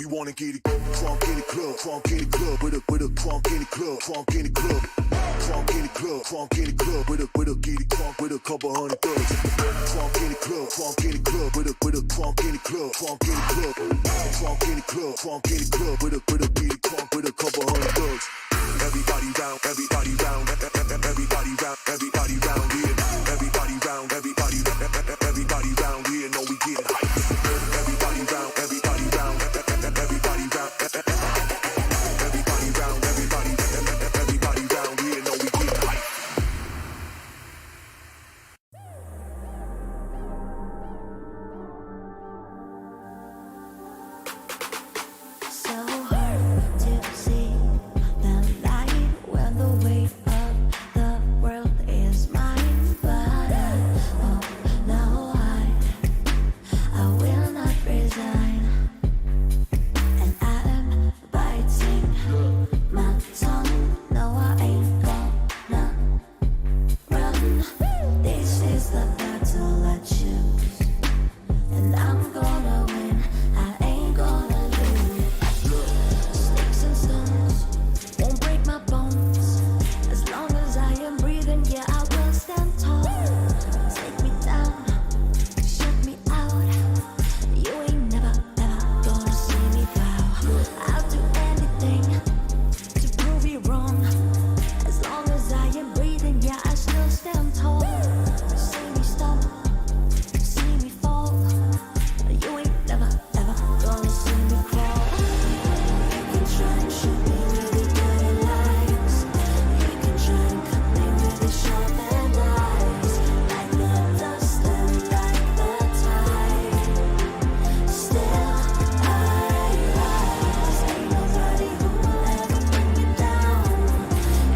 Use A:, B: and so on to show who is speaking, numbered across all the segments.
A: We wanna get it crunk in the club, crunk in the club, with a crunk in the club, crunk in the club, crunk in the club, crunk in the club, with a get it crunk with a couple hundred thugs. Crunk in the club, crunk in the club, with a crunk in the club, crunk in the club, crunk in the club, crunk in the club, with a get it crunk with a couple hundred thugs. Everybody round, everybody round, everybody round, everybody round here. Everybody round, everybody round here. Know we get hype. Everybody round, everybody round, everybody round, everybody round, everybody round here. Know we get hype.
B: So hard to see the light when the weight of the world is mine. But now I will not resign, and I am biting my tongue. No, I ain't gonna run. This is the battle I choose, and I'm gonna win. I ain't gonna lose. Sticks and stones won't break my bones. As long as I am breathing, yeah, I will stand tall. Take me down, shut me out. You ain't never, ever gonna see me bow. I'll do anything to prove you wrong. As long as I am breathing, yeah, I still stand tall. See me stumble, see me fall. You ain't never, ever gonna see me crawl. You can try and shoot me with your dirty lies. You can try and cut me with your sharp and eyes. Like the dust and like the tide, still I rise. Ain't nobody who will ever bring me down.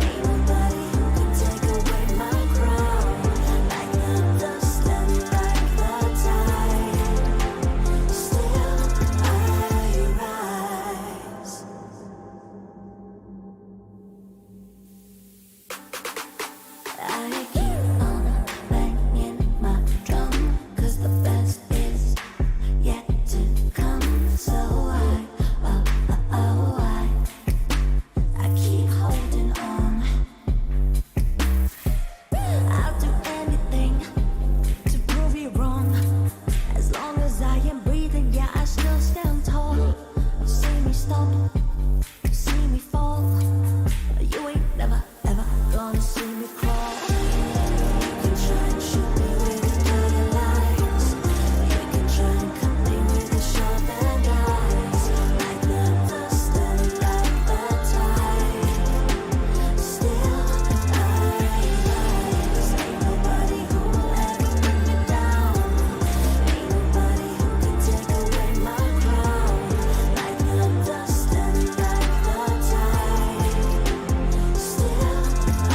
B: Ain't nobody who can take away my crown. Like the dust and like the tide, still I rise. I keep on banging my drum, 'cause the best is yet to come. So I keep holding on. I'll do anything to prove you wrong. As long as I am breathing, yeah, I still stand tall. See me stumble, see me fall. You ain't never, ever gonna see me crawl. You can try and shoot me with your dirty lies. You can try and cut me with your sharp and eyes. Like the dust and like the tide, still I rise. Ain't nobody who will ever bring me down. Ain't nobody who can take away my crown. Like the dust and like the tide, still I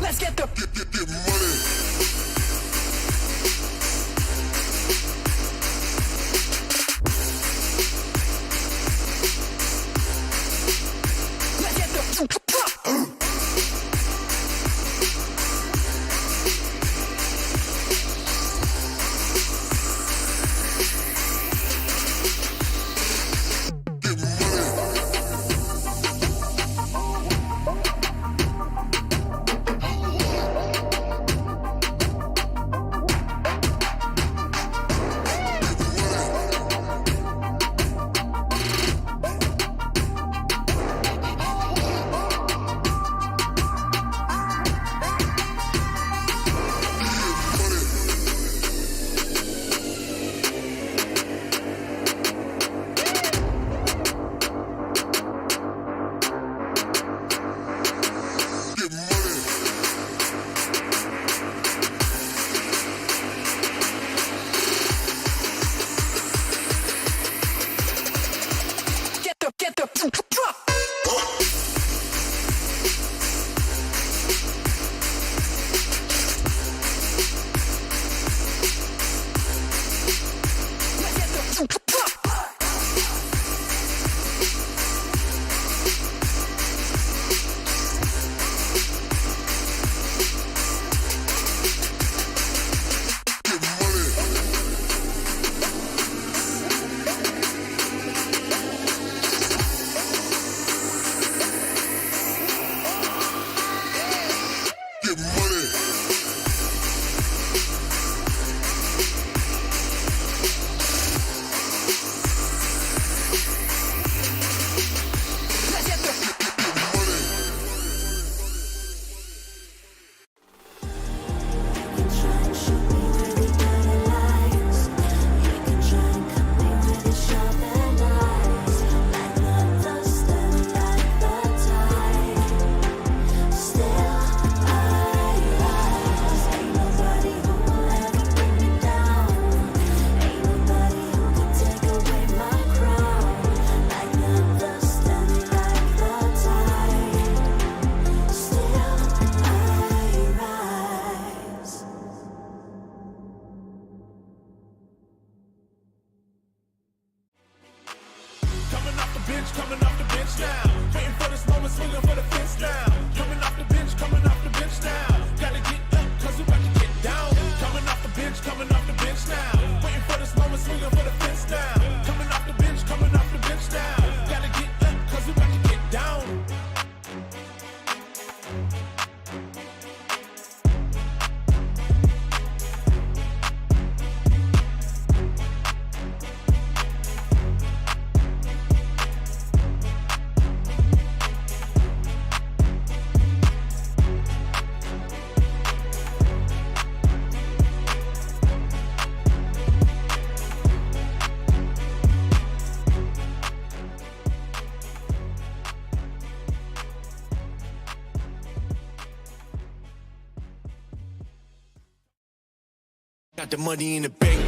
C: Let's get the
A: Get money.
C: let's get the
A: get money.
C: Let's get the
B: You can try and shoot me with the dirty lies. You can try and cut me with the sharp and eyes. Like the dust and like the tide. Still I rise. Ain't nobody who will ever bring me down. Ain't nobody who can take away my crown. Like the dust and like the tide. Still I rise.
D: Coming off the bench now. Waiting for this moment, swinging for the fence now. Coming off the bench now. Gotta get up, cause we about to get down. Coming off the bench now. Waiting for this moment, swinging for the fence now. Coming off the bench now. Gotta get up, cause we about to get down. Got the money in the bank.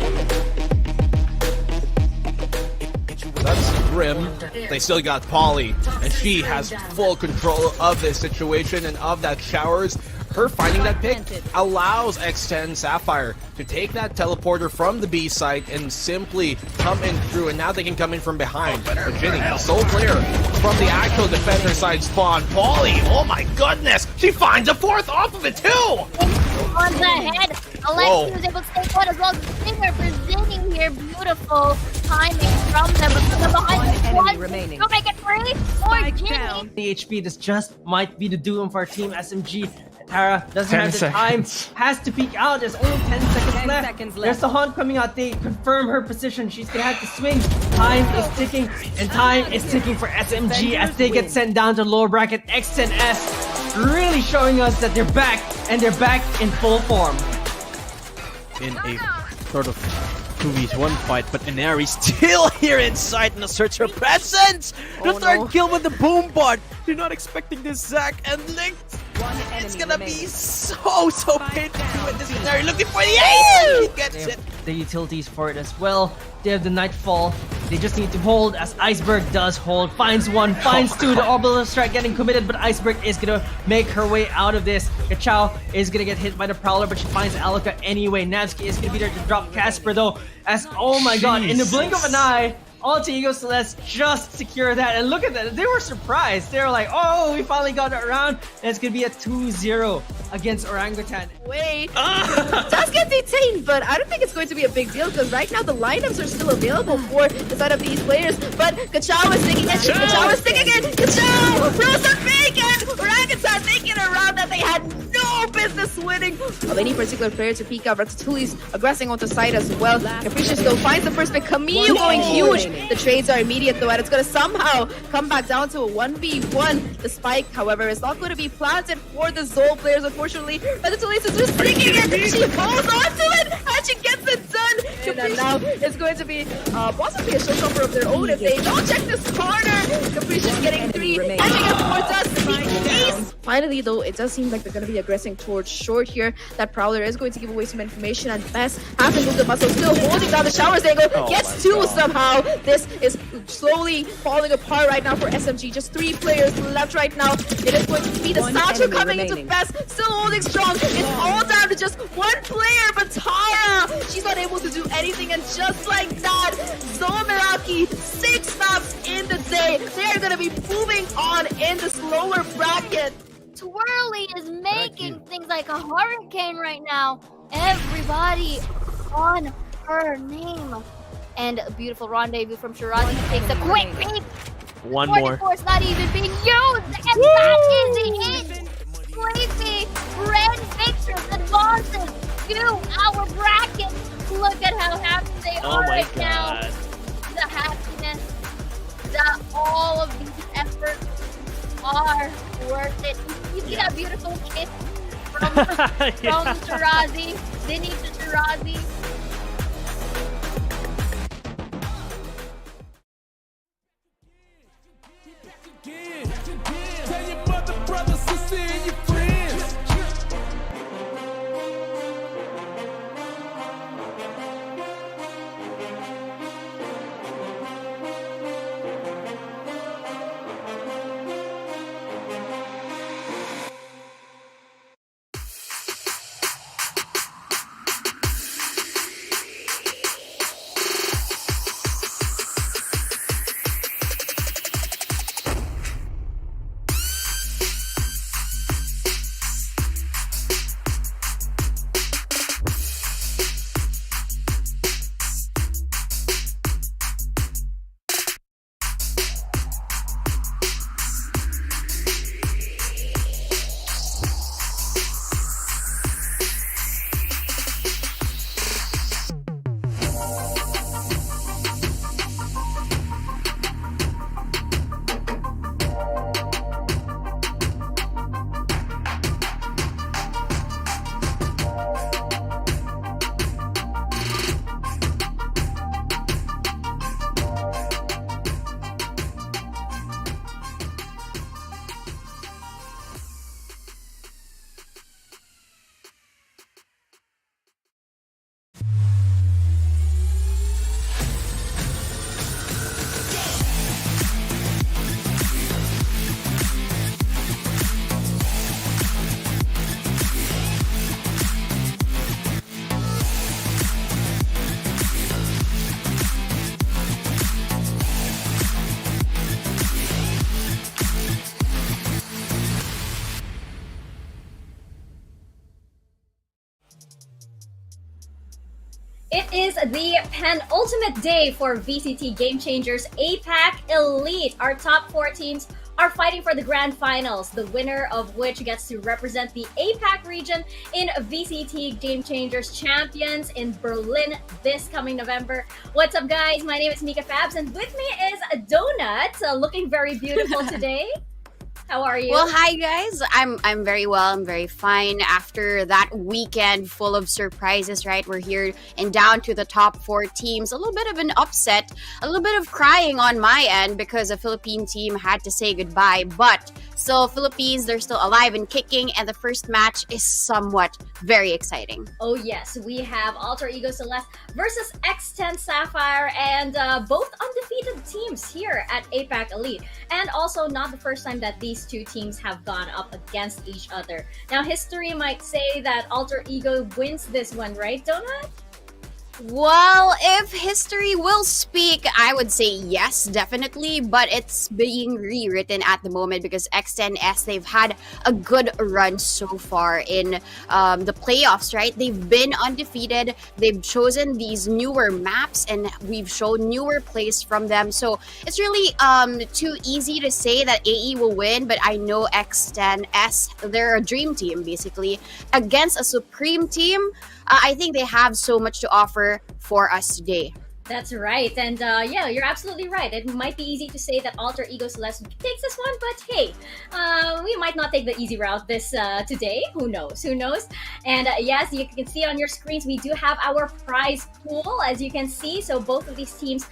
E: That's grim. They still got Polly, and she has full control of this situation and of that showers. Her finding that pick allows X10 Sapphire to take that teleporter from the B site and simply come in through, and now they can come in from behind. But Ginny, the sole player from the actual defender side spawn. Polly, oh my goodness, she finds a fourth off of it too!
F: On the head, Alexi was able to stay put as well as Stinger presenting here. Beautiful timing from them. But from the behind one remaining. Go make it free or Ginny.
G: The HP, this just might be the doom for our team SMG. Tara doesn't have the time, has to peek out. There's only 10 seconds left. There's the Haunt coming out. They confirm her position. She's gonna have to swing. Time is ticking, and time is ticking for SMG as they get sent down to lower bracket. X10S really showing us that they're back, and they're back in full form.
H: In a sort of 2v1 fight, but Inari still here inside and asserts her presence! The third kill with the boom bot! You're not expecting this, Zach, and Linked! It's gonna be so painful with this Inari looking for the ace! He gets it!
G: The utilities for it as well. They have the Nightfall. They just need to hold as Iceberg does hold. Finds one, finds two. The Orbital Strike getting committed, but Iceberg is gonna make her way out of this. Kachao is gonna get hit by the Prowler, but she finds Alaka anyway. Navsky is gonna be there to drop Casper though. As, oh my god, in the blink of an eye, Alter Ego Celeste just secure that. And look at that, they were surprised. They were like, oh, we finally got it around. And it's gonna be a 2-0 against Orangutan.
I: Wait, does get detained, but I don't think it's going to be a big deal because right now the lineups are still available for the side of these players. But Kachao is sticking it. Kachao is sticking it. Kachao throws a fake and Orangutan making a round that they had no business winning. Of any particular player to peek out, Ratatouille's aggressing onto side as well. Capricious though finds the first pick. Camille going huge. The trades are immediate though, and it's going to somehow come back down to a 1v1. The spike, however, is not going to be planted for the Zol players, unfortunately. Ratatouille is just sticking it. She holds on to it, and she gets it done. And now it's going to be possibly a showstopper of their own if they don't check this corner. Capricious getting 3, ending up towards us. Ace. Finally, though, it does seem like they're going to be aggressing towards short here. That Prowler is going to give away some information, and Bess has to move the muscle, still holding down the showers angle. Gets 2 somehow. This is slowly falling apart right now for SMG. Just 3 players left right now. It is going to be the Satchel coming into Bess, still holding strong. It's all down to just 1 player, but Tara, she's not able to do anything, and just like that, Zol Meraki, 6 maps in the day. They are going to be moving on in this lower bracket.
F: Twirly is making things like a hurricane right now. Everybody on her name. And a beautiful rendezvous from Shirazi takes a quick peek.
H: One more.
F: Force not even being used. And that is it. Sleepy, Bren to our bracket. Look at how happy they
H: Oh
F: are
H: my
F: right now.
H: god.
F: The happiness that all of these efforts are worth it. You see that beautiful kiss from Tarazi, Zinni to Tarazi.
D: Tell your mother, brother, sister, and your friends.
J: It is the penultimate day for VCT Game Changers APAC Elite. Our top 4 teams are fighting for the grand finals, the winner of which gets to represent the APAC region in VCT Game Changers Champions in Berlin this coming November. What's up, guys? My name is MikaFabs, and with me is Donut, looking very beautiful today. How are you?
K: Well, hi guys. I'm very well. I'm very fine. After that weekend full of surprises, right? We're here and down to the top 4 teams. A little bit of an upset, a little bit of crying on my end because the Philippine team had to say goodbye. But still, Philippines, they're still alive and kicking, and the first match is somewhat very exciting.
J: Oh yes, we have Alter Ego Celeste versus X10 Sapphire, and both undefeated teams here at APAC Elite. And also not the first time that these two teams have gone up against each other. Now, history might say that Alter Ego wins this one, right, Donut?
K: Well, if history will speak, I would say yes, definitely, but it's being rewritten at the moment because X10S, they've had a good run so far in the playoffs, right? They've been undefeated, they've chosen these newer maps, and we've shown newer plays from them, so it's really too easy to say that AE will win, but I know X10S, they're a dream team, basically, against a supreme team. I think they have so much to offer for us today.
J: That's right, and yeah, you're absolutely right. It might be easy to say that Alter Ego Celeste takes this one, but hey, we might not take the easy route this today. Who knows? Who knows? And yes, you can see on your screens, we do have our prize pool, as you can see. So both of these teams,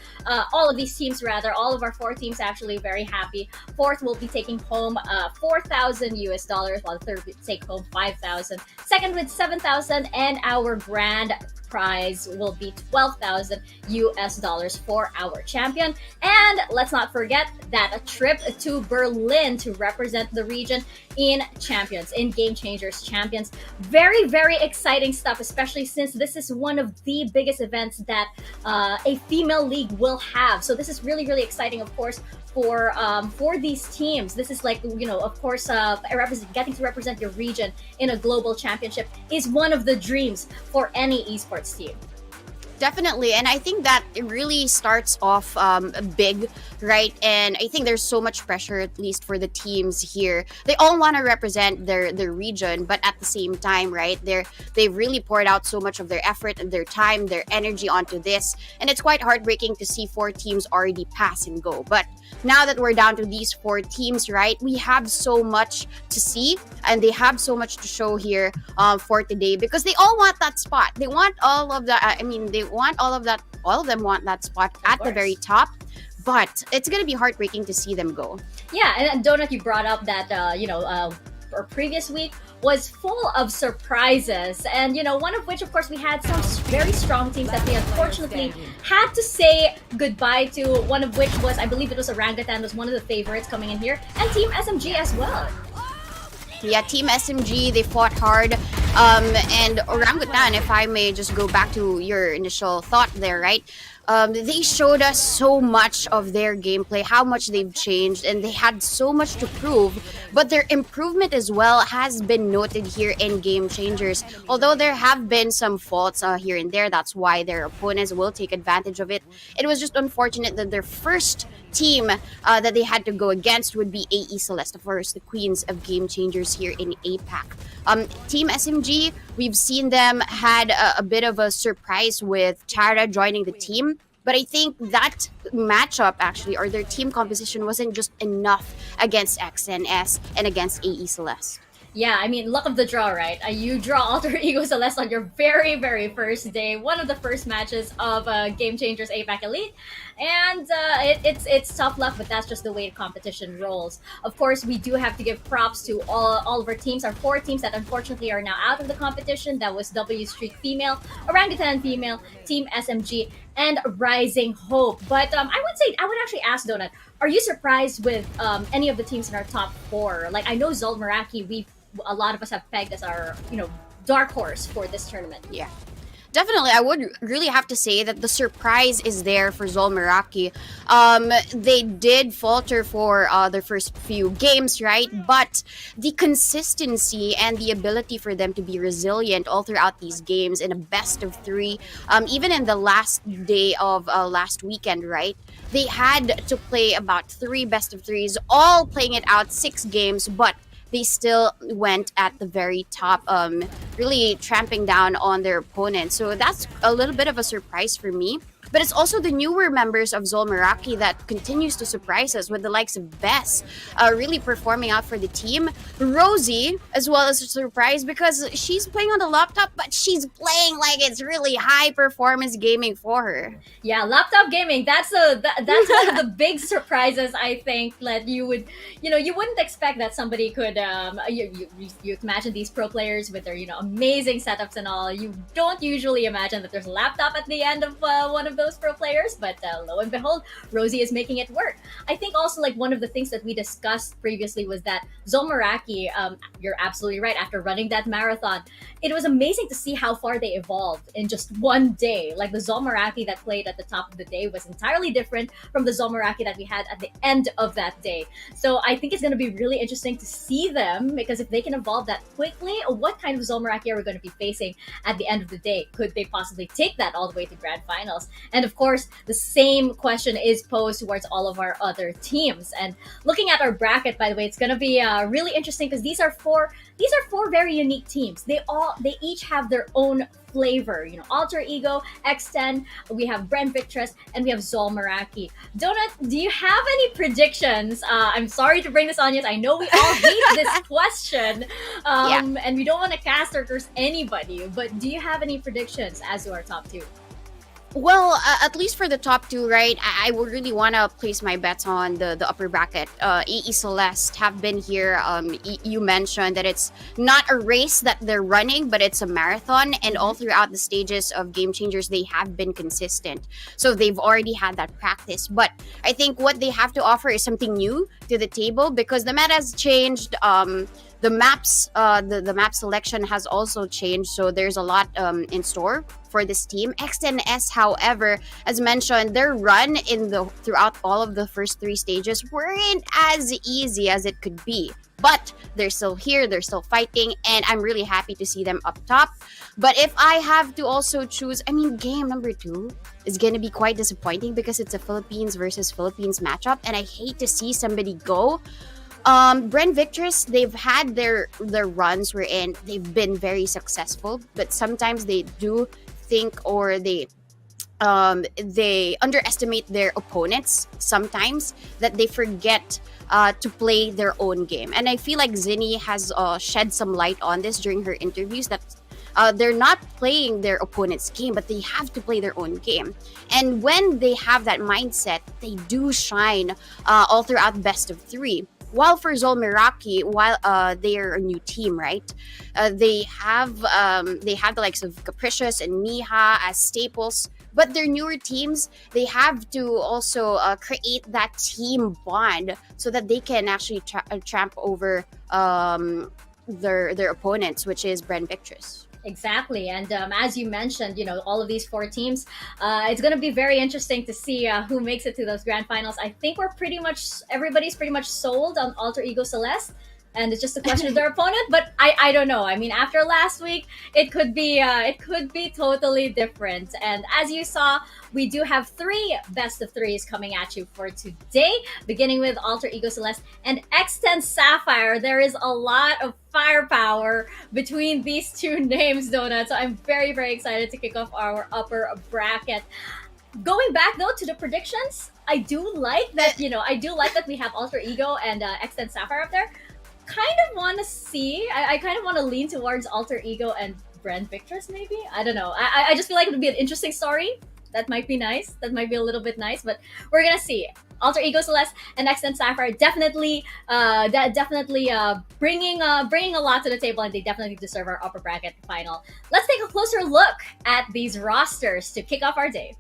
J: all of these teams rather, all of our 4 teams actually very happy. Fourth will be taking home $4,000 while the third will take home $5,000. Second with $7,000, and our grand prize will be $12,000 for our champion. And let's not forget that a trip to Berlin to represent the region in Champions, in Game Changers Champions. Very, very exciting stuff, especially since this is one of the biggest events that a female league will have. So this is really, really exciting, of course, for these teams. This is like, you know, of course, getting to represent your region in a global championship is one of the dreams for any esports team.
K: Definitely, and I think that it really starts off big, right? And I think there's so much pressure, at least for the teams here. They all want to represent their region, but at the same time, right? They've really poured out so much of their effort and their time, their energy onto this, and it's quite heartbreaking to see 4 teams already pass and go. But now that we're down to these 4 teams, right? We have so much to see, and they have so much to show here for today, because they all want that spot. They want all of that. They want all of that. All of them want that spot at the very top. But it's gonna be heartbreaking to see them go.
J: Yeah, and Donut, you brought up that our previous week was full of surprises, and one of which, of course, we had some very strong teams that we unfortunately had to say goodbye to. One of which was, I believe it was Orangutan, was one of the favorites coming in here, and Team SMG as well.
K: Yeah, Team SMG, they fought hard. And Orangutan, if I may just go back to your initial thought there, right? They showed us so much of their gameplay, how much they've changed, and they had so much to prove. But their improvement as well has been noted here in Game Changers. Although there have been some faults here and there, that's why their opponents will take advantage of it. It was just unfortunate that their first team that they had to go against would be AE Celeste, of course, the queens of Game Changers here in APAC. Team SMG, we've seen them had a bit of a surprise with Chara joining the team. But I think that matchup, actually, or their team composition wasn't just enough against XNS and against AE Celeste.
J: Yeah, I mean, luck of the draw, right? You draw Alter Ego Celeste on your very, very first day, one of the first matches of Game Changers APAC Elite, and it's tough luck, but that's just the way the competition rolls. Of course, we do have to give props to all of our teams, our 4 teams that unfortunately are now out of the competition. That was W Street Female, Orangutan Female, Team SMG, and Rising Hope. But I would actually ask Donut, are you surprised with any of the teams in our top 4? Like, I know Zol Meraki, a lot of us have pegged as our, dark horse for this tournament.
K: Yeah. Definitely, I would really have to say that the surprise is there for Zol Meraki. They did falter for their first few games, right? But the consistency and the ability for them to be resilient all throughout these games in a best of 3, even in the last day of last weekend, right? They had to play about 3 best of 3s, all playing it out 6 games, but they still went at the very top, really tramping down on their opponent. So that's a little bit of a surprise for me. But it's also the newer members of Zol Meraki that continues to surprise us, with the likes of Bess really performing out for the team. Rosie, as well, as a surprise because she's playing on the laptop, but she's playing like it's really high performance gaming for her.
J: Yeah, laptop gaming. That's one of the big surprises, I think, that you would, you wouldn't expect that somebody could. You imagine these pro players with their amazing setups and all. You don't usually imagine that there's a laptop at the end of one of those pro players, but lo and behold, Rosie is making it work. I think also, like, one of the things that we discussed previously was that Zol Meraki, you're absolutely right, after running that marathon, it was amazing to see how far they evolved in just one day. Like, the Zol Meraki that played at the top of the day was entirely different from the Zol Meraki that we had at the end of that day. So I think it's going to be really interesting to see them, because if they can evolve that quickly, what kind of Zol Meraki are we going to be facing at the end of the day? Could they possibly take that all the way to grand finals? And of course, the same question is posed towards all of our other teams. And looking at our bracket, by the way, it's going to be really interesting, because these are four very unique teams. They each have their own flavor. Alter Ego, X10, we have Bren, Victress, and we have Zol Meraki. Donut, do you have any predictions? I'm sorry to bring this on you. I know we all hate this question, and we don't want to cast or curse anybody, but do you have any predictions as to our top 2?
K: Well, at least for the top 2, right? I would really want to place my bets on the upper bracket. AE Celeste have been here. You mentioned that it's not a race that they're running, but it's a marathon. And all throughout the stages of Game Changers, they have been consistent. So they've already had that practice. But I think what they have to offer is something new to the table, because the meta has changed. the maps, the map selection has also changed, so there's a lot in store for this team. X10S, however, as mentioned, their run throughout all of the first 3 stages weren't as easy as it could be. But they're still here, they're still fighting, and I'm really happy to see them up top. But if I have to also choose, I mean, game number 2 is going to be quite disappointing because it's a Philippines versus Philippines matchup, and I hate to see somebody go. Bren Victress, they've had their runs wherein they've been very successful, but sometimes they do think, or they underestimate their opponents sometimes, that they forget to play their own game. And I feel like Zinni has shed some light on this during her interviews, that they're not playing their opponent's game, but they have to play their own game. And when they have that mindset, they do shine all throughout best of 3. While for Zol Meraki, while they're a new team, right? They have the likes of Capricious and Miha as staples, but they're newer teams. They have to also create that team bond so that they can actually tramp over their opponents, which is Bren Victress.
J: Exactly, and as you mentioned, all of these 4 teams, it's going to be very interesting to see who makes it to those grand finals. I think everybody's pretty much sold on Alter Ego Celeste, and it's just a question of their opponent. But I don't know. I mean, after last week, it could be totally different. And as you saw, we do have 3 best of 3s coming at you for today, beginning with Alter Ego Celeste and X10 Sapphire. There is a lot of firepower between these 2 names, Donut. So I'm very, very excited to kick off our upper bracket. Going back though to the predictions, I do like that. We have Alter Ego and X10 Sapphire up there. Kind of want to see. I kind of want to lean towards Alter Ego and Bren Victress, maybe. I don't know. I just feel like it would be an interesting story. That might be nice. That might be a little bit nice, but we're gonna see. Alter Ego Celeste and Ascent Sapphire definitely bringing a lot to the table, and they definitely deserve our upper bracket final. Let's take a closer look at these rosters to kick off our day.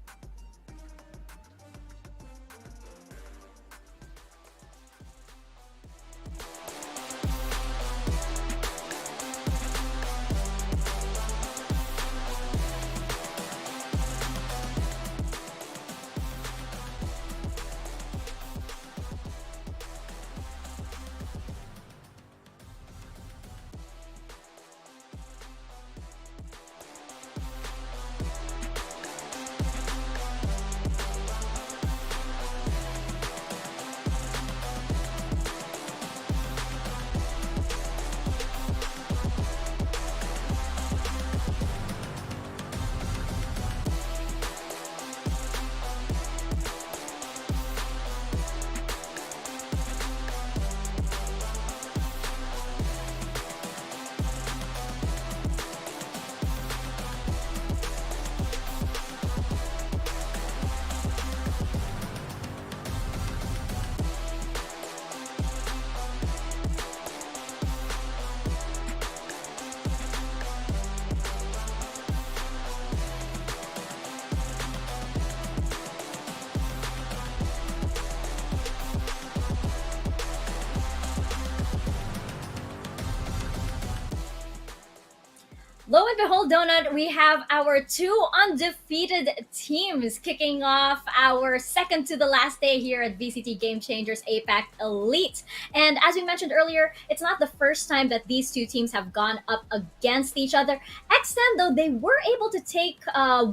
J: Lo and behold, Donut, we have our 2 undefeated teams kicking off our second to the last day here at VCT Game Changers APAC Elite. And as we mentioned earlier, it's not the first time that these 2 teams have gone up against each other. X10, though, they were able to take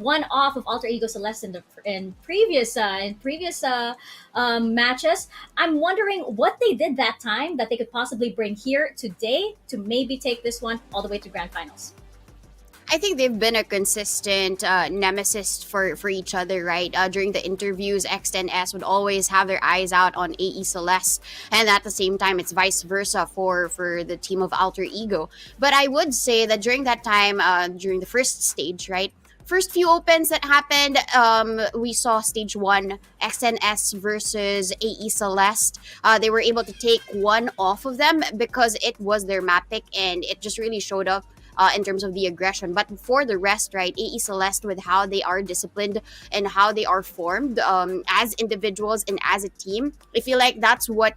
J: one off of Alter Ego Celeste in previous matches. I'm wondering what they did that time that they could possibly bring here today to maybe take this one all the way to grand finals.
K: I think they've been a consistent nemesis for each other, right? During the interviews, X10S would always have their eyes out on AE Celeste, and at the same time, it's vice versa for the team of Alter Ego. But I would say that during that time, during the first stage, right? First few opens that happened, we saw stage 1, X10S versus AE Celeste. They were able to take one off of them because it was their map pick, and it just really showed up in terms of the aggression. But for the rest, right, AE Celeste, with how they are disciplined and how they are formed as individuals and as a team, I feel like that's what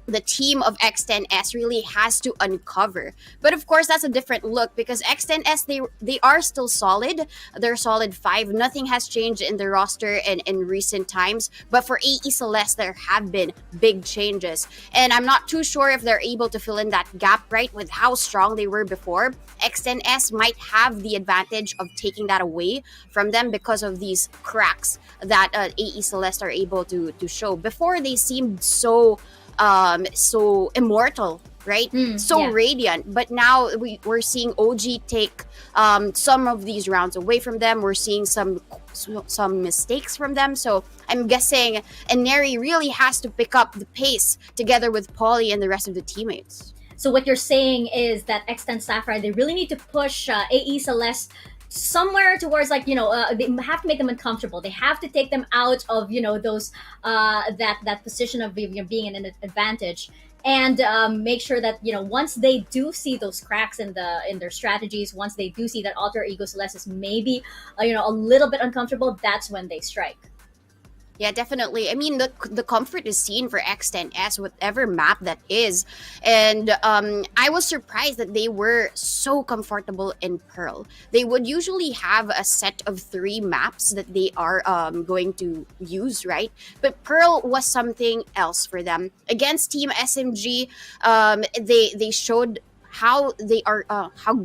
K: the team of X10S really has to uncover. But of course, that's a different look because X10S, they are still solid. They're solid 5. Nothing has changed in the roster in recent times. But for AE Celeste, there have been big changes. And I'm not too sure if they're able to fill in that gap, right, with how strong they were before. X10S might have the advantage of taking that away from them because of these cracks that AE Celeste are able to show. Before, they seemed so immortal, right? Radiant. But now we're seeing OG take some of these rounds away from them. We're seeing some mistakes from them. So I'm guessing Neri really has to pick up the pace together with Paulie and the rest of the teammates.
J: So what you're saying is that X10 Sapphire, they really need to push AE Celeste somewhere towards, like, you know, they have to make them uncomfortable. They have to take them out of, you know, those that position of being in an advantage, and make sure that, you know, once they do see those cracks in their strategies, once they do see that Alter Ego Celeste is maybe you know, a little bit uncomfortable, that's when they strike.
K: Yeah, definitely. I mean, the comfort is seen for X10S, whatever map that is. And I was surprised that they were so comfortable in Pearl. They would usually have a set of 3 maps that they are going to use, right? But Pearl was something else for them. Against Team SMG, they showed how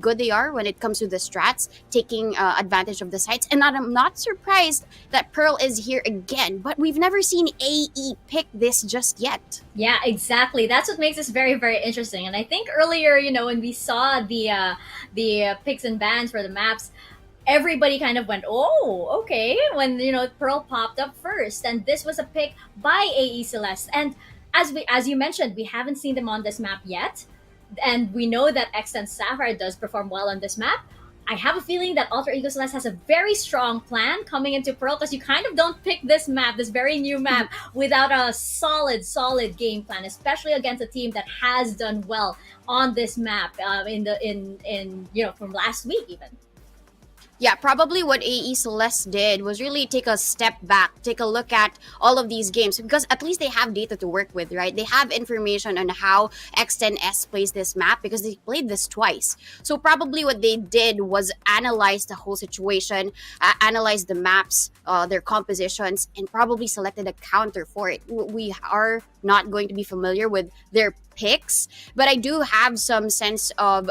K: good they are when it comes to the strats, taking advantage of the sites. And I'm not surprised that Pearl is here again, but we've never seen AE pick this just yet.
J: Yeah, exactly. That's what makes this very, very interesting. And I think earlier, you know, when we saw the picks and bans for the maps, everybody kind of went, oh, okay, when, you know, Pearl popped up first. And this was a pick by AE Celeste. And as you mentioned, we haven't seen them on this map yet. And we know that X10 Sapphire does perform well on this map. I have a feeling that Alter Ego Celeste has a very strong plan coming into Pearl, because you kind of don't pick this map, this very new map, without a solid game plan, especially against a team that has done well on this map in you know, from last week even.
K: Yeah, probably what AE Celeste did was really take a step back, take a look at all of these games, because at least they have data to work with, right? They have information on how X10S plays this map because they played this twice. So probably what they did was analyze the whole situation, analyze the maps, their compositions, and probably selected a counter for it. We are not going to be familiar with their picks, but I do have some sense of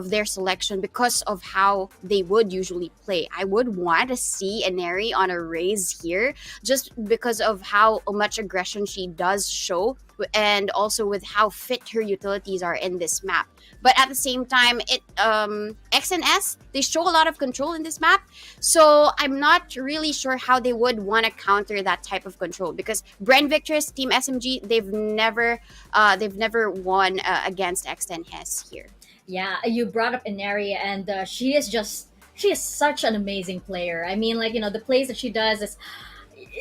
K: their selection because of how they would usually play. I would want to see Neri on a raise here just because of how much aggression she does show, and also with how fit her utilities are in this map. But at the same time, XNS, they show a lot of control in this map, so I'm not really sure how they would want to counter that type of control, because Bren, Victress, Team SMG, they've never won against X10S here.
J: Yeah, you brought up Inari, and she is such an amazing player. I mean, like, you know, the plays that she does is,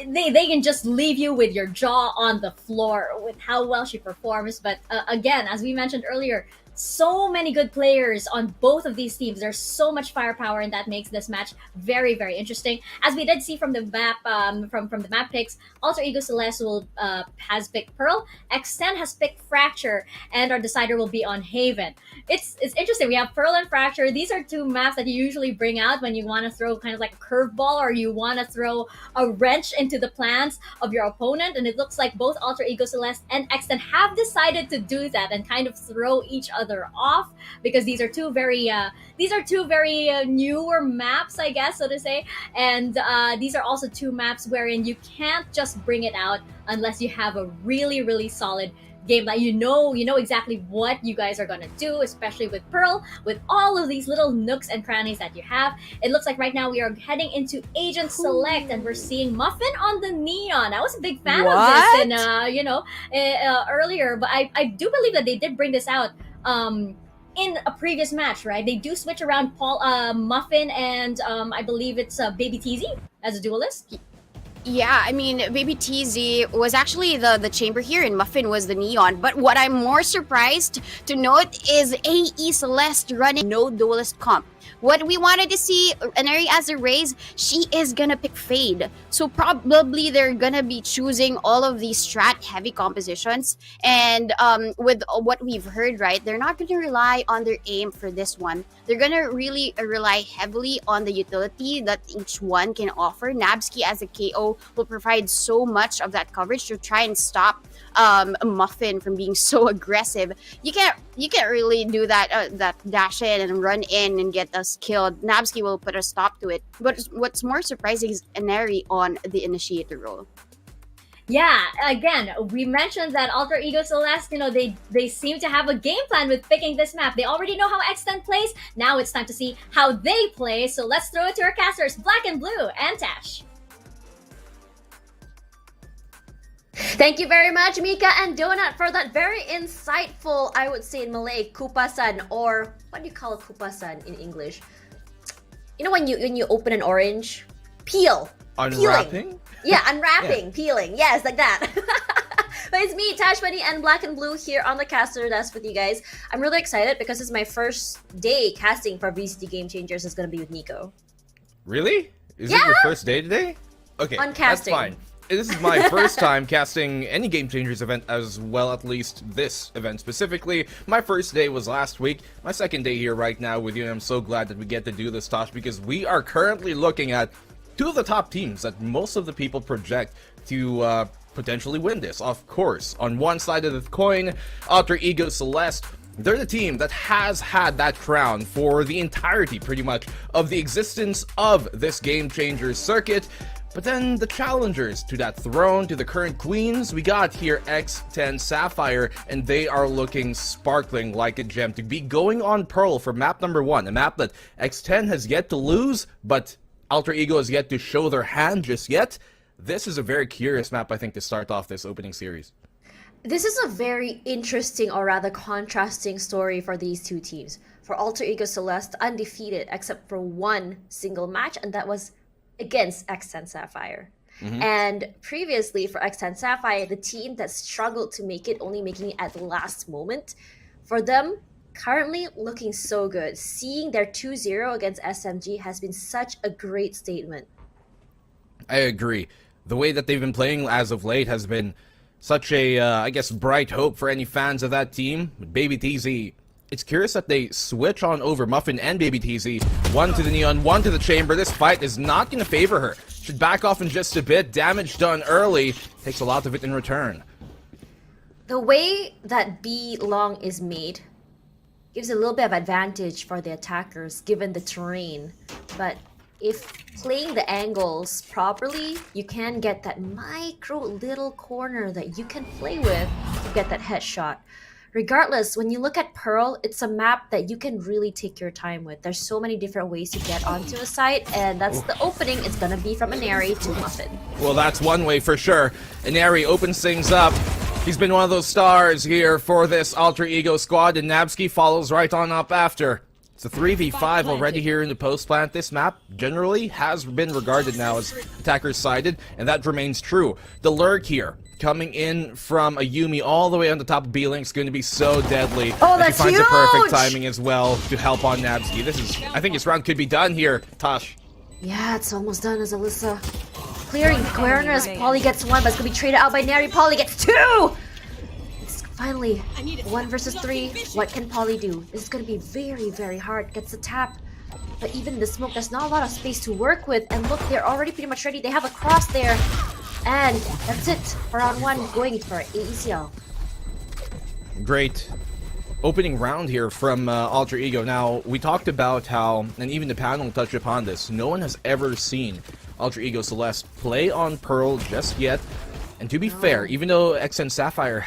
J: they can just leave you with your jaw on the floor with how well she performs. But again, as we mentioned earlier, so many good players on both of these teams. There's so much firepower, and that makes this match very, very interesting. As we did see from the map, from the map picks, Alter Ego Celeste has picked Pearl, X10 has picked Fracture, and our decider will be on Haven. It's interesting. We have Pearl and Fracture. These are two maps that you usually bring out when you want to throw kind of like a curveball, or you want to throw a wrench into the plans of your opponent. And it looks like both Alter Ego Celeste and X10 have decided to do that and kind of throw each other off, because these are two very newer maps, I guess, so to say. And these are also two maps wherein you can't just bring it out unless you have a really, really solid game that you know exactly what you guys are gonna do, especially with Pearl, with all of these little nooks and crannies that you have. It looks like right now we are heading into Agent Select, and we're seeing Muffin on the Neon. I was a big fan of this, and earlier, but I do believe that they did bring this out in a previous match, right? They do switch around Muffin and I believe it's Baby TZ as a duelist.
K: Yeah, I mean, Baby TZ was actually the chamber here, and Muffin was the Neon. But what I'm more surprised to note is AE Celeste running no duelist comp. what we wanted to see, Aneri as a raise, she is gonna pick Fade. So probably they're gonna be choosing all of these strat heavy compositions. And with what we've heard, right, they're not gonna rely on their aim for this one. They're gonna really rely heavily on the utility that each one can offer. Nabsky as a KO will provide so much of that coverage to try and stop Muffin from being so aggressive. You can't really do that that dash in and run in and get us killed. Nabsky will put a stop to it. But what's more surprising is Aneri on the initiator role.
J: Yeah, again, we mentioned that Alter Ego Celeste, they seem to have a game plan with picking this map. They already know how Extend plays. Now it's time to see how they play. So let's throw it to our casters, Blackenblue and Tash.
L: Thank you very much, Mika and Donut, for that very insightful, I would say in Malay, kupasan, or what do you call kupasan in English? You know when you open an orange? Peel.
E: Unwrapping?
L: Peeling. Yeah, unwrapping, peeling. Yes, like that. But it's me, Tashbunny, and Blackenblue here on the caster desk with you guys. I'm really excited because it's my first day casting for VCT Game Changers. It's going to be with Nico.
E: Really? Is it your first day today? Okay,
L: on casting.
E: That's fine. This is my first time casting any Game Changers event as well, at least this event specifically. My first day was last week, my second day here right now with you, and I'm so glad that we get to do this, Tosh, because we are currently looking at two of the top teams that most of the people project to potentially win this. Of course, on one side of the coin, Alter Ego Celeste. They're the team that has had that crown for the entirety, pretty much, of the existence of this Game Changers circuit. But then the challengers to that throne, to the current queens, we got here X10 Sapphire, and they are looking sparkling like a gem to be going on Pearl for map number 1, a map that X10 has yet to lose, but Alter Ego has yet to show their hand just yet. This is a very curious map, I think, to start off this opening series.
L: This is a very interesting, or rather contrasting story for these two teams. For Alter Ego Celeste, undefeated except for one single match, and that was against X10 Sapphire. And previously for X10 Sapphire, the team that struggled to make it, only making it at the last moment, for them, currently looking so good. Seeing their 2-0 against SMG has been such a great statement.
E: I agree. The way that they've been playing as of late has been such a, I guess, bright hope for any fans of that team. Baby TZ, it's curious that they switch on over Muffin and Baby TZ. One to the Neon, one to the Chamber. This fight is not going to favor her. Should back off in just a bit. Damage done early. Takes a lot of it in return.
L: The way that B long is made gives a little bit of advantage for the attackers given the terrain. But if playing the angles properly, you can get that micro little corner that you can play with to get that headshot. Regardless, when you look at Pearl, it's a map that you can really take your time with. There's so many different ways to get onto a site, and that's the opening. It's gonna be from Aneri to Muffin.
E: Well, that's one way for sure. Aneri opens things up. He's been one of those stars here for this Alter Ego squad, and Nabsky follows right on up after. It's a 3v5 already here in the post plant. This map generally has been regarded now as attackers sided, and that remains true. The lurk here, coming in from a Yumi all the way on the top of B-Link, is going to be so deadly.
L: Oh,
E: and
L: that's
E: he finds
L: huge!
E: the perfect timing as well to help on Nabsky. I think this round could be done here, Tosh.
L: Yeah, it's almost done as Alyssa. Clearing corners, Polly gets one, but it's going to be traded out by Neri. Polly gets two! It's finally 1 versus 3. What can Polly do? This is going to be very, very hard. Gets the tap. But even the smoke, there's not a lot of space to work with. And look, they're already pretty much ready. They have a cross there. And that's it for round 1, going for AECL.
E: Great opening round here from Alter Ego. Now, we talked about how, and even the panel touched upon this, no one has ever seen Alter Ego Celeste play on Pearl just yet. And to be fair, even though X and Sapphire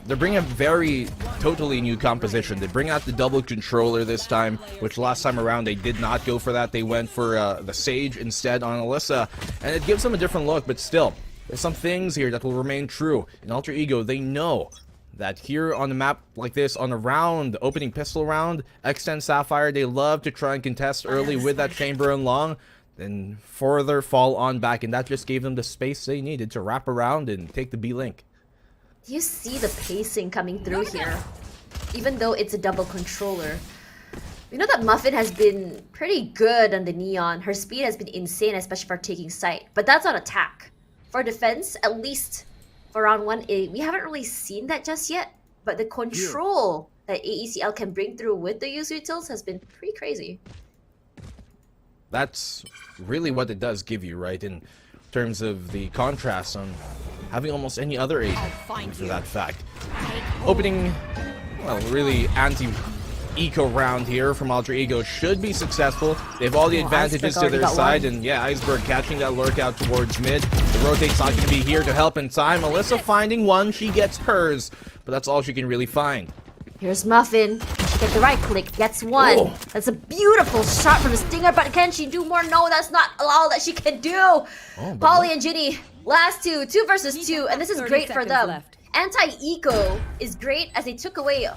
E: they're bringing a very totally new composition. They bring out the double controller this time, which last time around they did not go for that. They went for the Sage instead on Alyssa, and it gives them a different look, but still, there's some things here that will remain true. In Alter Ego, they know that here on a map like this, on a round, the opening pistol round, X10 Sapphire, they love to try and contest early with that Chamber and Long, then further fall on back, and that just gave them the space they needed to wrap around and take the B-Link.
L: Do you see the pacing coming through here? Even though it's a double controller, We know that Muffin has been pretty good on the Neon. Her speed has been insane, especially for taking site. But that's on attack. For defense, at least for round 1, we haven't really seen that just yet. But the control that AECL can bring through with the use utils has been pretty crazy.
E: That's really what it does give you, right? In terms of the contrast on having almost any other agent for that fact. Opening, well, really anti-eco round here from Alter Ego should be successful. They have all the advantages to their side, and yeah, Iceberg catching that lurk out towards mid. The rotate's not going to be here to help in time. Alyssa finding one, she gets hers, but that's all she can really find.
L: Here's Muffin. She gets the right click, gets one.
E: Oh.
L: That's a beautiful shot from the Stinger, but can she do more? No, that's not all that she can do. Polly and Ginny, last two versus 2, and this is great for them. Anti-eco is great as they took away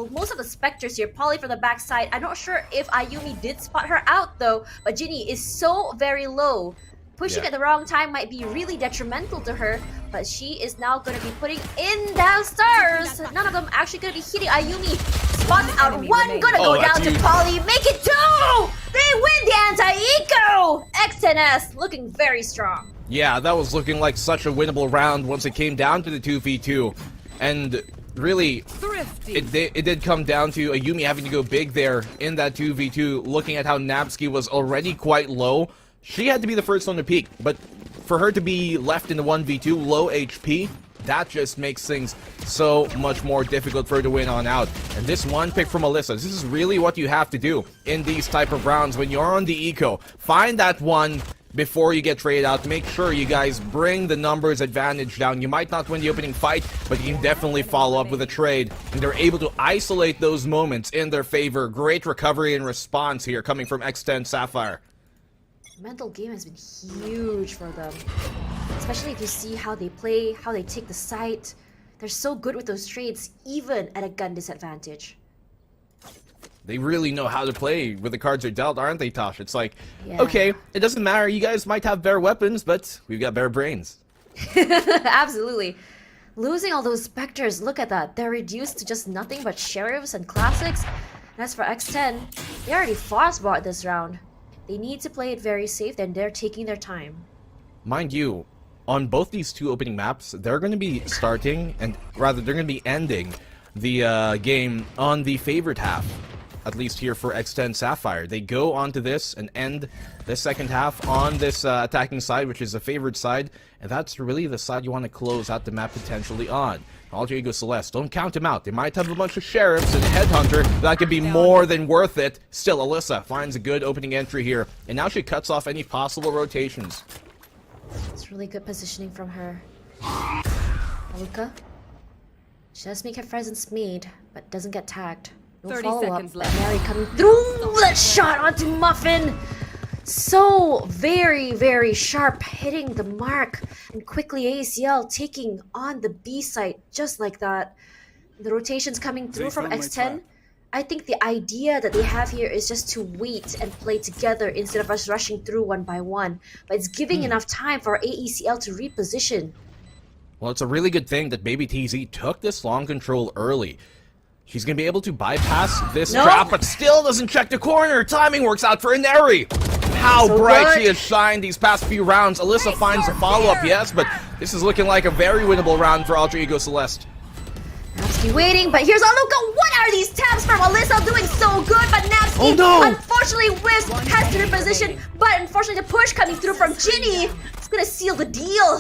L: most of the specters here. Polly from the backside. I'm not sure if Ayumi did spot her out though, but Ginny is so very low. Pushing at the wrong time might be really detrimental to her, but she is now going to be putting in downstairs. None of them actually going to be hitting Ayumi. Spots out one, gonna go down to Polly. Make it 2! They win the anti-eco! X10S looking very strong.
E: Yeah, that was looking like such a winnable round once it came down to the 2v2. And really, it did come down to Ayumi having to go big there in that 2v2, looking at how Napsky was already quite low. She had to be the first one to peak, but for her to be left in the 1v2, low HP, that just makes things so much more difficult for her to win on out. And this one pick from Alyssa, this is really what you have to do in these type of rounds when you're on the eco. Find that one before you get traded out. Make sure you guys bring the numbers advantage down. You might not win the opening fight, but you can definitely follow up with a trade. And they're able to isolate those moments in their favor. Great recovery and response here coming from X10 Sapphire.
L: Mental game has been huge for them. Especially if you see how they play, how they take the site. They're so good with those trades, even at a gun disadvantage.
E: They really know how to play with the cards they're dealt, aren't they, Tosh? It's like, okay, it doesn't matter. You guys might have better weapons, but we've got better brains.
L: Absolutely. Losing all those specters, look at that. They're reduced to just nothing but sheriffs and classics. And as for X10, they already fast-bought this round. They need to play it very safe, and they're taking their time.
E: Mind you, on both these two opening maps, they're going to be starting, and rather, they're going to be ending the game on the favorite half. At least here for X10 Sapphire. They go onto this and end the second half on this attacking side, which is the favorite side, and that's really the side you want to close out the map potentially on. Alter Ego Celeste, don't count him out. They might have a bunch of sheriffs and a headhunter that could be more than worth it. Still, Alyssa finds a good opening entry here, and now she cuts off any possible rotations.
L: It's really good positioning from her. Aluka, she does make her presence made, but doesn't get tagged. No
M: 30
L: follow-up.
M: seconds left.
L: Mary coming through that shot onto Muffin. So very, very sharp, hitting the mark. And quickly ACL taking on the B site just like that. The rotations coming through from X10. I think the idea that they have here is just to wait and play together instead of us rushing through one by one. But it's giving enough time for AECL to reposition.
E: Well, it's a really good thing that Baby TZ took this long control early. She's going to be able to bypass this trap, but still doesn't check the corner. Timing works out for Inari. How
L: So
E: bright
L: good.
E: she has shined these past few rounds. Alyssa finds a follow-up, yes, but this is looking like a very winnable round for Alter Ego Celeste.
L: Napsky waiting, but here's Aluka. What are these taps from Alyssa doing so good? But Napsky, unfortunately, Wisp has to reposition. But unfortunately, the push coming through from Ginny is going to seal the deal.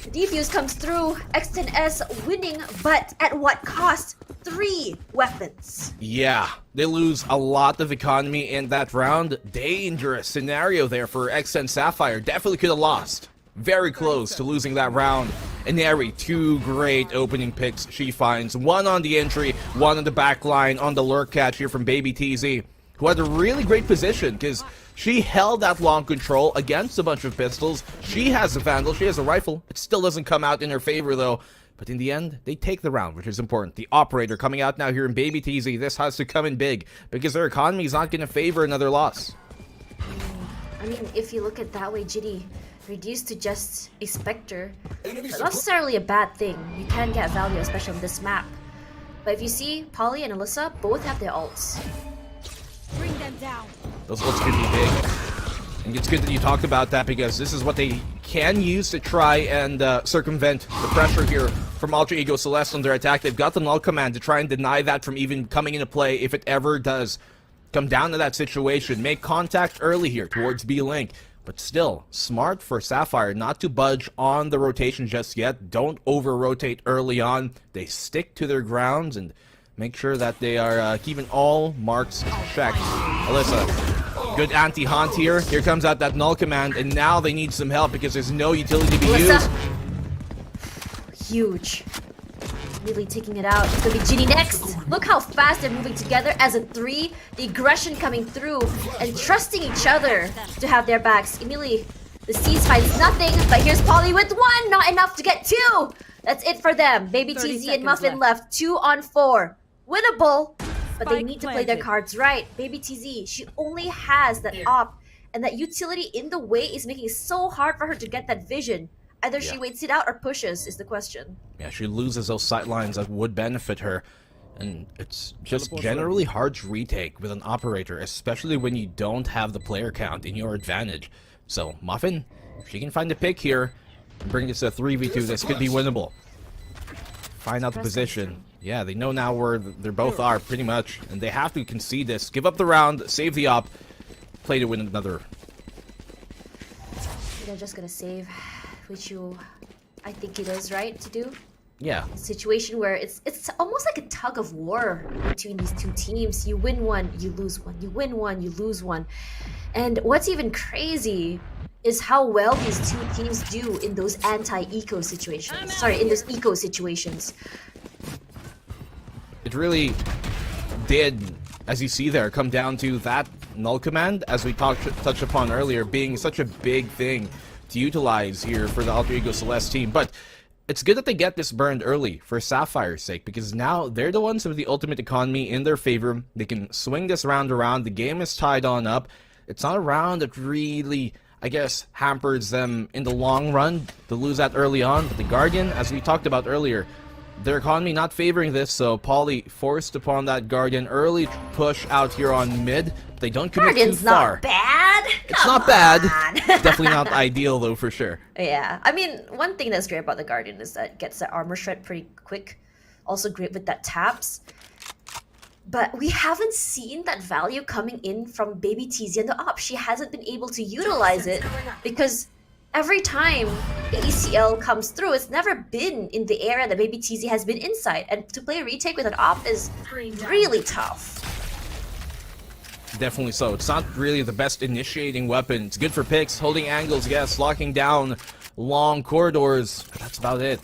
L: The defuse comes through. X10S winning, but at what cost? 3 weapons.
E: Yeah, they lose a lot of economy in that round. Dangerous scenario there for X10 Sapphire. Definitely could have lost. Very close to losing that round. Inari, 2 great opening picks she finds. One on the entry, one on the back line on the lurk catch here from Baby TZ, who had a really great position because she held that long control against a bunch of pistols. She has a Vandal, she has a rifle. It still doesn't come out in her favor though. But in the end, they take the round, which is important. The operator coming out now here in Baby TZ. This has to come in big because their economy is not going to favor another loss.
L: I mean, if you look at that way, Ginny reduced to just a Spectre. It's not necessarily a bad thing. You can get value, especially on this map. But if you see, Polly and Alyssa both have their ults.
E: Those ults could be big. And it's good that you talked about that because this is what they can use to try and circumvent the pressure here from Alter Ego Celeste on their attack. They've got the null command to try and deny that from even coming into play if it ever does come down to that situation. Make contact early here towards B-Link. But still, smart for Sapphire not to budge on the rotation just yet. Don't over-rotate early on. They stick to their grounds and make sure that they are keeping all marks checked. Alyssa, good anti-haunt here. Here comes out that null command, and now they need some help because there's no utility to be used.
L: Huge. Really taking it out. It's gonna be Ginny next. Look how fast they're moving together as a 3. The aggression coming through and trusting each other to have their backs. Immediately, the Seas finds nothing, but here's Polly with 1. Not enough to get 2. That's it for them. Baby TZ and Muffin left 2 on 4. Winnable, but they need to play their cards right. Baby TZ, she only has that op, and that utility in the way is making it so hard for her to get that vision. Either she waits it out or pushes is the question.
E: Yeah, she loses those sightlines that would benefit her. And it's just generally hard to retake with an operator, especially when you don't have the player count in your advantage. So, Muffin, if she can find a pick here, and bring this to a 3v2, this could be winnable. Find out the position. Yeah, they know now where they both are, pretty much. And they have to concede this. Give up the round, save the op, play to win another.
L: They're just gonna save, which I think it is right to do.
E: Yeah.
L: A situation where it's almost like a tug of war between these two teams. You win one, you lose one. You win one, you lose one. And what's even crazy is how well these two teams do in those anti-eco situations. Sorry, in those eco situations.
E: It really did, as you see there, come down to that null command, as we touched upon earlier, being such a big thing to utilize here for the Alter Ego Celeste team. But it's good that they get this burned early for Sapphire's sake, because now they're the ones with the ultimate economy in their favor. They can swing this round around. The game is tied on up. It's not a round that really, I guess, hampers them in the long run to lose that early on. But the Guardian, as we talked about earlier, their economy not favoring this, so Polly forced upon that Guardian early push out here on mid. They don't commit
L: Guardian's
E: too far.
L: not bad.
E: It's not bad. Definitely not ideal though, for sure.
L: Yeah, I mean, one thing that's great about the Guardian is that it gets that armor shred pretty quick. Also great with that taps. But we haven't seen that value coming in from Baby TZ and the op. She hasn't been able to utilize it because every time the ECL comes through, it's never been in the area that Baby TZ has been inside. And to play a retake with an op is really tough.
E: Definitely so. It's not really the best initiating weapon. It's good for picks, holding angles, yes, locking down long corridors. That's about it.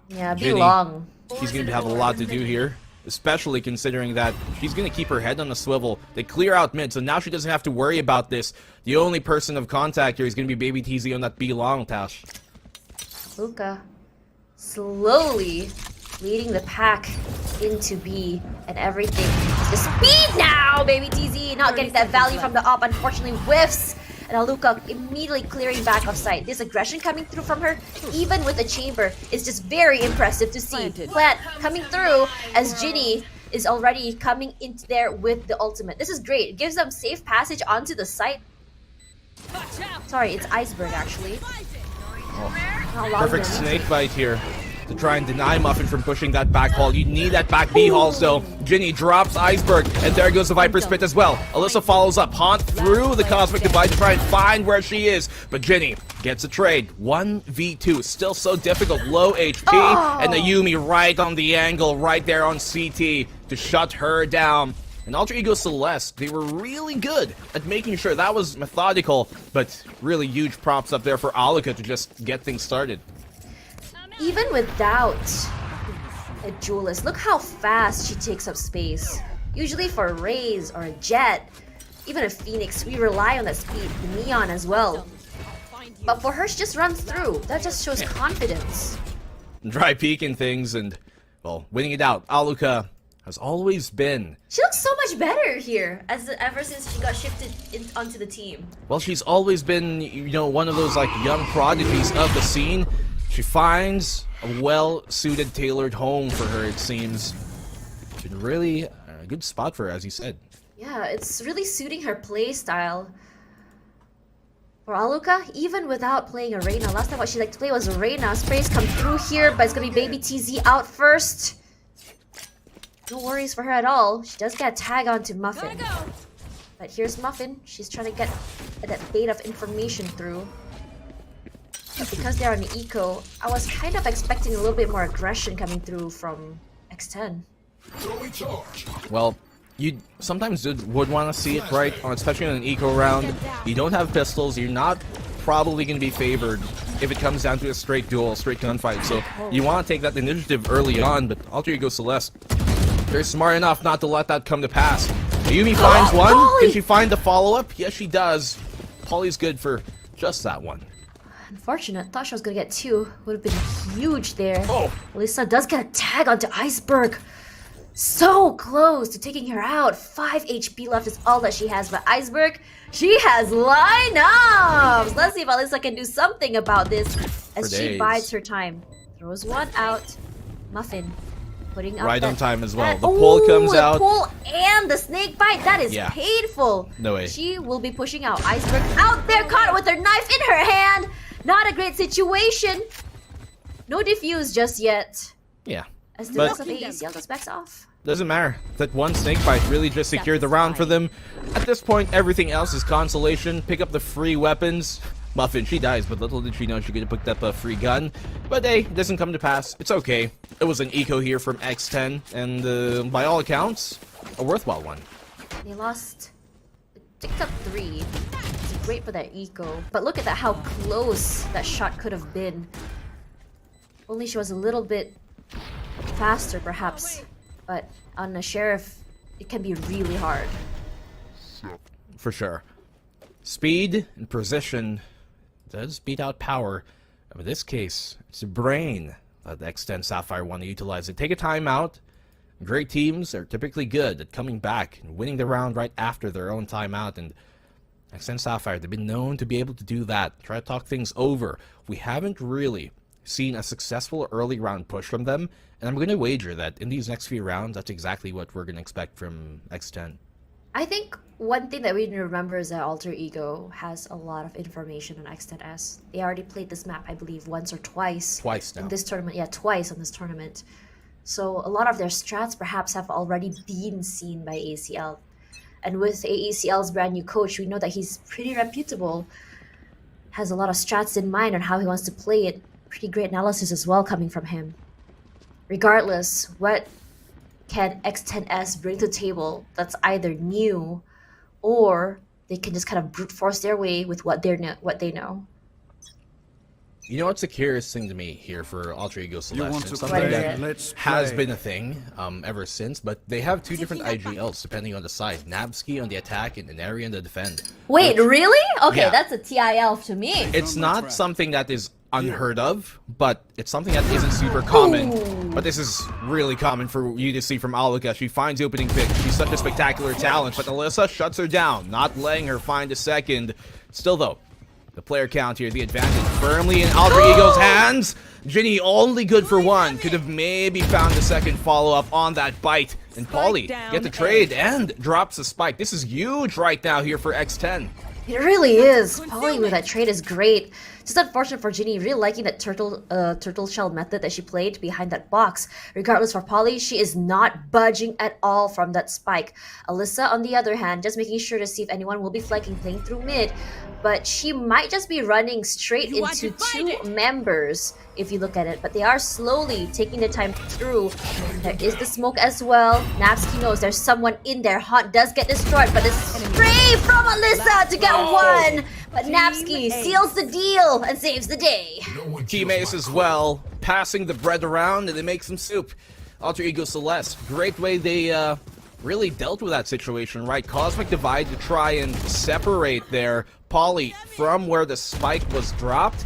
L: Yeah, be
E: Ginny,
L: long.
E: She's going to have a lot to do here, especially considering that she's going to keep her head on a swivel. They clear out mid, so now she doesn't have to worry about this. The only person of contact here is going to be Baby TZ on that B long, Tash.
L: Luca slowly leading the pack into B and everything. The speed now, Baby TZ not getting that value from the op, unfortunately whiffs. And Aluka immediately clearing back of sight. This aggression coming through from her, even with the chamber, is just very impressive to see. Plant coming through as Ginny is already coming into there with the ultimate. This is great. It gives them safe passage onto the site. Sorry, it's Iceberg actually.
E: Perfect snake bite here to try and deny Muffin from pushing that back hall. You need that back B hall, so Ginny drops Iceberg, and there goes the Viper Spit as well. Alyssa follows up, Haunt through the Cosmic Divide to try and find where she is, but Ginny gets a trade. 1v2, still so difficult, low HP, and Ayumi right on the angle, right there on CT to shut her down. And Alter Ego Celeste, they were really good at making sure that was methodical, but really huge props up there for Aluka to just get things started.
L: Even without a duelist, look how fast she takes up space. Usually for a Raze or a Jet, even a Phoenix, we rely on that speed, the Neon as well. But for her, she just runs through. That just shows confidence.
E: Dry peeking things and, well, winning it out. Aluka has always been...
L: She looks so much better here, ever since she got shifted onto the team.
E: Well, she's always been, you know, one of those, like, young prodigies of the scene. She finds a well-suited, tailored home for her, it seems. It's been really a good spot for her, as you said.
L: Yeah, it's really suiting her play style. For Aluka, even without playing a Reyna, last time what she liked to play was a Reyna. Sprays come through here, but it's gonna be Baby TZ out first. No worries for her at all. She does get a tag onto Muffin. But here's Muffin. She's trying to get that bait of information through. But because they're on the eco, I was kind of expecting a little bit more aggression coming through from X10.
E: Well, you sometimes would want to see it, right? Especially on an eco round. You don't have pistols. You're not probably going to be favored if it comes down to a straight duel, straight gunfight. So you want to take that initiative early on, but Alter Ego Celeste, they're smart enough not to let that come to pass. Ayumi finds one. Can she find the follow-up? Yes, she does. Polly's good for just that one.
L: Unfortunate. Thought she was gonna get two. Would have been huge there. Lisa does get a tag onto Iceberg. So close to taking her out. 5 HP left is all that she has. But Iceberg, she has lineups. Let's see if Alyssa can do something about this as she bides her time. Throws one out. Muffin putting up
E: right
L: that,
E: on time as well. The pull comes out.
L: The pull and the snake bite. That is painful.
E: No way.
L: She will be pushing out. Iceberg out there, caught with her knife in her hand. Not a great situation. No defuse just yet.
E: Yeah.
L: As the rest of AECL just backs off.
E: Doesn't matter. That one snake bite really just secured the round for them. At this point, everything else is consolation. Pick up the free weapons. Muffin, she dies, but little did she know she could have picked up a free gun. But hey, it doesn't come to pass. It's okay. It was an eco here from X10, and by all accounts, a worthwhile one.
L: They lost. Picked up 3. It's great for that eco. But look at that, how close that shot could have been. Only she was a little bit faster, perhaps. But on a sheriff, it can be really hard.
E: For sure. Speed and precision does beat out power. In this case, it's a brain that X10 Sapphire want to utilize it. Take a timeout. Great teams are typically good at coming back and winning the round right after their own timeout. And X10 Sapphire, they've been known to be able to do that. Try to talk things over. We haven't really seen a successful early round push from them. And I'm going to wager that in these next few rounds, that's exactly what we're going to expect from X10.
L: I think one thing that we need to remember is that Alter Ego has a lot of information on X10S. They already played this map, I believe, once or twice.
E: Twice now.
L: In this tournament. Yeah, twice on this tournament. So a lot of their strats perhaps have already been seen by AECL. And with AECL's brand new coach, we know that he's pretty reputable. Has a lot of strats in mind on how he wants to play it. Pretty great analysis as well coming from him. Regardless, what can X10S bring to the table that's either new or they can just kind of brute force their way with what they know.
E: You know what's the curious thing to me here for Alter Ego Celeste? It's
L: What
E: something
L: is
E: that
L: it?
E: has been a thing ever since, but they have two different IGLs depending on the side. Nabsky on the attack and Inari on the defend.
L: Wait, really? Okay,
E: Yeah.
L: that's a TIL to me.
E: It's not something that is unheard of, but it's something that isn't super common. But this is really common for you to see from Aluka. She finds the opening pick. She's such a spectacular talent, but Alyssa shuts her down, not letting her find a second. Still though, the player count here, the advantage firmly in Alter Ego's hands. Ginny only good for one. Could have maybe found a second follow-up on that bite. And Polly get the trade and drops the spike. This is huge right now here for X10.
L: It really is. Polly with that trade is great. Just unfortunate for Ginny, really liking that turtle shell method that she played behind that box. Regardless for Polly, she is not budging at all from that spike. Alyssa, on the other hand, just making sure to see if anyone will be flanking, playing through mid. But she might just be running straight into two members, if you look at it. But they are slowly taking their time through. There is the smoke as well. Napsky knows there's someone in there. Hunt does get destroyed, but it's spray from Alyssa to get one. But Napsky seals the deal and saves the day.
E: Team Ace as well, passing the bread around, and they make some soup. Alter Ego Celeste, great way they really dealt with that situation, right? Cosmic Divide to try and separate their Polly from where the spike was dropped,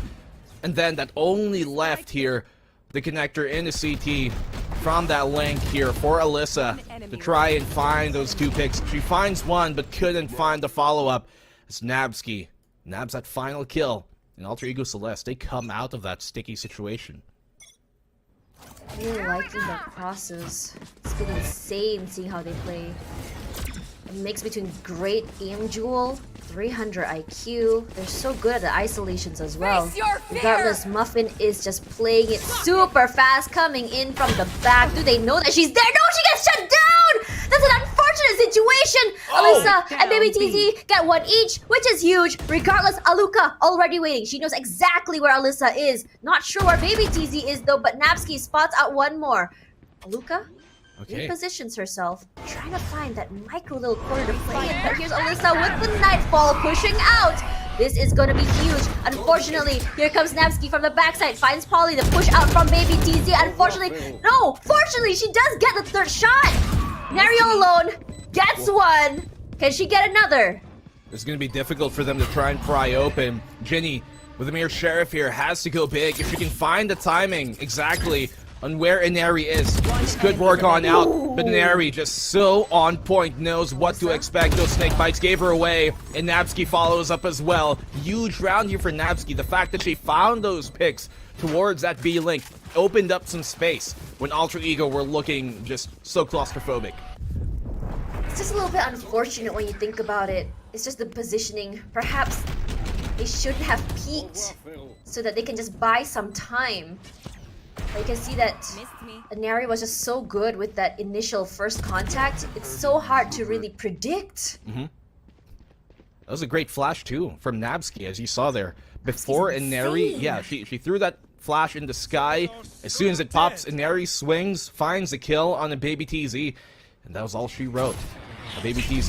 E: and then that only left here the connector in the CT from that link here for Alyssa to try and find those two picks. She finds one, but couldn't find the follow-up. It's Nabsky. Nabs that final kill. And Alter Ego Celeste, they come out of that sticky situation.
L: Really liking that process. It's been insane seeing how they play. A mix between great aim jewel, 300 IQ. They're so good at the isolations as well. Regardless, Muffin is just playing it super fast, coming in from the back. Do they know that she's there? No, she gets shut down! That's an unfortunate situation! Alyssa and Baby TZ get one each, which is huge. Regardless, Aluka already waiting. She knows exactly where Alyssa is. Not sure where Baby TZ is though, but Napsky spots out one more. Aluka repositions herself, trying to find that micro little corner to play in. But here's Alyssa with the Nightfall pushing out. This is going to be huge. Unfortunately, here comes Napsky from the backside. Finds Polly to push out from Baby TZ. Unfortunately, no, fortunately, she does get the third shot. Nario alone gets one. Can she get another?
E: It's going to be difficult for them to try and pry open. Ginny, with the mere sheriff here, has to go big. If she can find the timing exactly on where Inari is, this could work on out. But Inari just so on point, knows what to expect. Those snake bites gave her away, and Napsky follows up as well. Huge round here for Napsky. The fact that she found those picks towards that B link opened up some space when Alter Ego were looking just so claustrophobic.
L: It's just a little bit unfortunate when you think about it. It's just the positioning. Perhaps they should have peeked so that they can just buy some time. But you can see that Inari was just so good with that initial first contact. It's so hard to really predict.
E: That was a great flash too from Napsky, as you saw there. Before Inari, she threw that flash in the sky. As soon as it pops, Inari swings, finds the kill on a Baby TZ, and that was all she wrote. Baby TZ,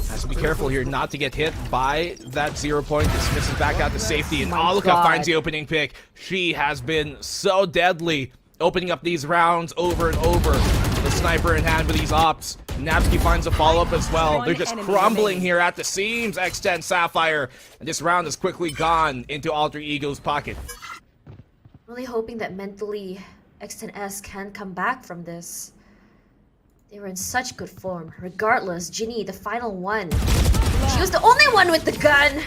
E: has to be careful here not to get hit by that 0 point. Dismisses back out to safety, and Aluka finds the opening pick. She has been so deadly, opening up these rounds over and over. The sniper in hand with these ops. Napsky finds a follow-up as well. They're just crumbling here at the seams, X10 Sapphire. And this round is quickly gone into Alter Ego's pocket.
L: Really hoping that mentally X10S can come back from this. They were in such good form. Regardless, Ginny, the final one. She was the only one with the gun!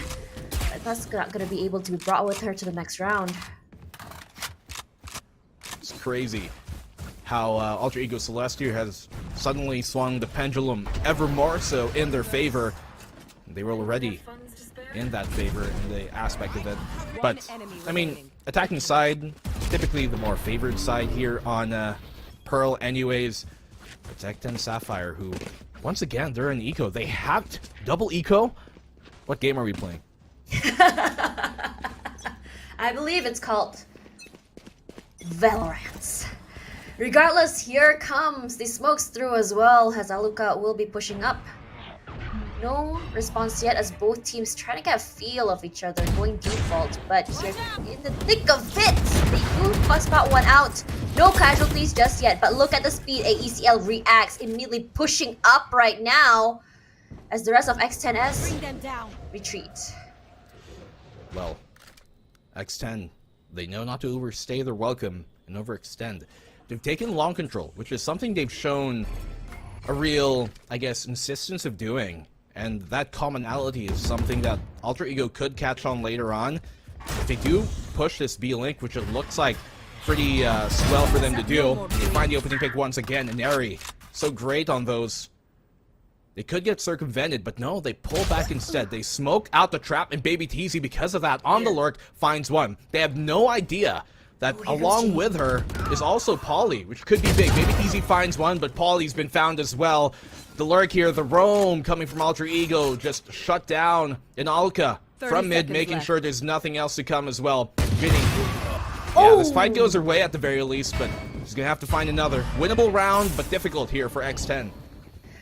L: But that's not gonna be able to be brought with her to the next round.
E: It's crazy how Alter Ego Celeste here has suddenly swung the pendulum ever more so in their favor. They were already in that favor in the aspect of it. But, I mean, attacking side, typically the more favored side here on Pearl anyways. Protect and Sapphire, who, once again, they're in eco. They have double eco? What game are we playing?
L: I believe it's called Valorant. Regardless, here comes the smokes through as well, as Aluka will be pushing up. No response yet as both teams try to get a feel of each other, going default, but here in the thick of it, they do spot one out. No casualties just yet, but look at the speed AECL reacts, immediately pushing up right now as the rest of X10S retreat.
E: Well, X10, they know not to overstay their welcome and overextend. They've taken long control, which is something they've shown a real, I guess, insistence of doing. And that commonality is something that Alter Ego could catch on later on. If they do push this B-Link, which it looks like pretty swell for them to do, they find the opening pick once again, and Eri, so great on those. They could get circumvented, but no, they pull back instead. They smoke out the trap, and Baby TZ, because of that, on the lurk, finds one. They have no idea that along with her is also Polly, which could be big. Baby TZ finds one, but Polly's been found as well. The lurk here, the roam coming from Alter Ego, just shut down. And Alka from mid, making sure there's nothing else to come as well. Vinny. Yeah, this fight goes her way at the very least, but she's gonna have to find another. Winnable round, but difficult here for X10.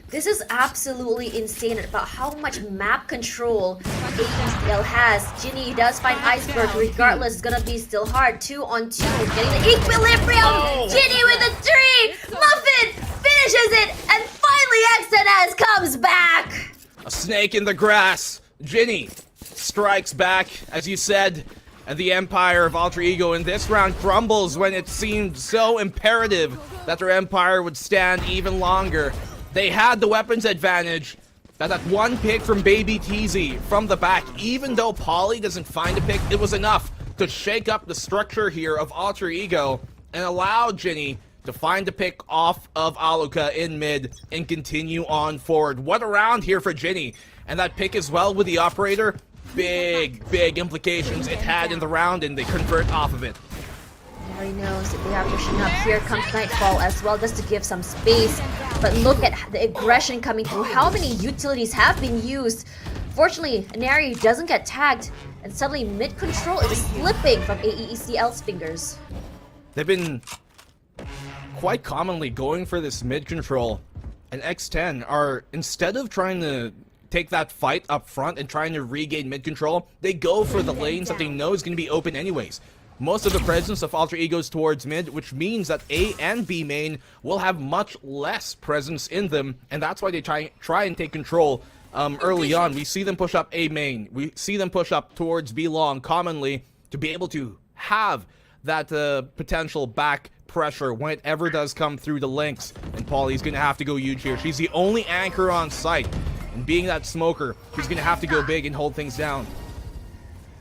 L: This is absolutely insane about how much map control AECL has. Ginny does find Iceberg, regardless, it's gonna be still hard. 2 on 2, getting the equilibrium! Ginny with a 3! Muffin finishes it! And finally X10S comes back!
E: A snake in the grass. Ginny strikes back, as you said, and the empire of Alter Ego in this round crumbles when it seemed so imperative that their empire would stand even longer. They had the weapons advantage. That one pick from Baby TZ from the back, even though Polly doesn't find a pick, it was enough to shake up the structure here of Alter Ego and allow Ginny to find the pick off of Aluka in mid and continue on forward. What a round here for Ginny. And that pick as well with the operator, big implications it had in the round, and they convert off of it.
L: Neri knows that they are pushing up. Here comes Nightfall as well, just to give some space. But look at the aggression coming through. How many utilities have been used? Fortunately, Neri doesn't get tagged, and suddenly mid control is slipping from AECL's fingers.
E: They've been quite commonly going for this mid control, and X10 are, instead of trying to take that fight up front and trying to regain mid control, they go for the lanes that they know is going to be open anyways. Most of the presence of Alter Egos towards mid, which means that A and B main will have much less presence in them, and that's why they try and take control early on. We see them push up A main, we see them push up towards B long commonly to be able to have that potential back pressure when it ever does come through the links. And Polly's gonna have to go huge here. She's the only anchor on site, and being that smoker, she's gonna have to go big and hold things down.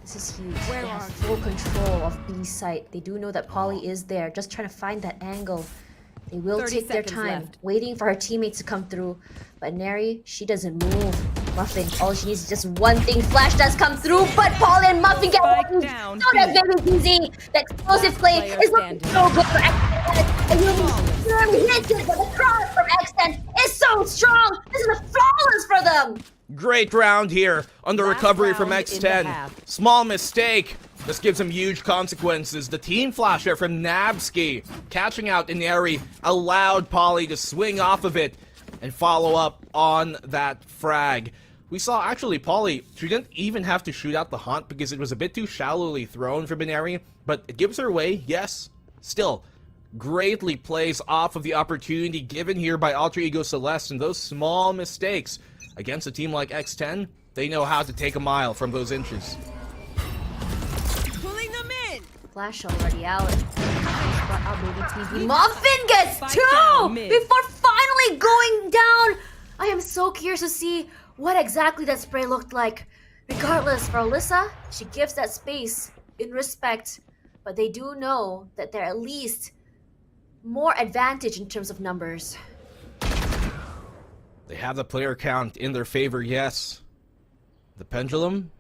L: This is huge. They have full control of B site. They do know that Polly is there, just trying to find that angle. They will take their time, waiting for her teammates to come through. But Neri, she doesn't move. Muffin, all she needs is just one thing. Flash does come through, but Polly and Muffin get one. So that's very easy. The explosive play is looking so good for X10. And you hit it, but the cross from X10 is so strong. This is a flawless for them.
E: Great round here on the recovery from X10. Small mistake. This gives him huge consequences. The team flasher from Nabsky catching out in Neri allowed Polly to swing off of it and follow up on that frag. We saw actually Polly, she didn't even have to shoot out the hunt because it was a bit too shallowly thrown for Binary, but it gives her away, yes. Still, greatly plays off of the opportunity given here by Alter Ego Celeste, and those small mistakes against a team like X10, they know how to take a mile from those inches.
C: Pulling them in.
L: Flash already out. Muffin gets two before finally going down. I am so curious to see what exactly that spray looked like. Regardless, for Alyssa, she gives that space in respect, but they do know that they're at least more advantage in terms of numbers.
E: They have the player count in their favor, yes. The pendulum,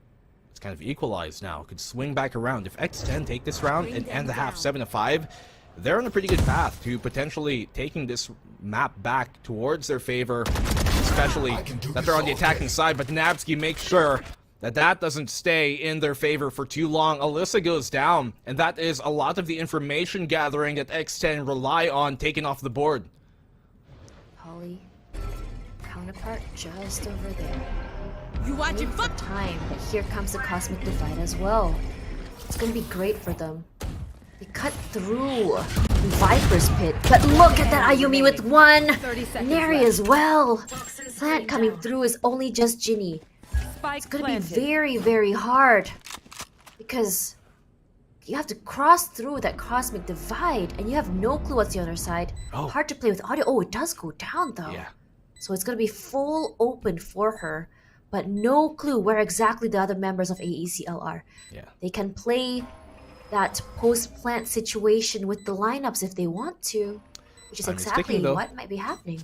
E: it's kind of equalized now. Could swing back around. If X10 take this round and end the half 7-5, they're on a pretty good path to potentially taking this map back towards their favor, especially that they're on the attacking side. But Nabsky makes sure that that doesn't stay in their favor for too long. Alyssa goes down, and that is a lot of the information gathering that X10 rely on taken off the board.
L: Polly, counterpart just over there.
C: You watch it
L: for time, but here comes the Cosmic Divide as well. It's gonna be great for them. They cut through Viper's Pit, but look at that Ayumi with one! Neri as well! Plant coming through is only just Ginny. It's gonna be very, very hard, because you have to cross through that Cosmic Divide, and you have no clue what's the other side.
E: Oh.
L: Hard to play with audio. Oh, it does go down though.
E: Yeah.
L: So it's gonna be full open for her, but no clue where exactly the other members of AECL are.
E: Yeah.
L: They can play that post-plant situation with the lineups if they want to, which is exactly what might be happening.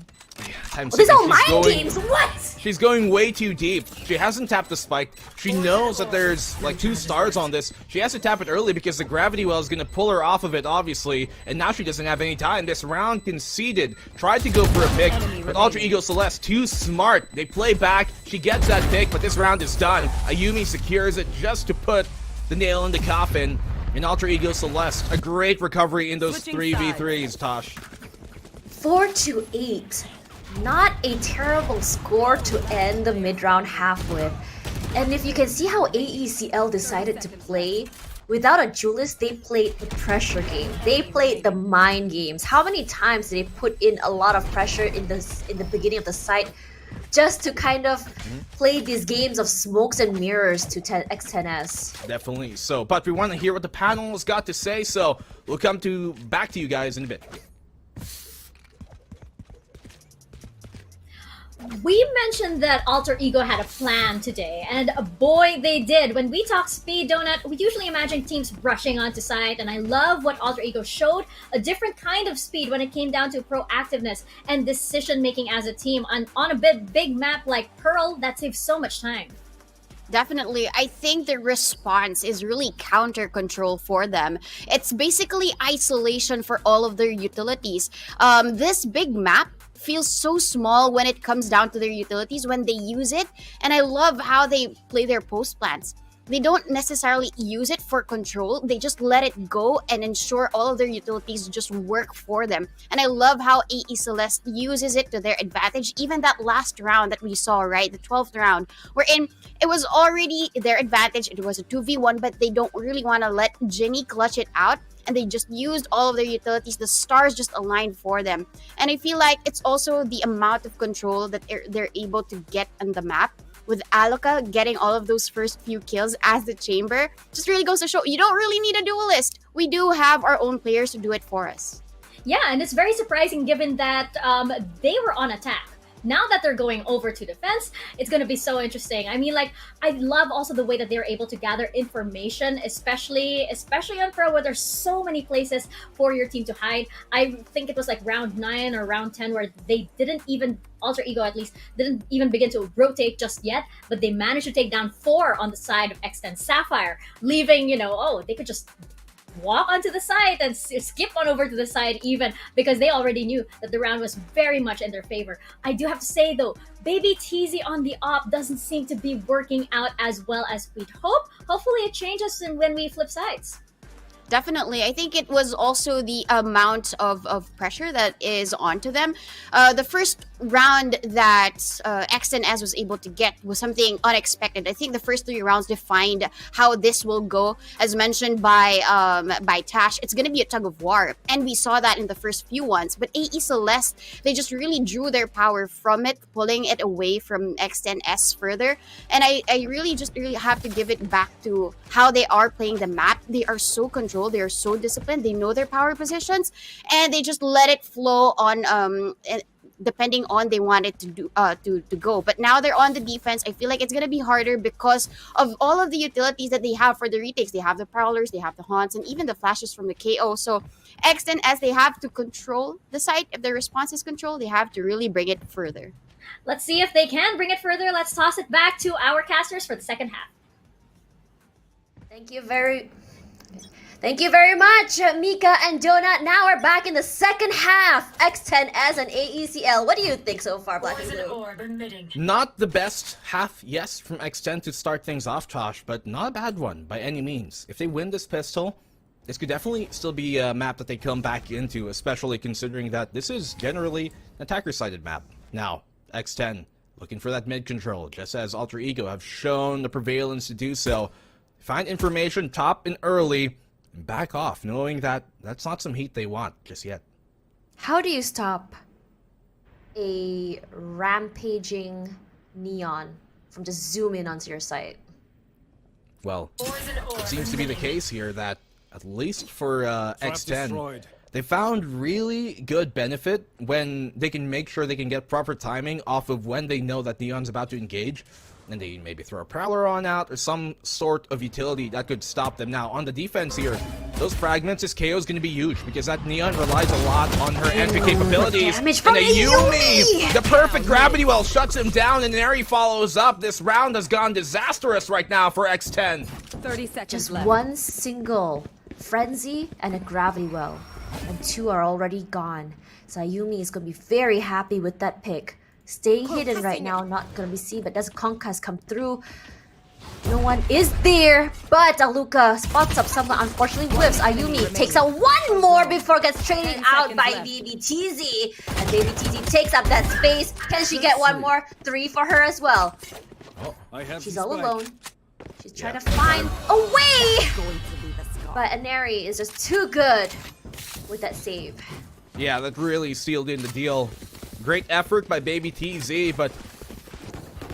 E: Oh,
L: these are mind games, what?
E: She's going way too deep. She hasn't tapped the spike. She knows that there's like 2 stars on this. She has to tap it early because the gravity well is going to pull her off of it, obviously. And now she doesn't have any time. This round conceded. Tried to go for a pick, but Alter Ego Celeste, too smart. They play back. She gets that pick, but this round is done. Ayumi secures it just to put the nail in the coffin. And Alter Ego Celeste, a great recovery in those 3v3s, Tosh.
L: 4-8. Not a terrible score to end the mid-round half with. And if you can see how AECL decided to play, without a Julius, they played the pressure game. They played the mind games. How many times did they put in a lot of pressure in the beginning of the site just to kind of play these games of smokes and mirrors to X10S?
E: Definitely so. But we want to hear what the panel has got to say, so we'll come back to you guys in a bit.
J: We mentioned that Alter Ego had a plan today, and boy, they did. When we talk speed, Donut, we usually imagine teams rushing onto site, and I love what Alter Ego showed, a different kind of speed when it came down to proactiveness and decision-making as a team on a big map like Pearl that saves so much time.
K: Definitely. I think the response is really counter control for them. It's basically isolation for all of their utilities. This big map feels so small when it comes down to their utilities when they use it. And I love how they play their post plans. They don't necessarily use it for control. They just let it go and ensure all of their utilities just work for them. And I love how AE Celeste uses it to their advantage. Even that last round that we saw, right? The 12th round, wherein it was already their advantage. It was a 2v1, but they don't really want to let Ginny clutch it out. And they just used all of their utilities. The stars just aligned for them. And I feel like it's also the amount of control that they're able to get on the map. With Aloka getting all of those first few kills as the chamber, just really goes to show you don't really need a duelist. We do have our own players to do it for us.
J: Yeah, and it's very surprising given that they were on attack. Now that they're going over to defense, it's going to be so interesting. I mean, like, I love also the way that they're able to gather information, especially on Pro, where there's so many places for your team to hide. I think it was like round 9 or round 10 where they didn't even, Alter Ego at least, didn't even begin to rotate just yet, but they managed to take down 4 on the side of Extend Sapphire, leaving, they could just walk onto the side and skip on over to the side even because they already knew that the round was very much in their favor. I do have to say though, Baby TZ on the op doesn't seem to be working out as well as we'd hope. Hopefully it changes when we flip sides.
K: Definitely. I think it was also the amount of pressure that is onto them. The first round that X10S was able to get was something unexpected. I think the first 3 rounds defined how this will go. As mentioned by Tash, it's going to be a tug of war. And we saw that in the first few ones. But AE Celeste, they just really drew their power from it, pulling it away from X10S further. And I really have to give it back to how they are playing the map. They are so controlled. They are so disciplined. They know their power positions, and they just let it flow on depending on they want it to do to go. But now they're on the defense. I feel like it's gonna be harder because of all of the utilities that they have for the retakes. They have the prowlers, they have the haunts, and even the flashes from the KO. So X10, as they have to control the site, if the response is control, they have to really bring it further.
J: Let's see if they can bring it further. Let's toss it back to our casters for the second half.
L: Thank you very much, Mika and Donut. Now we're back in the second half. X10S and AECL. What do you think so far, Blackenblue?
E: Not the best half, yes, from X10 to start things off, Tosh, but not a bad one by any means. If they win this pistol, this could definitely still be a map that they come back into, especially considering that this is generally an attacker-sided map. Now, X10 looking for that mid control, just as Alter Ego have shown the prevalence to do so. Find information top and early, and back off, knowing that that's not some heat they want just yet.
L: How do you stop a rampaging Neon from just zoom in onto your site?
E: Well, it seems to be the case here that, at least for X10, they found really good benefit when they can make sure they can get proper timing off of when they know that Neon's about to engage. And they maybe throw a Prowler on out or some sort of utility that could stop them. Now, on the defense here, those fragments, this KO is going to be huge because that Neon relies a lot on her entry capabilities. And a Yumi! The perfect gravity well shuts him down, and Neri follows up. This round has gone disastrous right now for X10.
M: 30 seconds
L: Just
M: left.
L: one single frenzy and a gravity well, and 2 are already gone. Sayumi is going to be very happy with that pick. Staying hidden right now, not gonna be seen, but does Conquest come through? No one is there, but Aluka spots up someone, unfortunately whiffs. Ayumi takes out 1 more before gets traded out by BBTZ. And BBTZ takes up that space. Can she get 1 more? 3 for her as well. She's all alone. She's trying to find a way! But Aneri is just too good with that save.
E: Yeah, that really sealed in the deal. Great effort by Baby TZ, but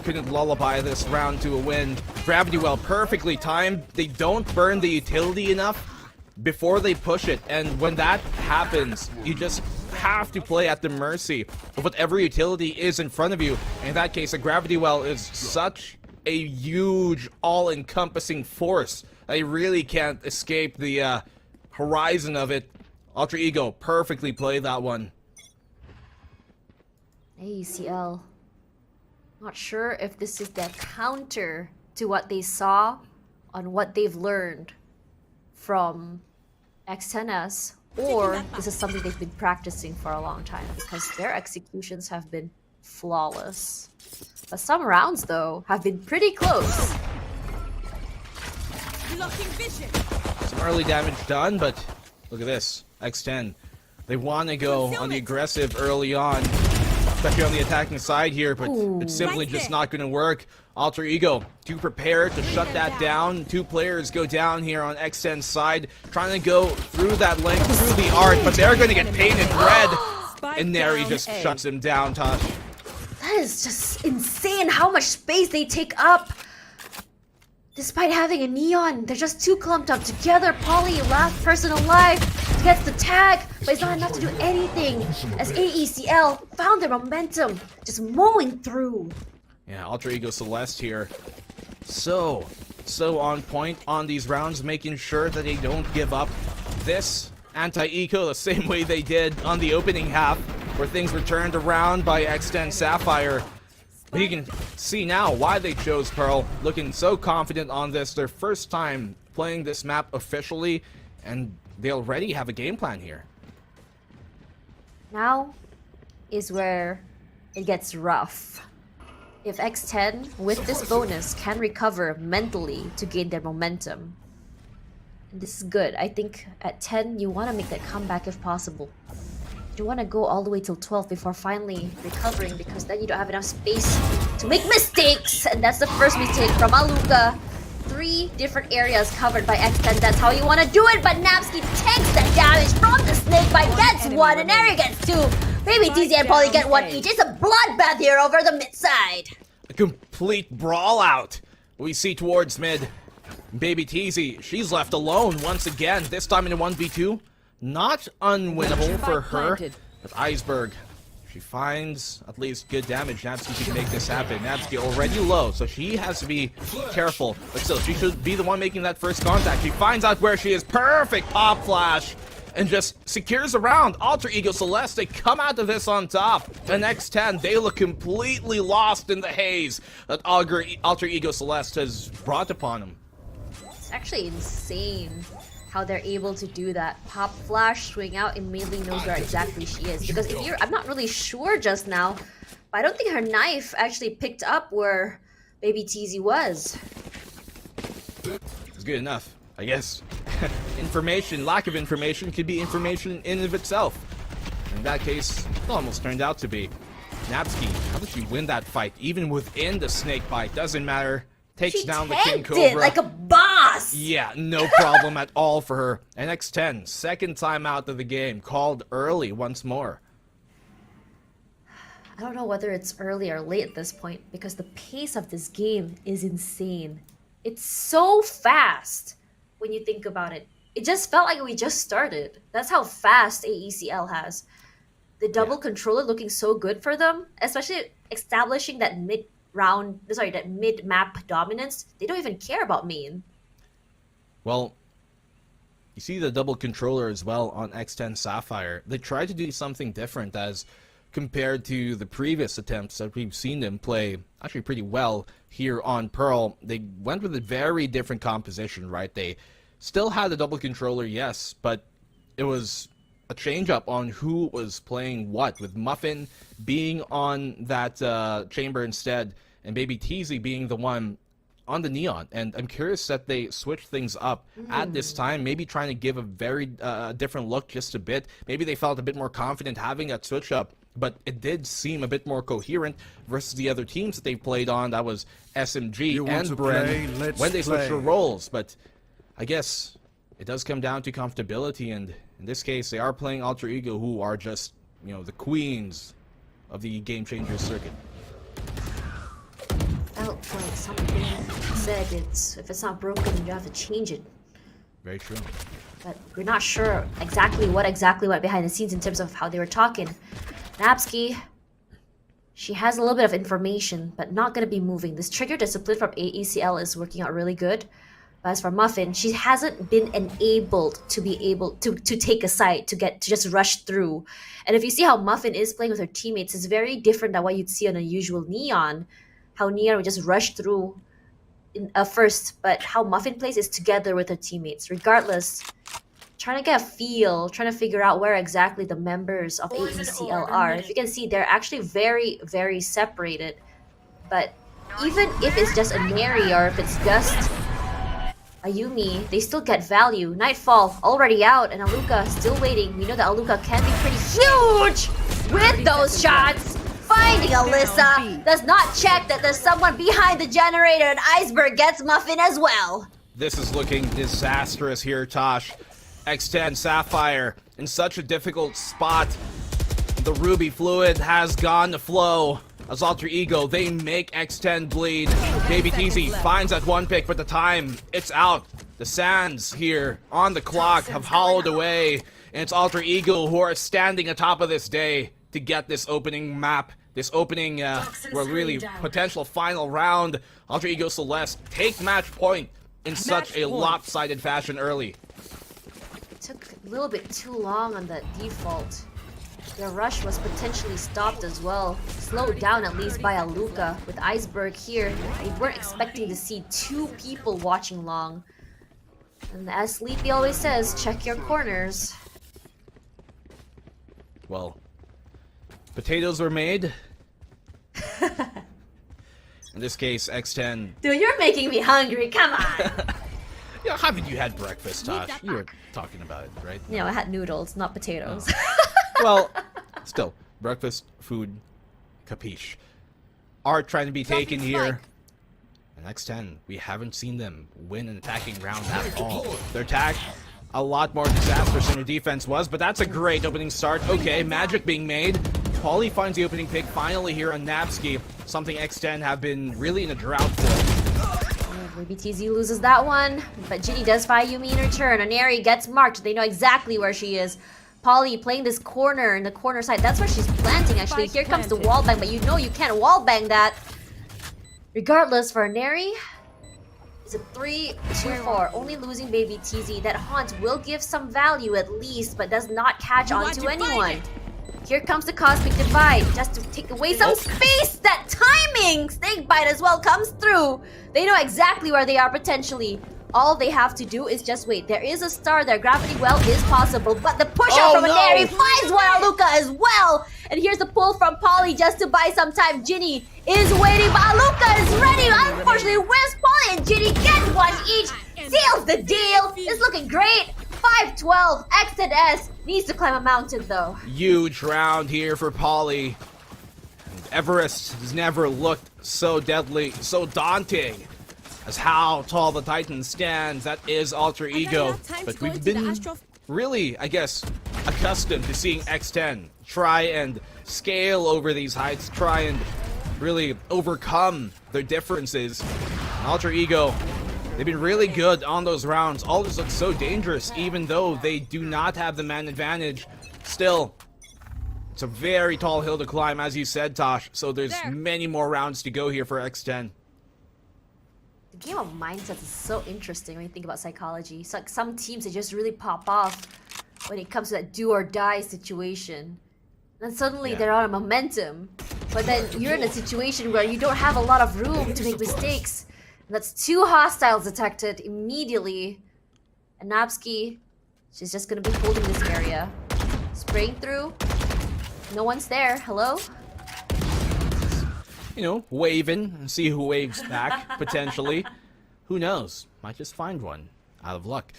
E: couldn't lullaby this round to a win. Gravity well perfectly timed. They don't burn the utility enough before they push it, and when that happens, you just have to play at the mercy of whatever utility is in front of you. In that case, a gravity well is such a huge, all-encompassing force that you really can't escape the horizon of it. Alter Ego perfectly played that one.
L: AECL. Not sure if this is the counter to what they saw on what they've learned from X10S, or this is something they've been practicing for a long time, because their executions have been flawless. But some rounds, though, have been pretty close.
E: Some early damage done, but look at this. X10. They want to go on the aggressive early on, especially on the attacking side here, but it's simply just not going to work. Alter Ego, too prepared to shut that down. Two players go down here on X10's side, trying to go through that link, through the arc, but they're going to get painted red. And Neri just shuts him down, Tosh.
L: That is just insane how much space they take up. Despite having a Neon, they're just too clumped up together. Polly, last person alive, gets the tag, but it's not enough to do anything, as AECL found their momentum, just mowing through.
E: Yeah, Alter Ego Celeste here. So on point on these rounds, making sure that they don't give up this anti-eco the same way they did on the opening half, where things were turned around by X10 Sapphire. But you can see now why they chose Pearl, looking so confident on this, their first time playing this map officially, and they already have a game plan here.
L: Now is where it gets rough. If X10, with this bonus, can recover mentally to gain their momentum, this is good. I think at 10, you want to make that comeback if possible. You want to go all the way till 12 before finally recovering, because then you don't have enough space to make mistakes. And that's the first mistake from Aluka. 3 different areas covered by X10. That's how you want to do it. But Napsky takes the damage from the snake bite, gets 1, and Area gets 2. Maybe DZ and Polly get 1 each. It's a bloodbath here over the mid side.
E: A complete brawl out we see towards mid. Baby Teasy, she's left alone once again, this time in a 1v2. Not unwinnable for her, but Iceberg, she finds at least good damage. Napsky can make this happen. Napsky already low, so she has to be careful, but still, she should be the one making that first contact. She finds out where she is. Perfect pop flash, and just secures a round. Alter Ego Celeste, they come out of this on top. The X10, they look completely lost in the haze that Alter Ego Celeste has brought upon them.
L: It's actually insane how they're able to do that. Pop flash, swing out, immediately knows where exactly she is. Because if I'm not really sure just now, but I don't think her knife actually picked up where Baby Teasy was.
E: It's good enough, I guess. Information, lack of information could be information in and of itself. In that case, it almost turned out to be. Napsky, how did she win that fight? Even within the snake bite, doesn't matter. Takes down the King Cobra.
L: It like a boss!
E: Yeah, no problem at all for her. And X10, second time out of the game, called early once more.
L: I don't know whether it's early or late at this point, because the pace of this game is insane. It's so fast when you think about it. It just felt like we just started. That's how fast AECL has. The double controller looking so good for them, especially establishing that that mid-map dominance. They don't even care about main.
E: Well, you see the double controller as well on X10 Sapphire. They tried to do something different as compared to the previous attempts that we've seen them play actually pretty well here on Pearl. They went with a very different composition, right? They still had the double controller, yes, but it was a change-up on who was playing what, with Muffin being on that chamber instead, and Baby Teasy being the one on the Neon. And I'm curious that they switched things up at this time, maybe trying to give a very different look just a bit. Maybe they felt a bit more confident having that switch-up, but it did seem a bit more coherent versus the other teams that they played on. That was SMG and Bren when they switched their roles. But I guess it does come down to comfortability, and in this case, they are playing Alter Ego, who are just, you know, the queens of the Game Changer circuit.
L: Felt like something said if it's not broken, you have to change it.
E: Very true.
L: but we're not sure exactly what went behind the scenes in terms of how they were talking. Napski, she has a little bit of information, but not going to be moving. This trigger discipline from AECL is working out really good. But as for Muffin, she hasn't been enabled to be able to take a side, to just rush through. And if you see how Muffin is playing with her teammates, it's very different than what you'd see on a usual Neon. How Neon would just rush through first, but how Muffin plays is together with her teammates. Regardless, trying to get a feel, trying to figure out where exactly the members of AECL are. If you can see, they're actually very, very separated. But even if it's just a Neri or if it's just a Yumi, they still get value. Nightfall already out, and Aluka still waiting. We know that Aluka can be pretty huge with those shots. Finding Alyssa does not check that there's someone behind the generator, and Iceberg gets Muffin as well.
E: This is looking disastrous here, Tosh. X10 Sapphire in such a difficult spot. The Ruby Fluid has gone to flow. As Alter Ego, they make X10 bleed. Baby TZ finds that one pick, but the time, it's out. The sands here on the clock have hollowed away, and it's Alter Ego who are standing atop of this day to get this opening map, this opening, really potential final round. Alter Ego Celeste take match point in such a lopsided fashion early.
L: It took a little bit too long on that default. The rush was potentially stopped as well. Slowed down at least by Aluka. With Iceberg here, they weren't expecting to see two people watching long. And as Sleepy always says, check your corners.
E: Well, potatoes were made. In this case, X10.
L: Dude, you're making me hungry, come on!
E: Yeah, haven't you had breakfast, Tosh? You were talking about it, right?
L: You know, I had noodles, not potatoes.
E: Well, still, breakfast, food, capiche. Art trying to be taken here. And X10, we haven't seen them win an attacking round at all. Their attack, a lot more disastrous than their defense was, but that's a great opening start. Okay, magic being made. Paulie finds the opening pick finally here on Napski, something X10 have been really in a drought for.
L: Maybe TZ loses that one, but Ginny does find Yumi in return. Aneri gets marked, they know exactly where she is. Polly playing this corner in the corner side. That's where she's planting, actually. Here comes the wall bang, but you know you can't wall bang that. Regardless, for Neri, it's a 3-2-4. Only losing Baby TZ. That haunt will give some value at least, but does not catch on to anyone. Here comes the Cosmic Divide, just to take away some space. That timing! Snakebite as well comes through. They know exactly where they are potentially. All they have to do is just wait. There is a star there. Gravity Well is possible, but the push-up from Neri finds one Aluka as well. And here's the pull from Polly just to buy some time. Ginny is waiting, but Aluka is ready. Unfortunately, where's Polly and Ginny get one each? Seals the deal. It's looking great. 5-12. Exit S needs to climb a mountain though.
E: Huge round here for Polly. Everest has never looked so deadly, so daunting as how tall the Titan stands. That is Alter Ego. But we've been really, I guess, accustomed to seeing X10 try and scale over these heights, try and really overcome their differences. Alter Ego, they've been really good on those rounds. All this looks so dangerous, even though they do not have the man advantage. Still, it's a very tall hill to climb, as you said, Tosh. So there's many more rounds to go here for X10.
L: The game of mindsets is so interesting when you think about psychology. It's like some teams, they just really pop off when it comes to that do or die situation. And suddenly they're on a momentum. But then you're in a situation where you don't have a lot of room to make mistakes. And that's two hostiles detected immediately. And Napski, she's just gonna be holding this area. Spraying through. No one's there. Hello?
E: You know, waving and see who waves back, potentially. Who knows? Might just find one. Out of luck.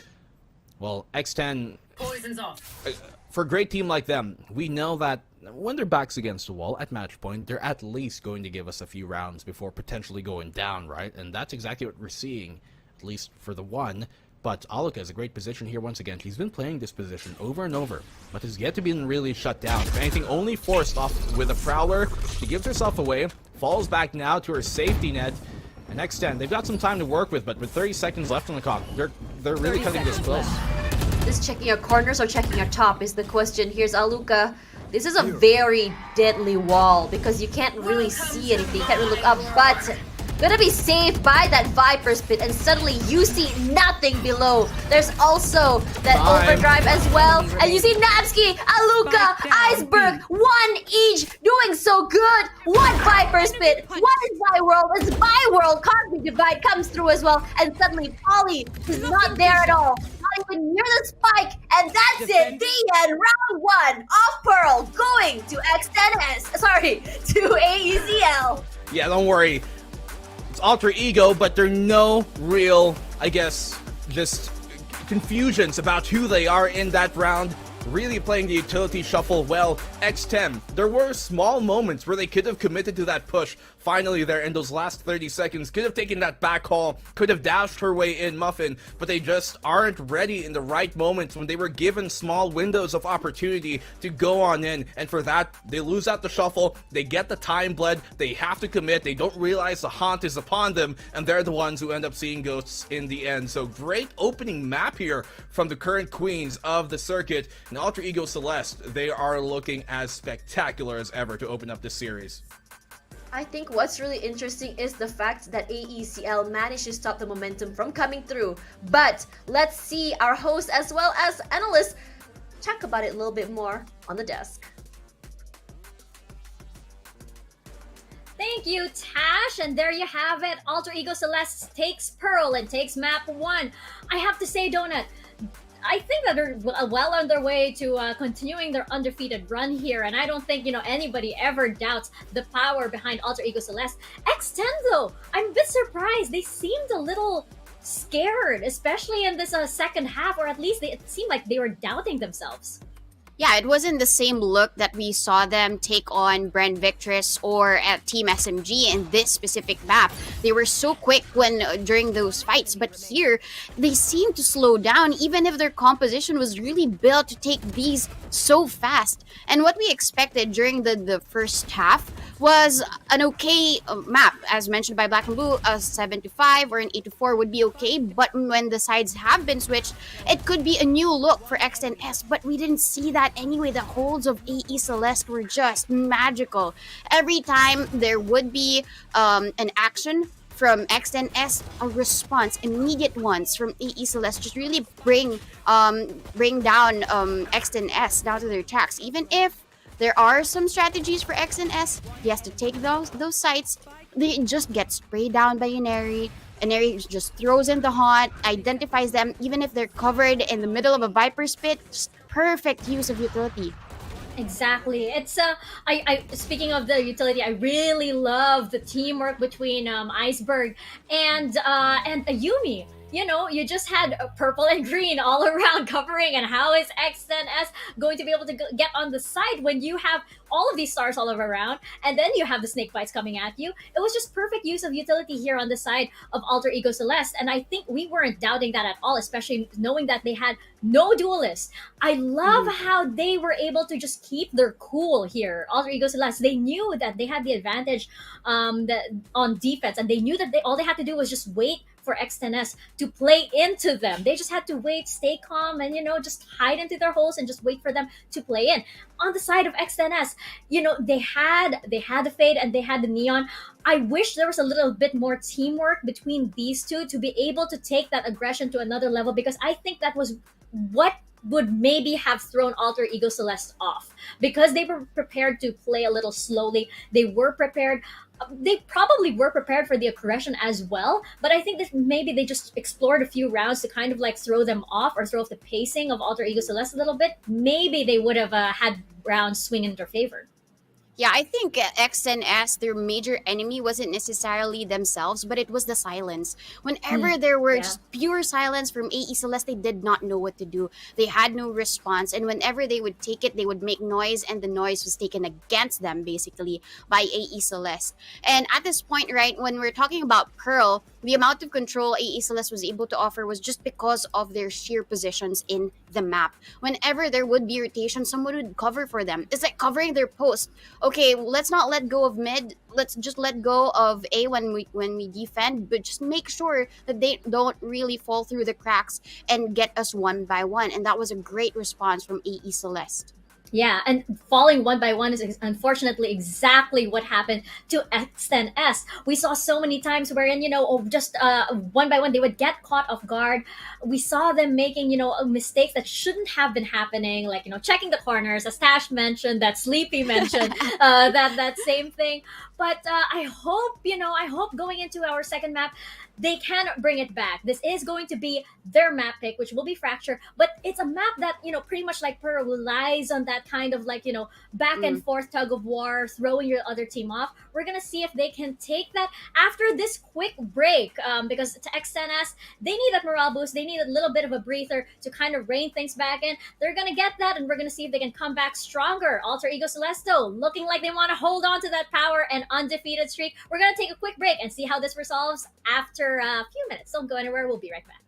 E: Well, X10...
M: Poison's off.
E: For a great team like them, we know that when their back's against the wall at match point, they're at least going to give us a few rounds before potentially going down, right? And that's exactly what we're seeing, at least for the one. But Aluka is a great position here once again. She's been playing this position over and over, but has yet to be really shut down. If anything, only forced off with a Prowler. She gives herself away, falls back now to her safety net. And X10, they've got some time to work with, but with 30 seconds left on the clock, they're really cutting this close.
L: this checking your corners or checking your top is the question. Here's Aluka. This is a very deadly wall because you can't really see anything. You can't really look up, but gonna be saved by that Viper's Pit, and suddenly you see nothing below. There's also that overdrive as well, and you see Napsky, Aluka, Iceberg, one each, doing so good. One Viper's Pit, one is Byworld, as Byworld Cosmic Divide comes through as well, and suddenly Polly is not there at all. Not even near the spike, and that's it. The end, round 1 of Pearl going to X10S, sorry, to AECL.
E: Yeah, don't worry. Alter Ego, but there are no real, I guess, just confusions about who they are in that round. Really playing the utility shuffle well. X10, there were small moments where they could have committed to that push finally there in those last 30 seconds, could have taken that back haul, could have dashed her way in Muffin, but they just aren't ready in the right moments when they were given small windows of opportunity to go on in, and for that, they lose out the shuffle, they get the time bled, they have to commit, they don't realize the haunt is upon them, and they're the ones who end up seeing ghosts in the end. So great opening map here from the current queens of the circuit, and Alter Ego Celeste, they are looking as spectacular as ever to open up this series.
L: I think what's really interesting is the fact that AECL managed to stop the momentum from coming through. But let's see our host as well as Analyst talk about it a little bit more on the desk.
J: Thank you, Tash, and there you have it. Alter Ego Celeste takes Pearl and takes map 1. I have to say, Donut, I think that they're well on their way to continuing their undefeated run here, and I don't think, anybody ever doubts the power behind Alter Ego Celeste. X10, though, I'm a bit surprised. They seemed a little scared, especially in this second half, or at least it seemed like they were doubting themselves.
K: Yeah, it wasn't the same look that we saw them take on Bren Victress or at Team SMG in this specific map. They were so quick during those fights, but here they seem to slow down even if their composition was really built to take these so fast. And what we expected during the first half was an okay map. As mentioned by Blackenblue, a 7-5 or an 8-4 would be okay, but when the sides have been switched, it could be a new look for X10S, but we didn't see that anyway. The holds of AE Celeste were just magical. Every time there would be an action from X10S, a response, immediate ones from AE Celeste just really bring down X10S down to their tracks. Even if there are some strategies for X&S. He has to take those sites. They just get sprayed down by Inari. Inari just throws in the haunt, identifies them, even if they're covered in the middle of a Viper's Pit. Just perfect use of utility.
J: Exactly. It's I speaking of the utility, I really love the teamwork between Iceberg and Ayumi. You just had purple and green all around covering, and how is X10S going to be able to get on the side when you have all of these stars all around, and then you have the snake bites coming at you? It was just perfect use of utility here on the side of Alter Ego Celeste, and I think we weren't doubting that at all, especially knowing that they had no duelists. I love how they were able to just keep their cool here. Alter Ego Celeste, they knew that they had the advantage on defense, and they knew that all they had to do was just wait for X10S to play into them. They just had to wait, stay calm, and just hide into their holes and just wait for them to play in. On the side of X10S, they had the Fade and they had the Neon. I wish there was a little bit more teamwork between these two to be able to take that aggression to another level, because I think that was what would maybe have thrown Alter Ego Celeste off, because they were prepared to play a little slowly. They were prepared. They probably were prepared for the aggression as well, but I think that maybe they just explored a few rounds to kind of like throw them off or throw off the pacing of Alter Ego Celeste a little bit. Maybe they would have had rounds swing in their favor.
K: Yeah, I think X10S, their major enemy wasn't necessarily themselves, but it was the silence. Whenever there were just pure silence from AE Celeste, they did not know what to do. They had no response, and whenever they would take it, they would make noise, and the noise was taken against them, basically, by AE Celeste. And at this point, right, when we're talking about Pearl, the amount of control AE Celeste was able to offer was just because of their sheer positions in the map. Whenever there would be rotation, someone would cover for them. It's like covering their post. Okay, let's not let go of mid. Let's just let go of A when we defend, but just make sure that they don't really fall through the cracks and get us 1 by 1. And that was a great response from AE Celeste.
J: Yeah, and falling 1 by 1 is unfortunately exactly what happened to Ascent. We saw so many times wherein, just 1 by 1, they would get caught off guard. We saw them making, mistakes that shouldn't have been happening, like, checking the corners, as Tash mentioned, that Sleepy mentioned, that same thing. But I hope going into our second map, they can bring it back. This is going to be their map pick, which will be Fracture, but it's a map that, pretty much like Pearl relies on that kind of like, back and forth tug of war, throwing your other team off. We're going to see if they can take that after this quick break, because to XNS, they need that morale boost. They need a little bit of a breather to kind of rein things back in. They're going to get that, and we're going to see if they can come back stronger. Alter Ego Celeste looking like they want to hold on to that power and undefeated streak. We're going to take a quick break and see how this resolves after a few minutes. Don't go anywhere. We'll be right back.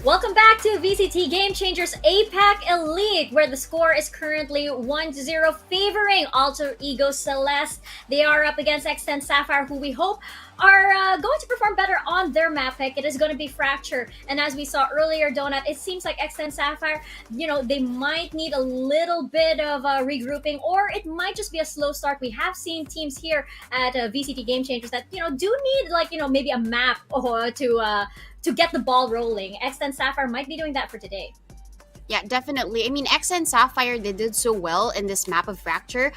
J: Welcome back to VCT Game Changers APAC Elite, where the score is currently 1-0 favoring Alter Ego Celeste. They are up against Ascent Sapphire, who we hope are going to perform better on their map pick. It is going to be Fracture. And as we saw earlier, Donut, it seems like Ascent Sapphire, they might need a little bit of regrouping, or it might just be a slow start. We have seen teams here at VCT Game Changers that, do need, maybe a map to get the ball rolling. Ascent Sapphire might be doing that for today.
K: Yeah, definitely. I mean, X and Sapphire, they did so well in this map of Fracture,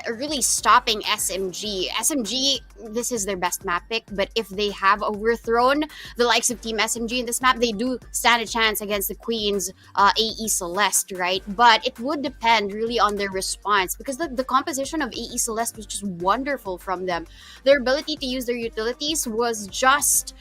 K: really stopping SMG. SMG, this is their best map pick, but if they have overthrown the likes of Team SMG in this map, they do stand a chance against the Queen's AE Celeste, right? But it would depend really on their response, because the composition of AE Celeste was just wonderful from them. Their ability to use their utilities was just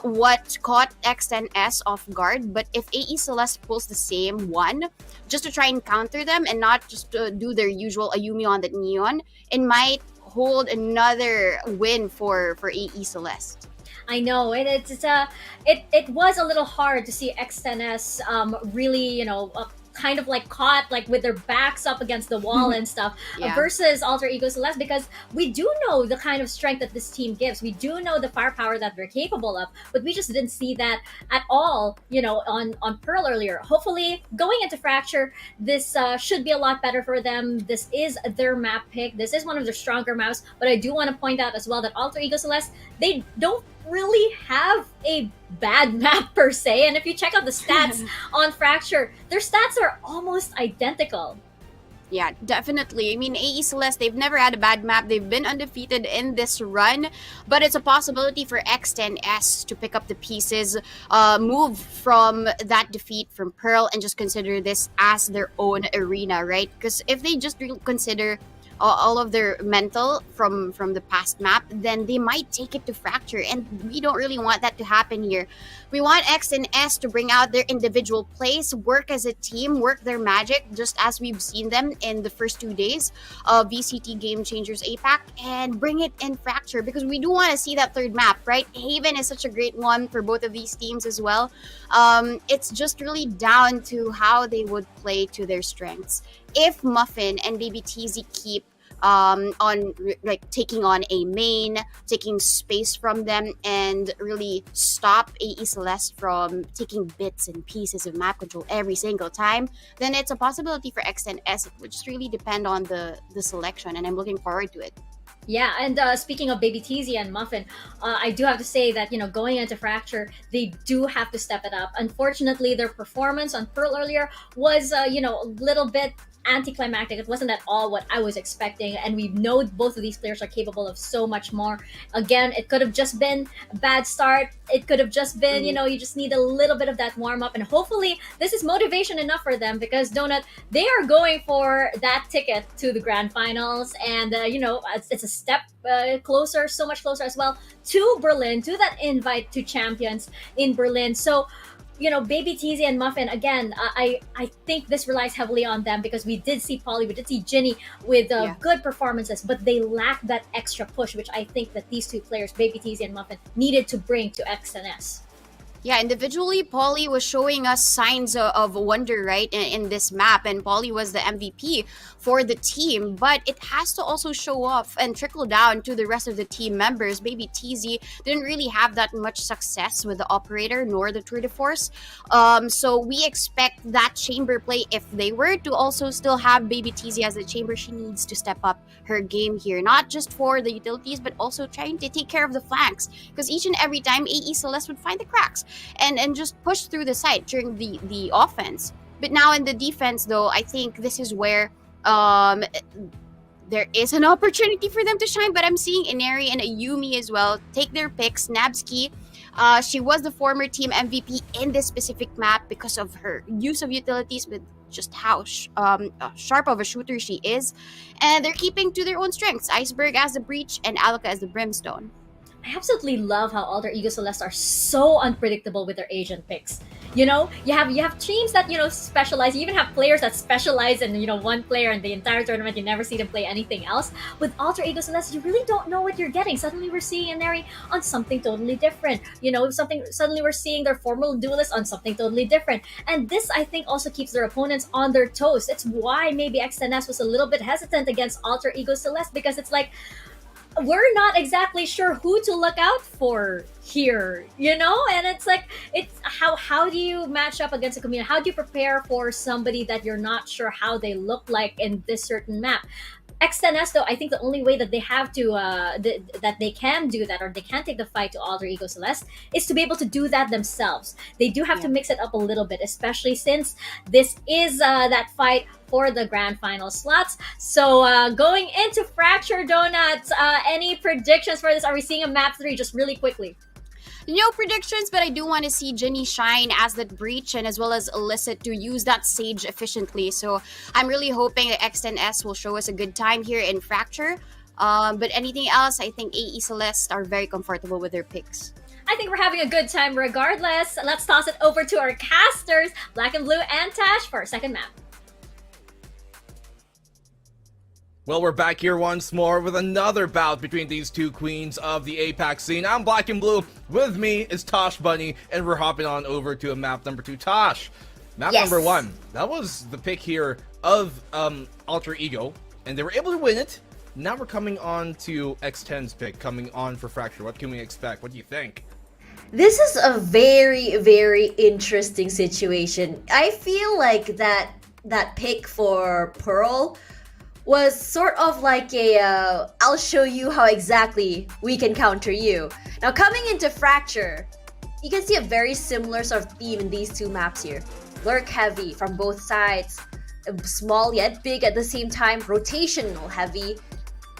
K: what caught X and S off guard, but if AE Celeste pulls the same one just to try and counter them and not just do their usual Ayumi on the Neon, it might hold another win for AE Celeste.
J: I know it was a little hard to see XNS really kind of like caught like with their backs up against the wall and stuff versus Alter Ego Celeste, because we do know the kind of strength that this team gives. We do know the firepower that they're capable of, but we just didn't see that at all, on Pearl earlier. Hopefully, going into Fracture, this should be a lot better for them. This is their map pick. This is one of their stronger maps, but I do want to point out as well that Alter Ego Celeste, they don't really have a bad map per se, and if you check out the stats on Fracture, their stats are almost identical.
K: Yeah, definitely. I mean, AE Celeste, they've never had a bad map. They've been undefeated in this run, but it's a possibility for X10S to pick up the pieces, move from that defeat from Pearl, and just consider this as their own arena, right? Because if they just consider all of their mental from the past map, then they might take it to Fracture, and we don't really want that to happen here. We want X and S to bring out their individual plays, work as a team, work their magic, just as we've seen them in the first 2 days of VCT Game Changers APAC, and bring it in Fracture, because we do want to see that third map, right? Haven is such a great one for both of these teams as well. It's just really down to how they would play to their strengths. If Muffin and Baby TZ keep taking on a main, taking space from them, and really stop AE Celeste from taking bits and pieces of map control every single time, then it's a possibility for X and S. It would just really depend on the selection, and I'm looking forward to it.
J: Yeah, and speaking of Baby TZ and Muffin, I do have to say that, going into Fracture, they do have to step it up. Unfortunately, their performance on Pearl earlier was, a little bit anticlimactic. It wasn't at all what I was expecting, and we know both of these players are capable of so much more. Again, it could have just been a bad start. It could have just been, you just need a little bit of that warm up, and hopefully this is motivation enough for them, because Donut, they are going for that ticket to the grand finals, and it's a step closer, so much closer as well to Berlin, to that invite to champions in Berlin. So Baby TZ and Muffin, again, I think this relies heavily on them, because we did see Polly, we did see Ginny with good performances, but they lack that extra push, which I think that these two players, Baby TZ and Muffin, needed to bring to XNS.
K: Yeah, individually, Polly was showing us signs of wonder, right, in this map, and Polly was the MVP for the team, but it has to also show off and trickle down to the rest of the team members. Baby TZ didn't really have that much success with the operator nor the tour de force, so we expect that chamber play. If they were to also still have Baby TZ as a chamber, she needs to step up her game here, not just for the utilities, but also trying to take care of the flanks, because each and every time AE Celeste would find the cracks and just push through the site during the offense. But now in the defense, though, I think this is where there is an opportunity for them to shine. But I'm seeing Inari and Ayumi as well take their picks. Nabsky, she was the former team MVP in this specific map because of her use of utilities, with just how sharp of a shooter she is. And they're keeping to their own strengths. Iceberg as the Breach and Alaka as the Brimstone.
J: I absolutely love how Alter Ego Celeste are so unpredictable with their agent picks. You know, you have teams that, you know, specialize. You even have players that specialize in, you know, one player in the entire tournament. You never see them play anything else. With Alter Ego Celeste, you really don't know what you're getting. Suddenly we're seeing Inari on something totally different. You know, suddenly we're seeing their formal duelist on something totally different. And this, I think, also keeps their opponents on their toes. It's why maybe XNS was a little bit hesitant against Alter Ego Celeste, because it's like, we're not exactly sure who to look out for here, you know? And it's like, it's how do you match up against a community? How do you prepare for somebody that you're not sure how they look like in this certain map? XNS, though, I think the only way that they have to that they can do that, or they can take the fight to Alter Ego Celeste, is to be able to do that themselves. They do have to mix it up a little bit, especially since this is that fight for the grand final slots. So going into Fracture Donuts, any predictions for this? Are we seeing a map 3 just really quickly?
K: No predictions, but I do want to see Ginny shine as that breach, and as well as Illicit to use that Sage efficiently. So I'm really hoping that X10S will show us a good time here in Fracture. But anything else, I think AE Celeste are very comfortable with their picks.
J: I think we're having a good time regardless. Let's toss it over to our casters, Blackenblue and Tash, for our second map.
E: Well, we're back here once more with another bout between these two queens of the APAC scene. I'm Blackenblue. With me is Tashbunny, and we're hopping on over to map number 2. Tosh, map number 1. That was the pick here of Alter Ego, and they were able to win it. Now we're coming on to X10's pick, coming on for Fracture. What can we expect? What do you think?
L: This is a very, very interesting situation. I feel like that pick for Pearl was sort of like a, I'll show you how exactly we can counter you. Now coming into Fracture, you can see a very similar sort of theme in these two maps here. Lurk heavy from both sides, small yet big at the same time, rotational heavy.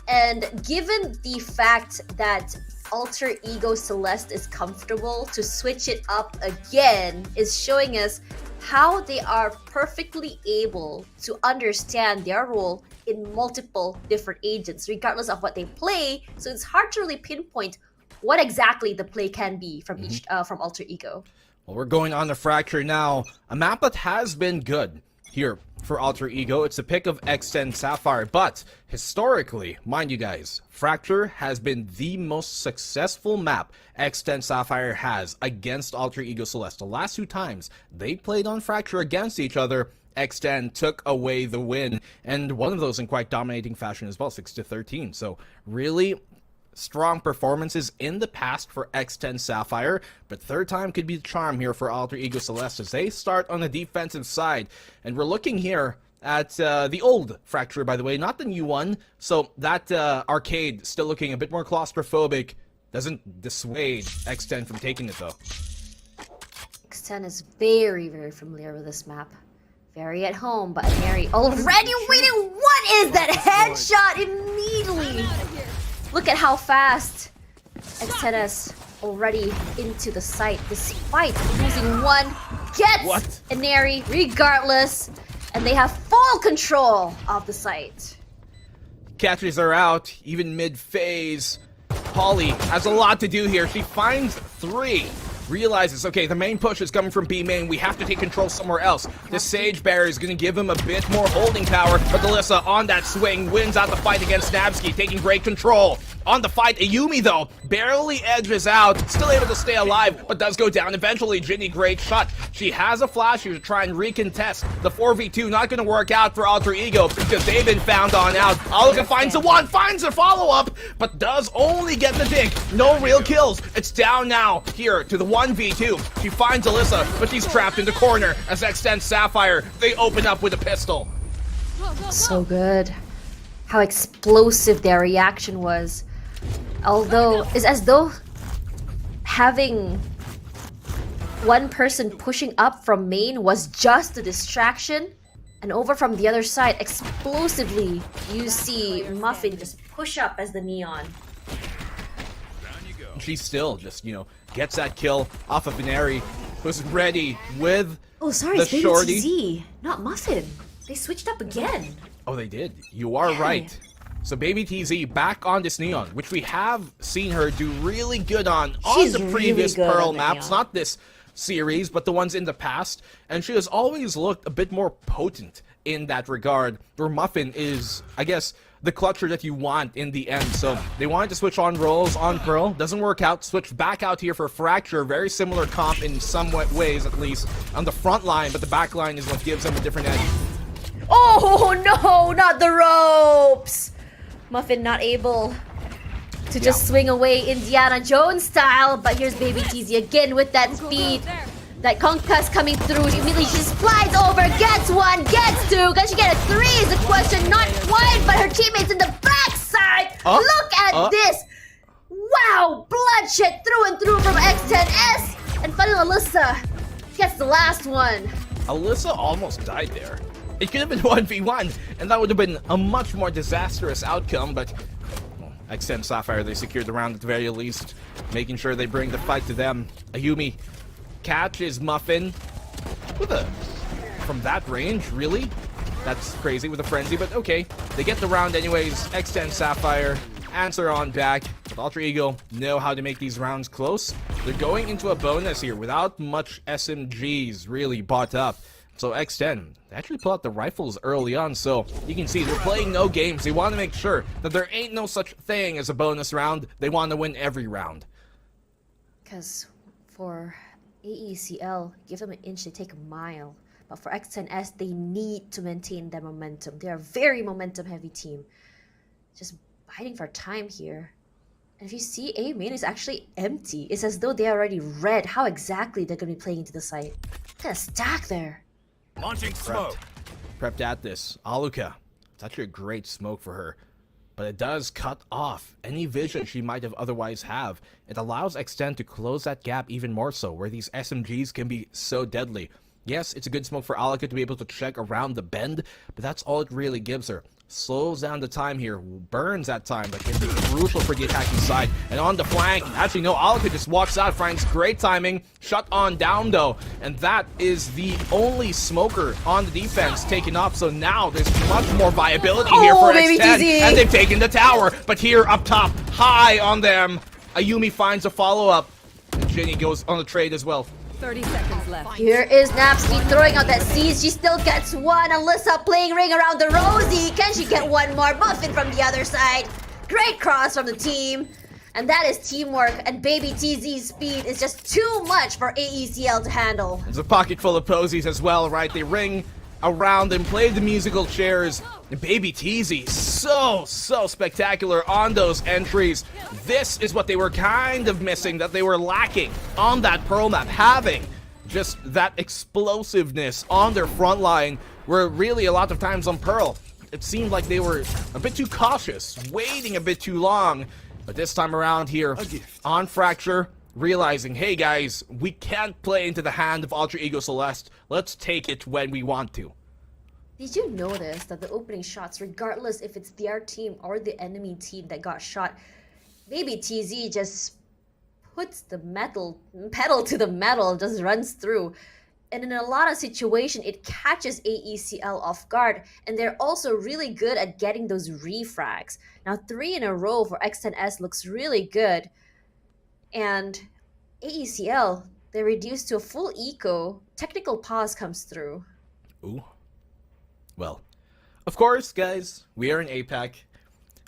L: And given the fact that Alter Ego Celeste is comfortable, to switch it up again is showing us how they are perfectly able to understand their role in multiple different agents, regardless of what they play. So it's hard to really pinpoint what exactly the play can be from each from Alter Ego.
E: Well, we're going on to Fracture now, a map that has been good here for Alter Ego. It's a pick of X10 Sapphire, but historically, mind you guys, Fracture has been the most successful map X10 Sapphire has against Alter Ego Celeste. The last 2 times they played on Fracture against each other, X10 took away the win, and one of those in quite dominating fashion as well, 6-13. So really strong performances in the past for X10 Sapphire, but third time could be the charm here for Alter Ego Celeste as they start on the defensive side. And we're looking here at the old Fracture, by the way, not the new one. So that arcade still looking a bit more claustrophobic. Doesn't dissuade X10 from taking it though.
L: X10 is very, very familiar with this map. Very at home, but Mary already waiting. What is that headshot immediately? Look at how fast X10S already into the site, despite losing one. Gets Inari regardless, and they have full control of the site.
E: Catchers are out, even mid-phase. Polly has a lot to do here. She finds 3. Realizes, okay, the main push is coming from B main. We have to take control somewhere else. The Sage Bear is going to give him a bit more holding power, but Alyssa on that swing wins out the fight against Nabsky, taking great control. On the fight, Ayumi, though, barely edges out, still able to stay alive, but does go down eventually. Ginny, great shot. She has a flash here to try and recontest. The 4v2 not going to work out for Alter Ego because they've been found on out. Alika finds the one, finds a follow-up, but does only get the dig. No real kills. It's down now here to the 1v2. She finds Alyssa, but she's trapped in the corner as X10 Sapphire, they open up with a pistol.
L: So good. How explosive their reaction was. Although, it's as though having one person pushing up from main was just a distraction, and over from the other side, explosively, you see Muffin just push up as the Neon.
E: She still just, you know, gets that kill off of Inari, who's ready with the
L: it's
E: shorty.
L: BabyTZ, not Muffin. They switched up again.
E: Oh, they did. You are right. So BabyTZ back on this Neon, which we have seen her do really good on
L: She's
E: the previous
L: really good
E: Pearl
L: on the
E: maps.
L: Neon.
E: Not this series, but the ones in the past, and she has always looked a bit more potent in that regard, where Muffin is, I guess, the clutcher that you want in the end. So they wanted to switch on roles on Pearl. Doesn't work out. Switch back out here for Fracture. Very similar comp in some ways, at least, on the front line, but the back line is what gives them a different edge.
L: Oh no, not the ropes! Muffin not able to just swing away Indiana Jones style, but here's Baby TZ again with that speed. That concuss coming through, immediately she just flies over, gets one, gets two, can she get a three is the question, not quite, but her teammates in the backside, look at this! Wow, bloodshed through and through from X10S, and finally Alyssa gets the last one.
E: Alyssa almost died there. It could have been 1v1, and that would have been a much more disastrous outcome, but well, Ascent Sapphire, they secured the round at the very least, making sure they bring the fight to them. Ayumi catches Muffin with from that range, really? That's crazy with a frenzy, but okay. They get the round anyways. X10 Sapphire, answer on back. But Alter Ego know how to make these rounds close. They're going into a bonus here without much SMGs really bought up. So X10, they actually pull out the rifles early on, so you can see they're playing no games. They want to make sure that there ain't no such thing as a bonus round. They want to win every round.
L: Because for AECL, give them an inch, they take a mile. But for X10S, they need to maintain their momentum. They're a very momentum-heavy team. Just biting for time here. And if you see, A main is actually empty. It's as though they already read how exactly they're going to be playing into the site. Look at a stack there.
D: Launching smoke.
E: Prepped at this. Aluka. It's actually a great smoke for her. But it does cut off any vision she might have otherwise have. It allows Extend to close that gap even more so, where these SMGs can be so deadly. Yes, it's a good smoke for Aluka to be able to check around the bend, but that's all it really gives her. Slows down the time here, burns that time, but can be crucial for the attacking side. And on the flank, actually no, Aluka just walks out, finds great timing, shut on down though, and that is the only smoker on the defense taken off, so now there's much more viability here for X10, and they've taken the tower, but here up top, high on them, Ayumi finds a follow-up, and Jenny goes on the trade as well.
I: 30 seconds left.
L: Here is Napsky throwing out that seeds. She still gets one. Alyssa playing ring around the Rosie. Can she get one more? Muffin from the other side. Great cross from the team. And that is teamwork. And Baby TZ's speed is just too much for AECL to handle.
E: There's a pocket full of posies as well, right? They ring around and play the musical chairs. And Baby TZ, so spectacular on those entries. This is what they were kind of missing, that they were lacking on that Pearl map, having just that explosiveness on their front line, where really a lot of times on Pearl, it seemed like they were a bit too cautious, waiting a bit too long. But this time around here, on Fracture, realizing, hey guys, we can't play into the hand of Alter Ego Celeste. Let's take it when we want to.
L: Did you notice that the opening shots, regardless if it's their team or the enemy team that got shot, Baby TZ just puts the pedal to the metal, just runs through. And in a lot of situations, it catches AECL off guard. And they're also really good at getting those refrags. Now, 3 in a row for X10S looks really good. And AECL, they're reduced to a full eco. Technical pause comes through.
E: Ooh. Well, of course, guys, we are in APAC.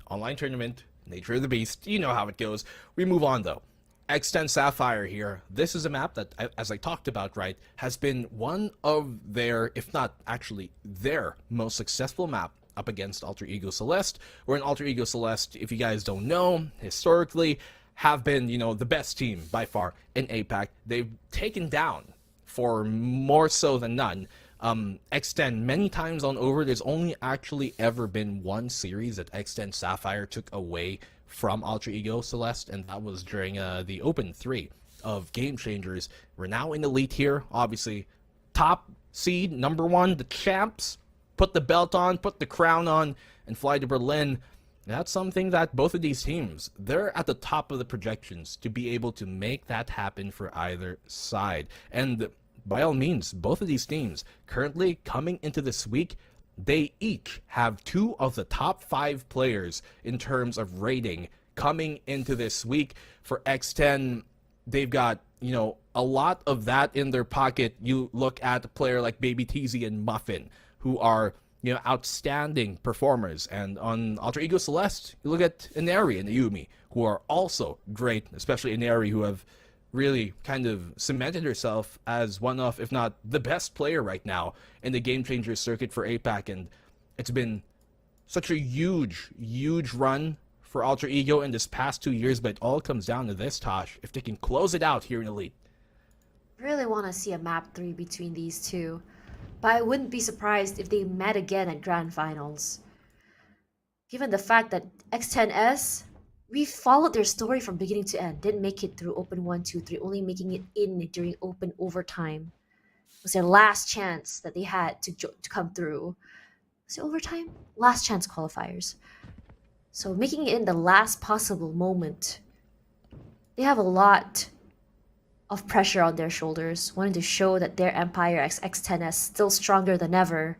E: Online tournament, nature of the beast. You know how it goes. We move on, though. X10 Sapphire here. This is a map that, as I talked about, right, has been one of their, if not actually their, most successful map up against Alter Ego Celeste. Where in Alter Ego Celeste, if you guys don't know, historically, have been, you know, the best team by far in APAC. They've taken down, for more so than none, X10 many times on over. There's only actually ever been one series that X10 Sapphire took away from Alter Ego Celeste, and that was during the Open 3 of Game Changers. We're now in Elite here, obviously. Top seed, number 1, the champs. Put the belt on, put the crown on, and fly to Berlin. That's something that both of these teams, they're at the top of the projections to be able to make that happen for either side. And by all means, both of these teams currently coming into this week, they each have 2 of the top 5 players in terms of rating coming into this week. For X10, they've got you know, a lot of that in their pocket. You look at a player like Baby TZ and Muffin, who are, you know, outstanding performers. And on Alter Ego Celeste, you look at Inari and Yumi, who are also great, especially Inari, who have really kind of cemented herself as one of, if not the best player right now in the Game Changer circuit for APAC. And it's been such a huge run for Alter Ego in this past 2 years, but it all comes down to this, Tosh. If they can close it out here in Elite.
L: Really want to see a map 3 between these two, but I wouldn't be surprised if they met again at Grand Finals. Given the fact that X10S, we followed their story from beginning to end, didn't make it through Open 1, 2, 3, only making it in during Open overtime. It was their last chance that they had to come through. Was it overtime? Last chance qualifiers. So making it in the last possible moment, they have a lot of pressure on their shoulders, wanting to show that their Empire X10S is still stronger than ever,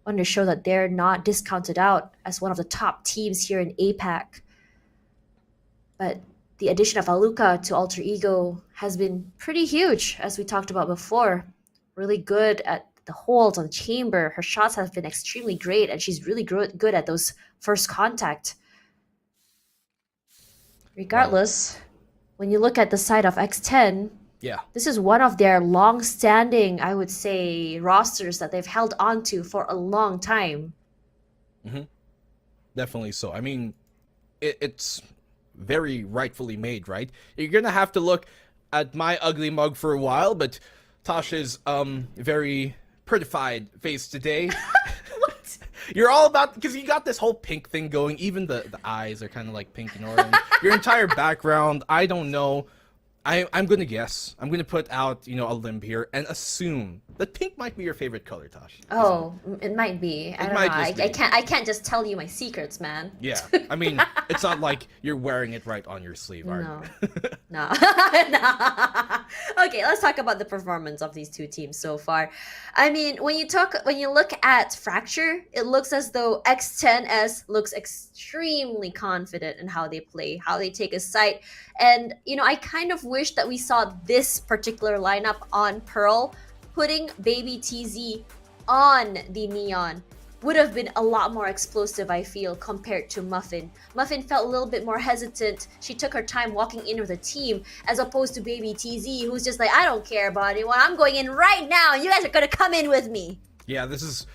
L: wanting to show that they're not discounted out as one of the top teams here in APAC. But the addition of Aluka to Alter Ego has been pretty huge, as we talked about before. Really good at the holds on the chamber. Her shots have been extremely great, and she's really good at those first contact. Regardless, when you look at the side of X10,
E: Yeah.
L: this is one of their long-standing, I would say, rosters that they've held on to for a long time.
E: Definitely so. I mean, it's very rightfully made, right? You're gonna have to look at my ugly mug for a while, but Tasha's very prettified face today.
L: What?
E: You're all about, because you got this whole pink thing going. Even the eyes are kind of like pink and orange. Your entire background, I don't know. I'm going to guess. I'm going to put out, you know, a limb here and assume that pink might be your favorite color, Tosh.
L: Oh, it might be. I don't know. I can't just tell you my secrets, man.
E: Yeah. I mean, it's not like you're wearing it right on your sleeve, are
L: No.
E: you?
L: No. No. Okay, let's talk about the performance of these two teams so far. I mean, when you look at Fracture, it looks as though X10S looks extremely confident in how they play, how they take a site. And, you know, I kind of wish that we saw this particular lineup on Pearl. Putting Baby TZ on the Neon would have been a lot more explosive, I feel, compared to Muffin. Muffin felt a little bit more hesitant. She took her time walking in with the team, as opposed to Baby TZ, who's just like, I don't care about anyone. I'm going in right now, and you guys are going to come in with me.
E: Yeah, this is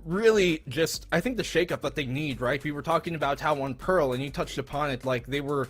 E: really just, I think, the shakeup that they need, right? We were talking about how on Pearl, and you touched upon it, like they were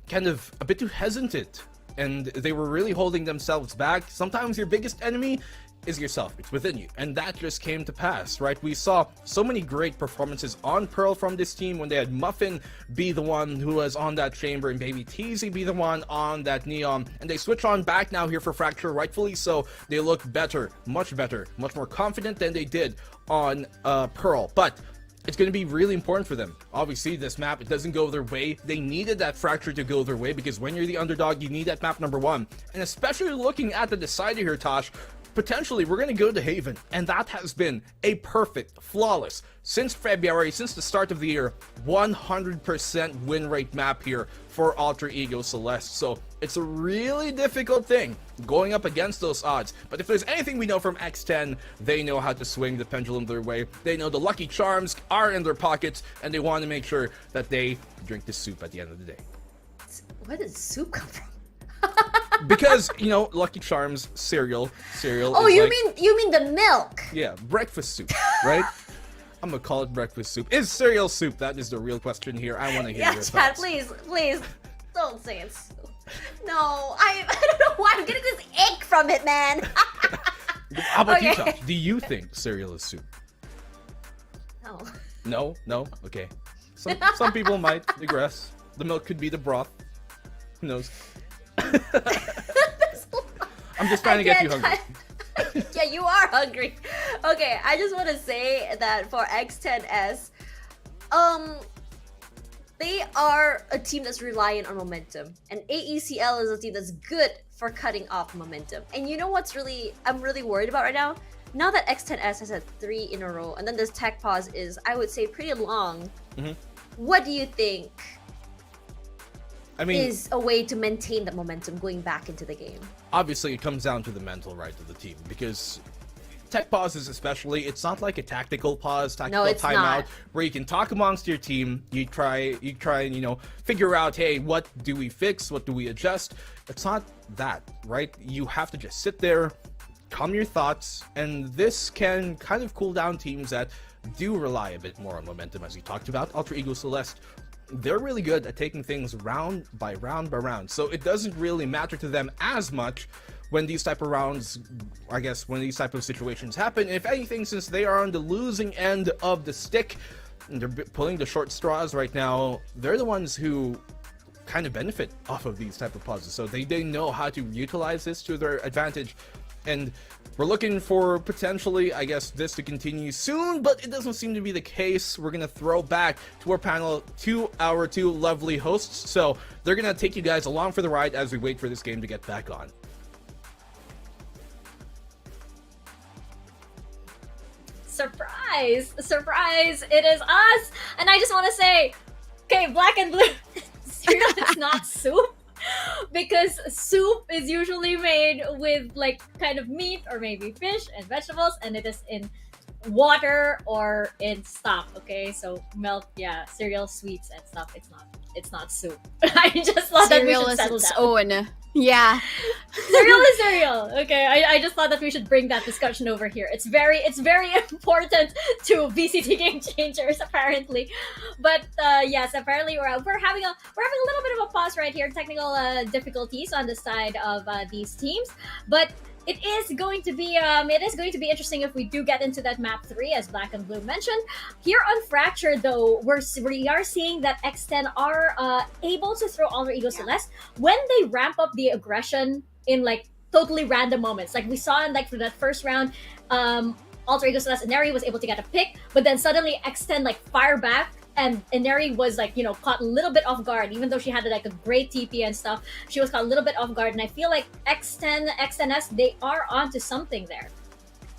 E: kind of a bit too hesitant, and they were really holding themselves back. Sometimes your biggest enemy is yourself. It's within you. And that just came to pass, right? We saw so many great performances on Pearl from this team when they had Muffin be the one who was on that chamber and Baby TZ be the one on that Neon. And they switch on back now here for Fracture, rightfully so. They look better, much more confident than they did on Pearl. But it's going to be really important for them. Obviously, this map, it doesn't go their way. They needed that Fracture to go their way, because when you're the underdog, you need that map number one. And especially looking at the decider here, Tosh, potentially we're going to go to Haven, and that has been a perfect, flawless, since February, since the start of the year, 100% win rate map here for Alter Ego Celeste. So it's a really difficult thing going up against those odds. But if there's anything we know from X10, they know how to swing the pendulum their way. They know the lucky charms are in their pockets, and they want to make sure that they drink the soup at the end of the day.
L: Where did soup come from?
E: Because, you know, Lucky Charms cereal.
L: Oh,
E: is
L: you
E: like,
L: mean the milk?
E: Yeah, breakfast soup, right? I'm gonna call it breakfast soup. Is cereal soup? That is the real question here. I want to hear your
L: Chad,
E: thoughts.
L: please, don't say it's soup. No, I don't know why I'm getting this ache from it, man.
E: How about you,
L: Okay.
E: Tosh? Do you think cereal is soup?
L: No.
E: No? Okay. Some people might digress. The milk could be the broth. Who knows? I'm just trying to get you hungry.
L: Yeah, you are hungry. Okay, I just want to say that for X10S, they are a team that's reliant on momentum, and AECL is a team that's good for cutting off momentum. And you know what's I'm really worried about right now? Now that X10S has had 3 in a row, and then this tech pause is, I would say, pretty long.
E: Mm-hmm.
L: What do you think
E: I mean,
L: is a way to maintain the momentum going back into the game.
E: obviously it comes down to the mental right of the team, because tech pauses especially, it's not like a tactical pause, tactical
L: it's
E: timeout
L: not.
E: where you can talk amongst your team, you try and, you know, figure out, hey, what do we fix, what do we adjust. It's not that, right? You have to just sit there, calm your thoughts, and this can kind of cool down teams that do rely a bit more on momentum, as we talked about. Alter Ego Celeste, they're really good at taking things round by round by round, so it doesn't really matter to them as much when these type of rounds, I guess, when these type of situations happen. If anything, since they are on the losing end of the stick, and they're pulling the short straws right now, they're the ones who kind of benefit off of these type of pauses, so they know how to utilize this to their advantage. And we're looking for potentially, I guess, this to continue soon, but it doesn't seem to be the case. We're gonna throw back to our panel, to our two lovely hosts, so they're gonna take you guys along for the ride as we wait for this game to get back on.
J: Surprise! Surprise! It is us! And I just want to say, okay, Blackenblue, cereal is not soup. Because soup is usually made with like kind of meat or maybe fish and vegetables, and it is in water or in stock. Okay, so milk, yeah, cereal, sweets and stuff. It's not soup. I just thought that we
K: Cereal
J: should
K: is
J: settle
K: its
J: down.
K: own. Yeah.
J: Cereal is cereal. Okay, I just thought that we should bring that discussion over here. It's very important to VCT game changers apparently. But yes, apparently we're having a little bit of a pause right here, technical difficulties on the side of these teams, but it is going to be interesting if we do get into that map 3, as Blackenblue mentioned. Here on Fracture, though, we are seeing that X10 are able to throw Alter Ego Celeste when they ramp up the aggression in like totally random moments. Like we saw in like for that first round, Alter Ego Celeste Inari was able to get a pick, but then suddenly X10 like fire back. And Inari was like, you know, caught a little bit off guard, even though she had like a great TP and stuff. She was caught a little bit off guard, and I feel like X10S, they are onto something there.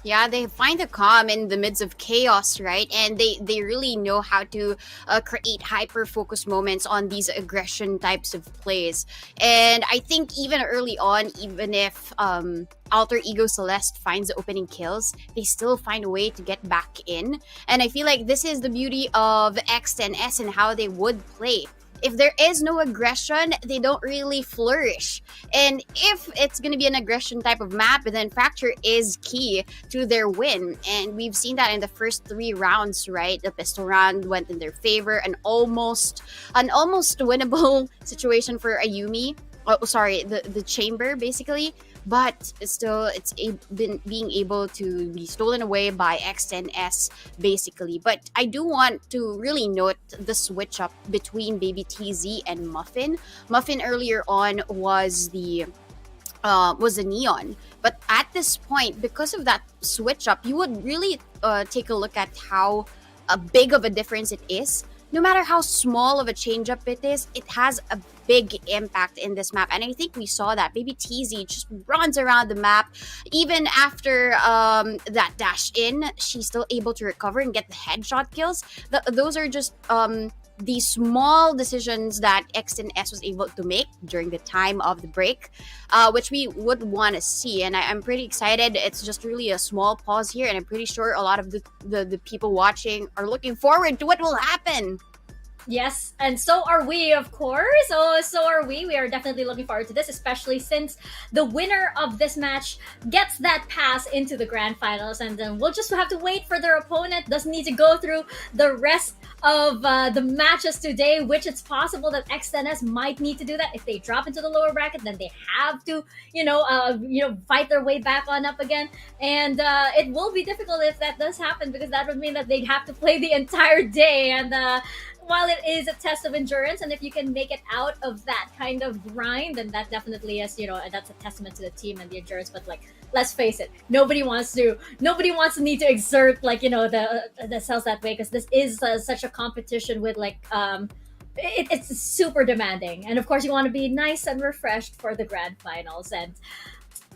K: Yeah, they find the calm in the midst of chaos, right? And they really know how to create hyper-focused moments on these aggression types of plays. And I think even early on, even if Alter Ego Celeste finds the opening kills, they still find a way to get back in. And I feel like this is the beauty of X10S and how they would play. If there is no aggression, they don't really flourish. And if it's going to be an aggression type of map, then Fracture is key to their win. And we've seen that in the first 3 rounds, right? The pistol round went in their favor, an almost winnable situation for Ayumi. Oh, sorry, the chamber basically. But still, it's being able to be stolen away by X10S, basically. But I do want to really note the switch up between Baby TZ and Muffin. Muffin earlier on was the Neon, but at this point, because of that switch up, you would really take a look at how big of a difference it is. No matter how small of a change up it is, it has a big impact in this map. And I think we saw that. Baby TZ just runs around the map. Even after that dash in, she's still able to recover and get the headshot kills. Those are just the small decisions that X10S was able to make during the time of the break, which we would want to see. And I'm pretty excited. It's just really a small pause here, and I'm pretty sure a lot of the people watching are looking forward to what will happen.
J: Yes, and so are we, of course. So are we. We are definitely looking forward to this, especially since the winner of this match gets that pass into the grand finals, and then we'll just have to wait for their opponent. Doesn't need to go through the rest of the matches today, which it's possible that X10S might need to do that. If they drop into the lower bracket, then they have to, fight their way back on up again. And it will be difficult if that does happen, because that would mean that they'd have to play the entire day. And while it is a test of endurance, and if you can make it out of that kind of grind, then that definitely is, that's a testament to the team and the endurance. But let's face it, nobody wants to need to exert the cells that way, because this is such a competition with it's super demanding. And of course, you want to be nice and refreshed for the grand finals. And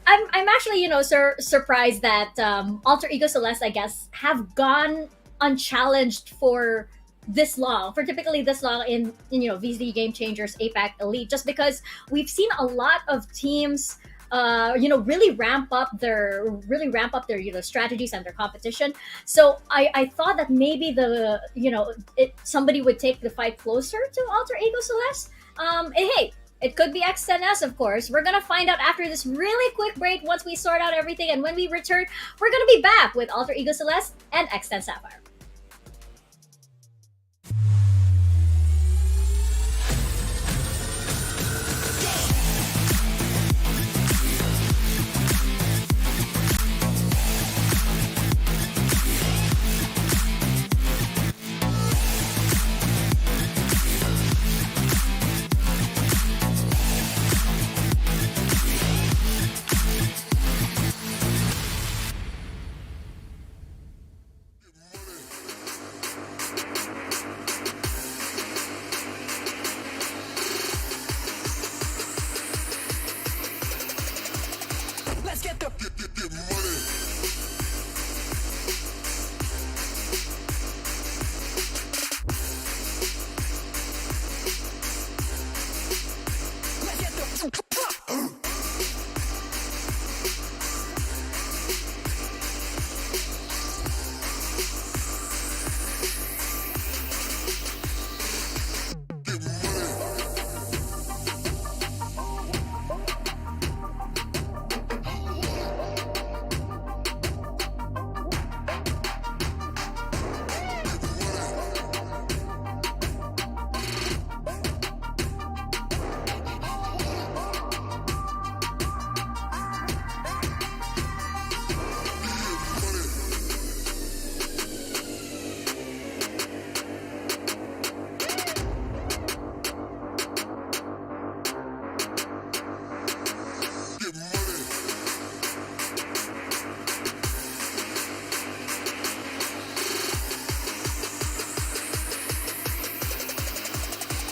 J: I'm actually surprised that Alter Ego Celeste, I guess, have gone unchallenged for this long, for typically this long in VCT Game Changers, APAC Elite, just because we've seen a lot of teams really ramp up their strategies and their competition. So I thought that maybe somebody would take the fight closer to Alter Ego Celeste. And hey, it could be X10S, of course. We're gonna find out after this really quick break once we sort out everything, and when we return, we're gonna be back with Alter Ego Celeste and X10 Sapphire.
C: Let's get the
A: Get money.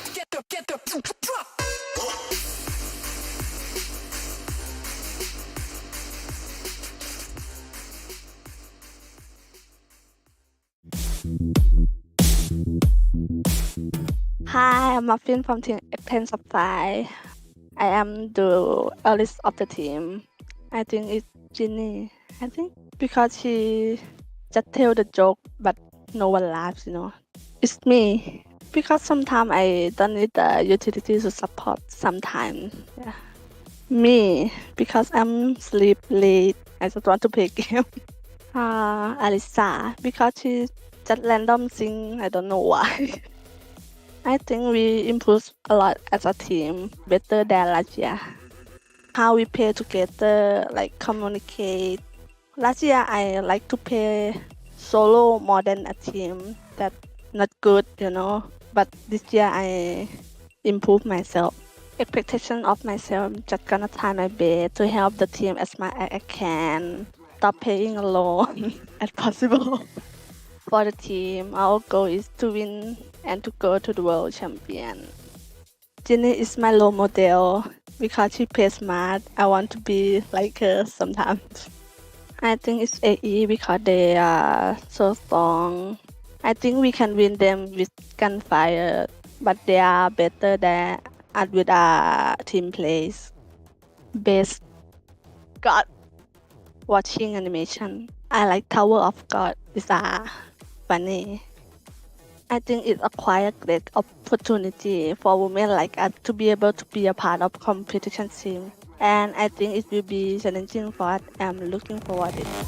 C: let's get the get the drop.
M: Hi, I'm Muffin from Team X10 Sapphire. I am the eldest of the team. I think it's Ginny. I think because she just tell the joke, but no one laughs, It's me. Because sometimes I don't need the utility to support sometimes. Yeah. Me, because I'm sleep late. I just want to play game. Alisa, because she just random sing. I don't know why. I think we improved a lot as a team, better than last year. How we play together, like communicate. Last year I like to play solo more than a team. That's not good, But this year I improve myself. Expectation of myself, just gonna try my best to help the team as much as I can. Stop playing alone as possible. For the team, our goal is to win and to go to the world champion. Jenny is my role model because she plays smart. I want to be like her sometimes. I think it's AE because they are so strong. I think we can win them with gunfire, but they are better than us with our team plays. Best God. Watching animation. I like Tower of God. It's funny. I think it's a quite great opportunity for women like us to be able to be a part of competition team. And I think it will be challenging for us. I'm looking forward to it.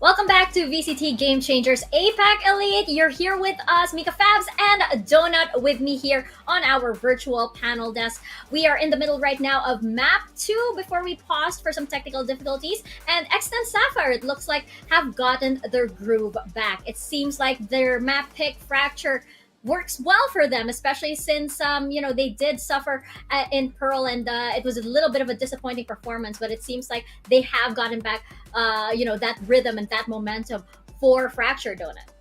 J: Welcome back to VCT Game Changers APAC Elite. You're here with us, MikaFabs and Donut with me here on our virtual panel desk. We are in the middle right now of map 2 before we paused for some technical difficulties. And Ascent Sapphire, it looks like, have gotten their groove back. It seems like their map pick Fracture works well for them, especially since they did suffer in Pearl, and it was a little bit of a disappointing performance, but it seems like they have gotten back that rhythm and that momentum for Fracture, Donut.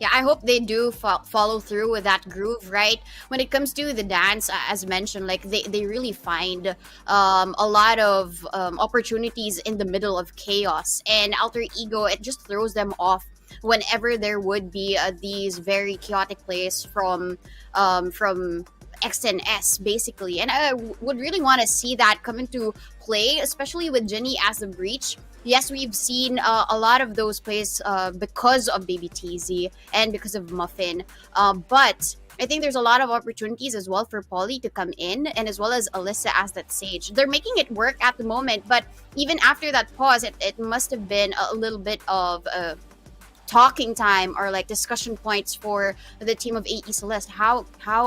K: Yeah, I hope they do follow through with that groove, right? When it comes to the dance, as mentioned, like they really find a lot of opportunities in the middle of chaos, and Alter Ego, it just throws them off whenever there would be these very chaotic plays from X10S, basically. And I would really want to see that come into play, especially with Jenny as the breach. Yes, we've seen a lot of those plays because of Baby TZ and because of Muffin, but I think there's a lot of opportunities as well for Polly to come in, and as well as Alyssa as that Sage. They're making it work at the moment, but even after that pause, it must have been a little bit of talking time or like discussion points for the team of AE Celeste. How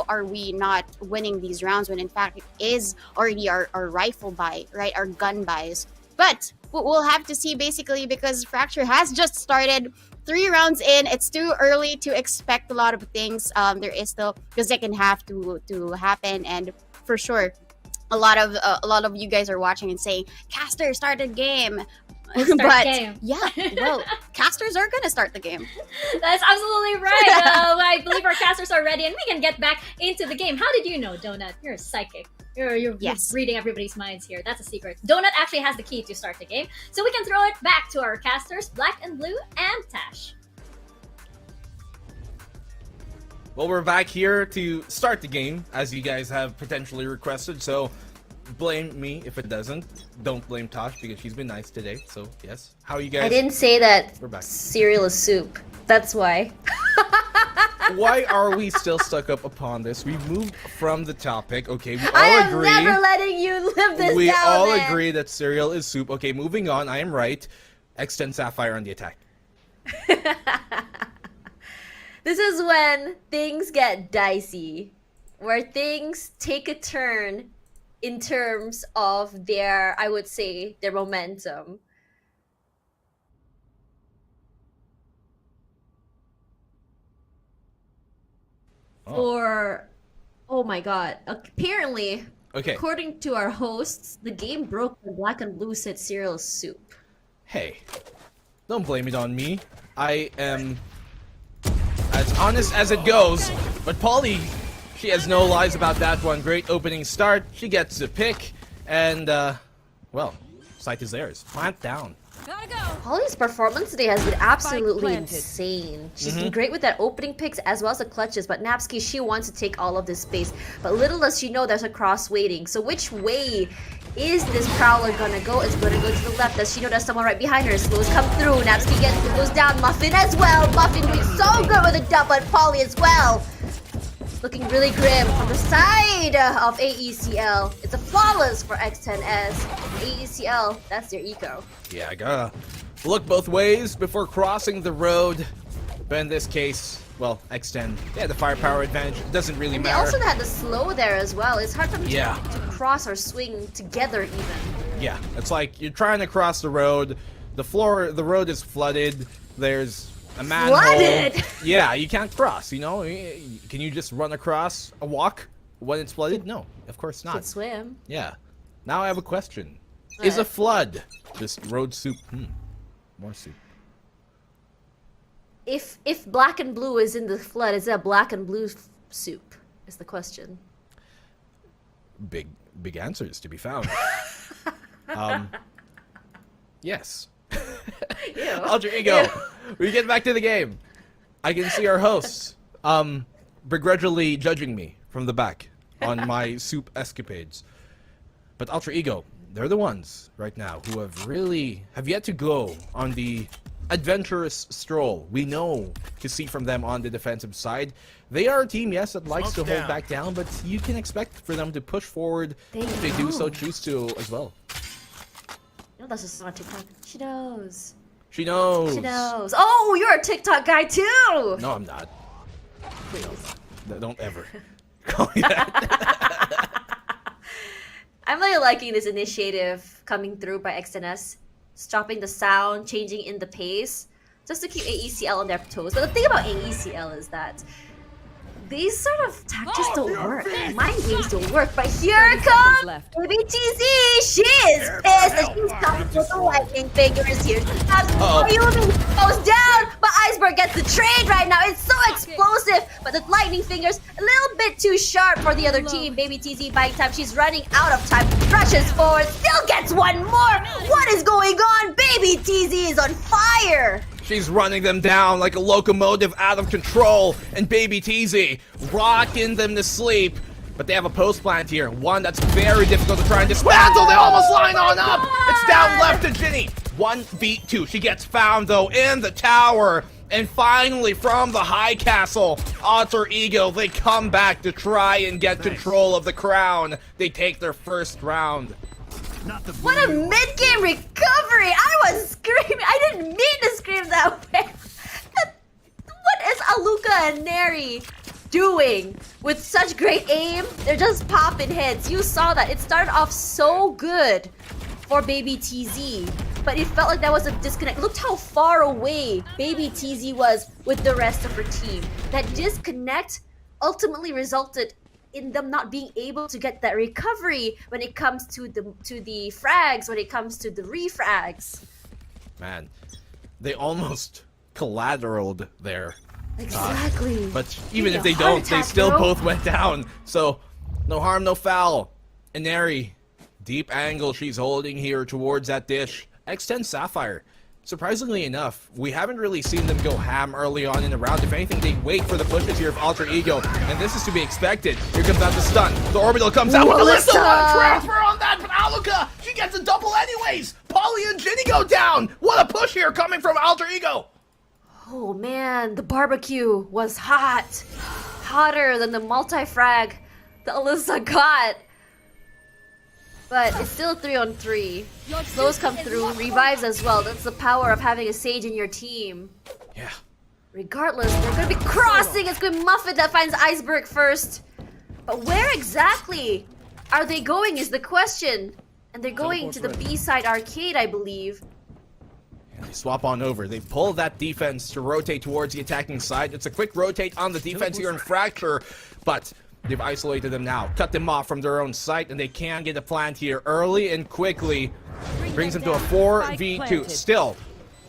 K: are we not winning these rounds when in fact it is already our rifle buy, right? Our gun buys. But we'll have to see, basically, because Fracture has just started 3 rounds in. It's too early to expect a lot of things. There is still the second half to happen, and for sure a lot of you guys are watching and saying, Caster, start the game.
J: Game.
K: Yeah, well, casters are gonna start the game.
J: That's absolutely right. I believe our casters are ready, and we can get back into the game. How did you know, Donut? You're a psychic. You're reading everybody's minds here. That's a secret. Donut actually has the key to start the game, so we can throw it back to our casters, Blackenblue and Tash.
E: Well, we're back here to start the game, as you guys have potentially requested, so blame me if it doesn't. Don't blame Tosh because she's been nice today. So yes, how are you guys?
L: I didn't say that
E: We're back.
L: cereal is soup. That's why.
E: Why are we still stuck up upon this? We moved from the topic. Okay, we all
L: I am
E: agree.
L: never letting you live this
E: We
L: down,
E: all
L: man.
E: agree that cereal is soup. Okay, moving on. I am right. Extend Sapphire on the attack.
L: This is when things get dicey, where things take a turn in terms of their, I would say, their momentum. Or, oh my god, apparently, according to our hosts, the game broke when Blackenblue said cereal is soup.
E: Hey, don't blame it on me. I am as honest as it goes, but Polly, she has no lies about that one. Great opening start. She gets the pick, and, well, sight is theirs. Plant down.
L: Polly's performance today has been absolutely insane. She's been great with that opening picks as well as the clutches, but Napsky, she wants to take all of this space. But little does she know there's a cross waiting. So which way is this Prowler gonna go? It's gonna go to the left. Does she know there's someone right behind her? Slows come through. Napsky goes down. Muffin as well. Muffin doing so good with the dub, but Polly as well. Looking really grim on the side of AECL. It's a flawless for X10S. AECL, that's their eco.
E: Yeah, I gotta look both ways before crossing the road. But in this case, well, X10, they had the firepower advantage. It doesn't really
L: And they
E: matter.
L: also had the slow there as well. It's hard for them
E: Yeah.
L: to cross or swing together even.
E: Yeah, it's like you're trying to cross the road. The road is flooded. There's a manhole.
L: Flooded?
E: Yeah, you can't cross, you know? Can you just run across a walk when it's flooded? No, of course
L: Could
E: not.
L: swim.
E: Yeah. Now I have a question. Is a flood just road soup? More soup.
L: If black and blue is in the flood, is it a black and blue soup? Is the question.
E: Big answers to be found. Yes. Alter Ego. We get back to the game. I can see our hosts begrudgingly judging me from the back on my soup escapades. But Alter Ego, they're the ones right now who have yet to go on the adventurous stroll we know to see from them on the defensive side. They are a team, yes, that likes to hold back down, but you can expect for them to push forward if they do so choose to as well.
L: No, that's just not too fun. She knows.
E: She knows.
L: She knows. Oh, you're a TikTok guy too.
E: No, I'm not.
L: Please.
E: No, don't ever call me that.
L: I'm really liking this initiative coming through by XNS, stopping the sound, changing in the pace, just to keep AECL on their toes. But the thing about AECL is that these sort of tactics don't work. Mind games don't work. But here comes Baby TZ. She is pissed and she's coming with the lightning fingers here. Ayumi goes down, but Iceberg gets the trade right now. It's so explosive, but the lightning fingers a little bit too sharp for the other team. Baby TZ buying time. She's running out of time. Rushes forward, still gets one more. What is going on? Baby TZ is on fire.
E: She's running them down like a locomotive out of control, and Baby TZ rocking them to sleep. But they have a post plant here, one that's very difficult to try and dismantle. They almost line on up. It's down left to Ginny. 1v2. She gets found though in the tower. And finally, from the high castle, Alter Ego, they come back to try and get control of the crown. They take their first round.
L: What a mid-game recovery! I was screaming. I didn't mean to scream that way. What is Aluka and Neri doing with such great aim? They're just popping hits. You saw that. It started off so good for Baby TZ, but it felt like that was a disconnect. Look how far away Baby TZ was with the rest of her team. That disconnect ultimately resulted in them not being able to get that recovery when it comes to the frags, when it comes to the refrags.
E: Man, they almost collateraled there.
L: Exactly.
E: But even if they don't, they still both went down. So, no harm, no foul. Inari, deep angle she's holding here towards that dish. X10 Sapphire. Surprisingly enough, we haven't really seen them go ham early on in the round. If anything, they wait for the pushes here of Alter Ego, and this is to be expected. Here comes out the stun. The orbital comes out with Alyssa! Transfer on that, but Aluka, she gets a double anyways! Polly and Ginny go down! What a push here coming from Alter Ego!
L: Oh man, the barbecue was hot. Hotter than the multi-frag that Alyssa got. But it's still 3-on-3. Slows come through, revives as well. That's the power of having a Sage in your team.
E: Yeah.
L: Regardless, they're gonna be crossing. It's gonna be Muffet that finds Iceberg first. But where exactly are they going is the question. And they're going to the B-side arcade, I believe.
E: They swap on over. They pull that defense to rotate towards the attacking side. It's a quick rotate on the defense here in Fracture, but they've isolated them now, cut them off from their own site, and they can get a plant here early and quickly. Brings them to a 4v2. Still,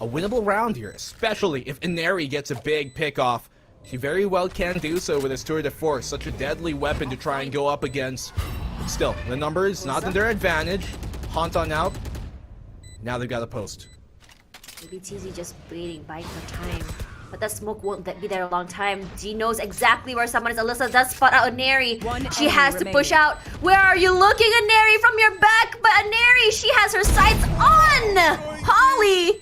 E: a winnable round here, especially if Inari gets a big pick off. She very well can do so with his tour de force, such a deadly weapon to try and go up against. Still, the numbers not in their advantage. Haunt on out. Now they've got a post.
L: Maybe TZ just waiting, buying her time. But that smoke won't be there a long time. G knows exactly where someone is. Alyssa does spot out Aneri. She has to push out. Where are you looking, Aneri? From your back. But Aneri, she has her sights on Polly.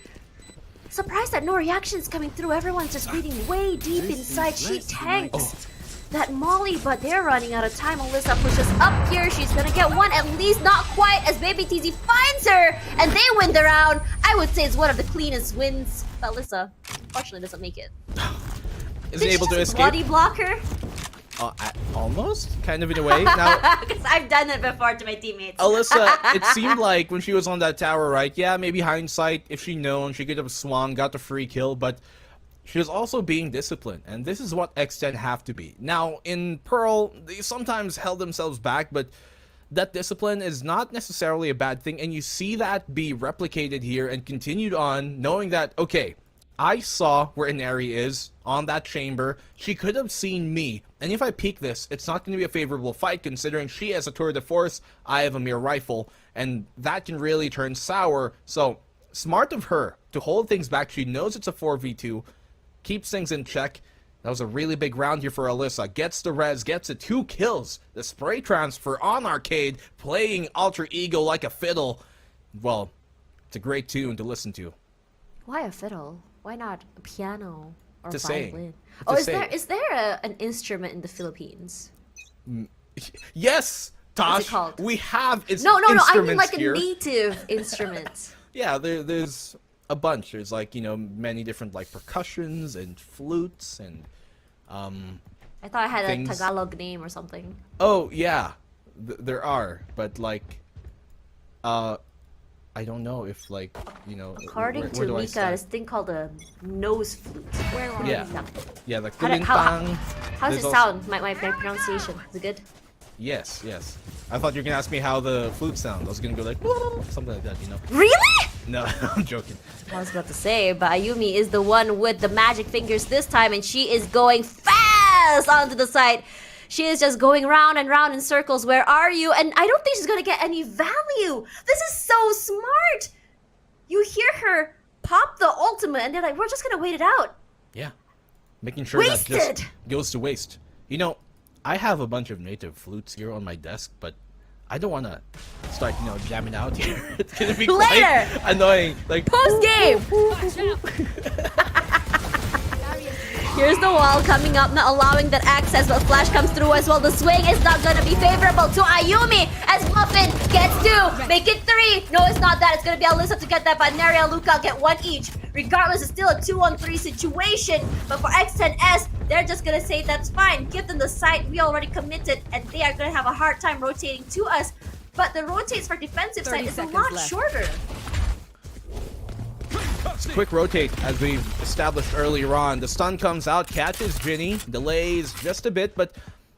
L: Surprised that no reactions coming through. Everyone's just waiting way deep inside. She tanks that Molly, but they're running out of time. Alyssa pushes up here. She's gonna get one, at least not quite, as Baby TZ finds her, and they win the round. I would say it's one of the cleanest wins. But Alyssa, unfortunately, doesn't make it.
E: Isn't able to escape.
L: Body blocker?
E: Almost, kind of in a way. Now,
L: because I've done it before to my teammates.
E: Alyssa, it seemed like when she was on that tower, right? Yeah, maybe hindsight, if she'd known, she could have swung, got the free kill, but she was also being disciplined, and this is what X10 have to be. Now, in Pearl, they sometimes held themselves back, but that discipline is not necessarily a bad thing, and you see that be replicated here and continued on, knowing that, okay, I saw where Inari is on that chamber. She could have seen me, and if I peek this, it's not going to be a favorable fight, considering she has a tour de force, I have a mere rifle, and that can really turn sour. So, smart of her to hold things back. She knows it's a 4v2. Keeps things in check. That was a really big round here for Alyssa. Gets the res, gets the 2 kills. The spray transfer on Arcade, playing Alter Ego like a fiddle. Well, it's a great tune to listen to.
L: Why a fiddle? Why not a piano or
E: It's a
L: violin?
E: saying.
L: Oh, is there an instrument in the Philippines?
E: Yes, Tosh.
L: What's it called?
E: We have
L: No, I mean
E: instruments
L: like
E: here.
L: a native instrument.
E: Yeah, there's a bunch. There's like, you know, many different like percussions and flutes and
L: I thought I had
E: things.
L: a Tagalog name or something.
E: Oh yeah, there are, but like I don't know if like, you know,
L: According
E: where
L: to
E: do I
L: Mika,
E: start?
L: this thing called a nose flute. Where are
E: Yeah.
L: we?
E: Yeah, the
L: How does
E: kulintang.
L: it
E: There's also-
L: sound? My pronunciation. Is it good?
E: Yes, yes. I thought you were gonna ask me how the flute sounds. I was gonna go like something like that, you know.
L: Really?
E: No, I'm joking.
L: I was about to say, but Ayumi is the one with the magic fingers this time, and she is going fast onto the side. She is just going round and round in circles. Where are you? And I don't think she's gonna get any value. This is so smart. You hear her pop the ultimate, and they're like, we're just gonna wait it out.
E: Yeah. Making sure that just
L: Wasted!
E: goes to waste. You know, I have a bunch of native flutes here on my desk, but I don't want to start, you know, jamming out here. It's gonna be quite
L: Later!
E: annoying. Like
L: Post game! Here's the wall coming up, not allowing that access, but Flash comes through as well. The swing is not going to be favorable to Ayumi as Muffin gets 2. Make it 3. No, it's not that. It's going to be Alyssa to get that, but Neri and Luca get 1 each. Regardless, it's still a 2-on-3 situation. But for X10S, they're just going to say that's fine. Give them the site. We already committed, and they are going to have a hard time rotating to us. But the rotates for defensive side is a lot shorter.
E: quick rotate as we've established earlier on. The stun comes out, catches Ginny, delays just a bit, but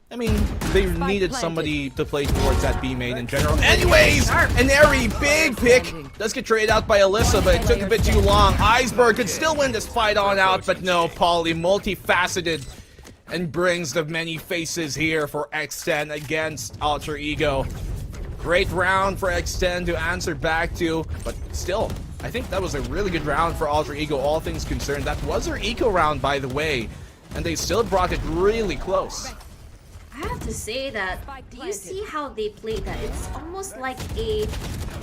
E: I mean, they needed somebody to play towards that B main in general. Anyways, an airy big pick does get traded out by Alyssa, but it took a bit too long. Iceberg could still win this fight on out, but no, Polly multifaceted and brings the many faces here for X10 against Alter Ego. Great round for X10 to answer back to, but still, I think that was a really good round for Alter Ego, all things concerned. That was their eco round, by the way, and they still brought it really close.
L: I have to say that, do you see how they played that? It's almost like a...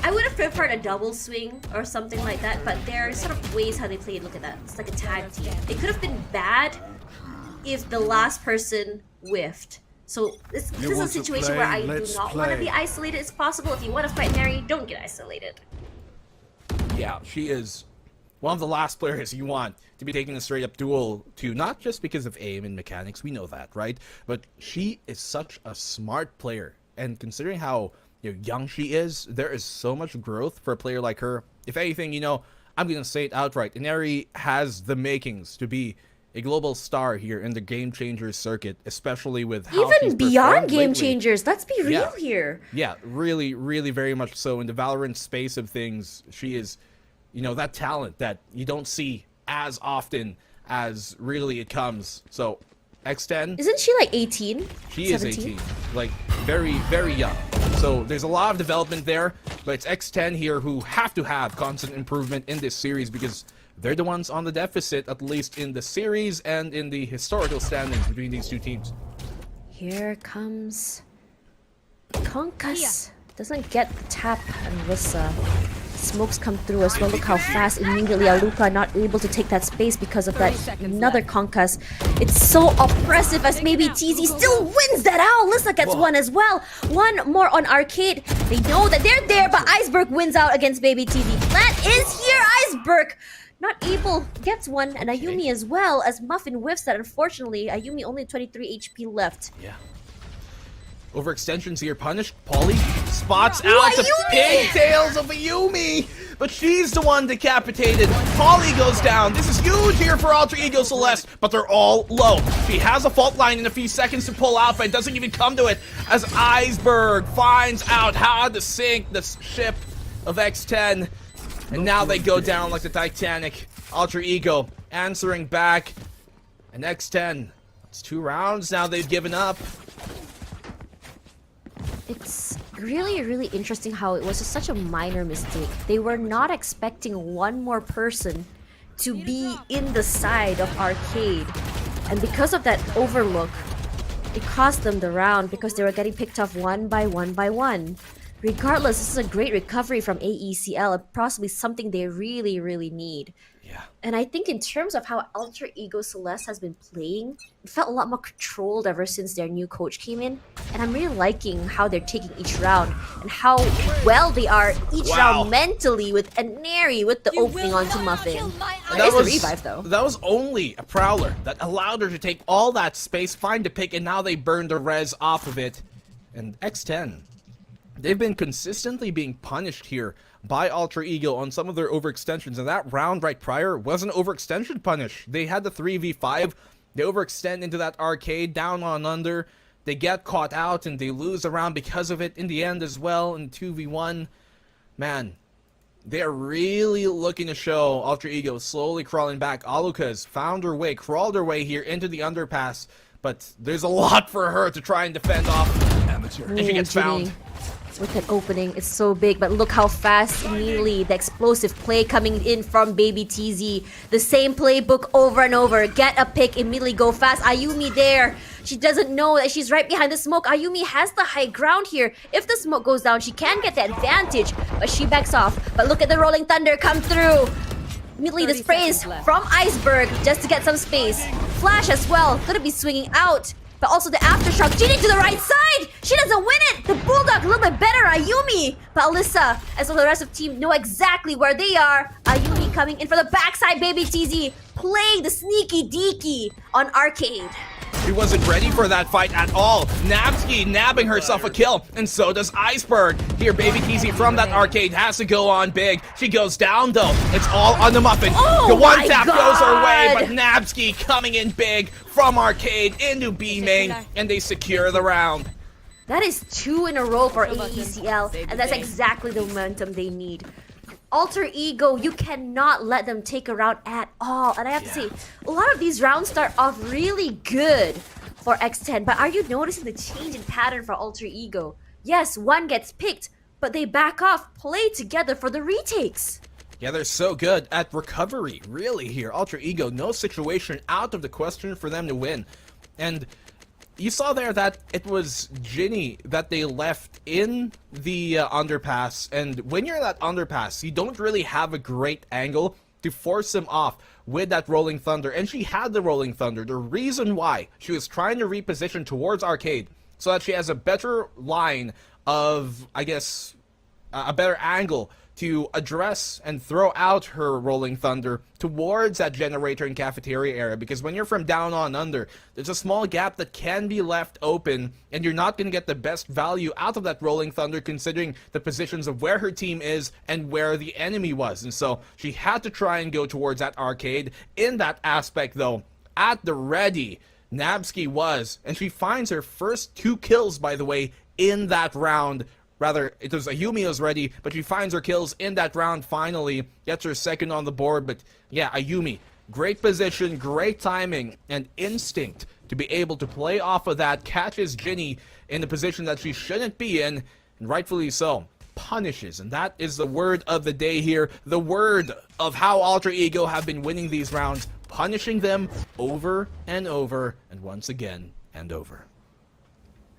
L: I would have preferred a double swing or something like that, but there are sort of ways how they played. Look at that. It's like a tag team. It could have been bad if the last person whiffed. So this is a situation where I do not want to be isolated as possible. If you want to fight Neri, don't get isolated.
E: Yeah, she is one of the last players you want to be taking a straight-up duel to, not just because of aim and mechanics, we know that, right? But she is such a smart player, and considering how young she is, there is so much growth for a player like her. If anything, I'm gonna say it outright, Neri has the makings to be a global star here in the Game Changers circuit, especially with how
L: even
E: she's
L: beyond
E: performed
L: Game
E: lately.
L: Changers, let's be real here.
E: Yeah, really, really very much so. In the Valorant space of things, she is, that talent that you don't see as often as really it comes. So, X10...
L: Isn't she like 18?
E: She 17? Is 18. Like, very, very young. So, there's a lot of development there, but it's X10 here who have to have constant improvement in this series because they're the ones on the deficit, at least in the series and in the historical standings between these two teams.
L: Here comes Conkas. Doesn't get the tap on Alyssa. Smokes come through as well. Look how fast immediately Aluka not able to take that space because of that another Conkas. It's so oppressive as maybe TZ still wins that out. Alyssa gets one as well. One more on Arcade. They know that they're there, but Iceberg wins out against baby TZ. Plant is here. Iceberg not able, gets one, and Ayumi as well, as Muffin whiffs that. Unfortunately, Ayumi only 23 HP left.
E: Yeah. Overextensions here punished. Polly spots out the pigtails of Ayumi, but she's the one decapitated. Polly goes down. This is huge here for Alter Ego Celeste, but they're all low. She has a fault line in a few seconds to pull out, but it doesn't even come to it as Iceberg finds out how to sink the ship of X10. And now they go down like the Titanic. Alter Ego answering back. And X10. It's 2 rounds now they've given up.
L: It's really, really interesting how it was such a minor mistake. They were not expecting one more person to be in the side of Arcade. And because of that overlook, it cost them the round because they were getting picked off one by one by one. regardless, this is a great recovery from AECL and possibly something they really, really need.
E: Yeah.
L: And I think in terms of how Alter Ego Celeste has been playing, it felt a lot more controlled ever since their new coach came in. And I'm really liking how they're taking each round and how well they are each round mentally with Aneri with the opening onto Muffin.
E: And
L: It's a revive though.
E: That was only a Prowler that allowed her to take all that space, find a pick, and now they burned the res off of it. And X10, they've been consistently being punished here by Alter Ego on some of their overextensions, and that round right prior was an overextension punish. They had the 3v5, they overextend into that arcade, down on under, they get caught out, and they lose a round because of it in the end as well, in 2v1. Man, they are really looking to show Alter Ego slowly crawling back. Aluka's found her way, crawled her way here into the underpass, but there's a lot for her to try and defend off if she gets found.
L: With that opening, it's so big, but look how fast immediately the explosive play coming in from Baby TZ. The same playbook over and over. Get a pick, immediately go fast. Ayumi there. She doesn't know that she's right behind the smoke. Ayumi has the high ground here. If the smoke goes down, she can get the advantage, but she backs off. But look at the Rolling Thunder come through. Immediately the sprays from Iceberg just to get some space. Flash as well, gonna be swinging out. But also the aftershock, Genie to the right side! She doesn't win it! The Bulldog a little bit better, Ayumi! But Alyssa, as well the rest of the team, know exactly where they are. Ayumi coming in for the backside, Baby TZ, playing the sneaky deaky on Arcade.
E: She wasn't ready for that fight at all. Nabsky nabbing herself a kill, and so does Iceberg. Here, Baby TZ from that arcade has to go on big. She goes down though. It's all on the Muffin.
L: Oh
E: the one
L: my
E: tap goes her way,
L: God.
E: but Nabsky coming in big from arcade into B main, and they secure the round.
L: That is 2 in a row for AECL, and that's exactly the momentum they need. Alter Ego, you cannot let them take a round at all. And I have to say, a lot of these rounds start off really good for X10, but are you noticing the change in pattern for Alter Ego? Yes, one gets picked, but they back off, play together for the retakes.
E: Yeah, they're so good at recovery, really, here. Alter Ego, no situation out of the question for them to win. And you saw there that it was Ginny that they left in the underpass, and when you're in that underpass, you don't really have a great angle to force him off with that Rolling Thunder, and she had the Rolling Thunder. The reason why she was trying to reposition towards Arcade so that she has a better line of, I guess, a better angle to address and throw out her Rolling Thunder towards that generator and cafeteria area, because when you're from down on under, there's a small gap that can be left open, and you're not going to get the best value out of that Rolling Thunder considering the positions of where her team is and where the enemy was. And so she had to try and go towards that arcade. In that aspect though, at the ready, Nabsky was, and she finds her first 2 kills, by the way, in that round. Rather, it was Ayumi was ready, but she finds her kills in that round finally, gets her second on the board. But yeah, Ayumi, great position, great timing, and instinct to be able to play off of that, catches Ginny in the position that she shouldn't be in, and rightfully so, punishes. And that is the word of the day here, the word of how Alter Ego have been winning these rounds, punishing them over and over, and once again, and over.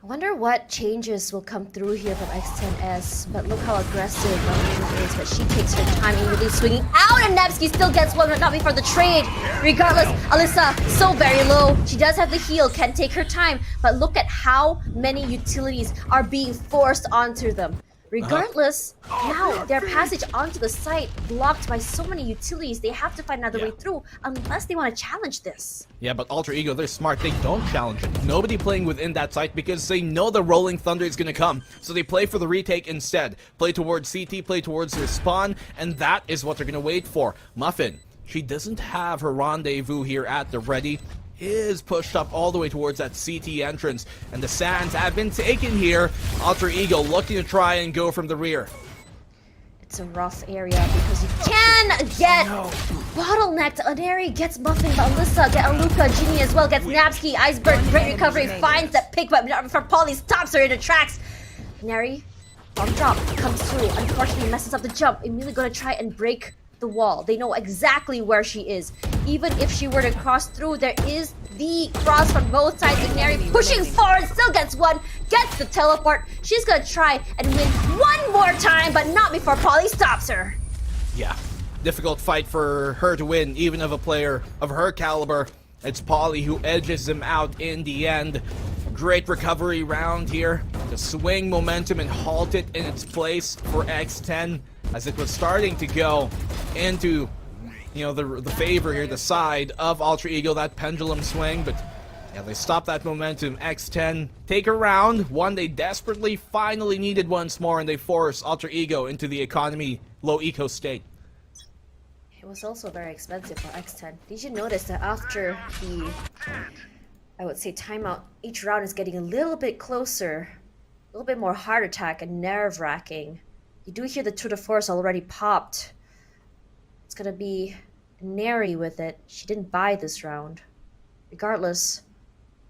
L: I wonder what changes will come through here from X10S, but look how aggressive Ayumi is, but she takes her time and really swinging out, and Nevsky still gets one, but not before the trade. Regardless, Alyssa, so very low. She does have the heal, can take her time, but look at how many utilities are being forced onto them. Regardless, now their passage onto the site blocked by so many utilities, they have to find another way through unless they want to challenge this.
E: Yeah, but Alter Ego, they're smart. They don't challenge it. Nobody playing within that site because they know the Rolling Thunder is going to come. So they play for the retake instead. Play towards CT, play towards their spawn, and that is what they're going to wait for. Muffin, she doesn't have her rendezvous here at the ready. Is pushed up all the way towards that CT entrance, and the sands have been taken here. Alter Ego looking to try and go from the rear.
L: It's a rough area because you can get bottlenecked. Aneri gets Muffin, but Alyssa, get Aluka, Ginny as well, gets Nabsky, Iceberg, great recovery, finds that pick, but for Polly stops her in the tracks. Aneri, bomb drop comes through, unfortunately messes up the jump, immediately gonna try and break the wall. They know exactly where she is. Even if she were to cross through, there is the cross from both sides. And Neri pushing forward, still gets one, gets the teleport. She's gonna try and win one more time, but not before Polly stops her.
E: Yeah, difficult fight for her to win, even of a player of her caliber. It's Polly who edges him out in the end. Great recovery round here to swing momentum and halt it in its place for X10 as it was starting to go into, you know, the favor here, the side of Alter Ego, that pendulum swing, but yeah, they stopped that momentum. X10 take a round, one they desperately finally needed once more, and they force Alter Ego into the economy low eco state.
L: It was also very expensive for X10. Did you notice that after the, I would say, timeout, each round is getting a little bit closer, a little bit more heart attack and nerve-wracking. You do hear the tour de force already popped. It's gonna be Neri with it. She didn't buy this round. Regardless,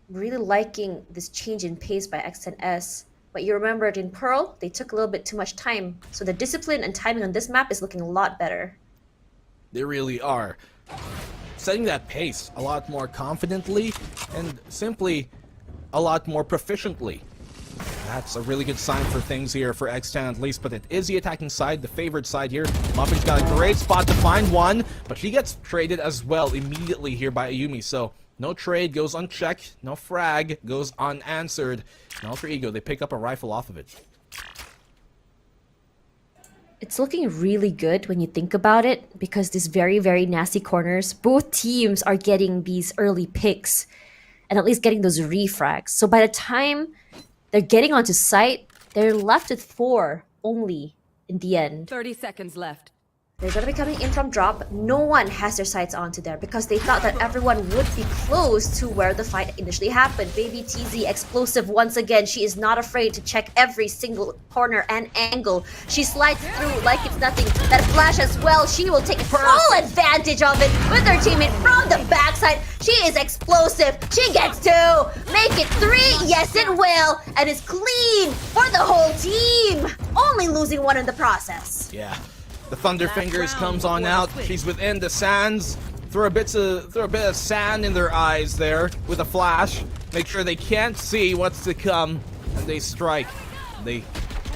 L: really liking this change in pace by X10S. But you remember it in Pearl, they took a little bit too much time. So the discipline and timing on this map is looking a lot better.
E: They really are. Setting that pace a lot more confidently and simply a lot more proficiently. That's a really good sign for things here for X10 at least, but it is the attacking side, the favored side here. Muffin's got a great spot to find one, but she gets traded as well immediately here by Ayumi, so no trade goes unchecked, no frag goes unanswered. And Alter Ego, they pick up a rifle off of it.
L: It's looking really good when you think about it, because these very, very nasty corners, both teams are getting these early picks and at least getting those refrags. So by the time they're getting onto site, they're left with 4 only in the end.
C: 30 seconds left.
L: They're going to be coming in from drop. No one has their sights onto there because they thought that everyone would be close to where the fight initially happened. Baby TZ explosive once again. She is not afraid to check every single corner and angle. She slides through like it's nothing. That flash as well. She will take full advantage of it with her teammate from the backside. She is explosive. She gets 2. Make it 3. Yes, it will. And it's clean for the whole team. Only losing 1 in the process.
E: Yeah. The Thunder Fingers comes on out. She's within the sands. Throw a bit of sand in their eyes there with a flash. Make sure they can't see what's to come. And they strike. They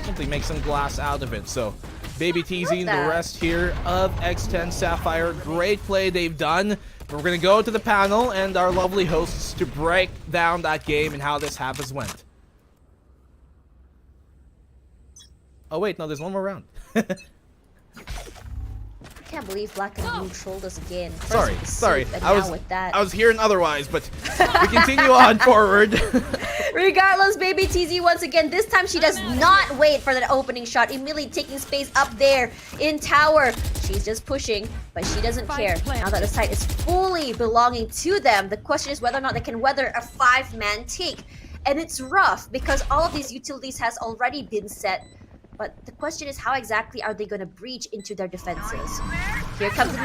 E: simply make some glass out of it. So, Baby TZ and the rest here of X10 Sapphire. Great play they've done. We're going to go to the panel and our lovely hosts to break down that game and how this happens went. Oh wait, no, there's one more round.
L: I can't believe Blackenblue trolled us again. First
E: Sorry.
L: with the soup, and
E: I
L: now with that.
E: was hearing otherwise, but we continue on forward.
L: Regardless, Baby TZ once again. This time she does not wait for that opening shot. Immediately taking space up there in tower. She's just pushing, but she doesn't care. Now that the site is fully belonging to them, the question is whether or not they can weather a 5-man take. And it's rough because all of these utilities has already been set. But the question is, how exactly are they going to breach into their defenses? Here comes the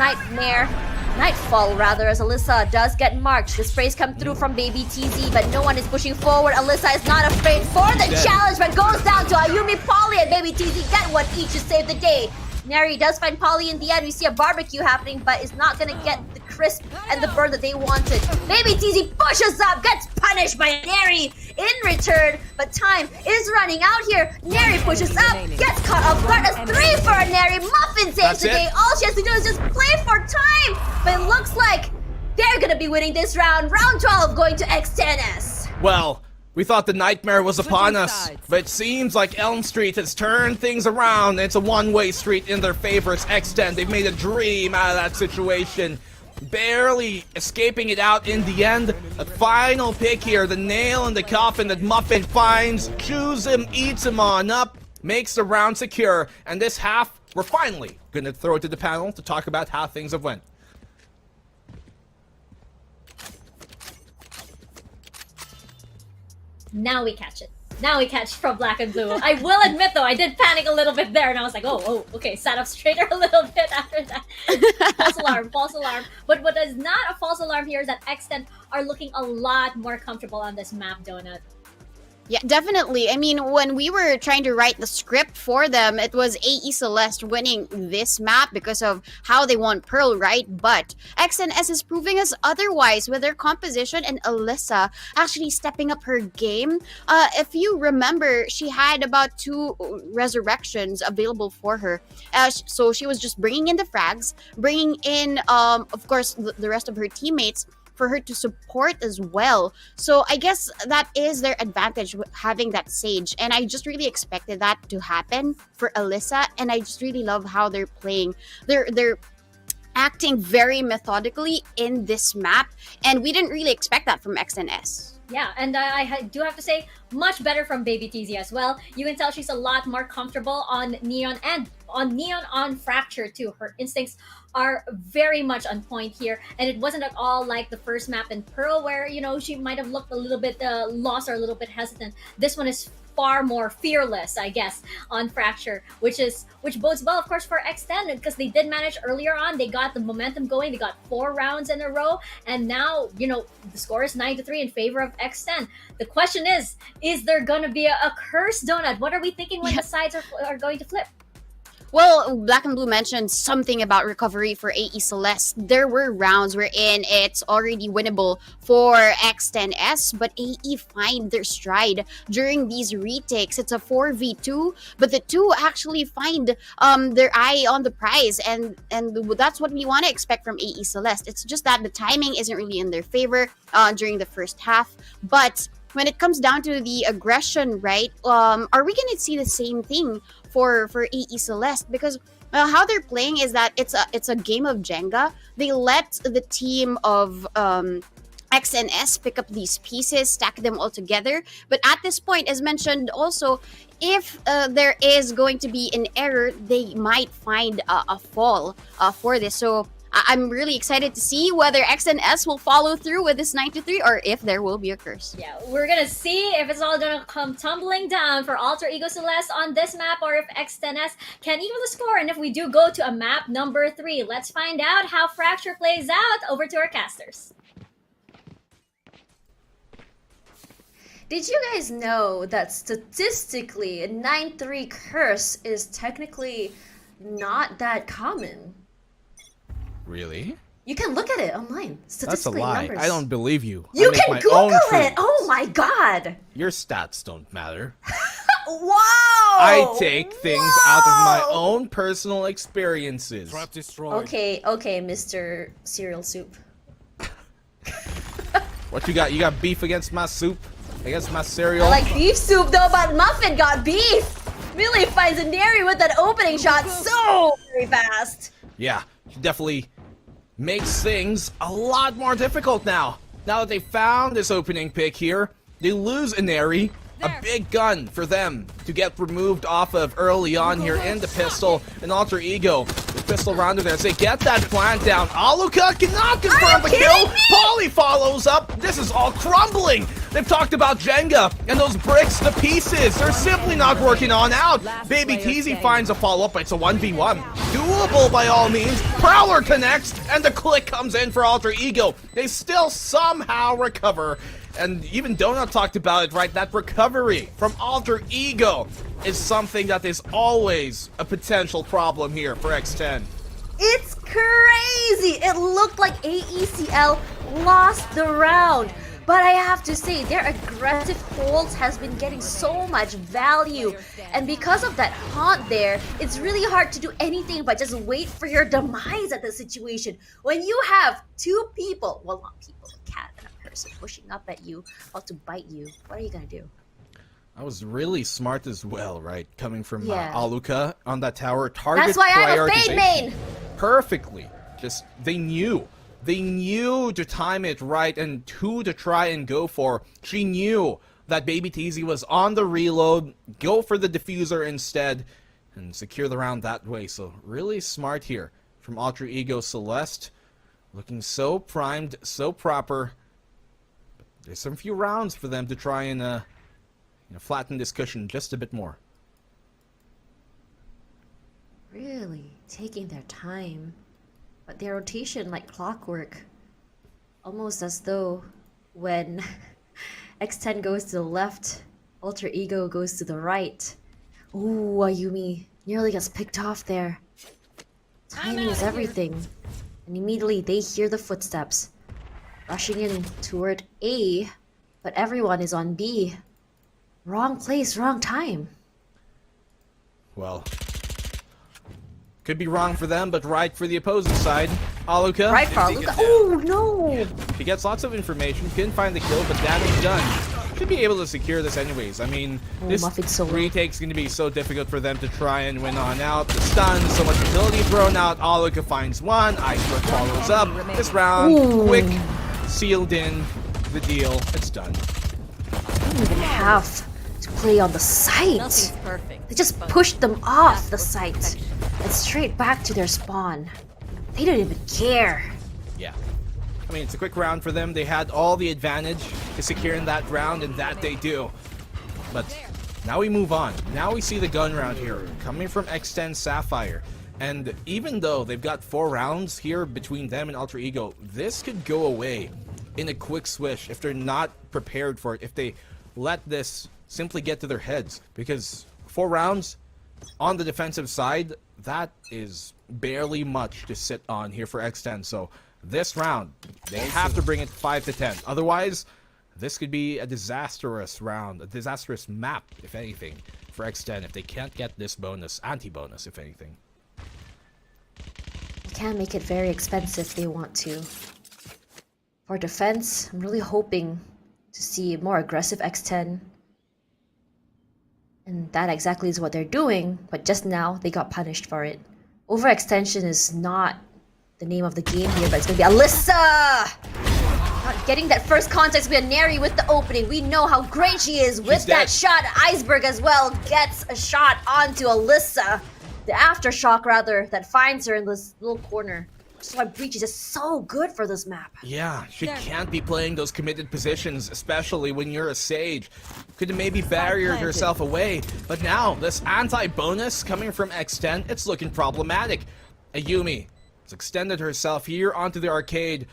L: Nightfall rather, as Alyssa does get marked. The sprays come through from Baby TZ, but no one is pushing forward. Alyssa is not afraid for the challenge, but goes down to Ayumi, Polly, and Baby TZ get one each to save the day. Neri does find Polly in the end. We see a barbecue happening, but is not going to get the crisp and the burn that they wanted. Baby TZ pushes up, gets punished by Neri in return, but time is running out here. Neri pushes up, gets caught off guard. That's 3 for Neri. Muffin saves the day. All she has to do is just play for time, but it looks like they're going to be winning this round. Round 12 going to X10S.
E: Well, we thought the nightmare was upon us, but it seems like Elm Street has turned things around. It's a one-way street in their favor. It's X10. They've made a dream out of that situation. Barely escaping it out in the end. A final pick here, the nail in the coffin that Muffin finds, chews him, eats him on up, makes the round secure. And this half, we're finally going to throw it to the panel to talk about how things have went.
J: Now we catch it. Now we catch from Blackenblue. I will admit though, I did panic a little bit there and I was like, oh, okay, sat up straighter a little bit after that. False alarm. But what is not a false alarm here is that X10 are looking a lot more comfortable on this map, Donut.
K: Yeah, definitely. I mean, when we were trying to write the script for them, it was AE Celeste winning this map because of how they won Pearl, right? But XNS is proving us otherwise with their composition and Alyssa actually stepping up her game. If you remember, she had about 2 resurrections available for her. So she was just bringing in the frags, bringing in, of course, the rest of her teammates for her to support as well. So I guess that is their advantage having that Sage. And I just really expected that to happen for Alyssa. And I just really love how they're playing. They're acting very methodically in this map. And we didn't really expect that from XNS.
J: Yeah, and do have to say, much better from Baby TZ as well. You can tell she's a lot more comfortable on Neon and on Fracture too. Her instincts are very much on point here, and it wasn't at all like the first map in Pearl where, you know, she might have looked a little bit lost or a little bit hesitant. This one is far more fearless, I guess, on Fracture, which bodes well, of course, for X10, because they did manage earlier on. They got the momentum going. They got 4 rounds in a row, and now, you know, the score is 9-3 in favor of X10. The question is there gonna be a curse, Donut? What are we thinking when the sides are going to flip?
K: Well, Blackenblue mentioned something about recovery for AE Celeste. There were rounds wherein it's already winnable for X10S, but AE find their stride during these retakes. It's a 4v2, but the two actually find their eye on the prize, and that's what we want to expect from AE Celeste. It's just that the timing isn't really in their favor during the first half, but when it comes down to the aggression, right, are we going to see the same thing for AE Celeste? Because how they're playing is that it's a game of Jenga. They let the team of XNS pick up these pieces, stack them all together. But at this point, as mentioned also, if there is going to be an error, they might find a fall for this. So I'm really excited to see whether XNS will follow through with this 9-3 or if there will be a curse.
J: Yeah, we're gonna see if it's all gonna come tumbling down for Alter Ego Celeste on this map, or if X10S can even the score. And if we do go to a map number 3, let's find out how Fracture plays out. Over to our casters.
L: Did you guys know that statistically a 9-3 curse is technically not that common?
E: Really?
L: You can look at it online. Statistically,
E: That's a lie.
L: numbers.
E: I don't believe you.
L: You
E: I make
L: can
E: my
L: Google
E: own
L: it.
E: truth.
L: Oh my god.
E: Your stats don't matter.
L: Wow.
E: I take things out of my own personal experiences.
H: Trap destroyed.
L: Okay, Mr. Cereal Soup.
E: What you got? You got beef against my soup? Against my cereal?
L: I like beef soup though, but Muffin got beef. Really finds a Neri with that opening shot so very fast.
E: Yeah, she definitely makes things a lot more difficult now. Now that they found this opening pick here, they lose Inari, a big gun for them to get removed off of early on here in the pistol. And Alter Ego, the pistol rounder there, as they get that plant down. Aluka cannot confirm the kill. Polly follows up. This is all crumbling. They've talked about Jenga and those bricks, the pieces. They're simply not working on out. Baby TZ finds a follow-up, but it's a 1v1. Doable by all means. Prowler connects, and the click comes in for Alter Ego. They still somehow recover. And even Donut talked about it, right? That recovery from Alter Ego is something that is always a potential problem here for X10.
L: It's crazy. It looked like AECL lost the round. But I have to say, their aggressive holds has been getting so much value. And because of that haunt there, it's really hard to do anything but just wait for your demise at the situation. When you have 2 people, well, not people, a cat and a person pushing up at you, about to bite you, what are you gonna do?
E: I was really smart as well, right? Coming from
L: Yeah.
E: Aluka on that tower. Target
L: That's why I'm a fade
E: prioritization.
L: main!
E: Perfectly. Just, they knew. They knew to time it right and who to try and go for. She knew that Baby TZ was on the reload. Go for the diffuser instead and secure the round that way. So really smart here from Alter Ego Celeste. Looking so primed, so proper. But there's some few rounds for them to try and flatten this cushion just a bit more.
L: Really taking their time. But their rotation like clockwork. Almost as though when X10 goes to the left, Alter Ego goes to the right. Ooh, Ayumi nearly gets picked off there. Timing is everything. And immediately they hear the footsteps. Rushing in toward A, but everyone is on B. Wrong place, wrong time.
E: Well, could be wrong for them, but right for the opposing side. Aluka.
L: Right for Aluka. Oh no!
E: He gets lots of information, couldn't find the kill, but damage done. Should be able to secure this anyways. I mean, this retake's going to be so difficult for them to try and win on out. The stun, so much utility thrown out. Aluka finds one. Iceberg follows up. This round, quick, sealed in the deal. It's done.
L: They don't even have to play on the site. They just pushed them off the site and straight back to their spawn. They don't even care.
E: Yeah. I mean, it's a quick round for them. They had all the advantage to secure in that round, and that they do. But now we move on. Now we see the gun round here, coming from X10 Sapphire. And even though they've got 4 rounds here between them and Alter Ego, this could go away in a quick swish if they're not prepared for it, if they let this simply get to their heads. Because 4 rounds on the defensive side, that is barely much to sit on here for X10. So this round, they have to bring it 5 to 10. Otherwise, this could be a disastrous round, a disastrous map, if anything, for X10 if they can't get this bonus, anti-bonus, if anything.
L: You can make it very expensive if they want to. For defense, I'm really hoping to see more aggressive X10. And that exactly is what they're doing, but just now they got punished for it. Overextension is not the name of the game here, but it's gonna be Alyssa! Not getting that first contact with Neri with the opening. We know how great she is with that shot. Iceberg as well gets a shot onto Alyssa. The aftershock, rather, that finds her in this little corner. That's why Breach is just so good for this map.
E: Yeah, she can't be playing those committed positions, especially when you're a Sage. Could have maybe barriered herself away, but now this anti-bonus coming from X10, it's looking problematic. Ayumi has extended herself here onto the arcade,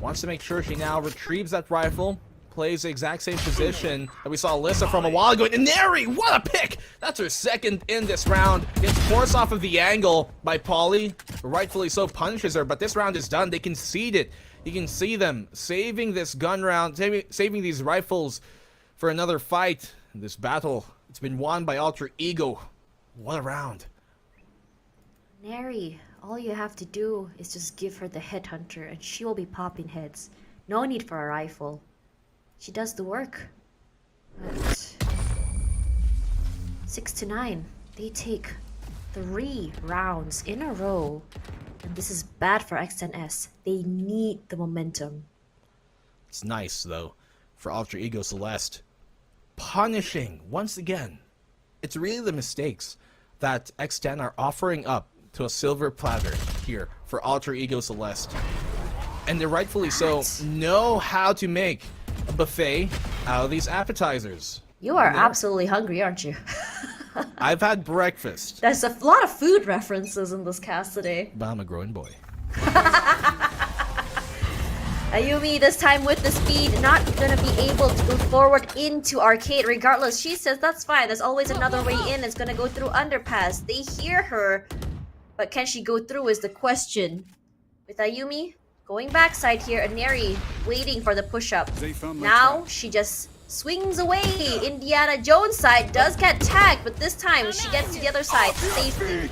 E: wants to make sure she now retrieves that rifle, plays the exact same position that we saw Alyssa from a while ago. And Neri, what a pick! That's her second in this round. Gets forced off of the angle by Polly, rightfully so punishes her, but this round is done. They concede it. You can see them saving this gun round, saving these rifles for another fight. This battle, it's been won by Alter Ego. What a round.
L: Neri, all you have to do is just give her the headhunter and she will be popping heads. No need for a rifle. She does the work. But 6 to 9. They take 3 rounds in a row. And this is bad for X10S. They need the momentum.
E: It's nice, though, for Alter Ego Celeste. Punishing, once again. It's really the mistakes that X10 are offering up to a silver platter here for Alter Ego Celeste. And they rightfully so know how to make a buffet out of these appetizers.
L: You are absolutely hungry, aren't you?
E: I've had breakfast.
L: There's a lot of food references in this cast today.
E: But I'm a growing boy.
L: Ayumi, this time with the speed, not gonna be able to go forward into arcade. Regardless, she says that's fine. There's always another way in. It's gonna go through underpass. They hear her, but can she go through is the question. With Ayumi going backside here, and Neri waiting for the push-up. Now she just swings away. Indiana Jones side does get tagged, but this time she gets to the other side safely.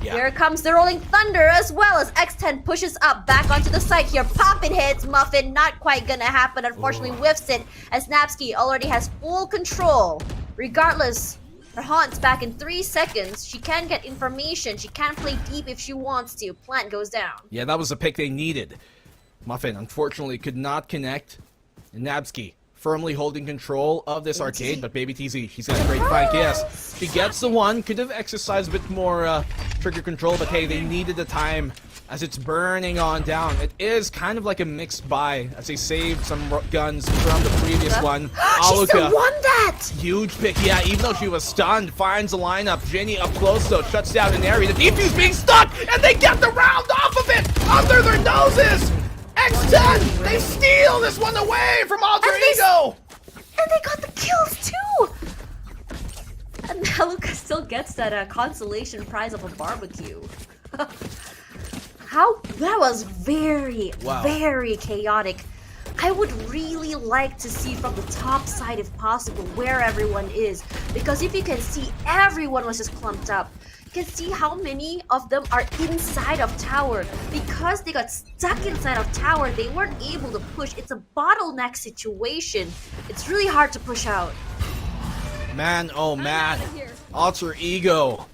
E: Yeah.
L: Here comes the Rolling Thunder as well as X10 pushes up back onto the site here. Popping hits, Muffin, not quite gonna happen. Unfortunately, whiffs it as Napsky already has full control. Regardless, her haunt's back in 3 seconds. She can get information. She can play deep if she wants to. Plant goes down.
E: Yeah, that was the pick they needed. Muffin, unfortunately, could not connect. And Nabsky firmly holding control of this arcade, but Baby TZ, she's got a great flank, yes. She gets the one, could have exercised a bit more trigger control, but hey, they needed the time as it's burning on down. It is kind of like a mixed buy as they saved some guns from the previous one.
L: She still won that!
E: Huge pick, yeah, even though she was stunned, finds the lineup. Jenny up close though, shuts down an area. The defuse being stuck, and they get the round off of it under their noses! X10! They steal this one away from Alter Ego!
L: And they got the kills too! And Lucas still gets that consolation prize of a barbecue. How that was very, very chaotic. I would really like to see from the top side, if possible, where everyone is. Because if you can see, everyone was just clumped up. You can see how many of them are inside of tower. Because they got stuck inside of tower, they weren't able to push. It's a bottleneck situation. It's really hard to push out.
E: Man, oh man. Alter Ego.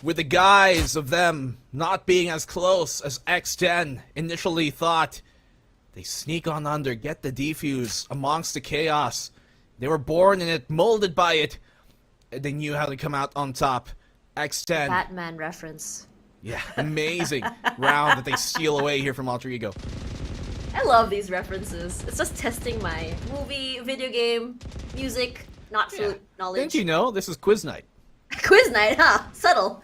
E: With the guise of them not being as close as X10 initially thought, they sneak on under, get the defuse amongst the chaos. They were born in it, molded by it, and they knew how to come out on top. X10.
L: Batman reference.
E: Yeah, amazing round that they steal away here from Alter Ego.
L: I love these references. It's just testing my movie, video game, music, not food knowledge.
E: Didn't you know this is quiz night?
L: Quiz night, huh? Subtle.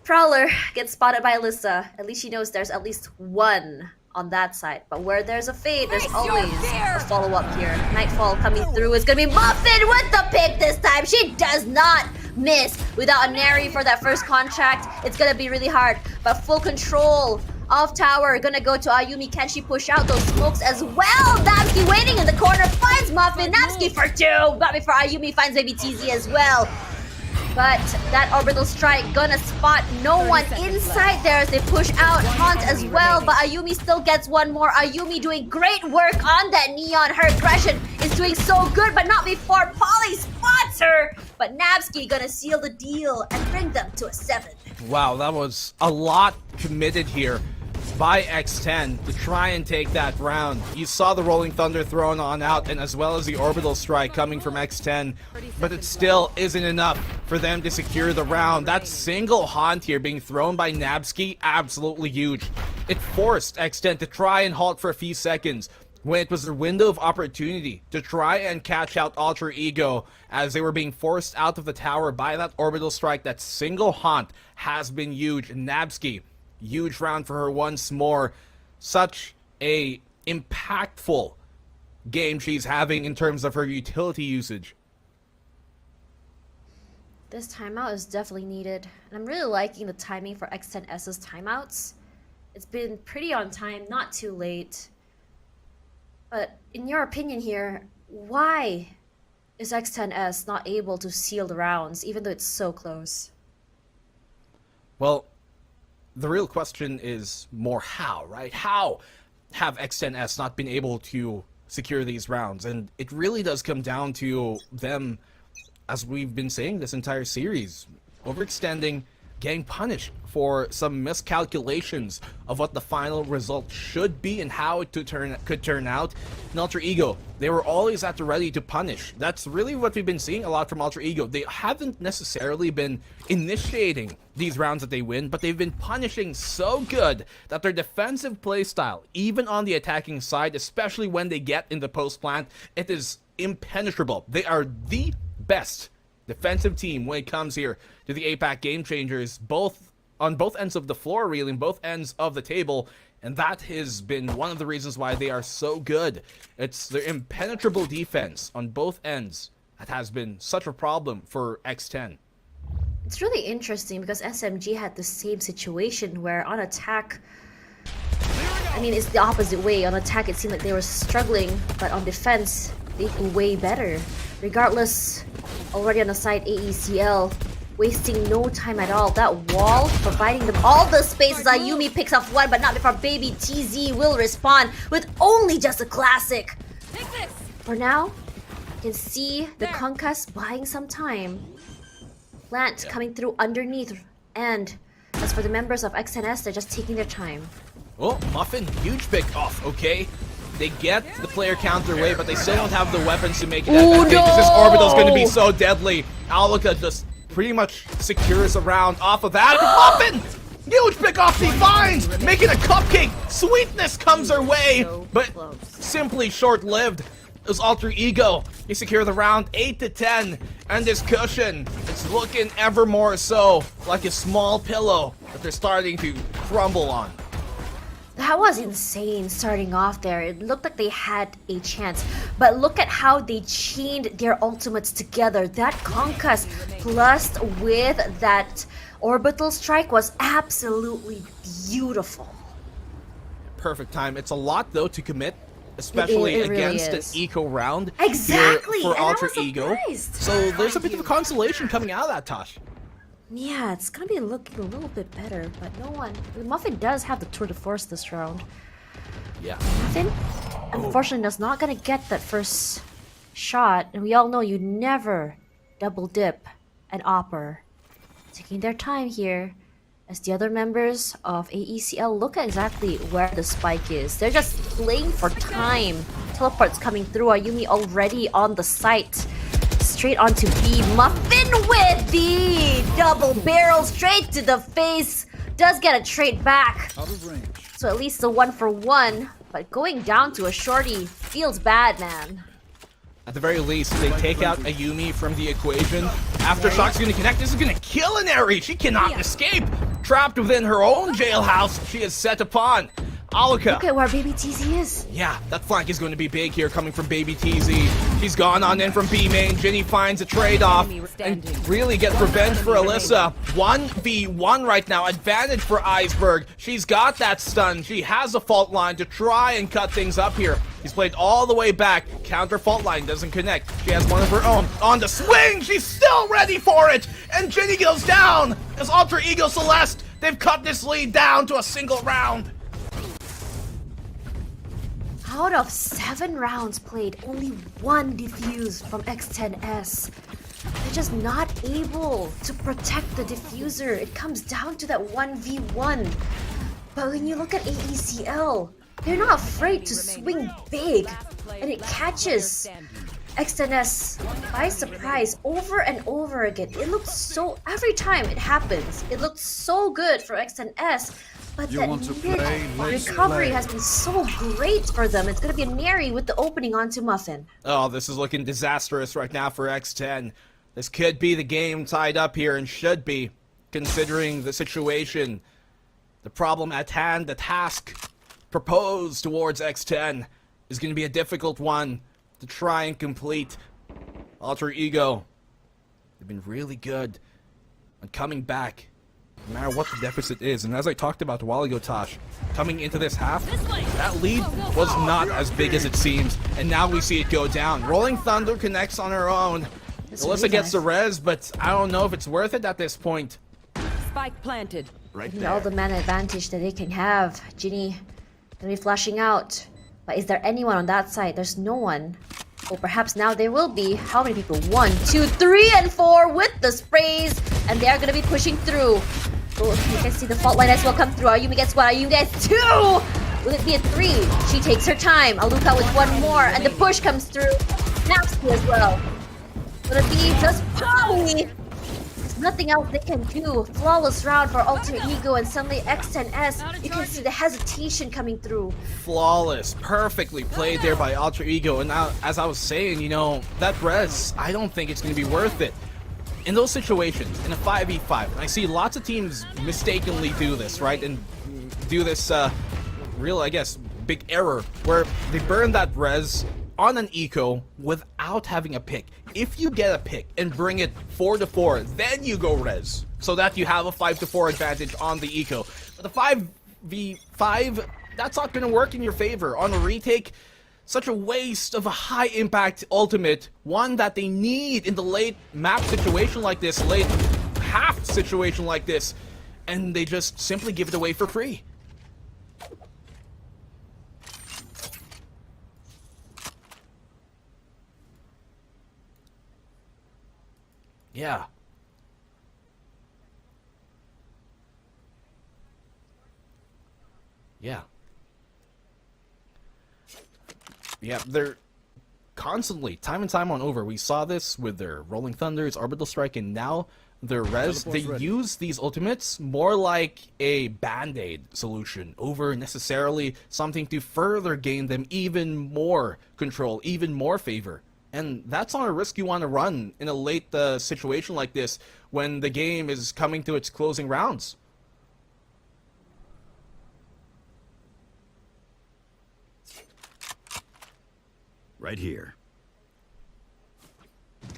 L: Prowler gets spotted by Alyssa. At least she knows there's at least one on that side. But where there's a fade, there's always a follow-up here. Nightfall coming through is gonna be Muffin with the pick this time. She does not miss. Without a Nary for that first contract, it's gonna be really hard. But full control of tower, gonna go to Ayumi. Can she push out those smokes as well? Napsky waiting in the corner, finds Muffin. Napsky for two, but before Ayumi finds Baby TZ as well. But that orbital strike gonna spot no one inside there as they push out Haunt as well. But Ayumi still gets one more. Ayumi doing great work on that Neon. Her aggression is doing so good, but not before Polly spots her. But Napsky gonna seal the deal and bring them to a 7.
E: Wow, that was a lot committed here by X10 to try and take that round. You saw the Rolling Thunder thrown on out, and as well as the Orbital Strike coming from X10, but it still isn't enough for them to secure the round. That single Haunt here being thrown by Napsky, absolutely huge. It forced X10 to try and halt for a few seconds when it was their window of opportunity to try and catch out Alter Ego as they were being forced out of the tower by that Orbital Strike. That single Haunt has been huge. Napsky, huge round for her once more. Such a impactful game she's having in terms of her utility usage.
L: This timeout is definitely needed. And I'm really liking the timing for X10S's timeouts. It's been pretty on time, not too late. But in your opinion here, why is X10S not able to seal the rounds, even though it's so close?
E: Well, the real question is more how, right? How have X10S not been able to secure these rounds? And it really does come down to them, as we've been saying this entire series, overextending, getting punished for some miscalculations of what the final result should be and how it could turn out. In Alter Ego, they were always at the ready to punish. That's really what we've been seeing a lot from Alter Ego. They haven't necessarily been initiating these rounds that they win, but they've been punishing so good that their defensive playstyle, even on the attacking side, especially when they get in the post plant, it is impenetrable. They are the best defensive team when it comes here to the APAC Game Changers, on both ends of the floor, really, in both ends of the table, and that has been one of the reasons why they are so good. It's their impenetrable defense on both ends that has been such a problem for X10.
L: It's really interesting because SMG had the same situation where on attack, I mean, it's the opposite way. On attack, it seemed like they were struggling, but on defense, they do way better. Regardless, already on the side, AECL, wasting no time at all. That wall, providing them all the spaces. Ayumi picks up one, but not before Baby TZ will respond with only just a classic. For now, you can see the Conquest buying some time. Plant coming through underneath, and as for the members of X10S, they're just taking their time.
E: Oh, Muffin, huge pick off, okay. They get the player count their way, but they still don't have the weapons to make it advantageous. This orbital's going to be so deadly. Aluka just pretty much secures a round off of that. Muffin! Huge pick off he finds! Making a cupcake! Sweetness comes her way! But simply short-lived. As Alter Ego, you secure the round 8-10, and this cushion, it's looking ever more so like a small pillow that they're starting to crumble on.
L: That was insane starting off there. It looked like they had a chance. But look at how they chained their ultimates together. That conquest plus with that orbital strike was absolutely beautiful.
E: Perfect time. It's a lot though to commit, especially
L: It really
E: against
L: is.
E: an eco round
L: Exactly,
E: here for
L: and I
E: Alter
L: was
E: Ego.
L: surprised.
E: So there's a bit of a consolation coming out of that, Tosh.
L: Yeah, it's gonna be looking a little bit better, but no one. Muffin does have the tour de force this round.
E: Yeah.
L: Muffin, unfortunately, is not gonna get that first shot, and we all know you never double dip an opper. Taking their time here, as the other members of AECL look at exactly where the spike is. They're just playing for time. Teleport's coming through. Ayumi already on the site. Straight onto B. Muffin with the double barrel straight to the face. Does get a trade back.
A: Out of range.
L: So at least a 1-for-1. But going down to a shorty feels bad, man.
E: At the very least, they take out Ayumi from the equation. Aftershock's gonna connect. This is gonna kill Inari. She cannot escape. Trapped within her own jailhouse, she is set upon. Aluka.
L: Look at where Baby TZ is.
E: Yeah, that flank is going to be big here coming from Baby TZ. She's gone on in from B main. Ginny finds a trade-off and really gets revenge for Alyssa. 1v1 right now. Advantage for Iceberg. She's got that stun. She has a fault line to try and cut things up here. He's played all the way back. Counter fault line doesn't connect. She has one of her own. On the swing, she's still ready for it. And Ginny goes down. As Alter Ego Celeste, they've cut this lead down to a single round.
L: Out of 7 rounds played, only 1 defused from X10S. They're just not able to protect the diffuser. It comes down to that 1v1. But when you look at AECL, they're not afraid to swing big. And it catches X10S by surprise over and over again. It looks so, every time it happens, it looks so good for X10S. But
A: You
L: that
A: want to play? Let's
L: recovery
A: play.
L: has been so great for them. It's going to be a Neri with the opening onto Muffin.
E: Oh, this is looking disastrous right now for X10. This could be the game tied up here and should be, considering the situation. The problem at hand, the task proposed towards X10 is going to be a difficult one to try and complete. Alter Ego, they've been really good on coming back, no matter what the deficit is. And as I talked about a while ago, Tosh, coming into this half, that lead was not as big as it seems, and now we see it go down. Rolling Thunder connects on her own. Alyssa gets the res, but I don't know if it's worth it at this point.
C: Spike planted.
A: Right
L: All the man advantage that they can have. Ginny gonna be flashing out. But is there anyone on that side? There's no one. Or perhaps now there will be. How many people? 1, 2, 3, and 4 with the sprays. And they are gonna be pushing through. Oh, you can see the fault line as well come through. Ayumi gets 1, Ayumi gets 2! Will it be a 3? She takes her time. Aluka with 1 more. And the push comes through. Napsy as well. Will it be just Polly? There's nothing else they can do. Flawless round for Alter Ego and suddenly X10S. You can see the hesitation coming through.
E: Flawless, perfectly played there by Alter Ego. And now, as I was saying, you know, that res, I don't think it's going to be worth it. In those situations, in a 5v5, I see lots of teams mistakenly do this, right? And do this, real, I guess, big error, where they burn that res on an eco without having a pick. If you get a pick and bring it 4-4, then you go res, so that you have a 5-4 advantage on the eco. But the 5v5, that's not going to work in your favor. On a retake, such a waste of a high impact ultimate, one that they need in the late map situation like this, late half situation like this, and they just simply give it away for free. Yeah. Yeah. Yeah, they're constantly, time and time on over, we saw this with their Rolling Thunders, Orbital Strike, and now their res. They use these ultimates more like a band-aid solution over necessarily something to further gain them even more control, even more favor. And that's not a risk you want to run in a late situation like this when the game is coming to its closing rounds.
A: Right here.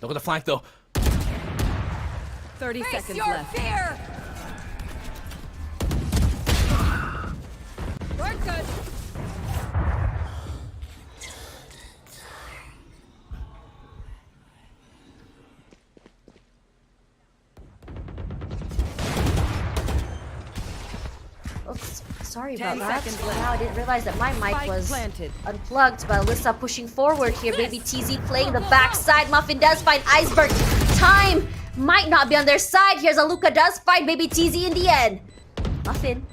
E: Look at the flank though.
C: 30 seconds left.
B: We're good.
L: Oops, sorry
C: 10
L: about that.
C: seconds left.
L: Wow, I didn't realize that my mic
C: Spike
L: was
C: planted.
L: unplugged. But Alyssa pushing forward here. Baby TZ playing the backside. Muffin does find Iceberg. Time might not be on their side. Here's Aluka does find Baby TZ in the end. Muffin.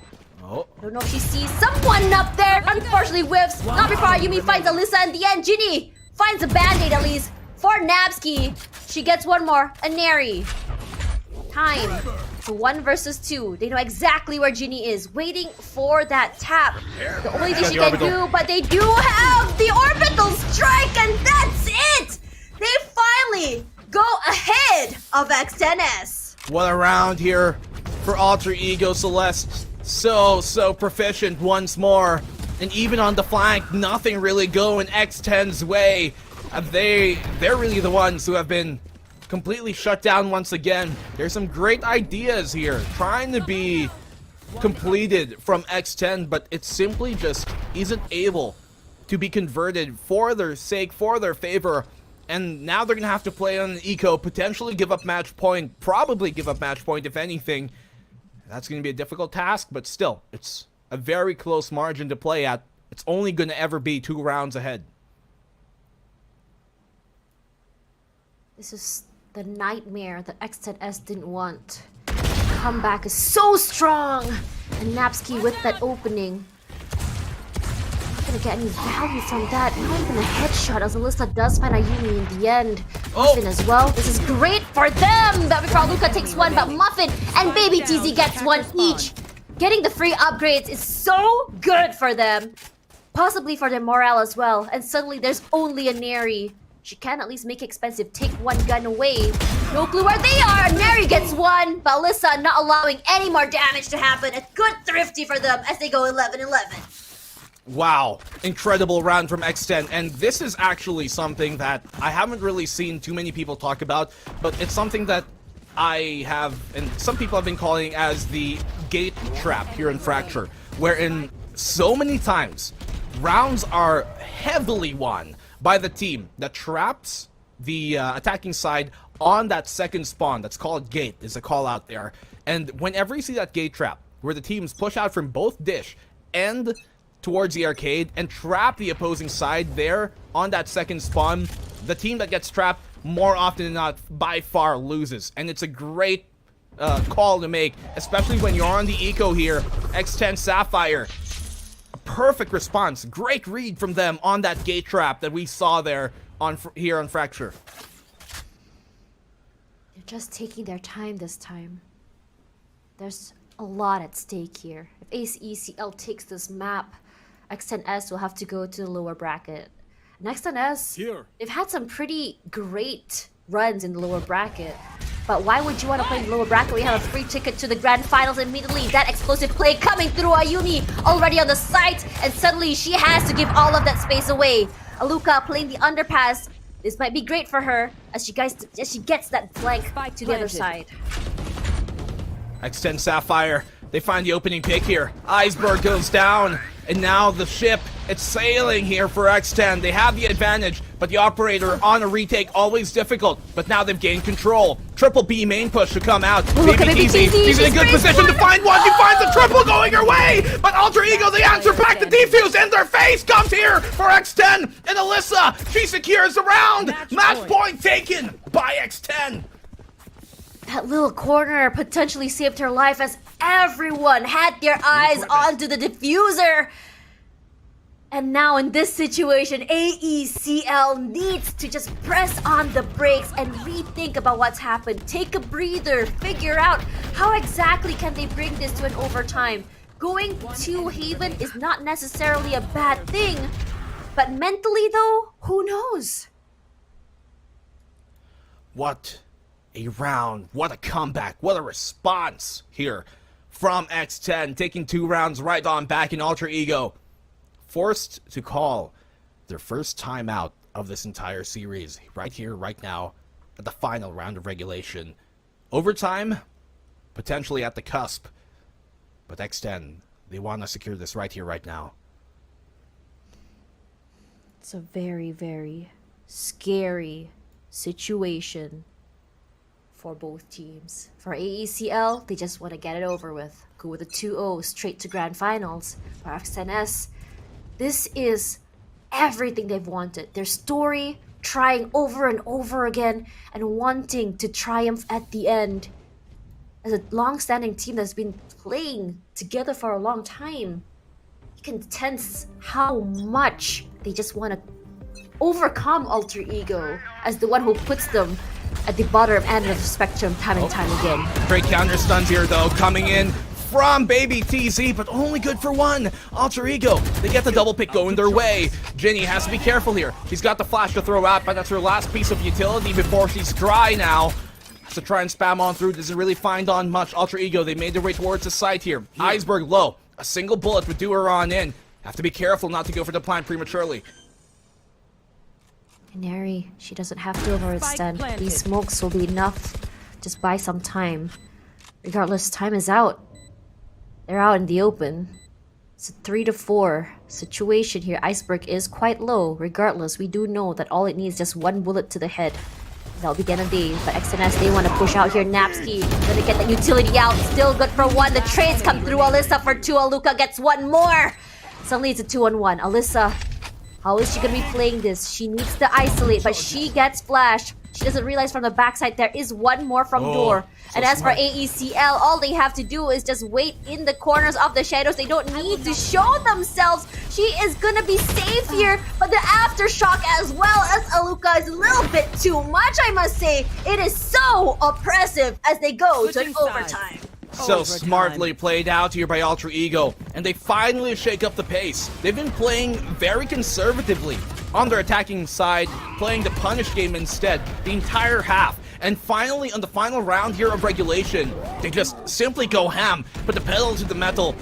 E: Oh.
L: Don't know if she sees someone up there. Unfortunately whiffs. Not before Ayumi finds Alyssa in the end. Ginny finds a band-aid at least for Nabsky. She gets one more. A Neri. Time. So 1 versus 2. They know exactly where Ginny is, waiting for that tap. The only thing she can do, but they do have the orbital strike, and that's it! They finally go ahead of X10S.
E: What a round here for Alter Ego Celeste. So proficient once more. And even on the flank, nothing really going X10's way. They're really the ones who have been completely shut down once again. There's some great ideas here, trying to be completed from X10, but it simply just isn't able to be converted for their sake, for their favor. And now they're gonna have to play on an eco, potentially give up match point, probably give up match point if anything. That's gonna be a difficult task, but still, it's a very close margin to play at. It's only gonna ever be 2 rounds ahead.
L: This is the nightmare that X10S didn't want. Comeback is so strong! And Napsky with that opening. Not gonna get any value from that. Not even a headshot as Alyssa does find Ayumi in the end. Muffin as well. This is great for them! But before Luca takes one, but Muffin and Baby TZ gets one each. Getting the free upgrades is so good for them. Possibly for their morale as well. And suddenly there's only a Neri. She can at least make it expensive. Take one gun away. No clue where they are. Neri gets one. But Alyssa not allowing any more damage to happen. A good thrifty for them as they go 11-11.
E: Wow, incredible round from X10, and this is actually something that I haven't really seen too many people talk about, but it's something that I have, and some people have been calling as the gate trap here in Fracture, wherein so many times rounds are heavily won by the team that traps the attacking side on that second spawn. That's called gate, is a call out there. And whenever you see that gate trap, where the teams push out from both dish and towards the arcade and trap the opposing side there on that second spawn, the team that gets trapped more often than not by far loses. And it's a great call to make, especially when you're on the eco here. X10 Sapphire, a perfect response, great read from them on that gate trap that we saw there on here on Fracture.
L: They're just taking their time this time. There's a lot at stake here. If Ace ECL takes this map, X10S will have to go to the lower bracket. And X10S, they've had some pretty great runs in the lower bracket. But why would you want to play in the lower bracket? We have a free ticket to the grand finals immediately. That explosive play coming through Ayumi already on the site. And suddenly she has to give all of that space away. Aluka playing the underpass. This might be great for her as she gets that flank to the other side.
E: X10 Sapphire, they find the opening pick here. Iceberg goes down, and now the ship, it's sailing here for X10. They have the advantage, but the operator on a retake, always difficult. But now they've gained control. Triple B main push to come out. Baby TZ, she's in a good position to find one. She finds the triple going her way, but Alter Ego, the answer back to defuse in their face, comes here for X10. And Alyssa, she secures the round. Match point taken by X10.
L: That little corner potentially saved her life as everyone had their eyes onto the diffuser. And now in this situation, AECL needs to just press on the brakes and rethink about what's happened. Take a breather, figure out how exactly can they bring this to an overtime. Going to Haven is not necessarily a bad thing, but mentally though, who knows?
E: What a round, what a comeback, what a response here from X10, taking 2 rounds right on back in Alter Ego. Forced to call their first timeout of this entire series. Right here, right now, at the final round of regulation. Overtime, potentially at the cusp. But X10, they want to secure this right here, right now.
L: It's a very, very scary situation for both teams. For AECL, they just want to get it over with. Go with a 2-0 straight to grand finals. For XNS, this is everything they've wanted. Their story, trying over and over again and wanting to triumph at the end. As a long-standing team that's been playing together for a long time, you can sense how much they just want to overcome Alter Ego as the one who puts them at the bottom end of the spectrum time and time again.
E: Great counter stuns here, though, coming in from Baby TZ, but only good for one. Alter Ego, they get the double pick going their way. Ginny has to be careful here. She's got the flash to throw out, but that's her last piece of utility before she's dry now. Has to try and spam on through. Doesn't really find on much. Alter Ego, they made their way towards the site here. Iceberg low. A single bullet would do her on in. Have to be careful not to go for the plant prematurely.
L: Canary, she doesn't have to overextend. These smokes will be enough. Just buy some time. Regardless, time is out. They're out in the open. It's a 3-4 situation here. Iceberg is quite low. Regardless, we do know that all it needs is just one bullet to the head. That'll be the end of the day. But XNS, they want to push out here. Napsky gonna get that utility out. Still good for one. The trades come through. Alyssa for two. Aluka gets one more. Suddenly it's a 2-on-1. Alyssa, how is she gonna be playing this? She needs to isolate, but she gets flashed. She doesn't realize from the backside there is one more from door. And as for AECL, all they have to do is just wait in the corners of the shadows. They don't need to show themselves. She is gonna be safe here, but the aftershock as well as Aluka is a little bit too much, I must say. It is so oppressive as they go to an overtime.
E: So smartly played out here by Alter Ego, and they finally shake up the pace. They've been playing very conservatively on their attacking side, playing the punish game instead the entire half. And finally, on the final round here of regulation, they just simply go ham, put the pedal to the metal,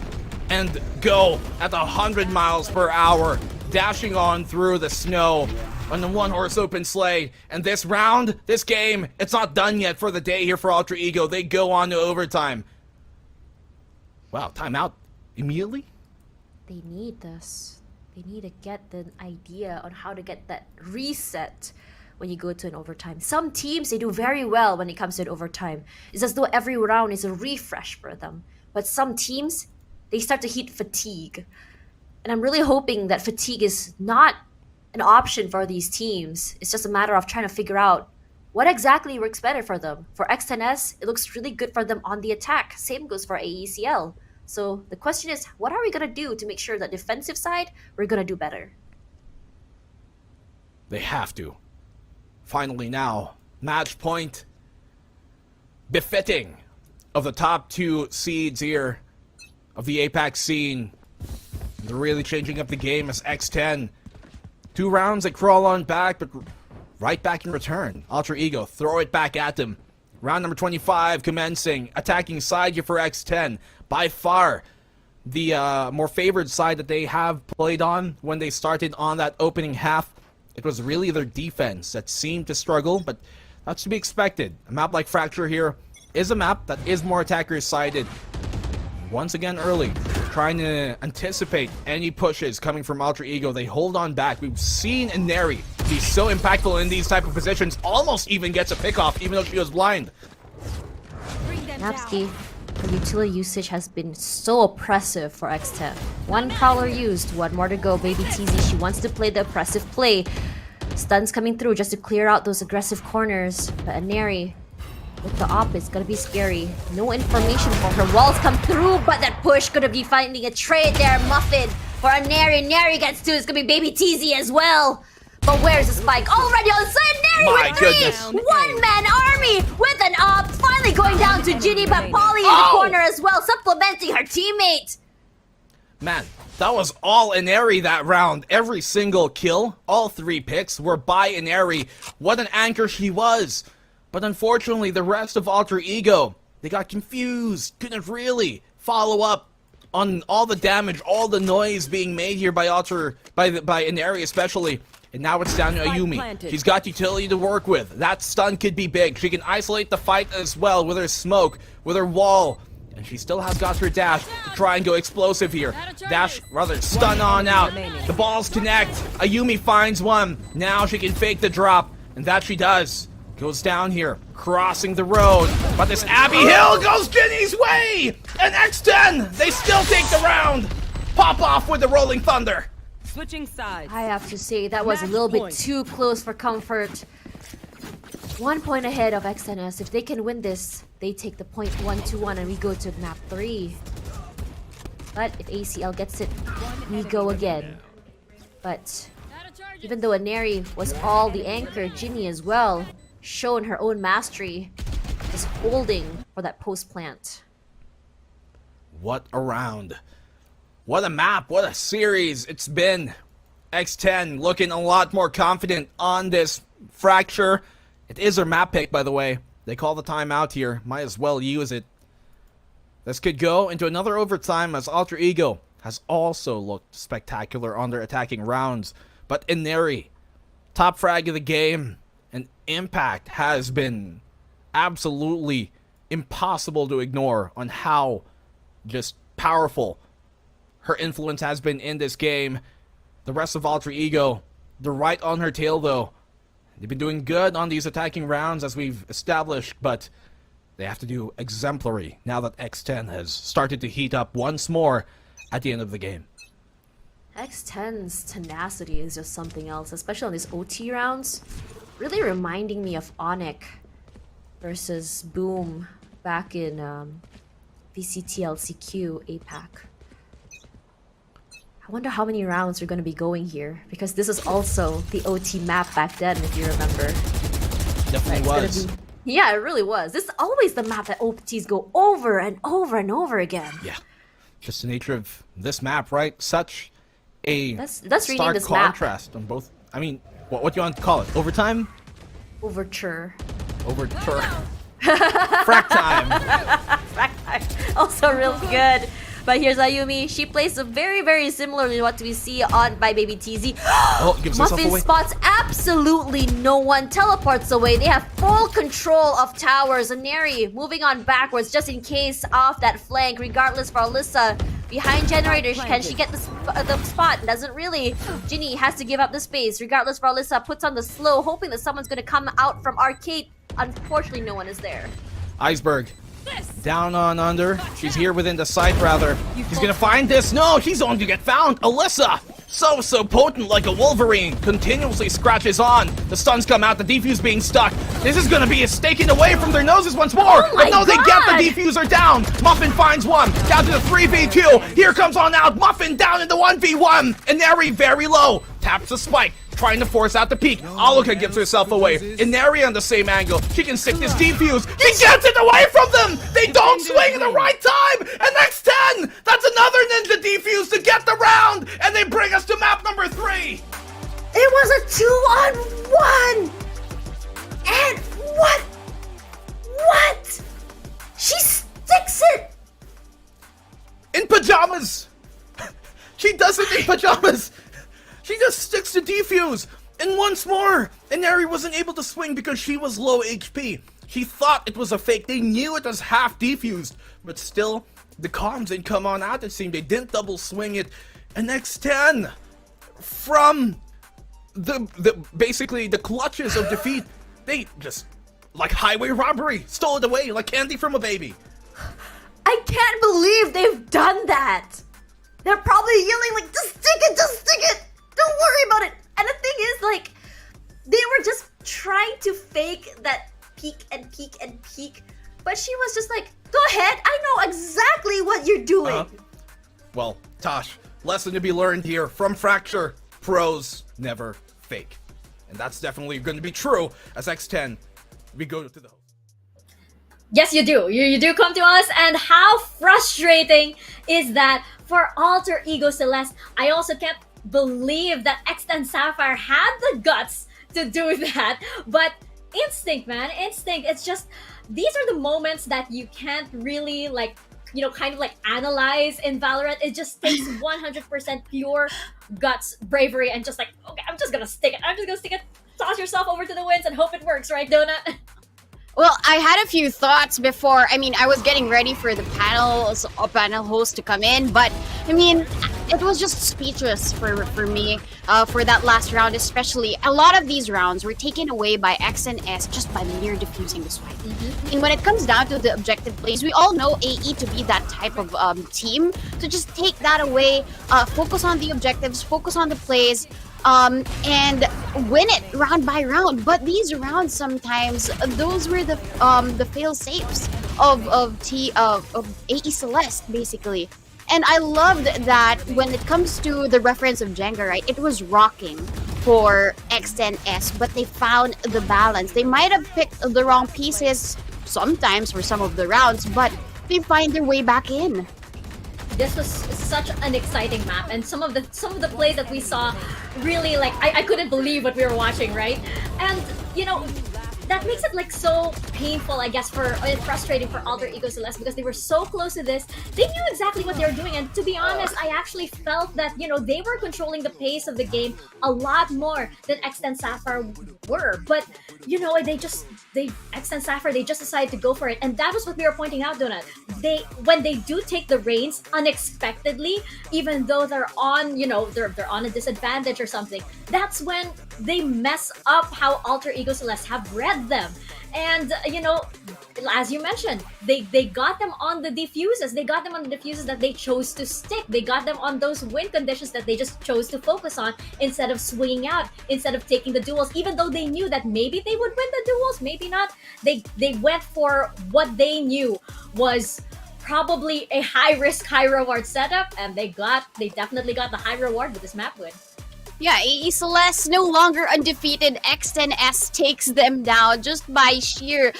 E: and go at 100 miles per hour, dashing on through the snow on the one-horse open sleigh. And this round, this game, it's not done yet for the day here for Alter Ego. They go on to overtime. Wow, timeout immediately?
L: They need this. They need to get the idea on how to get that reset when you go to an overtime. Some teams, they do very well when it comes to an overtime. It's as though every round is a refresh for them. But some teams, they start to hit fatigue. And I'm really hoping that fatigue is not an option for these teams. It's just a matter of trying to figure out what exactly works better for them. For X10S, it looks really good for them on the attack. Same goes for AECL. So the question is, what are we going to do to make sure that defensive side, we're going to do better?
E: They have to. Finally now, match point befitting of the top two seeds here of the APAC scene. They're really changing up the game as X10. 2 rounds they crawl on back, but right back in return. Alter Ego, throw it back at them. Round number 25 commencing. Attacking side here for X10. By far the more favored side that they have played on when they started on that opening half. It was really their defense that seemed to struggle, but that's to be expected. A map like Fracture here is a map that is more attacker-sided. Once again early, trying to anticipate any pushes coming from Alter Ego. They hold on back. We've seen Inari be so impactful in these type of positions, almost even gets a pick-off, even though she was blind.
L: Napsky, the utility usage has been so oppressive for X10. 1 prowler used, 1 more to go. Baby TZ, she wants to play the oppressive play. Stuns coming through just to clear out those aggressive corners. But Inari, with the op, it's gonna be scary. No information for her. Walls come through, but that push gonna be finding a trade there. Muffin for Inari. Inari gets 2. It's gonna be Baby TZ as well. But where's the spike? Already on side, Neri with 3! One-man army with an op. Finally going down to Ginny, but Polly in the corner as well, supplementing her teammate.
E: Man, that was all Inari that round. Every single kill, all 3 picks were by Inari. What an anchor she was. But unfortunately, the rest of Alter Ego, they got confused. Couldn't really follow up on all the damage, all the noise being made here by Inari especially. And now it's down to Ayumi.
C: planted.
E: She's got utility to work with. That stun could be big. She can isolate the fight as well with her smoke, with her wall. And she still has got her dash to try and go explosive here. Dash, rather, stun on out. The balls connect. Ayumi finds one. Now she can fake the drop. And that she does. Goes down here, crossing the road. But this Abbey Hill goes Ginny's way! And X10, they still take the round. Pop off with the Rolling Thunder.
C: Switching sides.
L: I have to say that was a
C: Match
L: little bit
C: point.
L: too close for comfort. 1 point ahead of XNS. If they can win this, they take the point 1-1 and we go to map 3. But if ACL gets it, we go again. But even though Aneri was all the anchor, Ginny as well, shown her own mastery, is holding for that post plant.
E: What a round. What a map, what a series it's been. X10 looking a lot more confident on this Fracture. It is her map pick, by the way. They call the timeout here. Might as well use it. This could go into another overtime as Alter Ego has also looked spectacular on their attacking rounds. But Ineri, top frag of the game, and impact has been absolutely impossible to ignore on how just powerful her influence has been in this game. The rest of Alter Ego, they're right on her tail though. They've been doing good on these attacking rounds as we've established, but they have to do exemplary now that X10 has started to heat up once more at the end of the game.
L: X10's tenacity is just something else, especially on these OT rounds. Really reminding me of Onyx versus Boom back in VCT LCQ APAC. I wonder how many rounds are going to be going here, because this is also the OT map back then, if you remember.
E: Definitely was.
L: Yeah, it really was. This is always the map that OTs go over and over and over again.
E: Yeah, just the nature of this map, right? Such a
L: Let's reading
E: stark
L: this map.
E: contrast on both. I mean, what do you want to call it? Overtime?
L: Overture.
E: Overture. Frack time.
L: Frack time. Also really good. But here's Ayumi. She plays very, very similar to what we see on by Baby TZ.
E: Oh, gives herself
L: Muffin
E: away.
L: spots absolutely no one. Teleports away. They have full control of towers. Aneri moving on backwards just in case of that flank. Regardless for Alyssa. Behind generator, can she get the spot? Doesn't really. Ginny has to give up the space. Regardless for Alyssa, puts on the slow, hoping that someone's going to come out from arcade. Unfortunately, no one is there.
E: Iceberg. Down on under. She's here within the sight, rather. He's gonna find this. No, she's going to get found. Alyssa! So potent like a Wolverine. Continuously scratches on. The stuns come out. The defuse being stuck. This is gonna be a taken away from their noses once more.
L: Oh my
E: But no, they get
L: God.
E: the defuser down. Muffin finds one. Down to the 3v2. Here comes on out. Muffin down in the 1v1. Ineri very low. Taps the spike. Trying to force out the peak. Aluka gives herself away. Ineri on the same angle. She can stick this defuse. She gets it away from them! They don't swing at the right time! And X10! That's another ninja defuse to get the round! And they bring us to map number 3!
L: It was a 2-on-1! And what? What? She sticks it!
E: In pajamas! She does it in pajamas! She just sticks to defuse! And once more, Ineri wasn't able to swing because she was low HP. She thought it was a fake. They knew it was half defused. But still, the comms didn't come on out, it seemed. They didn't double swing it. And X10, from basically the clutches of defeat, they just, like highway robbery, stole it away like candy from a baby.
L: I can't believe they've done that! They're probably yelling like, just stick it, just stick it! Don't worry about it! And the thing is, like, they were just trying to fake that peek and peek and peek, but she was just like, go ahead, I know exactly what you're doing!
E: Well, Tosh, lesson to be learned here from Fracture, pros never fake. And that's definitely going to be true as X10, we go to the host.
J: Yes, you do. You do come to us, and how frustrating is that for Alter Ego Celeste? I also can't believe that X10 Sapphire had the guts to do that, but instinct, man, instinct. It's just, these are the moments that you can't really like kind of like analyze in Valorant. It just takes 100% pure guts, bravery, and just like, okay, I'm just gonna stick it. Toss yourself over to the winds and hope it works, right, Donut?
K: Well, I had a few thoughts before. I mean, I was getting ready for the panel host to come in, but I mean, it was just speechless for me for that last round, especially. A lot of these rounds were taken away by X and S just by mere defusing the swipe. And when it comes down to the objective plays, we all know AE to be that type of team. So just take that away, focus on the objectives, focus on the plays, and win it round by round. But these rounds sometimes, those were the fail safes of AE Celeste basically. And I loved that when it comes to the reference of Jenga, right? It was rocking for X10S, but they found the balance. They might have picked the wrong pieces sometimes for some of the rounds, but they find their way back in.
J: This was such an exciting map, and some of the plays that we saw really, like, I couldn't believe what we were watching, right? And that makes it like so painful, I guess, frustrating for Alter Ego Celeste, because they were so close to this. They knew exactly what they were doing, and to be honest, I actually felt that they were controlling the pace of the game a lot more than X10 Sapphire were. But X10 Sapphire, they just decided to go for it, and that was what we were pointing out, Donut. When they do take the reins unexpectedly, even though they're on they're on a disadvantage or something, that's when they mess up how Alter Ego Celeste have read them. And as you mentioned, they got them on the defuses. They got them on the defuses that they chose to stick. They got them on those win conditions that they just chose to focus on instead of swinging out, instead of taking the duels, even though they knew that maybe they would win the duels, maybe not. They went for what they knew was probably a high risk, high reward setup, and they definitely got the high reward with this map win.
K: Yeah, AE Celeste no longer undefeated. X10S takes them down just by sheer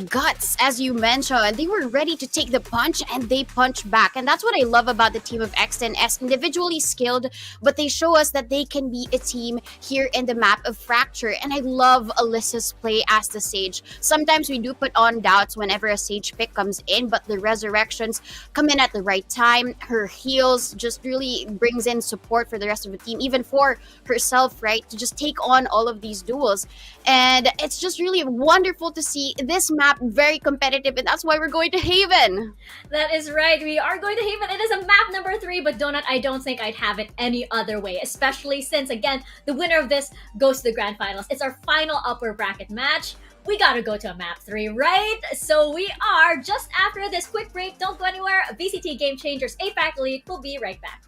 K: guts, as you mentioned. They were ready to take the punch, and they punch back. And that's what I love about the team of X10S. Individually skilled, but they show us that they can be a team here in the map of Fracture. And I love Alyssa's play as the Sage. Sometimes we do put on doubts whenever a Sage pick comes in, but the resurrections come in at the right time. Her heals just really brings in support for the rest of the team, even for herself, right, to just take on all of these duels. And it's just really wonderful to see this map very competitive, and that's why we're going to Haven.
J: That is right, we are going to Haven. It is a map number 3, but Donut, I don't think I'd have it any other way, especially since, again, the winner of this goes to the grand finals. It's our final upper bracket match. We gotta go to a map 3, right? So we are just after this quick break. Don't go anywhere. VCT Game Changers APAC Elite will be right back.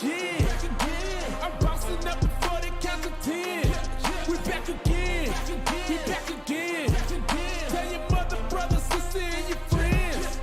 D: again. I'm bouncing up before they count to 10. We back again. We back again. Tell your mother, brother, sister, and your friends.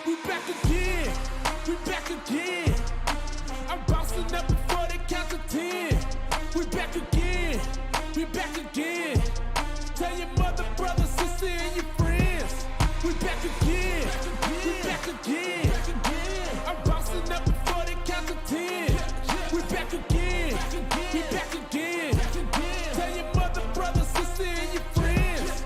D: We back again. We back again. I'm bouncing up before they count to 10. We back again. We back again. Tell your mother, brother, sister, and your friends. We back again. We back again. I'm bouncing up before they count to 10. We back again. We back again. Tell your mother, brother, sister, and your friends.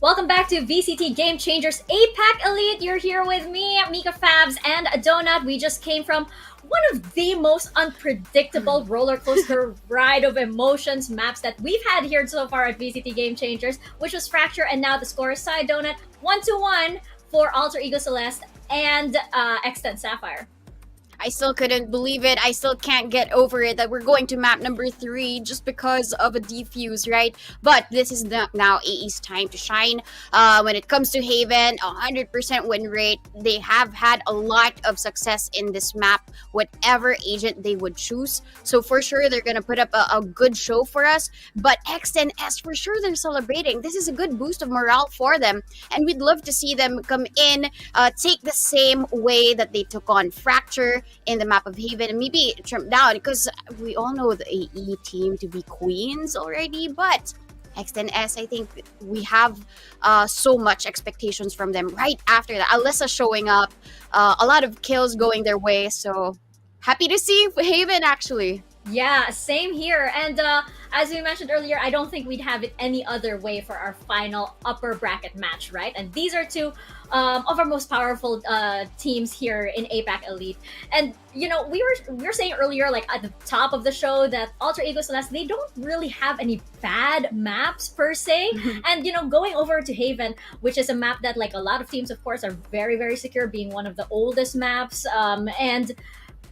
J: Welcome back to VCT Game Changers APAC Elite. You're here with me, MikaFabs, and Donut. We just came from one of the most unpredictable roller coaster ride of emotions maps that we've had here so far at VCT Game Changers, which was Fracture, and now the score is side Donut 1-1 for Alter Ego Celeste and Extent Sapphire.
K: I still couldn't believe it. I still can't get over it that we're going to map number 3 just because of a defuse, right? But this is now AE's time to shine. When it comes to Haven, 100% win rate. They have had a lot of success in this map, whatever agent they would choose. So for sure, they're going to put up a good show for us. But X and S, for sure, they're celebrating. This is a good boost of morale for them. And we'd love to see them come in, take the same way that they took on Fracture in the map of Haven, and maybe trim down, because we all know the AE team to be queens already. But X10S, I think we have so much expectations from them right after that. Alyssa showing up, a lot of kills going their way, so happy to see Haven actually.
J: Yeah, same here. And as we mentioned earlier, I don't think we'd have it any other way for our final upper bracket match, right? And these are two of our most powerful teams here in APAC Elite. And you know, we were saying earlier, like at the top of the show, that Alter Ego Celeste, they don't really have any bad maps per se. And you know, going over to Haven, which is a map that like a lot of teams, of course, are very, very secure, being one of the oldest maps, and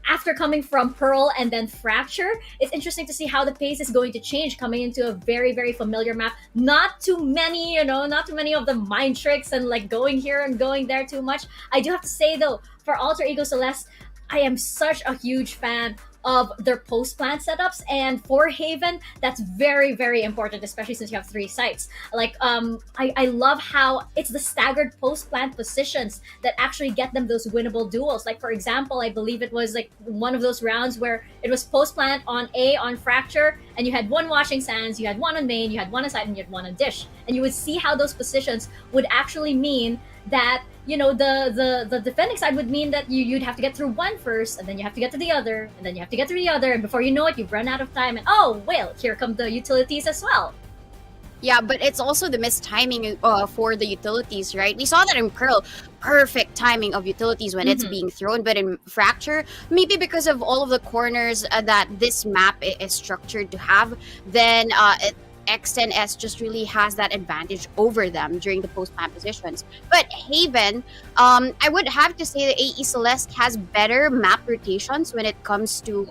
J: after coming from Pearl and then Fracture, it's interesting to see how the pace is going to change coming into a very, very familiar map. Not too many, you know, not too many of the mind tricks and like going here and going there too much. I do have to say though, for Alter Ego Celeste, I am such a huge fan of their post plant setups. And for Haven, that's very, very important, especially since you have 3 sites. Like, I love how it's the staggered post plant positions that actually get them those winnable duels. Like, for example, I believe it was like one of those rounds where it was post plant on A on Fracture, and you had 1 Washing Sands, you had 1 on main, you had 1 on side, and you had 1 on dish. And you would see how those positions would actually mean that, you know, the defending side would mean that you'd have to get through one first, and then you have to get to the other, and then you have to get through the other, and before you know it, you've run out of time, and oh, well, here come the utilities as well.
K: Yeah, but it's also the missed timing for the utilities, right? We saw that in Pearl, perfect timing of utilities when it's being thrown, but in Fracture, maybe because of all of the corners that this map is structured to have, then X10S just really has that advantage over them during the post-plant positions. But Haven, I would have to say that AE Celeste has better map rotations when it comes to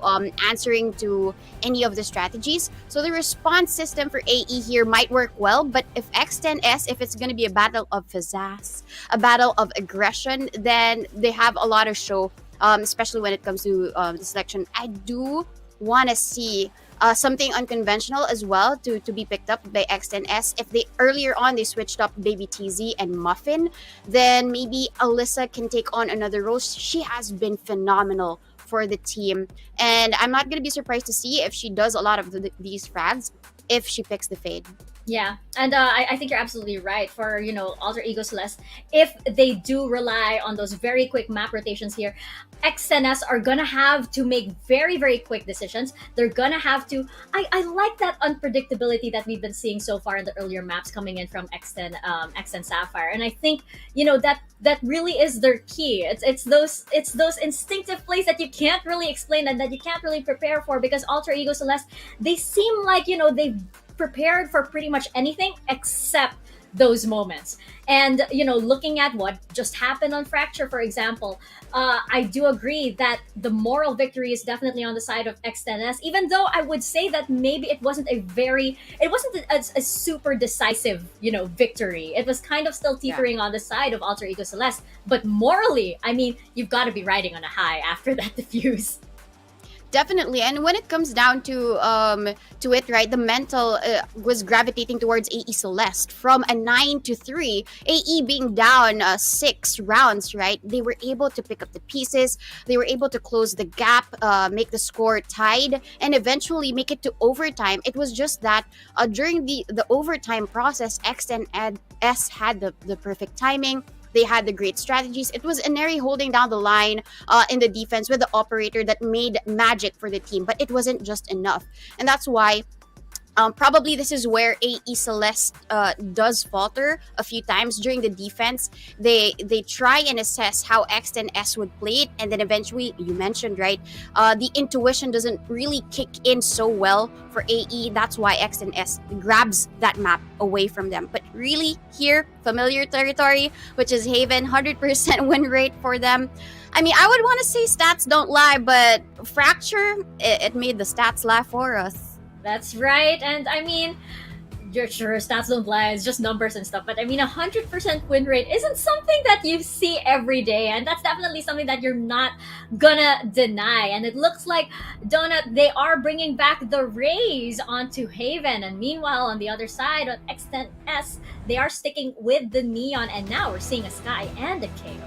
K: answering to any of the strategies. So the response system for AE here might work well, but if X10S, if it's going to be a battle of pizzazz, a battle of aggression, then they have a lot of show, especially when it comes to the selection. I do want to see something unconventional as well to be picked up by X10S. If they earlier on they switched up Baby TZ and Muffin, then maybe Alyssa can take on another role. She has been phenomenal for the team, and I'm not going to be surprised to see if she does a lot of these frags if she picks the Fade.
J: Yeah, and I think you're absolutely right for, you know, Alter Ego Celeste. If they do rely on those very quick map rotations here, XNS are gonna have to make very, very quick decisions. They're gonna have to. I like that unpredictability that we've been seeing so far in the earlier maps coming in from X10 Sapphire, and I think, you know, that really is their key. It's those instinctive plays that you can't really explain and that you can't really prepare for, because Alter Ego Celeste, they seem like, you know, they've prepared for pretty much anything except those moments. And, you know, looking at what just happened on Fracture, for example, I do agree that the moral victory is definitely on the side of X10S, even though I would say that maybe it wasn't a super decisive, you know, victory. It was kind of still teetering on the side of Alter Ego Celeste, but morally, I mean, you've got to be riding on a high after that defuse.
K: Definitely, and when it comes down to it, right, the mental was gravitating towards AE Celeste from a 9-3. AE being down 6 rounds, right? They were able to pick up the pieces. They were able to close the gap, make the score tied, and eventually make it to overtime. It was just that during the overtime process, X10S had the perfect timing. They had the great strategies. It was Ineri holding down the line in the defense with the operator that made magic for the team, but it wasn't just enough. And that's why probably this is where AE Celeste does falter a few times during the defense. They try and assess how X10S would play it, and then eventually, you mentioned, right, the intuition doesn't really kick in so well for AE. That's why X10S grabs that map away from them. But really, here, familiar territory, which is Haven, 100% win rate for them. I mean, I would want to say stats don't lie, but Fracture, it made the stats lie for us.
J: That's right, and I mean, you're sure stats don't lie, it's just numbers and stuff, but I mean, 100% win rate isn't something that you see every day, and that's definitely something that you're not gonna deny. And it looks like Donut, they are bringing back the Rays onto Haven, and meanwhile, on the other side, on X10S, they are sticking with the Neon, and now we're seeing a Sky and a KO.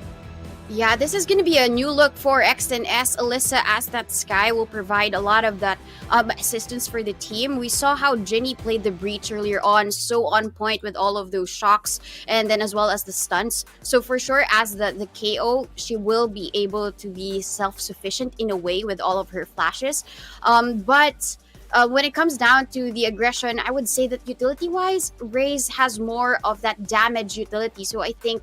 K: Yeah, this is going to be a new look for X10S. Alyssa, as that Sky, will provide a lot of that assistance for the team. We saw how Ginny played the Breach earlier on, so on point with all of those shocks, and then as well as the stunts. So for sure, as the KO, she will be able to be self-sufficient in a way with all of her flashes. But when it comes down to the aggression, I would say that utility-wise, Raze has more of that damage utility. So I think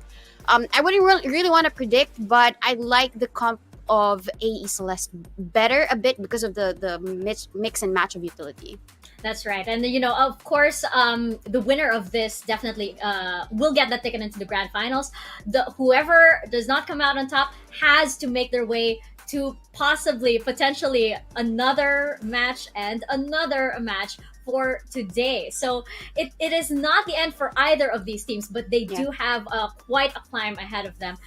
K: I wouldn't really want to predict, but I like the comp of AE Celeste better a bit because of the mix and match of utility.
J: That's right. And, you know, of course, the winner of this definitely will get that ticket into the grand finals. Whoever does not come out on top has to make their way to potentially another match and another match for today. So it is not the end for either of these teams, but they do have quite a climb ahead of them.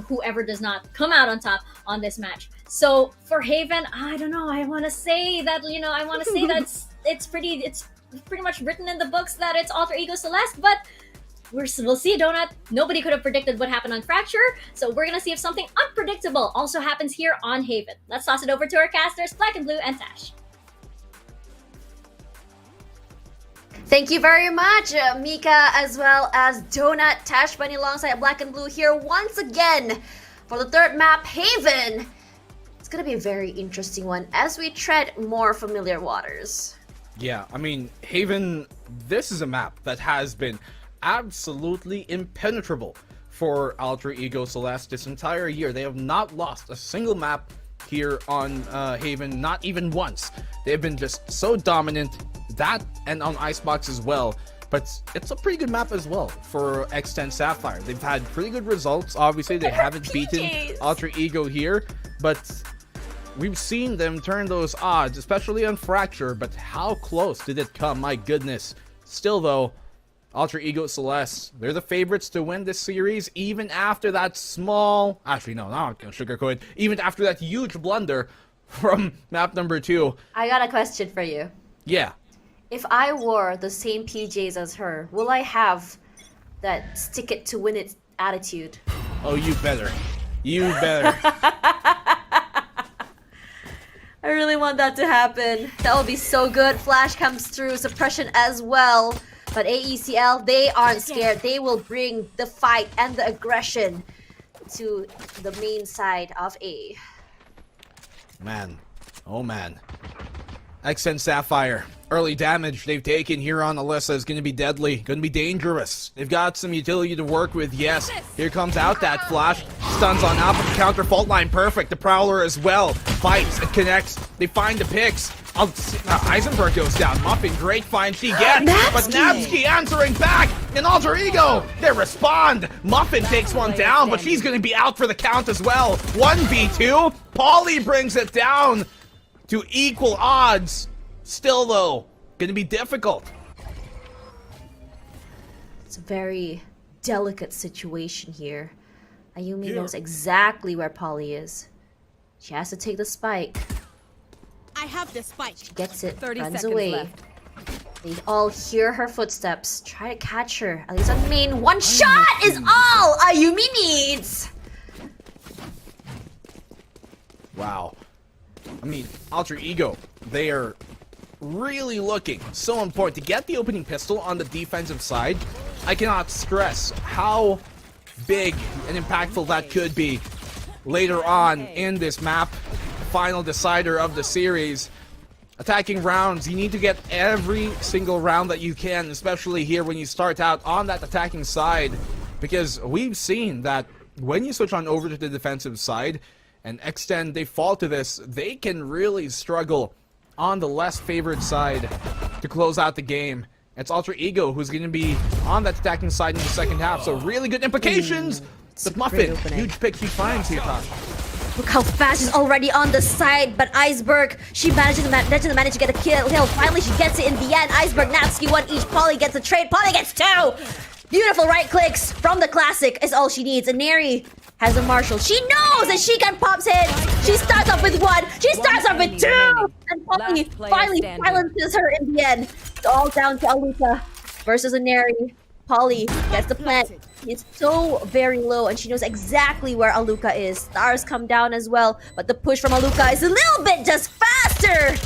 J: Whoever does not come out on top on this match. So for Haven, I don't know. I want to say that it's pretty much written in the books that it's Alter Ego Celeste, but we'll see, Donut. Nobody could have predicted what happened on Fracture, so we're gonna see if something unpredictable also happens here on Haven. Let's toss it over to our casters, Blackenblue and Tash.
L: Thank you very much, Mika, as well as Donut, Tashbunny alongside Blackenblue here once again for the third map, Haven. It's gonna be a very interesting one as we tread more familiar waters.
E: Yeah, I mean, Haven, this is a map that has been absolutely impenetrable for Alter Ego Celeste this entire year. They have not lost a single map here on Haven, not even once. They've been just so dominant, that and on Icebox as well. But it's a pretty good map as well for X10 Sapphire. They've had pretty good results. Obviously, they haven't beaten Alter Ego here, but we've seen them turn those odds, especially on Fracture, but how close did it come? My goodness. Still though, Alter Ego Celeste, they're the favorites to win this series, even after that small... Actually, no, I'm not gonna sugarcoat it. Even after that huge blunder from map number 2.
L: I got a question for you.
E: Yeah.
L: If I wore the same PJs as her, will I have that stick it to win it attitude?
E: Oh, you better. You better.
L: I really want that to happen. That would be so good. Flash comes through, suppression as well. But AECL, they aren't scared. They will bring the fight and the aggression to the main side of A.
E: Man. Oh, man. X10 Sapphire. Early damage they've taken here on Alyssa is going to be deadly. Going to be dangerous. They've got some utility to work with, yes. Here comes out that flash. Stuns on Alpha. Counter fault line perfect. The Prowler as well. Fights. It connects. They find the picks. Eisenberg goes down. Muffin, great find she gets. But Nabsky answering back. And Alter Ego, they respond. Muffin takes one down, but she's going to be out for the count as well. 1v2. Polly brings it down to equal odds. Still though, going to be difficult.
L: It's a very delicate situation here. Ayumi knows exactly where Polly is. She has to take the spike.
N: I have the spike.
L: She gets it,
C: 30
L: runs
C: seconds
L: away.
C: left.
L: They all hear her footsteps. Try to catch her. At least on main. One shot is all Ayumi needs.
E: Wow. I mean, Alter Ego, they are really looking so important to get the opening pistol on the defensive side. I cannot stress how big and impactful that could be later on in this map. Final decider of the series. Attacking rounds, you need to get every single round that you can, especially here when you start out on that attacking side, because we've seen that when you switch on over to the defensive side and X10, they fall to this, they can really struggle on the less favored side to close out the game. It's Alter Ego who's going to be on that attacking side in the second half, so really good implications. The Muffin, huge pick she finds here, Tosh.
L: Look how fast she's already on the side, but Iceberg, she manages to get a kill. Finally, she gets it in the end. Iceberg, Natsuki, one each. Polly gets a trade. Polly gets 2! Beautiful right clicks from the classic is all she needs. And Neri has a Marshall. She knows that she can pop hits. She starts off with 1. She starts off with 2. And Polly finally silences her in the end. It's all down to Aluka versus a Neri. Polly gets the plant. It's so very low, and she knows exactly where Aluka is. Stars come down as well, but the push from Aluka is a little bit just faster.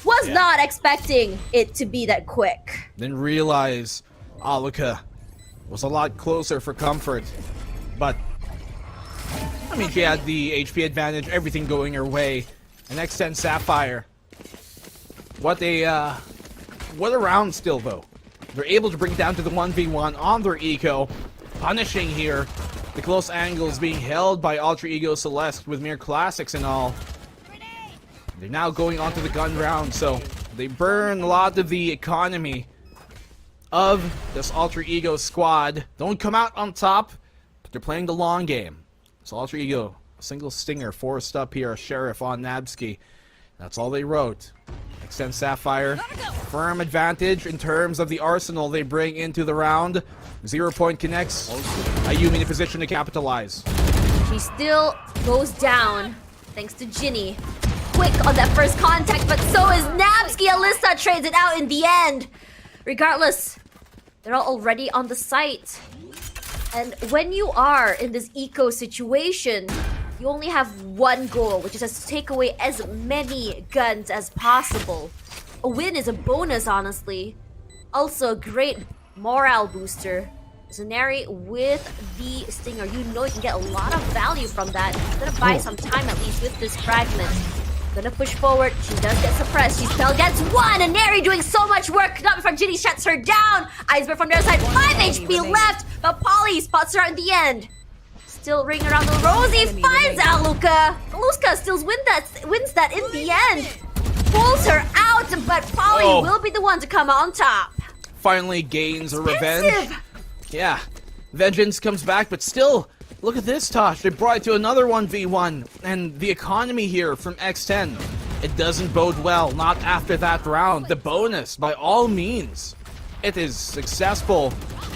L: Was not expecting it to be that quick.
E: Then realize Aluka was a lot closer for comfort, but I mean, she had the HP advantage, everything going her way. And X10 Sapphire, what a round still though. They're able to bring it down to the 1v1 on their eco, punishing here. The close angles being held by Alter Ego Celeste with mere classics and all. They're now going on to the gun round, so they burn a lot of the economy of this Alter Ego squad. Don't come out on top, but they're playing the long game. So Alter Ego, a single stinger forced up here, a Sheriff on Nabsky. That's all they wrote. Extend Sapphire. Firm advantage in terms of the arsenal they bring into the round. 0 point connects. Ayumi in a position to capitalize.
L: She still goes down thanks to Ginny. Quick on that first contact, but so is Nabsky. Alyssa trades it out in the end. Regardless, they're all already on the site. And when you are in this eco situation, you only have one goal, which is to take away as many guns as possible. A win is a bonus, honestly. Also a great morale booster. Zaneri with the Stinger. You know you can get a lot of value from that. Gonna buy some time at least with this fragment. Gonna push forward. She does get suppressed. She spell gets one. And Neri doing so much work. Not before Ginny shuts her down. Iceberg from the other side. 5 HP left. But Polly spots her at the end. Still ring around the Rosie. Finds out Luca. Luca still wins that in the end. Pulls her out. But Polly will be the one to come on top.
E: Finally gains her revenge. Yeah. Vengeance comes back, but still, look at this, Tosh. They brought it to another 1v1. And the economy here from X10, it doesn't bode well. Not after that round. The bonus, by all means, it is successful.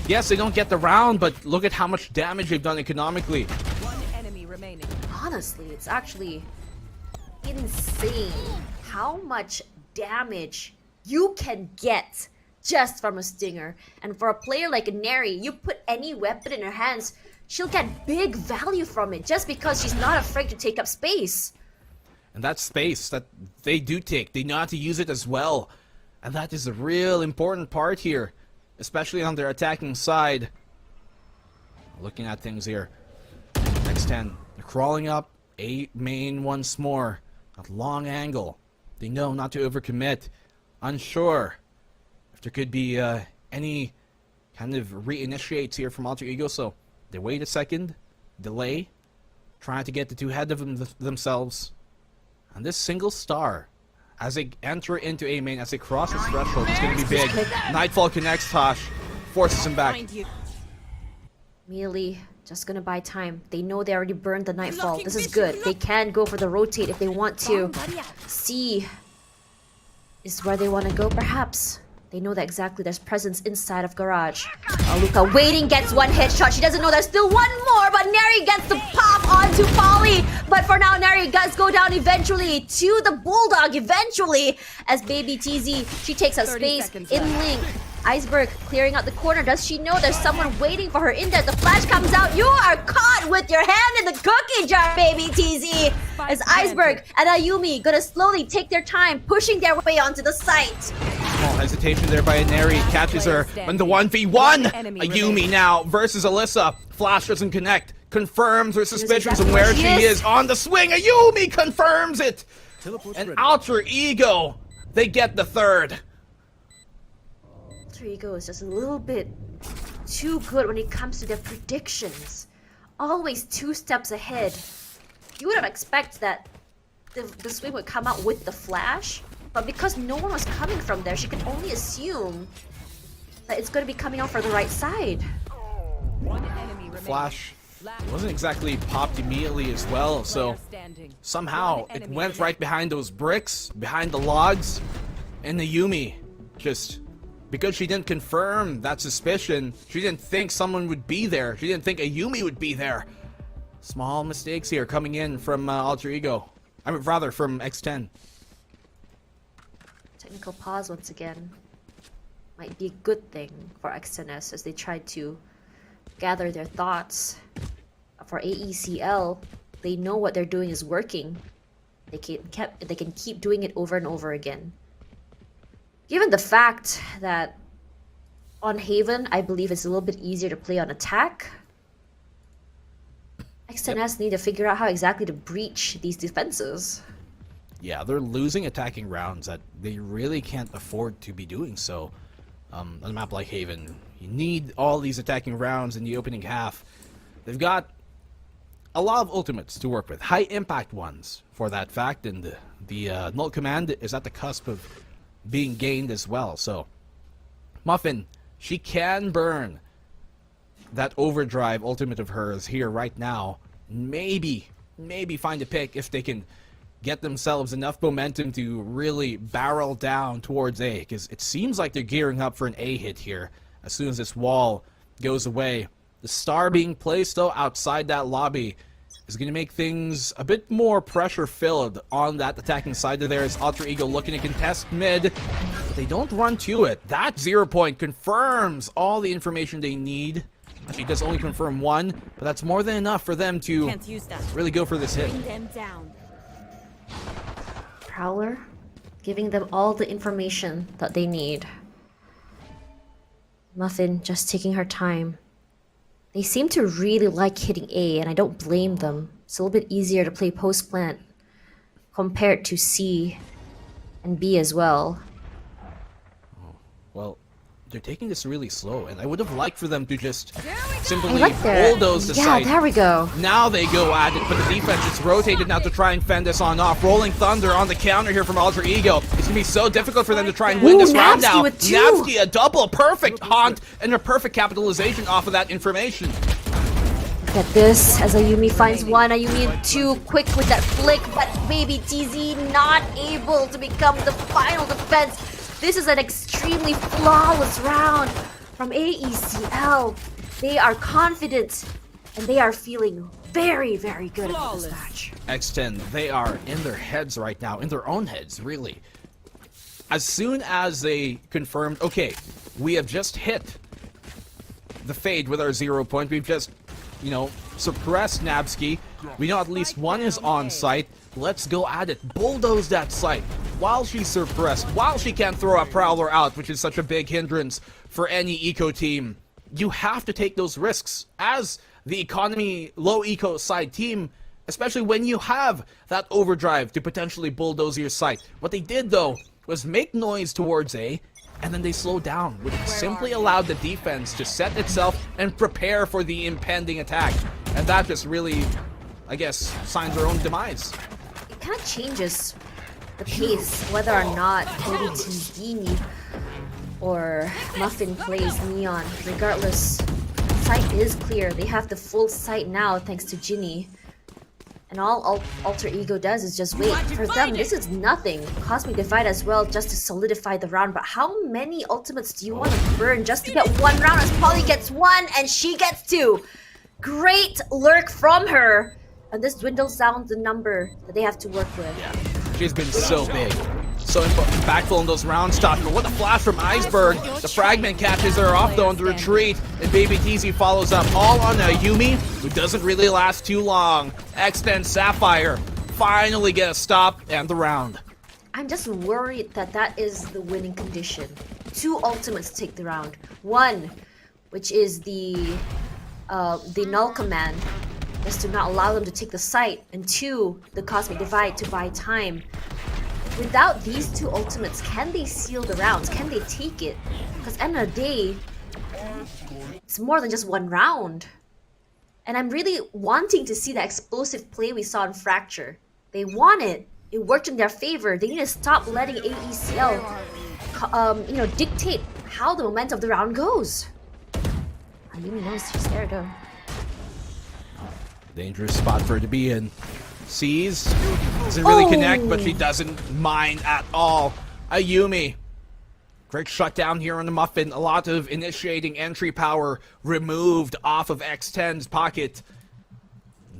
E: Yes, they don't get the round, but look at how much damage they've done economically.
C: One enemy remaining.
L: Honestly, it's actually insane how much damage you can get just from a Stinger. And for a player like Neri, you put any weapon in her hands, she'll get big value from it just because she's not afraid to take up space.
E: And that space that they do take, they know how to use it as well. And that is a real important part here, especially on their attacking side. Looking at things here. X10, they're crawling up, A main once more. A long angle. They know not to overcommit. Unsure if there could be any kind of reinitiates here from Alter Ego, so they wait a second, delay, trying to get the two ahead of themselves. And this single star, as they enter into A main, as they cross this threshold, is going to be big. Nightfall connects Tosh, forces him back.
L: Melee just gonna buy time. They know they already burned the Nightfall. This is good. They can go for the rotate if they want to. C is where they want to go, perhaps. They know that exactly there's presence inside of Garage. Luca waiting, gets one headshot. She doesn't know there's still one more, but Neri gets the pop onto Polly. But for now, Neri does go down eventually to the Bulldog eventually. As Baby TZ, she takes up space in Link. Iceberg clearing out the corner. Does she know there's someone waiting for her in there? The flash comes out. You are caught with your hand in the cookie jar, Baby TZ. As Iceberg and Ayumi gonna slowly take their time, pushing their way onto the site.
E: Small hesitation there by Neri. Catches her in the 1v1. Ayumi now versus Alyssa. Flash doesn't connect. Confirms her suspicions of where she is on the swing. Ayumi confirms it. And Alter Ego, they get the third.
L: Alter Ego is just a little bit too good when it comes to their predictions. Always 2 steps ahead. You wouldn't expect that the swing would come out with the flash, but because no one was coming from there, she could only assume that it's going to be coming out for the right side.
E: Flash wasn't exactly popped immediately as well, so somehow it went right behind those bricks, behind the logs, and Ayumi just, because she didn't confirm that suspicion, she didn't think someone would be there. She didn't think Ayumi would be there. Small mistakes here coming in from Alter Ego. I mean, rather from X10.
L: Technical pause once again. Might be a good thing for XNS as they try to gather their thoughts. For AECL, they know what they're doing is working. They can keep doing it over and over again. Given the fact that on Haven, I believe it's a little bit easier to play on attack, XNS need to figure out how exactly to breach these defenses.
E: Yeah, they're losing attacking rounds that they really can't afford to be doing so. On a map like Haven, you need all these attacking rounds in the opening half. They've got a lot of ultimates to work with, high impact ones for that fact, and the null command is at the cusp of being gained as well. So Muffin, she can burn that overdrive ultimate of hers here right now. Maybe find a pick if they can get themselves enough momentum to really barrel down towards A, because it seems like they're gearing up for an A hit here as soon as this wall goes away. The star being placed, though, outside that lobby is going to make things a bit more pressure-filled on that attacking side of theirs. Alter Ego looking to contest mid, but they don't run to it. That 0 point confirms all the information they need. Actually, it does only confirm one, but that's more than enough for them to
N: Can't use that.
E: really go for this hit.
N: Bring them down.
L: Prowler, giving them all the information that they need. Muffin just taking her time. They seem to really like hitting A, and I don't blame them. It's a little bit easier to play post-plant compared to C and B as well.
E: Well, they're taking this really slow, and I would have liked for them to just simply
L: I like their-
E: bulldoze the
L: yeah,
E: site.
L: there we go.
E: Now they go at it, but the defense is rotated now to try and fend this on off. Rolling Thunder on the counter here from Alter Ego. It's going to be so difficult for them to try and win
L: Ooh,
E: this round
L: Napsky
E: now.
L: with two.
E: Napsky, a double, perfect haunt, and a perfect capitalization off of that information.
L: Look at this, as Ayumi finds one, Ayumi two, quick with that flick, but Baby TZ not able to become the final defense. This is an extremely flawless round from AECL. They are confident, and they are feeling very, very good about this match.
E: X10, they are in their heads right now, in their own heads, really. As soon as they confirmed, okay, we have just hit the fade with our 0 point, we've just, you know, suppressed Napsky. We know at least one is on site. Let's go at it. Bulldoze that site while she's suppressed, while she can't throw a Prowler out, which is such a big hindrance for any eco team. You have to take those risks as the economy low eco side team, especially when you have that overdrive to potentially bulldoze your site. What they did, though, was make noise towards A, and then they slowed down, which simply allowed the defense to set itself and prepare for the impending attack. And that just really, I guess, signs their own demise.
L: It kind of changes the pace, whether or not Baby TZ or Muffin plays Neon. Regardless, site is clear. They have the full site now thanks to Ginny. And all Alter Ego does is just wait. For them, this is nothing. Cosmic Divide as well, just to solidify the round. But how many ultimates do you want to burn just to get one round? As Polly gets one and she gets two. Great lurk from her. And this dwindles down the number that they have to work with.
E: Yeah, she's been so big. So impactful in those round stops. But what a flash from Iceberg. The fragment catches her off though on the retreat. And Baby TZ follows up all on Ayumi, who doesn't really last too long. X10 Sapphire finally get a stop and the round.
L: I'm just worried that that is the winning condition. Two ultimates take the round. One, which is the null command, is to not allow them to take the site. And two, the Cosmic Divide to buy time. Without these two ultimates, can they seal the rounds? Can they take it? Because at the end of the day, it's more than just one round. And I'm really wanting to see that explosive play we saw in Fracture. They want it. It worked in their favor. They need to stop letting AECL, dictate how the momentum of the round goes. Ayumi knows she's there though.
E: Dangerous spot for her to be in. Sees, doesn't really connect, but she doesn't mind at all. Ayumi, great shutdown here on the Muffin. A lot of initiating entry power removed off of X10's pocket.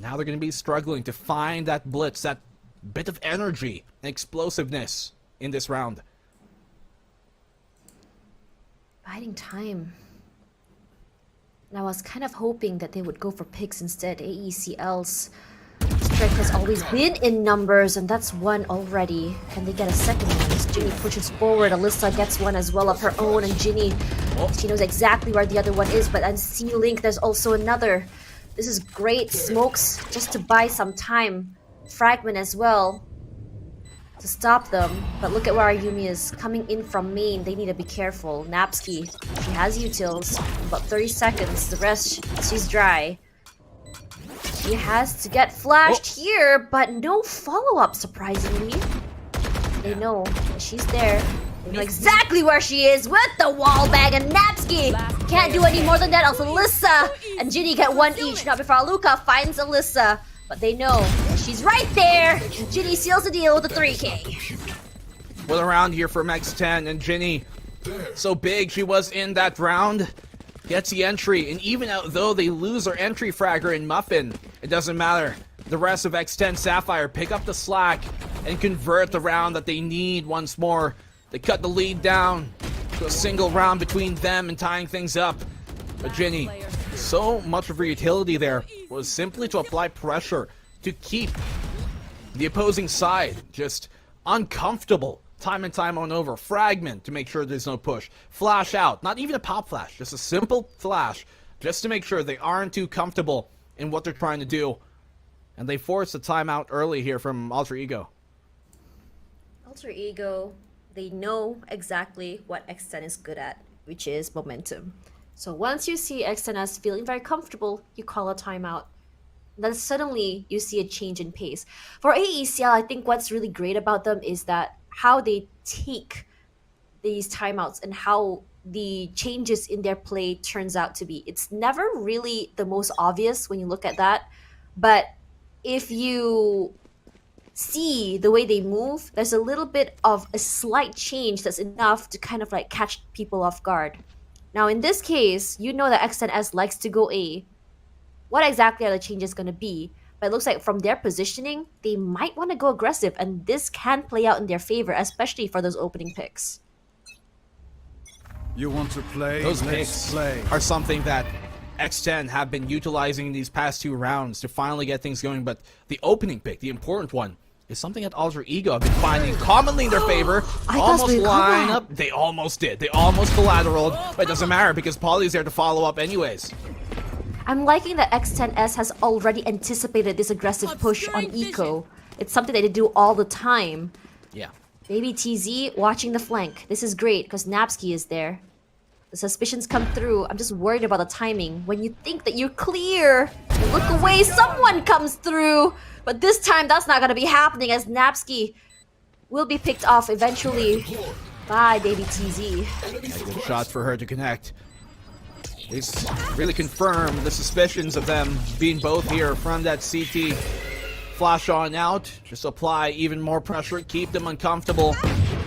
E: Now they're going to be struggling to find that blitz, that bit of energy and explosiveness in this round.
L: Biding time. And I was kind of hoping that they would go for picks instead. AECL's strike has always been in numbers, and that's one already. And they get a second one as Ginny pushes forward. Alyssa gets one as well of her own, and Ginny, she knows exactly where the other one is, but on C-Link there's also another. This is great. Smokes just to buy some time. Fragment as well to stop them. But look at where Ayumi is coming in from main. They need to be careful. Napsky, she has utils. About 30 seconds. The rest, she's dry. She has to get flashed here, but no follow-up, surprisingly. They know that she's there. They know exactly where she is with the wall bag, and Napsky can't do any more than that. Also, Alyssa and Ginny get one each. Not before Aluka finds Alyssa, but they know that She's right there. Ginny seals the deal with a 3K.
E: What around here from X10 and Ginny. So big she was in that round. Gets the entry, and even though they lose their entry fragger in Muffin, it doesn't matter. The rest of X10 Sapphire pick up the slack and convert the round that they need once more. They cut the lead down to a single round between them and tying things up. But Ginny, so much of her utility there was simply to apply pressure to keep the opposing side just uncomfortable. Time and time on over. Fragment to make sure there's no push. Flash out. Not even a pop flash. Just a simple flash. Just to make sure they aren't too comfortable in what they're trying to do. And they force a timeout early here from Alter Ego.
L: Alter Ego, they know exactly what X10 is good at, which is momentum. So once you see X10S feeling very comfortable, you call a timeout. Then suddenly you see a change in pace. For AECL, I think what's really great about them is that how they take these timeouts and how the changes in their play turns out to be. It's never really the most obvious when you look at that, but if you see the way they move, there's a little bit of a slight change that's enough to kind of like catch people off guard. Now in this case, you know that X10S likes to go A. What exactly are the changes going to be? But it looks like from their positioning, they might want to go aggressive, and this can play out in their favor, especially for those opening picks.
O: You want to play?
E: Those picks are something that X10 have been utilizing these past 2 rounds to finally get things going, but the opening pick, the important one, is something that Alter Ego have been finding commonly in their favor. Almost line up. They almost did. They almost collateraled, but it doesn't matter because Polly's there to follow up anyways.
L: I'm liking that X10S has already anticipated this aggressive push on Eco. It's something that they do all the time.
E: Yeah.
L: Baby TZ watching the flank. This is great because Napsky is there. The suspicions come through. I'm just worried about the timing. When you think that you're clear, you look away, someone comes through. But this time that's not going to be happening as Napsky will be picked off eventually by Baby TZ.
E: A good shot for her to connect. It's really confirmed the suspicions of them being both here from that CT. Flash on out, just apply even more pressure, keep them uncomfortable.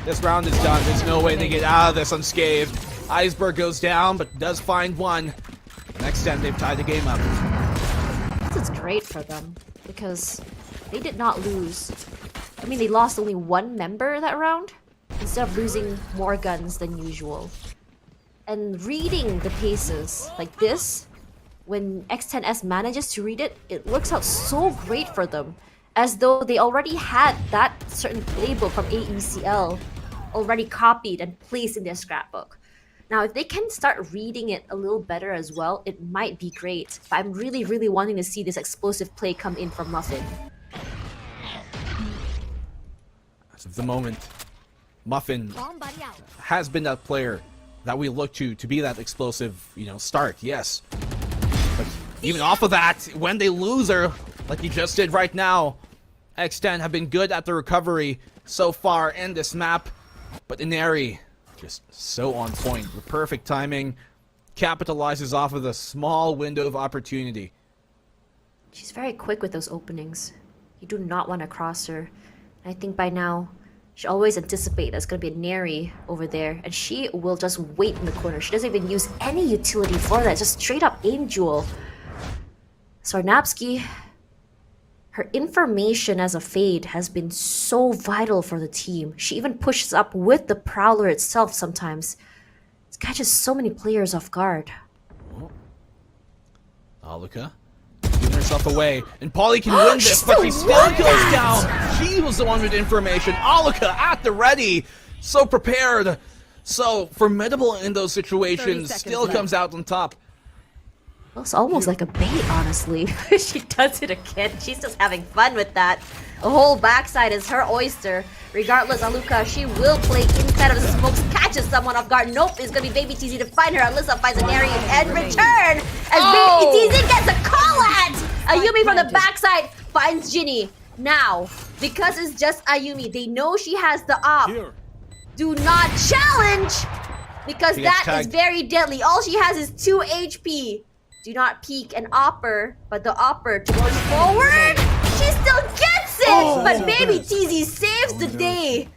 E: This round is done, there's no way they get out of this unscathed. Iceberg goes down, but does find one. Next time they've tied the game up.
L: This is great for them, because they did not lose. I mean, they lost only 1 member that round, instead of losing more guns than usual. And reading the paces like this, when X10S manages to read it, it works out so great for them. As though they already had that certain playbook from AECL already copied and placed in their scrapbook. Now, if they can start reading it a little better as well, it might be great. But I'm really, really wanting to see this explosive play come in from Muffin.
E: As of the moment, Muffin has been that player that we look to be that explosive, start, yes. But even off of that, when they lose her, like he just did right now, X10 have been good at the recovery so far in this map. But Inari, just so on point, with perfect timing, capitalizes off of the small window of opportunity.
L: She's very quick with those openings. You do not want to cross her. I think by now, she always anticipates there's going to be a Neri over there, and she will just wait in the corner. She doesn't even use any utility for that, just straight up aim duel. Sarnapsky, her information as a Fade has been so vital for the team. She even pushes up with the Prowler itself sometimes. This catches so many players off guard.
E: Aluka giving herself away, and Polly can win this, but she still goes down. She was the one with information. Aluka at the ready, so prepared, so formidable in those situations, still comes out on top.
L: Well, it's almost like a bait, honestly. She does it again. She's just having fun with that. The whole backside is her oyster. Regardless, Aluka, she will play inside of the smokes, catches someone off guard. Nope, it's gonna be Baby TZ to find her. Alyssa finds an area and return as Baby TZ gets a call at! Ayumi from the backside finds Ginny. Now, because it's just Ayumi, they know she has the op. Do not challenge! Because that is very deadly. All she has is 2 HP. Do not peek and opper, but the opper goes forward. She still gets it, but Baby TZ saves the day.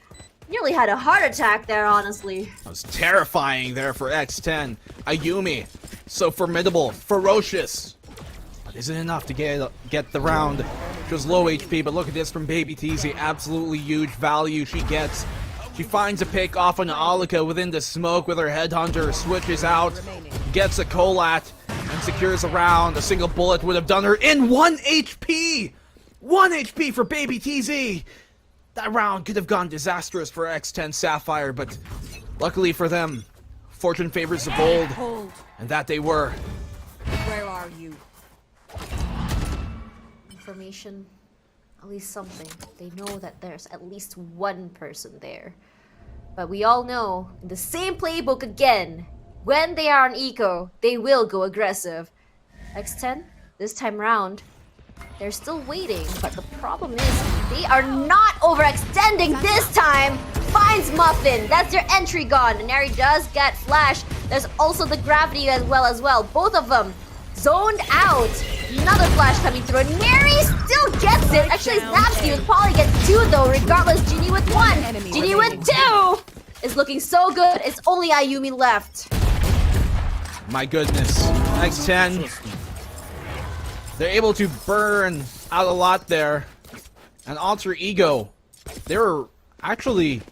L: Nearly had a heart attack there, honestly.
E: That was terrifying there for X10. Ayumi, so formidable, ferocious. But isn't enough to get the round. She was low HP, but look at this from Baby TZ. Absolutely huge value she gets. She finds a pick off on Alika within the smoke with her headhunter, switches out, gets a Colat, and secures a round. A single bullet would have done her in 1 HP! 1 HP for Baby TZ! That round could have gone disastrous for X10 Sapphire, but luckily for them, fortune favors the bold, and that they were.
N: Where are you?
L: Information, at least something. They know that there's at least one person there. But we all know, in the same playbook again, when they are on eco, they will go aggressive. X10, this time round, they're still waiting, but the problem is they are not overextending this time. Finds Muffin. That's their entry gone. Neri does get flash. There's also the gravity as well. Both of them zoned out. Another flash coming through. Neri still gets it. Actually, Snapsky with Polly gets 2 though. Regardless, Genie with 1. Genie with 2 is looking so good. It's only Ayumi left.
E: My goodness. X10. They're able to burn out a lot there. And Alter Ego, they were actually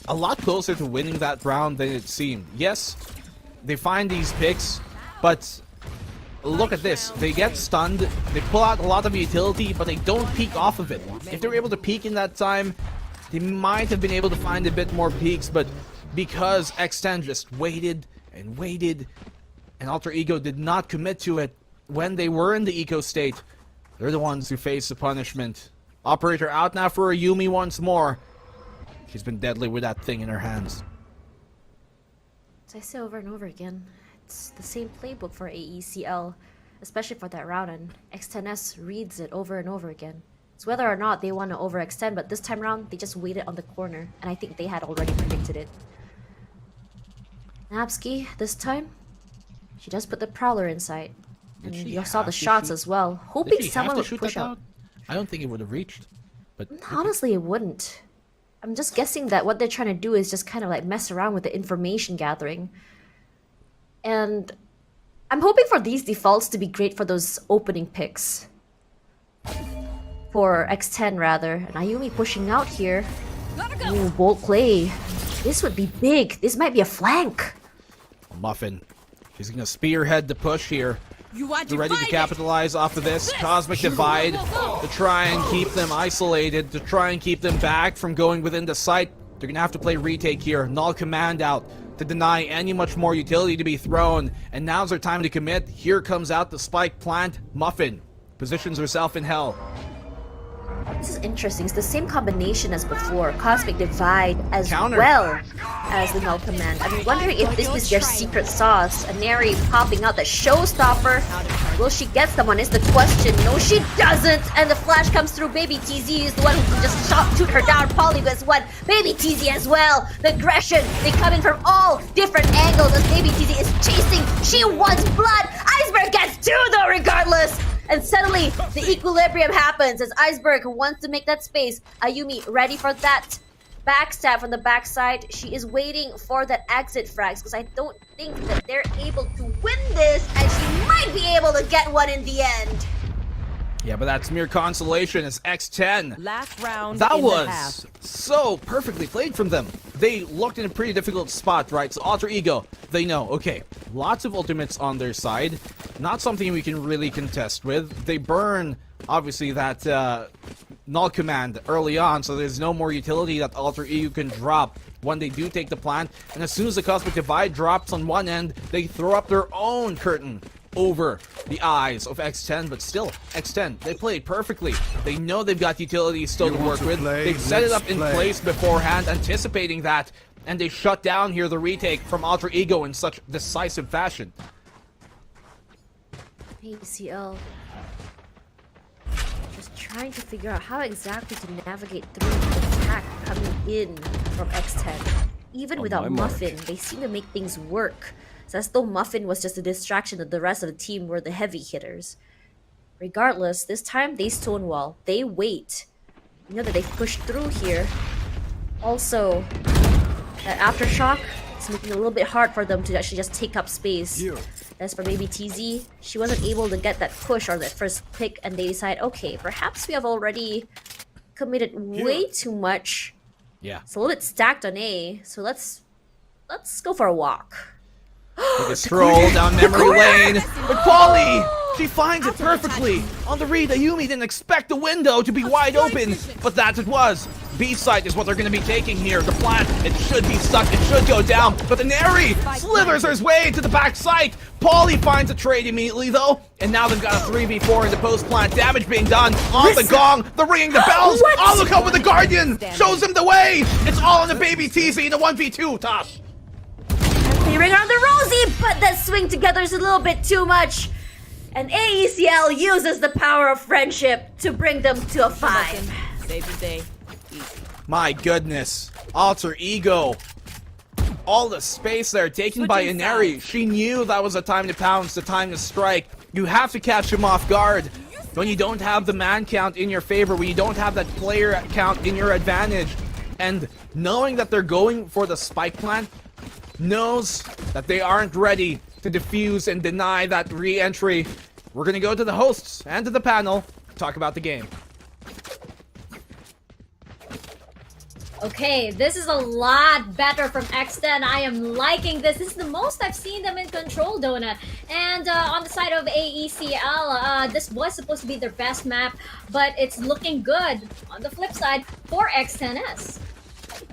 E: a lot closer to winning that round than it seemed. Yes, they find these picks, but look at this. They get stunned, they pull out a lot of utility, but they don't peek off of it. If they were able to peek in that time, they might have been able to find a bit more peaks, but because X10 just waited and waited, and Alter Ego did not commit to it, when they were in the eco state, they're the ones who face the punishment. Operator out now for Ayumi once more. She's been deadly with that thing in her hands.
L: As I say over and over again, it's the same playbook for AECL, especially for that round, and X10S reads it over and over again. It's whether or not they want to overextend, but this time around, they just waited on the corner, and I think they had already predicted it. Napsky, this time, she does put the Prowler inside. And you saw the shots as well, hoping someone would push out.
E: I don't think it would have reached, but
L: honestly, it wouldn't. I'm just guessing that what they're trying to do is just kind of like mess around with the information gathering. And I'm hoping for these defaults to be great for those opening picks. For X10 rather. And Ayumi pushing out here. Ooh, bold play. This would be big. This might be a flank.
E: Muffin, she's gonna spearhead the push here. They're ready to capitalize off of this Cosmic Divide to try and keep them isolated, to try and keep them back from going within the site. They're gonna have to play retake here. Null command out to deny any much more utility to be thrown. And now's their time to commit. Here comes out the spike plant. Muffin positions herself in hell.
L: This is interesting. It's the same combination as before. Cosmic Divide as
E: Counter.
L: well as the Null Command. I'm wondering if this is their secret sauce. A Neri popping out the showstopper. Will she get someone is the question. No, she doesn't. And the flash comes through. Baby TZ is the one who can just shoot her down. Polly gets one. Baby TZ as well. The aggression. They come in from all different angles as Baby TZ is chasing. She wants blood. Iceberg gets 2 though regardless. And suddenly, the equilibrium happens as Iceberg wants to make that space. Ayumi ready for that backstab from the backside. She is waiting for that exit frags because I don't think that they're able to win this, and she might be able to get one in the end.
E: Yeah, but that's mere consolation as X10.
C: Last round.
E: That
C: in the half.
E: was so perfectly played from them. They looked in a pretty difficult spot, right? So Alter Ego, they know, okay, lots of ultimates on their side. Not something we can really contest with. They burn, obviously, that null command early on, so there's no more utility that Alter Ego can drop when they do take the plant. And as soon as the Cosmic Divide drops on one end, they throw up their own curtain over the eyes of X10, but still, X10, they played perfectly. They know they've got utilities still to work with. They've set it up in place beforehand, anticipating that, and they shut down here the retake from Alter Ego in such decisive fashion.
L: ACL just trying to figure out how exactly to navigate through the attack coming in from X10. Even without Muffin, they seem to make things work. It's as though Muffin was just a distraction and the rest of the team were the heavy hitters. Regardless, this time they stonewall. They wait. You know that they pushed through here. Also, that aftershock is making it a little bit hard for them to actually just take up space. As for Baby TZ, she wasn't able to get that push or that first pick, and they decide, okay, perhaps we have already committed way too much.
E: Yeah.
L: It's a little bit stacked on A, so let's go for a walk.
E: Take a stroll down memory lane. But Polly, she finds it perfectly. On the read, Ayumi didn't expect the window to be wide open, but that it was. B site is what they're going to be taking here. The plant, it should be stuck, it should go down, but the Neri slithers his way to the back site. Polly finds a trade immediately though, and now they've got a 3v4 in the post plant. Damage being done on the gong, they're ringing the bells. Oh, look out with the Guardian, shows him the way. It's all on the Baby TZ in the 1v2, Tosh.
L: They ring around the Rosie, but that swing together is a little bit too much. And AECL uses the power of friendship to bring them to a 5.
N: Save the day.
E: My goodness. Alter Ego. All the space there taken by Inari. She knew that was the time to pounce, the time to strike. You have to catch him off guard. When you don't have the man count in your favor, when you don't have that player count in your advantage. And knowing that they're going for the spike plant, knows that they aren't ready to defuse and deny that re-entry. We're gonna go to the hosts and to the panel, talk about the game.
J: Okay, this is a lot better from X10. I am liking this. This is the most I've seen them in control, Donut. And on the side of AECL, this was supposed to be their best map, but it's looking good on the flip side for X10S.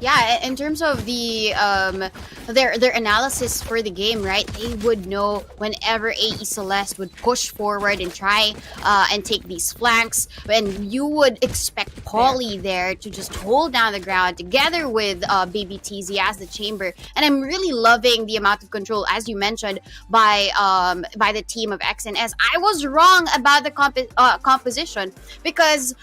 K: Yeah, in terms of the their analysis for the game, right? They would know whenever AE Celeste would push forward and try and take these flanks, and you would expect Polly there to just hold down the ground together with Baby TZ as the chamber. And I'm really loving the amount of control, as you mentioned, by the team of XNS. I was wrong about the composition because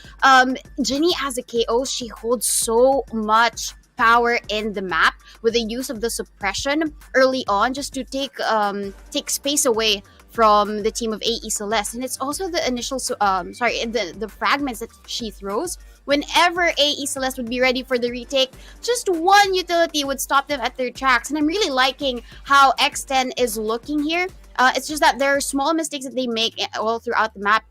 K: Jinny as a KO, she holds so much power in the map with the use of the suppression early on, just to take space away from the team of AE Celeste. And it's also the initial the fragments that she throws whenever AE Celeste would be ready for the retake. Just one utility would stop them at their tracks, and I'm really liking how X10 is looking here. It's just that there are small mistakes that they make all throughout the map.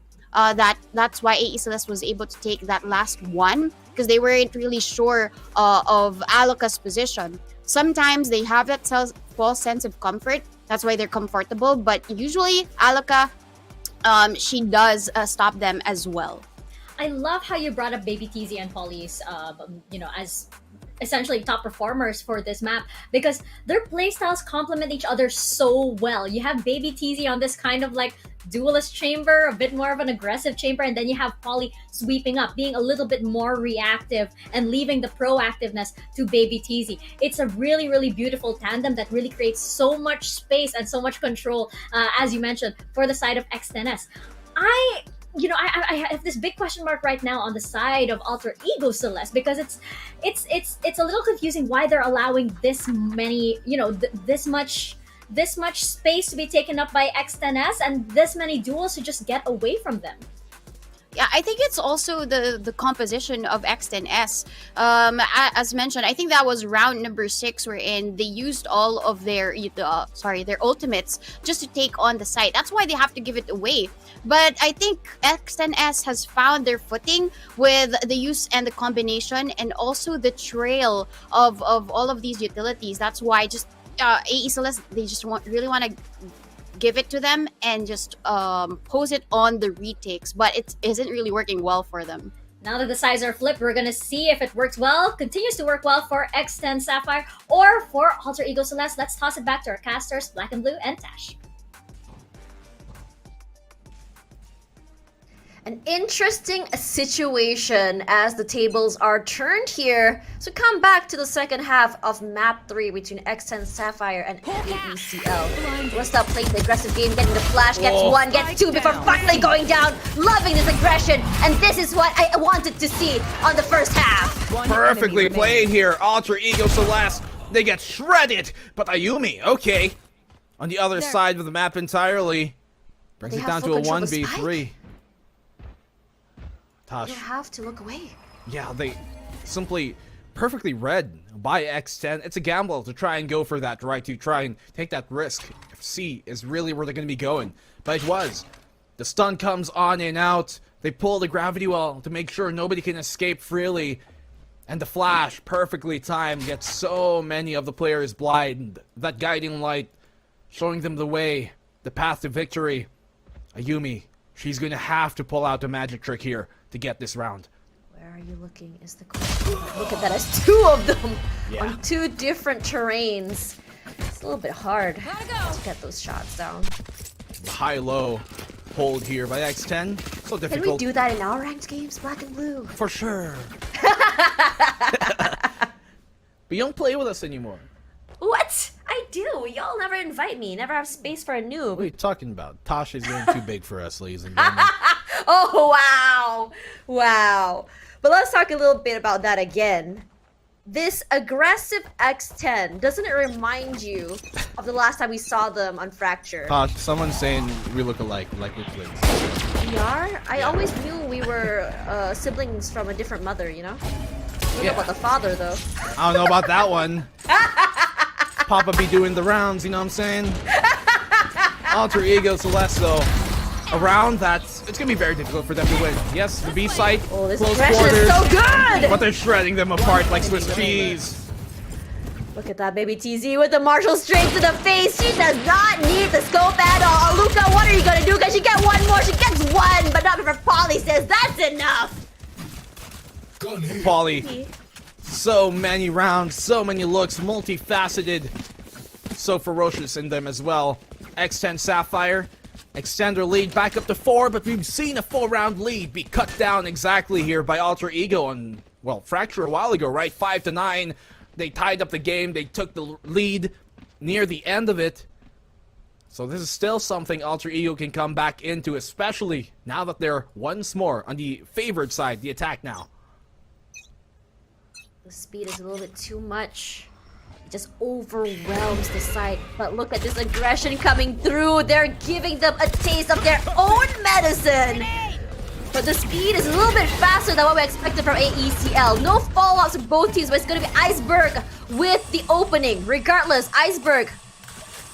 K: That's why AE Celeste was able to take that last one, because they weren't really sure of Aloka's position. Sometimes they have that false sense of comfort. That's why they're comfortable. But usually Aloka, she does stop them as well.
J: I love how you brought up Baby TZ and Polly's, as essentially top performers for this map, because their playstyles complement each other so well. You have Baby TZ on this kind of like duelist chamber, a bit more of an aggressive chamber, and then you have Polly sweeping up, being a little bit more reactive and leaving the proactiveness to Baby TZ. It's a really, really beautiful tandem that really creates so much space and so much control, as you mentioned, for the side of X10S. I have this big question mark right now on the side of Alter Ego Celeste, because it's a little confusing why they're allowing this many, this much space to be taken up by X10S and this many duels to just get away from them.
K: Yeah, I think it's also the composition of X10S. As mentioned, I think that was round number 6, wherein they used all of their ultimates just to take on the site. That's why they have to give it away. But I think X10S has found their footing with the use and the combination, and also the trail of all of these utilities. That's why just AE Celeste, they just really want to give it to them and just pose it on the retakes, but it isn't really working well for them.
J: Now that the sides are flipped, we're gonna see if it works well, continues to work well for X10 Sapphire or for Alter Ego Celeste. Let's toss it back to our casters, Blackenblue and Tash.
L: An interesting situation as the tables are turned here. So come back to the second half of map 3 between X10 Sapphire and AECL. We'll stop playing the aggressive game, getting the flash, gets 1, gets 2 before finally going down. Loving this aggression, and this is what I wanted to see on the first half.
E: Perfectly played here, Alter Ego Celeste. They get shredded, but Ayumi, okay. On the other side of the map entirely, brings it down to a 1v3.
L: You have to look away.
E: Yeah, they simply perfectly read by X10. It's a gamble to try and go for that, right? To try and take that risk. If C is really where they're going to be going. But it was. The stun comes on and out. They pull the gravity well to make sure nobody can escape freely. And the flash, perfectly timed, gets so many of the players blind. That guiding light, showing them the way, the path to victory. Ayumi, she's going to have to pull out a magic trick here to get this round.
L: Where are you looking is the question. Look at that, as two of them on two different terrains. It's a little bit hard to get those shots down.
E: High-low hold here by X10. So difficult.
L: Can we do that in our ranked games, Black and Blue?
E: For sure. But you don't play with us anymore.
L: What? I do. Y'all never invite me. Never have space for a noob.
E: What are you talking about? Tasha's getting too big for us, ladies and gentlemen.
L: Oh, wow. Wow. But let's talk a little bit about that again. This aggressive X10, doesn't it remind you of the last time we saw them on Fracture?
E: Tosh, someone's saying we look alike, like we're twins.
L: We are? I always knew we were siblings from a different mother, you know? I don't know about the father, though.
E: I don't know about that one. Papa be doing the rounds, you know what I'm saying? Alter Ego Celeste, though. Around that, it's gonna be very difficult for them to win. Yes, the B site,
L: this
E: close
L: aggression
E: quarters,
L: is so good!
E: but they're shredding them apart like Swiss cheese.
L: Look at that baby TZ with the Marshall straight to the face. She does not need the scope at all. Luca, what are you gonna do? Can she get one more? She gets one, but not before Polly says that's enough.
E: Polly, so many rounds, so many looks, multifaceted, so ferocious in them as well. X10 Sapphire extend their lead back up to 4, but we've seen a 4-round lead be cut down exactly here by Alter Ego on, well, Fracture a while ago, right? 5-9. They tied up the game. They took the lead near the end of it. So this is still something Alter Ego can come back into, especially now that they're once more on the favored side, the attack now.
L: The speed is a little bit too much. It just overwhelms the site. But look at this aggression coming through. They're giving them a taste of their own medicine. But the speed is a little bit faster than what we expected from AECL. No follow-ups from both teams, but it's going to be Iceberg with the opening. Regardless, Iceberg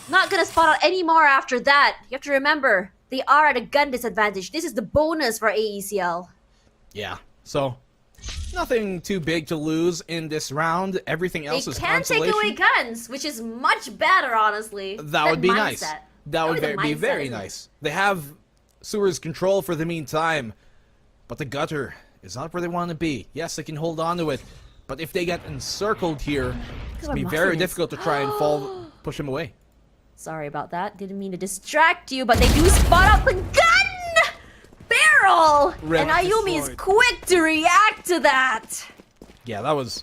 L: not going to spot out anymore after that. You have to remember, they are at a gun disadvantage. This is the bonus for AECL.
E: Yeah, so nothing too big to lose in this round. Everything else is consolation.
L: They can take away guns, which is much better, honestly.
E: That would be nice. That would be very
L: isn't it?
E: nice. They have Sewer's control for the meantime, but the gutter is not where they want to be. Yes, they can hold on to it, but if they get encircled here, it's going to be very difficult to try and push him away.
L: Sorry about that. Didn't mean to distract you, but they do spot out the gun barrel! And Ayumi is quick to react to that.
E: Yeah, that was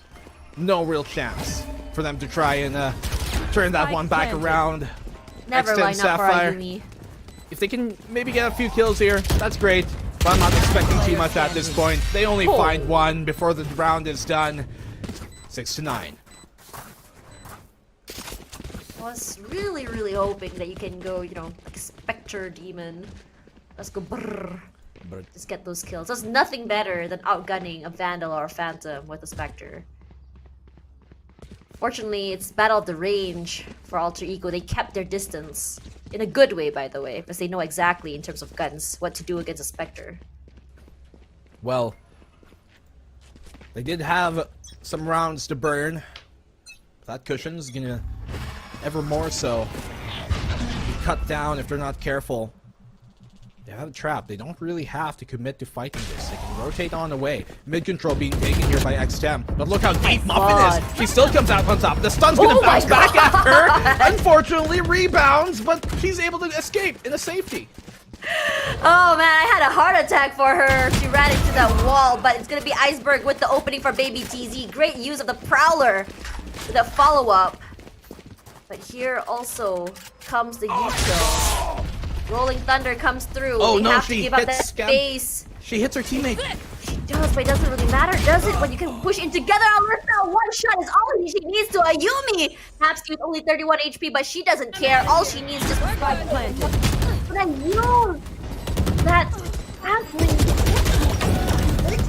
E: no real chance for them to try and turn that one back around.
L: Never line up for Ayumi.
E: If they can maybe get a few kills here, that's great. But I'm not expecting too much at this point. They only find one before the round is done. 6-9.
L: I was really, really hoping that you can go, you know, like a Spectre Demon. Let's go brrr. Just get those kills. There's nothing better than outgunning a Vandal or a Phantom with a Spectre. Fortunately, it's battle of the range for Alter Ego. They kept their distance. In a good way, by the way, because they know exactly, in terms of guns, what to do against a Spectre.
E: Well, they did have some rounds to burn. That cushion's gonna ever more so be cut down if they're not careful. They have a trap. They don't really have to commit to fighting this. They can rotate on away. Mid control being taken here by X10. But look how deep Muffin is. She still comes out on top. The stun's gonna bounce back at her. Unfortunately, rebounds, but she's able to escape in a safety.
L: Oh man, I had a heart attack for her. She ran into that wall, but it's gonna be Iceberg with the opening for Baby TZ. Great use of the Prowler with a follow-up. But here also comes the U-kill. Rolling Thunder comes through.
E: Oh
L: they
E: no,
L: have
E: she
L: to give up
E: hits
L: that space.
E: She hits her teammate.
L: She does, but it doesn't really matter, does it? When you can push in together, Alyssa, one shot is all she needs to Ayumi. Perhaps with only 31 HP, but she doesn't care. All she needs is just a spike planted. But I know that happening.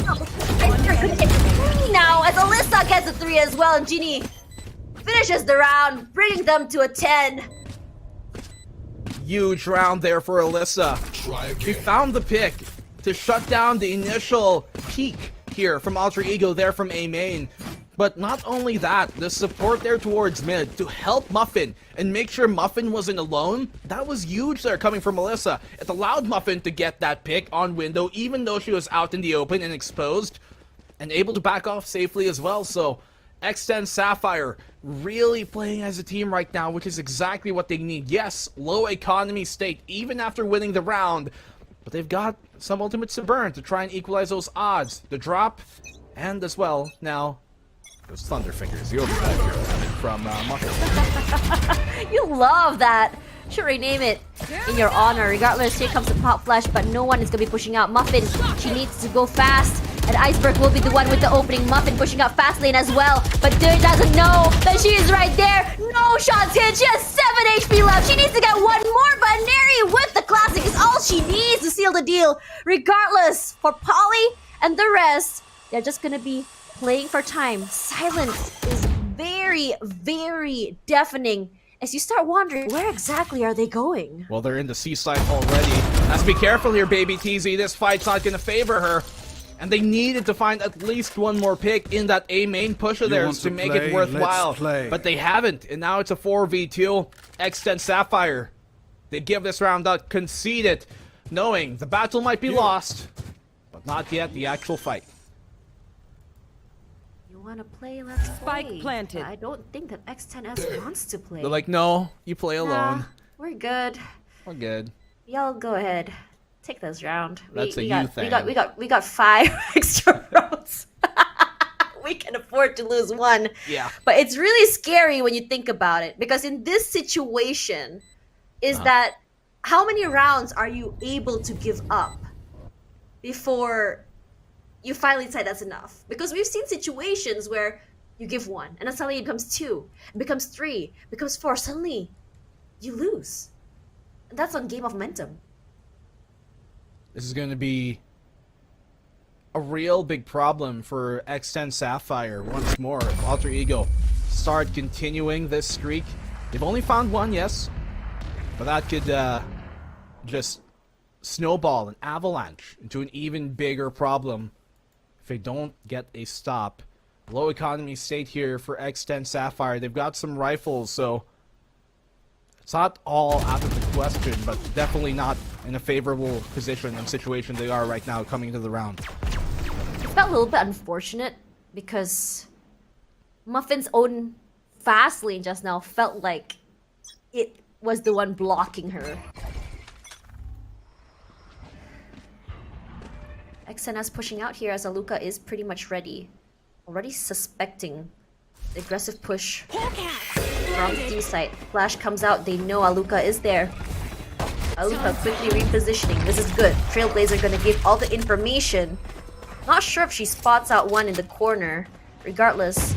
L: Iceberg gonna get 3 now as Alyssa gets a 3 as well, and Genie finishes the round, bringing them to a 10.
E: Huge round there for Alyssa. She found the pick to shut down the initial peak here from Alter Ego there from A main. But not only that, the support there towards mid to help Muffin and make sure Muffin wasn't alone, that was huge there coming from Alyssa. It allowed Muffin to get that pick on window even though she was out in the open and exposed and able to back off safely as well. So X10 Sapphire really playing as a team right now, which is exactly what they need. Yes, low economy state even after winning the round, but they've got some ultimates to burn to try and equalize those odds. The drop and as well now those thunder fingers, the overdrive here coming from Muffin.
L: You love that. Should rename it in your honor. Regardless, here comes the pop flash, but no one is gonna be pushing out Muffin. She needs to go fast, and Iceberg will be the one with the opening. Muffin pushing out fast lane as well, but Dirt doesn't know that she is right there. No shots hit. She has 7 HP left. She needs to get one more, but Neri with the classic is all she needs to seal the deal. Regardless, for Polly and the rest, they're just gonna be playing for time. Silence is very, very deafening as you start wondering, where exactly are they going?
E: Well, they're in the seaside already. Let's be careful here, baby TZ. This fight's not going to favor her. And they needed to find at least one more pick in that A main push of theirs to make it worthwhile. But they haven't, and now it's a 4v2. X10 Sapphire. They give this round out, concede it, knowing the battle might be lost, but not yet the actual fight.
L: Want to play? Let's play.
N: Spike planted.
L: I don't think that X10S wants to play.
E: They're like, no, you play alone.
L: Nah, we're good.
E: We're good.
L: Y'all go ahead. Take this round.
E: That's
L: we
E: a
L: got,
E: thing.
L: we got 5 extra rounds. We can afford to lose one.
E: Yeah.
L: But it's really scary when you think about it, because in this situation, is that how many rounds are you able to give up before you finally decide that's enough? Because we've seen situations where you give 1 and then suddenly it becomes 2, it becomes 3, it becomes 4, suddenly you lose. And that's on game of momentum.
E: This is going to be a real big problem for X10 Sapphire once more. If Alter Ego start continuing this streak, they've only found 1, yes, but that could just snowball an avalanche into an even bigger problem if they don't get a stop. Low economy state here for X10 Sapphire. They've got some rifles, so it's not all out of the question, but definitely not in a favorable position and situation they are right now coming into the round.
L: It felt a little bit unfortunate because Muffin's own fast lane just now felt like it was the one blocking her. XNS pushing out here as Aluka is pretty much ready. Already suspecting the aggressive push from team side. Flash comes out, they know Aluka is there. Aluka quickly repositioning. This is good. Trailblazer gonna give all the information. Not sure if she spots out one in the corner. Regardless,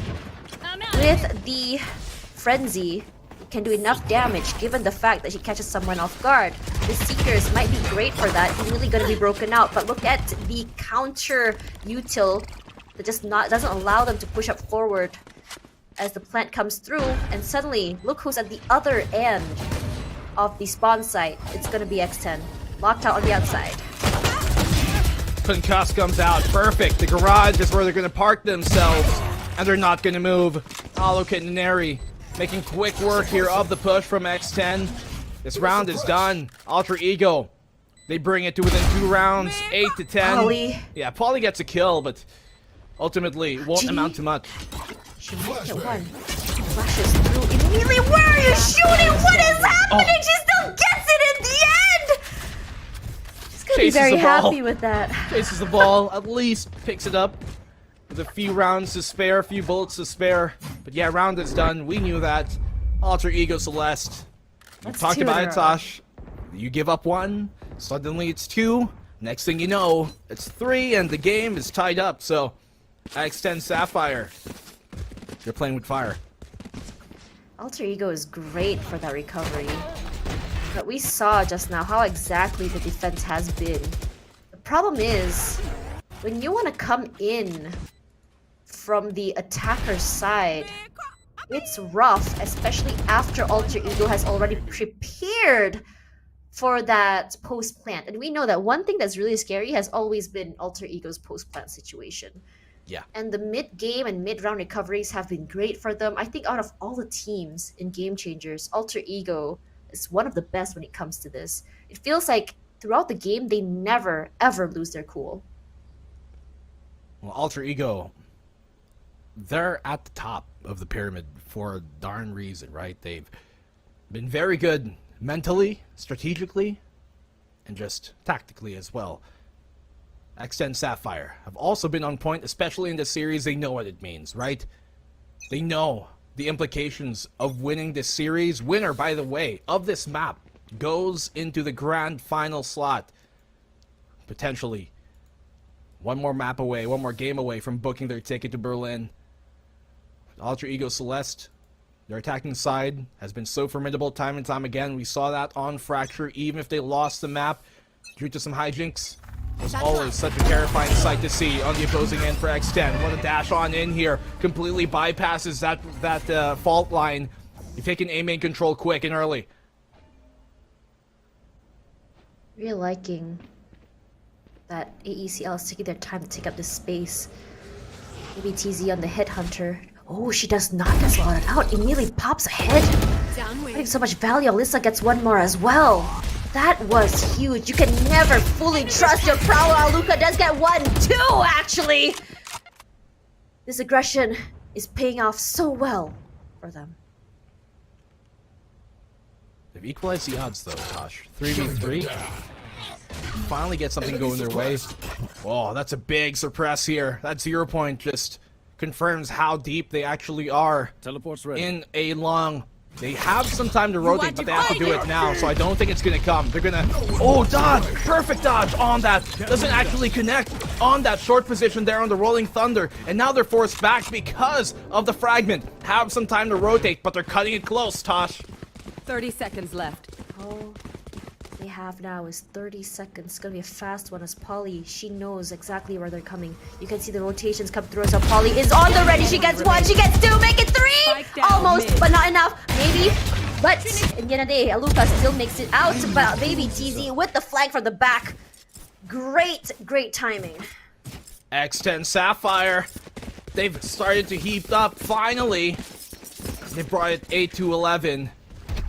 L: with the Frenzy, can do enough damage given the fact that he catches someone off guard. The Seekers might be great for that. He's really gonna be broken out, but look at the counter util that just doesn't allow them to push up forward as the plant comes through, and suddenly look who's at the other end of the spawn site. It's gonna be X10. Locked out on the outside.
E: Concuss comes out, perfect. The garage is where they're gonna park themselves, and they're not gonna move. Alokit and Neri making quick work here of the push from X10. This round is done. Alter Ego, they bring it to within 2 rounds, 8 to 10.
L: Polly.
E: Yeah, Polly gets a kill, but ultimately it won't amount to much.
L: She might get one. Flashes through immediately. Where are you shooting? What is happening? She still gets it in the end! She's gonna be very happy with that.
E: Chases the ball, at least picks it up with a few rounds to spare, a few bullets to spare. But yeah, round is done. We knew that. Alter Ego Celeste. We talked about it, Tosh. You give up 1, suddenly it's 2. Next thing you know, it's 3, and the game is tied up. So, X10 Sapphire, you're playing with fire.
L: Alter Ego is great for that recovery. But we saw just now how exactly the defense has been. The problem is, when you want to come in from the attacker side, it's rough, especially after Alter Ego has already prepared for that post-plant. And we know that one thing that's really scary has always been Alter Ego's post-plant situation.
E: Yeah.
L: And the mid-game and mid-round recoveries have been great for them. I think out of all the teams in Game Changers, Alter Ego is one of the best when it comes to this. It feels like throughout the game, they never, ever lose their cool.
E: Well, Alter Ego, they're at the top of the pyramid for a darn reason, right? They've been very good mentally, strategically, and just tactically as well. Ascent, Sapphire have also been on point, especially in this series. They know what it means, right? They know the implications of winning this series. Winner, by the way, of this map goes into the grand final slot. Potentially one more map away, one more game away from booking their ticket to Berlin. Alter Ego Celeste, their attacking side has been so formidable time and time again. We saw that on Fracture, even if they lost the map due to some hijinks. It was always such a terrifying sight to see on the opposing end for X10. What a dash on in here. Completely bypasses that fault line. You've taken A main control quick and early.
L: Really liking that AECL is taking their time to take up this space. Maybe TZ on the Headhunter. Oh, she does not get slotted out. Immediately pops ahead. Putting so much value. Alyssa gets one more as well. That was huge. You can never fully trust your prowler. Luca does get 1-2, actually. This aggression is paying off so well for them.
E: They've equalized the odds, though, Tosh. 3v3. Finally get something going their way. Oh, that's a big suppress here. That 0 point just confirms how deep they actually are.
H: Teleport's ready.
E: In a long... They have some time to rotate, but they have to do it now, so I don't think it's going to come. They're going to... Oh, dodge! Perfect dodge on that. Doesn't actually connect on that short position there on the Rolling Thunder. And now they're forced back because of the fragment. Have some time to rotate, but they're cutting it close, Tosh.
C: 30 seconds left.
L: All they have now is 30 seconds. It's gonna be a fast one as Polly, she knows exactly where they're coming. You can see the rotations come through as Polly is on the ready. She gets one, she gets two, make it three! Almost, but not enough. Maybe. But in the end of the day, Aluka still makes it out. But baby TZ with the flank from the back. Great, great timing.
E: X10 Sapphire. They've started to heap up finally. They brought it 8-11.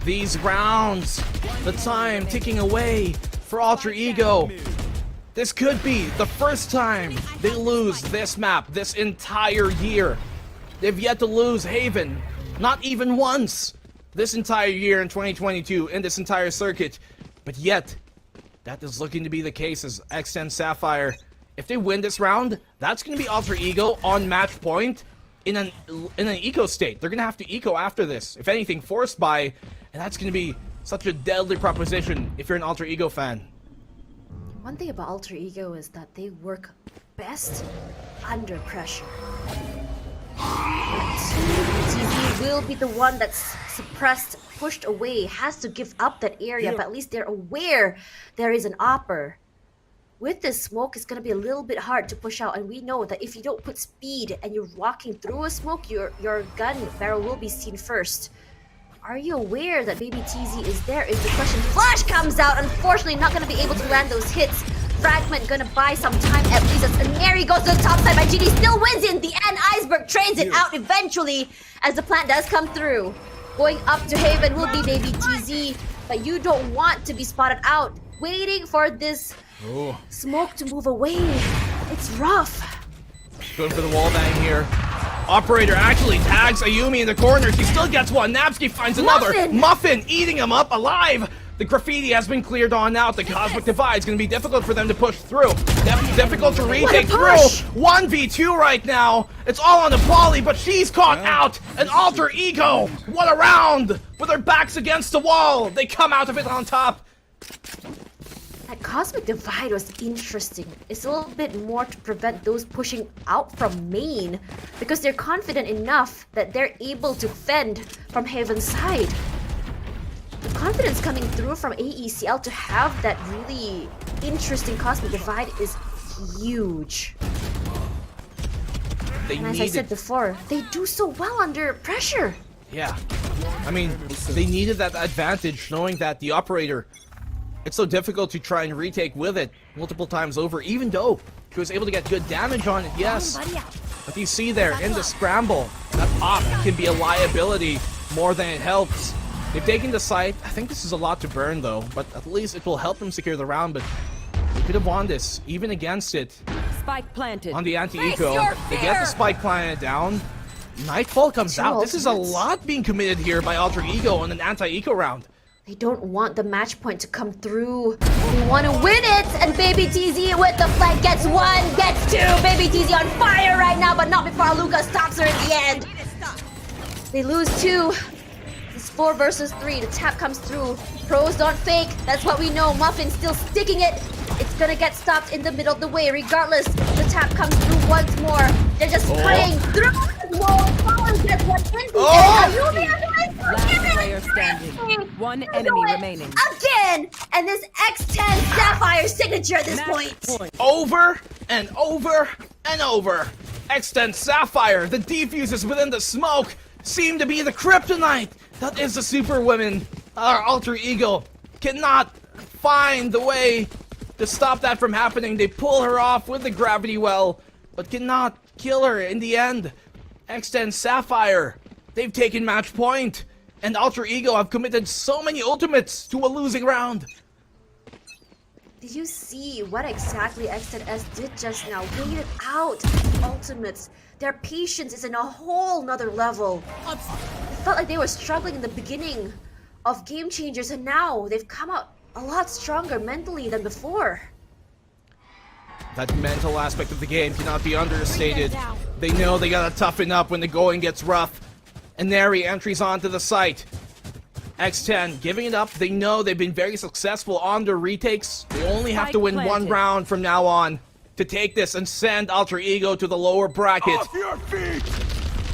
E: These rounds, the time ticking away for Alter Ego. This could be the first time they lose this map this entire year. They've yet to lose Haven, not even once, this entire year in 2022 in this entire circuit. But yet, that is looking to be the case as X10 Sapphire. If they win this round, that's going to be Alter Ego on match point in an eco state. They're going to have to eco after this, if anything, forced by. And that's going to be such a deadly proposition if you're an Alter Ego fan.
L: One thing about Alter Ego is that they work best under pressure. TZ will be the one that's suppressed, pushed away, has to give up that area, but at least they're aware there is an opper. With this smoke, it's going to be a little bit hard to push out, and we know that if you don't put speed and you're walking through a smoke, your gun barrel will be seen first. Are you aware that baby TZ is there is the question. Flash comes out, unfortunately not going to be able to land those hits. Fragment going to buy some time at least as Aneri goes to the top side, but GD still wins in the end. Iceberg trades it out eventually as the plant does come through. Going up to Haven will be baby TZ, but you don't want to be spotted out. Waiting for this smoke to move away. It's rough.
E: Going for the wall bang here. Operator actually tags Ayumi in the corner. She still gets one. Napsky finds another. Muffin eating him up alive. The graffiti has been cleared on out. The Cosmic Divide is going to be difficult for them to push through. Difficult to retake through. 1v2 right now. It's all on the Polly, but she's caught out. An Alter Ego. What a round. With their backs against the wall. They come out of it on top.
L: That Cosmic Divide was interesting. It's a little bit more to prevent those pushing out from main because they're confident enough that they're able to fend from Haven's side. The confidence coming through from AECL to have that really interesting Cosmic Divide is huge.
E: They
L: And as I
E: needed,
L: said before, they do so well under pressure.
E: yeah. I mean, they needed that advantage, knowing that the operator, it's so difficult to try and retake with it multiple times over, even though she was able to get good damage on it, yes. But you see there, in the scramble, that pop can be a liability more than it helps. They've taken the site. I think this is a lot to burn, though, but at least it will help them secure the round, but they could have won this, even against it.
C: Spike planted.
E: On the anti-eco, they get the spike planet down. Nightfall comes out. This is a lot being committed here by Alter Ego on an anti-eco round.
L: They don't want the match point to come through. They want to win it, and Baby TZ with the flank gets one, gets two. Baby TZ on fire right now, but not before Aluka stops her in the end. They lose two. It's 4 versus 3. The tap comes through. Pros don't fake. That's what we know. Muffin still sticking it. It's gonna get stopped in the middle of the way. Regardless, the tap comes through once more. They're just praying through the wall. Collins gets one in the end.
C: Last player standing. One enemy remaining.
L: Again! And this X10 Sapphire signature at this point.
E: Over and over and over. X10 Sapphire, the defuses within the smoke, seem to be the kryptonite. That is the superwoman. Our Alter Ego cannot find the way to stop that from happening. They pull her off with the gravity well, but cannot kill her in the end. X10 Sapphire, they've taken match point, and Alter Ego have committed so many ultimates to a losing round.
L: Did you see what exactly X10S did just now? Waited out ultimates. Their patience is in a whole nother level. It felt like they were struggling in the beginning of Game Changers, and now they've come out a lot stronger mentally than before.
E: That mental aspect of the game cannot be understated. They know they gotta toughen up when the going gets rough. And Neri entries onto the site. X10 giving it up. They know they've been very successful on their retakes. They only have to win one round from now on to take this and send Alter Ego to the lower bracket.
A: Off your feet!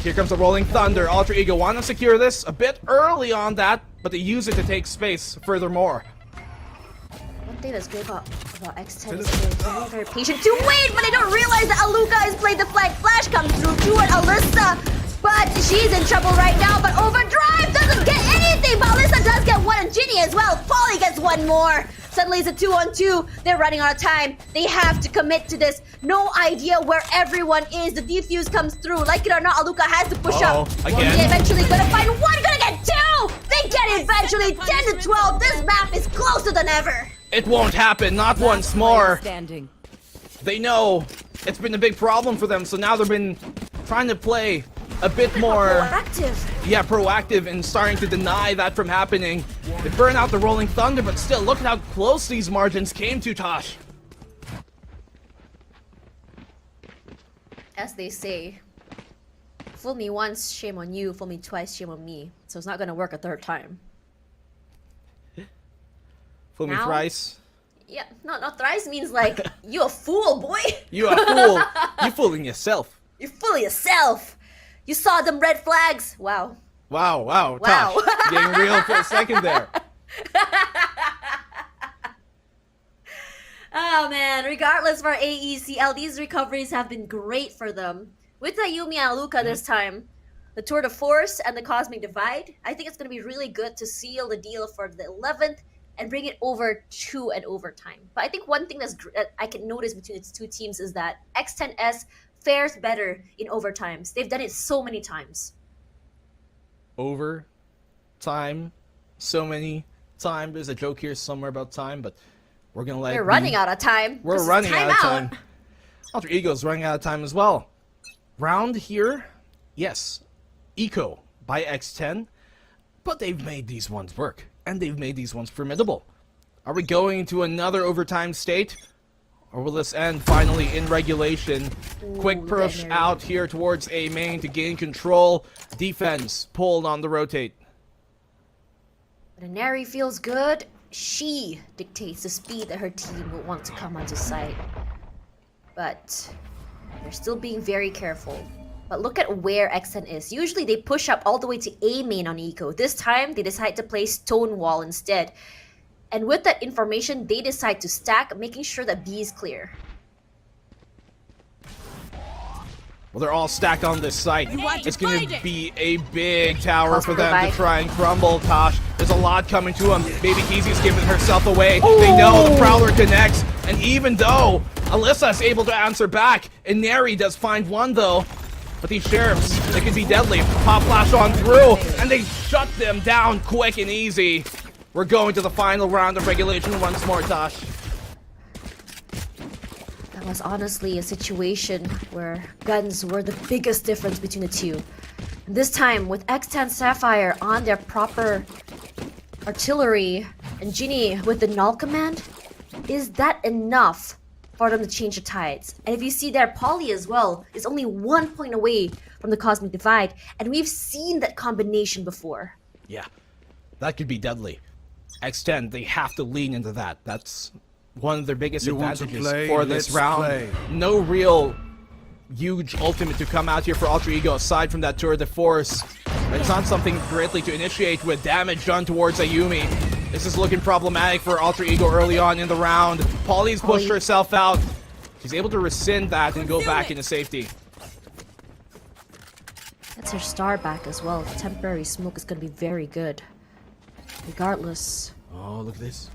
E: Here comes the Rolling Thunder. Alter Ego want to secure this a bit early on that, but they use it to take space furthermore.
L: One thing that's great about X10 is they're very patient to wait, but they don't realize that Aluka has played the flag. Flash comes through to it, Alyssa, but she's in trouble right now, but Overdrive doesn't get anything, but Alyssa does get one, and Ginny as well. Polly gets one more. Suddenly it's a 2-on-2. They're running out of time. They have to commit to this. No idea where everyone is. The defuse comes through. Like it or not, Aluka has to push up.
E: Again.
L: They eventually gonna find one, gonna get two. They get it eventually. 10 to 12. This map is closer than ever.
E: It won't happen, not once more.
C: Standing.
E: They know it's been a big problem for them, so now they've been trying to play a bit more proactive and starting to deny that from happening. They burn out the Rolling Thunder, but still, look at how close these margins came to, Tosh.
L: As they say, fool me once, shame on you. Fool me twice, shame on me. So it's not gonna work a third time.
E: Fool me thrice.
L: Yeah, not thrice means like, you a fool, boy.
E: You a fool. You fooling yourself.
L: You're fooling yourself. You saw them red flags. Wow.
E: Wow. Tosh, getting real for a second there.
L: Oh man, regardless for AECL, these recoveries have been great for them. With Ayumi and Aluka this time, the Tour de Force and the Cosmic Divide, I think it's going to be really good to seal the deal for the 11th and bring it over to an overtime. But I think one thing that I can notice between its two teams is that X10S fares better in overtimes. They've done it so many times.
E: Time, so many time. There's a joke here somewhere about time, but we're gonna let.
L: We're running out of time.
E: We're running out of time. Alter Ego's running out of time as well. Round here, yes, Eco by X10, but they've made these ones work, and they've made these ones formidable. Are we going to another overtime state? Or will this end finally in regulation? Quick push out here towards A main to gain control. Defense pulled on the rotate.
L: When Neri feels good, she dictates the speed that her team will want to come onto site. But they're still being very careful. But look at where Xen is. Usually they push up all the way to A main on Eco. This time they decide to play Stonewall instead. And with that information, they decide to stack, making sure that B is clear.
E: Well, they're all stacked on this site. It's going to be a big tower
K: Cosmic
E: for them to
K: divide.
E: try and crumble, Tosh. There's a lot coming to them. Baby Keezy's giving herself away. They know the Prowler connects. And even though Alyssa's able to answer back, Inari does find one, though. But these Sheriffs, they could be deadly. Pop flash on through, and they shut them down quick and easy. We're going to the final round of regulation once more, Tosh.
L: That was honestly a situation where guns were the biggest difference between the two. And this time, with X10 Sapphire on their proper artillery and Ginny with the null command, is that enough for them to change the tides? And if you see there, Polly as well is only 1 point away from the Cosmic Divide, and we've seen that combination before.
E: Yeah, that could be deadly. X10, they have to lean into that. That's one of their biggest advantages for this round. No real huge ultimate to come out here for Ultra Ego aside from that Tour de Force. It's not something greatly to initiate with damage done towards Ayumi. This is looking problematic for Ultra Ego early on in the round. Polly's pushed herself out. She's able to rescind that and go back into safety.
L: That's her star back as well. Temporary smoke is going to be very good. Regardless.
E: Oh, look at this.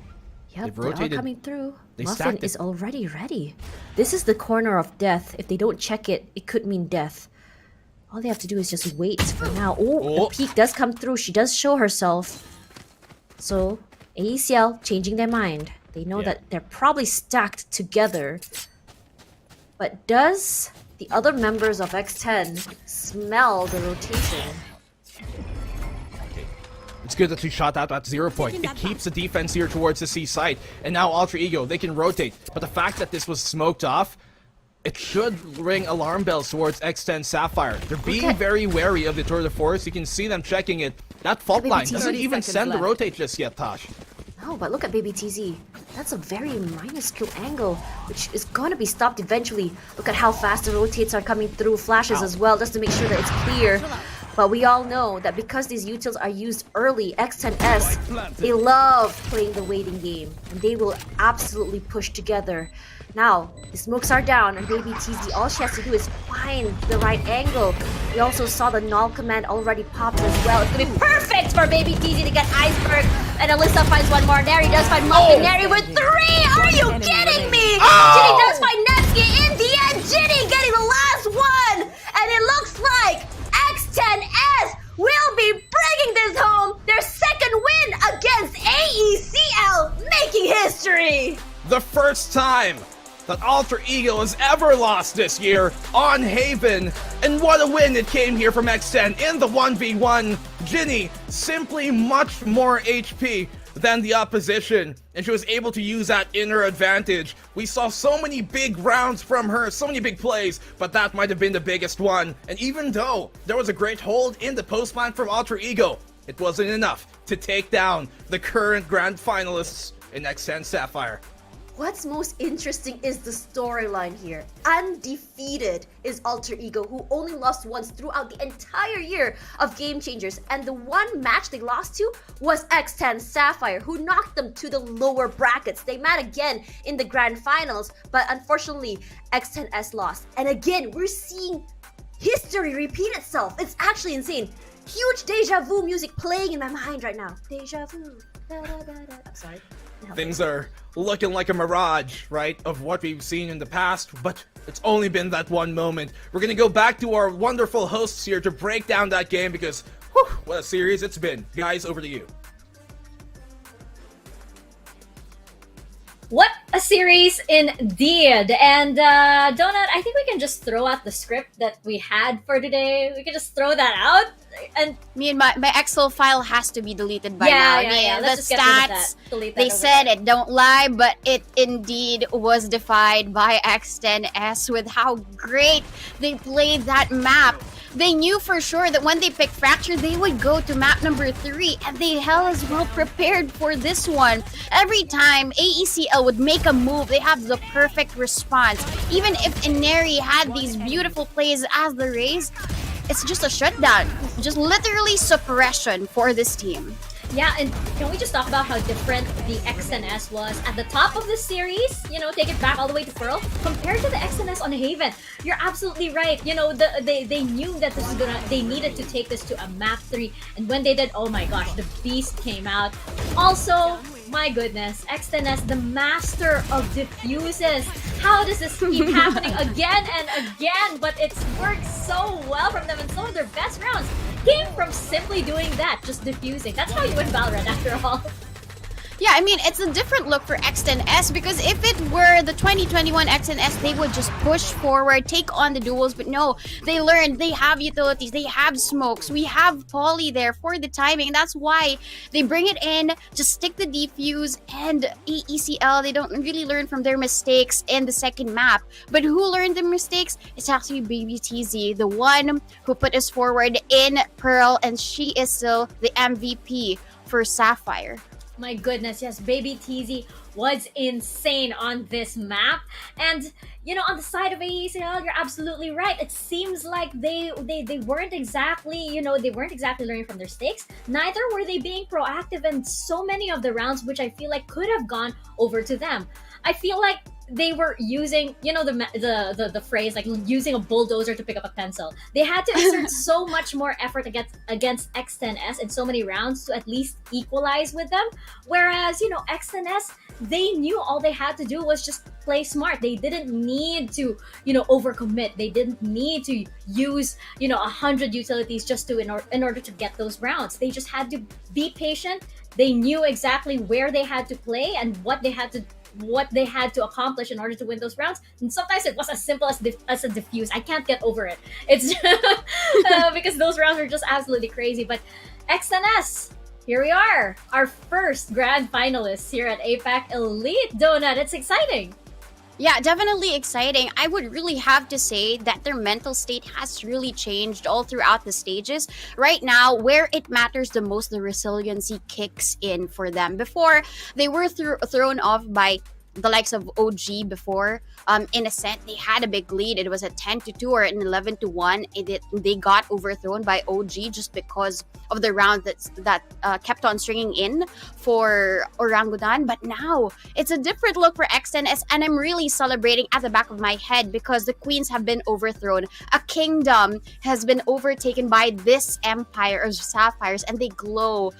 L: Yep,
E: They've
L: they are
E: rotated.
L: coming through.
E: They
L: Muffin
E: stacked it.
L: is already ready. This is the corner of death. If they don't check it, it could mean death. All they have to do is just wait for now. Oh, the peak does come through. She does show herself. So, AECL changing their mind. They know that they're probably stacked together. But does the other members of X10 smell the rotation?
E: It's good that she shot out at 0 point. It keeps the defense here towards the C site. And now Ultra Ego, they can rotate. But the fact that this was smoked off, it should ring alarm bells towards X10 Sapphire. They're being very wary of the Tour de Force. You can see them checking it. That fault line doesn't even send the rotate just yet, Tosh.
L: No, but look at Baby TZ. That's a very minuscule angle, which is gonna be stopped eventually. Look at how fast the rotates are coming through, flashes as well, just to make sure that it's clear. But we all know that because these utils are used early, X10S, they love playing the waiting game. And they will absolutely push together. Now, the smokes are down, and Baby TZ, all she has to do is find the right angle. We also saw the null command already popped as well. It's gonna be perfect for Baby TZ to get Iceberg. And Alyssa finds one more. Neri does find Muffin. Neri with 3! Are you kidding me? Ginny does find Nevsky in the end. Ginny getting the last one. And it looks like X10S will be bringing this home. Their second win against AECL, making history.
E: The first time that Alter Ego has ever lost this year on Haven. And what a win it came here from X10 in the 1v1. Ginny, simply much more HP than the opposition, and she was able to use that in her advantage. We saw so many big rounds from her, so many big plays, but that might have been the biggest one. And even though there was a great hold in the postman from Alter Ego, it wasn't enough to take down the current grand finalists in X10 Sapphire.
L: What's most interesting is the storyline here. Undefeated is Alter Ego, who only lost once throughout the entire year of Game Changers, and the one match they lost to was X10 Sapphire, who knocked them to the lower brackets. They met again in the grand finals, but unfortunately, X10S lost. And again, we're seeing history repeat itself. It's actually insane. Huge deja vu music playing in my mind right now. Deja vu. Da, da, da, da. I'm sorry.
E: Things are looking like a mirage, right, of what we've seen in the past, but it's only been that one moment. We're gonna go back to our wonderful hosts here to break down that game because, whew, what a series it's been. Guys, over to you.
J: What a series indeed. And Donut, I think we can just throw out the script that we had for today. We can just throw that out. And
K: me and my Excel file has to be deleted by now.
J: Yeah.
K: The
J: Let's just get rid of that.
K: stats,
J: Delete that
K: they
J: over
K: said
J: there.
K: it don't lie, but it indeed was defied by X10S with how great they played that map. They knew for sure that when they picked Fracture, they would go to map number 3, and they hell as well prepared for this one. Every time AECL would make a move, they have the perfect response. Even if Inari had these beautiful plays as the Rays, it's just a shutdown. Just literally suppression for this team.
J: Yeah, and can we just talk about how different the X and S was at the top of the series? You know, take it back all the way to Pearl compared to the X and S on Haven. You're absolutely right. You know, they knew that this was they needed to take this to a map 3, and when they did, oh my gosh, the beast came out. Also, my goodness, X and S, the master of diffuses. How does this keep happening again and again? But it's worked so well from them, and some of their best rounds came from simply doing that, just diffusing. That's how you win Valorant after all.
K: Yeah, I mean, it's a different look for X10S because if it were the 2021 X10S, they would just push forward, take on the duels. But no, they learned, they have utilities, they have smokes, we have Poly there for the timing. That's why they bring it in, just stick the defuse and ECL. They don't really learn from their mistakes in the second map. But who learned the mistakes? It's actually Baby TZ, the one who put us forward in Pearl, and she is still the MVP for Sapphire.
J: My goodness, yes, Baby TZ was insane on this map. And, you know, on the side of AECL, you're absolutely right. It seems like they weren't exactly, you know, they weren't exactly learning from their mistakes. Neither were they being proactive in so many of the rounds, which I feel like could have gone over to them. I feel like they were using, you know, the phrase like using a bulldozer to pick up a pencil. They had to exert so much more effort against X10S in so many rounds to at least equalize with them. Whereas, you know, X10S, they knew all they had to do was just play smart. They didn't need to, you know, overcommit. They didn't need to use, you know, 100 utilities just to in order to get those rounds. They just had to be patient. They knew exactly where they had to play and what they had to accomplish in order to win those rounds. And sometimes it was as simple as a diffuse. I can't get over it. It's because those rounds are just absolutely crazy. But XNS, here we are, our first grand finalists here at APAC Elite Donut. It's exciting.
K: Yeah, definitely exciting. I would really have to say that their mental state has really changed all throughout the stages. Right now, where it matters the most, the resiliency kicks in for them. Before, they were thrown off by the likes of OG before. In Ascent, they had a big lead. It was a 10-2 or an 11-1. They got overthrown by OG just because of the round that kept on stringing in for Orangutan. But now, it's a different look for XNS, and I'm really celebrating at the back of my head because the queens have been overthrown. A kingdom has been overtaken by this empire of Sapphires, and they glow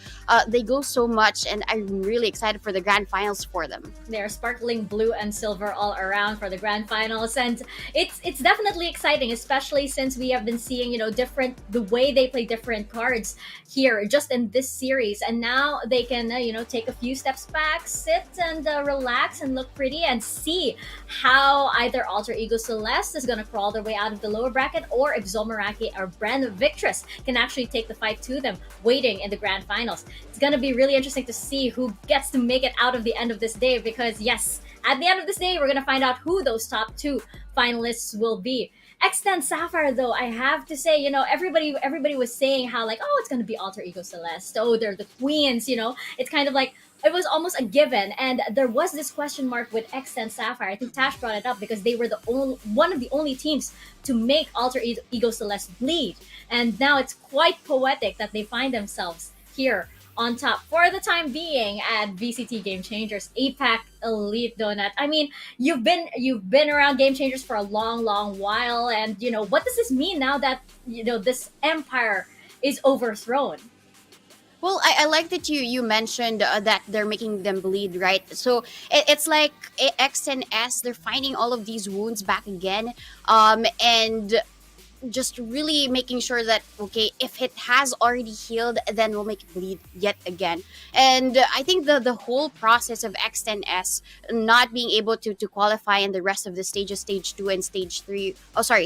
K: so much, and I'm really excited for the grand finals for them.
J: They're sparkling blue and silver all around for the grand finals, and it's definitely exciting, especially since we have been seeing, you know, the way they play different cards here just in this series, and now they can you know, take a few steps back, sit and relax and look pretty, and see how either Alter Ego Celeste is gonna crawl their way out of the lower bracket, or if Zol Meraki or Bren Victress can actually take the fight to them waiting in the grand finals. It's gonna be really interesting to see who gets to make it out of the end of this day, because yes, at the end of this day, we're gonna find out who those top 2 finalists will be. X10 Sapphire, though, I have to say, you know, everybody was saying how, like, oh, it's gonna be Alter Ego Celeste. Oh, they're the queens, you know. It's kind of like, it was almost a given, and there was this question mark with X10 Sapphire. I think Tash brought it up because they were one of the only teams to make Alter Ego Celeste bleed, and now it's quite poetic that they find themselves here on top for the time being at VCT Game Changers, APAC Elite Donut. I mean, you've been around Game Changers for a long while, and you know, what does this mean now that, you know, this empire is overthrown?
K: Well, I like that you mentioned that they're making them bleed, right? So it's like X and S, they're finding all of these wounds back again, and just really making sure that, okay, if it has already healed, then we'll make it bleed yet again. And I think the whole process of X10S not being able to qualify in the rest of the stages, stage 2 and stage 3,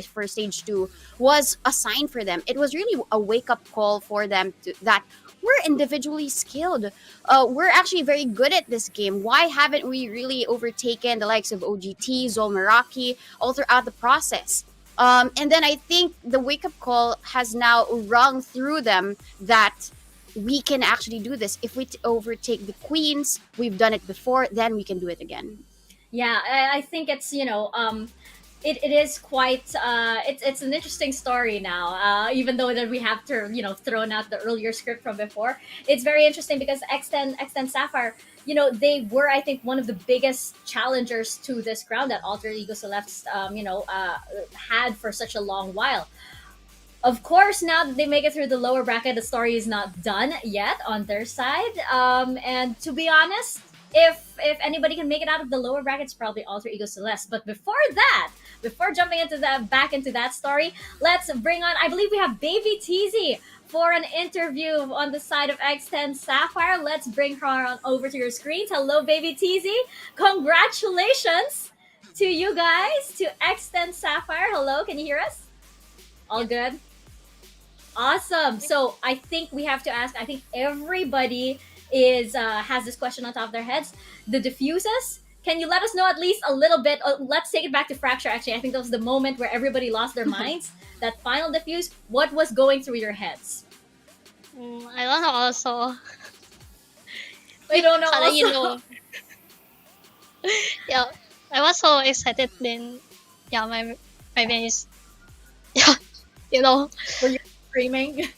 K: for stage 2, was a sign for them. It was really a wake-up call for them that we're individually skilled. We're actually very good at this game. Why haven't we really overtaken the likes of OGT, Zol Meraki, all throughout the process? And then I think the wake-up call has now rung through them that we can actually do this. If we overtake the queens, we've done it before, then we can do it again.
J: Yeah, I think it's, you know, it is quite it's an interesting story now. Even though that we have to thrown out the earlier script from before, it's very interesting because X10 Sapphire, they were, I think, one of the biggest challengers to this ground that Alter Ego Celeste had for such a long while. Of course, now that they make it through the lower bracket, the story is not done yet on their side. And to be honest, if anybody can make it out of the lower brackets, probably Alter Ego Celeste. But before that, before jumping into back into that story, let's bring on, I believe we have Baby Teasy for an interview on the side of X10 Sapphire. Let's bring her on over to your screens. Hello, Baby Teasy. Congratulations to you guys, to X10 Sapphire. Hello, can you hear us? All good? Awesome. So I think we have to ask, I think everybody has this question on top of their heads. The diffuses, can you let us know at least a little bit? Let's take it back to Fracture, actually. I think that was the moment where everybody lost their minds. That final diffuse, what was going through your heads?
O: I don't know also.
J: You don't know also?
O: You know. Yeah, I was so excited then. Yeah, my brain is, yeah,
J: Were you screaming?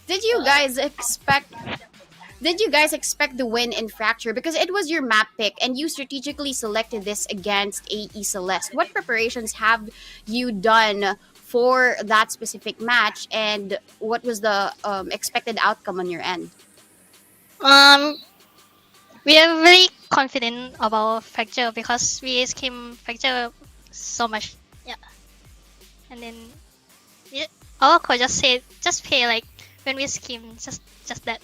K: Did you guys expect the win in Fracture? Because it was your map pick and you strategically selected this against AE Celeste. What preparations have you done for that specific match, and what was the expected outcome on your end?
O: We are very confident about Fracture because we scheme Fracture so much. Yeah. And then our coach just said, just play like when we scheme, just that.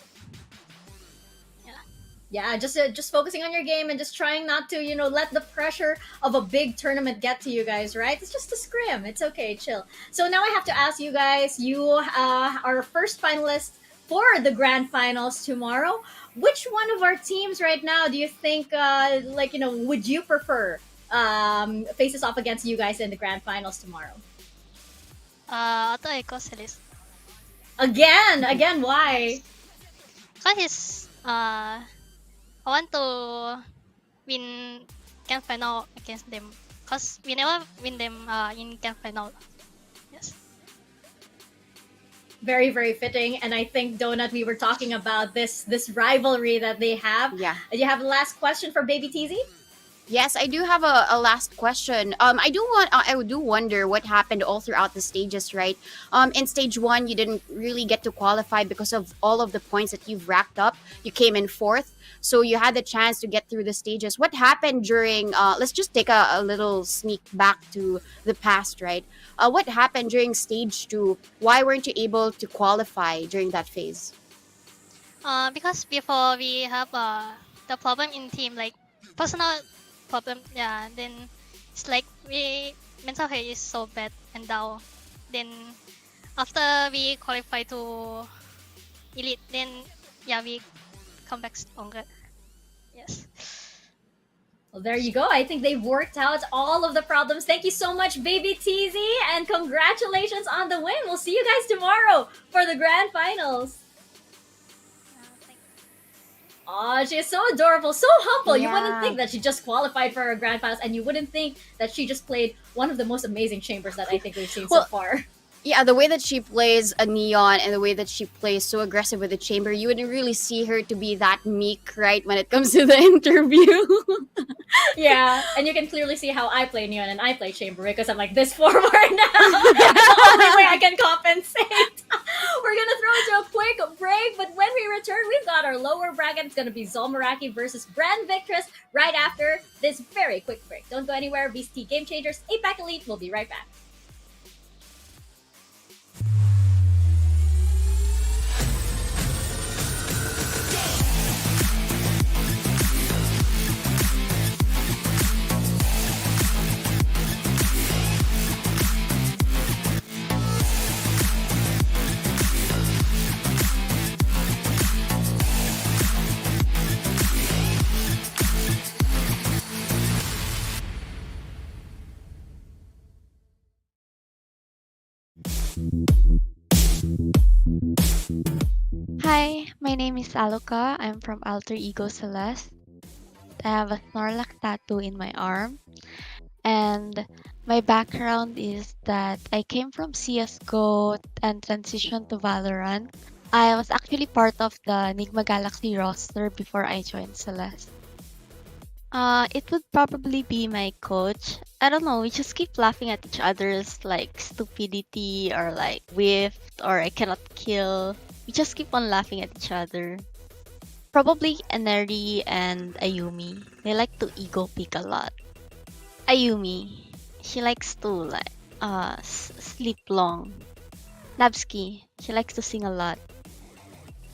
J: Yeah, just focusing on your game and just trying not to, let the pressure of a big tournament get to you guys, right? It's just a scrim. It's okay, chill. So now I have to ask you guys, you are first finalist for the grand finals tomorrow. Which one of our teams right now do you think, would you prefer faces off against you guys in the grand finals tomorrow?
O: Auto Echo Celeste.
J: Again, why?
O: Because I want to win grand final against them. Because we never win them in grand final. Yes.
J: Very, very fitting. And I think, Donut, we were talking about this rivalry that they have.
K: Yeah.
J: Do you have a last question for Baby Teasy?
K: Yes, I do have a last question. I do wonder what happened all throughout the stages, right? In stage 1, you didn't really get to qualify because of all of the points that you've racked up. You came in 4th, so you had the chance to get through the stages. What happened during? Let's just take a little sneak back to the past, right? What happened during stage 2? Why weren't you able to qualify during that phase?
O: Because before we have the problem in team, like personal problem, yeah, then it's like mental health is so bad and down. Then after we qualify to elite, then yeah, we come back stronger. Yes.
J: Well, there you go. I think they've worked out all of the problems. Thank you so much, Baby Teasy, and congratulations on the win. We'll see you guys tomorrow for the grand finals. Oh, she is so adorable, so humble.
K: Yeah.
J: You wouldn't think that she just qualified for a grand finals, and you wouldn't think that she just played one of the most amazing chambers that I think we've seen so far.
K: Yeah, the way that she plays a Neon and the way that she plays so aggressive with the chamber, you wouldn't really see her to be that meek, right, when it comes to the interview.
J: Yeah, and you can clearly see how I play Neon and I play chamber because I'm like this forward now. It's the only way I can compensate. We're gonna throw into a quick break, but when we return, we've got our lower bracket. It's gonna be Zol Meraki versus Bren Victress right after this very quick break. Don't go anywhere. VCT Game Changers, APAC Elite. We'll be right back.
P: Hi, my name is Aluka. I'm from Alter Ego Celeste. I have a Snorlax tattoo in my arm. And my background is that I came from CSGO and transitioned to Valorant. I was actually part of the Enigma Galaxy roster before I joined Celeste. It would probably be my coach. I don't know, we just keep laughing at each other's like stupidity or like whiffed or I cannot kill. We just keep on laughing at each other. Probably Aneri and Ayumi. They like to ego pick a lot. Ayumi, she likes to like sleep long. Labski, she likes to sing a lot.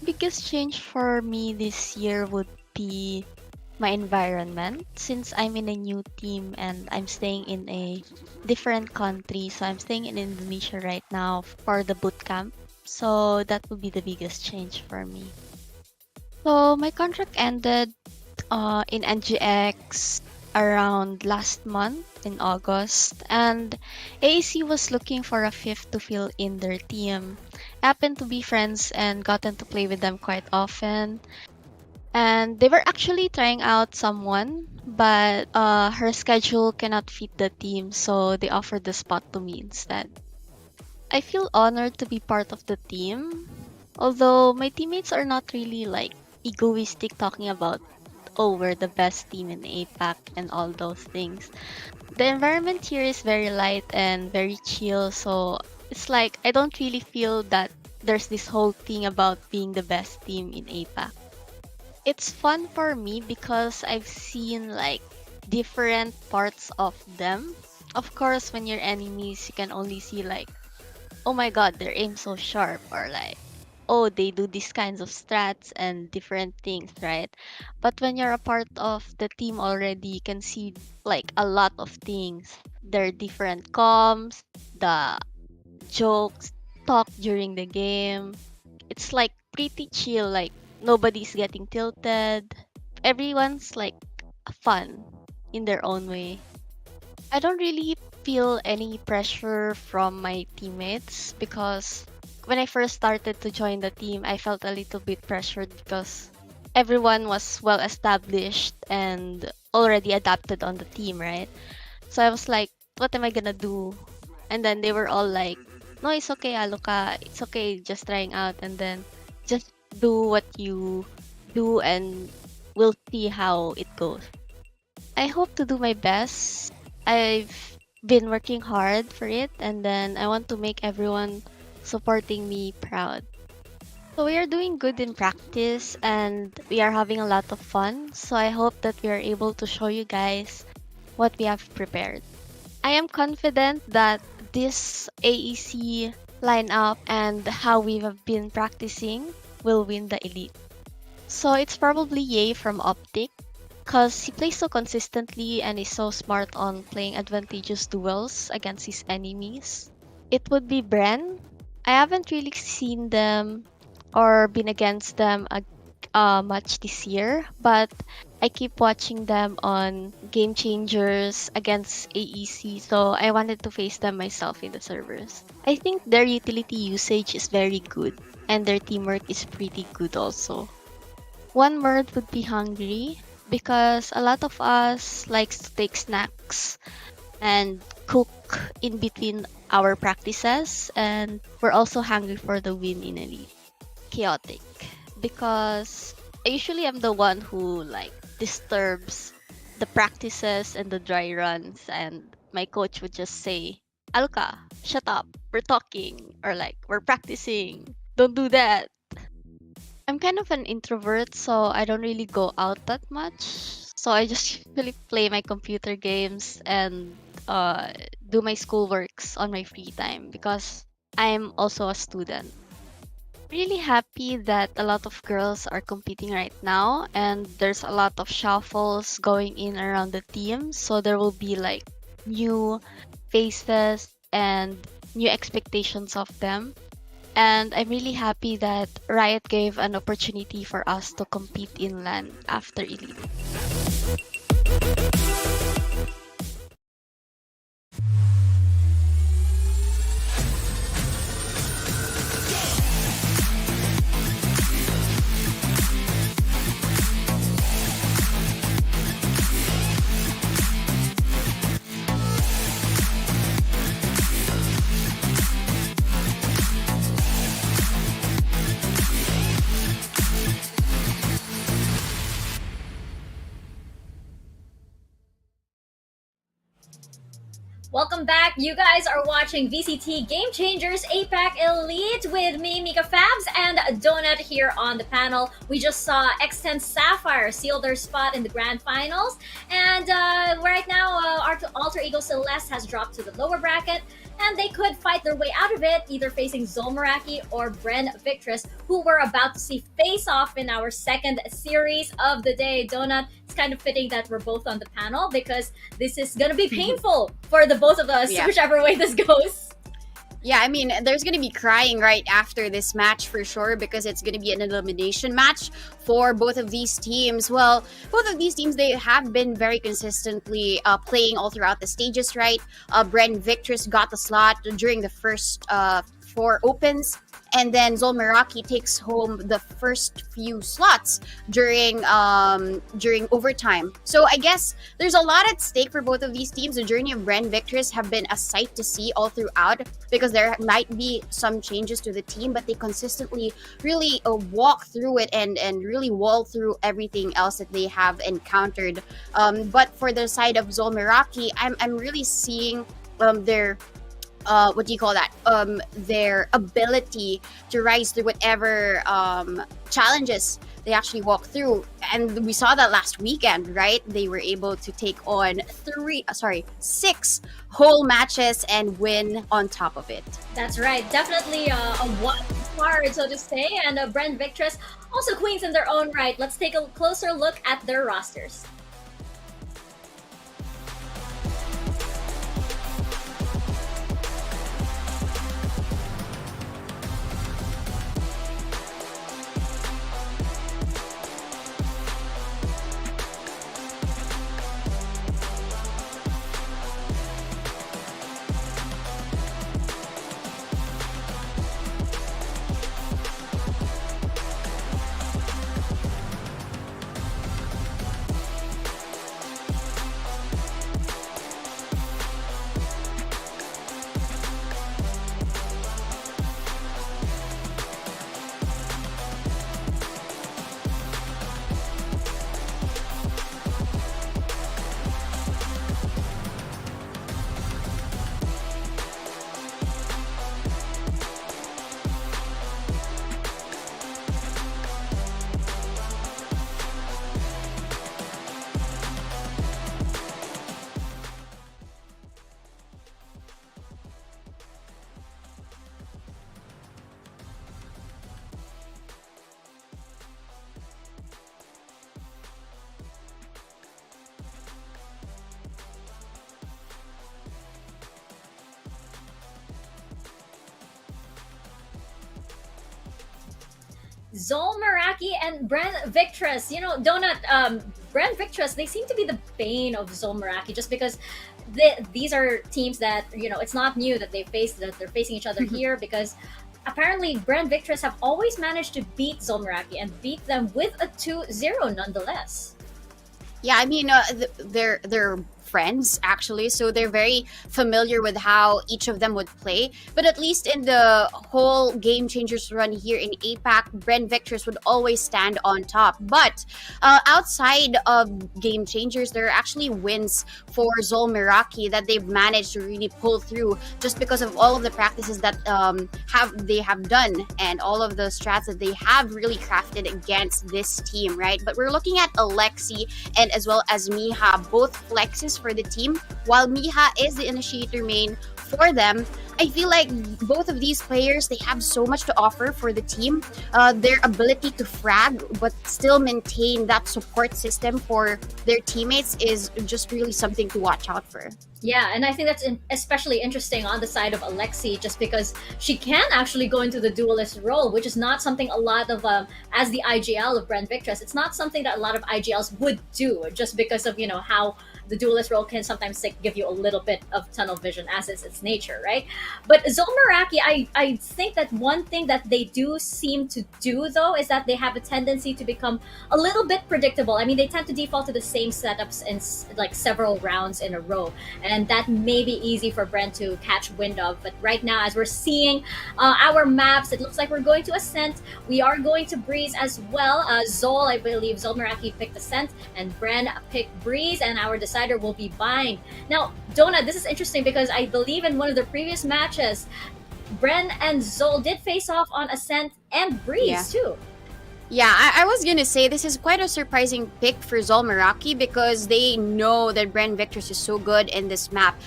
P: Biggest change for me this year would be my environment since I'm in a new team and I'm staying in a different country. So I'm staying in Indonesia right now for the boot camp. So that would be the biggest change for me. So my contract ended in NGX around last month in August, and AEC was looking for a fifth to fill in their team. I happened to be friends and gotten to play with them quite often. And they were actually trying out someone, but her schedule cannot fit the team, so they offered the spot to me instead. I feel honored to be part of the team, although my teammates are not really like egoistic talking about, oh, we're the best team in APAC and all those things. The environment here is very light and very chill, so it's like I don't really feel that there's this whole thing about being the best team in APAC. It's fun for me because I've seen like different parts of them. Of course, when you're enemies, you can only see like, oh my god, their aim so sharp, or like, oh, they do these kinds of strats and different things, right? But when you're a part of the team already, you can see like a lot of things. Their different comms, the jokes, talk during the game. It's like pretty chill, like nobody's getting tilted. Everyone's like fun in their own way. I don't really feel any pressure from my teammates because when I first started to join the team, I felt a little bit pressured because everyone was well established and already adapted on the team, right? So I was like, what am I gonna do? And then they were all like, no, it's okay, Aluka. It's okay, just trying out. And then just do what you do and we'll see how it goes. I hope to do my best. I've been working hard for it, and then I want to make everyone supporting me proud. So we are doing good in practice and we are having a lot of fun. So I hope that we are able to show you guys what we have prepared. I am confident that this AEC lineup and how we have been practicing will win the elite. So it's probably Ye from Optic, because he plays so consistently and is so smart on playing advantageous duels against his enemies. It would be Bren. I haven't really seen them or been against them much this year, but I keep watching them on Game Changers against AEC, so I wanted to face them myself in the servers. I think their utility usage is very good, and their teamwork is pretty good also. One word would be hungry, because a lot of us likes to take snacks and cook in between our practices, and we're also hungry for the win in elite. Chaotic, because I usually am the one who like disturbs the practices and the dry runs, and my coach would just say, Alka, shut up, we're talking, or like, we're practicing, don't do that. I'm kind of an introvert, so I don't really go out that much. So I just usually play my computer games and do my schoolworks on my free time because I'm also a student. Really happy that a lot of girls are competing right now, and there's a lot of shuffles going in around the team, so there will be like new faces and new expectations of them. And I'm really happy that Riot gave an opportunity for us to compete in LAN after Elite.
J: Welcome back. You guys are watching VCT Game Changers APAC Elite with me, MikaFabs, and Donut here on the panel. We just saw X10 Sapphire seal their spot in the grand finals, and right now, Alter Ego Celeste has dropped to the lower bracket, and they could fight their way out of it, either facing Zol Meraki or Bren Victress, who we're about to see face off in our second series of the day. Donut, it's kind of fitting that we're both on the panel because this is gonna be painful for the both of us, whichever way this goes.
K: Yeah, I mean, there's going to be crying right after this match for sure because it's going to be an elimination match for both of these teams. Well, both of these teams, they have been very consistently playing all throughout the stages, right? Bren Victress got the slot during the first 4 opens. And then Zol Meraki takes home the first few slots during overtime. So I guess there's a lot at stake for both of these teams. The journey of Bren Victress have been a sight to see all throughout because there might be some changes to the team, but they consistently really walk through it and really wall through everything else that they have encountered. But for the side of Zol Meraki, I'm really seeing their what do you call that? Their ability to6 through whatever challenges they actually walk through. And we saw that last weekend, right? They were able to take on 6 whole matches and win on top of it.
J: That's right. Definitely a wild card, so to say. And Bren Victress, also queens in their own right. Let's take a closer look at their rosters. Zol Meraki and Bren Victress. You know, Donut, Bren Victress, they seem to be the bane of Zol Meraki just because these are teams that, you know, it's not new that they're facing each other here because apparently Bren Victress have always managed to beat Zol Meraki and beat them with a 2-0 nonetheless.
K: Yeah, I mean, they're friends actually, so they're very familiar with how each of them would play. But at least in the whole Game Changers run here in APAC, Bren Victress would always stand on top. But outside of Game Changers, there are actually wins for Zol Meraki that they've managed to really pull through just because of all of the practices that they have done and all of the strats that they have really crafted against this team, right? But we're looking at Alexi and as well as Miha, both flexes for the team, while Miha is the initiator main for them. I feel like both of these players, they have so much to offer for the team. Their ability to frag but still maintain that support system for their teammates is just really something to watch out for.
J: Yeah, and I think that's especially interesting on the side of Alexi just because she can actually go into the duelist role, which is not something a lot of, as the IGL of Bren Victress, it's not something that a lot of IGLs would do just because of, you know, how the duelist role can sometimes give you a little bit of tunnel vision as is its nature, right? But Zol Meraki, I think that one thing that they do seem to do, though, is that they have a tendency to become a little bit predictable. I mean, they tend to default to the same setups in like several rounds in a row. And that may be easy for Bren to catch wind of. But right now, as we're seeing our maps, it looks like we're going to Ascent. We are going to Breeze as well. Zol, I believe Zol Meraki picked Ascent, and Bren picked Breeze. And our decider will be Bind. Now, Donut, this is interesting because I believe in one of the previous matches, Bren and Zol did face off on Ascent and Breeze too.
K: Yeah, I was gonna say this is quite a surprising pick for Zol Meraki because they know that Bren Victress is so good in this map.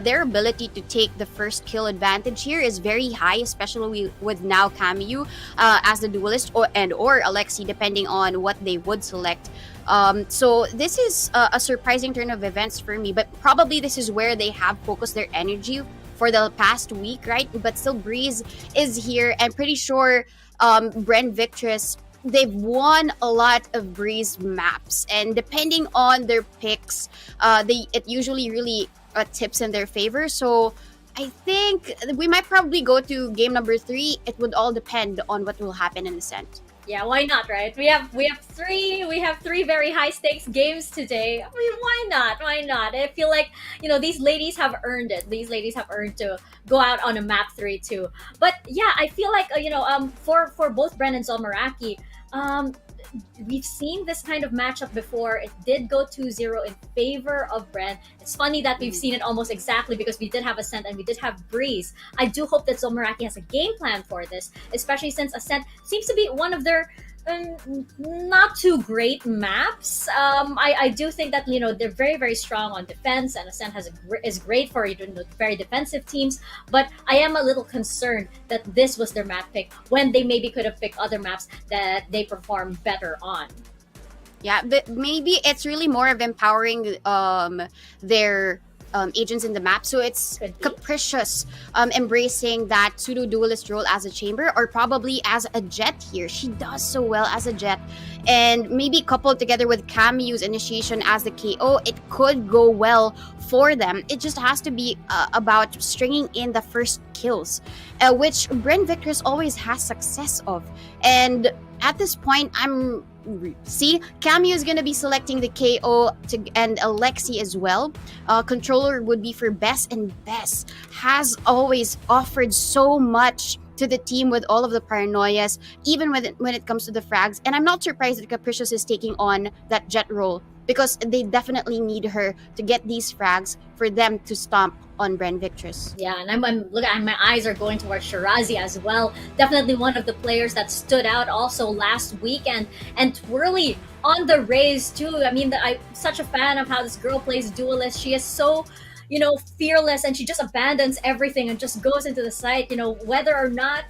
K: Their ability to take the first kill advantage here is very high, especially with now Camu as the duelist or Alexi, depending on what they would select. So this is a surprising turn of events for me, but probably this is where they have focused their energy for the past week, right? But still, Breeze is here, and pretty sure Bren Victress, they've won a lot of Breeze maps, and depending on their picks, it usually really tips in their favor. So I think we might probably go to game number 3. It would all depend on what will happen in Ascent.
J: Yeah, why not, right? We have three very high stakes games today. I mean, why not? Why not? I feel like, you know, these ladies have earned it. These ladies have earned to go out on a map 3 too. But yeah, I feel like for both Bren and Zol Meraki, we've seen this kind of matchup before. It did go 2-0 in favor of Bren. It's funny that we've seen it almost exactly because we did have Ascent and we did have Breeze. I do hope that Zol Meraki has a game plan for this, especially since Ascent seems to be one of their not too great maps. I do think that, you know, they're very, very strong on defense, and Ascent is great for, you know, very defensive teams. But I am a little concerned that this was their map pick when they maybe could have picked other maps that they perform better on.
K: Yeah, but maybe it's really more of empowering their agents in the map. So it's Capricious embracing that pseudo-duelist role as a chamber, or probably as a jet here. She does so well as a jet. And maybe coupled together with Camu's initiation as the KO, it could go well for them. It just has to be about stringing in the first kills, which Bren Victress always has success of. And at this point, Camu is going to be selecting the KO and Alexi as well. Controller would be for Bess, and Bess has always offered so much to the team with all of the paranoias, even when it comes to the frags. And I'm not surprised that Capricious is taking on that jet role, because they definitely need her to get these frags for them to stomp on Bren Victress.
J: Yeah, and I'm look at my eyes are going towards Shirazi as well. Definitely one of the players that stood out also last weekend, and Twirly on the raise too. I mean, I'm such a fan of how this girl plays duelist. She is so, you know, fearless, and she just abandons everything and just goes into the site, you know, whether or not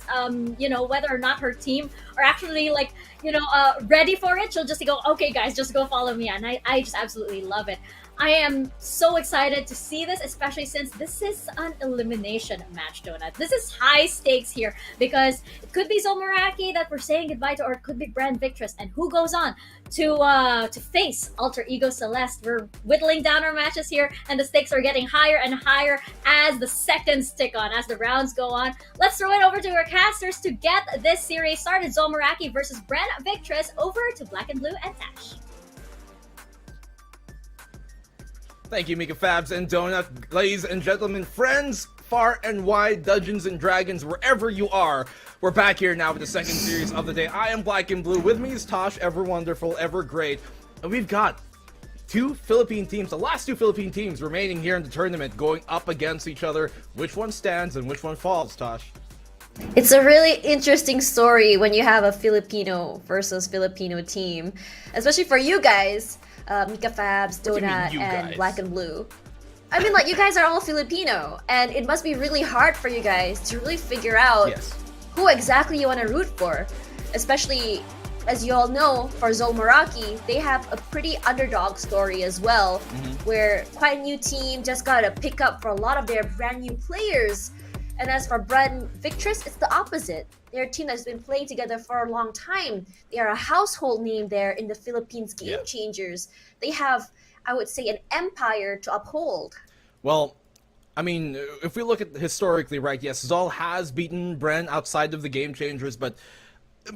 J: her team are actually, like, you know, ready for it. She'll just go, okay guys, just go follow me. And I just absolutely love it. I am so excited to see this, especially since this is an elimination match, Donut. This is high stakes here, because it could be Zol Meraki that we're saying goodbye to, or it could be Bren Victress. And who goes on to face Alter Ego Celeste? We're whittling down our matches here, and the stakes are getting higher and higher as the seconds tick on, as the rounds go on. Let's throw it over to our casters to get this series started. Zol Meraki versus Bren Victress. Over to Blackenblue and Tash.
E: Thank you, MikaFabs and Donut. Ladies and gentlemen, friends, far and wide, Dungeons and Dragons, wherever you are, we're back here now with the second series of the day. I am Blackenblue. With me is Tosh, ever wonderful, ever great. And we've got two Philippine teams, the last two Philippine teams remaining here in the tournament, going up against each other. Which one stands and which one falls, Tosh?
L: It's a really interesting story when you have a Filipino versus Filipino team, especially for you guys. MikaFabs, Donut, and Blackenblue. I mean, like, you guys are all Filipino, and it must be really hard for you guys to really figure out who exactly you want to root for. Especially, as you all know, for Zol Meraki, they have a pretty underdog story as well, where quite a new team just got a pickup for a lot of their brand new players. And as for Bren Victress, it's the opposite. They're a team that's been playing together for a long time. They are a household name there in the Philippines Game Changers. They have, I would say, an empire to uphold.
E: Well, I mean, if we look at historically, right, yes, Zol has beaten Bren outside of the Game Changers, but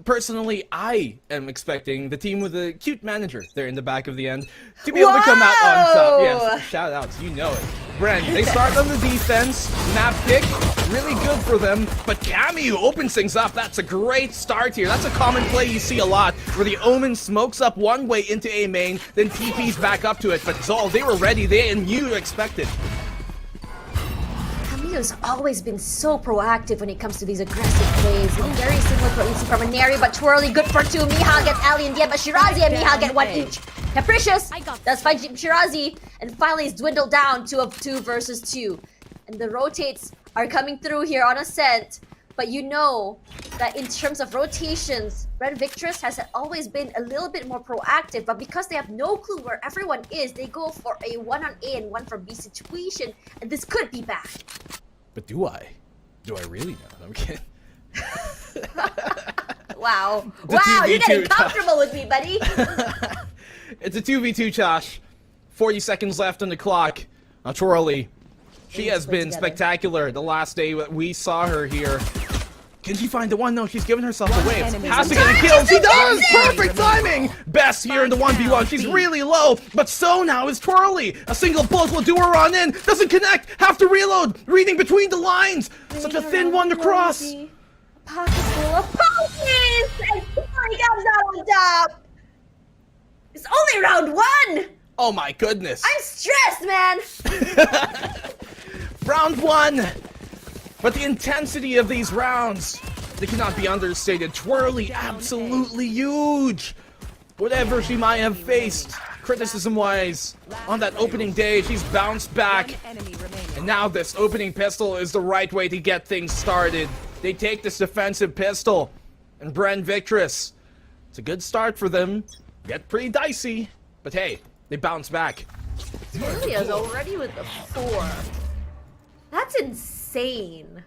E: personally, I am expecting the team with the cute manager there in the back of the end to be able to come out on top. Yes, shout outs, you know it. Bren, they start on the defense, map pick, really good for them, but Camu opens things up. That's a great start here. That's a common play you see a lot, where the Omen smokes up one way into A main, then TP's back up to it. But Zol, they were ready. They knew to expect it.
L: Camille's always been so proactive when it comes to these aggressive plays. And very similar to what we see from Aneri, but Twirly good for 2. Miha gets Ali and Dian, but Shirazi and Miha get 1 each. Capricious does find Shirazi, and finally it's dwindled down to a 2 versus 2. And the rotates are coming through here on Ascent. But you know that in terms of rotations, Red Victress has always been a little bit more proactive, but because they have no clue where everyone is, they go for a 1 on A and 1 from B situation, and this could be bad.
E: But do I? Do I really know? I'm kidding.
L: Wow.
E: It's a
L: Wow,
E: 2v2
L: you're getting comfortable with me, buddy.
E: It's a 2v2, Josh. 40 seconds left on the clock. Twirly. She has been spectacular the last day that we saw her here. Can she find the one? No, she's giving herself away. Has to get a kill. She does! Perfect timing! Best here in the 1v1. She's really low, but so now is Twirly. A single bullet will do her on in. Doesn't connect. Have to reload. Reading between the lines. Such a thin one to cross.
L: Pocket full of potions! And Twirly comes out on top! It's only round 1!
E: Oh my goodness.
L: I'm stressed, man!
E: Round 1! But the intensity of these rounds, they cannot be understated. Twirly, absolutely huge! Whatever she might have faced, criticism-wise, on that opening day, she's bounced back. And now this opening pistol is the right way to get things started. They take this defensive pistol, and Bren Victress. It's a good start for them. Get pretty dicey, but hey, they bounce back.
L: Twirly is already with the 4. That's insane.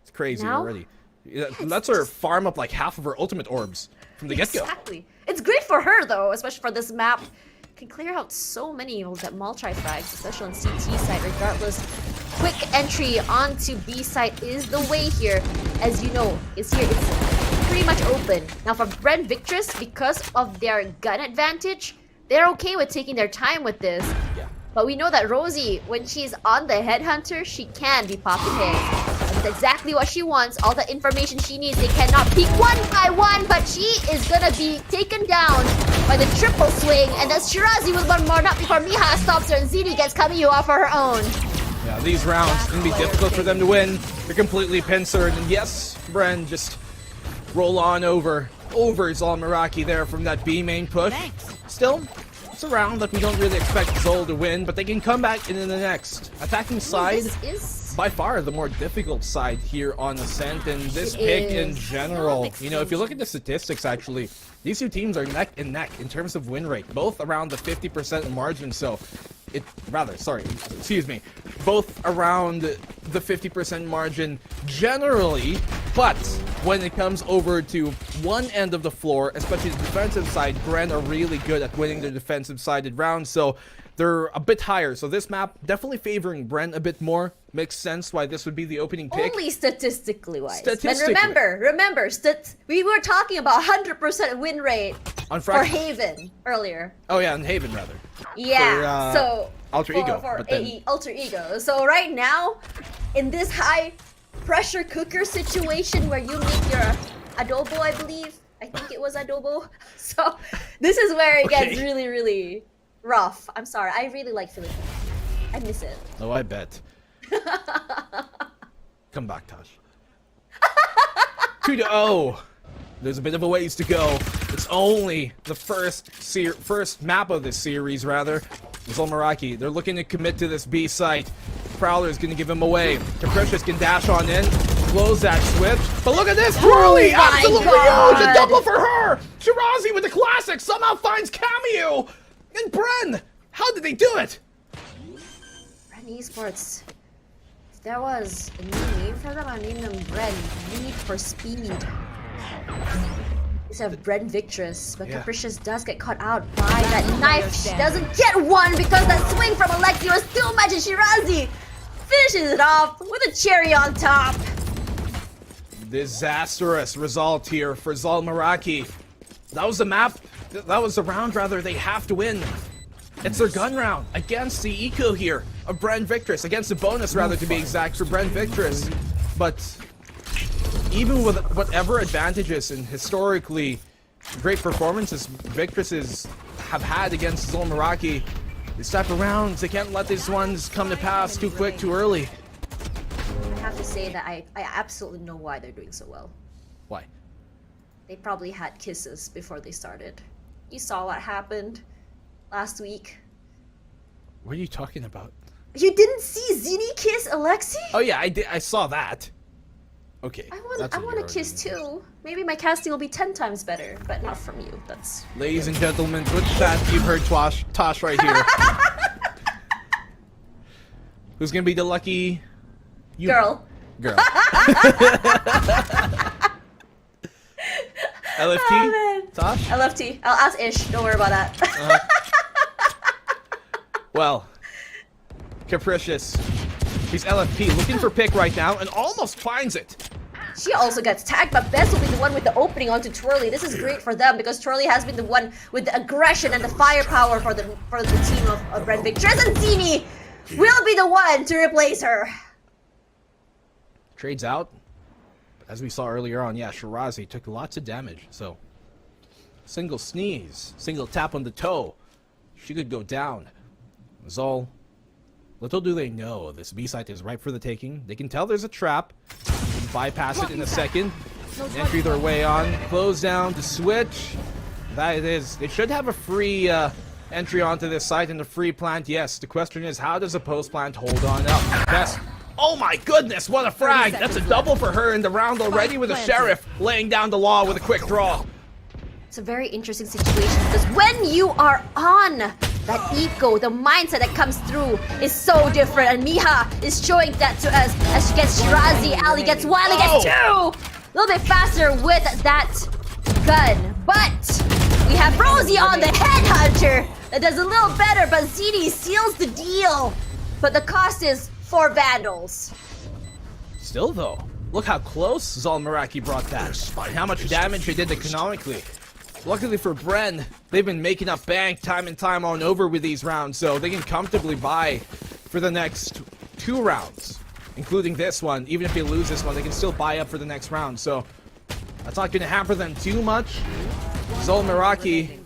E: It's crazy
L: Now?
E: already. Let's her farm up like half of her ultimate orbs from the get-go.
L: Exactly. It's great for her though, especially for this map. Can clear out so many of that multi-frags, especially on CT side, regardless. Quick entry onto B side is the way here. As you know, it's pretty much open. Now for Bren Victress, because of their gun advantage, they're okay with taking their time with this.
E: Yeah.
L: But we know that Rosie, when she's on the Headhunter, she can be popping heads. That's exactly what she wants, all the information she needs. They cannot peek 1 by 1, but she is gonna be taken down by the triple swing. And that's Shirazi with 1 more, not before Miha stops her and ZD gets Kamiyu off of her own.
E: Yeah, these rounds can be difficult for them to win. They're completely pincered. And yes, Bren just roll on over Zol Meraki there from that B main push. Still, it's a round that we don't really expect Zol to win, but they can come back in the next. Attacking side, by far the more difficult side here on Ascent, and this pick in general. You know, if you look at the statistics actually, these two teams are neck and neck in terms of win rate, both around the 50% margin, so both around the 50% margin generally, but when it comes over to one end of the floor, especially the defensive side, Bren are really good at winning the defensive sided rounds, so they're a bit higher. So this map definitely favoring Bren a bit more. Makes sense why this would be the opening pick.
L: Only statistically wise.
E: Statistically.
L: And remember, we were talking about 100% win rate for Haven earlier.
E: Oh yeah, and Haven rather.
L: Yeah, so
E: Alter Ego.
L: For AE, Alter Ego. So right now, in this high pressure cooker situation where you make your adobo, I believe. I think it was adobo. So this is where it gets really, really rough. I'm sorry. I really like Philippines. I miss it.
E: Oh, I bet. Come back, Tosh. 2-0. There's a bit of a ways to go. It's only the first map of this series, rather. Zol Meraki, they're looking to commit to this B site. Prowler is going to give him away. Capricious can dash on in, close that switch. But look at this, Twirly! Absolutely huge! A double for her! Shirazi with the classic somehow finds Kamiyu! And Bren! How did they do it?
L: Bren Esports. If there was a new name for them, I'd name them Bren. Need for speed. Instead of Bren Victress, but Capricious does get caught out by that knife. She doesn't get one because that swing from Alexi was too much, and Shirazi finishes it off with a cherry on top.
E: Disastrous result here for Zol Meraki. That was the map. That was the round, rather. They have to win. It's their gun round against the eco here of Bren Victress, against the bonus rather to be exact for Bren Victress. But even with whatever advantages and historically great performances Victresses have had against Zol Meraki, these type of rounds, they can't let these ones come to pass too quick, too early.
L: I have to say that I absolutely know why they're doing so well.
E: Why?
L: They probably had kisses before they started. You saw what happened last week.
E: What are you talking about?
L: You didn't see Zini kiss Alexi?
E: Oh yeah, I did. I saw that. Okay.
L: I want a kiss too. Maybe my casting will be 10 times better, but not from you. That's.
E: Ladies and gentlemen, with that, you've heard Tosh right here. Who's gonna be the lucky
L: girl?
E: Girl. LFT?
L: Oh,
E: Tosh?
L: LFT. I'll ask Ish. Don't worry about that.
E: Well, Capricious. He's LFT, looking for pick right now, and almost finds it.
L: She also gets tagged, but Bess will be the one with the opening onto Twirly. This is great for them because Twirly has been the one with the aggression and the firepower for the team of Bren Victress, and Zini will be the one to replace her.
E: Trades out. As we saw earlier on, yeah, Shirazi took lots of damage, so single sneeze, single tap on the toe, she could go down. Zol, little do they know, this B site is ripe for the taking. They can tell there's a trap, bypass it in a second, entry their way on, close down to switch. That it is. They should have a free entry onto this site and a free plant, yes. The question is, how does a post plant hold on up? Best. Oh my goodness, what a frag! That's a double for her in the round already with a Sheriff laying down the law with a quick draw.
L: It's a very interesting situation because when you are on that eco, the mindset that comes through is so different, and Miha is showing that to us as she gets Shirazi, Ali gets one, Ali gets two! A little bit faster with that gun, but we have Rosie on the Headhunter that does a little better, but Zini seals the deal. But the cost is 4 Vandals.
E: Still though, look how close Zol Meraki brought that, and how much damage they did economically. Luckily for Bren, they've been making up bank time and time on over with these rounds, so they can comfortably buy for the next 2 rounds, including this one. Even if they lose this one, they can still buy up for the next round, so that's not going to hamper them too much. Zol Meraki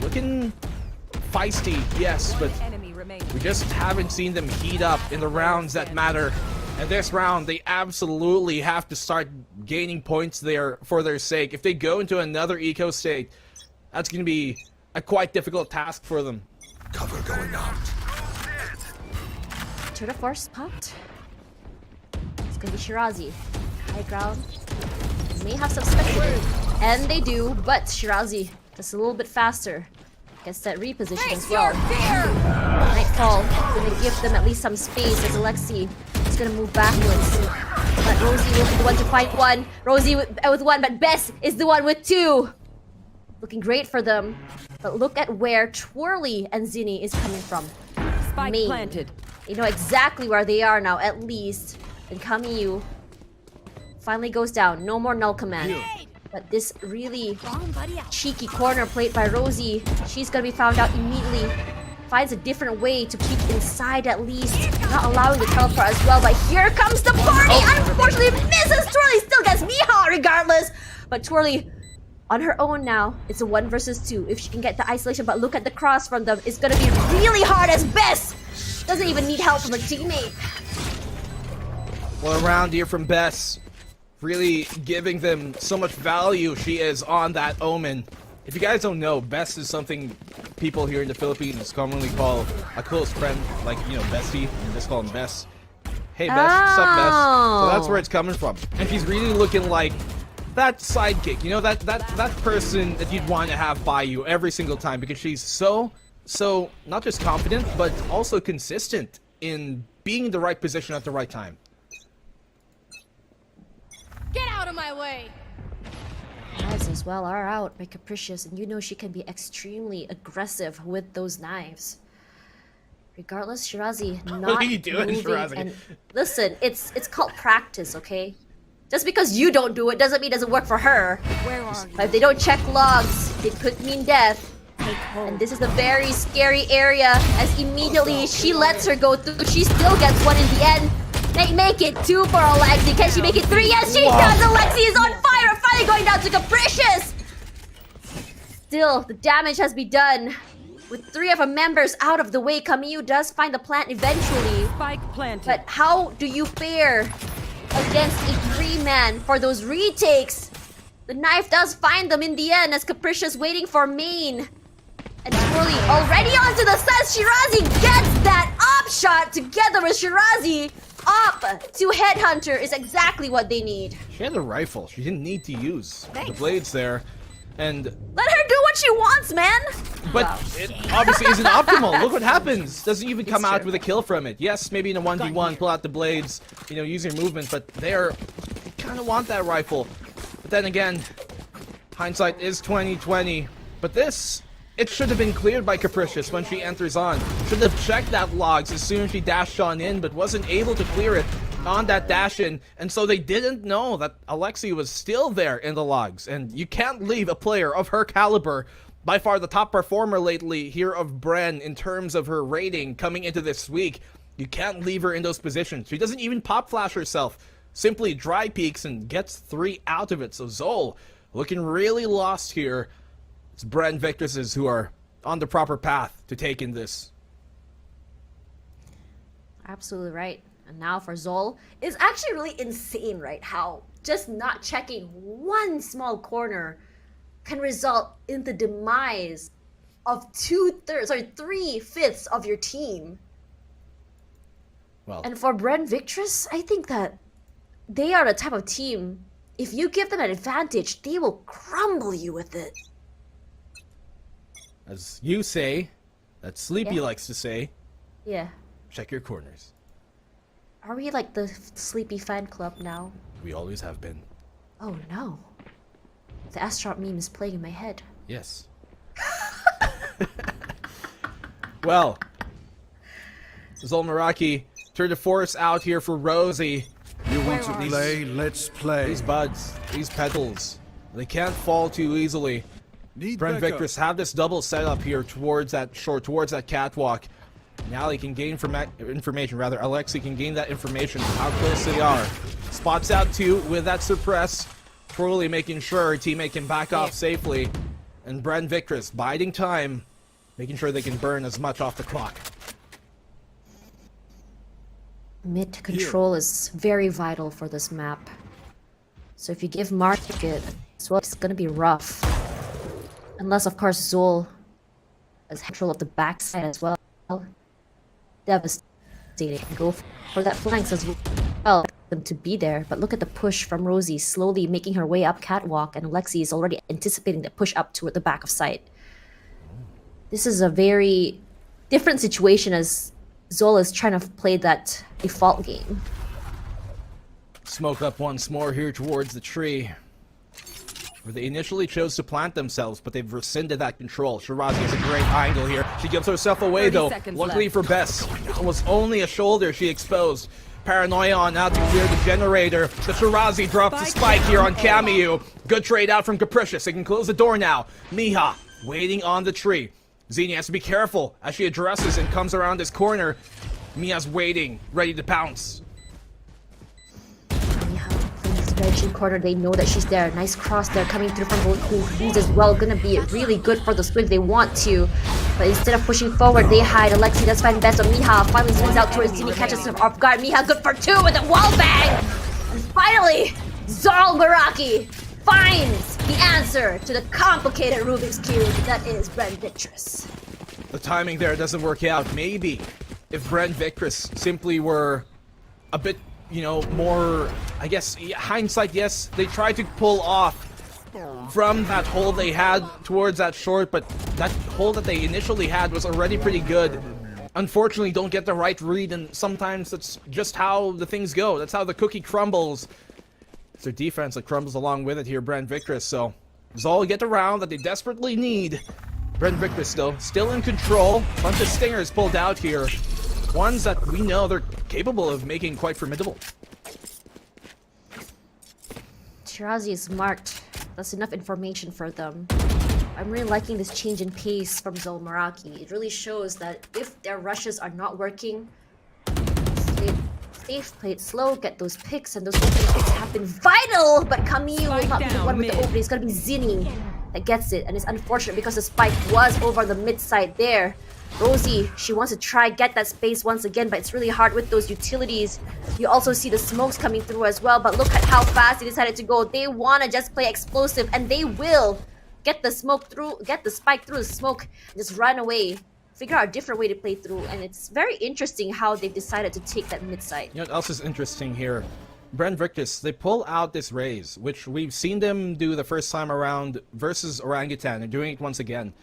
E: looking feisty, yes, but we just haven't seen them heat up in the rounds that matter. And this round, they absolutely have to start gaining points there for their sake. If they go into another eco state, that's going to be a quite difficult task for them.
A: Cover going out.
L: Tour de Force popped. It's going to be Shirazi. High ground. May have some spectator. And they do, but Shirazi just a little bit faster. Gets that reposition as well. Nightfall gonna give them at least some space as Alexi is gonna move backwards. But Rosie will be the one to find one. Rosie with one, but Bess is the one with 2. Looking great for them. But look at where Twirly and Zini is coming from.
C: Spike planted.
L: They know exactly where they are now, at least. And Kamiyu finally goes down. No more null command. But this really cheeky corner played by Rosie, she's gonna be found out immediately. Finds a different way to peek inside at least. Not allowing the teleport as well, but here comes the party! Unfortunately, misses! Twirly still gets Miha regardless! But Twirly, on her own now, it's a 1 versus 2. If she can get the isolation, but look at the cross from them. It's gonna be really hard as Bess doesn't even need help from her teammate.
E: Well, a round here from Bess. Really giving them so much value she is on that Omen. If you guys don't know, Bess is something people here in the Philippines commonly call a close friend, like, you know, Bessie, and just call him Bess. Hey Bess, what's up Bess? So that's where it's coming from. And she's really looking like that sidekick, you know, that person that you'd want to have by you every single time, because she's so not just confident, but also consistent in being in the right position at the right time.
F: Get out of my way!
L: Knives as well are out by Capricious, and you know she can be extremely aggressive with those knives. Regardless, Shirazi not
E: What are you doing,
L: moving.
E: Shirazi?
L: And listen, it's called practice, okay? Just because you don't do it doesn't mean it doesn't work for her.
N: Where are you?
L: But if they don't check logs, it could mean death.
N: I
L: And this is a very scary area as immediately she lets her go through. She still gets one in the end. They make it 2 for Alexi. Can she make it 3? Yes, she does! Alexi is on fire! Finally going down to Capricious! Still, the damage has been done. With 3 of her members out of the way, Camus does find the plant eventually.
C: Spike planted.
L: But how do you fare against a 3-man for those retakes? The knife does find them in the end as Capricious waiting for main. And Twirly already onto the set. Shirazi gets that up shot together with Shirazi. Up to Headhunter is exactly what they need.
E: She had a rifle. She didn't need to use the blades there. And
L: let her do what she wants, man.
E: But it obviously isn't optimal. Look what happens. Doesn't even come out with a kill from it. Yes, maybe in a 1v1, pull out the blades, you know, use your movement, but they kind of want that rifle. But then again, hindsight is 20/20. But this, it should have been cleared by Capricious when she enters on. Should have checked that logs as soon as she dashed on in, but wasn't able to clear it on that dash in, and so they didn't know that Alexi was still there in the logs. And you can't leave a player of her caliber, by far the top performer lately here of Bren in terms of her rating coming into this week. You can't leave her in those positions. She doesn't even pop flash herself, simply dry peeks and gets 3 out of it. So Zol looking really lost here. It's Bren Victresses who are on the proper path to taking this.
L: Absolutely right. And now for Zol, it's actually really insane, right? How just not checking one small corner can result in the demise of 3/5 of your team.
E: Well,
L: and for Bren Victress, I think that they are the type of team, if you give them an advantage, they will crumble you with it.
E: As you say, that Sleepy likes to say,
L: Yeah.
E: check your corners.
L: Are we like the Sleepy fan club now?
E: We always have been.
L: Oh no. The Astronaut meme is playing in my head.
E: Yes. Well, Zol Meraki turned to force out here for Rosie.
A: You want to play? Let's play.
E: These buds, these petals, they can't fall too easily. Bren Victress have this double setup here towards that catwalk. Now they can gain information, rather. Alexi can gain that information, how close they are. Spots out 2 with that suppress, probably making sure her teammate can back off safely. And Bren Victress biding time, making sure they can burn as much off the clock.
L: Mid control is very vital for this map. So if you give Market as well, it's gonna be rough. Unless, of course, Zol has control of the backside as well. Devastating. Go for that flanks as well. Them to be there, but look at the push from Rosie, slowly making her way up catwalk, and Alexi is already anticipating the push up toward the back of site. This is a very different situation as Zol is trying to play that default game.
E: Smoke up once more here towards the tree, where they initially chose to plant themselves, but they've rescinded that control. Shirazi has a great angle here. She gives herself away though. Luckily for Bess, it was only a shoulder she exposed. Paranoia on now to clear the generator. The Shirazi drops the spike here on Cameo. Good trade out from Capricious. They can close the door now. Miha waiting on the tree. Xenia has to be careful as she addresses and comes around this corner. Mia's waiting, ready to pounce.
L: Reggie corner, they know that she's there. Nice cross there coming through from both queens as well. Gonna be really good for the swing they want to. But instead of pushing forward, they hide. Alexi does find best on Miha. Finally swings out towards Zini, catches him off guard. Miha good for 2 with a wall bang! And finally, Zol Meraki finds the answer to the complicated Rubik's Cube that is Bren Victress.
E: The timing there doesn't work out. Maybe if Bren Victress simply were a bit, you know, more, I guess, hindsight, yes, they tried to pull off from that hole they had towards that short, but that hole that they initially had was already pretty good. Unfortunately, don't get the right read, and sometimes that's just how the things go. That's how the cookie crumbles. It's their defense that crumbles along with it here, Bren Victress. So Zol get the round that they desperately need. Bren Victress, though, still in control. Bunch of stingers pulled out here. Ones that we know they're capable of making quite formidable.
L: Shirazi is marked. That's enough information for them. I'm really liking this change in pace from Zol Meraki. It really shows that if their rushes are not working, stay safe, play it slow, get those picks, and those opening picks have been vital. But Camille will not be the one with the opening. It's gonna be Zinni that gets it, and it's unfortunate because the spike was over the mid side there. Rosie, she wants to try get that space once again, but it's really hard with those utilities. You also see the smokes coming through as well, but look at how fast they decided to go. They want to just play explosive, and they will get the smoke through, get the spike through the smoke, just run away. Figure out a different way to play through, and it's very interesting how they've decided to take that mid side.
E: You know what else is interesting here? Bren Victress, they pull out this raise, which we've seen them do the first time around versus Orangutan, and doing it once again.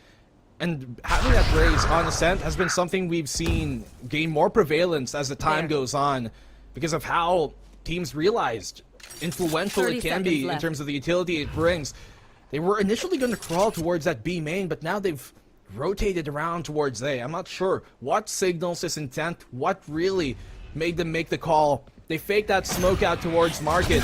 E: And having that raise on Ascent has been something we've seen gain more prevalence as the time goes on, because of how teams realized influential it can be in terms of the utility it brings. They were initially going to crawl towards that B main, but now they've rotated around towards A. I'm not sure what signals this intent, what really made them make the call. They faked that smoke out towards market.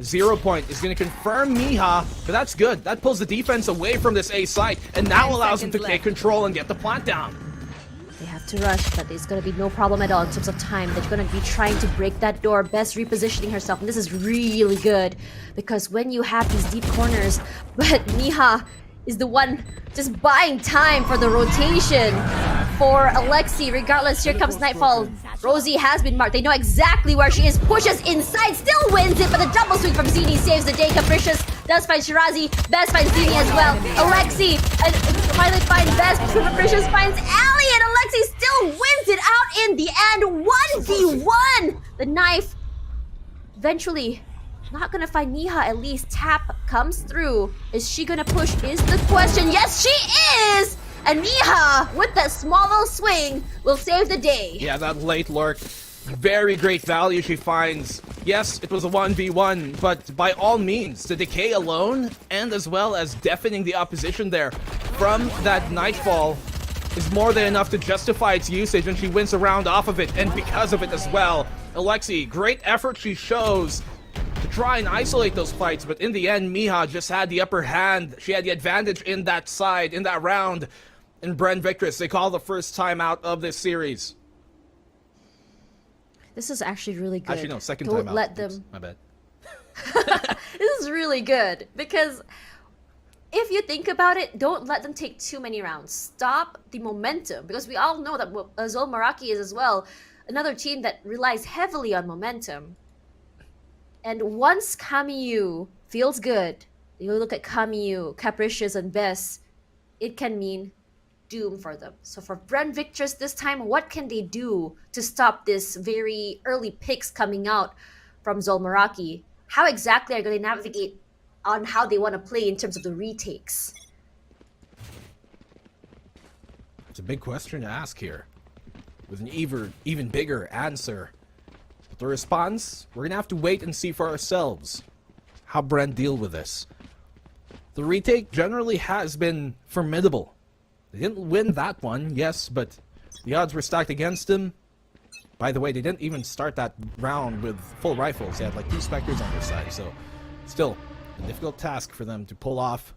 E: 0 point is going to confirm Miha, but that's good. That pulls the defense away from this A site, and now allows them to take control and get the plant down.
L: They have to rush, but there's going to be no problem at all in terms of time. They're going to be trying to break that door, best repositioning herself, and this is really good, because when you have these deep corners, but Miha is the one just buying time for the rotation for Alexi. Regardless, here comes Nightfall. Rosie has been marked. They know exactly where she is. Pushes inside, still wins it, but the double swing from Zini saves the day. Capricious does find Shirazi. Best finds Zini as well. Alexi and finally finds Best. Capricious finds Ali, and Alexi still wins it out in the end. 1v1! The knife eventually not gonna find Niha. At least Tap comes through. Is she gonna push is the question. Yes, she is! And Niha, with that small little swing, will save the day.
E: Yeah, that late lurk. Very great value she finds. Yes, it was a 1v1, but by all means, the decay alone, and as well as deafening the opposition there from that Nightfall, is more than enough to justify its usage, and she wins a round off of it, and because of it as well. Alexi, great effort she shows to try and isolate those fights, but in the end, Miha just had the upper hand. She had the advantage in that side, in that round. And Bren Victress, they call the first time out of this series.
L: This is actually really good.
E: Actually, no, second
L: Don't
E: time out.
L: let them...
E: Oops, my bad.
L: This is really good, because if you think about it, don't let them take too many rounds. Stop the momentum, because we all know that Zol Meraki is as well another team that relies heavily on momentum. And once Kamiyu feels good, you look at Kamiyu, Capricious, and Bess, it can mean doom for them. So for Bren Victress this time, what can they do to stop this very early picks coming out from Zol Meraki? How exactly are they going to navigate on how they want to play in terms of the retakes?
E: It's a big question to ask here, with an even bigger answer. But the response, we're going to have to wait and see for ourselves how Bren deal with this. The retake generally has been formidable. They didn't win that one, yes, but the odds were stacked against them. By the way, they didn't even start that round with full rifles. They had like 2 Spectres on their side, so still a difficult task for them to pull off.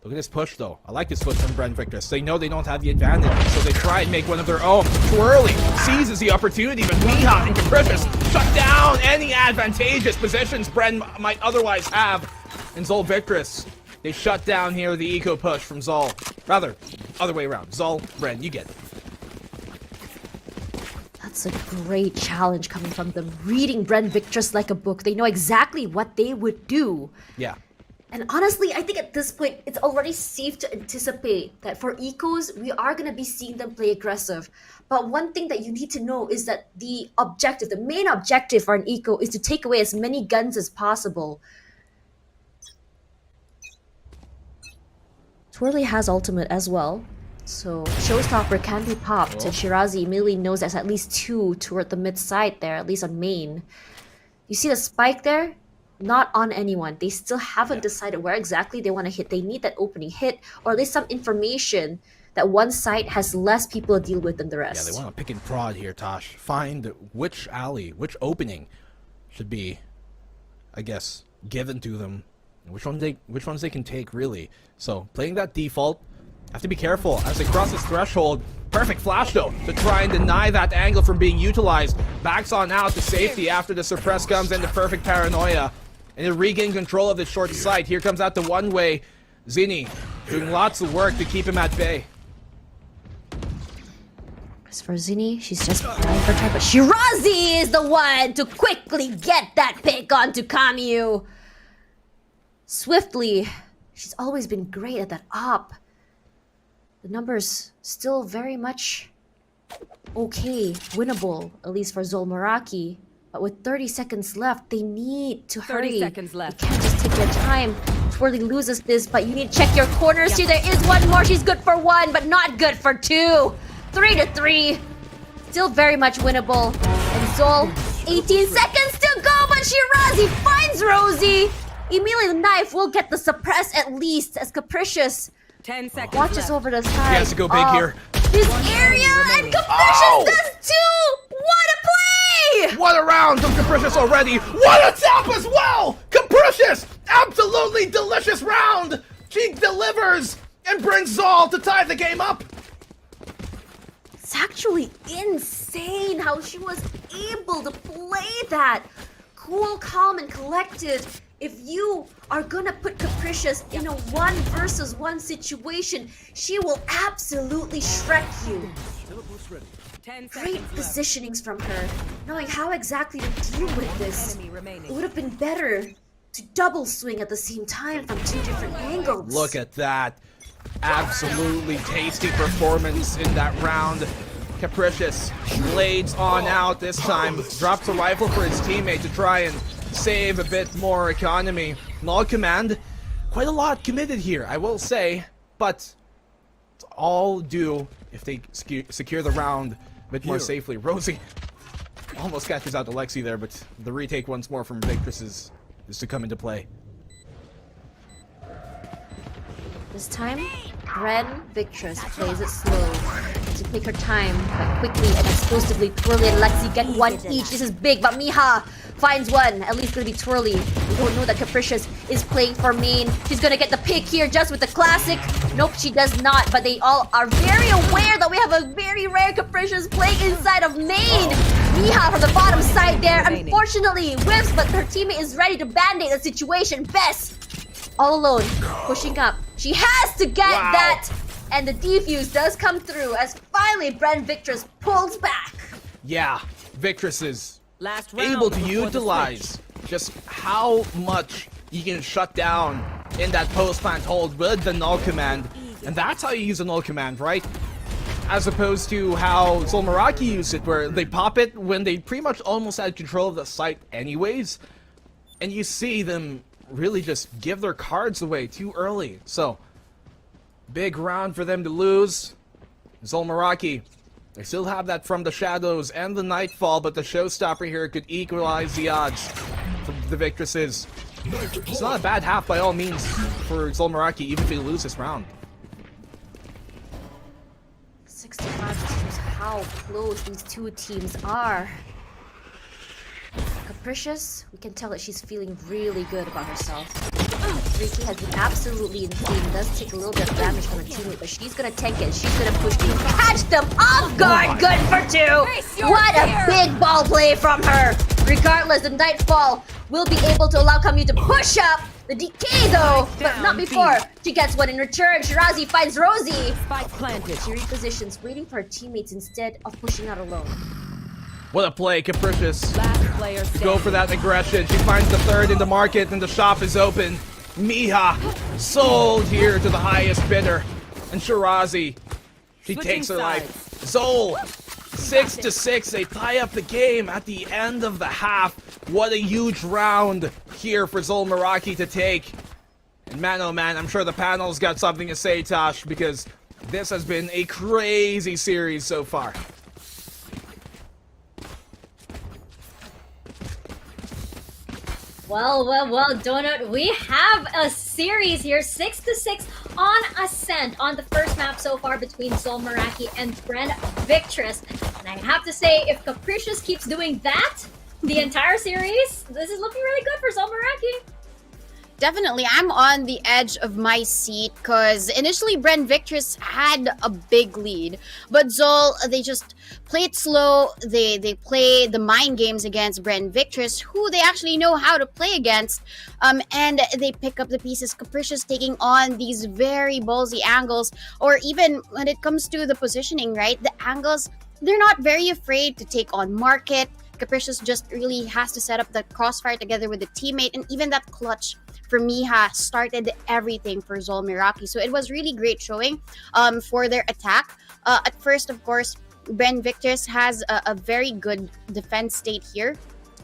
E: Look at this push, though. I like this push from Bren Victress. They know they don't have the advantage, so they try and make one of their own. Too early. Seizes the opportunity, but Miha and Capricious shut down any advantageous positions Bren might otherwise have. And Zol Victress, they shut down here the eco push from Zol. Rather, other way around. Zol, Bren, you get it.
L: That's a great challenge coming from them. Reading Bren Victress like a book. They know exactly what they would do.
E: Yeah.
L: And honestly, I think at this point, it's already safe to anticipate that for ecos, we are going to be seeing them play aggressive. But one thing that you need to know is that the main objective for an eco is to take away as many guns as possible. Twirly has ultimate as well, so Showstopper can be popped, and Shirazi immediately knows there's at least 2 toward the mid side there, at least on main. You see the spike there? Not on anyone. They still haven't decided where exactly they want to hit. They need that opening hit, or at least some information that one site has less people to deal with than the rest.
E: Yeah, they want to pick and prod here, Tosh. Find which alley, which opening should be, I guess, given to them which ones they can take, really. So playing that default, have to be careful as they cross this threshold. Perfect flash though to try and deny that angle from being utilized. Backs on out to safety after the suppress comes in. The perfect paranoia and to regain control of the short sight. Here comes out the one way. Zinni doing lots of work to keep him at bay.
L: As for Zinni, she's just trying for time, but Shirazi is the one to quickly get that pick onto Kamyu. Swiftly, she's always been great at that op. The numbers still very much okay, winnable, at least for Zol Meraki. But with 30 seconds left, they need to hurry.
C: 30 seconds left.
L: You can't just take their time. Twirly loses this, but you need to check your corners here. There is one more. She's good for one, but not good for two. 3-3. Still very much winnable. And Zol, 18 seconds to go, but Shirazi finds Rosie. Immediately the knife will get the suppress at least as Capricious
C: 10 seconds
L: watches
C: left.
L: over the
E: He
L: side.
E: has to go big here.
L: This area, and Capricious does too! What a play!
E: What a round from Capricious already! What a tap as well! Capricious! Absolutely delicious round! She delivers and brings Zol to tie the game up!
L: It's actually insane how she was able to play that. Cool, calm, and collected. If you are gonna put Capricious in a 1 versus 1 situation, she will absolutely Shrek you. Great positionings from her, knowing how exactly to deal with this. It would have been better to double swing at the same time from 2 different angles.
E: Look at that. Absolutely tasty performance in that round. Capricious blades on out this time. Drops a rifle for his teammate to try and save a bit more economy. Null command, quite a lot committed here, I will say, but it's all due if they secure the round a bit more safely. Rosie almost catches out Alexi there, but the retake once more from Victress is to come into play.
L: This time, Bren Victress plays it slow to take her time, but quickly and explosively. Twirly and Lexi get one each. This is big, but Miha finds one. At least gonna be Twirly. We don't know that Capricious is playing for main. She's gonna get the pick here just with the classic. Nope, she does not, but they all are very aware that we have a very rare Capricious playing inside of main. Miha from the bottom side there, unfortunately whiffs, but her teammate is ready to band-aid the situation. Bess, all alone, pushing up. She has to get that! And the defuse does come through as finally Bren Victress pulls back.
E: Yeah, Victress is
C: Last round
E: able to
C: before the
E: utilize just how much you can shut down in that post-plant hold with the null command. And that's how you use a null command, right? As opposed to how Zol Meraki used it, where they pop it when they pretty much almost had control of the site anyways. And you see them really just give their cards away too early. So, big round for them to lose. Zol Meraki, they still have that from the shadows and the nightfall, but the showstopper here could equalize the odds for the Victresses. It's not a bad half by all means for Zol Meraki, even if they lose this round.
L: 65 shows how close these two teams are. Capricious, we can tell that she's feeling really good about herself. Ricky has been absolutely insane. Does take a little bit of damage from her teammate, but she's gonna tank it. She's gonna push to catch them off guard. Good for 2. What a big ball play from her. Regardless, the Nightfall will be able to allow Kamyu to push up. The decay though, but not before she gets one in return. Shirazi finds Rosie.
C: Spike planted.
L: She repositions, waiting for her teammates instead of pushing out alone.
E: What a play, Capricious.
C: Last player
E: To go for that aggression. She finds the third in the market and the shop is open. Miha sold here to the highest bidder. And Shirazi, she takes her life. Zol, 6-6. They tie up the game at the end of the half. What a huge round here for Zol Meraki to take. And man, oh man, I'm sure the panel's got something to say, Tash, because this has been a crazy series so far.
J: Well, Donut, we have a series here, 6-6 on Ascent on the first map so far between Zol Meraki and Bren Victress. And I have to say, if Capricious keeps doing that the entire series, this is looking really good for Zol Meraki.
K: Definitely, I'm on the edge of my seat because initially Bren Victress had a big lead, but Zol, they just play it slow. They play the mind games against Bren Victress, who they actually know how to play against, and they pick up the pieces. Capricious taking on these very ballsy angles, or even when it comes to the positioning, right? The angles, they're not very afraid to take on Market. Capricious just really has to set up the crossfire together with the teammate, and even that clutch for Miha started everything for Zol Meraki. So it was really great showing for their attack. At first, of course, Bren Victress has a very good defense state here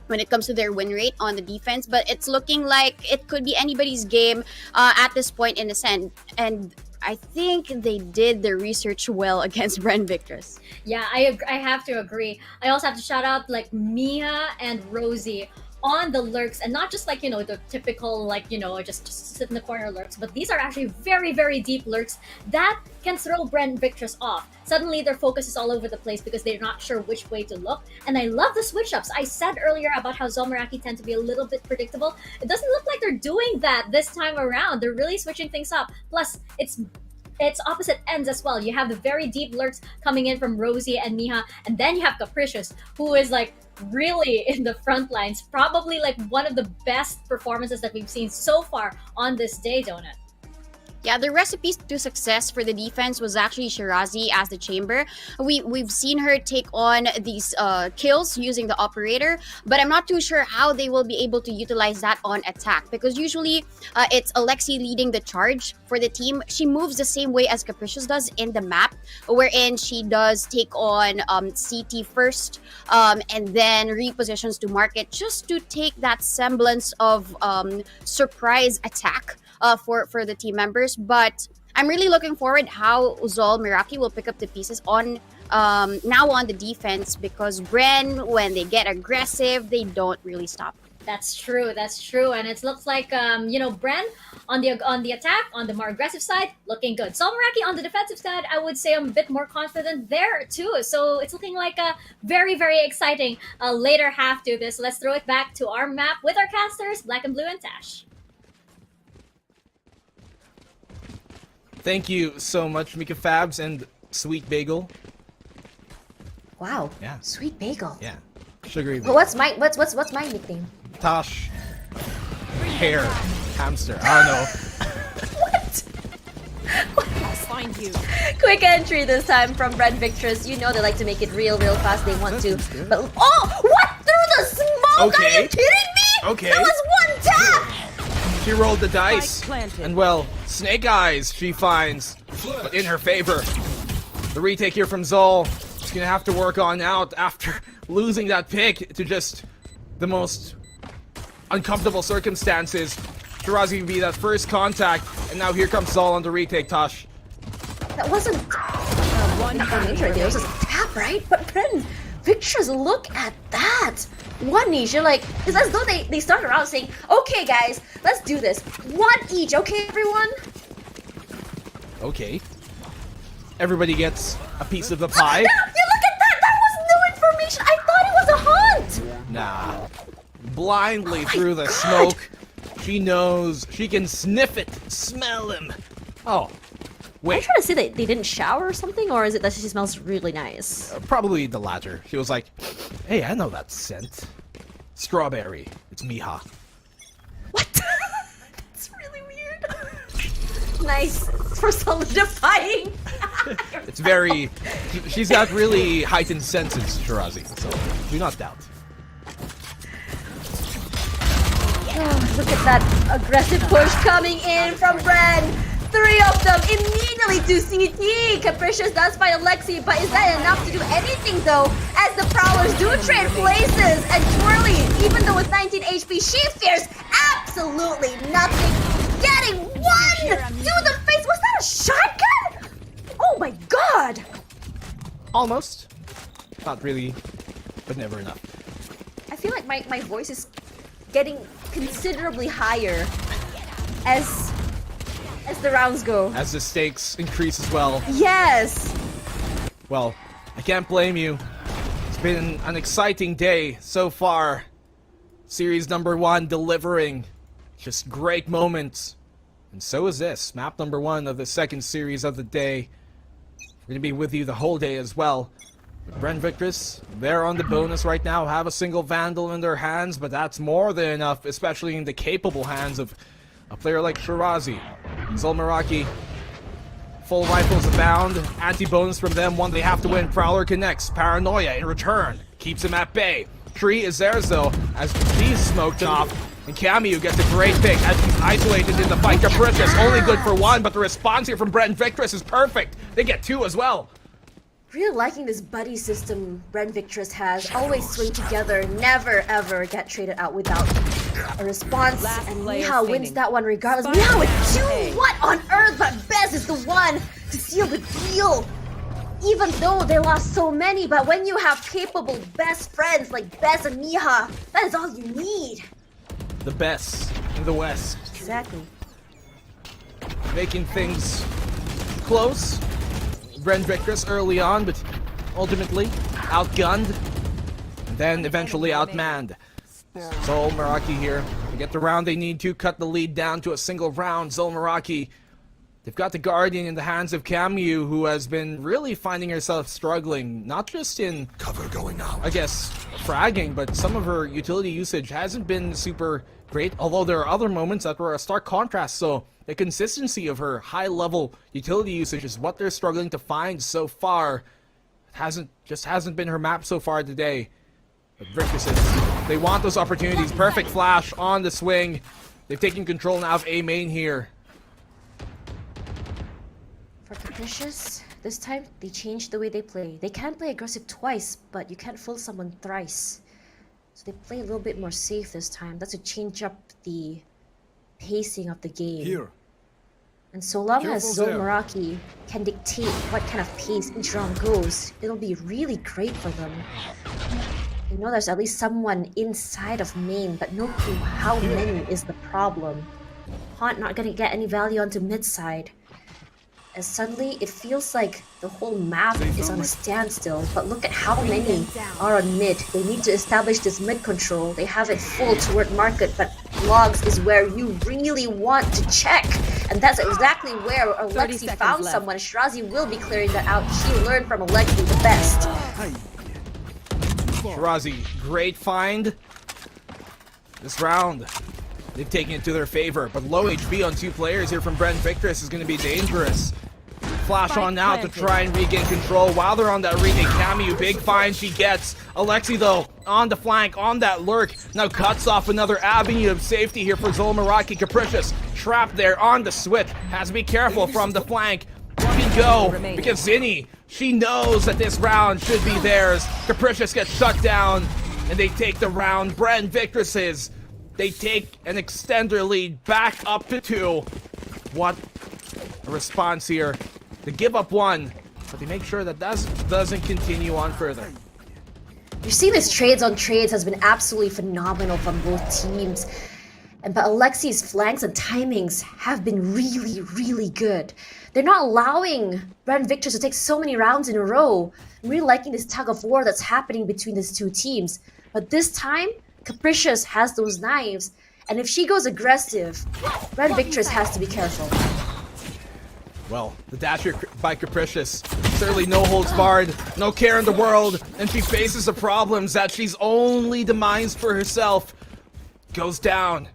K: when it comes to their win rate on the defense, but it's looking like it could be anybody's game at this point in Ascent. And I think they did their research well against Bren Victress.
J: Yeah, I have to agree. I also have to shout out like Mia and Rosie on the lurks, and not just like, you know, the typical like, you know, just sit in the corner lurks, but these are actually very, very deep lurks that can throw Bren Victress off. Suddenly their focus is all over the place because they're not sure which way to look. And I love the switch ups. I said earlier about how Zol Meraki tend to be a little bit predictable. It doesn't look like they're doing that this time around. They're really switching things up. Plus, it's opposite ends as well. You have the very deep lurks coming in from Rosie and Miha, and then you have Capricious, who is like really in the front lines. Probably like one of the best performances that we've seen so far on this day, Donut.
K: Yeah, the recipes to success for the defense was actually Shirazi as the chamber. We've seen her take on these kills using the operator, but I'm not too sure how they will be able to utilize that on attack, because usually it's Alexi leading the charge for the team. She moves the same way as Capricious does in the map, wherein she does take on CT first and then repositions to Market just to take that semblance of surprise attack for the team members. But I'm really looking forward how Zol Meraki will pick up the pieces on now on the defense, because Bren, when they get aggressive, they don't really stop.
J: That's true, and it looks like you know, Bren on the attack, on the more aggressive side, looking good. Zol Meraki on the defensive side, I would say I'm a bit more confident there too. So it's looking like a very, very exciting later half to this. Let's throw it back to our map with our casters, Blackenblue and Tash.
E: Thank you so much, MikaFabs and Sweet Bagel.
L: Wow.
E: Yeah.
L: Sweet bagel.
E: Yeah. Sugary
L: Well,
E: bagel.
L: what's my nickname?
E: Tosh. Hair. Hamster. I don't know.
L: I'll find you. Quick entry this time from Bren Victress. You know they like to make it real fast. They want to. But oh, what? Through the smoke?
E: Okay.
L: Are you kidding me?
E: Okay.
L: That was one tap.
E: She rolled the dice, and well, Snake Eyes she finds in her favor. The retake here from Zol. She's gonna have to work on out after losing that pick to just the most uncomfortable circumstances. Shirazi would be that first contact, and now here comes Zol on the retake, Tosh.
L: That wasn't one injury. It was just a tap, right? But Bren Victress, look at that. One each. You're like, it's as though they start around saying, okay guys, let's do this. One each, okay everyone?
E: Okay. Everybody gets a piece of the pie.
L: Yeah, look at that! That was new information! I thought it was a hunt!
E: Nah. Blindly through the smoke. She knows. She can sniff it. Smell him. Oh. Wait.
L: Are you trying to say that they didn't shower or something? Or is it that she smells really nice?
E: Probably the latter. She was like, hey, I know that scent. Strawberry. It's Miha.
L: It's really weird. Nice. For solidifying.
E: It's very... She's got really heightened senses, Shirazi. So, do not doubt.
L: Oh, look at that aggressive push coming in from Bren. 3 of them immediately to CT. Capricious does find Alexi, but is that enough to do anything though? As the Prowlers do trade places, and Twirly, even though with 19 HP, she fears absolutely nothing. Getting one to the face. Was that a shotgun? Oh my god.
E: Almost. Not really, but never enough.
L: I feel like my voice is getting considerably higher as the rounds go.
E: As the stakes increase as well.
L: Yes!
E: Well, I can't blame you. It's been an exciting day so far. Series number 1 delivering. Just great moments. And so is this. Map number 1 of the second series of the day. We're going to be with you the whole day as well. Bren Victress, they're on the bonus right now, have a single Vandal in their hands, but that's more than enough, especially in the capable hands of a player like Shirazi. Zol Meraki, full rifles abound, anti-bonus from them, one they have to win. Prowler connects, Paranoia in return, keeps him at bay. Tree is theirs though, as he's smoked off, and Cameo gets a great pick as he's isolated in the fight. Capricious, only good for one, but the response here from Bren Victress is perfect. They get 2 as well.
I: Really liking this buddy system Bren Victress has. Always swing together, never ever get traded out without a response. And Miha wins that one regardless. Miha with 2! What on earth? But Bez is the one to seal the deal. Even though they lost so many, but when you have capable best friends like Bez and Miha, that is all you need.
E: The best in the West.
I: Exactly.
E: Making things close. Bren Victress early on, but ultimately outgunned, and then eventually outmanned. Zol Meraki here to get the round they need to cut the lead down to a single round. Zol Meraki, they've got the Guardian in the hands of Cameo, who has been really finding herself struggling, not just in
A: Cover going out.
E: I guess fragging, but some of her utility usage hasn't been super great, although there are other moments that were a stark contrast. So the consistency of her high-level utility usage is what they're struggling to find so far. It hasn't been her map so far today. But Victress, they want those opportunities. Perfect flash on the swing. They've taken control now of A main here.
I: For Capricious, this time they changed the way they play. They can play aggressive twice, but you can't fool someone thrice. So they play a little bit more safe this time. That's to change up the pacing of the game.
A: Here.
I: And so long as
A: Careful
I: Zol
A: there.
I: Meraki can dictate what kind of pace each round goes, it'll be really great for them. They know there's at least someone inside of main, but no clue how many is the problem. Haunt not gonna get any value onto mid side. As suddenly it feels like the whole map is on a standstill, but look at how many are on mid. They need to establish this mid control. They have it full toward market, but logs is where you really want to check. And that's exactly where Alexi found someone. Shirazi will be clearing that out. She learned from Alexi the best.
E: Shirazi, great find. This round, they've taken it to their favor, but low HP on 2 players here from Bren Victress is going to be dangerous. Flash on now to try and regain control while they're on that retake. Cameo, big find she gets. Alexi though, on the flank, on that lurk, now cuts off another avenue of safety here for Zol Meraki. Capricious, trapped there on the switch, has to be careful from the flank. We go, because Zinni, she knows that this round should be theirs. Capricious gets shut down, and they take the round. Bren Victress, they take an extender lead back up to 2. What a response here. They give up 1, but they make sure that doesn't continue on further.
I: You see this trades on trades has been absolutely phenomenal from both teams. But Alexi's flanks and timings have been really, really good. They're not allowing Bren Victress to take so many rounds in a row. I'm really liking this tug of war that's happening between these 2 teams. But this time, Capricious has those knives. And if she goes aggressive, Bren Victress has to be careful.
E: Well, the dash here by Capricious, certainly no holds barred, no care in the world, and she faces the problems that she's only demised for herself. Goes down.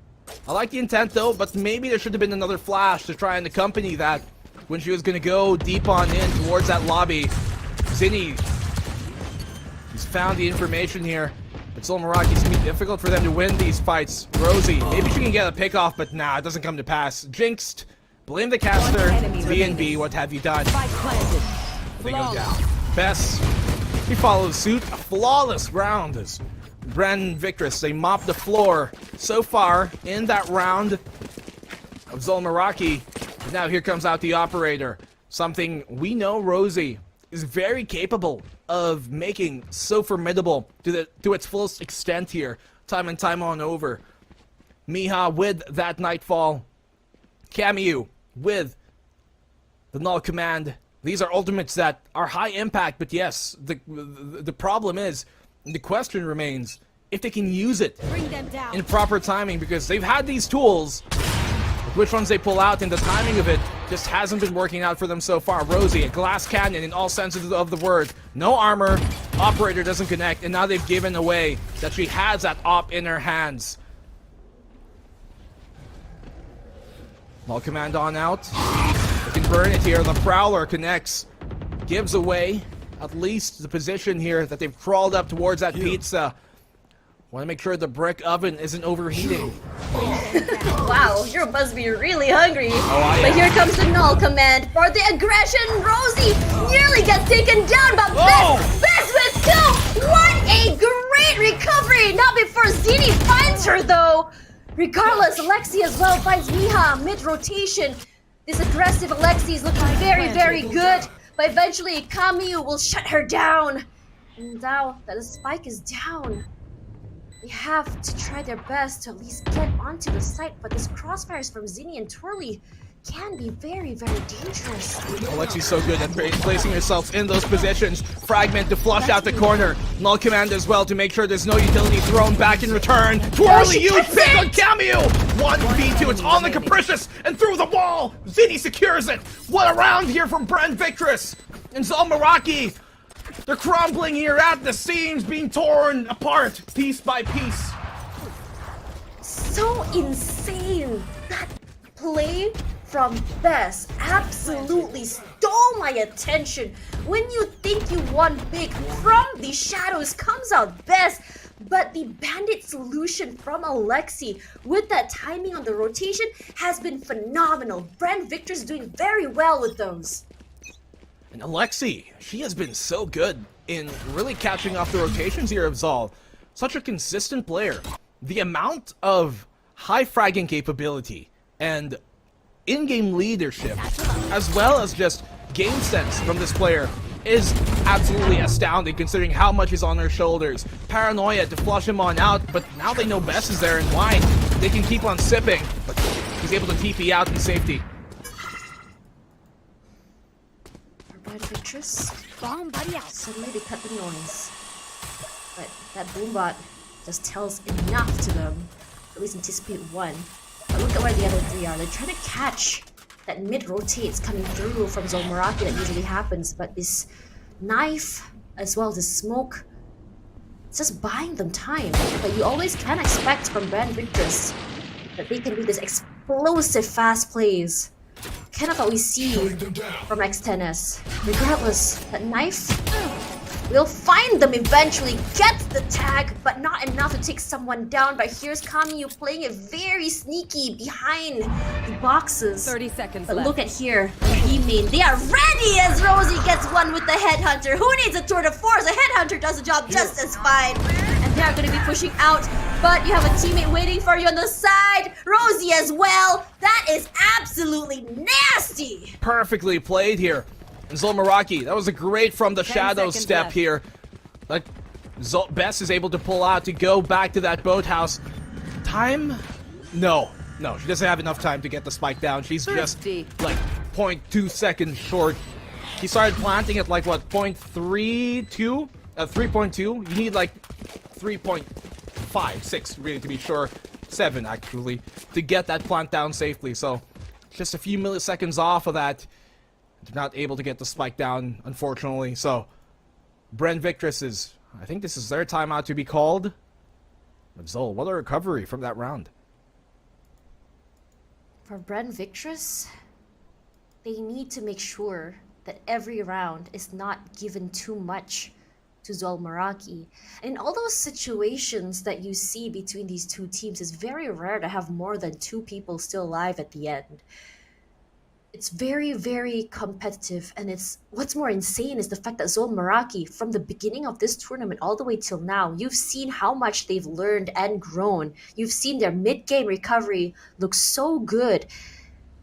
E: I like the intent though, but maybe there should have been another flash to try and accompany that when she was going to go deep on in towards that lobby. Zinni, he's found the information here, but Zol Meraki, it's going to be difficult for them to win these fights. Rosie, maybe she can get a pick off, but nah, it doesn't come to pass. Jinxed. Blame the caster, B&B, what have you done? They go down. Bess, he follows suit. A flawless round as Bren Victress, they mop the floor so far in that round of Zol Meraki. Now here comes out the operator. Something we know Rosie is very capable of making so formidable to its fullest extent here, time and time on over. Miha with that Nightfall. Cameo with the Null Command. These are ultimates that are high impact, but yes, the problem is, the question remains, if they can use it
N: Bring them down.
E: in proper timing, because they've had these tools. Which ones they pull out and the timing of it just hasn't been working out for them so far. Rosie, a glass cannon in all senses of the word. No armor, operator doesn't connect, and now they've given away that she has that op in her hands. Ball command on out. They can burn it here. The Prowler connects. Gives away at least the position here that they've crawled up towards that pizza. Want to make sure the brick oven isn't overheating.
I: Wow, you must be really hungry.
E: Oh,
I: But here comes the null command for the aggression. Rosie nearly gets taken down, but Best with two. What a great recovery. Not before Zini finds her though. Regardless, Alexi as well finds Miha mid-rotation. This aggressive Alexi is looking very, very good. But eventually, Kamiyu will shut her down. And now that the spike is down, they have to try their best to at least get onto the site, but this crossfires from Zinni and Twirly can be very, very dangerous.
E: Alexi's so good at placing herself in those positions. Fragment to flush out the corner. Null command as well to make sure there's no utility thrown back in return. Twirly, huge pick on Cameo! 1v2, it's on the Capricious and through the wall! Zinni secures it! What a round here from Bren Victress! And Zol Meraki! They're crumbling here at the seams, being torn apart piece by piece.
I: So insane! That play from Bess absolutely stole my attention. When you think you won big, from the shadows comes out Bess. But the bandit solution from Alexi with that timing on the rotation has been phenomenal. Bren Victor's doing very well with those.
E: And Alexi, she has been so good in really catching off the rotations here of Zol. Such a consistent player. The amount of high fragging capability and in-game leadership, as well as just game sense from this player, is absolutely astounding considering how much is on her shoulders. Paranoia to flush him on out, but now they know Bess is there and wine. They can keep on sipping, but he's able to TP out in safety.
I: Victress. Suddenly they cut the noise. But that boombot just tells enough to them. At least anticipate one. But look at where the other three are. They're trying to catch that mid-rotates coming through from Zol Meraki that usually happens. But this knife, as well as the smoke, it's just buying them time. But you always can expect from Bren Victress that they can do this explosive fast plays. Kind of what we see from X10S. Regardless, that knife will find them eventually, gets the tag, but not enough to take someone down. But here's Kamiyu playing it very sneaky behind the boxes.
N: 30 seconds
I: But
N: left.
I: look at here, the main. They are ready as Rosie gets one with the Headhunter. Who needs a tour de force? The Headhunter does the job just as fine. And they're going to be pushing out, but you have a teammate waiting for you on the side. Rosie as well. That is absolutely nasty.
E: Perfectly played here. And Zol Meraki, that was a great from the
N: 10
E: shadow
N: seconds
E: step
N: left.
E: here. Like, Bess is able to pull out to go back to that boathouse. Time? No, she doesn't have enough time to get the spike down. She's just like 0.2 seconds short. He started planting at like what, 0.32? 3.2? You need like 3.56 really to be sure. 7 actually to get that plant down safely. So just a few milliseconds off of that. They're not able to get the spike down, unfortunately. So Bren Victress is, I think this is their timeout to be called. But Zol, what a recovery from that round.
I: For Bren Victress, they need to make sure that every round is not given too much to Zol Meraki. In all those situations that you see between these two teams, it's very rare to have more than 2 people still alive at the end. It's very, very competitive, and what's more insane is the fact that Zol Meraki, from the beginning of this tournament all the way till now, you've seen how much they've learned and grown. You've seen their mid-game recovery look so good.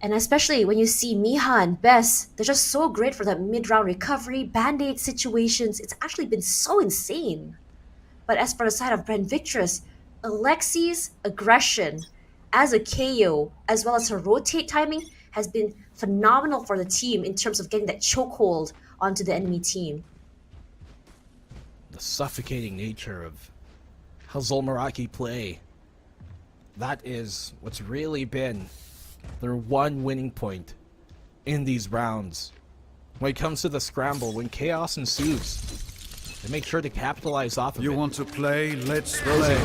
I: And especially when you see Miha and Bess, they're just so great for that mid-round recovery, band-aid situations. It's actually been so insane. But as for the side of Bren Victress, Alexi's aggression as a KO, as well as her rotate timing, has been phenomenal for the team in terms of getting that chokehold onto the enemy team.
E: The suffocating nature of how Zol Meraki play. That is what's really been their one winning point in these rounds. When it comes to the scramble, when chaos ensues, they make sure to capitalize off of it.
Q: You want to play? Let's play.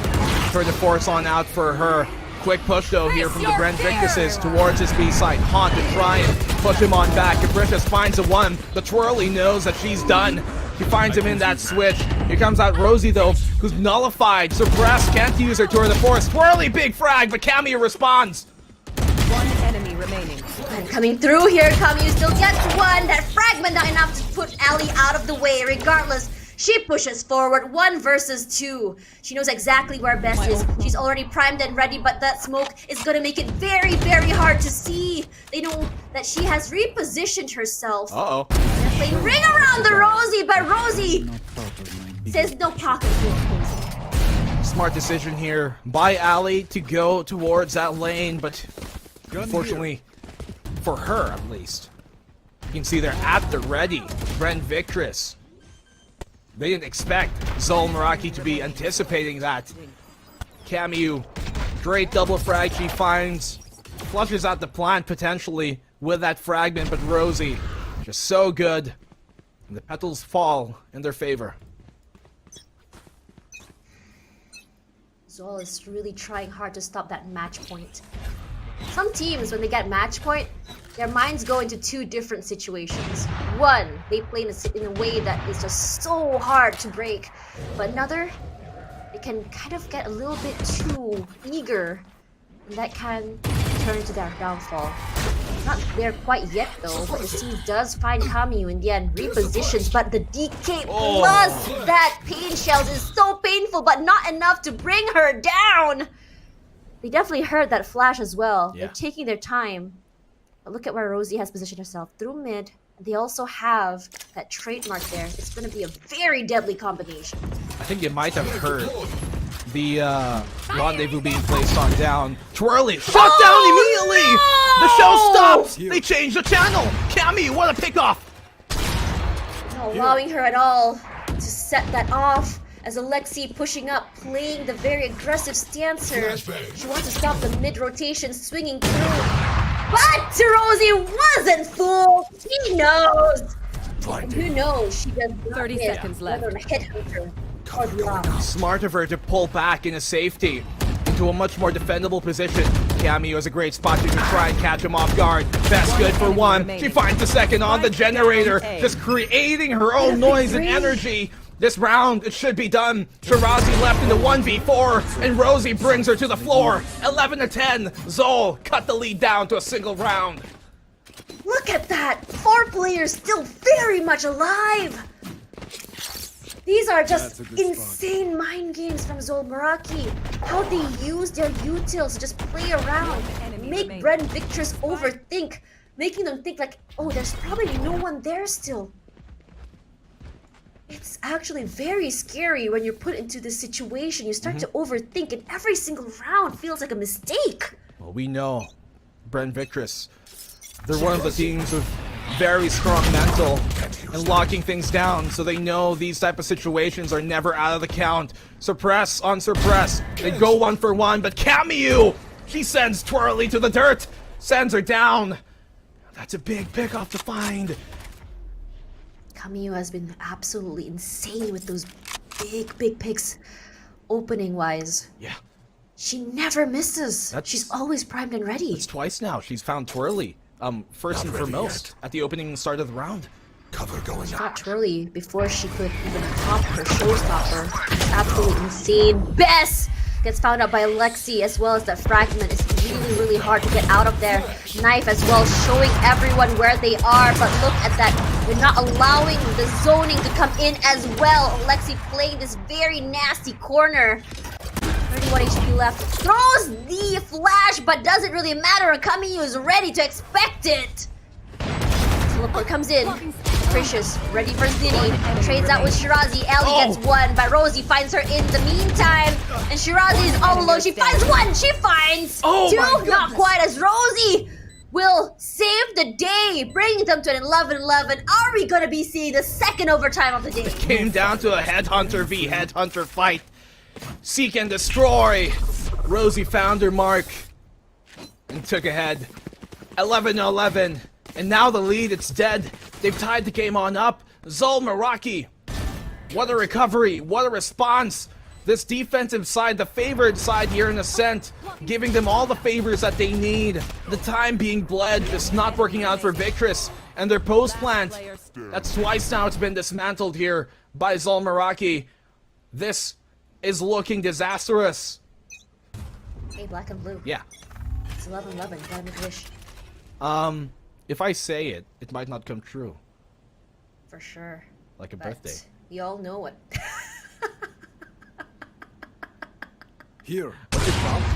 E: Turn the force on out for her. Quick push though here from the Bren Victresses towards his B side. Haunt to try and push him on back. Victress finds a one. The Twirly knows that she's done. She finds him in that switch. Here comes out Rosie though, who's nullified. Suppressed, can't use her tour of the force. Twirly, big frag, but Cameo responds.
C: One enemy remaining.
R: And coming through here, Cameo still gets one. That fragment not enough to put Ali out of the way. Regardless, she pushes forward 1 versus 2. She knows exactly where best is. She's already primed and ready, but that smoke is gonna make it very, very hard to see. They know that she has repositioned herself.
E: Uh-oh.
R: They're playing ring around the Rosie, but Rosie says no pocket.
E: Smart decision here by Ali to go towards that lane, but unfortunately, for her at least, you can see they're at the ready. Bren Victress. They didn't expect Zol Meraki to be anticipating that. Cameo, great double frag she finds. Flushes out the plant potentially with that fragment, but Rosie just so good. And the petals fall in their favor.
R: Zol is really trying hard to stop that match point. Some teams, when they get match point, their minds go into 2 different situations. One, they play in a way that is just so hard to break. But another, they can kind of get a little bit too eager. And that can turn to their downfall. Not there quite yet though, but the team does find Cameo in the end, repositions, but the DK plus that pain shells is so painful, but not enough to bring her down! They definitely heard that flash as well.
E: Yeah.
R: They're taking their time. But look at where Rosie has positioned herself. Through mid, they also have that trademark there. It's going to be a very deadly combination.
E: I think you might have heard the rendezvous being placed on down. Twirly shut down immediately!
R: No!
E: The show stops! They changed the channel! Cameo, what a pickoff!
R: Not allowing her at all to set that off. As Alexi pushing up, playing the very aggressive stance here. She wants to stop the mid-rotation, swinging through. But Rosie wasn't fooled! She knows! And who knows? She does not
C: 30
R: hit
C: seconds left.
R: whether a headhunter or block.
E: Smart of her to pull back into safety, into a much more defendable position. Cameo is a great spot to try and catch him off guard. That's good for one. She finds the second on the generator, just creating her own noise and energy. This round, it should be done. Shirazi left in the 1v4, and Rosie brings her to the floor. 11-10. Zol cut the lead down to a single round.
R: Look at that! 4 players still very much alive! These are just insane mind games from Zol Meraki. How they use their utils to just play around, make Bren Victress overthink, making them think like, oh, there's probably no one there still. It's actually very scary when you're put into this situation. You start to overthink, and every single round feels like a mistake.
E: Well, we know Bren Victress, they're one of the teams with very strong mental and locking things down, so they know these type of situations are never out of the count. Suppress on suppress. They go 1 for 1, but Cameo, she sends Twirly to the dirt, sends her down. That's a big pick off to find.
R: Cameo has been absolutely insane with those big picks, opening-wise.
E: Yeah.
R: She never misses. She's always primed and ready.
E: It's twice now. She's found Twirly. First and foremost at the opening start of the round.
Q: Cover going
R: She got Twirly before she could even pop her showstopper. It's absolutely insane. Bess gets found out by Alexi, as well as that fragment. It's really hard to get out of there. Knife as well, showing everyone where they are, but look at that. They're not allowing the zoning to come in as well. Alexi playing this very nasty corner. 31 HP left. Throws the flash, but doesn't really matter. Cameo is ready to expect it. Teleport comes in. Capricious, ready for Zinni. Trades out with Shirazi. Ellie gets one, but Rosie finds her in the meantime. And Shirazi is all alone. She finds one. She finds two. Not quite, as Rosie will save the day, bringing them to an 11-11. Are we gonna be seeing the second overtime of the day?
E: It came down to a Headhunter v Headhunter fight. Seek and destroy. Rosie found her mark and took ahead. 11-11. And now the lead, it's dead. They've tied the game on up. Zol Meraki. What a recovery. What a response. This defensive side, the favored side here in Ascent, giving them all the favors that they need. The time being bled, just not working out for Victress. And their post plant, that's twice now it's been dismantled here by Zol Meraki. This is looking disastrous.
R: Hey, black and blue.
E: Yeah.
R: It's 11-11. Gotta make a wish.
E: If I say it, it might not come true.
R: For sure.
E: Like a
R: But
E: birthday.
R: We all know it.
Q: Here.
E: What's your problem?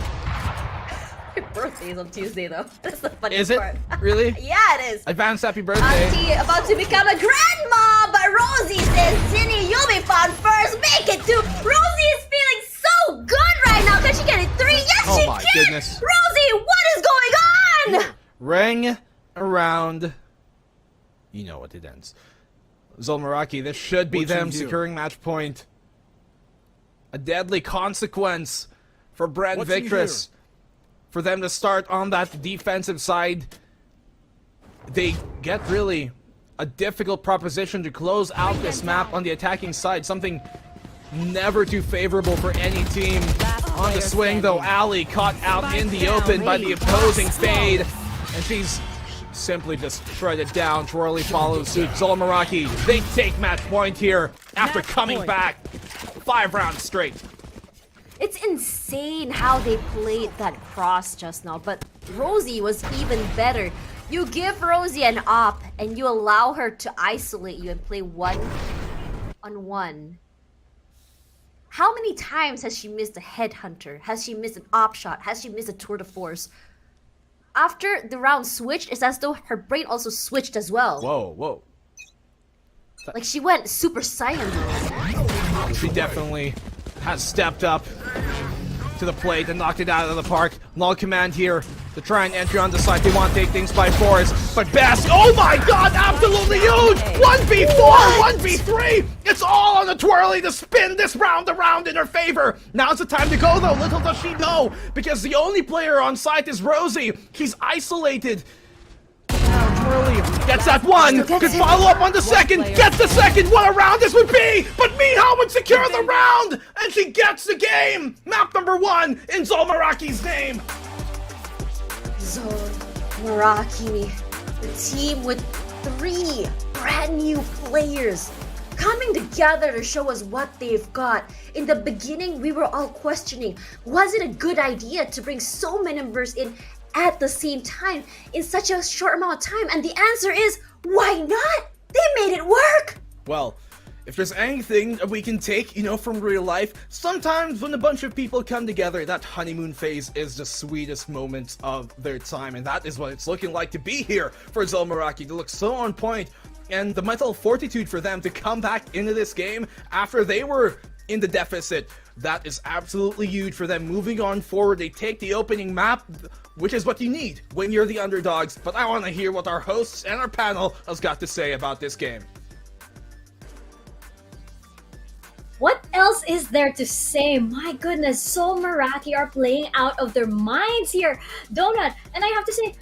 R: Your birthday is on Tuesday, though. That's the funny
E: Is it?
R: part.
E: Really?
R: Yeah, it is.
E: Advance happy birthday.
R: Auntie about to become a grandma, but Rosie says, Zinni, you'll be found first. Make it to. Rosie is feeling so good right now. Can she get it 3? Yes,
E: Oh
R: she
E: my
R: can.
E: goodness.
R: Rosie, what is going on?
E: Ring around. You know what it ends. Zol Meraki, this should be
Q: What's in
E: them
Q: here?
E: securing match point. A deadly consequence for Bren
Q: What's in
E: Victress. For them to start on that defensive side. They get really a difficult proposition to close out this map on the attacking side. Something never too favorable for any team. On the swing though, Ali caught out in the open by the opposing Fade. And she's simply just shredded down. Twirly follows suit. Zol Meraki, they take match point here after coming back 5 rounds straight.
R: It's insane how they played that cross just now, but Rosie was even better. You give Rosie an op and you allow her to isolate you and play 1-on-1. How many times has she missed a headhunter? Has she missed an op shot? Has she missed a tour de force? After the round switched, it's as though her brain also switched as well.
E: Whoa, whoa.
R: Like she went Super Saiyan mode.
E: She definitely has stepped up to the plate and knocked it out of the park. Null command here to try and entry on the side. They want to take things by force. But Best, oh my god, absolutely huge! 1v4, 1v3! It's all on the Twirly to spin this round around in her favor. Now's the time to go though, little does she know. Because the only player on site is Rosie. She's isolated. Now Twirly gets that one. Could follow up on the second. Gets the second. What a round this would be! But Miha would secure the round! And she gets the game! Map number 1 in Zol Meraki's name.
R: Zol Meraki, the team with 3 brand new players coming together to show us what they've got. In the beginning, we were all questioning, was it a good idea to bring so many members in at the same time in such a short amount of time? And the answer is, why not? They made it work!
E: Well, if there's anything that we can take, from real life, sometimes when a bunch of people come together, that honeymoon phase is the sweetest moments of their time, and that is what it's looking like to be here for Zol Meraki. They look so on point, and the mental fortitude for them to come back into this game after they were in the deficit, that is absolutely huge for them moving on forward. They take the opening map, which is what you need when you're the underdogs, but I want to hear what our hosts and our panel has got to say about this game.
J: What else is there to say? My goodness, Zol Meraki are playing out of their minds here. Donut, and I have to say,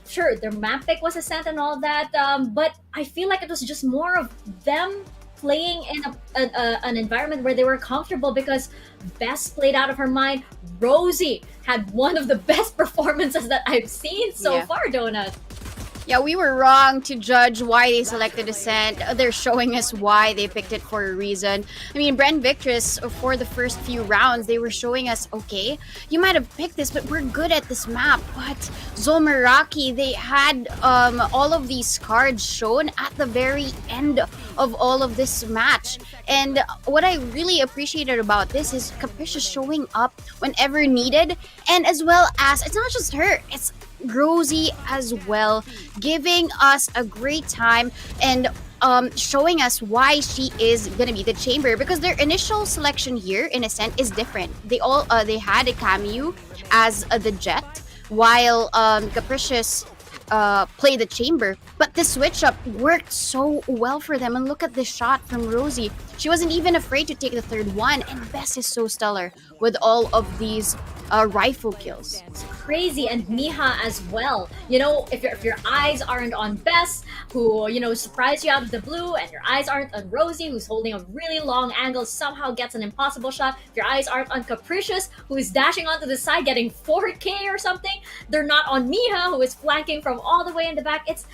J: sure, their map pick was Ascent and all that, but I feel like it was just more of them playing in an environment where they were comfortable because Bess played out of her mind. Rosie had one of the best performances that I've seen so far, Donut.
K: Yeah, we were wrong to judge why they selected Ascent. They're showing us why they picked it for a reason. I mean, Bren Victress, for the first few rounds, they were showing us, okay, you might have picked this, but we're good at this map. But Zol Meraki, they had all of these cards shown at the very end of all of this match. And what I really appreciated about this is Capricious showing up whenever needed. And as well as, it's not just her, it's Rosie as well, giving us a great time and showing us why she is gonna be the chamber, because their initial selection here in Ascent is different. They had a Camus as the Jet, while Capricious play the chamber. But the switch up worked so well for them. And look at this shot from Rosie. She wasn't even afraid to take the third one. And Bess is so stellar with all of these rifle kills.
J: It's crazy, and Miha as well. You know, if your eyes aren't on Bess, who surprised you out of the blue, and your eyes aren't on Rosie, who's holding a really long angle, somehow gets an impossible shot. If your eyes aren't on Capricious, who is dashing onto the side, getting 4K or something. They're not on Miha, who is flanking from all the way in the back. It's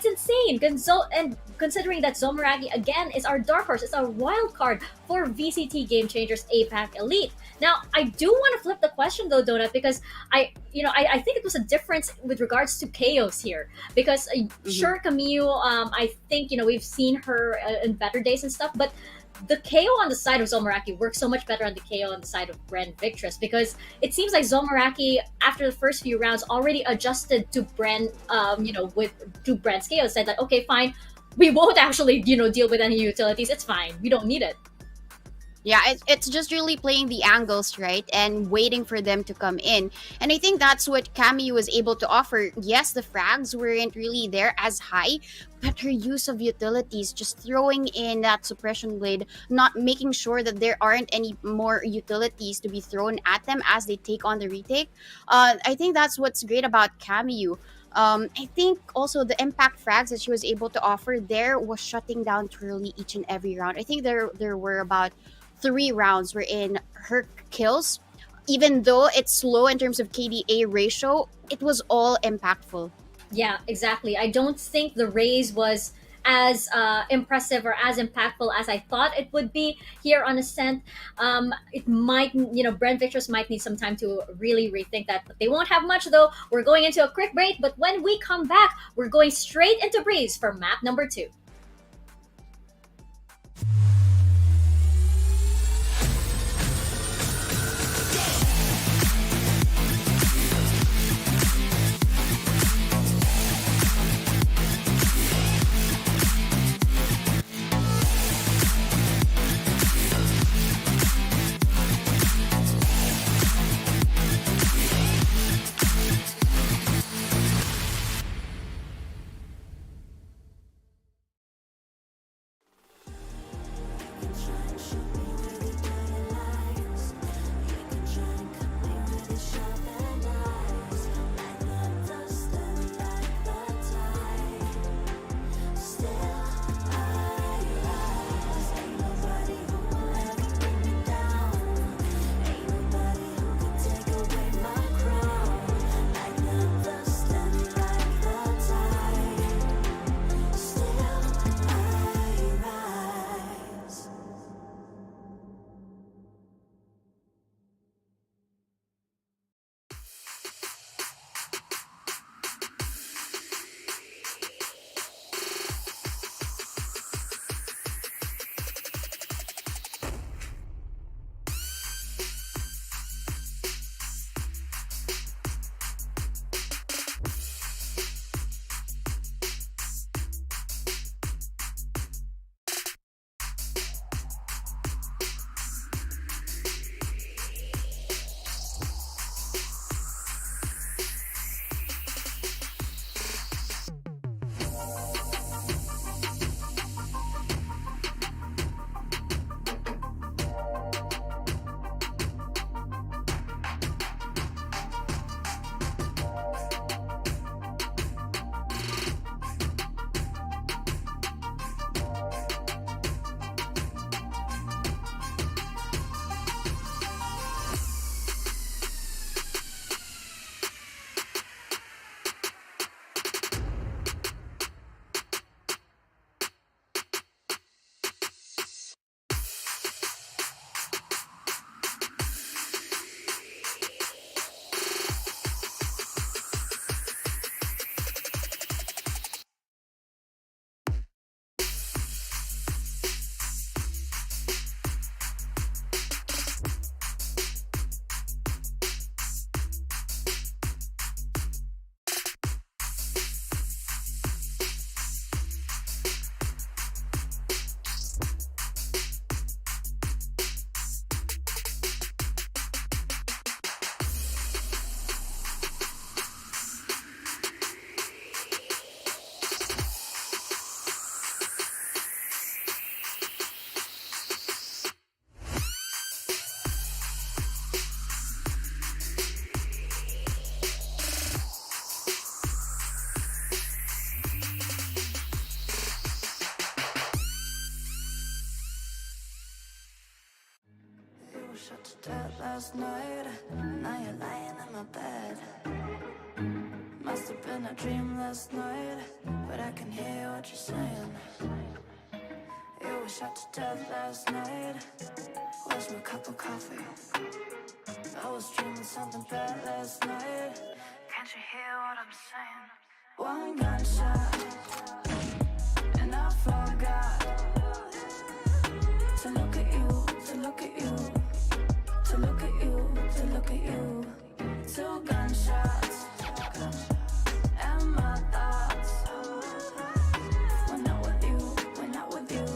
J: insane. And considering that Zol Meraki again is our dark horse, it's our wild card for VCT Game Changers APAC Elite. Now, I do want to flip the question though, Donut, because I think it was a difference with regards to Chaos here. Because sure, Camille, I think we've seen her in better days and stuff, but the KO on the side of Zol Meraki works so much better on the KO on the side of Bren Victress, because it seems like Zol Meraki, after the first few rounds, already adjusted to Bren, to Bren's KO, said like, okay, fine, we won't actually, deal with any utilities. It's fine. We don't need it.
K: Yeah, it's just really playing the angles, right? And waiting for them to come in. And I think that's what Camille was able to offer. Yes, the frags weren't really there as high, but her use of utilities, just throwing in that suppression blade, not making sure that there aren't any more utilities to be thrown at them as they take on the retake. I think that's what's great about Camille. I think also the impact frags that she was able to offer there was shutting down Turley each and every round. I think there were about 3 rounds wherein her kills, even though it's slow in terms of KDA ratio, it was all impactful.
J: Yeah, exactly. I don't think the raise was as impressive or as impactful as I thought it would be here on Ascent. It might, Bren Victress might need some time to really rethink that, but they won't have much though. We're going into a quick break, but when we come back, we're going straight into Breeze for map number 2.
B: last night. Now you're lying in my bed. Must have been a dream last night, but I can hear what you're saying. You were shot to death last night. Where's my cup of coffee? I was dreaming something bad last night. Can't you hear what I'm saying? One gunshot, and I forgot to look at you, to look at you, to look at you, to look at you. Two gunshots, and my thoughts. We're not with you, we're not with you,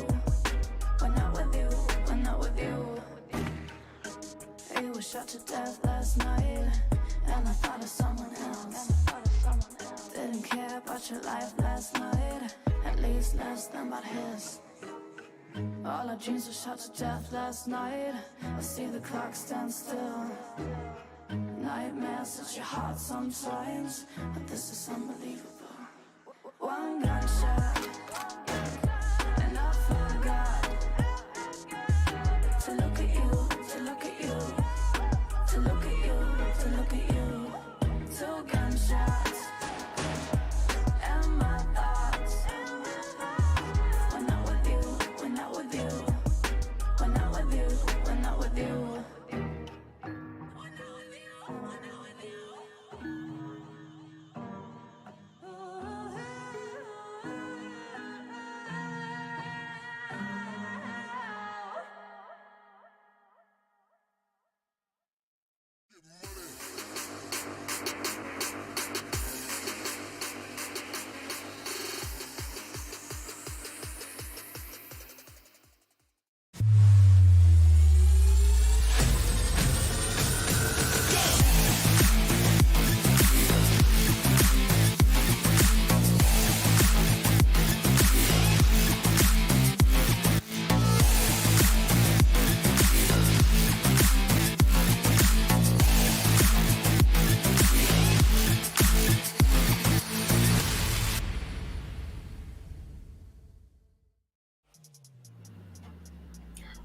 B: we're not with you, we're not with you. You were shot to death last night, and I thought of someone else. Didn't care about your life last night, at least less than about his. All our dreams were shot to death last night. I see the clock stand still. Nightmares at your heart sometimes, but this is unbelievable. One gunshot, and I forgot to look at you, to look at you, to look at you, to look at you. Two gunshots, and my thoughts. We're not with you, we're not with you, we're not with you, we're not with you.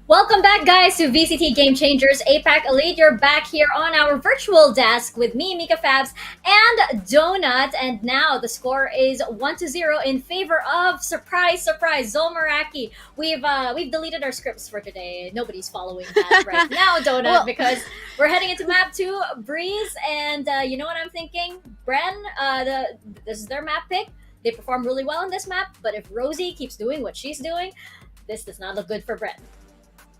J: Welcome back, guys, to VCT Game Changers APAC Elite. You're back here on our virtual desk with me, MikaFabs, and Donut. And now the score is 1-0 in favor of surprise, Zol Meraki. We've deleted our scripts for today. Nobody's following that right now, Donut, because we're heading into map 2, Breeze, and you know what I'm thinking? Bren, this is their map pick. They perform really well on this map, but if Rosie keeps doing what she's doing, this does not look good for Bren.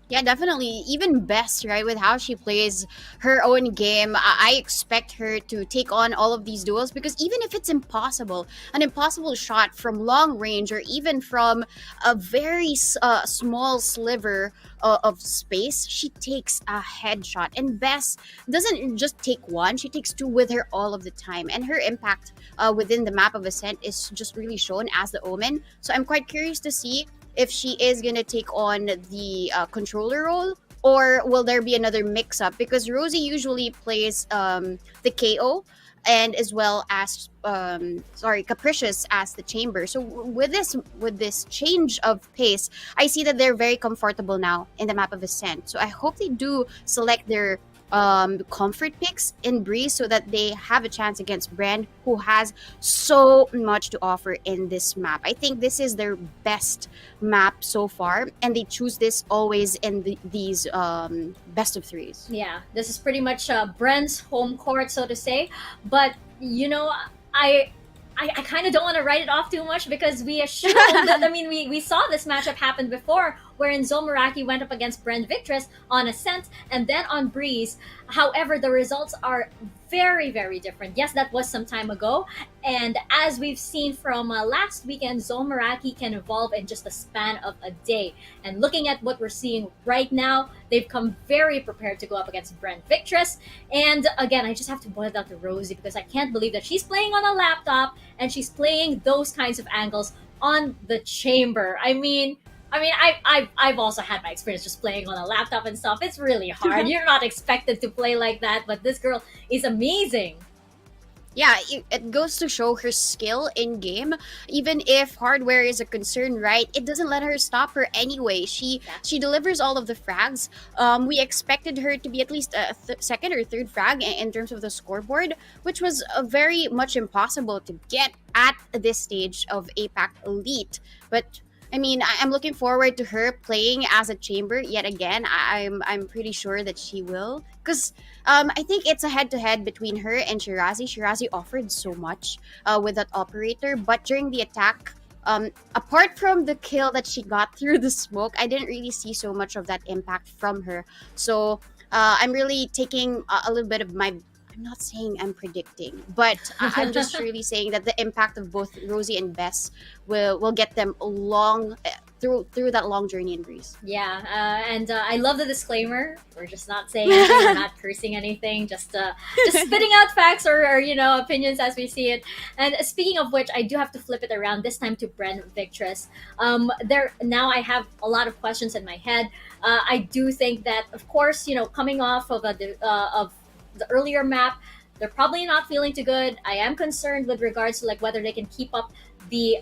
K: Yeah, definitely. Even best, right? With how she plays her own game, I expect her to take on all of these duels, because even if it's impossible, an impossible shot from long range or even from a very small sliver of space, she takes a headshot. And Bess doesn't just take one, she takes two with her all of the time. And her impact within the map of Ascent is just really shown as the Omen. So I'm quite curious to see if she is going to take on the controller role, or will there be another mix-up? Because Rosie usually plays the KO, and as well as Capricious as the chamber. So with this change of pace, I see that they're very comfortable now in the map of Ascent. So I hope they do select their comfort picks in Breeze so that they have a chance against Bren, who has so much to offer in this map. I think this is their best map so far, and they choose this always in these best of threes.
J: Yeah, this is pretty much Bren's home court, so to say. But you know, I kind of don't want to write it off too much, because we assumed that, I mean, we saw this matchup happen before, wherein Zol Meraki went up against Bren Victress on Ascent and then on Breeze. However, the results are very, very different. Yes, that was some time ago. And as we've seen from last weekend, Zol Meraki can evolve in just a span of a day. And looking at what we're seeing right now, they've come very prepared to go up against Bren Victress. And again, I just have to boil it out to Rosie, because I can't believe that she's playing on a laptop and she's playing those kinds of angles on the chamber. I mean, I've also had my experience just playing on a laptop and stuff. It's really hard. You're not expected to play like that, but this girl is amazing.
K: Yeah, it goes to show her skill in game. Even if hardware is a concern, right? It doesn't let her stop her anyway. She delivers all of the frags. We expected her to be at least a second or third frag in terms of the scoreboard, which was very much impossible to get at this stage of APAC Elite. But I mean, I'm looking forward to her playing as a chamber yet again. I'm pretty sure that she will, because I think it's a head-to-head between her and Shirazi. Shirazi offered so much with that operator, but during the attack, apart from the kill that she got through the smoke, I didn't really see so much of that impact from her. So I'm really taking a little bit of my. I'm not saying I'm predicting, but I'm just really saying that the impact of both Rosie and Bess will get them long through that long journey in Breeze.
J: Yeah, and I love the disclaimer. We're just not saying anything, we're not cursing anything, just spitting out facts or opinions as we see it. And speaking of which, I do have to flip it around this time to Bren Victress. Now I have a lot of questions in my head. I do think that, of course, coming off of the earlier map, they're probably not feeling too good. I am concerned with regards to whether they can keep up the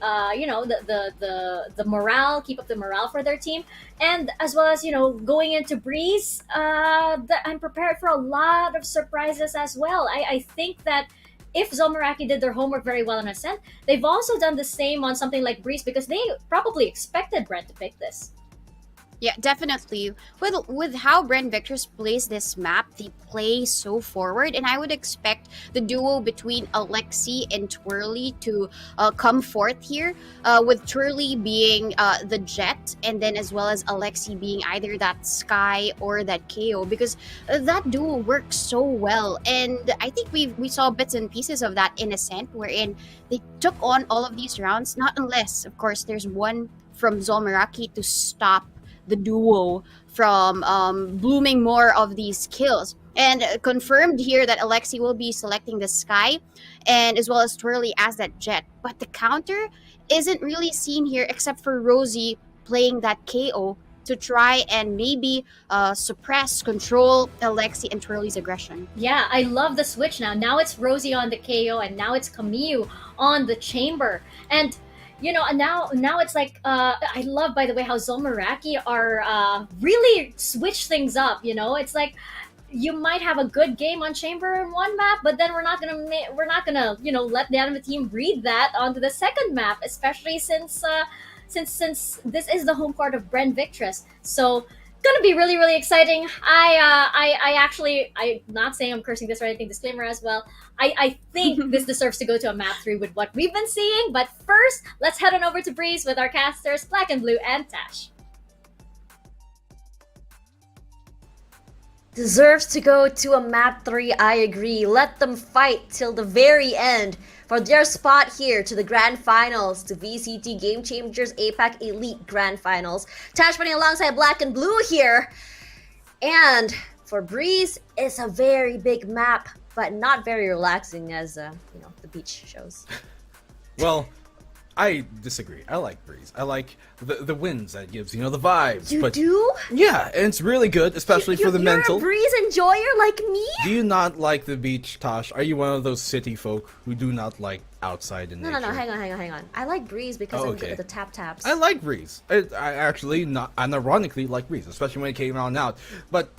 J: morale, keep up the morale for their team, and as well as going into Breeze, I'm prepared for a lot of surprises as well. I think that if Zol Meraki did their homework very well on Ascent, they've also done the same on something like Breeze, because they probably expected Brent to pick this.
K: Yeah, definitely. With how Bren Victress plays this map, they play so forward, and I would expect the duo between Alexi and Twirly to come forth here, with Twirly being the Jet, and then as well as Alexi being either that Sky or that KO, because that duo works so well. And I think we saw bits and pieces of that in Ascent, wherein they took on all of these rounds, not unless, of course, there's one from Zol Meraki to stop the duo from blooming more of these kills. And confirmed here that Alexi will be selecting the Sky, and as well as Twirly as that Jet. But the counter isn't really seen here, except for Rosie playing that KO to try and maybe suppress, control Alexi and Twirly's aggression.
J: Yeah, I love the switch now. Now it's Rosie on the KO, and now it's Camille on the chamber. And and now it's I love, by the way, how Zol Meraki are really switch things up. It's like you might have a good game on chamber in one map, but then we're not gonna let the enemy team read that onto the second map, especially since this is the home court of Bren Victress. So gonna be really, really exciting. I'm not saying I'm cursing this or anything, disclaimer as well. I think this deserves to go to a map 3 with what we've been seeing. But first, let's head on over to Breeze with our casters Blackenblue and Tash.
R: Deserves to go to a map 3, I agree. Let them fight till the very end for their spot here to the Grand Finals, to VCT Game Changers APAC Elite Grand Finals. Tashbunny alongside Blackenblue here. And for Breeze, it's a very big map, but not very relaxing as the beach shows.
E: Well, I disagree. I like Breeze. I like the winds that gives, the vibes.
R: You do?
E: Yeah, and it's really good, especially for the mental.
R: You're a Breeze enjoyer like me?
E: Do you not like the beach, Tosh? Are you one of those city folk who do not like outside in nature?
R: No, hang on. I like Breeze because I'm good at the tap-taps.
E: I like Breeze. I actually, not unironically, like Breeze, especially when it came out. But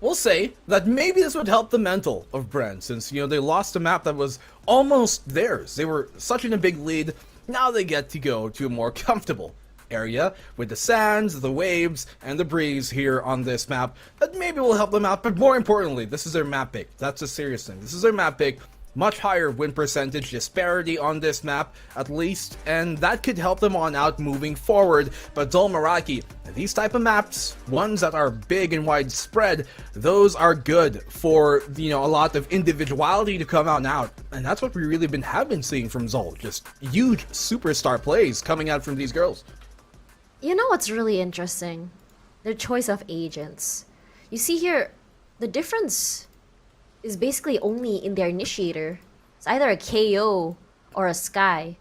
E: we'll say that maybe this would help the mental of Bren, since, they lost a map that was almost theirs. They were such in a big lead. Now they get to go to a more comfortable area with the sands, the waves, and the breeze here on this map that maybe will help them out. But more importantly, this is their map pick. That's a serious thing. This is their map pick. Much higher win percentage disparity on this map, at least, and that could help them on out moving forward. But Zol Meraki, these type of maps, ones that are big and widespread, those are good for, a lot of individuality to come out and out. And that's what we really have been seeing from Zol. Just huge superstar plays coming out from these girls.
R: You know what's really interesting? Their choice of agents. You see here, the difference is basically only in their initiator. It's either a KO or a Sky.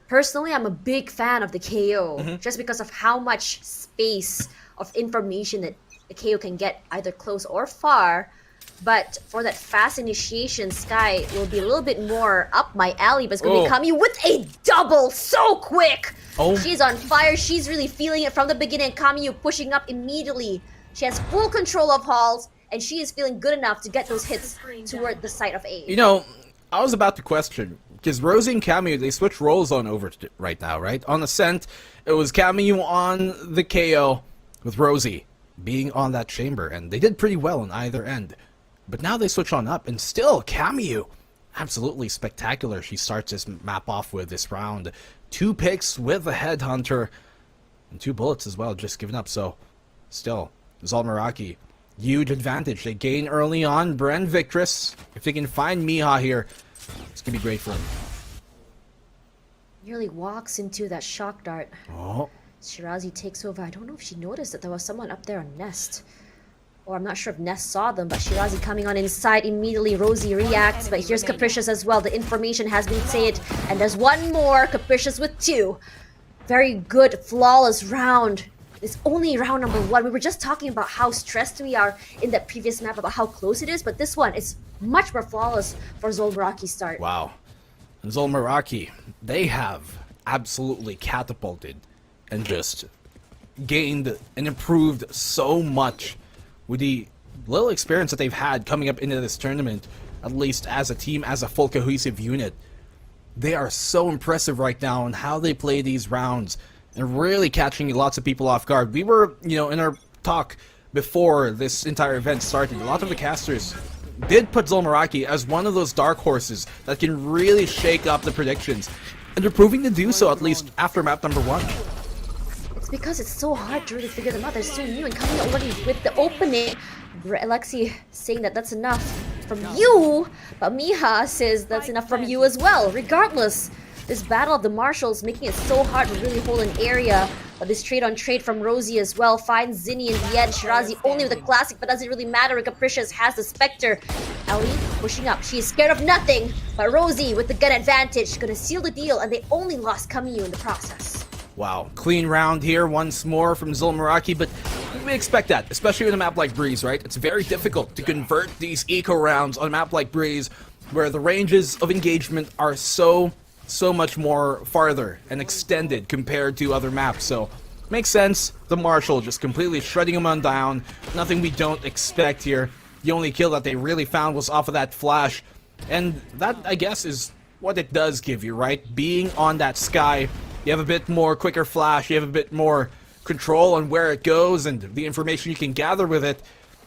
R: Personally, I'm a big fan of the KO, just because of how much space of information that the KO can get either close or far. But for that fast initiation, Sky will be a little bit more up my alley, but it's going to be Kamiyu with a double so quick. She's on fire. She's really feeling it from the beginning. Kamiyu pushing up immediately. She has full control of halls, and she is feeling good enough to get those hits toward the side of A.
E: You know, I was about to question, because Rosie and Kamiyu, they switch roles on over right now, right? On Ascent, it was Kamiyu on the KO with Rosie being on that chamber, and they did pretty well on either end. But now they switch on up, and still, Kamiyu, absolutely spectacular. She starts this map off with this round. 2 picks with the Headhunter, and 2 bullets as well, just given up. So, still, Zol Meraki, huge advantage. They gain early on. Bren, Victress, if they can find Miha here, it's going to be great for them.
R: Nearly walks into that shock dart.
E: Oh.
R: Shirazi takes over. I don't know if she noticed that there was someone up there on Nest. Or I'm not sure if Nest saw them, but Shirazi coming on inside immediately. Rosie reacts, but here's Capricious as well. The information has been said, and there's one more. Capricious with 2. Very good, flawless round. It's only round number 1. We were just talking about how stressed we are in that previous map, about how close it is, but this one is much more flawless for Zol Meraki's start.
E: Wow. And Zol Meraki, they have absolutely catapulted and just gained and improved so much with the little experience that they've had coming up into this tournament, at least as a team, as a full cohesive unit. They are so impressive right now on how they play these rounds and really catching lots of people off guard. We were, you know, in our talk before this entire event started, a lot of the casters did put Zol Meraki as one of those dark horses that can really shake up the predictions. And they're proving to do so, at least after map number 1.
R: It's because it's so hard to really figure them out. They're so new and coming out already with the opening. Alexi saying that that's enough from you, but Miha says that's enough from you as well. Regardless, this battle of the marshals making it so hard to really hold an area. But this trade on trade from Rosie as well finds Zinni in the end. Shirazi only with a classic, but doesn't really matter. Capricious has the Spectre. Ellie pushing up. She is scared of nothing, but Rosie with the gun advantage gonna seal the deal, and they only lost Kamiyu in the process.
E: Wow, clean round here once more from Zol Meraki, but we expect that, especially with a map like Breeze, right? It's very difficult to convert these eco rounds on a map like Breeze, where the ranges of engagement are so much more farther and extended compared to other maps. So, makes sense. The Marshal just completely shredding them on down. Nothing we don't expect here. The only kill that they really found was off of that flash. And that, I guess, is what it does give you, right? Being on that sky, you have a bit more quicker flash, you have a bit more control on where it goes and the information you can gather with it.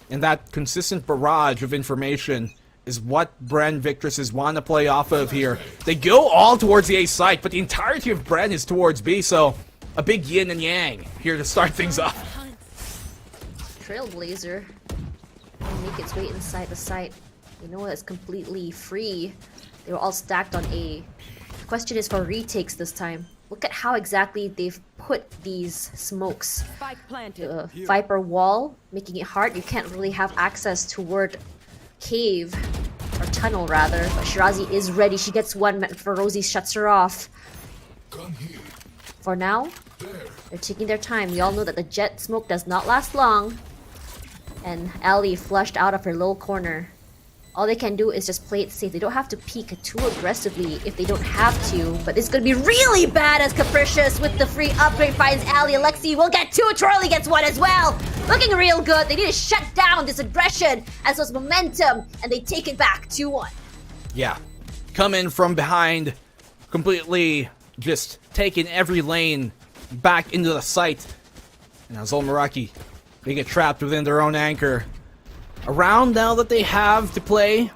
E: And that consistent barrage of information is what Bren Victress want to play off of here. They go all towards the A site, but the entirety of Bren is towards B, so a big yin and yang here to start things off.
R: Trailblazer will make its way inside the site. You know it's completely free. They were all stacked on A. The question is for retakes this time. Look at how exactly they've put these smokes. The Viper wall, making it hard. You can't really have access toward cave, or tunnel rather, but Shirazi is ready. She gets one for Rosie, shuts her off. For now, they're taking their time. We all know that the jet smoke does not last long. And Ellie flushed out of her little corner. All they can do is just play it safe. They don't have to peek too aggressively if they don't have to. But it's going to be really bad as Capricious with the free upgrade finds Ali. Alexi will get 2. Charlie gets 1 as well. Looking real good. They need to shut down this aggression as well as momentum. And they take it back 2-1.
E: Yeah. Come in from behind. Completely just taking every lane back into the site. And now Zol Meraki, they get trapped within their own anchor. A round now that they have to play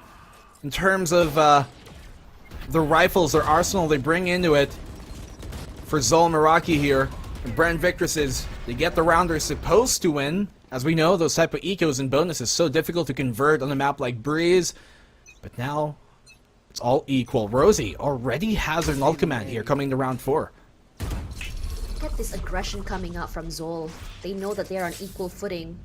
E: in terms of the rifles or arsenal they bring into it for Zol Meraki here. And Bren Victress, they get the round they're supposed to win. As we know, those type of ecos and bonuses so difficult to convert on a map like Breeze. But now, it's all equal. Rosie already has her null command here coming to round 4.
R: Get this aggression coming out from Zol. They know that they are on equal footing.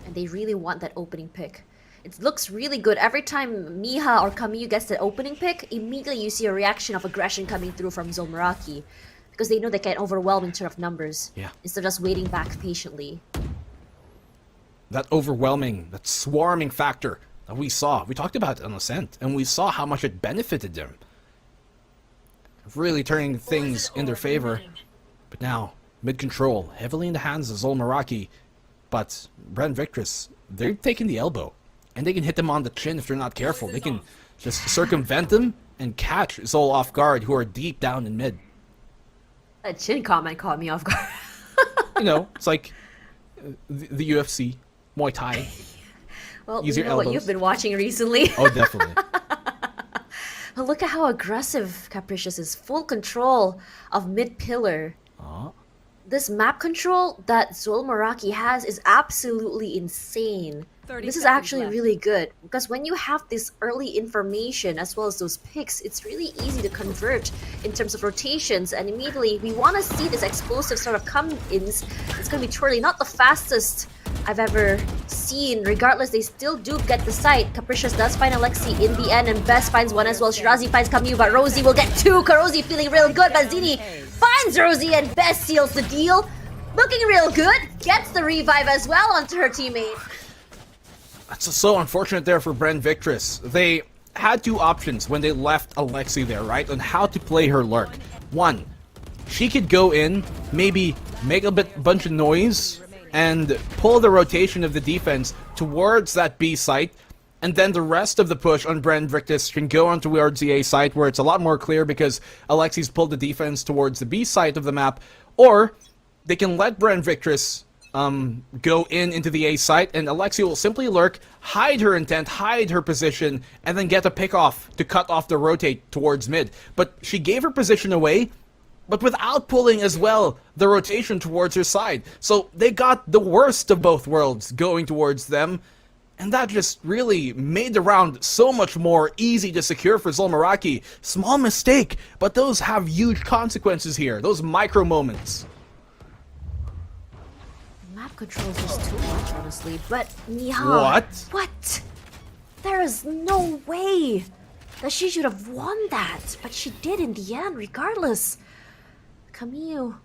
R: And they really want that opening pick. It looks really good. Every time Miha or Kamiyu gets the opening pick, immediately you see a reaction of aggression coming through from Zol Meraki. Because they know they can overwhelm in terms of numbers.
E: Yeah.
R: Instead of just waiting back patiently.
E: That overwhelming, that swarming factor that we saw. We talked about it on Ascent, and we saw how much it benefited them. Really turning things in their favor. But now, mid-control, heavily in the hands of Zol Meraki. But Bren Victress, they're taking the elbow. And they can hit them on the chin if they're not careful. They can just circumvent them and catch Zol off guard, who are deep down in mid.
R: A chin comment caught me off guard.
E: You know, it's like the UFC, Muay Thai.
R: Well,
E: Use
R: you
E: your
R: know what
E: elbows.
R: you've been watching recently.
E: Oh, definitely.
R: But look at how aggressive Capricious is. Full control of mid pillar. This map control that Zol Meraki has is absolutely insane.
C: 30
R: This is
C: seconds
R: actually
C: left.
R: really good because when you have this early information as well as those picks, it's really easy to convert in terms of rotations. And immediately we want to see this explosive sort of come-ins. It's going to be truly not the fastest I've ever seen. Regardless, they still do get the site. Capricious does find Alexi in the end, and Best finds one as well. Shirazi finds Camus, but Rosie will get two. Karozi feeling real good, but Zini finds Rosie and Best seals the deal. Looking real good. Gets the revive as well onto her teammate.
E: That's so unfortunate there for Bren Victress. They had two options when they left Alexi there, right? On how to play her lurk. One, she could go in, maybe make a bunch of noise, and pull the rotation of the defense towards that B site, and then the rest of the push on Bren Victress can go on towards the A site, where it's a lot more clear because Alexi's pulled the defense towards the B site of the map, or they can let Bren Victress go into the A site, and Alexi will simply lurk, hide her intent, hide her position, and then get a pick off to cut off the rotate towards mid. But she gave her position away, but without pulling as well the rotation towards her side. So they got the worst of both worlds going towards them, and that just really made the round so much more easy to secure for Zol Meraki. Small mistake, but those have huge consequences here, those micro moments.
R: Map control is just too much, honestly. But Miha, what? There is no way that she should have won that, but she did in the end, regardless. Camille,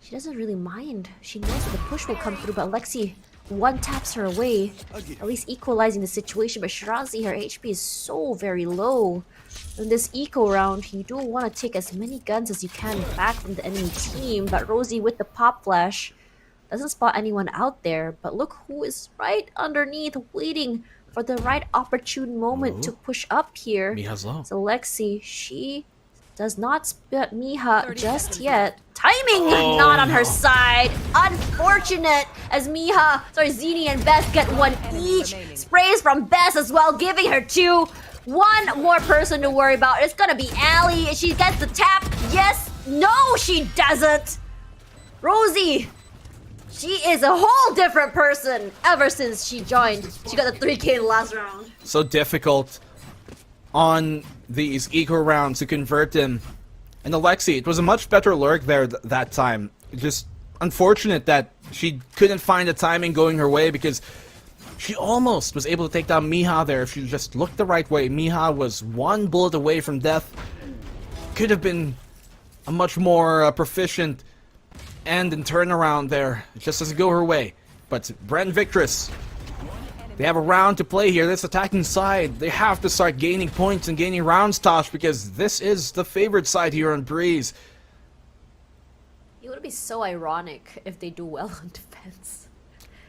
R: she doesn't really mind. She knows that the push will come through, but Alexi one taps her away, at least equalizing the situation. But Shirazi, her HP is so very low. In this eco round, you do want to take as many guns as you can back from the enemy team, but Rosie with the pop flash doesn't spot anyone out there. But look who is right underneath, waiting for the right opportune moment to push up here.
E: Miha's low.
R: So Lexi, she does not spot Miha just yet. Timing not on her side. Unfortunate as Zini and Bess get one each. Sprays from Bess as well, giving her two. One more person to worry about. It's gonna be Allie. She gets the tap. Yes. No, she doesn't. Rosie. She is a whole different person ever since she joined. She got the 3K in the last round.
E: So difficult on these eco rounds to convert them. And Alexi, it was a much better lurk there that time. Just unfortunate that she couldn't find the timing going her way, because she almost was able to take down Miha there if she just looked the right way. Miha was one bullet away from death. Could have been a much more proficient end and turnaround there. It just doesn't go her way. But Bren Victress, they have a round to play here. This attacking side, they have to start gaining points and gaining rounds, Tosh, because this is the favorite side here on Breeze.
R: It would be so ironic if they do well on defense.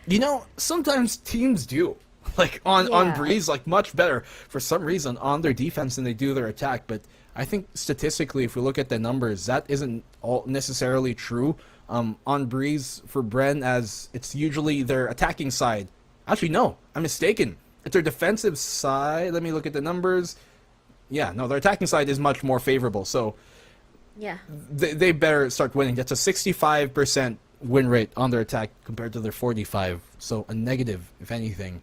E: You know, sometimes teams do. Like on Breeze, like much better for some reason on their defense than they do their attack. But I think statistically, if we look at the numbers, that isn't all necessarily true on Breeze for Bren, as it's usually their attacking side. Actually, no, I'm mistaken. It's their defensive side. Let me look at the numbers. Yeah, no, their attacking side is much more favorable. So
R: yeah,
E: they better start winning. That's a 65% win rate on their attack compared to their 45. So a negative, if anything.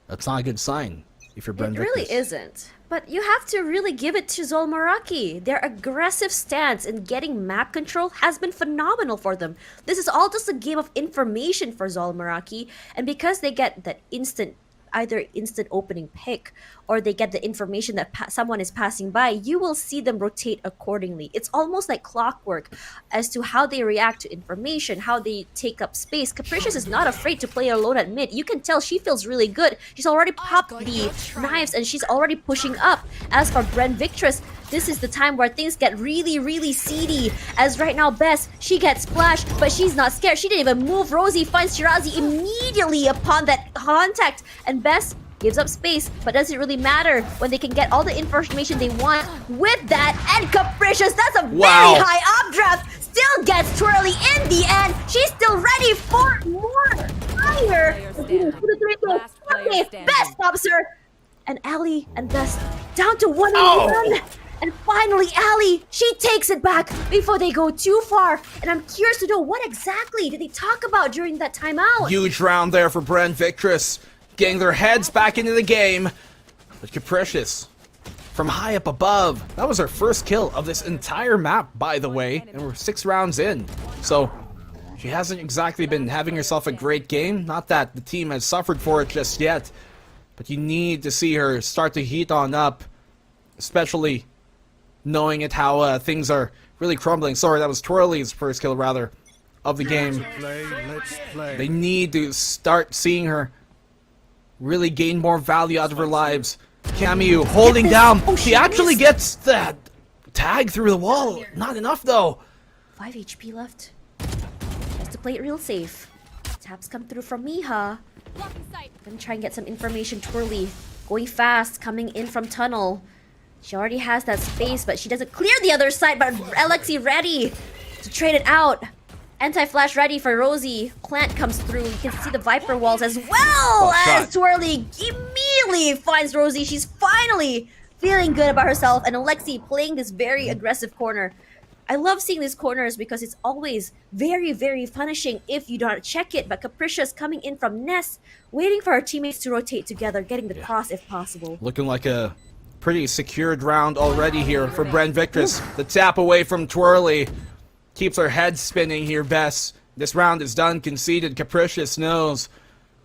E: That's not a good sign if you're Bren Victress.
R: It really isn't. But you have to really give it to Zol Meraki. Their aggressive stance in getting map control has been phenomenal for them. This is all just a game of information for Zol Meraki, and because they get that instant either instant opening pick or they get the information that someone is passing by, you will see them rotate accordingly. It's almost like clockwork as to how they react to information, how they take up space. Capricious is not afraid to play alone at mid. You can tell she feels really good. She's already popped the knives and she's already pushing up. As for Bren Victress, this is the time where things get really, really seedy. As right now, Bess, she gets splashed, but she's not scared. She didn't even move. Rosie finds Shirazi immediately upon that contact. And Bess gives up space, but does it really matter when they can get all the information they want with that? And Capricious, that's a very high updraft, still gets Twirly in the end. She's still ready for more fire. Okay, Bess stops her. And Ali and Bess down to 1-1. And finally, Ali, she takes it back before they go too far. And I'm curious to know what exactly did they talk about during that timeout?
E: Huge round there for Bren Victress, getting their heads back into the game. But Capricious, from high up above, that was her first kill of this entire map, by the way. And we're 6 rounds in. So she hasn't exactly been having herself a great game. Not that the team has suffered for it just yet. But you need to see her start to heat on up, especially knowing it how things are really crumbling. Sorry, that was Twirly's first kill, rather, of the game. They need to start seeing her really gain more value out of her lives. Camille holding down. She actually gets that tag through the wall. Not enough, though.
R: 5 HP left. Just to play it real safe. Taps come through from Miha. Gonna try and get some information. Twirly going fast, coming in from tunnel. She already has that space, but she doesn't clear the other side. But Alexi ready to trade it out. Anti-flash ready for Rosie. Plant comes through. You can see the Viper walls as well as Twirly immediately finds Rosie. She's finally feeling good about herself. And Alexi playing this very aggressive corner. I love seeing these corners because it's always very, very punishing if you don't check it. But Capricious coming in from Nest, waiting for her teammates to rotate together, getting the cross if possible.
E: Looking like a pretty secured round already here for Bren Victress. The tap away from Twirly keeps her head spinning here, Bess. This round is done, conceded. Capricious knows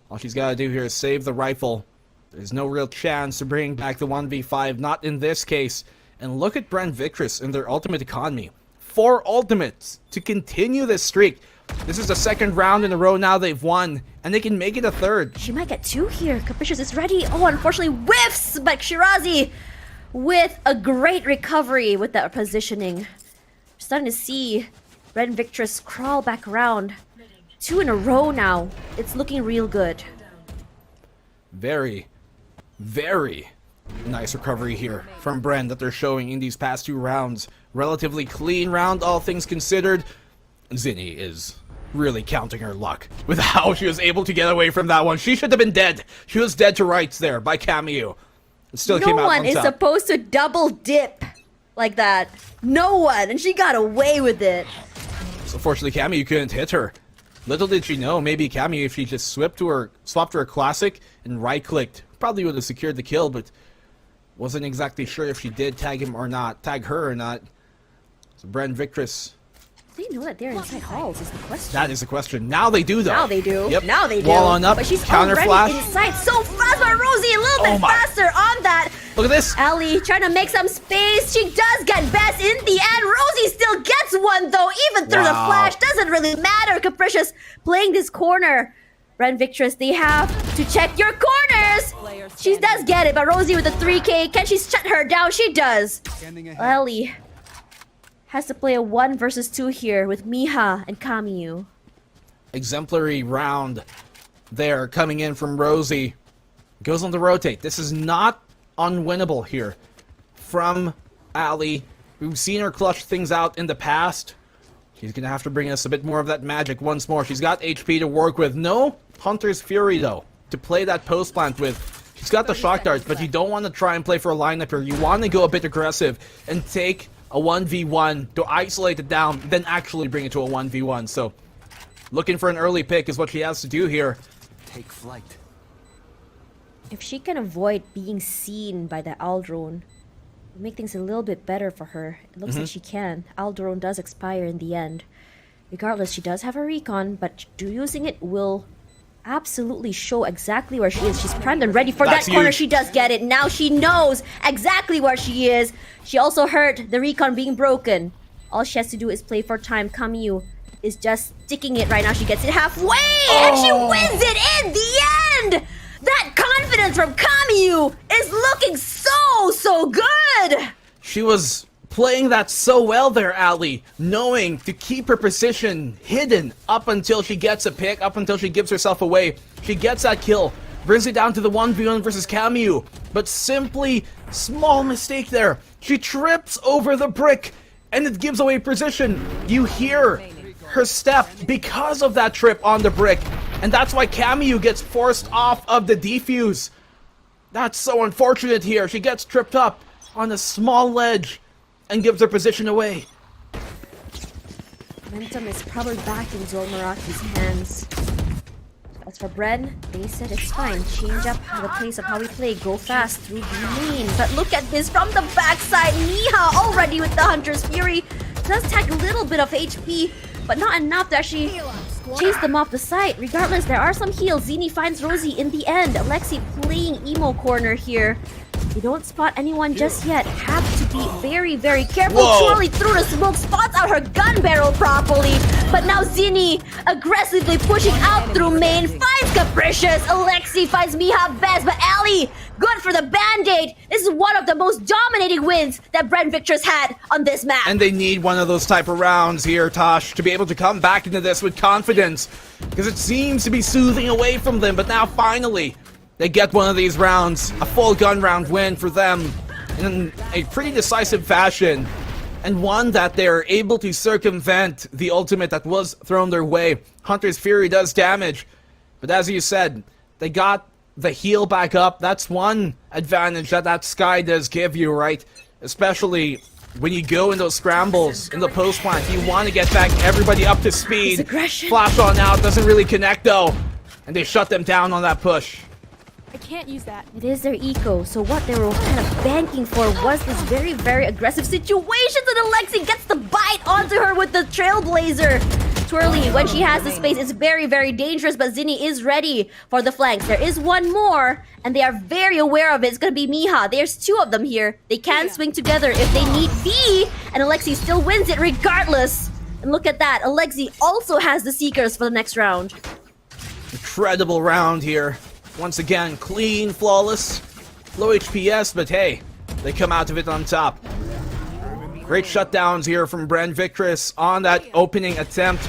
E: all she's got to do here is save the rifle. There's no real chance to bring back the 1v5, not in this case. And look at Bren Victress in their ultimate economy. 4 ultimates to continue this streak. This is the 2nd round in a row now they've won, and they can make it a 3rd.
R: She might get 2 here. Capricious is ready. Oh, unfortunately whiffs, but Shirazi with a great recovery with that positioning. Starting to see Bren Victress crawl back around. 2 in a row now. It's looking real good.
E: Very, very nice recovery here from Bren that they're showing in these past 2 rounds. Relatively clean round, all things considered. Zinni is really counting her luck with how she was able to get away from that one. She should have been dead. She was dead to rights there by Camille. It still came out on top.
R: No one is supposed to double dip like that. No one, and she got away with it.
E: So fortunately, Camille couldn't hit her. Little did she know, maybe Camille, if she just swapped to her classic and right-clicked, probably would have secured the kill, but wasn't exactly sure if she did tag him or not, tag her or not. So Bren Victress.
R: Do they know that they're inside halls is the question.
E: That is the question. Now they do, though.
R: Now they do.
E: Yep.
R: Now they do.
E: Wall on up,
R: but she's
E: counter
R: already
E: flash.
R: inside so fast, but Rosie a little bit faster on that.
E: Look at this.
R: Ali trying to make some space. She does get Bess in the end. Rosie still gets one, though, even through the flash. Doesn't really matter. Capricious playing this corner. Bren Victress, they have to check your corners. She does get it, but Rosie with the 3K. Can she shut her down? She does. Ali has to play a 1 versus 2 here with Miha and Camille.
E: Exemplary round there coming in from Rosie. Goes on to rotate. This is not unwinnable here from Ali. We've seen her clutch things out in the past. She's going to have to bring us a bit more of that magic once more. She's got HP to work with. No Hunter's Fury, though, to play that post plant with. She's got the shock darts, but you don't want to try and play for a lineup here. You want to go a bit aggressive and take a 1v1 to isolate it down, then actually bring it to a 1v1. So, looking for an early pick is what she has to do here.
Q: Take flight.
R: If she can avoid being seen by the Aldrone, it'll make things a little bit better for her. It looks like she can. Aldrone does expire in the end. Regardless, she does have a recon, but using it will absolutely show exactly where she is. She's primed and ready for
E: That's
R: that corner.
E: huge.
R: She does get it. Now she knows exactly where she is. She also heard the recon being broken. All she has to do is play for time. Kamiyu is just sticking it right now. She gets it halfway and she wins it in the end. That confidence from Kamiyu is looking so good.
E: She was playing that so well there, Ali, knowing to keep her position hidden up until she gets a pick, up until she gives herself away. She gets that kill, brings it down to the 1v1 versus Kamiyu, but simply small mistake there. She trips over the brick and it gives away position. You hear her step because of that trip on the brick, and that's why Kamiyu gets forced off of the defuse. That's so unfortunate here. She gets tripped up on a small ledge and gives her position away.
R: Momentum is probably back in Zol Meraki's hands. As for Bren, they said it's fine. Change up the pace of how we play. Go fast through the lane. But look at this from the backside. Miha already with the Hunter's Fury. Does tag a little bit of HP, but not enough to actually chase them off the site. Regardless, there are some heals. Zini finds Rosie in the end. Alexi playing emo corner here. We don't spot anyone just yet. Have to be very careful.
E: Whoa.
R: Twirly through the smoke, spots out her gun barrel properly. But now Zini aggressively pushing out through main, finds Capricious. Alexi finds MikaFabs, but Ali, good for the band-aid. This is one of the most dominating wins that Bren Victress had on this map.
E: And they need one of those type of rounds here, Tosh, to be able to come back into this with confidence, because it seems to be soothing away from them. But now finally they get one of these rounds, a full gun round win for them in a pretty decisive fashion, and one that they're able to circumvent the ultimate that was thrown their way. Hunter's Fury does damage, but as you said, they got the heal back up. That's one advantage that Sky does give you, right? Especially when you go in those scrambles in the post plant, you want to get back everybody up to speed. Flash on out, doesn't really connect though, and they shut them down on that push.
R: I can't use that. It is their eco, so what they were kind of banking for was this very aggressive situation, and Alexi gets the bite onto her with the Trailblazer. Twirly, when she has the space, it's very dangerous, but Zinni is ready for the flanks. There is one more, and they are very aware of it. It's gonna be Miha. There's two of them here. They can swing together if they need be, and Alexi still wins it regardless. And look at that, Alexi also has the Seekers for the next round.
E: Incredible round here. Once again, clean, flawless, low HPS, but hey, they come out of it on top. Great shutdowns here from Bren Victress on that opening attempt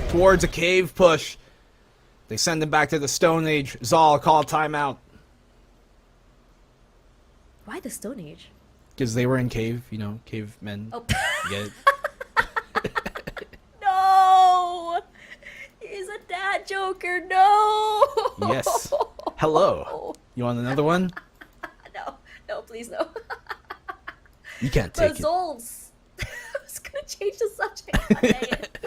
E: towards a cave push. They send him back to the Stone Age. Zol, call timeout.
R: Why the Stone Age?
E: Because they were in cave, you know, cavemen.
R: Oh.
E: Get it?
R: No! He's a dad joker, no!
E: Yes. Hello. You want another one?
R: No, please no.
E: You can't
R: But
E: take it.
R: Zol's. I was gonna change the subject. God dang it.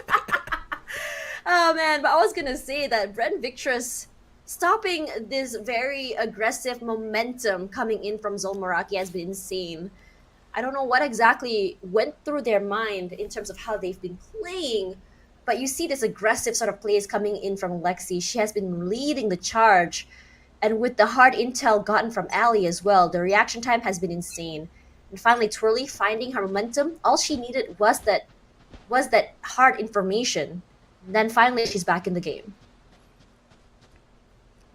R: Oh man, but I was gonna say that Bren Victress stopping this very aggressive momentum coming in from Zol Meraki has been insane. I don't know what exactly went through their mind in terms of how they've been playing, but you see this aggressive sort of plays coming in from Lexi. She has been leading the charge, and with the hard intel gotten from Ali as well, the reaction time has been insane. And finally, Twirly finding her momentum. All she needed was that hard information. And then finally, she's back in the game.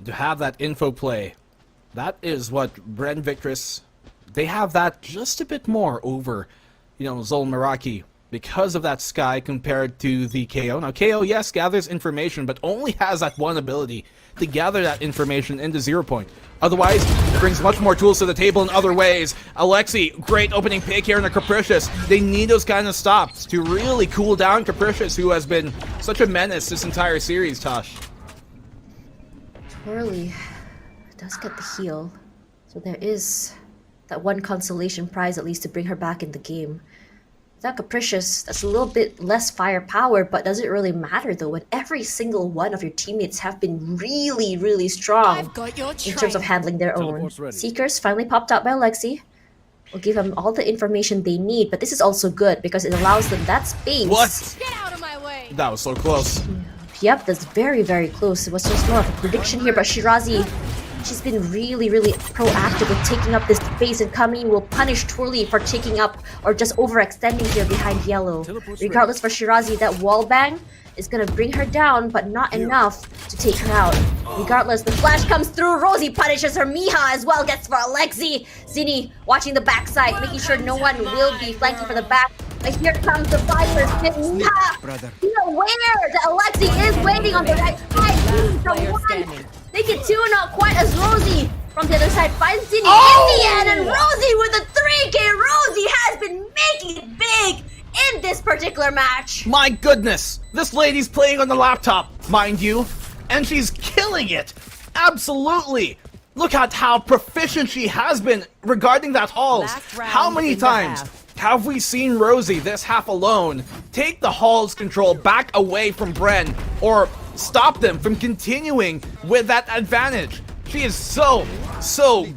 E: To have that info play, that is what Bren Victress, they have that just a bit more over, you know, Zol Meraki, because of that Sky compared to the KO. Now, KO, yes, gathers information, but only has that one ability to gather that information into 0 point. Otherwise, it brings much more tools to the table in other ways. Alexi, great opening pick here in the Capricious. They need those kind of stops to really cool down Capricious, who has been such a menace this entire series, Tosh.
R: Twirly does get the heal, so there is that one consolation prize at least to bring her back in the game. That Capricious, that's a little bit less firepower, but does it really matter though when every single one of your teammates have been really strong in terms of handling their own. Seekers finally popped out by Alexi. Will give them all the information they need, but this is also good because it allows them that space.
E: What? Get out of my way! That was so close.
R: Yep, that's very, very close. It was just more of a prediction here, but Shirazi, she's been really, really proactive with taking up this space, and Kami will punish Twirly for taking up or just overextending here behind yellow. Regardless for Shirazi, that wall bang is gonna bring her down, but not enough to take her out. Regardless, the flash comes through. Rosie punishes her. Miha as well gets for Alexi. Zini watching the backside, making sure no one will be flanking for the back. But here comes the Viper's hit. Miha, be aware that Alexi is waiting on the right side. The one. They get two, not quite as Rosie from the other side finds Zini in the end, and Rosie with a 3K. Rosie has been making it big in this particular match.
E: My goodness, this lady's playing on the laptop, mind you, and she's killing it. Absolutely. Look at how proficient she has been regarding that halls. How many times have we seen Rosie this half alone take the halls control back away from Bren, or stop them from continuing with that advantage? She is so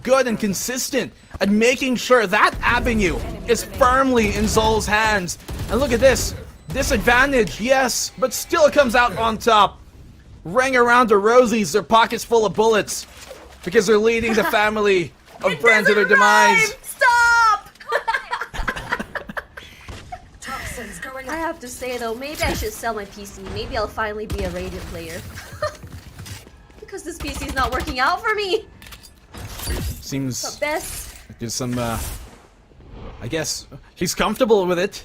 E: good and consistent at making sure that avenue is firmly in Zol's hands. And look at this. Disadvantage, yes, but still comes out on top. Ring around the Rosies, their pockets full of bullets, because they're leading the family of Bren to their demise.
R: Stop! I have to say though, maybe I should sell my PC. Maybe I'll finally be a rated player. Because this PC is not working out for me.
E: Seems
R: the best.
E: There's some, I guess she's comfortable with it.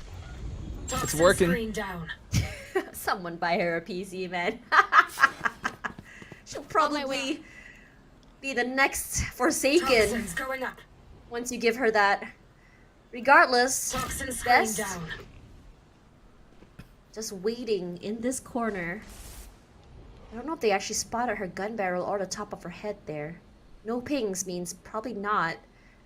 E: It's working.
R: Someone buy her a PC, man. She'll probably be the next Forsaken once you give her that. Regardless, best just waiting in this corner. I don't know if they actually spotted her gun barrel or the top of her head there. No pings means probably not.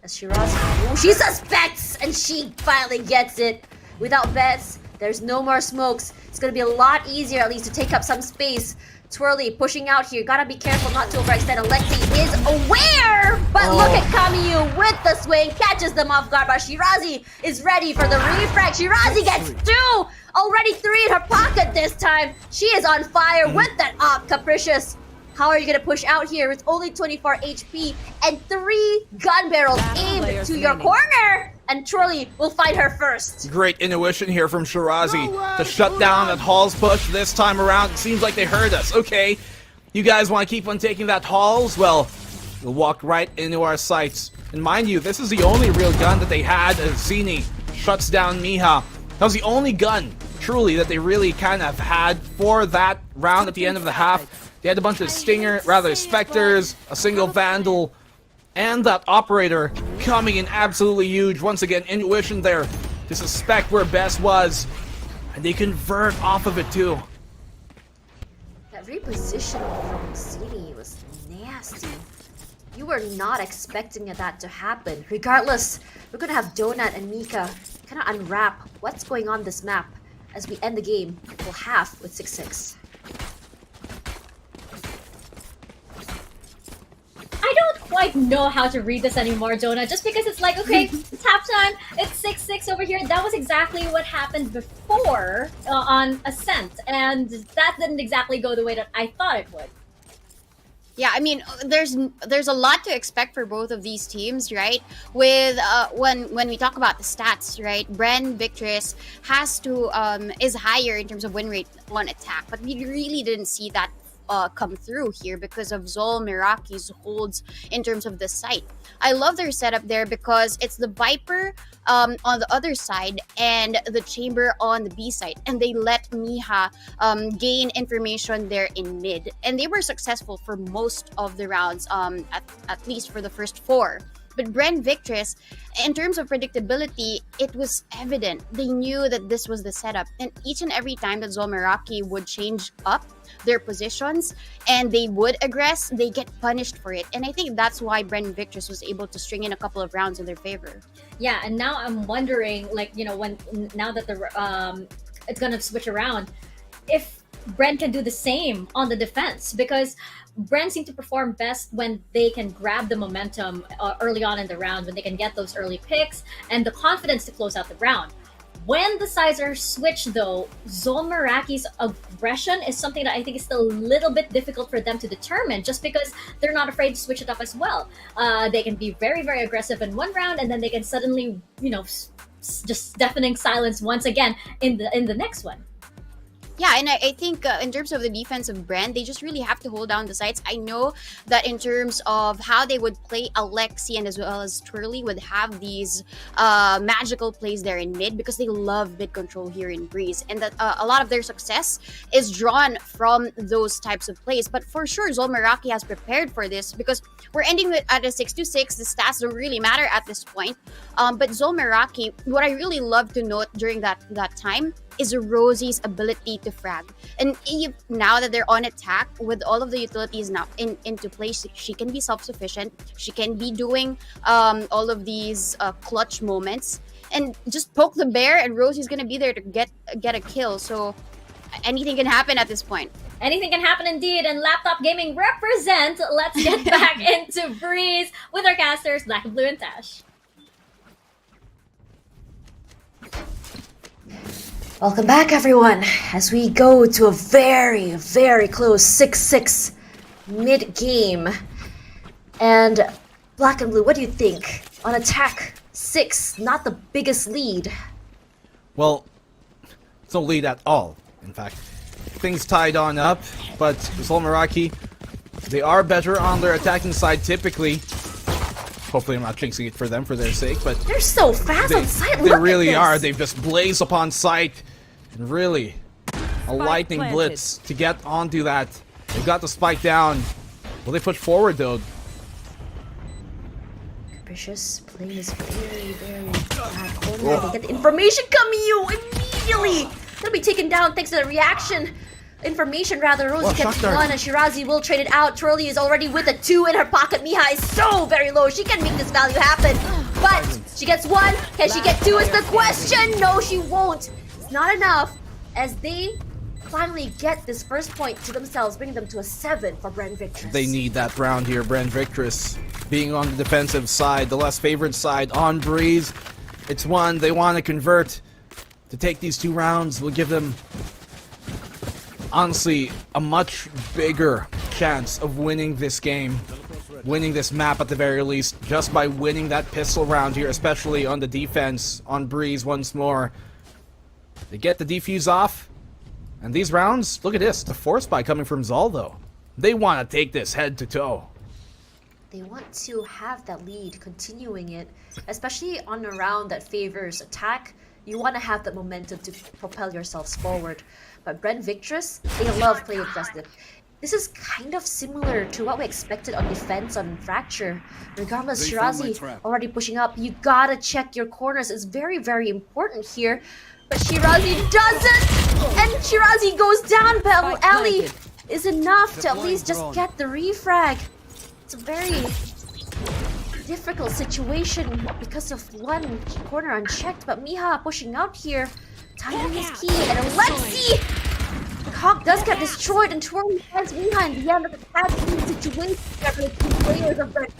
R: As Shirazi, she suspects, and she finally gets it. Without bets, there's no more smokes. It's gonna be a lot easier at least to take up some space. Twirly pushing out here. Gotta be careful not to overextend. Alexi is aware, but look at Kamiyu with the swing, catches them off guard. But Shirazi is ready for the refrag. Shirazi gets two, already three in her pocket this time. She is on fire with that op, Capricious. How are you gonna push out here? It's only 24 HP and 3 gun barrels aimed to your corner, and Twirly will find her first.
E: Great intuition here from Shirazi to shut down that Halls push this time around. It seems like they heard us. Okay, you guys want to keep on taking that Halls? Well, you'll walk right into our sights. And mind you, this is the only real gun that they had as Zini shuts down Miha. That was the only gun, truly, that they really kind of had for that round at the end of the half. They had a bunch of Spectres, a single Vandal, and that Operator coming in absolutely huge. Once again, intuition there to suspect where Bess was, and they convert off of it too.
R: That repositioning from Zini was nasty. You were not expecting that to happen. Regardless, we're gonna have Donut and Mika kind of unwrap what's going on this map as we end the game full half with 6-6.
J: I don't quite know how to read this anymore, Jonah, just because it's like, okay, it's halftime, it's 6-6 over here. That was exactly what happened before on Ascent, and that didn't exactly go the way that I thought it would.
K: Yeah, I mean, there's a lot to expect for both of these teams, right? With when we talk about the stats, right? Bren Victress is higher in terms of win rate on attack, but we really didn't see that come through here because of Zol Meraki's holds in terms of the site. I love their setup there because it's the Viper on the other side and the Chamber on the B side, and they let Miha gain information there in mid, and they were successful for most of the rounds, at least for the first 4. But Bren Victress, in terms of predictability, it was evident. They knew that this was the setup. And each and every time that Zol Meraki would change up their positions and they would aggress, they get punished for it. And I think that's why Bren Victress was able to string in a couple of rounds in their favor.
J: Yeah, and now I'm wondering, like, you know, now that it's gonna switch around, if Bren can do the same on the defense, because Bren seem to perform best when they can grab the momentum early on in the round, when they can get those early picks and the confidence to close out the round. When the sides are switched, though, Zol Meraki's aggression is something that I think is still a little bit difficult for them to determine, just because they're not afraid to switch it up as well. They can be very, very aggressive in one round, and then they can suddenly, just deafening silence once again in the next one.
K: Yeah, and I think in terms of the defense of Bren, they just really have to hold down the sites. I know that in terms of how they would play, Alexi and as well as Twirly would have these magical plays there in mid because they love mid control here in Breeze. And that a lot of their success is drawn from those types of plays. But for sure, Zol Meraki has prepared for this because we're ending at a 6-6. The stats don't really matter at this point. But Zol Meraki, what I really love to note during that time is Rosie's ability to frag. And now that they're on attack with all of the utilities now into place, she can be self-sufficient. She can be doing all of these clutch moments and just poke the bear, and Rosie's gonna be there to get a kill. So anything can happen at this point.
J: Anything can happen indeed, and Laptop Gaming represent. Let's get back into Breeze with our casters, Blackenblue and Tash.
R: Welcome back, everyone, as we go to a very, very close 6-6 mid-game. And Blackenblue, what do you think? On attack, 6, not the biggest lead.
E: Well, it's no lead at all, in fact. Things tied on up, but Zol Meraki, they are better on their attacking side typically. Hopefully I'm not jinxing it for them for their sake, but
R: They're so fast on sight.
E: they
R: Look
E: really
R: at
E: are.
R: this.
E: They've just blazed upon sight, and really a lightning
C: planted.
E: blitz to get onto that. They've got the spike down. Will they push forward though?
R: Capricious plays very, very bad corner. They get the information coming you immediately. They'll be taken down thanks to the reaction. Information rather. Rosie
E: Whoa,
R: gets
E: shock dart.
R: 1 and Shirazi will trade it out. Twirly is already with a 2 in her pocket. Miha is so very low. She can make this value happen. But she gets 1. Can she get 2 is the question. No, she won't. It's not enough as they finally get this first point to themselves, bringing them to a 7 for Bren Victress.
E: They need that round here. Bren Victress being on the defensive side, the less favored side on Breeze. It's one they want to convert. To take these 2 rounds will give them, honestly, a much bigger chance of winning this game. Winning this map at the very least, just by winning that pistol round here, especially on the defense on Breeze once more. They get the defuse off, and these rounds, look at this, the force buy coming from Zol though. They want to take this head to toe.
R: They want to have that lead, continuing it, especially on a round that favors attack. You want to have that momentum to propel yourselves forward. But Bren Victress, they love playing aggressive. This is kind of similar to what we expected on defense on Fracture. Regardless,
Q: They found my
R: Shirazi
Q: trap.
R: already pushing up. You gotta check your corners. It's very, very important here. But Shirazi doesn't! And Shirazi goes down, but Ali is enough to at least just get the refrag. It's a very difficult situation because of one corner unchecked, but Miha pushing out here. Timing is key, and Alexi! The Hawk does get destroyed, and Twirly finds Miha in the end of the bad situation for the 2 players of Red.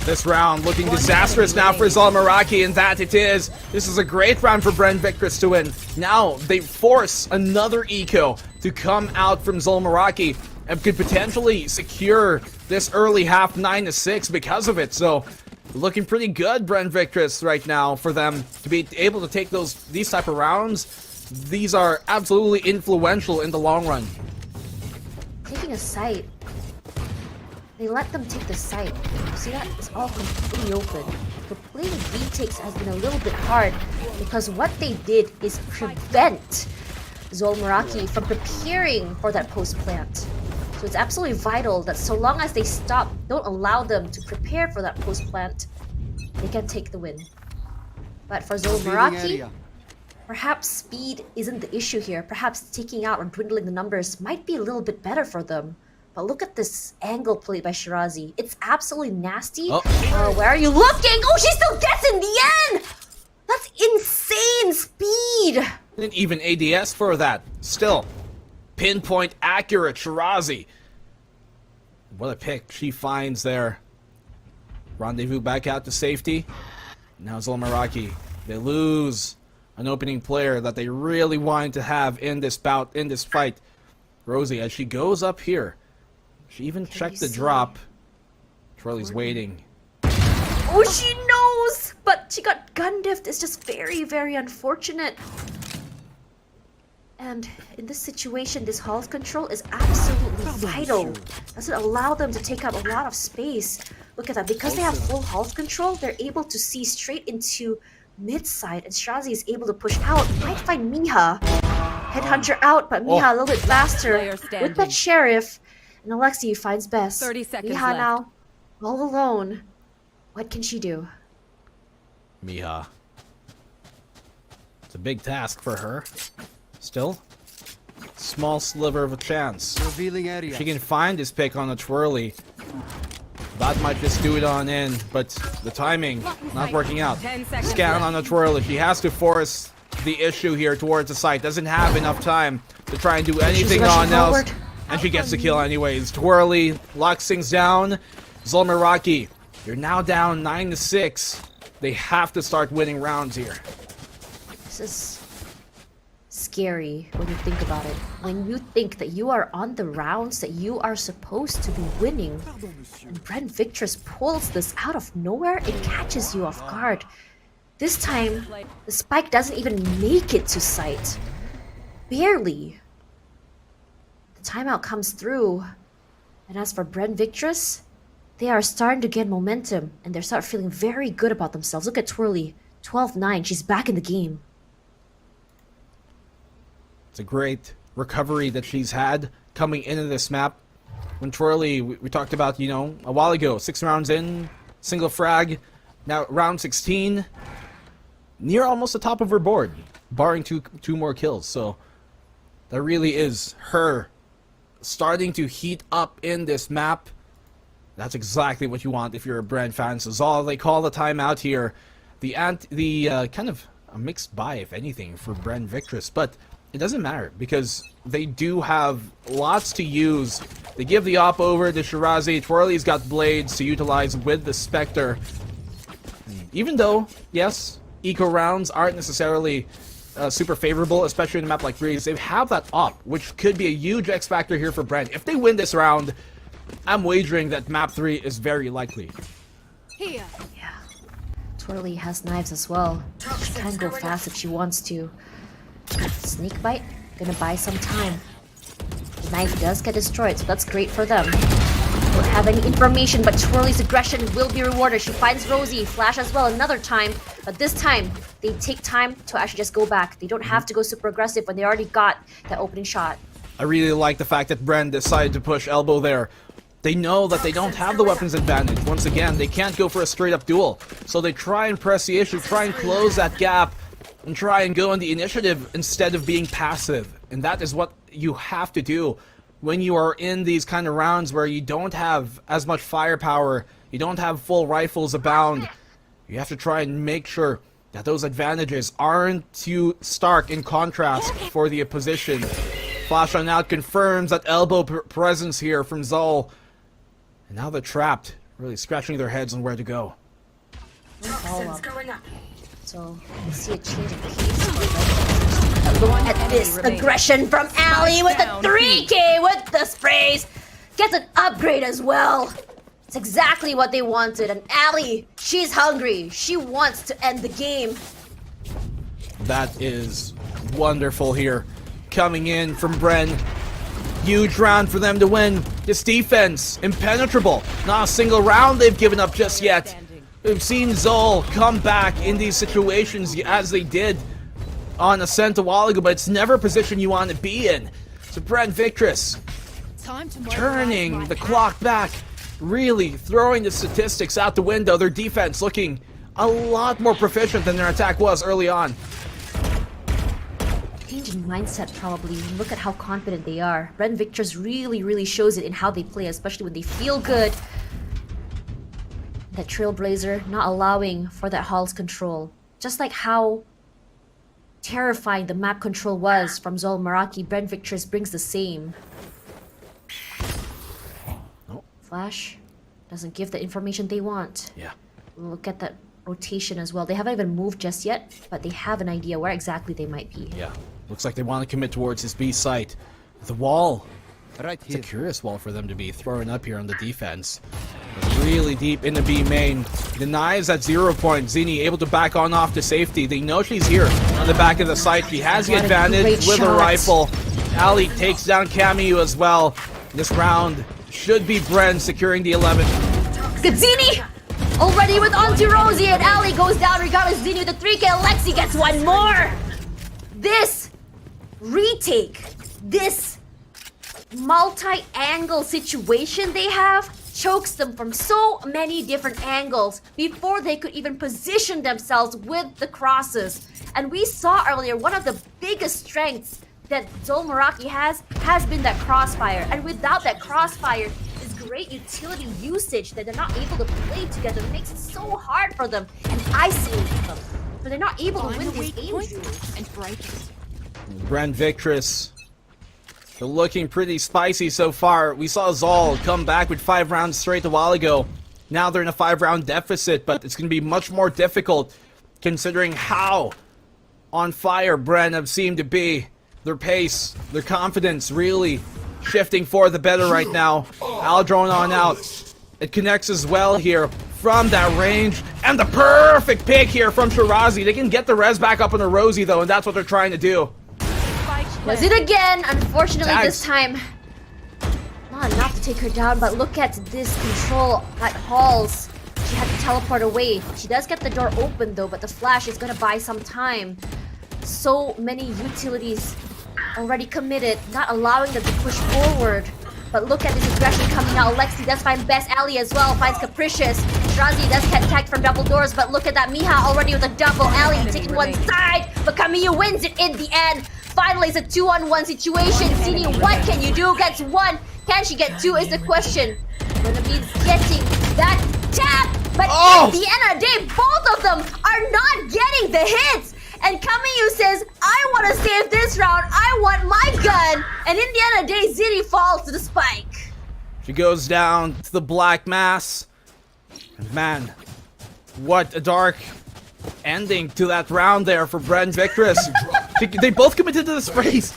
E: This round looking disastrous now for Zol Meraki, and that it is. This is a great round for Bren Victress to win. Now they force another eco to come out from Zol Meraki and could potentially secure this early half 9-6 because of it. So looking pretty good, Bren Victress, right now for them to be able to take these type of rounds. These are absolutely influential in the long run.
R: Taking a site. They let them take the site. You see that? It's all completely open. But playing retakes has been a little bit hard because what they did is prevent Zol Meraki from preparing for that post plant. So it's absolutely vital that so long as they stop, don't allow them to prepare for that post plant, they can take the win. But for Zol Meraki, perhaps speed isn't the issue here. Perhaps taking out or dwindling the numbers might be a little bit better for them. But look at this angle played by Shirazi. It's absolutely nasty. Where are you looking? Oh, she still gets in the end! That's insane speed!
E: Didn't even ADS for that. Still, pinpoint accurate Shirazi. What a pick she finds there. Rendezvous back out to safety. Now Zol Meraki. They lose an opening player that they really wanted to have in this bout, in this fight. Rosie, as she goes up here, she even checked the drop. Twirly's waiting.
R: Oh, she knows! But she got gun diffed. It's just very, very unfortunate. And in this situation, this Hall's control is absolutely vital. Doesn't allow them to take up a lot of space. Look at that. Because they have full Hall's control, they're able to see straight into mid-side. And Shirazi is able to push out. Might find Miha. Headhunter out, but Miha a little bit faster. With that Sheriff. And Alexi finds Bess.
C: 30 seconds
R: Miha
C: left.
R: now, all alone. What can she do?
E: Miha. It's a big task for her. Still, small sliver of a chance.
Q: Revealing area.
E: She can find this pick on a Twirly. That might just do it on in, but the timing not working out.
C: 10 seconds
E: Scan on a Twirly. She has to force the issue here towards the site. Doesn't have enough time to try and do anything on else. And she gets the kill anyways. Twirly locks things down. Zol Meraki, you're now down 9-6. They have to start winning rounds here.
R: This is scary when you think about it. When you think that you are on the rounds that you are supposed to be winning, and Bren Victress pulls this out of nowhere, it catches you off guard. This time, the spike doesn't even make it to sight. Barely. The timeout comes through. And as for Bren Victress, they are starting to get momentum, and they start feeling very good about themselves. Look at Twirly, 12-9. She's back in the game.
E: It's a great recovery that she's had coming into this map. When Twirly, we talked about, you know, a while ago, 6 rounds in, single frag. Now round 16, near almost the top of her board, barring two more kills. So that really is her starting to heat up in this map. That's exactly what you want if you're a Bren fan. So Zol, they call the timeout here. The kind of a mixed buy, if anything, for Bren Victress, but it doesn't matter because they do have lots to use. They give the op over to Shirazi. Twirly's got blades to utilize with the Spectre. Even though, yes, eco rounds aren't necessarily super favorable, especially in a map like Breeze, they have that op, which could be a huge X factor here for Bren. If they win this round, I'm wagering that map 3 is very likely.
R: Yeah. Twirly has knives as well. She can go fast if she wants to. Sneak bite, gonna buy some time. The knife does get destroyed, so that's great for them. Don't have any information, but Twirly's aggression will be rewarded. She finds Rosie, flash as well another time, but this time they take time to actually just go back. They don't have to go super aggressive when they already got that opening shot.
E: I really like the fact that Bren decided to push elbow there. They know that they don't have the weapons advantage. Once again, they can't go for a straight up duel. So they try and press the issue, try and close that gap, and try and go on the initiative instead of being passive. And that is what you have to do when you are in these kind of rounds where you don't have as much firepower, you don't have full rifles abound. You have to try and make sure that those advantages aren't too stark in contrast for the opposition. Flash on out confirms that elbow presence here from Zol. And now they're trapped, really scratching their heads on where to go.
R: So we see a change of pace. Look at this aggression from Ali with the 3K with the sprays. Gets an upgrade as well. It's exactly what they wanted. And Ali, she's hungry. She wants to end the game.
E: That is wonderful here. Coming in from Bren. Huge round for them to win. This defense, impenetrable. Not a single round they've given up just yet. We've seen Zol come back in these situations as they did on Ascent a while ago, but it's never a position you want to be in. So Bren Victress turning the clock back, really throwing the statistics out the window. Their defense looking a lot more proficient than their attack was early on.
R: Change in mindset probably. Look at how confident they are. Bren Victress really shows it in how they play, especially when they feel good. That Trailblazer not allowing for that Hall's control. Just like how terrifying the map control was from Zol Meraki, Bren Victress brings the same. Flash doesn't give the information they want.
E: Yeah.
R: Look at that rotation as well. They haven't even moved just yet, but they have an idea where exactly they might be.
E: Yeah, looks like they want to commit towards this B site. The wall.
Q: Right
E: It's a curious wall for them to be throwing up here on the defense. Really deep in the B main. Denies at 0 point. Zini able to back on off to safety. They know she's here on the back of the site. She has the
R: What a
E: advantage
R: great
E: with a
R: shot.
E: rifle. Ali takes down Cameo as well. This round should be Bren securing the 11th.
R: Zini already with onto Rosie, and Ali goes down regardless. Zini with the 3K. Alexi gets one more. This retake, this multi-angle situation they have chokes them from so many different angles before they could even position themselves with the crosses. And we saw earlier one of the biggest strengths that Zol Meraki has been that crossfire. And without that crossfire, this great utility usage that they're not able to play together makes it so hard for them and isolates them. So they're not able to win this game.
E: Bren Victress. They're looking pretty spicy so far. We saw Zol come back with 5 rounds straight a while ago. Now they're in a 5-round deficit, but it's going to be much more difficult considering how on fire Bren have seemed to be. Their pace, their confidence really shifting for the better right now. Aldrone on out. It connects as well here from that range. And the perfect pick here from Shirazi. They can get the res back up on the Rosie though, and that's what they're trying to do.
R: Was it again? Unfortunately,
E: Tags.
R: this time, not enough to take her down, but look at this control at Halls. She had to teleport away. She does get the door open though, but the flash is gonna buy some time. So many utilities already committed, not allowing them to push forward. But look at this aggression coming out. Alexi does find Best Ally as well, finds Capricious. Shirazi does get tagged from double doors, but look at that. Miha already with a double. Ally taking one side, but Camille wins it in the end. Finally, it's a 2-on-1 situation. Zini, what can you do? Gets 1. Can she get 2 is the question. Gonna be getting that tap, but at the end of the day, both of them are not getting the hits. And Camille says, I want to save this round. I want my gun. And in the end of the day, Zini falls to the spike.
E: She goes down to the black mass. And man, what a dark ending to that round there for Bren Victress. They both committed to the sprays.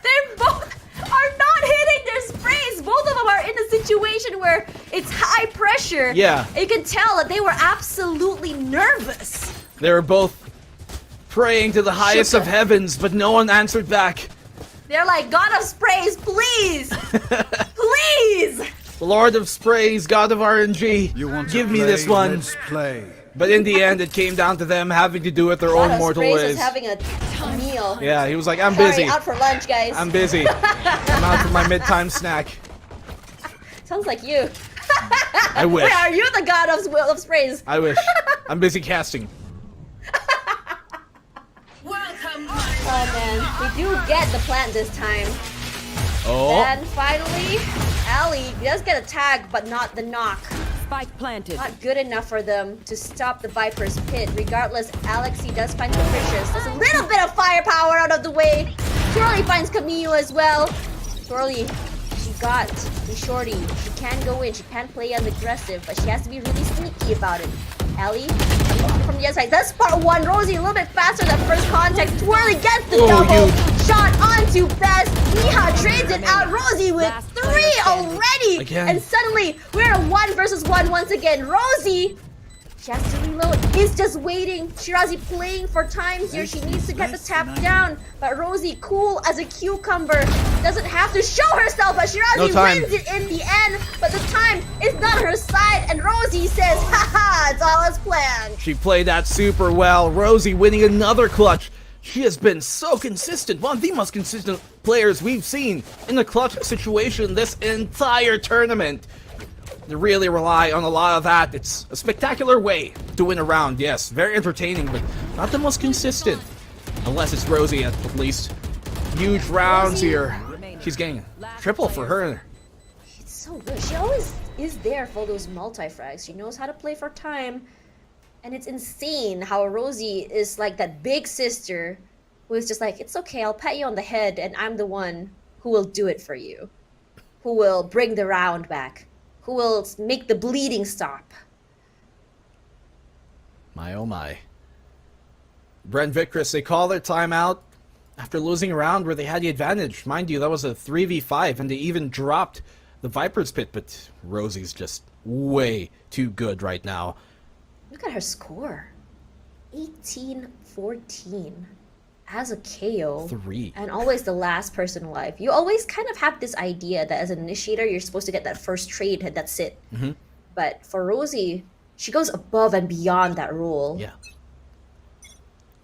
R: They both are not hitting their sprays. Both of them are in a situation where it's high pressure.
E: Yeah.
R: You can tell that they were absolutely nervous.
E: They were both praying to the highest of heavens, but no one answered back.
R: They're like, God of sprays, please. Please.
E: Lord of sprays, God of RNG, give me this one.
Q: Let's play.
E: But in the end, it came down to them having to do it their
R: God
E: own
R: of
E: mortal
R: sprays
E: ways.
R: is having a meal.
E: Yeah, he was like, I'm
R: Sorry,
E: busy.
R: out for lunch, guys.
E: I'm busy. I'm out for my mid-time snack.
R: Sounds like you.
E: I wish.
R: Wait, are you the God of sprays?
E: I wish. I'm busy casting.
R: Oh man, we do get the plant this time.
E: Oh.
R: And finally, Ali does get a tag, but not the knock.
C: Spike planted.
R: Not good enough for them to stop the Viper's pit. Regardless, Alexi does find Capricious. There's a little bit of firepower out of the way. Twirly finds Camille as well. Twirly, she got the shorty. She can go in. She can play aggressive, but she has to be really sneaky about it. Ali, from the other side. That's part 1. Rosie a little bit faster than first contact. Twirly gets the double shot onto Best. Miha trades it out. Rosie with 3 already.
E: Again.
R: And suddenly, we're in a 1 versus 1 once again. Rosie, she has to reload. Is just waiting. Shirazi playing for time here. She needs to get the tap down. But Rosie, cool as a cucumber, doesn't have to show herself. But Shirazi wins it in the end. But the time is not her side. And Rosie says, haha, it's all as planned.
E: She played that super well. Rosie winning another clutch. She has been so consistent. One of the most consistent players we've seen in the clutch situation this entire tournament. They really rely on a lot of that. It's a spectacular way to win a round, yes. Very entertaining, but not the most consistent. Unless it's Rosie, at least. Huge rounds here. She's getting triple for her.
R: It's so good. She always is there for those multi-frags. She knows how to play for time. And it's insane how Rosie is like that big sister who is just like, it's okay, I'll pat you on the head and I'm the one who will do it for you. Who will bring the round back. Who will make the bleeding stop.
E: My oh my. Bren Victress, they call their timeout after losing a round where they had the advantage. Mind you, that was a 3v5, and they even dropped the Viper's Pit, but Rosie's just way too good right now.
R: Look at her score. 18-14 as a KO.
E: 3.
R: And always the last person alive. You always kind of have this idea that as an initiator, you're supposed to get that first trade and that's it.
E: Mm-hmm.
R: But for Rosie, she goes above and beyond that role.
E: Yeah.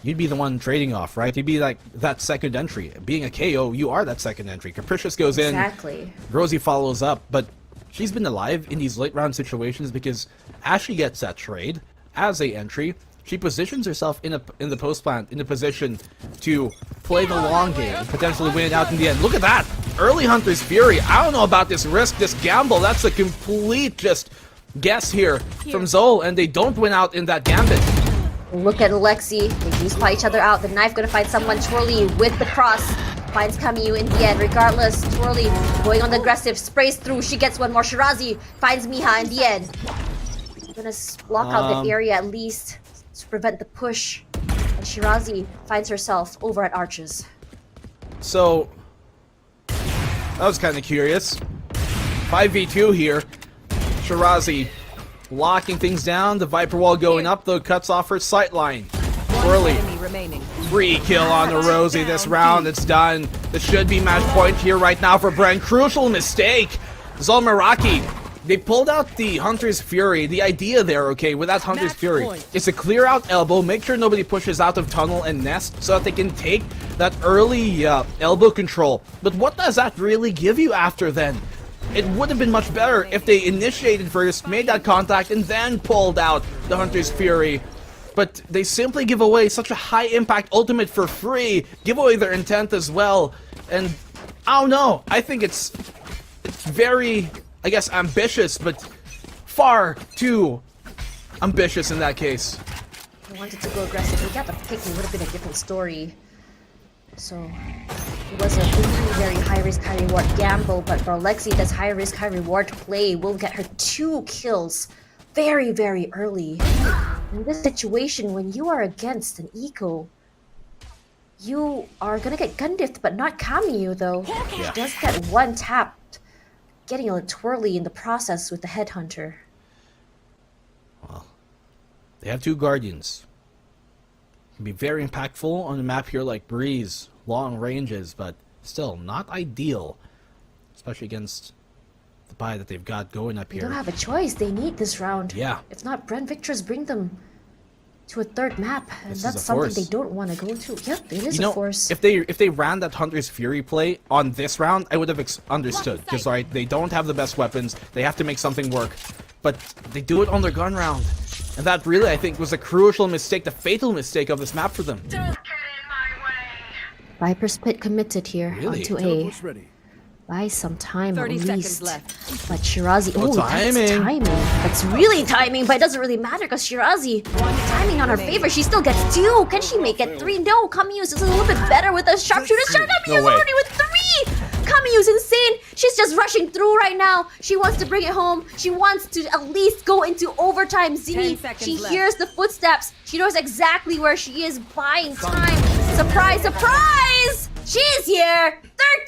E: You'd be the one trading off, right? You'd be like that second entry. Being a KO, you are that second entry. Capricious goes in.
R: Exactly.
E: Rosie follows up, but she's been alive in these late round situations because as she gets that trade, as a entry, she positions herself in the post plant in a position to play the long game and potentially win it out in the end. Look at that! Early Hunter's Fury. I don't know about this risk, this gamble. That's a complete just guess here from Zol, and they don't win out in that gambit.
R: Look at Alexi. They do spot each other out. The knife gonna find someone. Twirly with the cross. Finds Camus in the end. Regardless, Twirly going on the aggressive. Sprays through. She gets one more. Shirazi finds Miha in the end. Gonna block out the area at least to prevent the push. And Shirazi finds herself over at Arches.
E: So, that was kind of curious. 5v2 here. Shirazi locking things down. The Viper wall going up, though, cuts off her sight line. Twirly. Free kill on the Rosie this round. It's done. This should be match point here right now for Bren. Crucial mistake. Zol Meraki. They pulled out the Hunter's Fury. The idea there, okay, with that Hunter's Fury is to clear out elbow, make sure nobody pushes out of tunnel and nest so that they can take that early elbow control. But what does that really give you after then? It would have been much better if they initiated first, made that contact, and then pulled out the Hunter's Fury. But they simply give away such a high impact ultimate for free, give away their intent as well. And I don't know, I think it's very, I guess, ambitious, but far too ambitious in that case.
R: I wanted to go aggressive. We got the pick, it would have been a different story. So, it was a very high risk, high reward gamble, but for Alexi, this high risk, high reward play will get her 2 kills very, very early. In this situation, when you are against an eco, you are gonna get gun diffed, but not Camus though.
E: Yeah.
R: She does get 1 tap, getting a twirly in the process with the headhunter.
E: Well, they have 2 Guardians. Can be very impactful on a map here like Breeze. Long ranges, but still not ideal. Especially against the buy that they've got going up
R: They
E: here.
R: don't have a choice. They need this round.
E: Yeah.
R: If not, Bren Victress bring them to a 3rd map, and
E: This is
R: that's
E: a
R: something
E: force.
R: they don't want to go to. Yep, it is
E: You know,
R: a force.
E: if they ran that Hunter's Fury play on this round, I would have understood. Because right, they don't have the best weapons. They have to make something work. But they do it on their gun round. And that really, I think, was a crucial mistake, the fatal mistake of this map for them.
R: Viper's Pit committed here
E: Really?
R: onto A. Buy some time
C: 30
R: at
C: seconds
R: least.
C: left.
R: But Shirazi,
E: Oh,
R: that's
E: timing.
R: timing. That's really timing, but it doesn't really matter because Shirazi, timing on her favor, she still gets 2. Can she make it 3? No, Camus is a little bit better with a sharpshooter. Camus
E: No way.
R: already with 3! Camus insane. She's just rushing through right now. She wants to bring it home. She wants to at least go into overtime.
C: 10
R: Zinni,
C: seconds
R: she
C: left.
R: hears the footsteps. She knows exactly where she is, buying time. Surprise, surprise! She's here!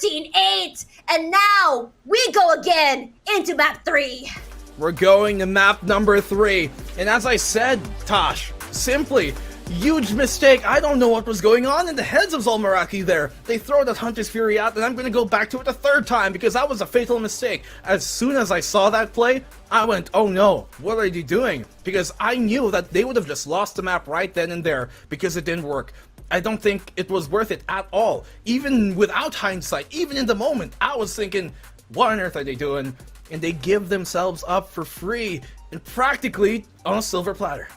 R: 13-8! And now, we go again into map 3.
E: We're going to map number 3. And as I said, Tosh, simply, huge mistake. I don't know what was going on in the heads of Zol Meraki there. They throw that Hunter's Fury out, and I'm going to go back to it a 3rd time because that was a fatal mistake. As soon as I saw that play, I went, oh no, what are they doing? Because I knew that they would have just lost the map right then and there because it didn't work. I don't think it was worth it at all. Even without hindsight, even in the moment, I was thinking, what on earth are they doing? And they give themselves up for free and practically on a silver platter.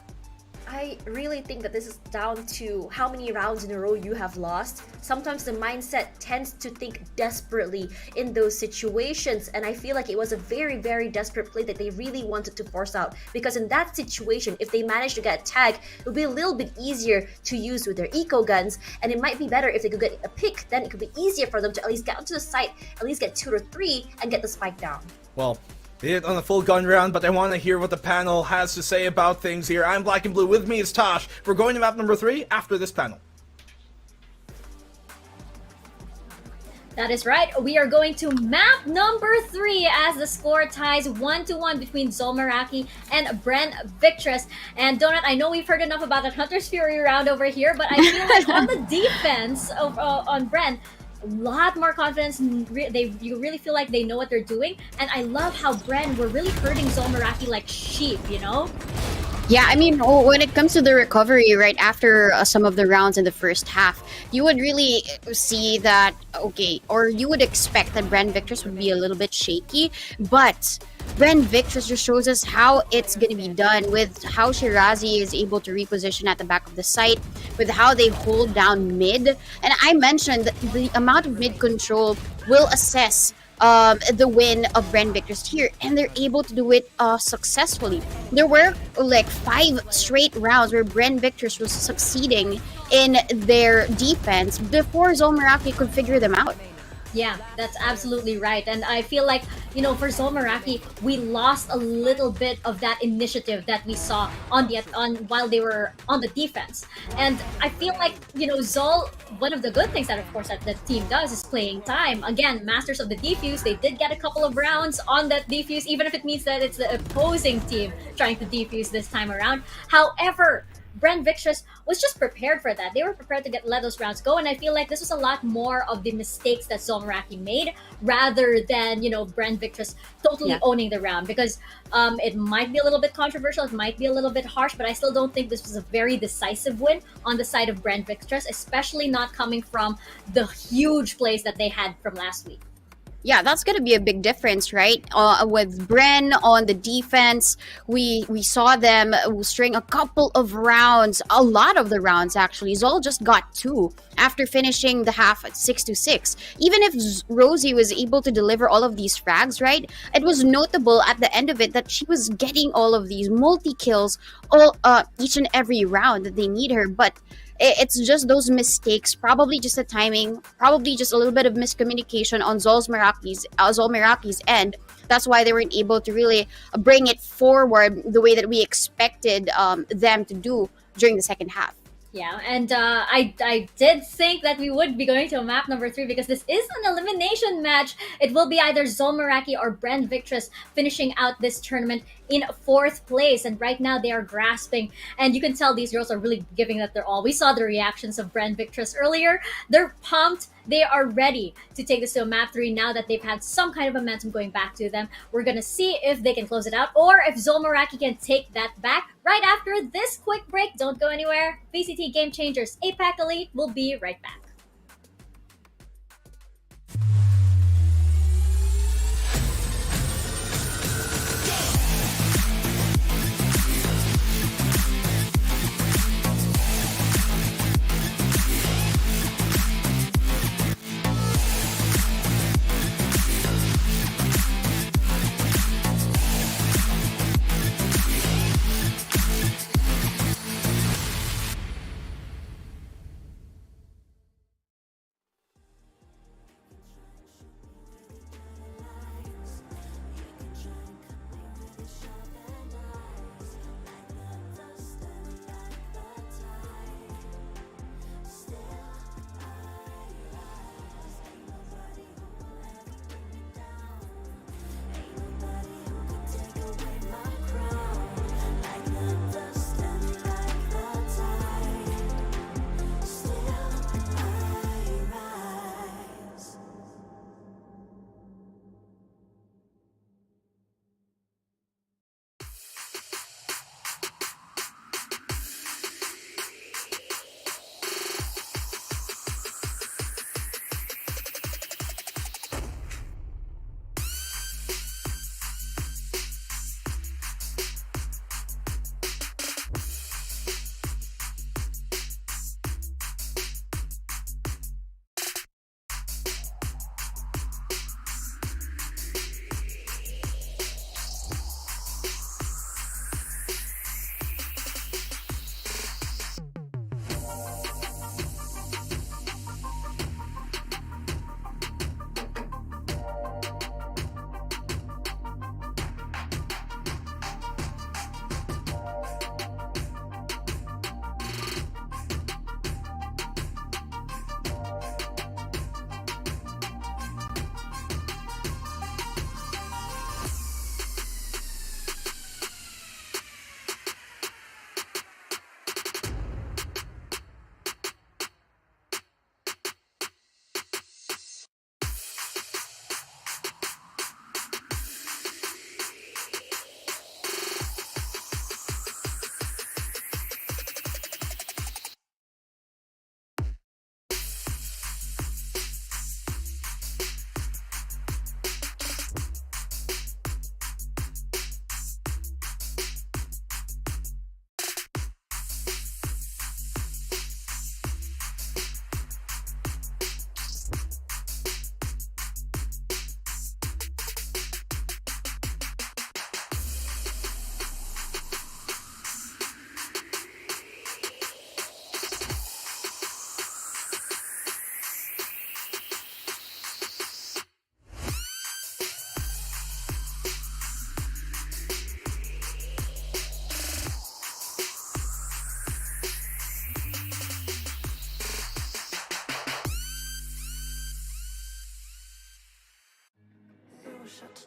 R: I really think that this is down to how many rounds in a row you have lost. Sometimes the mindset tends to think desperately in those situations, and I feel like it was a very, very desperate play that they really wanted to force out, because in that situation, if they managed to get a tag, it would be a little bit easier to use with their eco guns, and it might be better if they could get a pick. Then it could be easier for them to at least get onto the site, at least get 2 or 3 and get the spike down.
E: Well, They did it on a full gun round, but I want to hear what the panel has to say about things here. I'm Blackenblue. With me is Tosh. We're going to map number 3 after this panel.
J: That is right. We are going to map number 3 as the score ties 1-1 between Zol Meraki and Bren Victress. And Donut, I know we've heard enough about that Hunter's Fury round over here, but I feel like on the defense of on Bren, a lot more confidence. You really feel like they know what they're doing. And I love how Bren were really hurting Zol Meraki like sheep, you know?
K: Yeah, I mean, when it comes to the recovery right after some of the rounds in the first half, you would really see that, okay, or you would expect that Bren Victress would be a little bit shaky, but Bren Victress just shows us how it's going to be done with how Shirazi is able to reposition at the back of the site, with how they hold down mid. And I mentioned that the amount of mid control will assess the win of Bren Victress here, and they're able to do it successfully. There were like 5 straight rounds where Bren Victress was succeeding in their defense before Zol Meraki could figure them out.
J: Yeah, that's absolutely right. And I feel like, you know, for Zol Meraki, we lost a little bit of that initiative that we saw on while they were on the defense. And I feel like, you know, Zol, one of the good things that of course that the team does is playing time. Again, masters of the defuse, they did get a couple of rounds on that defuse, even if it means that it's the opposing team trying to defuse this time around. However, Bren Victress was just prepared for that. They were prepared to let those rounds go, and I feel like this was a lot more of the mistakes that Zol Meraki made rather than, you know, Bren Victress totally owning the round, because it might be a little bit controversial, it might be a little bit harsh, but I still don't think this was a very decisive win on the side of Bren Victress, especially not coming from the huge plays that they had from last week.
K: Yeah, that's going to be a big difference, right? With Bren on the defense, we saw them string a couple of rounds, a lot of the rounds actually. Zol just got 2 after finishing the half at 6-6. Even if Rosie was able to deliver all of these frags, right? It was notable at the end of it that she was getting all of these multi-kills each and every round that they need her, but it's just those mistakes, probably just the timing, probably just a little bit of miscommunication on Zol Meraki's end. That's why they weren't able to really bring it forward the way that we expected them to do during the second half.
J: Yeah, and I did think that we would be going to map number 3 because this is an elimination match. It will be either Zol Meraki or Bren Victress finishing out this tournament in 4th place. And right now they are grasping, and you can tell these girls are really giving it their all. We saw the reactions of Bren Victress earlier. They're pumped. They are ready to take this to a map 3 now that they've had some kind of momentum going back to them. We're going to see if they can close it out or if Zol Meraki can take that back right after this quick break. Don't go anywhere. VCT Game Changers APAC Elite will be right back.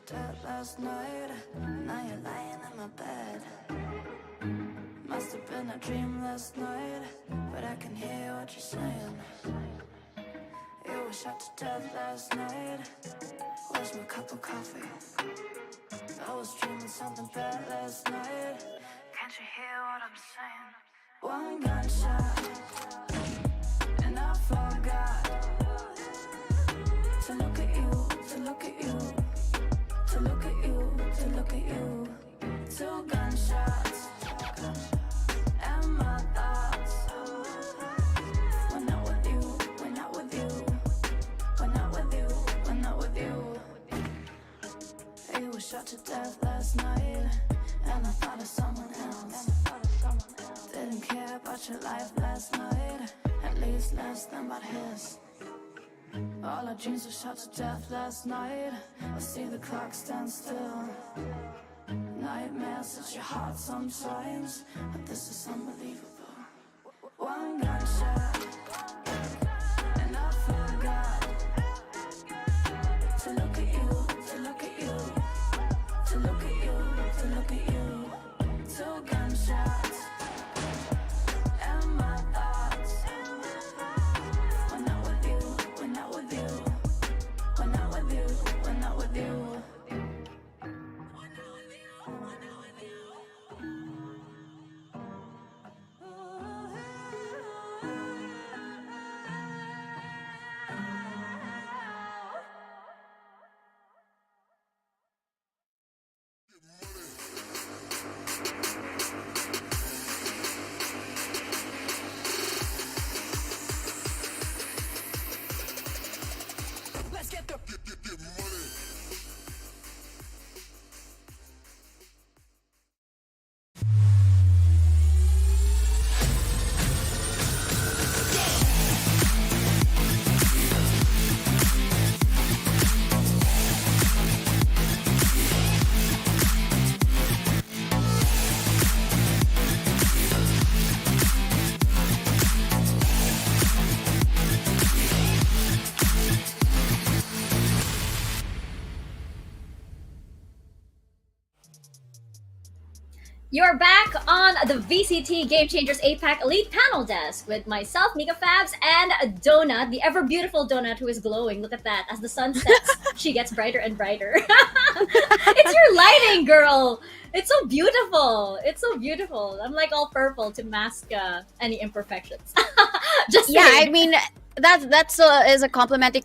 B: dead last night. Now you're lying in my bed. Must have been a dream last night, but I can hear what you're saying. You were shot to death last night. Where's my cup of coffee? I was dreaming something bad last night. Can't you hear what I'm saying? One gunshot, and I forgot to look at you, to look at you, to look at you, to look at you. Two gunshots, and my thoughts. We're not with you, we're not with you, we're not with you, we're not with you. You were shot to death last night, and I thought of someone else. Didn't care about your life last night, at least less than about his. All our dreams were shot to death last night. I see the clock stand still. Nightmares at your heart sometimes, but this is unbelievable. One gunshot, and I forgot to look at you, to look at you, to look at you, to look at you. Two gunshots, and my thoughts. We're not with you, we're not with you, we're not with you, we're not with you.
D: Let's get the money.
J: You're back on the VCT Game Changers APAC Elite Panel Desk with myself, MikaFabs, and Donut, the ever beautiful Donut who is glowing. Look at that. As the sun sets, she gets brighter and brighter. It's your lighting, girl. It's so beautiful. It's so beautiful. I'm like all purple to mask any imperfections. Just
K: Yeah,
J: saying.
K: I mean that's is a complimentary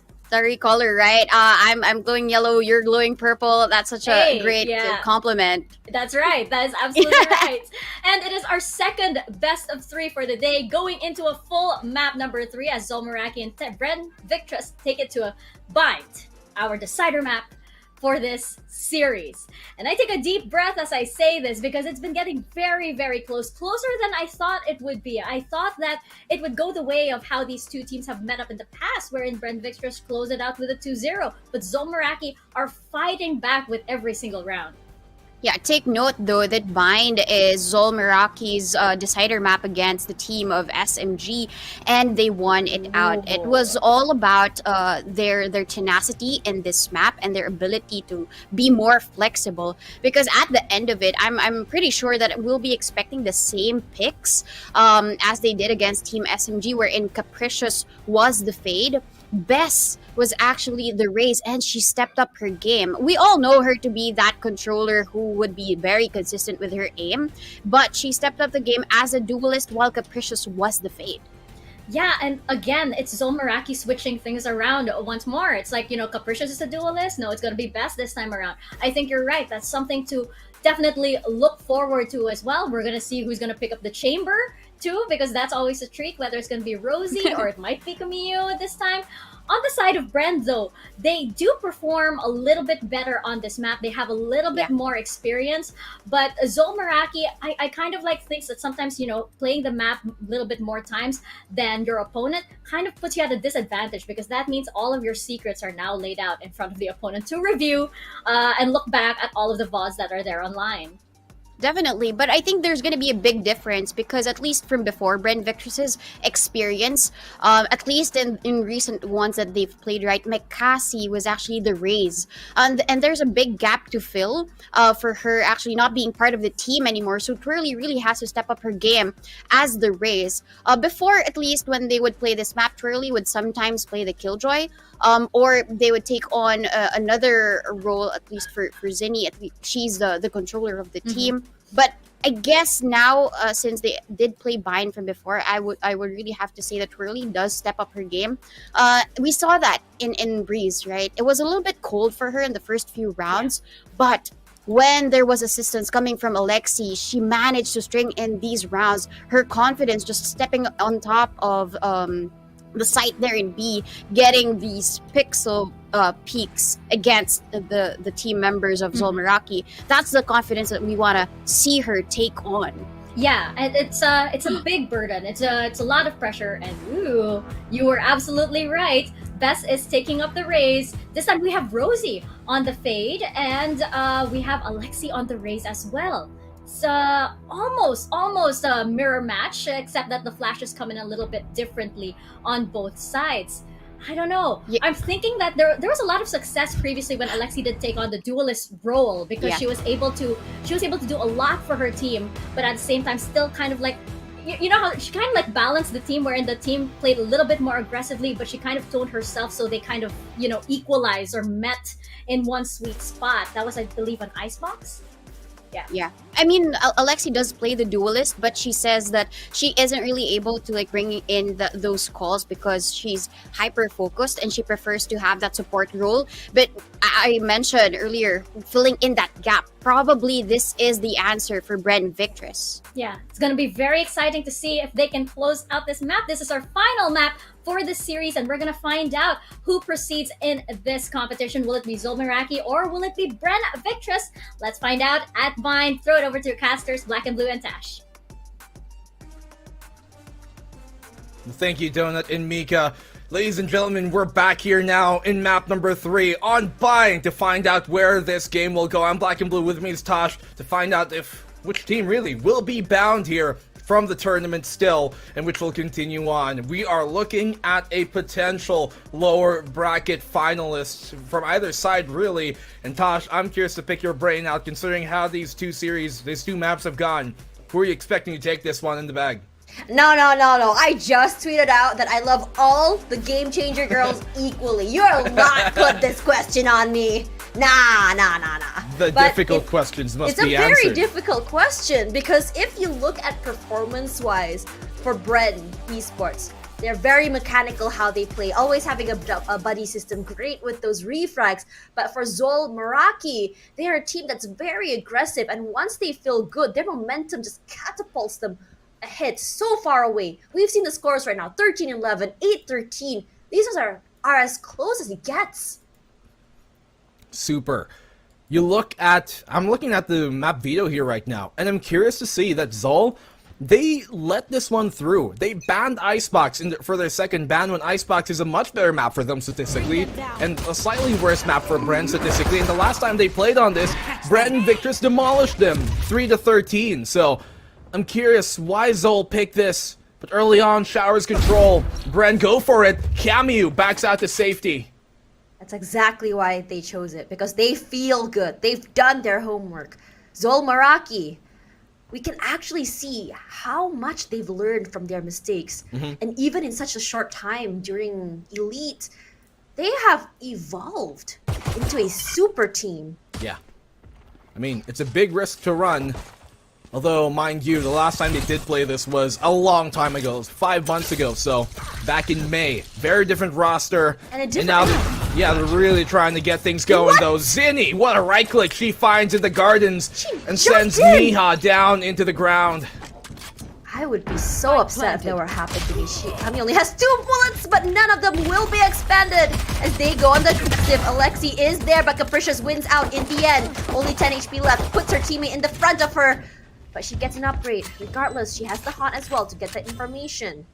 K: color, right? I'm glowing yellow, you're glowing purple. That's such a
J: Hey,
K: great
J: yeah.
K: compliment.
J: That's right. That is absolutely right. And it is our second best of 3 for the day, going into a full map number 3 as Zol Meraki and Bren Victress take it to a bind, our decider map for this series. And I take a deep breath as I say this because it's been getting very, very close, closer than I thought it would be. I thought that it would go the way of how these two teams have met up in the past, wherein Bren Victress closed it out with a 2-0, but Zol Meraki are fighting back with every single round.
K: Yeah, take note though that Bind is Zol Meraki's decider map against the team of SMG, and they won it out. It was all about their tenacity in this map and their ability to be more flexible. Because at the end of it, I'm pretty sure that we'll be expecting the same picks as they did against Team SMG, wherein Capricious was the fade. Bess was actually the race, and she stepped up her game. We all know her to be that controller who would be very consistent with her aim, but she stepped up the game as a duelist while Capricious was the fade.
J: Yeah, and again, it's Zol Meraki switching things around once more. It's like, Capricious is a duelist. No, it's going to be Bess this time around. I think you're right. That's something to definitely look forward to as well. We're going to see who's going to pick up the chamber too, because that's always a treat, whether it's going to be Rosie or it might be Camille this time. On the side of Bren, though, they do perform a little bit better on this map. They have a little bit more experience. But Zol Meraki, I kind of thinks that sometimes, playing the map a little bit more times than your opponent kind of puts you at a disadvantage, because that means all of your secrets are now laid out in front of the opponent to review and look back at all of the VODs that are there online.
K: Definitely, but I think there's going to be a big difference because at least from before, Bren Victress's experience, at least in recent ones that they've played, right, McCassie was actually the Rays. And there's a big gap to fill for her actually not being part of the team anymore. So Twirly really has to step up her game as the Rays. Before, at least when they would play this map, Twirly would sometimes play the Killjoy, or they would take on another role, at least for Zinni. At least she's the controller of the team. But I guess now, since they did play Bind from before, I would really have to say that Twirly does step up her game. We saw that in Breeze, right? It was a little bit cold for her in the first few rounds, but when there was assistance coming from Alexi, she managed to string in these rounds. Her confidence just stepping on top of the site there in B, getting these pixel peaks against the team members of Zol Meraki. That's the confidence that we want to see her take on.
J: Yeah, and it's a big burden. It's a lot of pressure, and ooh, you were absolutely right. Bess is taking up the Rays. This time we have Rosie on the Fade, and we have Alexi on the Rays as well. It's almost a mirror match, except that the flashes come in a little bit differently on both sides. I don't know. Yeah. I'm thinking that there was a lot of success previously when Alexi did take on the duelist role because she was able to do a lot for her team, but at the same time still kind of like, you know how she kind of like balanced the team, wherein the team played a little bit more aggressively, but she kind of toned herself so they kind of, you know, equalized or met in one sweet spot. That was, I believe, an Icebox.
K: Yeah. I mean, Alexi does play the duelist, but she says that she isn't really able to like bring in those calls because she's hyper focused and she prefers to have that support role. But I mentioned earlier, filling in that gap. Probably this is the answer for Bren Victress.
J: Yeah, it's gonna be very exciting to see if they can close out this map. This is our final map for this series, and we're gonna find out who proceeds in this competition. Will it be Zol Meraki or will it be Bren Victress? Let's find out at Vine. Throw it over to your casters, Blackenblue and Tash.
E: Thank you, Donut and Mika. Ladies and gentlemen, we're back here now in map number 3 on Bind to find out where this game will go. I'm Blackenblue, with me is Tosh, to find out which team really will be bound here from the tournament still, and which will continue on. We are looking at a potential lower bracket finalist from either side, really. And Tosh, I'm curious to pick your brain out, considering how these two maps have gone. Who are you expecting to take this one in the bag?
R: No. I just tweeted out that I love all the Game Changer girls equally. You'll not put this question on me. Nah.
E: The difficult questions must be answered.
R: It's a very difficult question because if you look at performance-wise for Bren Esports, they're very mechanical how they play, always having a buddy system, great with those refrags. But for Zol Meraki, they are a team that's very aggressive, and once they feel good, their momentum just catapults them ahead so far away. We've seen the scores right now, 13-11, 8-13. These are as close as it gets.
E: Super. I'm looking at the map video here right now, and I'm curious to see that Zol, they let this one through. They banned Icebox for their second ban when Icebox is a much better map for them statistically, and a slightly worse map for Bren statistically. And the last time they played on this, Bren Victress demolished them 3-13. So I'm curious why Zol picked this, but early on, Showers control. Bren, go for it. Camu backs out to safety.
R: That's exactly why they chose it, because they feel good. They've done their homework. Zol Meraki, we can actually see how much they've learned from their mistakes. And even in such a short time during Elite, they have evolved into a super team.
E: Yeah. I mean, it's a big risk to run. Although, mind you, the last time they did play this was a long time ago. It was 5 months ago, so back in May. Very different roster. And now they're really trying to get things going, though. Zinni, what a right click she finds in the gardens and sends Miha down into the ground.
R: I would be so upset if that were happened to me. Kami only has 2 bullets, but none of them will be expended as they go on the aggressive. Alexi is there, but Capricious wins out in the end. Only 10 HP left, puts her teammate in the front of her. But she gets an upgrade. Regardless, she has the haunt as well to get that information.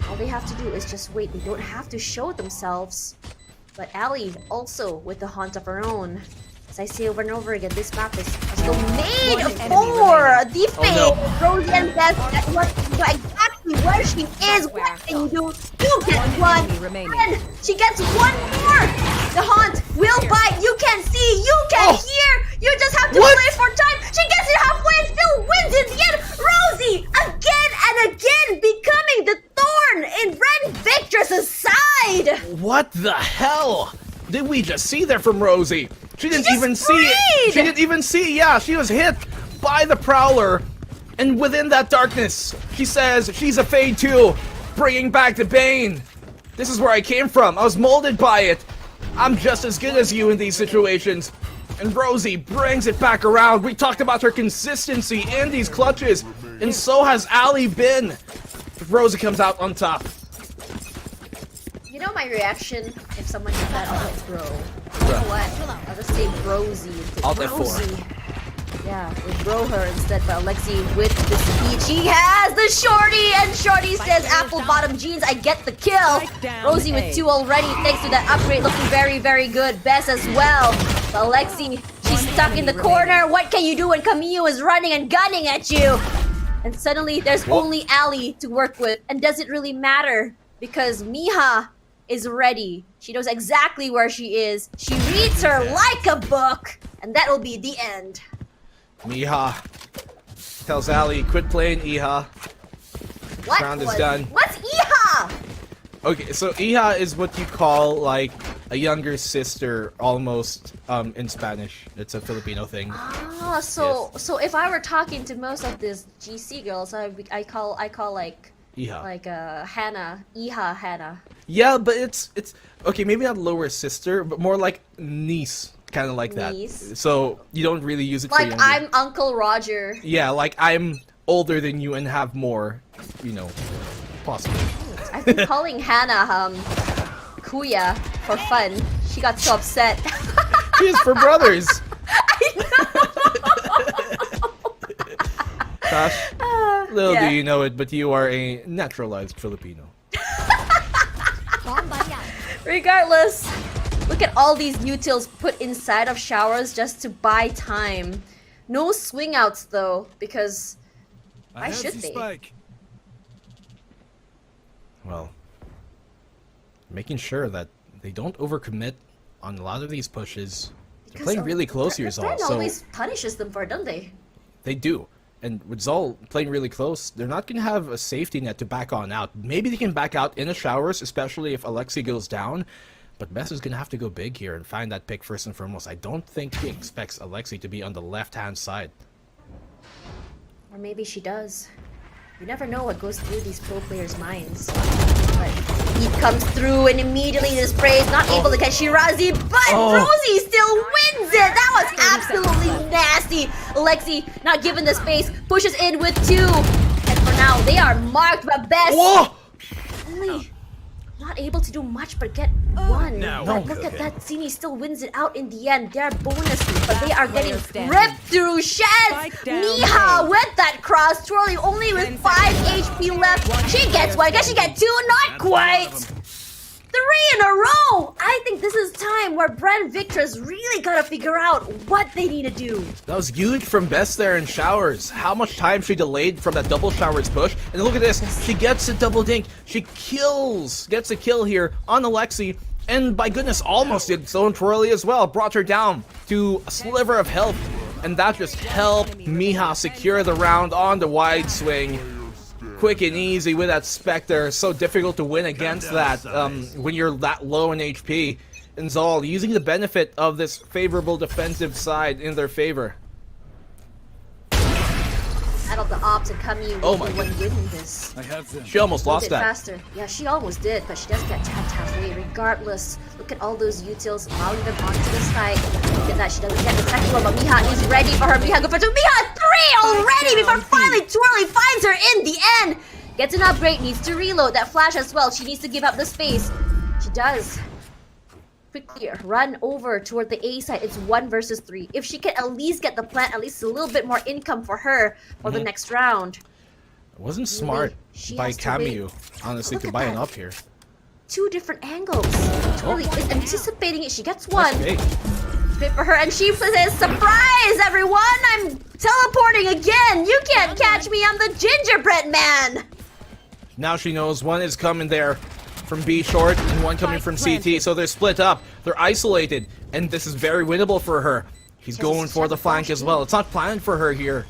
R: All they have to do is just wait. They don't have to show themselves. But Ali also with the haunt of her own. As I say over and over again, this map is still made for the fade. Rosie and Beth, what you know exactly where she is. What can you do? You get one, and she gets one more. The haunt will bite. You can see, you can hear. You just have to wait for time. She gets it halfway and still wins in the end. Rosie again and again becoming the thorn in Bren Victress' side.
E: What the hell did we just see there from Rosie? She didn't even see it. She didn't even see. Yeah, she was hit by the Prowler. And within that darkness, she says she's a Fade too, bringing back the Bane. This is where I came from. I was molded by it. I'm just as good as you in these situations. And Rosie brings it back around. We talked about her consistency in these clutches. And so has Ali been. But Rosie comes out on top.
R: You know my reaction if someone did that? I'll like, bro. You know what? I'll just say Rosie.
E: Alt F4.
R: Yeah, we bro her instead, but Alexi with the speed. She has the shorty, and shorty says apple bottom jeans, I get the kill. Rosie with 2 already, thanks to that upgrade, looking very, very good. Bess as well. But Alexi, she's stuck in the corner. What can you do when Camille is running and gunning at you? And suddenly, there's only Ali to work with, and does it really matter? Because Miha is ready. She knows exactly where she is. She reads her like a book, and that will be the end.
E: Miha tells Ali, quit playing Iha.
R: What
E: Round is done.
R: What's Iha?
E: Okay, so Iha is what you call like a younger sister, almost in Spanish. It's a Filipino thing.
R: Ah, so if I were talking to most of these GC girls, I call like
E: Iha.
R: Like Hannah, Iha Hannah.
E: Yeah, but it's okay. Maybe not lower sister, but more like niece, kind of like
R: Niece.
E: that. So you don't really use it for
R: Like
E: younger.
R: I'm Uncle Roger.
E: Yeah, like I'm older than you and have more, you know, possibly.
R: I've been calling Hannah Kuya for fun. She got so upset.
E: She is for brothers. Tash, little
R: yeah.
E: do you know it, but you are a naturalized Filipino.
R: Regardless, look at all these utils put inside of showers just to buy time. No swing outs though, because why should they?
E: Well, making sure that they don't overcommit on a lot of these pushes. They're playing really close here, Zol.
R: Bren
E: So
R: always punishes them for it, don't they?
E: they do. And with Zol playing really close, they're not going to have a safety net to back on out. Maybe they can back out in the showers, especially if Alexi goes down. But Bess is going to have to go big here and find that pick first and foremost. I don't think he expects Alexi to be on the left-hand side.
R: Or maybe she does. You never know what goes through these pro players' minds. But he comes through and immediately the spray is not able to catch Shirazi, but Rosie still wins it! That was absolutely nasty! Alexi, not given the space, pushes in with 2. And for now, they are marked by Bess. Only not able to do much but get 1. But look at that, Sini still wins it out in the end. They're bonusing, but they are getting ripped through shreds. Miha with that cross, twirling only with 5 HP left. She gets 1, guess she gets 2, not quite. 3 in a row! I think this is time where Bren Victress really gotta figure out what they need to do.
E: That was huge from Bess there in showers. How much time she delayed from that double showers push. And look at this. She gets a double dink. She gets a kill here on Alexi. And by goodness, almost did Zone Twirly as well. Brought her down to a sliver of health. And that just helped Miha secure the round on the wide swing. Quick and easy with that Spectre. So difficult to win against that when you're that low in HP. And Zol using the benefit of this favorable defensive side in their favor.
R: Out of the ops and Camille will be one winning this.
E: She almost lost that.
R: Faster. Yeah, she almost did, but she does get tapped halfway regardless. Look at all those utils allowing them onto the side. Look at that, she doesn't get the second one, but Miha is ready for her. Miha go for 2. Miha 3 already before finally Twirly finds her in the end. Gets an upgrade, needs to reload that flash as well. She needs to give up the space. She does. Quickly run over toward the A side. It's 1 versus 3. If she can at least get the plant, at least a little bit more income for her for the next round.
E: It wasn't smart by Camille, honestly, to buy an up here.
R: 2 different angles. Twirly is anticipating it. She gets 1. Wait for her, and she says, "Surprise, everyone! I'm teleporting again! You can't catch me, I'm the gingerbread man!"
E: Now she knows one is coming there from B short and one coming from CT, so they're split up. They're isolated, and this is very winnable for her. He's going for the flank as well. It's not planned for her here.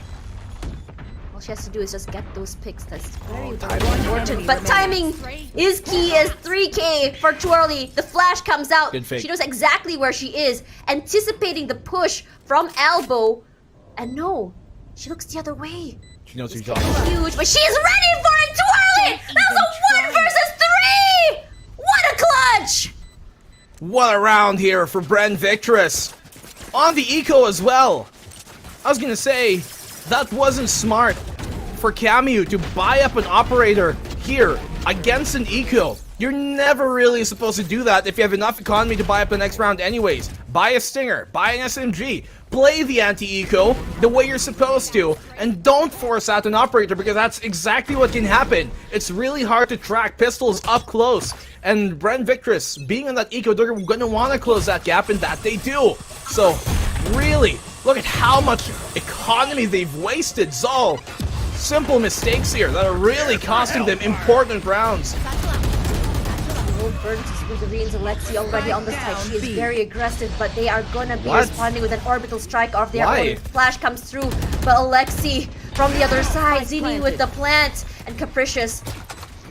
R: All she has to do is just get those picks. That's very important. But timing is key as 3K for Twirly. The flash comes out.
E: Good fake.
R: She knows exactly where she is, anticipating the push from elbow. And no, she looks the other way.
E: She knows who's
R: Huge, but she's ready for it, Twirly! That was a 1 versus 3! What a clutch!
E: What a round here for Bren Victress. On the eco as well. I was gonna say, that wasn't smart for Camu to buy up an operator here against an eco. You're never really supposed to do that if you have enough economy to buy up the next round anyways. Buy a stinger, buy an SMG, play the anti-eco the way you're supposed to, and don't force out an operator because that's exactly what can happen. It's really hard to track pistols up close, and Bren Victress, being on that eco, they're gonna want to close that gap, and that they do. So, really, look at how much economy they've wasted. Zol, simple mistakes here that are really costing them important rounds.
R: Burns with the Reans Alexi already on the side. She is very aggressive, but they are gonna be responding with an orbital strike of their own. Flash comes through, but Alexi from the other side, Zini with the plant, and Capricious.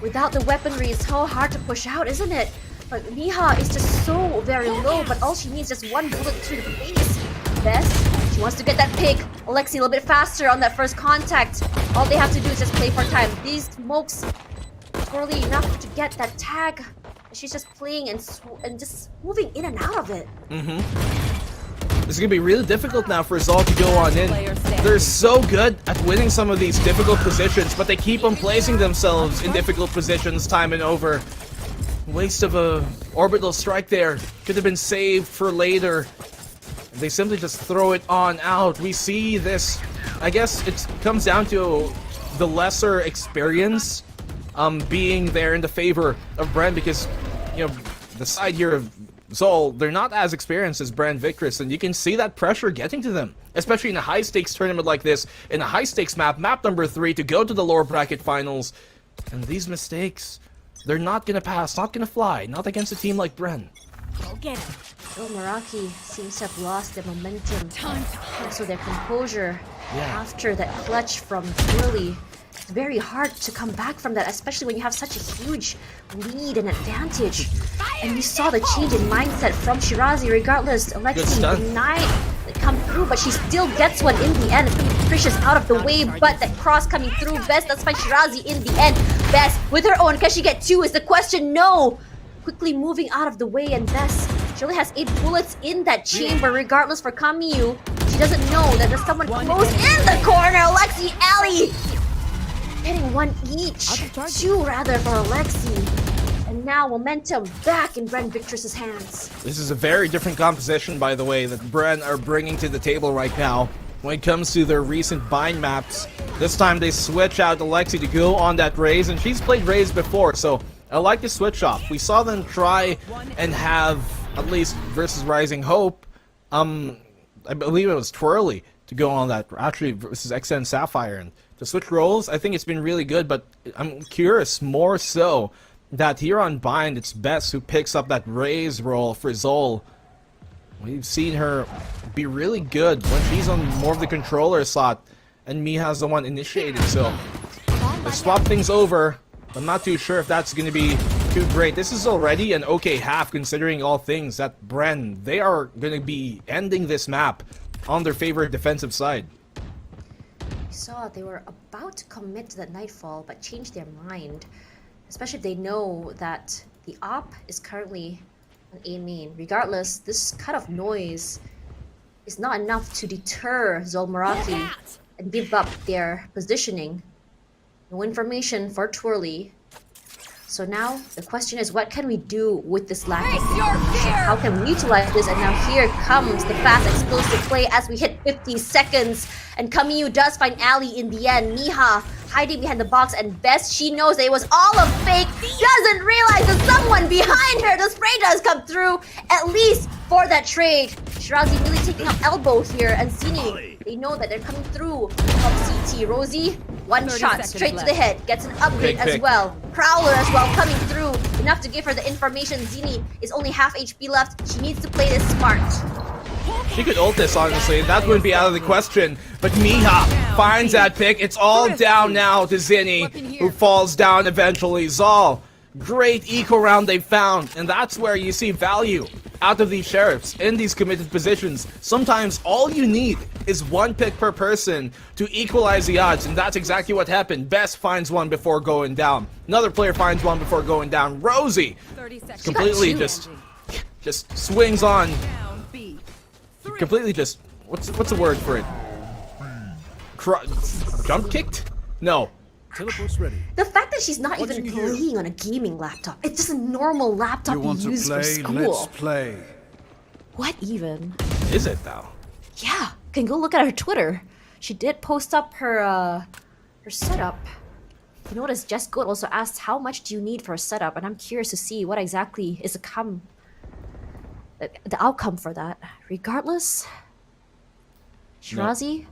R: Without the weaponry, it's so hard to push out, isn't it? But Miha is just so very low, but all she needs is one bullet to the face. Best, she wants to get that pick. Alexi a little bit faster on that first contact. All they have to do is just play for time. These smokes early enough to get that tag. She's just playing and just moving in and out of it.
E: This is gonna be really difficult now for Zol to go on in. They're so good at winning some of these difficult positions, but they keep on placing themselves in difficult positions time and over. Waste of a orbital strike there. Could have been saved for later. They simply just throw it on out. We see this. I guess it comes down to the lesser experience being there in the favor of Bren, because, you know, the side here of Zol, they're not as experienced as Bren Victress, and you can see that pressure getting to them, especially in a high-stakes tournament like this, in a high-stakes map number 3, to go to the lower bracket finals. And these mistakes, they're not gonna pass, not gonna fly, not against a team like Bren.
R: Go get him. Zol Meraki seems to have lost their momentum, also their composure after that clutch from Twirly. It's very hard to come back from that, especially when you have such a huge lead and advantage. And you saw the change in mindset from Shirazi. Regardless, Alexi denied it come through, but she still gets one in the end. Capricious out of the way, but that cross coming through. Best, that's fine. Shirazi in the end. Best with her own. Can she get 2 is the question. No! Quickly moving out of the way, and Best, she only has 8 bullets in that chamber. Regardless for Kamiyu, she doesn't know that there's someone close in the corner. Alexi, Ali! Getting 1 each. 2 rather for Alexi. And now momentum back in Bren Victress' hands.
E: This is a very different composition, by the way, that Bren are bringing to the table right now. When it comes to their recent bind maps, this time they switch out Alexi to go on that Raze, and she's played Raze before, so I like the switch off. We saw them try and have, at least versus Rising Hope, I believe it was Twirly to go on that, actually versus Ascent Sapphire, and to switch roles, I think it's been really good, but I'm curious more so that here on Bind, it's Bess who picks up that Raze role for Zol. We've seen her be really good when she's on more of the controller slot, and Miha's the one initiating, so they swap things over. I'm not too sure if that's going to be too great. This is already an okay half, considering all things that Bren, they are going to be ending this map on their favorite defensive side.
R: Saw they were about to commit to that Nightfall, but changed their mind, especially if they know that the op is currently on A main. Regardless, this kind of noise is not enough to deter Zol Meraki and give up their positioning. No information for Twirly. So now the question is, what can we do with this lack of information? How can we utilize this? And now here comes the fast explosive play as we hit 50 seconds. And Kamiyu does find Ali in the end. Miha hiding behind the box, and Bess, she knows that it was all a fake, doesn't realize that someone behind her, the spray does come through, at least for that trade. Shirazi really taking up elbow here, and Zini, they know that they're coming through from CT. Rosie, one
C: 30
R: shot
C: seconds
R: straight to
C: left.
R: the head, gets an upgrade
E: Big
R: as
E: pick.
R: well. Prowler as well coming through, enough to give her the information. Zini is only half HP left. She needs to play this smart.
E: She could ult this, honestly. That wouldn't be out of the question. But Miha finds that pick. It's all down now to Zinni, who falls down eventually. Zol, great eco round they found. And that's where you see value out of these sheriffs in these committed positions. Sometimes all you need is one pick per person to equalize the odds. And that's exactly what happened. Bess finds one before going down. Another player finds one before going down. Rosie completely just swings on. Completely just, what's the word for it? Jump kicked? No.
Q: Teleport's ready.
R: The fact that she's not even
Q: Watching you.
R: playing on a gaming laptop. It's just a normal laptop
Q: You
R: you,
Q: want to
R: use for
Q: play?
R: school.
Q: Let's play.
R: What even?
E: Is it though?
R: Yeah, can go look at her Twitter. She did post up her setup. You notice Jess Goat also asked how much do you need for a setup, and I'm curious to see what exactly is the outcome for that. Regardless, Shirazi,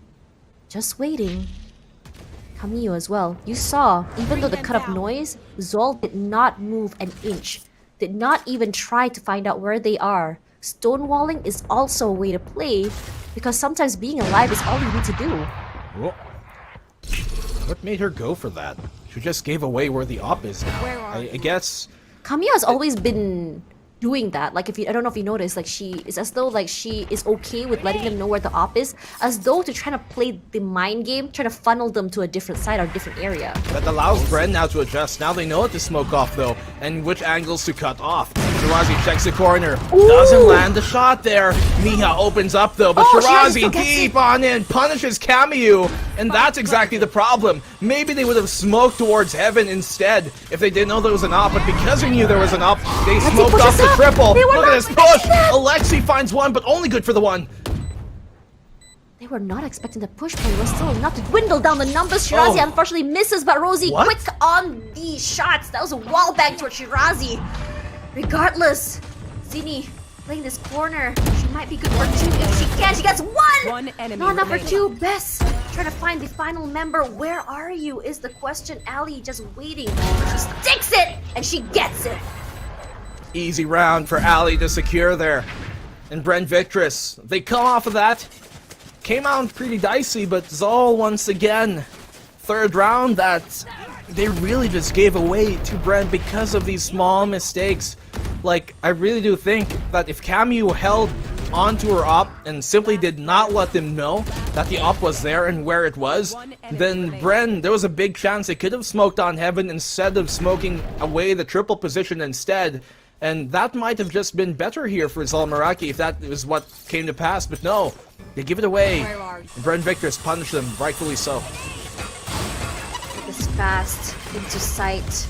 R: just waiting. Camille as well. You saw, even though the cut-up noise, Zol did not move an inch. Did not even try to find out where they are. Stonewalling is also a way to play, because sometimes being alive is all you need to do.
E: Whoa. What made her go for that? She just gave away where the op is now. I guess.
R: Camille has always been doing that. Like, I don't know if you noticed, like, it's as though like she is okay with letting them know where the op is, as though to try to play the mind game, try to funnel them to a different side or different area.
E: That allows Bren now to adjust. Now they know what to smoke off though, and which angles to cut off. Shirazi checks the corner. Doesn't land the shot there. Miha opens up though, but Shirazi deep on in, punishes Camus, and that's exactly the problem. Maybe they would have smoked towards heaven instead if they didn't know there was an op, but because they knew there was an op, they smoked off the triple. Look at this push! Alexi finds one, but only good for the one.
R: They were not expecting the push, but it was still enough to dwindle down the numbers. Shirazi unfortunately misses, but Rosie quick on the shots. That was a wall bang towards Shirazi. Regardless, Zini playing this corner. She might be good for two if she can. She gets one! Not enough for two. Bess trying to find the final member. Where are you is the question. Ali just waiting. She sticks it, and she gets it.
E: Easy round for Ali to secure there. And Bren Victress, they come off of that. Came out pretty dicey, but Zol once again. Third round that they really just gave away to Bren because of these small mistakes. Like, I really do think that if Camus held onto her op and simply did not let them know that the op was there and where it was, then Bren, there was a big chance they could have smoked on heaven instead of smoking away the triple position instead. And that might have just been better here for Zol Meraki if that was what came to pass, but no. They give it away. And Bren Victress punish them, rightfully so.
R: This fast into sight,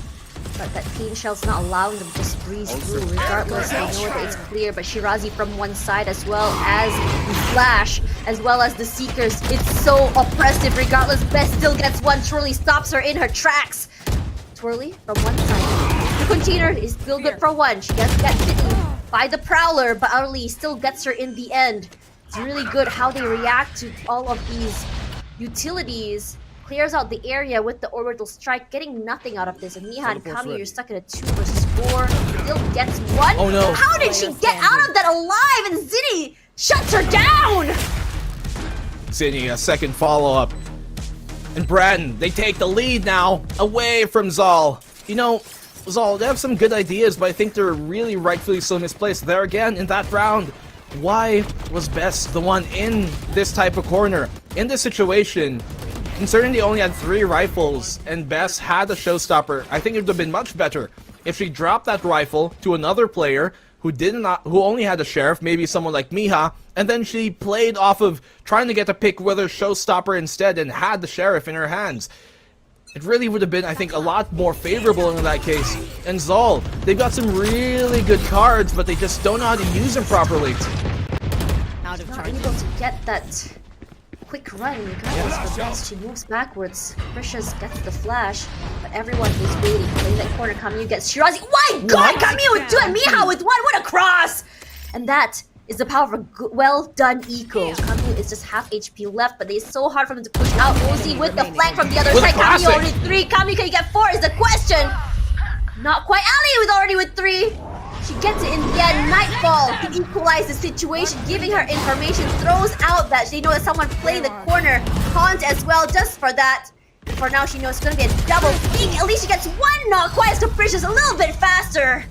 R: but that pain shell's not allowing them to just breeze through. Regardless, they know that it's clear, but Shirazi from one side as well as the Flash, as well as the Seekers. It's so oppressive. Regardless, Bess still gets one. Twirly stops her in her tracks. Twirly from one side. The container is still good for one. She gets hit by the Prowler, but Ali still gets her in the end. It's really good how they react to all of these utilities. Clears out the area with the orbital strike, getting nothing out of this. And Miha and Kami, you're stuck in a 2 versus 4. Still gets one.
E: Oh no.
R: How did she get out of that alive? And Zinni shuts her down!
E: Zinni, a second follow-up. And Bren, they take the lead now, away from Zol. You know, Zol, they have some good ideas, but I think they're really rightfully so misplaced. There again, in that round, why was Bess the one in this type of corner? In this situation, considering they only had 3 rifles and Bess had a showstopper, I think it would have been much better if she dropped that rifle to another player who only had a sheriff, maybe someone like Miha, and then she played off of trying to get to pick whether showstopper instead and had the sheriff in her hands. It really would have been, I think, a lot more favorable in that case. And Zol, they've got some really good cards, but they just don't know how to use them properly.
R: Not able to get that quick run regardless for Best. She moves backwards. Capricious gets the flash, but everyone is waiting. Playing that corner, Camille gets Shirazi. My god, Camille with 2 and Miha with 1. What a cross! And that is the power of a well done eco. Camille is just half HP left, but it's so hard for them to push out. Rosie with the flank from the other side. Camille only 3. Camille, can you get 4 is the question. Not quite. Ali with already with 3. She gets it in the end. Nightfall to equalize the situation, giving her information, throws out that they know that someone playing the corner. Haunt as well, just for that. And for now, she knows it's going to be a double peak. At least she gets 1 not quite as Capricious, a little bit faster.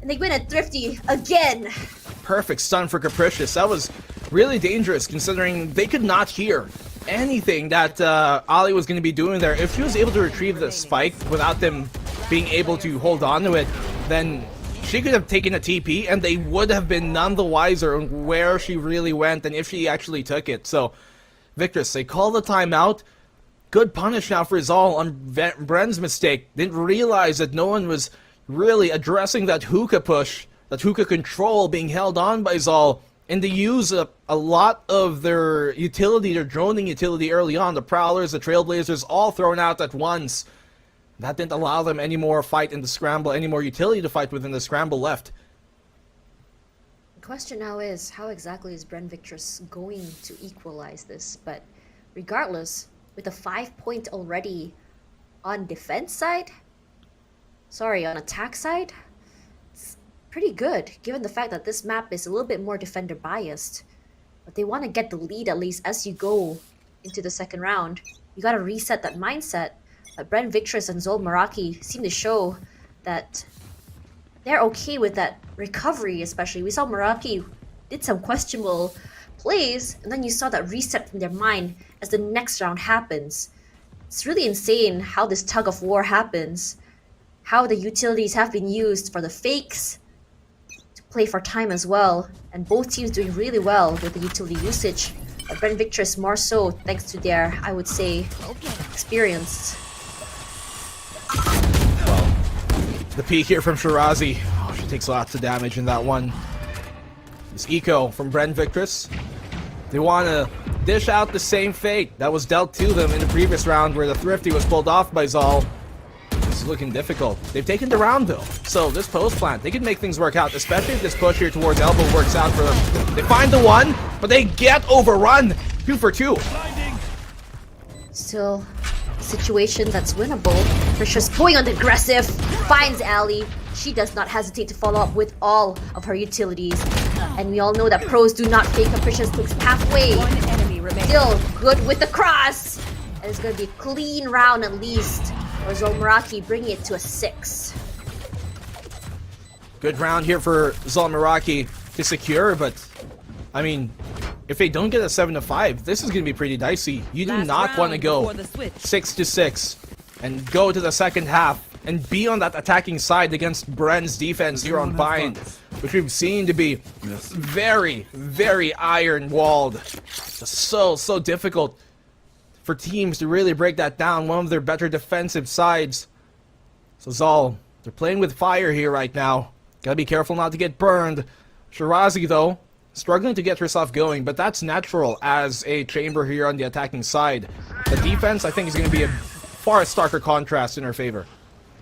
R: And they win at Thrifty again.
E: Perfect stun for Capricious. That was really dangerous considering they could not hear anything that Ali was going to be doing there. If she was able to retrieve the spike without them being able to hold on to it, then she could have taken a TP and they would have been none the wiser on where she really went and if she actually took it. So, Victress, they call the timeout. Good punish now for Zol on Bren's mistake. Didn't realize that no one was really addressing that hookah push, that hookah control being held on by Zol. And they use a lot of their utility, their droning utility early on. The Prowlers, the Trailblazers, all thrown out at once. That didn't allow them any more fight in the scramble, any more utility to fight within the scramble left.
R: The question now is, how exactly is Bren Victress going to equalize this? But regardless, with a 5-point already on defense side, sorry, on attack side, it's pretty good, given the fact that this map is a little bit more defender biased. But they want to get the lead at least as you go into the second round. You got to reset that mindset. But Bren Victress and Zol Meraki seem to show that they're okay with that recovery, especially. We saw Meraki did some questionable plays, and then you saw that reset from their mind as the next round happens. It's really insane how this tug of war happens, how the utilities have been used for the fakes, to play for time as well, and both teams doing really well with the utility usage. But Bren Victress more so thanks to their, I would say, experience.
E: Well, the peek here from Shirazi. Oh, she takes lots of damage in that one. This eco from Bren Victress. They want to dish out the same fate that was dealt to them in the previous round where the Thrifty was pulled off by Zol. This is looking difficult. They've taken the round though. So this post plant, they can make things work out, especially if this push here towards elbow works out for them. They find the 1, but they get overrun. 2 for 2.
R: Still situation that's winnable. Capricious going on the aggressive, finds Ali. She does not hesitate to follow up with all of her utilities. And we all know that pros do not fake. Capricious looks halfway. Still good with the cross. And it's going to be a clean round at least. Or Zol Meraki bringing it to a 6.
E: Good round here for Zol Meraki to secure, but I mean, if they don't get a 7-5, this is going to be pretty dicey. You do not want to go 6-6 and go to the second half and be on that attacking side against Bren's defense here on Bind, which we've seen to be very, very iron-walled. Just so difficult for teams to really break that down. One of their better defensive sides. So Zol, they're playing with fire here right now. Gotta be careful not to get burned. Shirazi, though, struggling to get herself going, but that's natural as a chamber here on the attacking side. The defense, I think, is going to be a far starker contrast in her favor.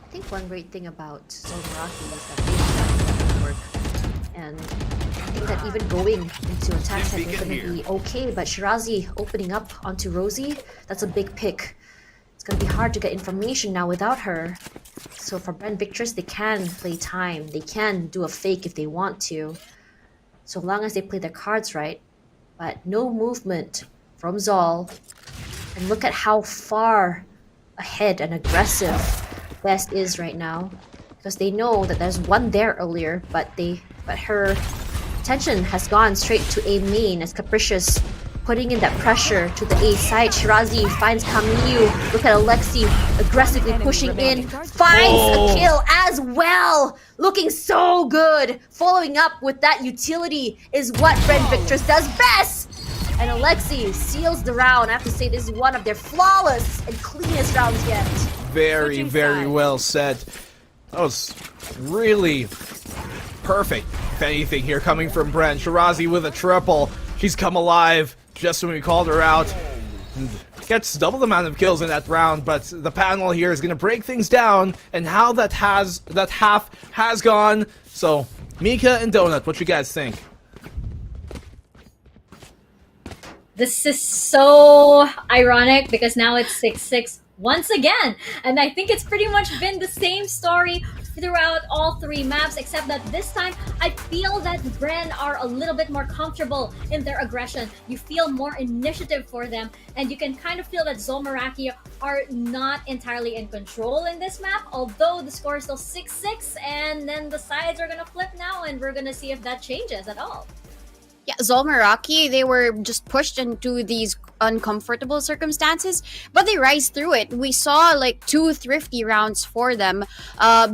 R: I think one great thing about Zol Meraki is that they have work. And I think that even going into attack side is going to be okay, but Shirazi opening up onto Rosie, that's a big pick. It's going to be hard to get information now without her. So for Bren Victress, they can play time. They can do a fake if they want to, so long as they play their cards right. But no movement from Zol. And look at how far ahead and aggressive West is right now. Because they know that there's one there earlier, but her attention has gone straight to A main as Capricious putting in that pressure to the A side. Shirazi finds Camille. Look at Alexi aggressively pushing in. Finds a kill as well. Looking so good. Following up with that utility is what Bren Victress does best. And Alexi seals the round. I have to say this is one of their flawless and cleanest rounds yet.
E: Very, very well said. That was really perfect, if anything, here coming from Bren. Shirazi with a triple. She's come alive. just when we called her out. And gets double the amount of kills in that round, but the panel here is going to break things down and how that half has gone. So, Mika and Donut, what you guys think?
J: This is so ironic because now it's 6-6 once again. And I think it's pretty much been the same story throughout all 3 maps, except that this time I feel that Bren are a little bit more comfortable in their aggression. You feel more initiative for them, and you can kind of feel that Zol Meraki are not entirely in control in this map, although the score is still 6-6, and then the sides are gonna flip now, and we're gonna see if that changes at all.
K: Yeah, Zol Meraki, they were just pushed into these uncomfortable circumstances, but they rise through it. We saw like 2 thrifty rounds for them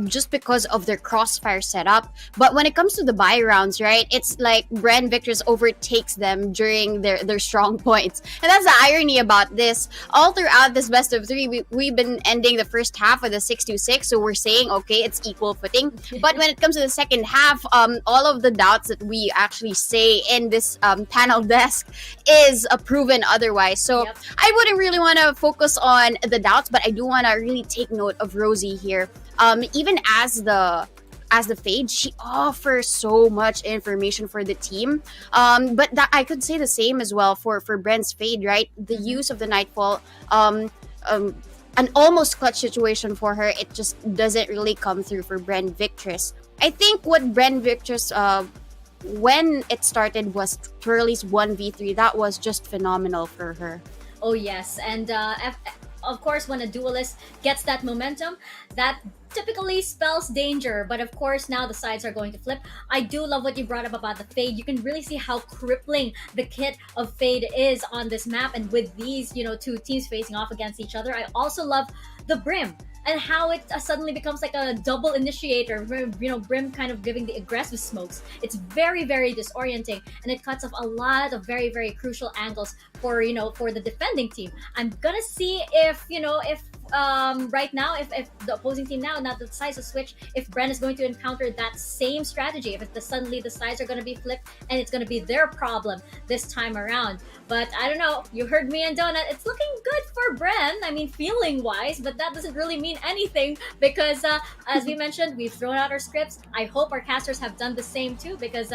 K: just because of their crossfire setup. But when it comes to the buy rounds, right, it's like Bren Victress overtakes them during their strong points. And that's the irony about this. All throughout this best of 3, we've been ending the first half with a 6-6, so we're saying, okay, it's equal footing. But when it comes to the second half, all of the doubts that we actually say in this panel desk is proven otherwise. So I wouldn't really want to focus on the doubts, but I do want to really take note of Rosie here. Even as the Fade, she offers so much information for the team. But that I could say the same as well for Bren's Fade, right? The use of the Nightfall, an almost clutch situation for her, it just doesn't really come through for Bren Victress. I think what Bren Victress when it started was Twirly's 1v3. That was just phenomenal for her.
J: Oh yes, and of course when a duelist gets that momentum, that typically spells danger, but of course now the sides are going to flip. I do love what you brought up about the Fade. You can really see how crippling the kit of Fade is on this map, and with these, 2 teams facing off against each other. I also love the Brim and how it suddenly becomes like a double initiator, Brim kind of giving the aggressive smokes. It's very, very disorienting, and it cuts off a lot of very, very crucial angles for the defending team. I'm gonna see if right now, if the opposing team now that the sides have switched, if Bren is going to encounter that same strategy, if suddenly the sides are going to be flipped and it's going to be their problem this time around. But I don't know, you heard me and Donut, it's looking good for Bren, I mean feeling wise, but that doesn't really mean anything because as we mentioned, we've thrown out our scripts. I hope our casters have done the same too, because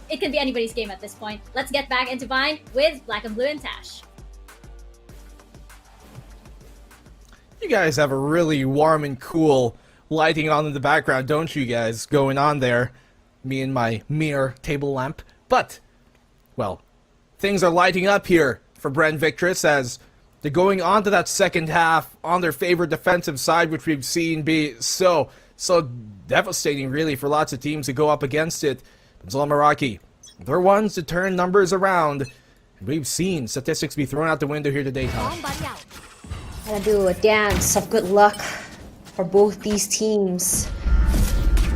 J: it can be anybody's game at this point. Let's get back into Vine with Blackenblue and Tash.
E: You guys have a really warm and cool lighting on in the background, don't you guys, going on there? Me and my mirror table lamp. But, well, things are lighting up here for Bren Victress as they're going on to that second half on their favorite defensive side, which we've seen be so devastating, really, for lots of teams to go up against it. But Zol Meraki, they're ones to turn numbers around. We've seen statistics be thrown out the window here today, Tosh.
R: Gonna do a dance of good luck for both these teams.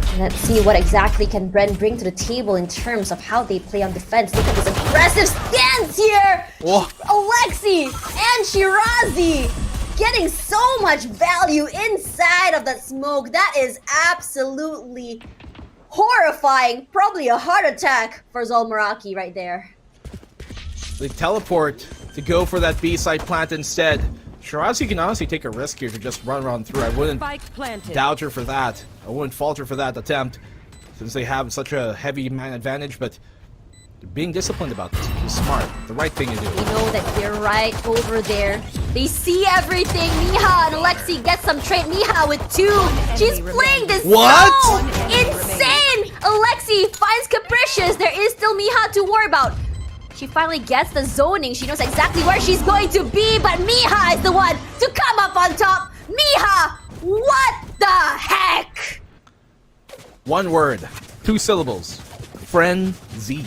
R: And let's see what exactly can Bren bring to the table in terms of how they play on defense. Look at this aggressive stance here!
E: Whoa.
R: Alexi and Shirazi getting so much value inside of that smoke. That is absolutely horrifying. Probably a heart attack for Zol Meraki right there.
E: They teleport to go for that B side plant instead. Shirazi can honestly take a risk here to just run through. I wouldn't doubt her for that. I wouldn't fault her for that attempt, since they have such a heavy man advantage, but being disciplined about this is smart. The right thing to do.
F: They know that they're right over there. They see everything. Miha and Alexi get some trade. Miha with 2. She's playing this so insane. Alexi finds Capricious. There is still Miha to worry about. She finally gets the zoning. She knows exactly where she's going to be, but Miha is the one to come up on top. Miha, what the heck?
E: One word, 2 syllables. Frenzy.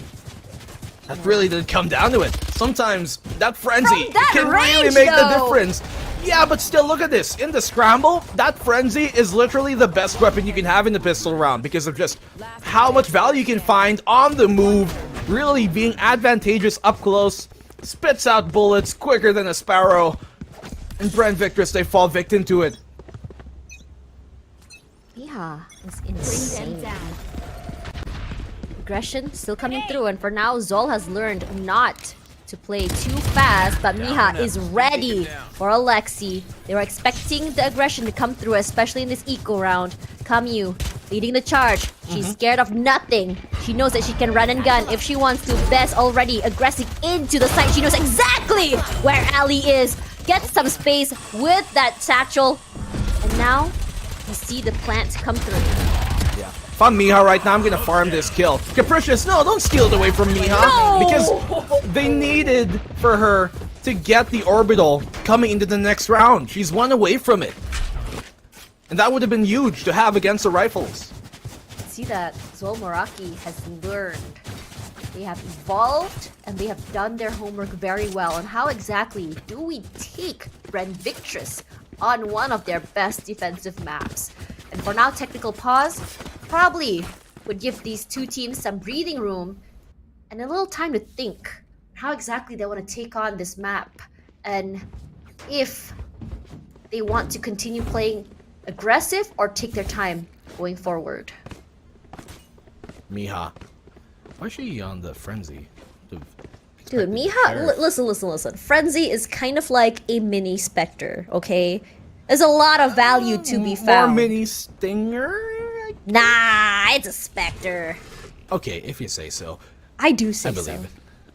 E: That really did come down to it. Sometimes that frenzy can really make the difference. Yeah, but still, look at this. In the scramble, that frenzy is literally the best weapon you can have in the pistol round because of just how much value you can find on the move, really being advantageous up close, spits out bullets quicker than a sparrow, and Bren Victress, they fall victim to it.
R: Yeah, it's insane. Aggression still coming through, and for now, Zol has learned not to play too fast, but Miha is ready for Alexi. They were expecting the aggression to come through, especially in this eco round. Kamyu leading the charge. She's scared of nothing. She knows that she can run and gun if she wants to. Bess already aggressing into the site. She knows exactly where Ali is. Gets some space with that satchel. And now, you see the plant come through.
E: Yeah. If I'm Miha right now, I'm gonna farm this kill. Capricious, no, don't steal it away from Miha.
R: No!
E: Because they needed for her to get the orbital coming into the next round. She's one away from it. And that would have been huge to have against the rifles.
R: See that Zol Meraki has learned. They have evolved and they have done their homework very well. And how exactly do we take Bren Victress on one of their best defensive maps? And for now, technical pause probably would give these two teams some breathing room and a little time to think how exactly they want to take on this map and if they want to continue playing aggressive or take their time going forward.
E: Miha. Why is she on the frenzy?
R: Dude, Miha, listen. Frenzy is kind of like a mini Spectre, okay? There's a lot of value to be found.
E: More mini Stinger?
R: Nah, it's a Spectre.
E: Okay, if you say so.
R: I do say
E: I believe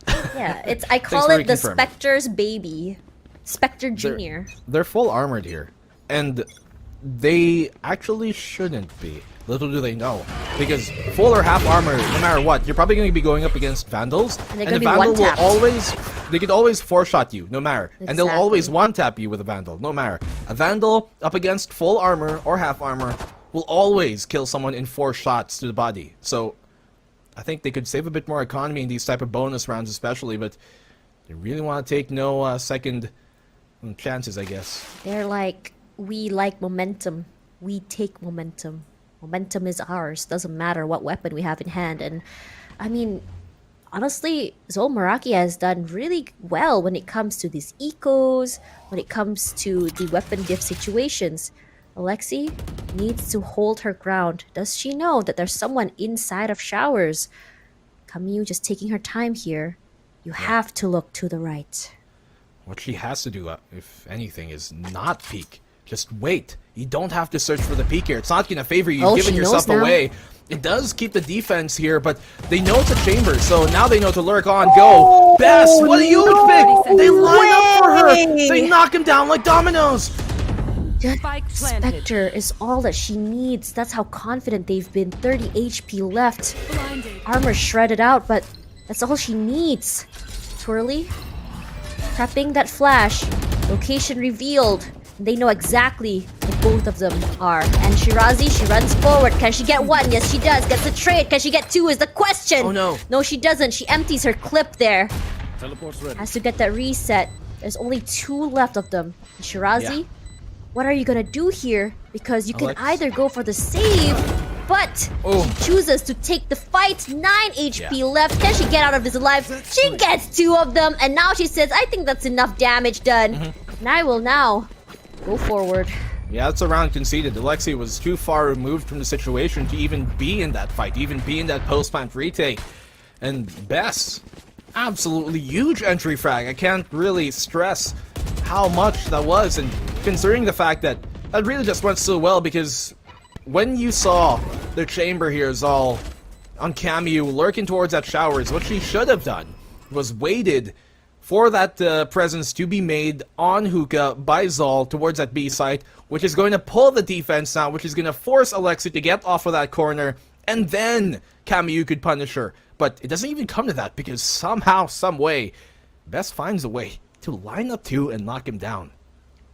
R: so.
E: it.
R: Yeah, I call it the Spectre's baby. Spectre Junior.
E: They're full armored here. And they actually shouldn't be. Little do they know. Because full or half armor, no matter what, you're probably going to be going up against Vandals.
R: And they're
E: the
R: gonna be
E: Vandal will
R: one-tapped.
E: always... They could always four-shot you, no matter. And they'll
R: Exactly.
E: always one-tap you with a Vandal, no matter. A Vandal up against full armor or half armor will always kill someone in 4 shots to the body. So, I think they could save a bit more economy in these type of bonus rounds especially, but they really want to take no second chances, I guess.
R: They're like, we like momentum. We take momentum. Momentum is ours. Doesn't matter what weapon we have in hand. And I mean, honestly, Zol Meraki has done really well when it comes to these ecos, when it comes to the weapon diff situations. Alexi needs to hold her ground. Does she know that there's someone inside of showers? Kamyu just taking her time here. You have to look to the right.
E: What she has to do, if anything, is not peek. Just wait. You don't have to search for the peek here. It's not going to favor you.
R: Oh,
E: You've given
R: she knows
E: yourself
R: now.
E: away. It does keep the defense here, but they know it's a chamber, so now they know to lurk on. Go! Bess, what a huge pick! They line up for her! They knock him down like dominoes!
R: Spectre is all that she needs. That's how confident they've been. 30 HP left. Armor shredded out, but that's all she needs. Twirly, prepping that flash. Location revealed. They know exactly what both of them are. And Shirazi, she runs forward. Can she get one? Yes, she does. Gets the trade. Can she get two is the question.
E: Oh no.
R: No, she doesn't. She empties her clip there.
Q: Teleport's ready.
R: Has to get that reset. There's only 2 left of them. And Shirazi, what are you gonna do here? Because you can
E: Alex.
R: either go for the save, but she chooses to take the fight. 9 HP left. Can she get out of this alive? She gets 2 of them, and now she says, I think that's enough damage done. And I will now go forward.
E: Yeah, that's a round conceded. Alexi was too far removed from the situation to even be in that fight, even be in that post-plant retake. And Bess, absolutely huge entry frag. I can't really stress how much that was, and considering the fact that that really just went so well, because when you saw the chamber here, Zol, on Kamyu lurking towards that showers, what she should have done was waited for that presence to be made on Hookah by Zol towards that B site, which is going to pull the defense now, which is going to force Alexi to get off of that corner, and then Kamyu could punish her. But it doesn't even come to that, because somehow, some way, Bess finds a way to line up 2 and knock him down.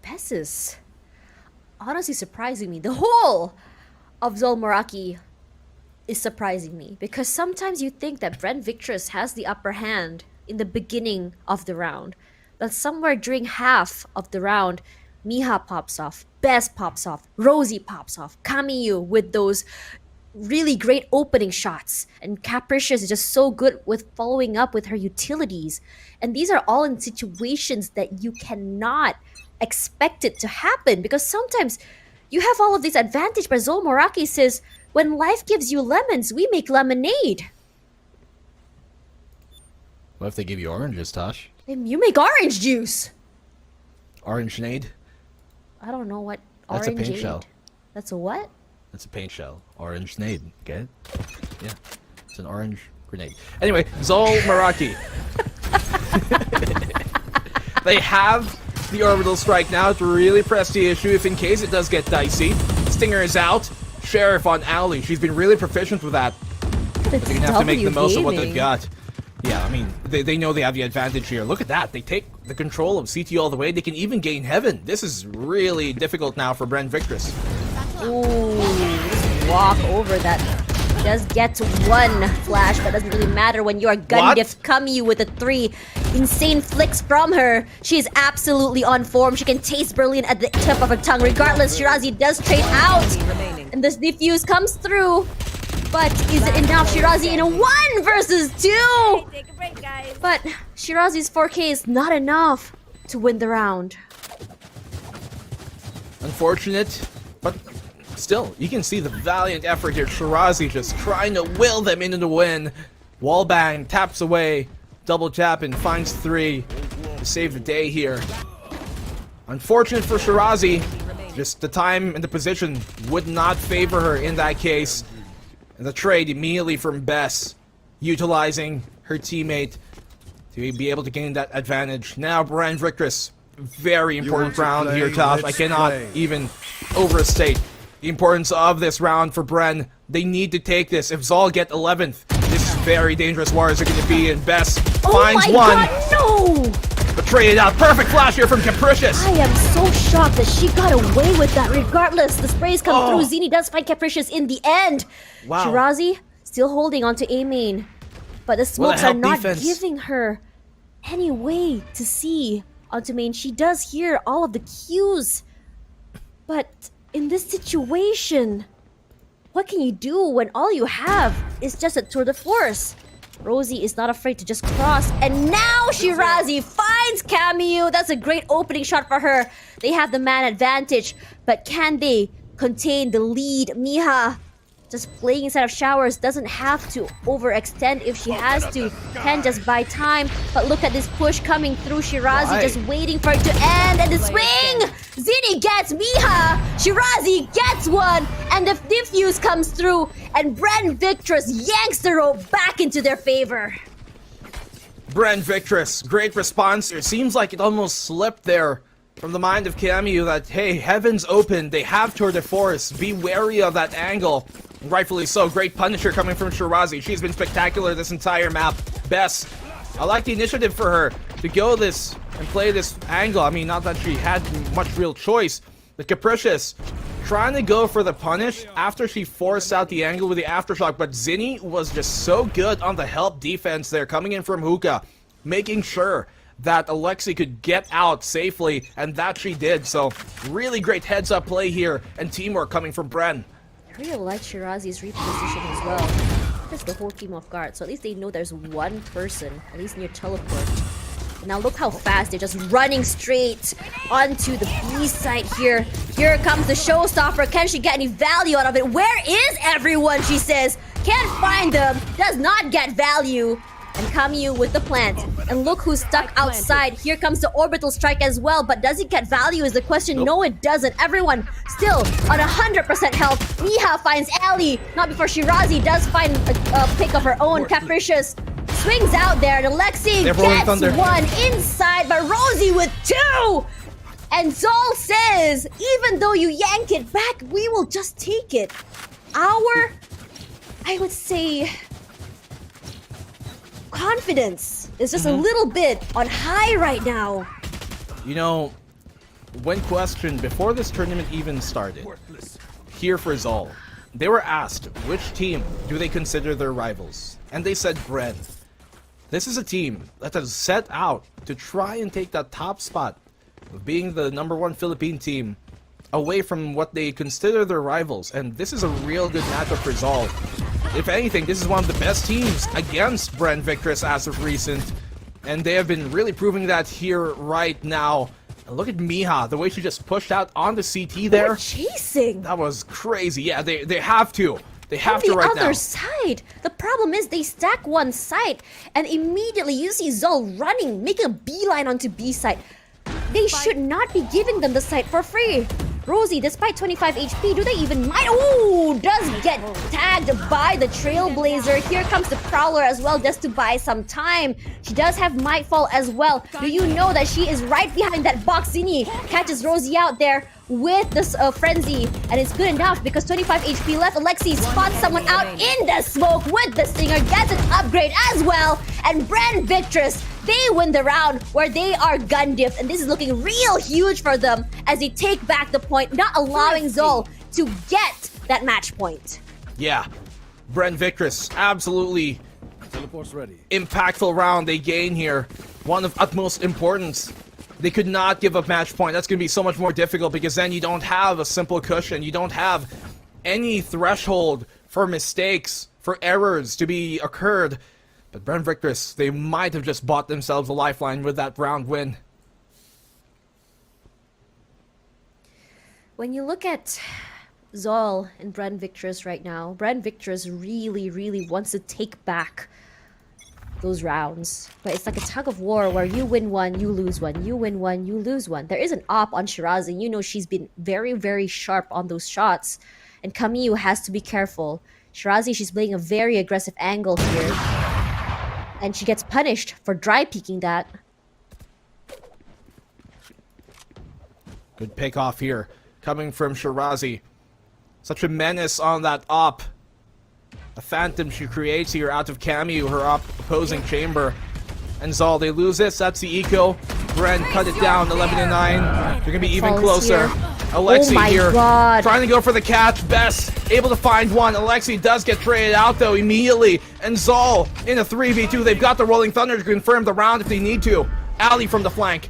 R: Bess is honestly surprising me. The whole of Zol Meraki is surprising me, because sometimes you think that Bren Victress has the upper hand in the beginning of the round, but somewhere during half of the round, Miha pops off, Bess pops off, Rosie pops off, Kamyu with those really great opening shots, and Capricious is just so good with following up with her utilities. And these are all in situations that you cannot expect it to happen, because sometimes you have all of this advantage, but Zol Meraki says, when life gives you lemons, we make lemonade.
E: What if they give you oranges, Tosh?
R: You make orange juice.
E: Orange-nade?
R: I don't know what
E: That's a
R: orange.
E: paint shell.
R: That's a what?
E: That's a paint shell. Orange-nade. Get it? Yeah. It's an orange grenade. Anyway, Zol Meraki. They have the orbital strike now to really press the issue if in case it does get dicey. Stinger is out. Sheriff on Ali. She's been really proficient with that. But they're gonna have to make the most of what they've got. Yeah, I mean, they know they have the advantage here. Look at that. They take the control of CT all the way. They can even gain Heaven. This is really difficult now for Bren Victress.
R: Ooh, just walk over that. Just gets one flash, but doesn't really matter when you're Gundif Kamiyu with a 3 insane flicks from her. She is absolutely on form. She can taste brilliant at the tip of her tongue. Regardless, Shirazi does trade out. And this defuse comes through. But is it enough? Shirazi in a 1 versus 2!
I: Take a break, guys.
R: But Shirazi's 4K is not enough to win the round.
E: Unfortunate, but still, you can see the valiant effort here. Shirazi just trying to will them into the win. Wallbang taps away, double tap and finds 3 to save the day here. Unfortunate for Shirazi, just the time and the position would not favor her in that case. And the trade immediately from Bess, utilizing her teammate to be able to gain that advantage. Now Bren Victress, very important round here, Tosh. I cannot even overstate the importance of this round for Bren. They need to take this. If Zol get 11th, this is very dangerous Warriors are going to be, and Bess finds one.
R: God, no!
E: But traded out. Perfect flash here from Capricious.
R: I am so shocked that she got away with that. Regardless, the sprays come through. Zini does find Capricious in the end.
E: Wow.
R: Shirazi still holding onto A main, but the smokes are not
E: defense.
R: giving her any way to see onto main. She does hear all of the cues, but in this situation, what can you do when all you have is just a tour de force? Rosie is not afraid to just cross, and now Shirazi finds Kamiyu. That's a great opening shot for her. They have the man advantage, but can they contain the lead? Miha just playing inside of showers, doesn't have to overextend if she has to, can just buy time. But look at this push coming through. Shirazi just waiting for it to end, and the swing! Zini gets Miha, Shirazi gets one, and the diffuse comes through, and Bren Victress yanks the rope back into their favor.
E: Bren Victress, great response. It seems like it almost slipped there from the mind of Kamiyu that, hey, heaven's open, they have tour de force, be wary of that angle. Rightfully so. Great Punisher coming from Shirazi. She's been spectacular this entire map. Bess, I like the initiative for her to go this and play this angle. I mean, not that she had much real choice, but Capricious trying to go for the punish after she forced out the angle with the aftershock, but Zinni was just so good on the help defense there, coming in from hookah, making sure that Alexi could get out safely, and that she did. So really great heads-up play here and teamwork coming from Bren.
R: I really like Shirazi's reposition as well. Just the whole team off guard, so at least they know there's one person, at least near teleport. Now look how fast they're just running straight onto the B site here. Here comes the showstopper. Can she get any value out of it? Where is everyone, she says. Can't find them. Does not get value. And Kamiyu with the plant. And look who's stuck outside. Here comes the orbital strike as well. But does it get value is the question. No, it doesn't. Everyone still on 100% health. Miha finds Ali. Not before Shirazi does find a pick of her own. Capricious swings out there. And Alexi gets one inside. But Rosie with 2. And Zol says, even though you yank it back, we will just take it. I would say, confidence is just a little bit on high right now.
E: You know, when questioned before this tournament even started, here for Zol, they were asked which team do they consider their rivals, and they said Bren. This is a team that has set out to try and take that top spot of being the #1 Philippine team away from what they consider their rivals, and this is a real good matchup for Zol. If anything, this is one of the best teams against Bren Victress as of recent, and they have been really proving that here right now. And look at Miha, the way she just pushed out on the CT there.
R: They're chasing.
E: That was crazy. Yeah, they have to. They have
I: on
E: to
I: the
E: right
I: other
E: now.
I: side. The problem is they stack one side, and immediately you see Zol running, making a beeline onto B side. They should not be giving them the site for free. Rosie, despite 25 HP, do they even mind? Ooh, does get tagged by the Trailblazer. Here comes the Prowler as well, just to buy some time. She does have Mightfall as well. Do you know that she is right behind that box? Zinni catches Rosie out there with this Frenzy, and it's good enough because 25 HP left. Alexi spots someone out in the smoke with the Stinger, gets an upgrade as well, and Bren Victress, they win the round where they are gun dipped, and this is looking real huge for them as they take back the point, not allowing Zol to get that match point.
E: Yeah, Bren Victress, absolutely impactful round they gain here. One of utmost importance. They could not give up match point. That's going to be so much more difficult because then you don't have a simple cushion. You don't have any threshold for mistakes, for errors to be occurred. But Bren Victress, they might have just bought themselves a lifeline with that round win.
I: When you look at Zol and Bren Victress right now, Bren Victress really wants to take back those rounds. But it's like a tug of war where you win one, you lose one, you win one, you lose one. There is an op on Shirazi. You know she's been very sharp on those shots. And Camille has to be careful. Shirazi, she's playing a very aggressive angle here. And she gets punished for dry peeking that.
E: Good pick off here, coming from Shirazi. Such a menace on that op. A phantom she creates here out of Camu, her opposing chamber. And Zol, they lose this. That's the eco. Bren cut it down, 11-9. They're gonna be even closer. Alexi here, trying to go for the catch. Best able to find one. Alexi does get traded out though immediately. And Zol in a 3v2. They've got the Rolling Thunder to confirm the round if they need to. Ali from the flank.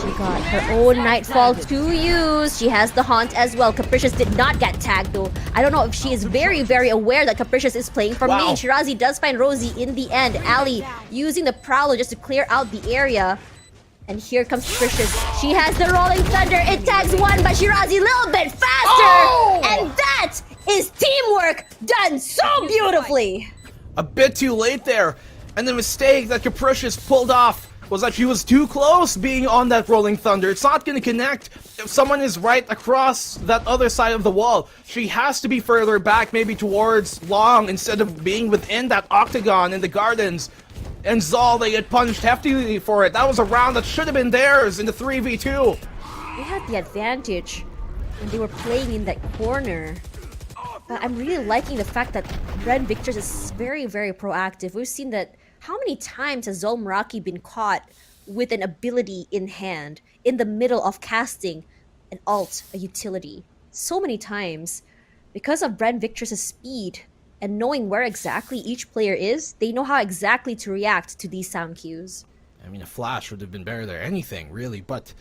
I: She got her own Nightfall to use. She has the Haunt as well. Capricious did not get tagged though. I don't know if she is very aware that Capricious is playing for main. Shirazi does find Rosie in the end. Ali using the Prowler just to clear out the area. And here comes Capricious. She has the Rolling Thunder. It tags one, but Shirazi a little bit faster. And that is teamwork done so beautifully.
E: A bit too late there. And the mistake that Capricious pulled off was that she was too close being on that Rolling Thunder. It's not going to connect if someone is right across that other side of the wall. She has to be further back, maybe towards Long, instead of being within that octagon in the gardens. And Zol, they get punished heftily for it. That was a round that should have been theirs in the 3v2.
I: They had the advantage when they were playing in that corner. But I'm really liking the fact that Bren Victress is very proactive. We've seen that. How many times has Zol Meraki been caught with an ability in hand, in the middle of casting an ult, a utility? So many times. Because of Bren Victress' speed and knowing where exactly each player is, they know how exactly to react to these sound cues.
E: I mean, a flash would have been better there. Anything, really, but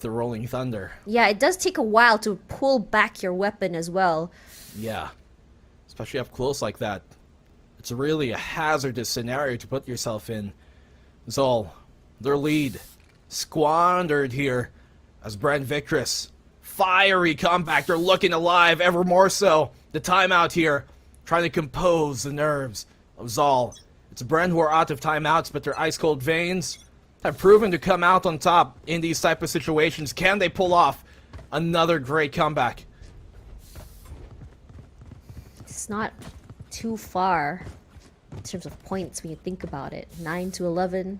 E: the Rolling Thunder.
I: Yeah, it does take a while to pull back your weapon as well.
E: Yeah, especially up close like that. It's really a hazardous scenario to put yourself in. Zol, their lead squandered here as Bren Victress. Fiery comeback, they're looking alive ever more so. The timeout here, trying to compose the nerves of Zol. It's Bren who are out of timeouts, but their ice-cold veins have proven to come out on top in these type of situations. Can they pull off another great comeback?
I: It's not too far in terms of points when you think about it. 9-11.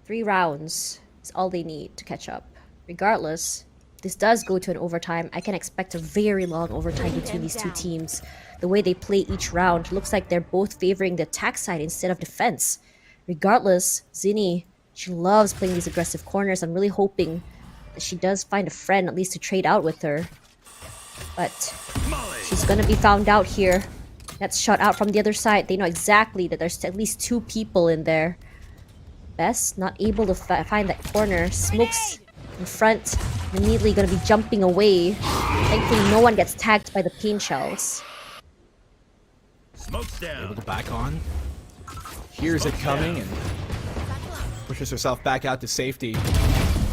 I: 3 rounds is all they need to catch up. Regardless, this does go to an overtime. I can expect a very long overtime between these two teams. The way they play each round looks like they're both favoring the attack side instead of defense. Regardless, Zinni, she loves playing these aggressive corners. I'm really hoping that she does find a friend at least to trade out with her. But she's gonna be found out here. That's shot out from the other side. They know exactly that there's at least 2 people in there. Best not able to find that corner. Smokes in front. Immediately gonna be jumping away. Thankfully, no one gets tagged by the pain shells.
E: Smoke's down. Able to back on. Hears it coming and pushes herself back out to safety.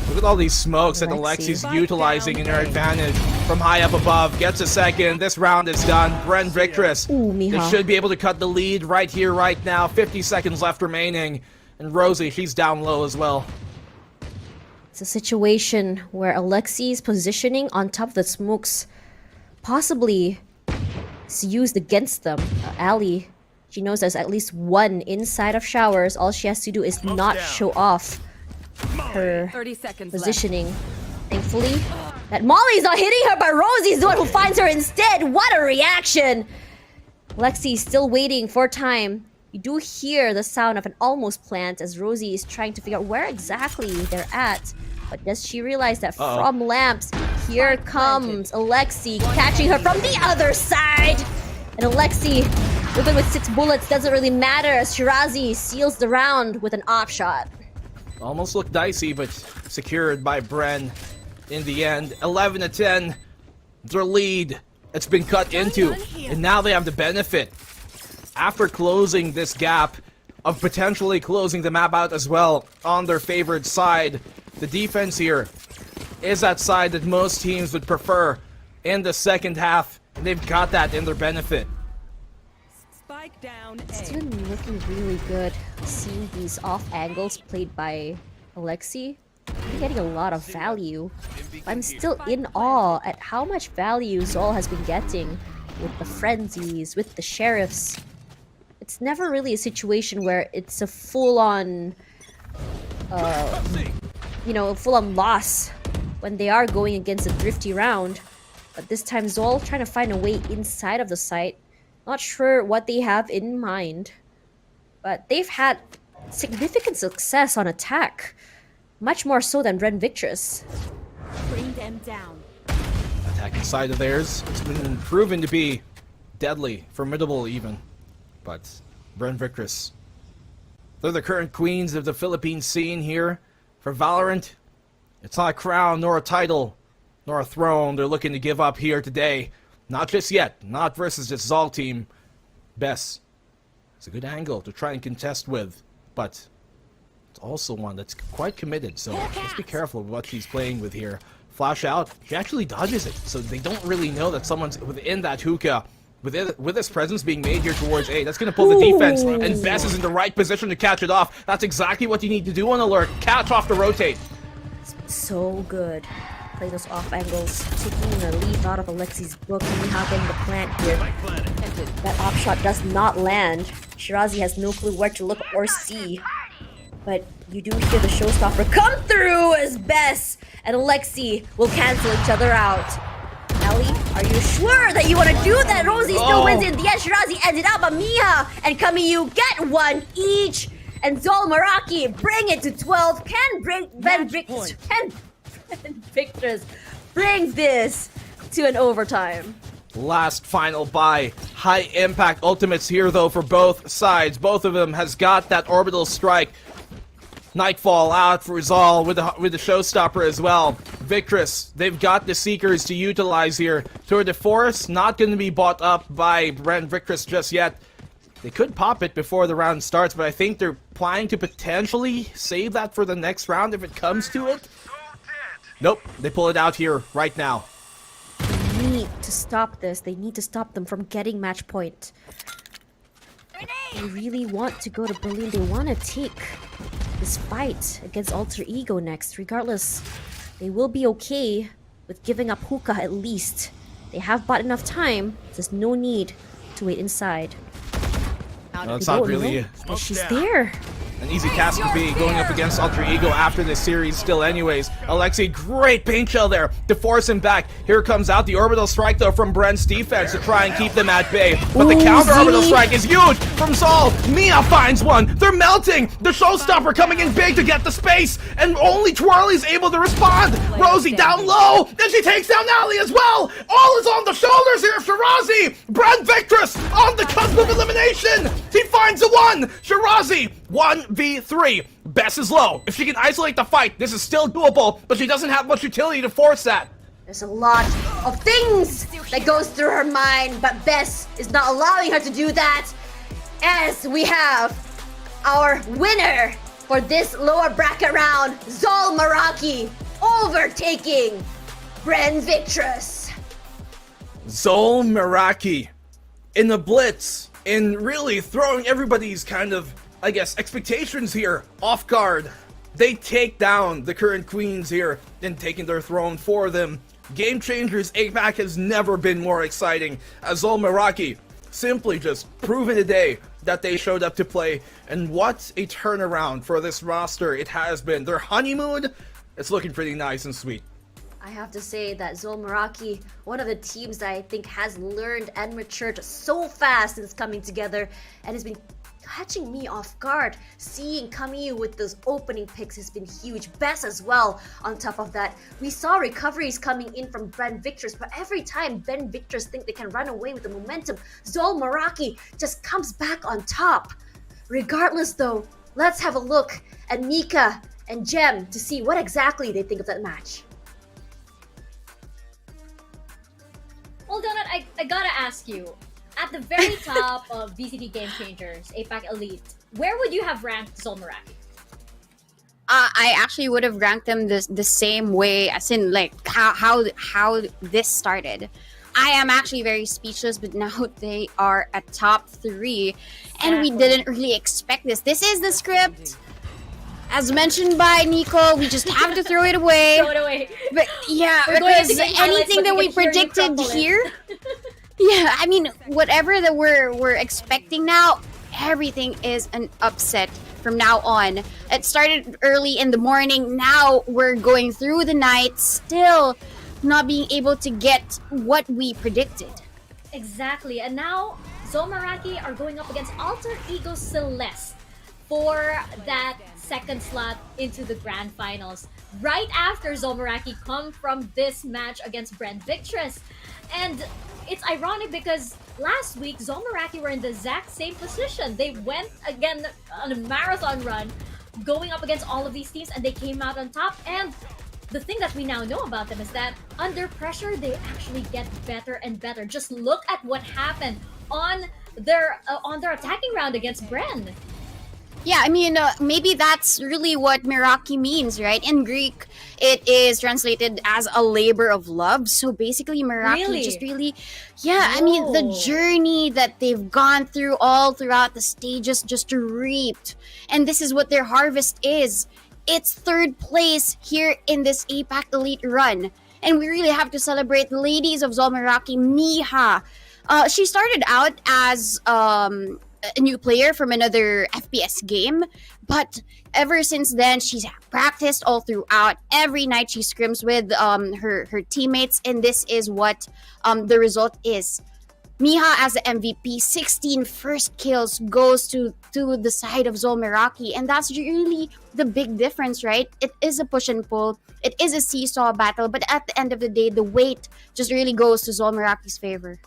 E: Look at all these smokes that Alexi's utilizing in her advantage. from high up above. Gets a second. This round is done. Bren Victress. They should be able to cut the lead right here, right now. 50 seconds left remaining. And Rosie, she's down low as well.
R: It's a situation where Alexi's positioning on top of the smokes possibly is used against them. Ali, she knows there's at least one inside of showers. All she has to do is not show off her
C: 30 seconds
R: positioning. Thankfully, that Molly's not hitting her, but Rosie's the one who finds her instead. What a reaction! Lexi's still waiting for time. You do hear the sound of an almost plant as Rosie is trying to figure out where exactly they're at. But does she realize that from lamps, here comes Alexi, catching her from the other side? And Alexi, even with 6 bullets, doesn't really matter as Shirazi seals the round with an op shot.
E: Almost looked dicey, but secured by Bren in the end. 11-10, their lead. It's been cut into, and now they have the benefit. After closing this gap of potentially closing the map out as well on their favored side, the defense here is that side that most teams would prefer in the second half, and they've got that in their benefit.
C: Spike down
R: It's been looking really good seeing these off angles played by Alexi. I'm getting a lot of value. I'm still in awe at how much value Zol has been getting with the frenzies, with the sheriffs. It's never really a situation where it's a full-on, full-on loss when they are going against a thrifty round. But this time Zol trying to find a way inside of the site. Not sure what they have in mind, but they've had significant success on attack. Much more so than Bren Victress.
C: Bring them down.
E: Attacking side of theirs, it's been proven to be deadly, formidable even. But Bren Victress, they're the current queens of the Philippine scene here. For Valorant, it's not a crown, nor a title, nor a throne they're looking to give up here today. Not just yet, not versus this Zol team. Bess, it's a good angle to try and contest with, but it's also one that's quite committed, so let's be careful of what she's playing with here. Flash out, she actually dodges it, so they don't really know that someone's within that hookah. With his presence being made here towards A, that's going to pull the defense, and Bess is in the right position to catch it off. That's exactly what you need to do on alert. Catch off the rotate.
R: It's been so good. Play those off angles, taking a leaf out of Alexi's book, and now getting the plant here. That op shot does not land. Shirazi has no clue where to look or see. But you do hear the showstopper come through as Bess and Alexi will cancel each other out. Ellie, are you sure that you want to do that? Rosie still wins in the end. Shirazi ended up, but Mia and Kamiyu get one each. And Zol Meraki bring it to 12. Can Victress bring this to an overtime?
E: Last final buy. High impact ultimates here though for both sides. Both of them has got that orbital strike. Nightfall out for Zol with the showstopper as well. Victress, they've got the Seekers to utilize here. Tour de Force, not going to be bought up by Bren Victress just yet. They could pop it before the round starts, but I think they're planning to potentially save that for the next round if it comes to it. Nope, they pull it out here right now.
R: They need to stop this. They need to stop them from getting match point. They really want to go to Berlin. They want to take this fight against Alter Ego next. Regardless, they will be okay with giving up hookah at least. They have bought enough time. There's no need to wait inside.
E: No, it's not really
R: She's there.
E: an easy task to be going up against Alter Ego after this series still anyways. Alexi, great paint shell there to force him back. Here comes out the orbital strike though from Bren's defense to try and keep them at bay. But the counter orbital strike is huge from Zol. Mia finds one. They're melting. The showstopper coming in big to get the space. And only Twirly's able to respond. Rosie down low. Then she takes down Ali as well. All is on the shoulders here of Shirazi. Bren Victress on the cusp of elimination. He finds the one. Shirazi 1v3. Bess is low. If she can isolate the fight, this is still doable, but she doesn't have much utility to force that.
R: There's a lot of things that goes through her mind, but Bess is not allowing her to do that. As we have our winner for this lower bracket round, Zol Meraki, overtaking Bren Victress.
E: Zol Meraki in the blitz, in really throwing everybody's kind of, I guess, expectations here off guard. They take down the current queens here and taking their throne for them. Game Changers APAC has never been more exciting, as Zol Meraki simply just proving today that they showed up to play, and what a turnaround for this roster it has been. Their honeymoon, it's looking pretty nice and sweet.
R: I have to say that Zol Meraki, one of the teams that I think has learned and matured so fast since coming together, and has been catching me off guard. Seeing Camille with those opening picks has been huge. Bess as well. On top of that, we saw recoveries coming in from Bren Victress, but every time Ben Victress think they can run away with the momentum, Zol Meraki just comes back on top. Regardless though, let's have a look at Mika and Jem to see what exactly they think of that match.
J: Well, Donut, I gotta ask you, at the very top of VCT Game Changers, APAC Elite, where would you have ranked Zol Meraki?
K: I actually would have ranked them the same way, as in like how this started. I am actually very speechless, but now they are at top 3, and we didn't really expect this. This is the script. As mentioned by Nico, we just have to throw it away.
J: Throw it away.
K: But yeah,
J: We're going to
K: because
J: get highlights,
K: anything
J: but
K: that
J: we
K: we
J: can hear you
K: predicted
J: crumble it.
K: here, yeah, I mean, whatever that we're expecting now, everything is an upset from now on. It started early in the morning. Now we're going through the night, still not being able to get what we predicted.
J: Exactly, and now Zol Meraki are going up against Alter Ego Celeste for that second slot into the grand finals. Right after Zol Meraki come from this match against Bren Victress. And it's ironic because last week Zol Meraki were in the exact same position. They went again on a marathon run going up against all of these teams, and they came out on top. And the thing that we now know about them is that under pressure, they actually get better and better. Just look at what happened on their attacking round against Bren.
K: Yeah, I mean, maybe that's really what Meraki means, right? In Greek, it is translated as a labor of love. So basically, Meraki just really, yeah, I mean, the journey that they've gone through all throughout the stages just reaped. And this is what their harvest is. It's third place here in this APAC Elite run. And we really have to celebrate the ladies of Zol Meraki. Miha, she started out as a new player from another FPS game, but ever since then she's practiced all throughout. Every night she scrims with her teammates, and this is what the result is. Miha as the MVP, 16 first kills goes to the side of Zol Meraki, and that's really the big difference, right? It is a push and pull, it is a seesaw battle, but at the end of the day, the weight just really goes to Zol Meraki's favor.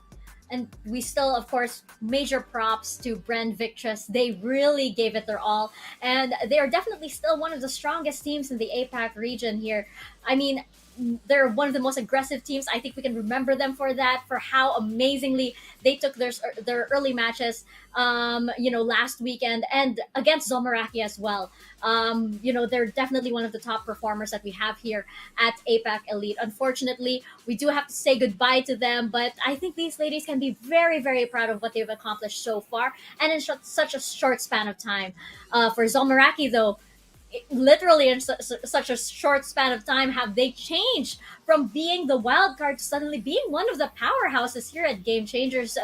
J: And we still, of course, major props to Bren Victress. They really gave it their all. And they are definitely still one of the strongest teams in the APAC region here. I mean, they're one of the most aggressive teams. I think we can remember them for that, for how amazingly they took their early matches, last weekend, and against Zol Meraki as well. They're definitely one of the top performers that we have here at APAC Elite. Unfortunately, we do have to say goodbye to them, but I think these ladies can be very, very proud of what they've accomplished so far, and in such a short span of time. For Zol Meraki, though, literally in such a short span of time have they changed from being the wild card to suddenly being one of the powerhouses here at Game Changers.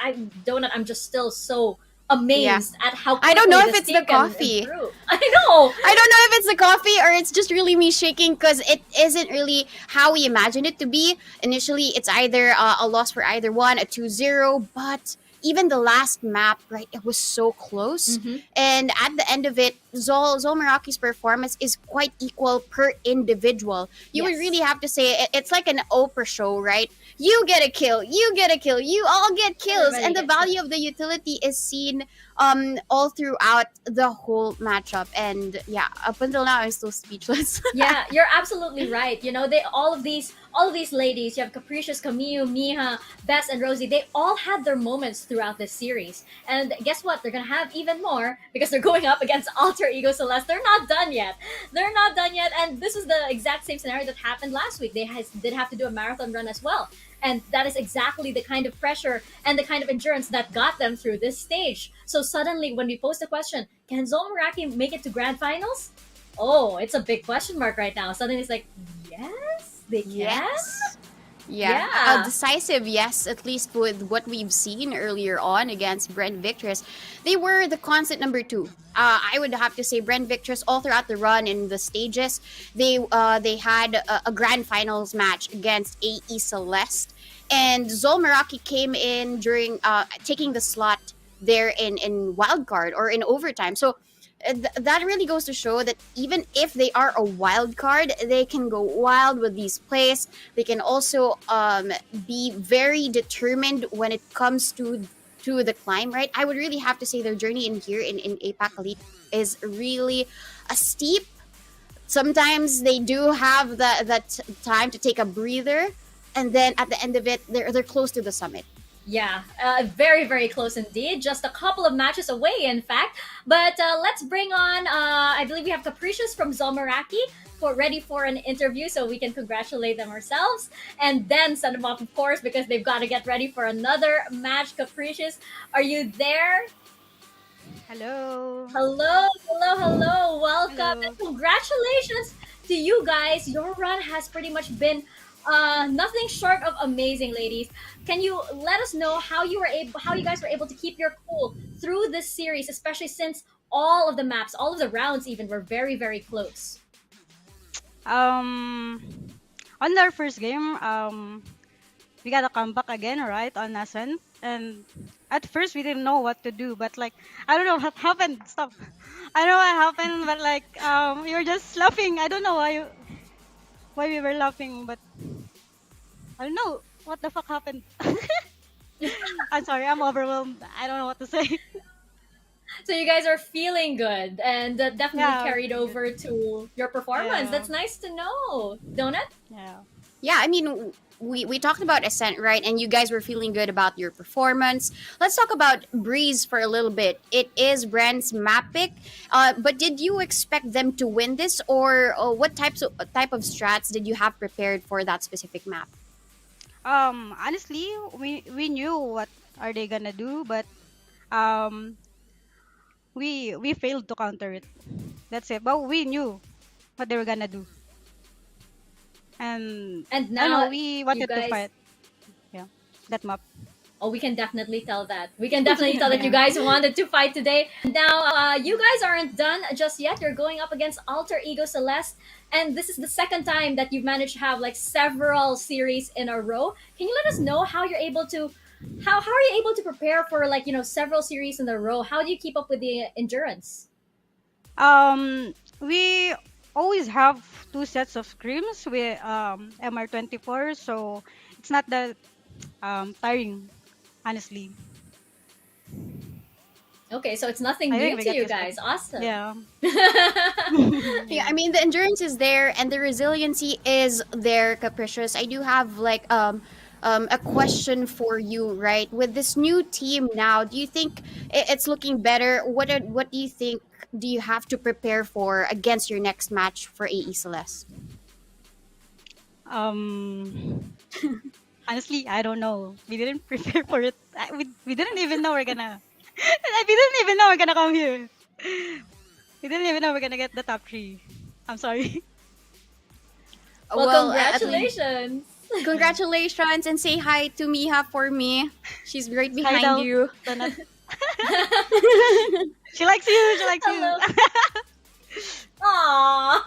J: I'm just still so amazed at how
K: I don't know if
J: quickly
K: it's
J: this
K: the
J: team can
K: coffee.
J: improve. I know
K: if it's the coffee or it's just really me shaking, because it isn't really how we imagined it to be. Initially, it's either a loss for either one, a 2-0, but even the last map, right, it was so close. And at the end of it, Zol Meraki's performance is quite equal per individual. You would really have to say it's like an Oprah show, right? You get a kill, you get a kill, you all get kills.
J: Everybody
K: and the
J: gets
K: value of the utility is seen all throughout the whole matchup. And yeah, up until now, I'm still speechless.
J: Yeah, you're absolutely right. All of these ladies, you have Capricious, Camille, Miha, Bess, and Rosie, they all had their moments throughout this series. And guess what? They're gonna have even more because they're going up against Alter Ego Celeste. They're not done yet. And this is the exact same scenario that happened last week. They did have to do a marathon run as well. And that is exactly the kind of pressure and the kind of endurance that got them through this stage. So suddenly, when we pose the question, can Zol Meraki make it to grand finals? Oh, it's a big question mark right now. Suddenly it's like, yes, they can.
K: Yes. Yeah,
J: Yeah.
K: a decisive yes, at least with what we've seen earlier on against Bren Victress. They were the constant number two. I would have to say Bren Victress all throughout the run in the stages. They had a grand finals match against AE Celeste, and Zol Meraki came in during taking the slot there in wildcard or in overtime. So that really goes to show that even if they are a wild card, they can go wild with these plays. They can also be very determined when it comes to the climb, right? I would really have to say their journey in here in APAC Elite is really a steep. Sometimes they do have that time to take a breather, and then at the end of it, they're close to the summit.
J: Yeah, very, very close indeed. Just a couple of matches away, in fact. But let's bring on, I believe we have Capricious from Zol Meraki ready for an interview so we can congratulate them ourselves. And then send them off, of course, because they've got to get ready for another match. Capricious, are you there?
S: Hello.
J: Hello, hello, hello. Welcome and congratulations to you guys. Your run has pretty much been nothing short of amazing, ladies. Can you let us know how you guys were able to keep your cool through this series, especially since all of the maps, all of the rounds even were very, very close?
S: On our first game, we got a comeback again, right, on Ascent. And at first we didn't know what to do, but like I don't know what happened. Stop. I don't know what happened, but like we were just laughing. I don't know why we were laughing, but I don't know what the fuck happened. I'm sorry, I'm overwhelmed. I don't know what to say.
J: So you guys are feeling good, and that definitely
S: Yeah,
J: carried over to your performance.
S: Yeah.
J: That's nice to know, Donut.
S: Yeah.
K: Yeah, I mean, we talked about Ascent, right? And you guys were feeling good about your performance. Let's talk about Breeze for a little bit. It is Bren's map pick, but did you expect them to win this, or what type of strats did you have prepared for that specific map?
S: Honestly, we knew what are they gonna do, but we failed to counter it. That's it. But we knew what they were gonna do. And I
J: now
S: know we wanted
J: you guys-
S: to fight. Yeah, that map.
J: Oh, we can definitely tell that. We can definitely tell that you guys wanted to fight today. Now, you guys aren't done just yet. You're going up against Alter Ego Celeste, and this is the second time that you've managed to have like several series in a row. Can you let us know how you're able to, how are you able to prepare for like several series in a row? How do you keep up with the endurance?
S: We always have two sets of scrims with MR24, so it's not that tiring, honestly.
J: Okay, so it's nothing
S: I
J: new
S: think we
J: to
S: got
J: you
S: this one.
J: guys. Awesome.
S: Yeah.
K: Yeah, I mean the endurance is there and the resiliency is there, Capricious. I do have like a question for you, right? With this new team now, do you think it's looking better? What do you think do you have to prepare for against your next match for AE Celeste?
S: Honestly, I don't know. We didn't prepare for it. We didn't even know we're gonna. We didn't even know we're gonna come here. We didn't even know we're gonna get the top 3. I'm sorry.
J: Well,
K: at least-
J: congratulations.
K: Congratulations and say hi to Miha for me. She's right behind
S: daw.
K: you.
S: She likes you. She likes you.
J: Aww.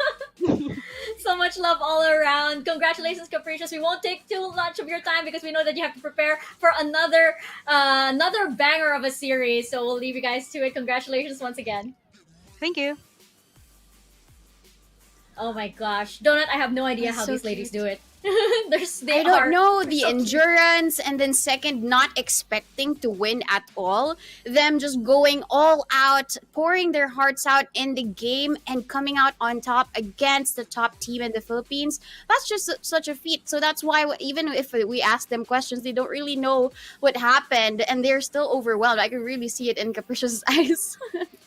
J: So much love all around. Congratulations, Capricious. We won't take too much of your time because we know that you have to prepare for another banger of a series. So we'll leave you guys to it. Congratulations once again.
S: Thank you.
J: Oh my gosh. Donut, I have no idea
K: That's
J: how
K: so
J: these ladies
K: cute.
J: do it. They
K: I don't
J: are
K: know the
J: so cute.
K: endurance, and then second, not expecting to win at all. Them just going all out, pouring their hearts out in the game, and coming out on top against the top team in the Philippines. That's just such a feat. So that's why even if we ask them questions, they don't really know what happened, and they're still overwhelmed. I can really see it in Capricious' eyes.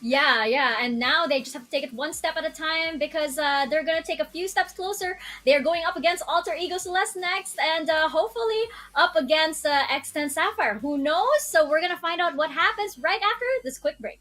J: Yeah, and now they just have to take it one step at a time because they're gonna take a few steps closer. They're going up against Alter Ego Celeste next, and hopefully up against X10 Sapphire. Who knows? So we're gonna find out what happens right after this quick break.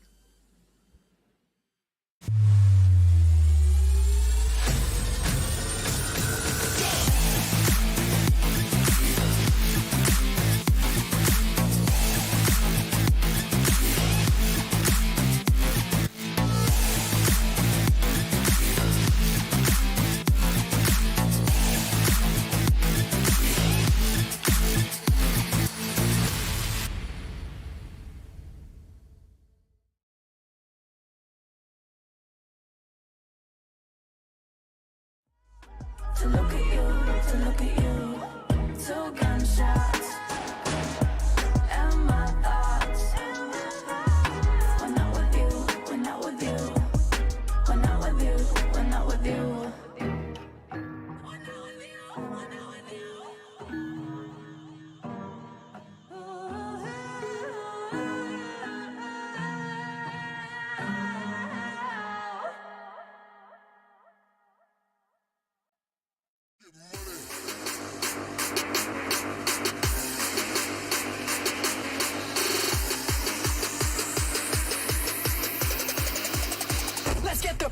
B: To look at you, two gunshots. And my thoughts. When not with you, when not with you, when not with you, when not with you.
D: Let's get the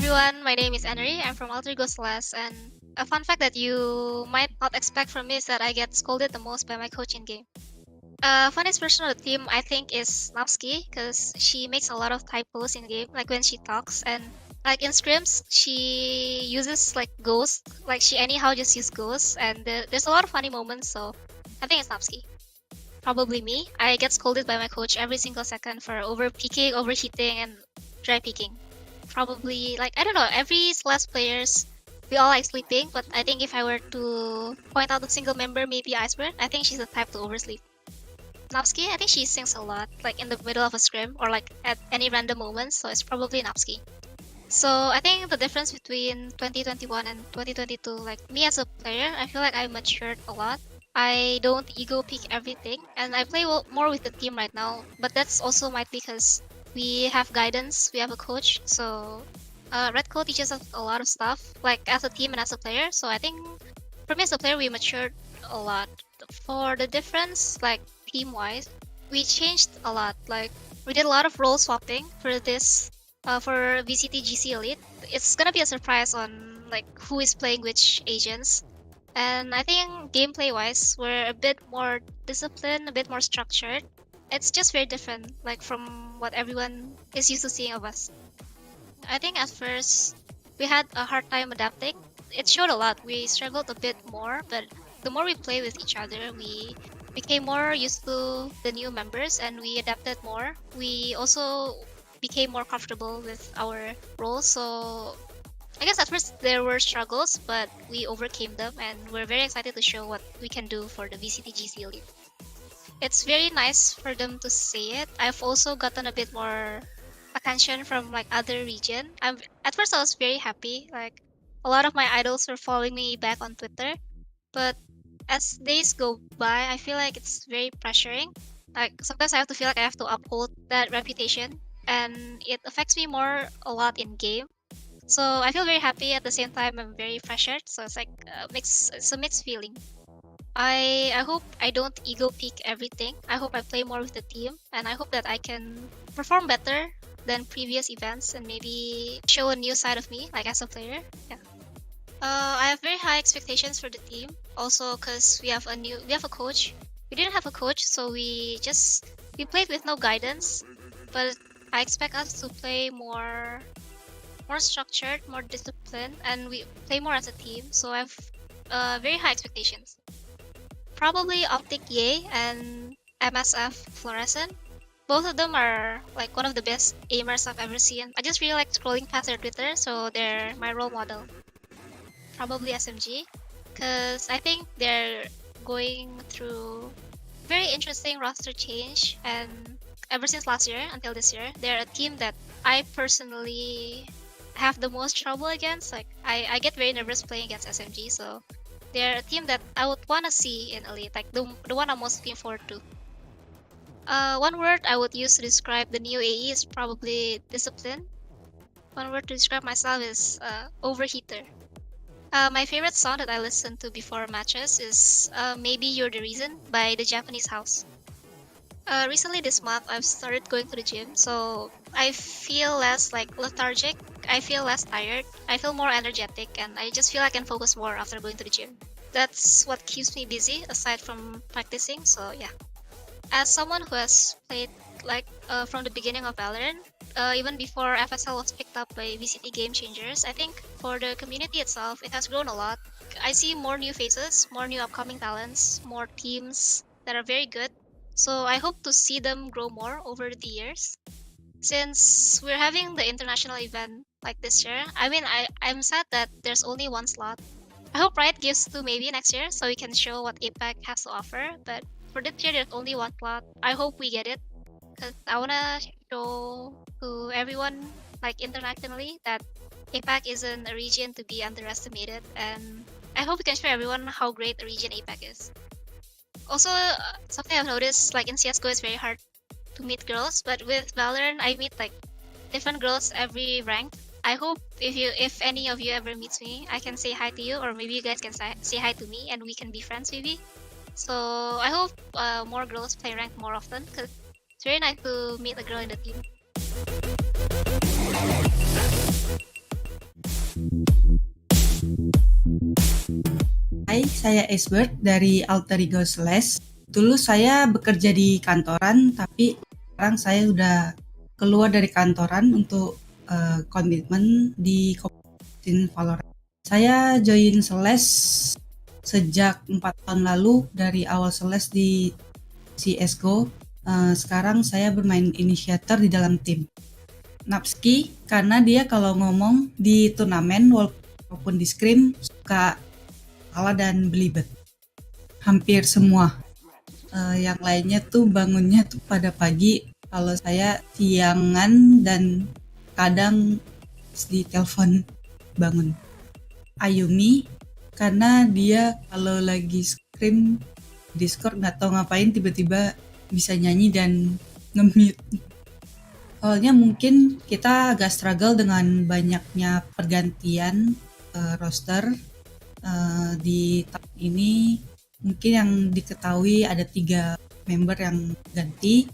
O: everyone, my name is Anri. I'm from Alter Ego Celeste, and a fun fact that you might not expect from me is that I get scolded the most by my coach in game. Funniest person on the team, I think, is Napski, because she makes a lot of typos in game, like when she talks, and like in scrims, she uses like ghosts, like she anyhow just use ghosts, and there's a lot of funny moments, so I think it's Napski. Probably me. I get scolded by my coach every single second for over peeking, overheating, and dry peeking. Probably, like, I don't know, every Celeste players, we all like sleeping, but I think if I were to point out a single member, maybe Iceberg, I think she's the type to oversleep. Napski, I think she sings a lot, like in the middle of a scrim or like at any random moment, so it's probably Napski. So I think the difference between 2021 and 2022, like me as a player, I feel like I matured a lot. I don't ego peek everything, and I play more with the team right now, but that's also might because we have guidance, we have a coach, so Red Co teaches us a lot of stuff, like as a team and as a player, so I think for me as a player, we matured a lot. For the difference, like team-wise, we changed a lot. Like we did a lot of role swapping for this, for VCT GC Elite. It's gonna be a surprise on like who is playing which agents. And I think gameplay-wise, we're a bit more disciplined, a bit more structured. It's just very different, like from what everyone is used to seeing of us. I think at first we had a hard time adapting. It showed a lot. We struggled a bit more, but the more we play with each other, we became more used to the new members and we adapted more. We also became more comfortable with our roles. So I guess at first there were struggles, but we overcame them and we're very excited to show what we can do for the VCT GC Elite. It's very nice for them to say it. I've also gotten a bit more attention from like other region. At first I was very happy. Like a lot of my idols were following me back on Twitter, but as days go by, I feel like it's very pressuring. Like sometimes I have to feel like I have to uphold that reputation, and it affects me more a lot in game. So I feel very happy at the same time. I'm very pressured. So it's like it's a mixed feeling. I hope I don't ego peek everything. I hope I play more with the team, and I hope that I can perform better than previous events and maybe show a new side of me, like as a player. Yeah. I have very high expectations for the team. Also, because we have a coach. We didn't have a coach, so we played with no guidance. But I expect us to play more structured, more disciplined, and we play more as a team. So I have very high expectations. Probably Optic Ye and MSF Fluorescent. Both of them are like one of the best aimers I've ever seen. I just really like scrolling past their Twitter, so they're my role model. Probably SMG, because I think they're going through very interesting roster change, and ever since last year until this year, they're a team that I personally have the most trouble against. Like I get very nervous playing against SMG, so they're a team that I would want to see in Elite, like the one I'm most looking forward to. One word I would use to describe the new AE is probably discipline. One word to describe myself is overheater. My favorite song that I listen to before matches is Maybe You're the Reason by the Japanese House. Recently this month I've started going to the gym, so I feel less like lethargic, I feel less tired, I feel more energetic, and I just feel I can focus more after going to the gym. That's what keeps me busy aside from practicing, so yeah. As someone who has played like from the beginning of Valorant, even before FSL was picked up by VCT Game Changers, I think for the community itself, it has grown a lot. I see more new faces, more new upcoming talents, more teams that are very good. So I hope to see them grow more over the years. Since we're having the international event like this year, I mean, I'm sad that there's only one slot. I hope Riot gives 2 maybe next year so we can show what APAC has to offer, but for this year there's only one slot. I hope we get it, because I wanna show to everyone, like internationally, that APAC isn't a region to be underestimated, and I hope we can show everyone how great a region APAC is. Also, something I've noticed, like in CSGO, it's very hard to meet girls, but with Valorant, I meet like different girls every rank. I hope if any of you ever meets me, I can say hi to you, or maybe you guys can say hi to me and we can be friends maybe. So I hope more girls play rank more often, because it's very nice to meet a girl in the team.
T: Hai, saya Iceberg dari Alter Ego Celeste. Dulu saya bekerja di kantoran, tapi sekarang saya udah keluar dari kantoran untuk komitmen di kompetisi Valorant. Saya join Celeste sejak 4 tahun lalu dari awal Celeste di CSGO. Sekarang saya bermain initiator di dalam tim. Napski, karena dia kalau ngomong di turnamen walaupun di scrim suka salah dan belibet. Hampir semua. Yang lainnya tuh bangunnya tuh pada pagi, kalau saya siangan dan kadang di telepon bangun. Ayumi, karena dia kalau lagi scrim Discord nggak tahu ngapain tiba-tiba bisa nyanyi dan nge-mute. Awalnya mungkin kita agak struggle dengan banyaknya pergantian roster di tahun ini. Mungkin yang diketahui ada 3 member yang ganti.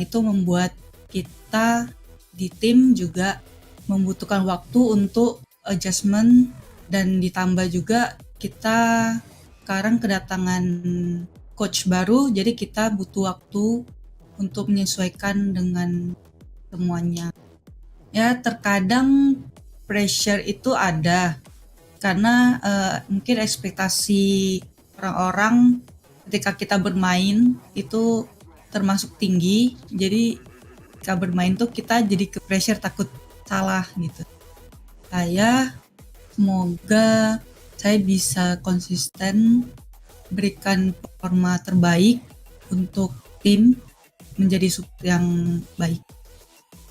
T: Itu membuat kita di tim juga membutuhkan waktu untuk adjustment, dan ditambah juga kita sekarang kedatangan coach baru, jadi kita butuh waktu untuk menyesuaikan dengan semuanya. Ya, terkadang pressure itu ada karena mungkin ekspektasi orang-orang ketika kita bermain itu termasuk tinggi, jadi ketika bermain tuh kita jadi ke pressure, takut salah gitu. Semoga saya bisa konsisten berikan performa terbaik untuk tim menjadi support yang baik.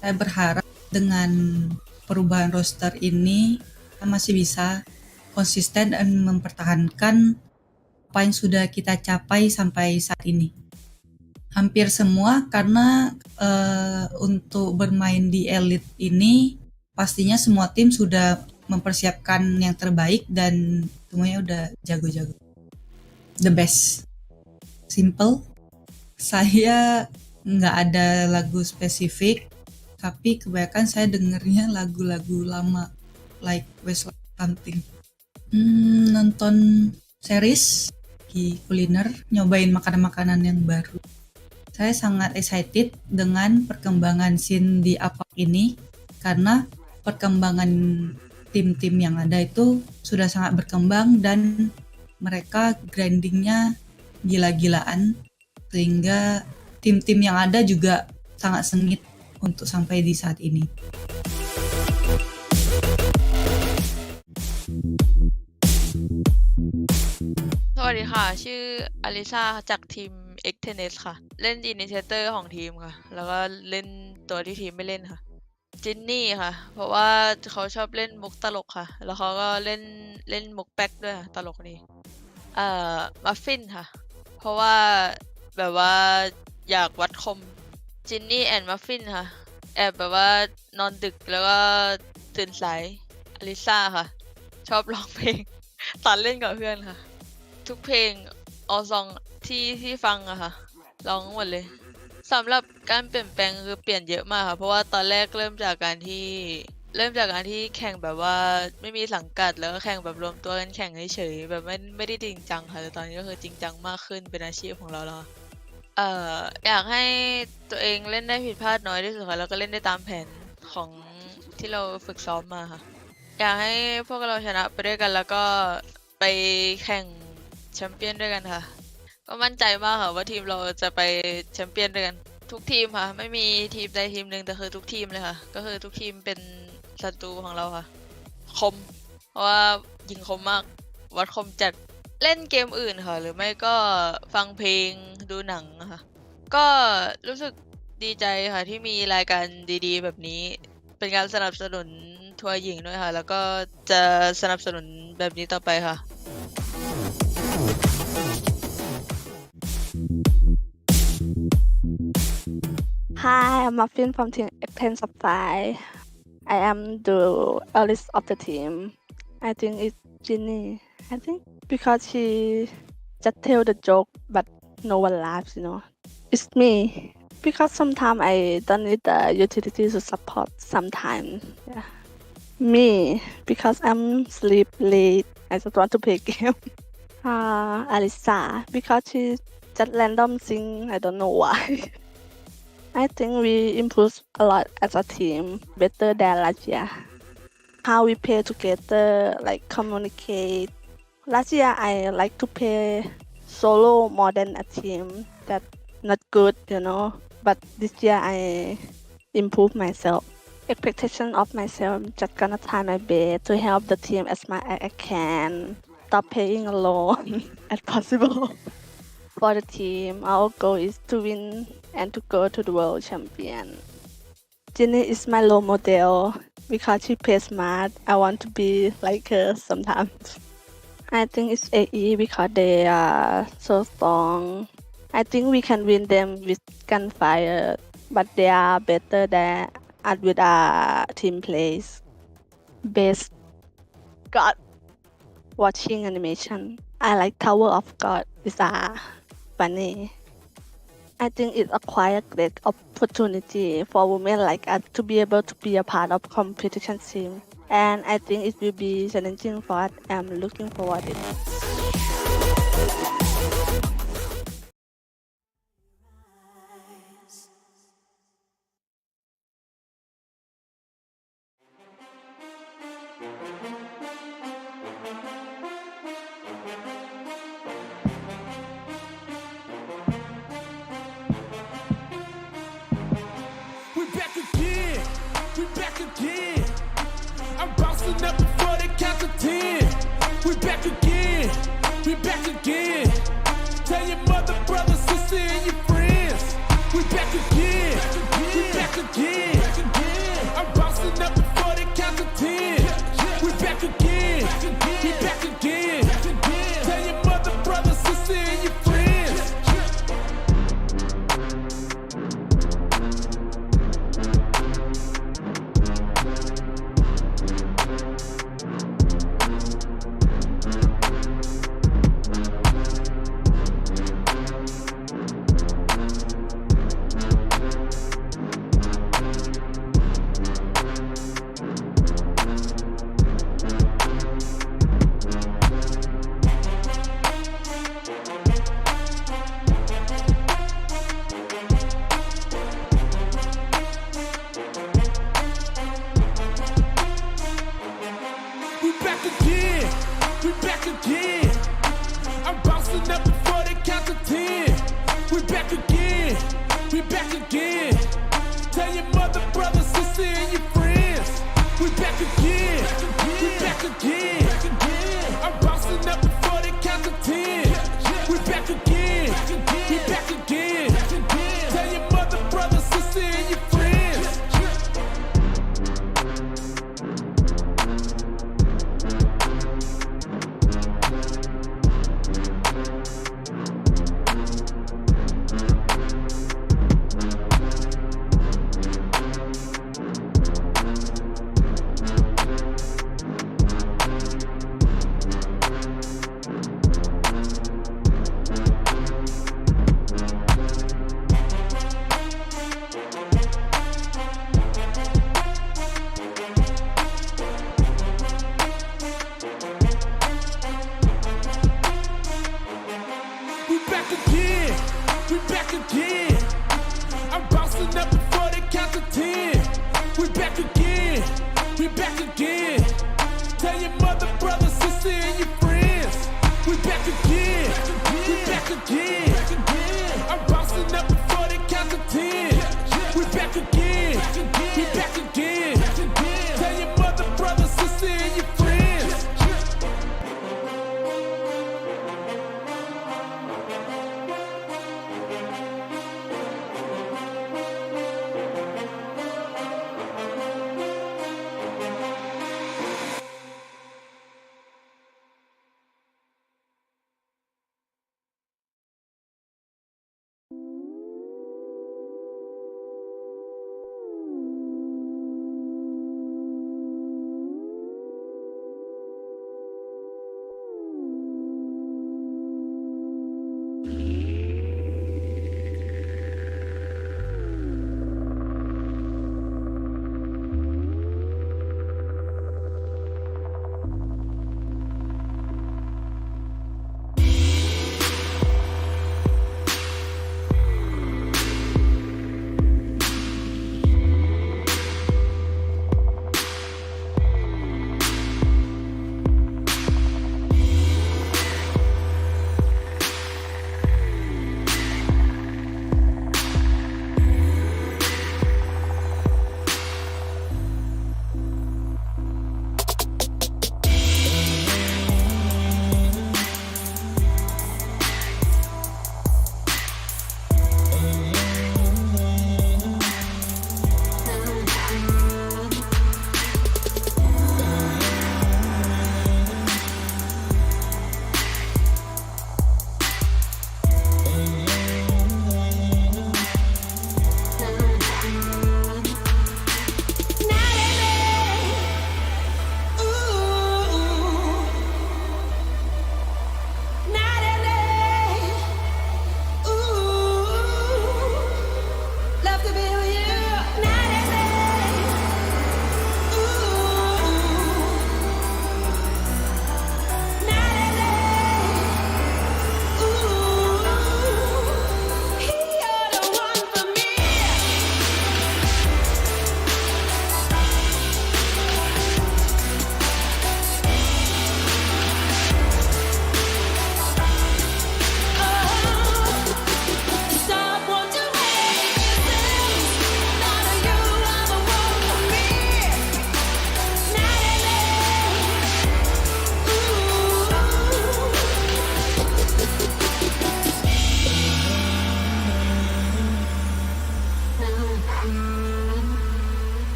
T: Saya berharap dengan perubahan roster ini kita masih bisa konsisten dan mempertahankan apa yang sudah kita capai sampai saat ini. Hampir semua, karena untuk bermain di elite ini pastinya semua tim sudah mempersiapkan yang terbaik dan semuanya udah jago-jago. The best. Simple. Saya nggak ada lagu spesifik, tapi kebanyakan saya dengernya lagu-lagu lama, like Westlife something. Nonton series di kuliner, nyobain makanan-makanan yang baru. Saya sangat excited dengan perkembangan scene di APAC ini, karena perkembangan tim-tim yang ada itu sudah sangat berkembang dan mereka grindingnya gila-gilaan, sehingga tim-tim yang ada juga sangat sengit untuk sampai di saat ini.
U: สวัสดีค่ะ ชื่ออลิซาจากทีม X Tennis ค่ะ เล่น Initiator ของทีมค่ะ แล้วก็เล่นตัวที่ทีมไม่เล่นค่ะ จินนี่ค่ะ เพราะว่าเขาชอบเล่นมุกตลกค่ะ แล้วเขาก็เล่นมุกแป๊กด้วยค่ะตลกดีมัฟฟินค่ะ เพราะว่าแบบว่าอยากวัดคม จินนี่แอนด์มัฟฟินค่ะ แอบแบบว่านอนดึกแล้วก็ตื่นสาย อลิซาค่ะ ชอบร้องเพลง ตอนเล่นกับเพื่อนค่ะ ทุกเพลงออซองที่ฟังอะค่ะร้องหมดเลยสำหรับการเปลี่ยนแปลงคือเปลี่ยนเยอะมากค่ะเพราะว่าตอนแรกเริ่มจากการที่แข่งแบบว่าไม่มีสังกัดแล้วก็แข่งแบบรวมตัวกันแข่งเฉยๆแบบไม่ได้จริงจังค่ะแต่ตอนนี้ก็คือจริงจังมากขึ้นเป็นอาชีพของเราแล้วอยากให้ตัวเองเล่นได้ผิดพลาดน้อยที่สุดค่ะแล้วก็เล่นได้ตามแผนของที่เราฝึกซ้อมมาค่ะอยากให้พวกเราชนะไปด้วยกันแล้วก็ไปแข่งแชมเปี้ยนด้วยกันค่ะก็มั่นใจมากค่ะว่าทีมเราจะไปแชมเปี้ยนด้วยกันทุกทีมค่ะไม่มีทีมใดทีมหนึ่งแต่คือทุกทีมเลยค่ะก็คือทุกทีมเป็นศัตรูของเราค่ะคมเพราะว่ายิงคมมากวัดคมจัดเล่นเกมอื่นค่ะหรือไม่ก็ฟังเพลงดูหนังค่ะก็รู้สึกดีใจค่ะที่มีรายการดีๆแบบนี้เป็นการสนับสนุนทัวร์หญิงด้วยค่ะแล้วก็จะสนับสนุนแบบนี้ต่อไปค่ะ
M: Hi, I'm Muffin from Team X10 Sapphire. I am the eldest of the team. I think it's Ginny. I think because she just tell the joke, but no one laughs, It's me. Because sometimes I don't need the utility to support sometimes. Yeah. Me, because I'm sleep late. I just want to play game. Alisa, because she just random thing. I don't know why. I think we improved a lot as a team, better than last year. How we play together, like communicate. Last year I like to play solo more than a team. That not good, you know. But this year I improve myself. Expectation of myself, just gonna try my best to help the team as much as I can. Stop playing alone as possible. For the team, our goal is to win and to go to the world champion. Jenny is my role model because she plays smart. I want to be like her sometimes. I think it's AE because they are so strong. I think we can win them with gunfire, but they are better than us with our team plays. Best God watching animation. I like Tower of God. It's funny. I think it's a quite great opportunity for women like us to be able to be a part of competition team. And I think it will be challenging for us. I'm looking forward to it.
D: We back again, we back again. I'm bouncing up before they count to 10. We back again, we back again. Tell your mother, brother, sister, and your friends. We back again, we back again. I'm bouncing up before they count to 10. We back again, we back again. Tell your mother, brother, sister, and your friends. We back again, we back again. I'm bouncing up before they count to 10. We back again, we back again. Tell your mother, brother, sister, and your friends. We back again, we back again. I'm bouncing up before they count to 10. We back again, we back again. Tell your mother, brother, sister, and your friends. We back again, we back again. I'm bouncing up before they count to 10. We back again, we back again. Tell your mother, brother, sister, and your friends. We back again, we back again. I'm bouncing up before they count to 10. We back again, we back again. Tell your mother, brother, sister, and your friends.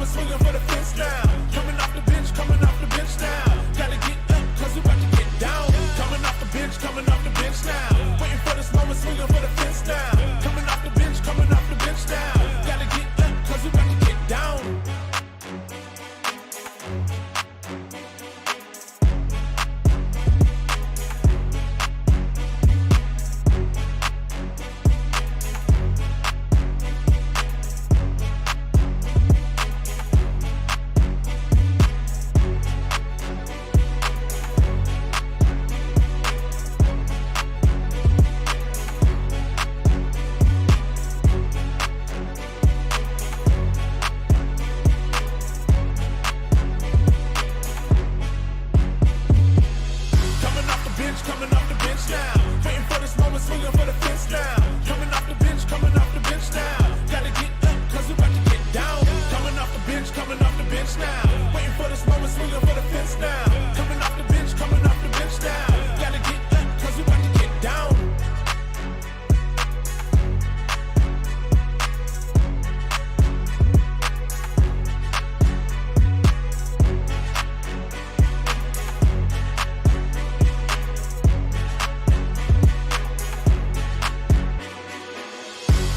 D: moment, swinging for the fence now. Coming off the bench, coming off the bench now. Gotta get up, cause we about to get down. Coming off the bench, coming off the bench now. Waiting for this moment, swinging for the fence now. Coming off the bench, coming off the bench now. Gotta get up, cause we about to get down. Coming off the bench, coming off the bench now. Waiting for this moment, swinging for the fence now. Coming off the bench, coming off the bench now. Gotta get up, cause we about to get down. Coming off the bench, coming off the bench now. Waiting for this moment, swinging for the fence now. Coming off the bench, coming off the bench now. Gotta get up, cause we about to get down.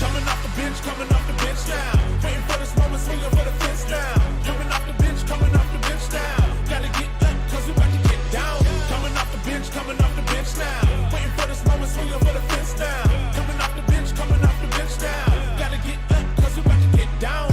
D: Coming off the bench, coming off the bench now. Waiting for this moment, swinging for the fence now. Coming off the bench, coming off the bench now. Gotta get up, cause we about to get down. Coming off the bench, coming off the bench now. Waiting for this moment, swinging for the fence now. Coming off the bench, coming off the bench now. Gotta get up, cause we about to get down.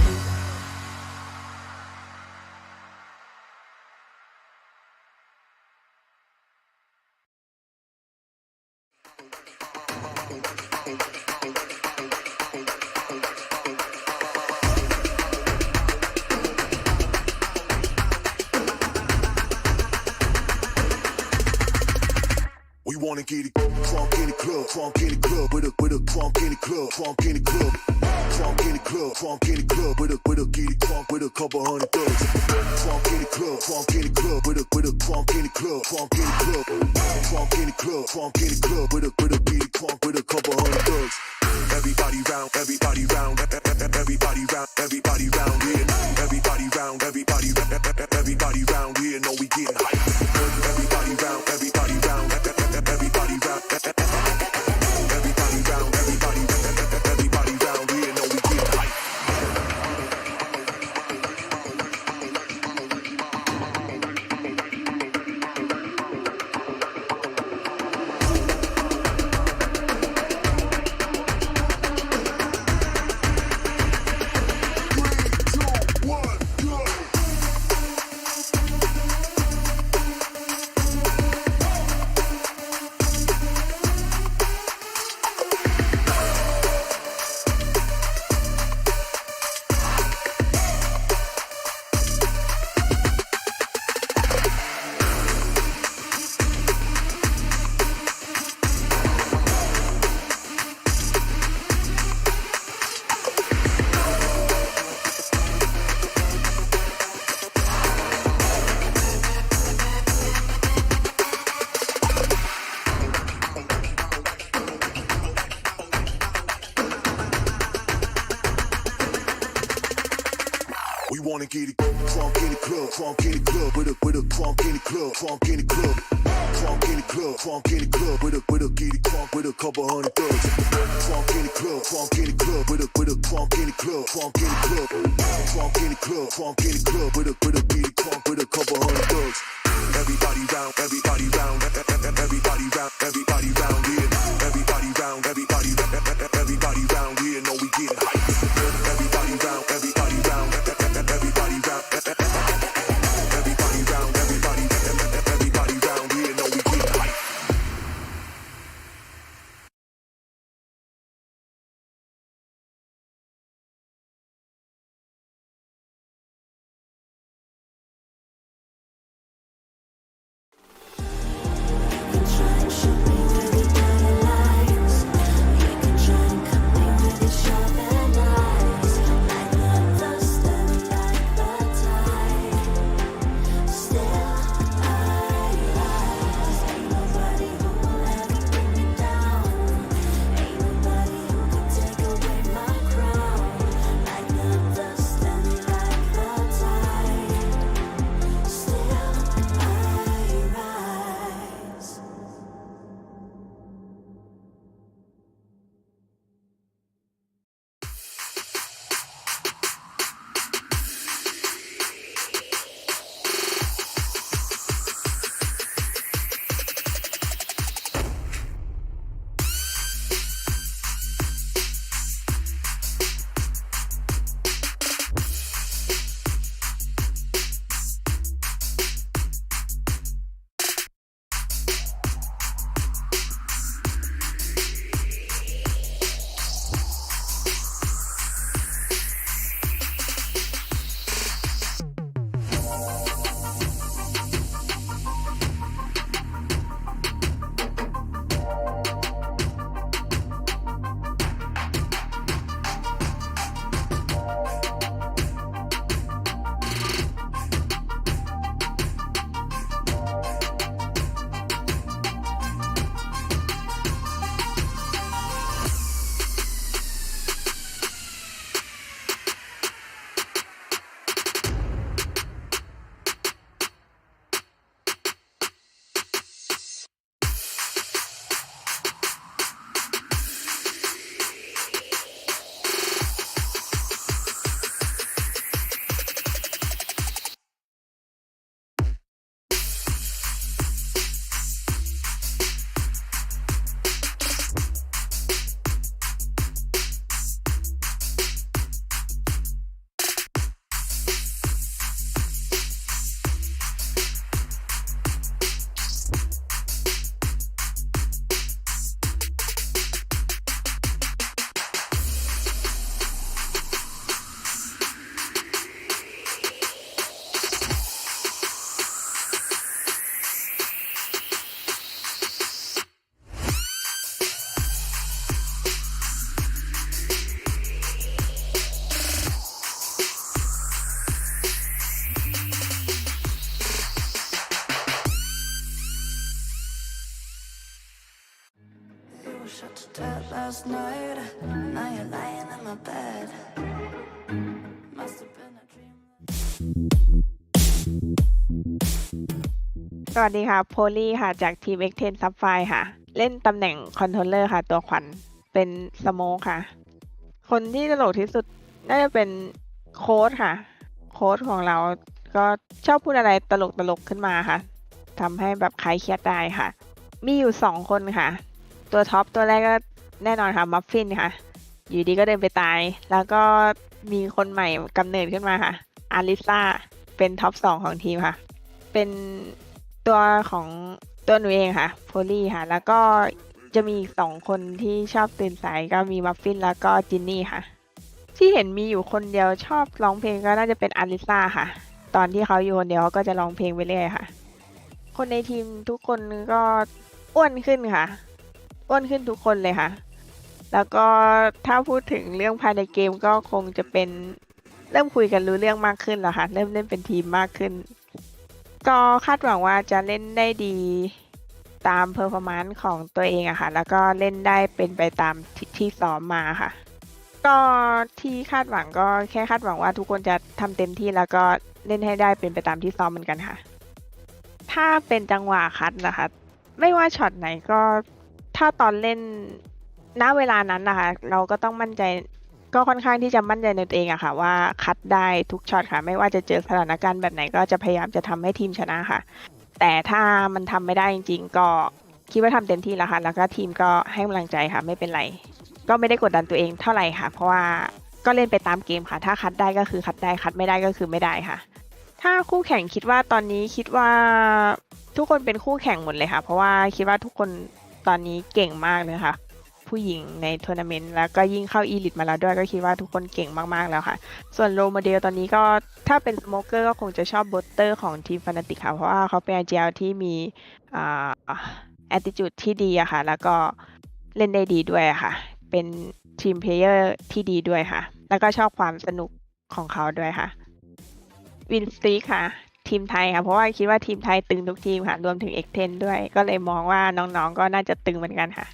A: We wanna get it crunk in the club, crunk in the club, with a crunk in the club, crunk in the club, crunk in the club, crunk in the club, with a get it crunk with a couple hundred thugs. Crunk in the club, crunk in the club, with a crunk in the club, crunk in the club, crunk in the club, crunk in the club, with a get it crunk with a couple hundred thugs. Everybody round, everybody round, everybody round, everybody round here. Everybody round, everybody round here. Know we getting hype. Everybody round, everybody round, everybody round, everybody round, everybody round here. Know we getting hype. We wanna get it crunk in the club, crunk in the club, with a crunk in the club, crunk in the club, crunk in the club, crunk in the club, with a get it crunk with a couple hundred thugs. Crunk in the club, crunk in the club, with a crunk in the club, crunk in the club, crunk in the club, crunk in the club, with a get it crunk with a couple hundred thugs. Everybody round, everybody round, everybody round, everybody round here. Everybody round, everybody round here. Know we getting hype. Everybody round, everybody round, everybody round, everybody round, everybody round here. Know we getting hype.
B: Control shot to death last night. Now you're lying in my bed. Must have been a dream.
G: สวัสดีค่ะโพลี่ค่ะจากทีม Victress Sapphire ค่ะ เล่นตำแหน่งคอนโทรลเลอร์ค่ะ ตัวขวัญเป็นสโมกค่ะ คนที่ตลกที่สุดน่าจะเป็นโค้ชค่ะ โค้ชของเราก็ชอบพูดอะไรตลกขึ้นมาค่ะทำให้แบบคลายเครียดได้ค่ะ มีอยู่2 คนค่ะ ตัวท็อปตัวแรกก็แน่นอนค่ะมัฟฟินค่ะ อยู่ดีก็เดินไปตาย แล้วก็มีคนใหม่กำเนิดขึ้นมาค่ะอาริซ่าเป็นท็อป2ของทีมค่ะ เป็นตัวของตัวหนูเองค่ะโพลี่ค่ะ แล้วก็จะมีอีก2 คนที่ชอบตื่นสายก็มีมัฟฟินแล้วก็จินนี่ค่ะ ที่เห็นมีอยู่คนเดียวชอบร้องเพลงก็น่าจะเป็นอาริซ่าค่ะ ตอนที่เขาอยู่คนเดียวก็จะร้องเพลงไปเรื่อยค่ะ คนในทีมทุกคนก็อ้วนขึ้นค่ะ อ้วนขึ้นทุกคนเลยค่ะ แล้วก็ถ้าพูดถึงเรื่องภายในเกมก็คงจะเป็นเริ่มคุยกันรู้เรื่องมากขึ้นแล้วค่ะ เริ่มเล่นเป็นทีมมากขึ้น ก็คาดหวังว่าจะเล่นได้ดีตามเพอร์ฟอร์แมนซ์ของตัวเองอะค่ะ แล้วก็เล่นได้เป็นไปตามที่ซ้อมมาค่ะ ก็ที่คาดหวังก็แค่คาดหวังว่าทุกคนจะทำเต็มที่แล้วก็เล่นให้ได้เป็นไปตามที่ซ้อมเหมือนกันค่ะ ถ้าเป็นจังหวะคัดนะคะไม่ว่าช็อตไหนก็ถ้าตอนเล่นณเวลานั้นนะคะเราก็ต้องมั่นใจก็ค่อนข้างที่จะมั่นใจในตัวเองอะค่ะว่าคัดได้ทุกช็อตค่ะไม่ว่าจะเจอสถานการณ์แบบไหนก็จะพยายามจะทำให้ทีมชนะค่ะแต่ถ้ามันทำไม่ได้จริงๆก็คิดว่าทำเต็มที่แล้วค่ะแล้วก็ทีมก็ให้กำลังใจค่ะไม่เป็นไรก็ไม่ได้กดดันตัวเองเท่าไหร่ค่ะเพราะว่าก็เล่นไปตามเกมค่ะถ้าคัดได้ก็คือคัดได้คัดไม่ได้ก็คือไม่ได้ค่ะถ้าคู่แข่งคิดว่าตอนนี้คิดว่าทุกคนเป็นคู่แข่งหมดเลยค่ะเพราะว่าคิดว่าทุกคนตอนนี้เก่งมากเลยค่ะผู้หญิงในทัวร์นาเมนต์แล้วก็ยิ่งเข้าอีลิทมาแล้วด้วยก็คิดว่าทุกคนเก่งมากๆแล้วค่ะส่วนโรโมเดลตอนนี้ก็ถ้าเป็นสโมเกอร์ก็คงจะชอบโบตเตอร์ของทีมฟานาติกค่ะเพราะว่าเขาเป็นอาเจลที่มีแอตติจูดที่ดีอะค่ะแล้วก็เล่นได้ดีด้วยค่ะเป็นทีมเพลเยอร์ที่ดีด้วยค่ะแล้วก็ชอบความสนุกของเขาด้วยค่ะวินสตีค่ะทีมไทยค่ะเพราะว่าคิดว่าทีมไทยตึงทุกทีมค่ะรวมถึงเอ็กเทนด้วยก็เลยมองว่าน้องๆก็น่าจะตึงเหมือนกันค่ะ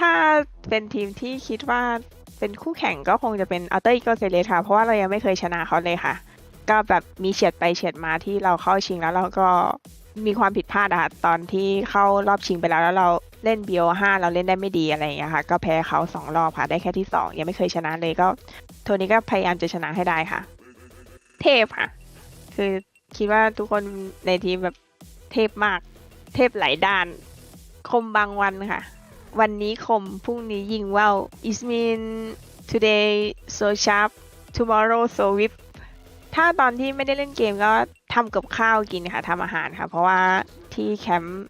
G: ถ้าเป็นทีมที่คิดว่าเป็นคู่แข่งก็คงจะเป็นอัลเตอร์อีโกเซเลสค่ะเพราะว่าเรายังไม่เคยชนะเขาเลยค่ะก็แบบมีเฉียดไปเฉียดมาที่เราเข้าชิงแล้วเราก็มีความผิดพลาดอะค่ะตอนที่เข้ารอบชิงไปแล้วเราเล่น BO5 เราเล่นได้ไม่ดีอะไรอย่างเงี้ยค่ะก็แพ้เขา2 รอบค่ะได้แค่ที่2ยังไม่เคยชนะเลยก็ทัวร์นี้ก็พยายามจะชนะให้ได้ค่ะเทพค่ะคือคิดว่าทุกคนในทีมแบบเทพมากเทพหลายด้านคมบางวันค่ะวันนี้คมพรุ่งนี้ยิงว่าว It mean today so sharp tomorrow so whip ถ้าตอนที่ไม่ได้เล่นเกมก็ทำกับข้าวกินค่ะทำอาหารค่ะเพราะว่าที่แคมป์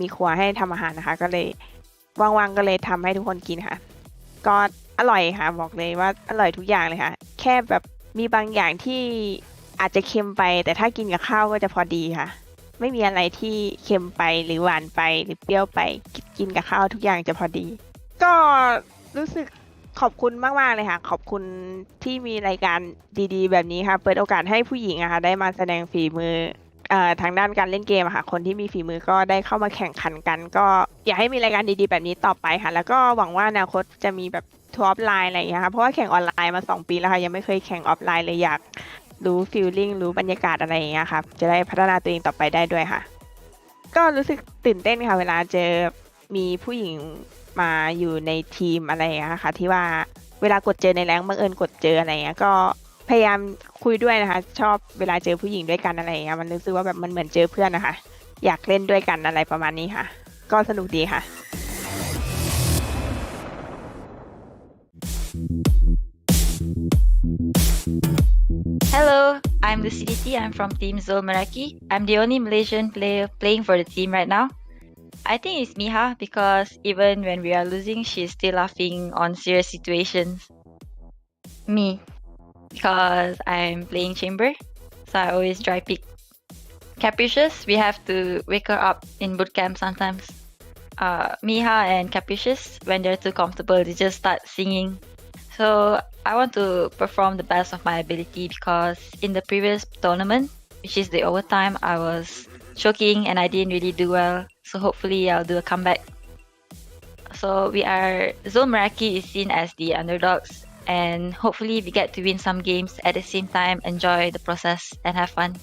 G: มีครัวให้ทำอาหารนะคะก็เลยว่างๆก็เลยทำให้ทุกคนกินค่ะก็อร่อยค่ะบอกเลยว่าอร่อยทุกอย่างเลยค่ะแค่แบบมีบางอย่างที่อาจจะเค็มไปแต่ถ้ากินกับข้าวก็จะพอดีค่ะไม่มีอะไรที่เค็มไปหรือหวานไปหรือเปรี้ยวไปกินกับข้าวทุกอย่างจะพอดีก็รู้สึกขอบคุณมากๆเลยค่ะขอบคุณที่มีรายการดีๆแบบนี้ค่ะเปิดโอกาสให้ผู้หญิงอะค่ะได้มาแสดงฝีมือทางด้านการเล่นเกมอะค่ะคนที่มีฝีมือก็ได้เข้ามาแข่งขันกันก็อยากให้มีรายการดีๆแบบนี้ต่อไปค่ะแล้วก็หวังว่าอนาคตจะมีแบบทัวร์ออฟไลน์อะไรอย่างเงี้ยค่ะเพราะว่าแข่งออนไลน์มา2 ปีแล้วค่ะยังไม่เคยแข่งออฟไลน์เลยอยากรู้ฟีลลิ่งรู้บรรยากาศอะไรอย่างเงี้ยค่ะจะได้พัฒนาตัวเองต่อไปได้ด้วยค่ะก็รู้สึกตื่นเต้นค่ะเวลาเจอมีผู้หญิงมาอยู่ในทีมอะไรอย่างเงี้ยค่ะที่ว่าเวลากดเจอในแรงบังเอิญกดเจออะไรเงี้ยก็พยายามคุยด้วยนะคะชอบเวลาเจอผู้หญิงด้วยกันอะไรอย่างเงี้ยมันรู้สึกว่าแบบมันเหมือนเจอเพื่อนนะคะอยากเล่นด้วยกันอะไรประมาณนี้ค่ะก็สนุกดีค่ะ
V: Hello, I'm the VCT. I'm from Team Zol Meraki. I'm the only Malaysian player playing for the team right now. I think it's Miha because even when we are losing, she's still laughing on serious situations. Me, because I'm playing chamber, so I always dry pick. Capricious, we have to wake her up in bootcamp sometimes. Miha and Capricious, when they're too comfortable, they just start singing. So I want to perform the best of my ability because in the previous tournament, which is the overtime, I was choking and I didn't really do well. So hopefully I'll do a comeback So Zol Meraki is seen as the underdogs, and hopefully we get to win some games at the same time, enjoy the process and have fun.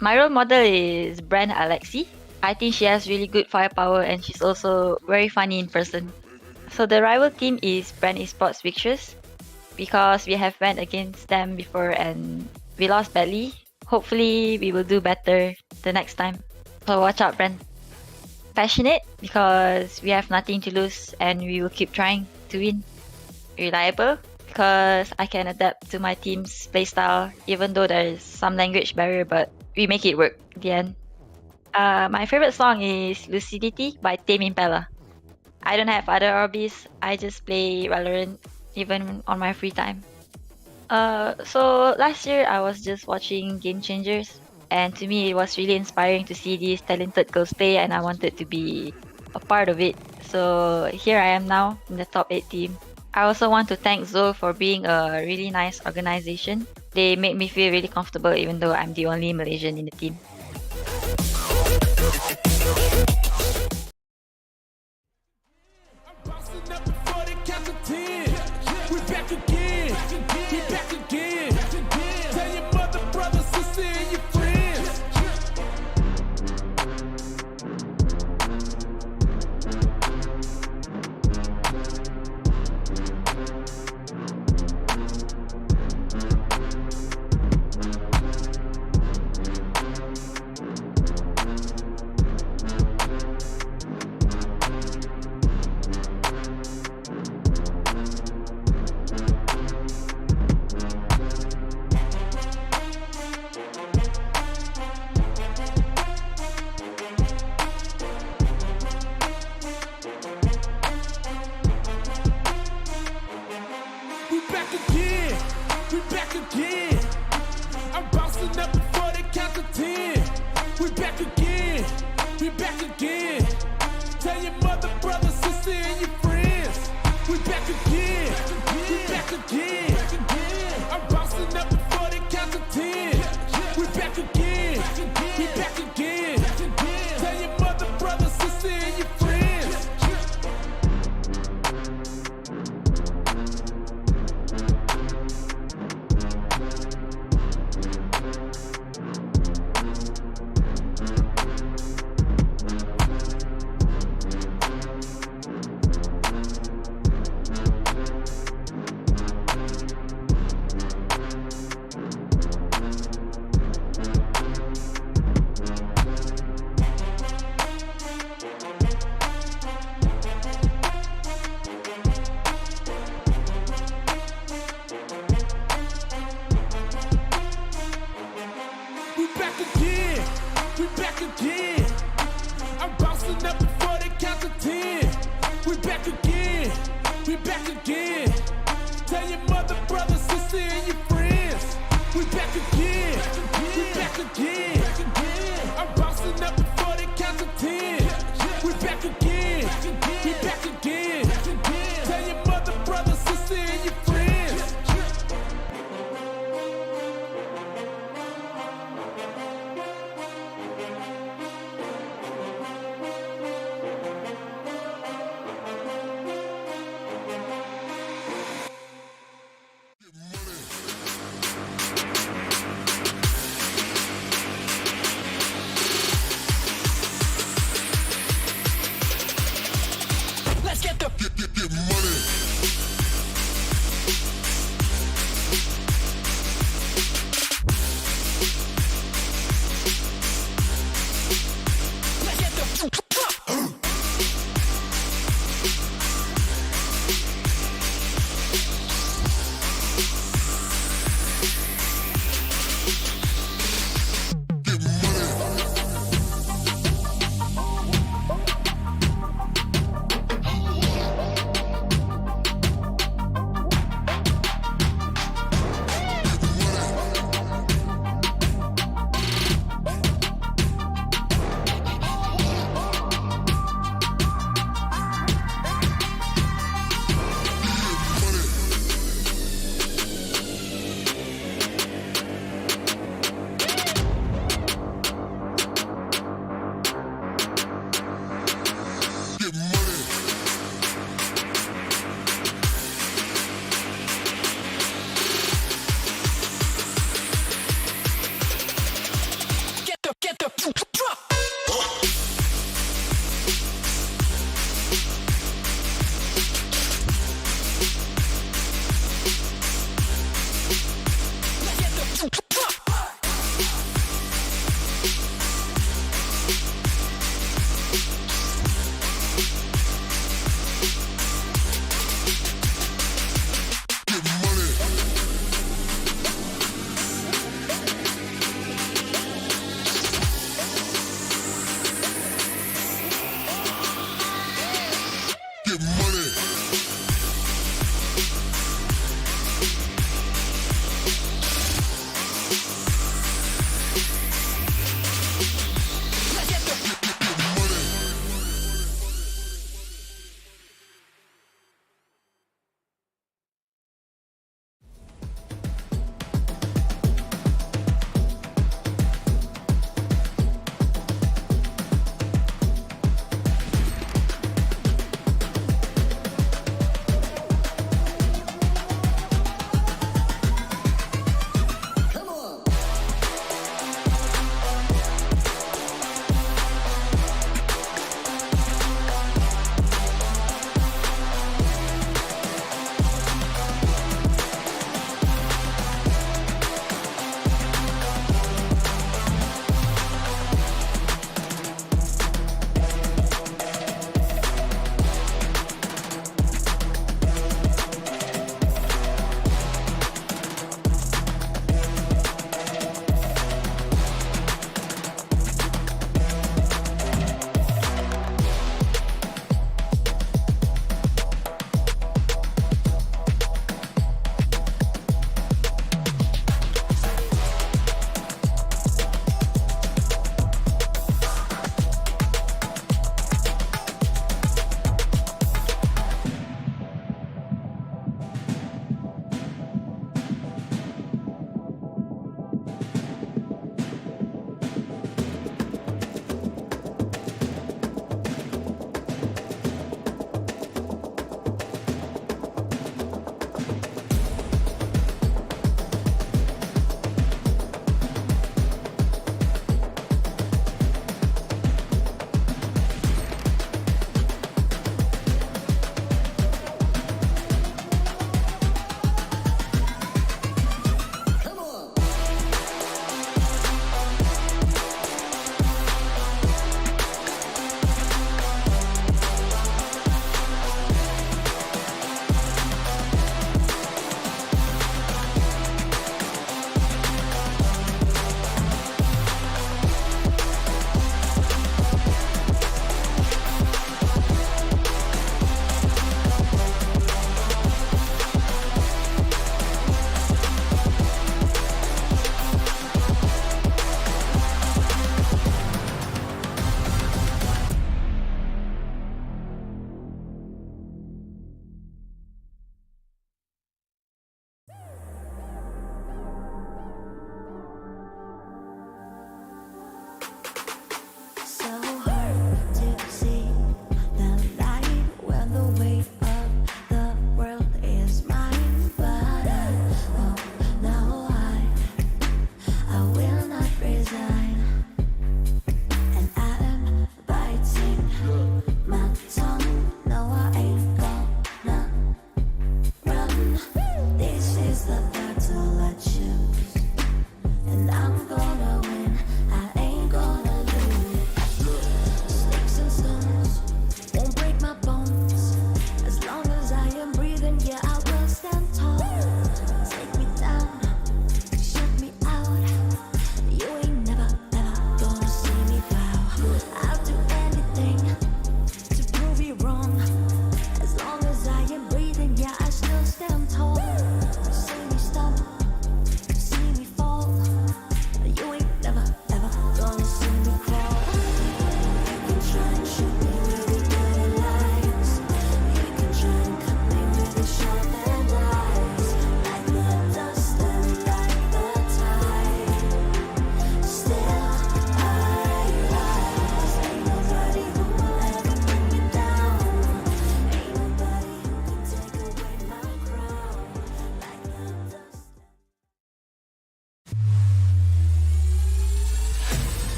V: My role model is Bren Alexi. I think she has really good firepower and she's also very funny in person. So the rival team is Bren Esports Victress, because we have went against them before and we lost badly. Hopefully we will do better the next time. So watch out, Bren. Passionate, because we have nothing to lose and we will keep trying to win. Reliable, because I can adapt to my team's playstyle even though there is some language barrier, but we make it work at the end. My favorite song is Lucidity by Tame Impala. I don't have other hobbies, I just play Valorant even on my free time. So last year I was just watching Game Changers, and to me it was really inspiring to see these talented girls play, and I wanted to be a part of it. So here I am now in the top 8 team. I also want to thank Zol for being a really nice organization. They make me feel really comfortable even though I'm the only Malaysian in the team.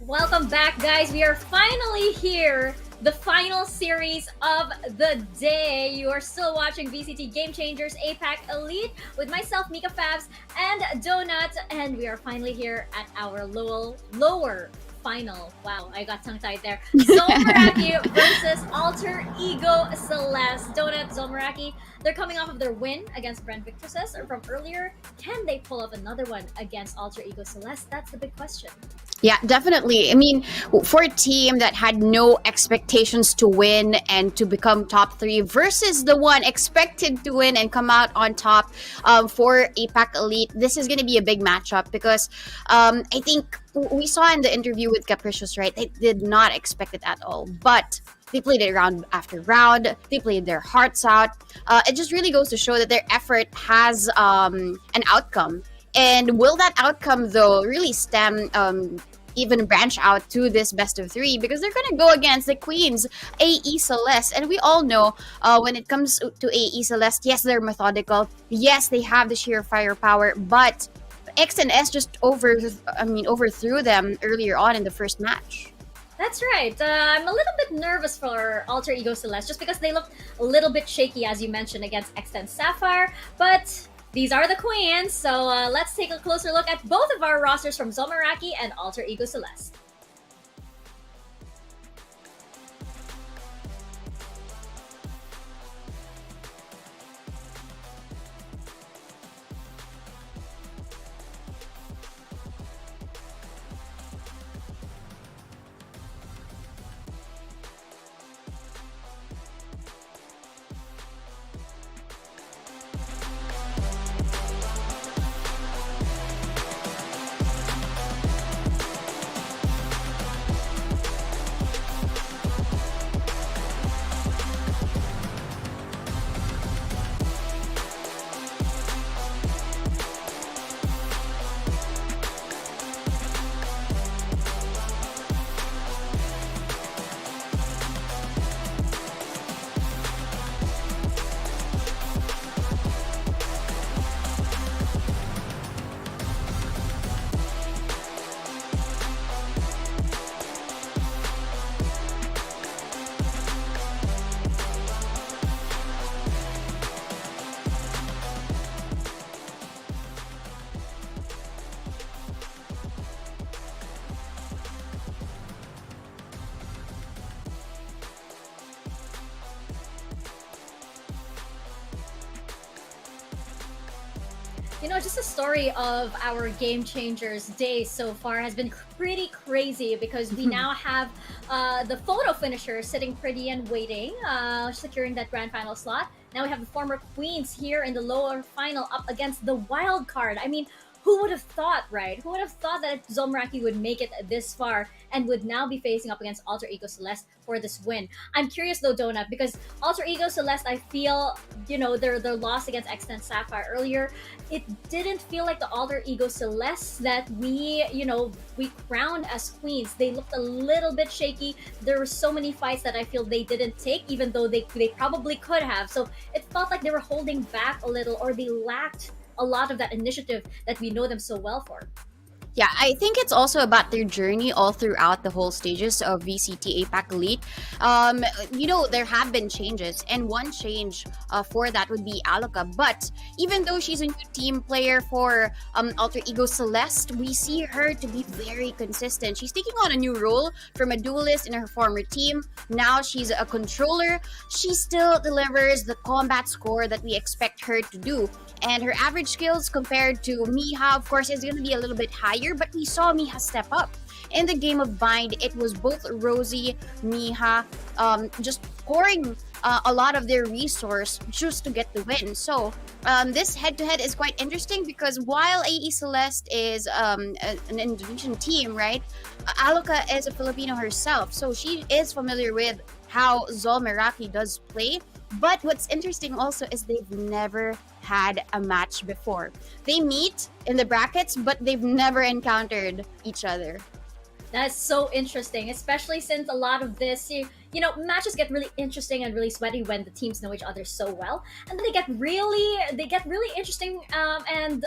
J: Welcome back, guys. We are finally here. The final series of the day. You are still watching VCT Game Changers APAC Elite with myself, MikaFabs, and Donut. And we are finally here at our lower final. Wow, I got tongue-tied there. Zol Meraki versus Alter Ego Celeste. Donut, Zol Meraki, they're coming off of their win against Bren Victress from earlier. Can they pull off another one against Alter Ego Celeste? That's the big question.
K: Yeah, definitely. I mean, for a team that had no expectations to win and to become top 3 versus the one expected to win and come out on top for APAC Elite, this is going to be a big matchup because I think we saw in the interview with Capricious, right? They did not expect it at all, but they played it round after round. They played their hearts out. It just really goes to show that their effort has an outcome. And will that outcome, though, really stem, even branch out to this best of 3? Because they're going to go against the Queens, AE Celeste. And we all know when it comes to AE Celeste, yes, they're methodical. Yes, they have the sheer firepower. But X and S just overthrew them earlier on in the first match.
J: That's right. I'm a little bit nervous for Alter Ego Celeste just because they looked a little bit shaky, as you mentioned, against Ascent Sapphire. But these are the Queens, so let's take a closer look at both of our rosters from Zol Meraki and Alter Ego Celeste. You know, just the story of our Game Changers day so far has been pretty crazy because we now have the photo finisher sitting pretty and waiting, securing that grand final slot. Now we have the former Queens here in the lower final up against the wild card. I mean, who would have thought, right? Who would have thought that Zol Meraki would make it this far and would now be facing up against Alter Ego Celeste for this win? I'm curious though, Donut, because Alter Ego Celeste, I feel, you know, their loss against Ascent Sapphire earlier, it didn't feel like the Alter Ego Celeste that we crowned as Queens. They looked a little bit shaky. There were so many fights that I feel they didn't take, even though they probably could have. So it felt like they were holding back a little, or they lacked a lot of that initiative that we know them so well for.
K: Yeah, I think it's also about their journey all throughout the whole stages of VCT APAC Elite. You know, there have been changes, and one change for that would be Aluka. But even though she's a new team player for Alter Ego Celeste, we see her to be very consistent. She's taking on a new role from a duelist in her former team. Now she's a controller. She still delivers the combat score that we expect her to do. And her average skills compared to Miha, of course, is going to be a little bit higher, but we saw Miha step up. In the game of Bind, it was both Rosie, Miha, just pouring a lot of their resource just to get the win. So this head-to-head is quite interesting because while AE Celeste is an Indonesian team, right, Aluka is a Filipino herself, so she is familiar with how Zol Meraki does play. But what's interesting also is they've never had a match before. They meet in the brackets, but they've never encountered each other.
J: That's so interesting, especially since a lot of this, matches get really interesting and really sweaty when the teams know each other so well, and then they get really interesting and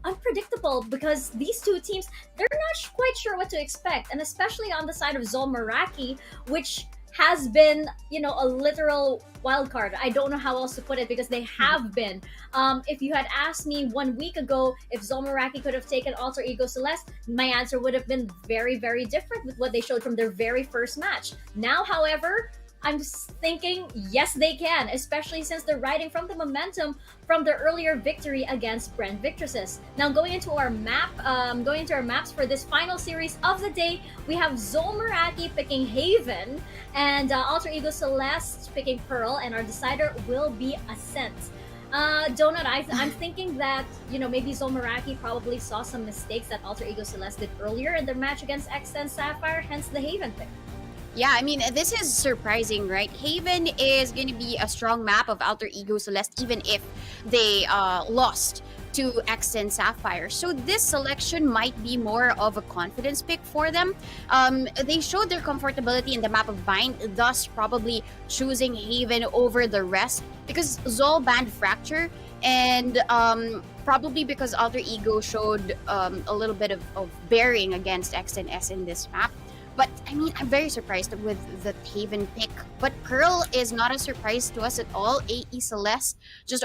J: unpredictable because these two teams, they're not quite sure what to expect, and especially on the side of Zol Meraki, which has been, a literal wild card. I don't know how else to put it because they have been. If you had asked me 1 week ago if Zol Meraki could have taken Alter Ego Celeste, my answer would have been very, very different with what they showed from their very first match. Now, however, I'm thinking yes, they can, especially since they're riding from the momentum from their earlier victory against Bren Victresses. Now, going into our maps for this final series of the day, we have Zol Meraki picking Haven and Alter Ego Celeste picking Pearl, and our decider will be Ascent. Donut, I'm thinking that, maybe Zol Meraki probably saw some mistakes that Alter Ego Celeste did earlier in their match against Ascent Sapphire, hence the Haven pick.
K: Yeah, I mean, this is surprising, right? Haven is going to be a strong map of Alter Ego Celeste, even if they lost to Ascent Sapphire. So this selection might be more of a confidence pick for them. They showed their comfortability in the map of Bind, thus probably choosing Haven over the rest because Zol banned Fracture, and probably because Alter Ego showed a little bit of bearing against X and S in this map. But I mean, I'm very surprised with the Haven pick. But Pearl is not a surprise to us at all. AE Celeste just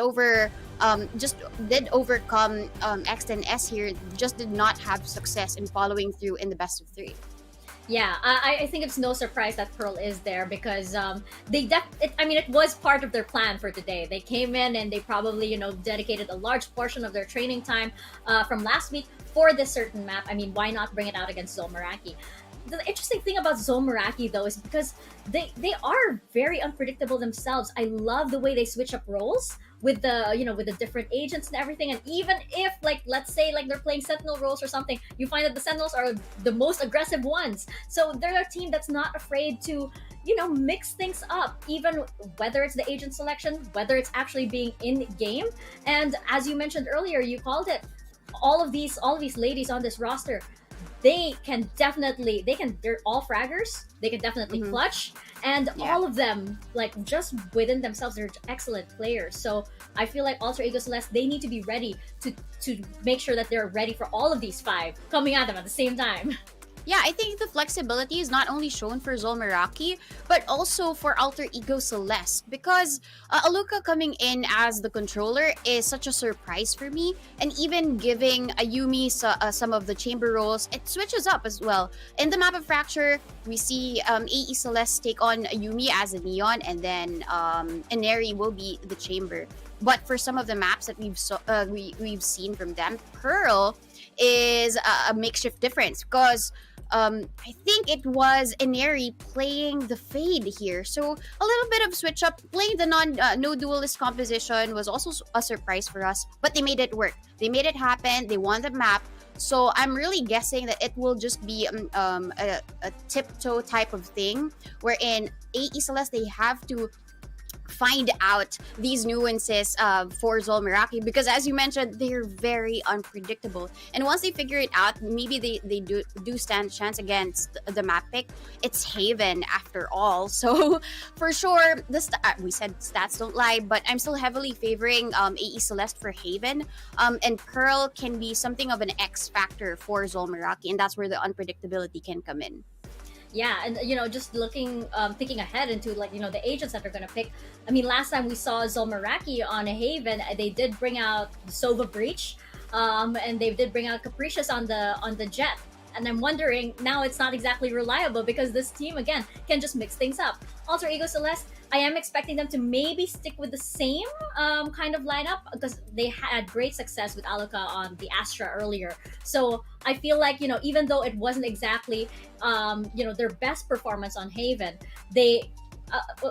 K: did overcome X and S here. Just did not have success in following through in the best of 3.
J: Yeah, I think it's no surprise that Pearl is there because it was part of their plan for today. They came in and they probably, dedicated a large portion of their training time from last week for this certain map. I mean, why not bring it out against Zol Meraki? The interesting thing about Zol Meraki, though, is because they are very unpredictable themselves. I love the way they switch up roles with the different agents and everything. And even if, let's say they're playing Sentinel roles or something, you find that the Sentinels are the most aggressive ones. So they're a team that's not afraid to, mix things up, even whether it's the agent selection, whether it's actually being in game. And as you mentioned earlier, you called it, all of these ladies on this roster, they're all fraggers. They can definitely clutch, and all of them, just within themselves, they're excellent players. So I feel like Alter Ego Celeste, they need to be ready to make sure that they're ready for all of these 5 coming at them at the same time.
K: Yeah, I think the flexibility is not only shown for Zol Meraki, but also for Alter Ego Celeste, because Aluka coming in as the controller is such a surprise for me, and even giving Ayumi some of the chamber roles, it switches up as well. In the map of Fracture, we see AE Celeste take on Ayumi as a Neon, and then Ineri will be the chamber. But for some of the maps that we've seen from them, Pearl is a makeshift difference because I think it was Ineri playing the Fade here. So a little bit of switch up. Playing the no duelist composition was also a surprise for us, but they made it work. They made it happen. They won the map. So I'm really guessing that it will just be a tiptoe type of thing, wherein AE Celeste, they have to find out these nuances for Zol Meraki, because as you mentioned, they're very unpredictable, and once they figure it out, maybe they do stand a chance against the map pick. It's Haven after all, so for sure we said stats don't lie, but I'm still heavily favoring AE Celeste for Haven, and Pearl can be something of an X factor for Zol Meraki, and that's where the unpredictability can come in.
J: Yeah, and just looking, thinking ahead into the agents that they're gonna pick. I mean, last time we saw Zol Meraki on a Haven, they did bring out the Sova Breach, and they did bring out Capricious on the Jet. And I'm wondering, now it's not exactly reliable because this team, again, can just mix things up. Alter Ego Celeste, I am expecting them to maybe stick with the same kind of lineup because they had great success with Aluka on the Astra earlier. So I feel like, even though it wasn't exactly, their best performance on Haven, they...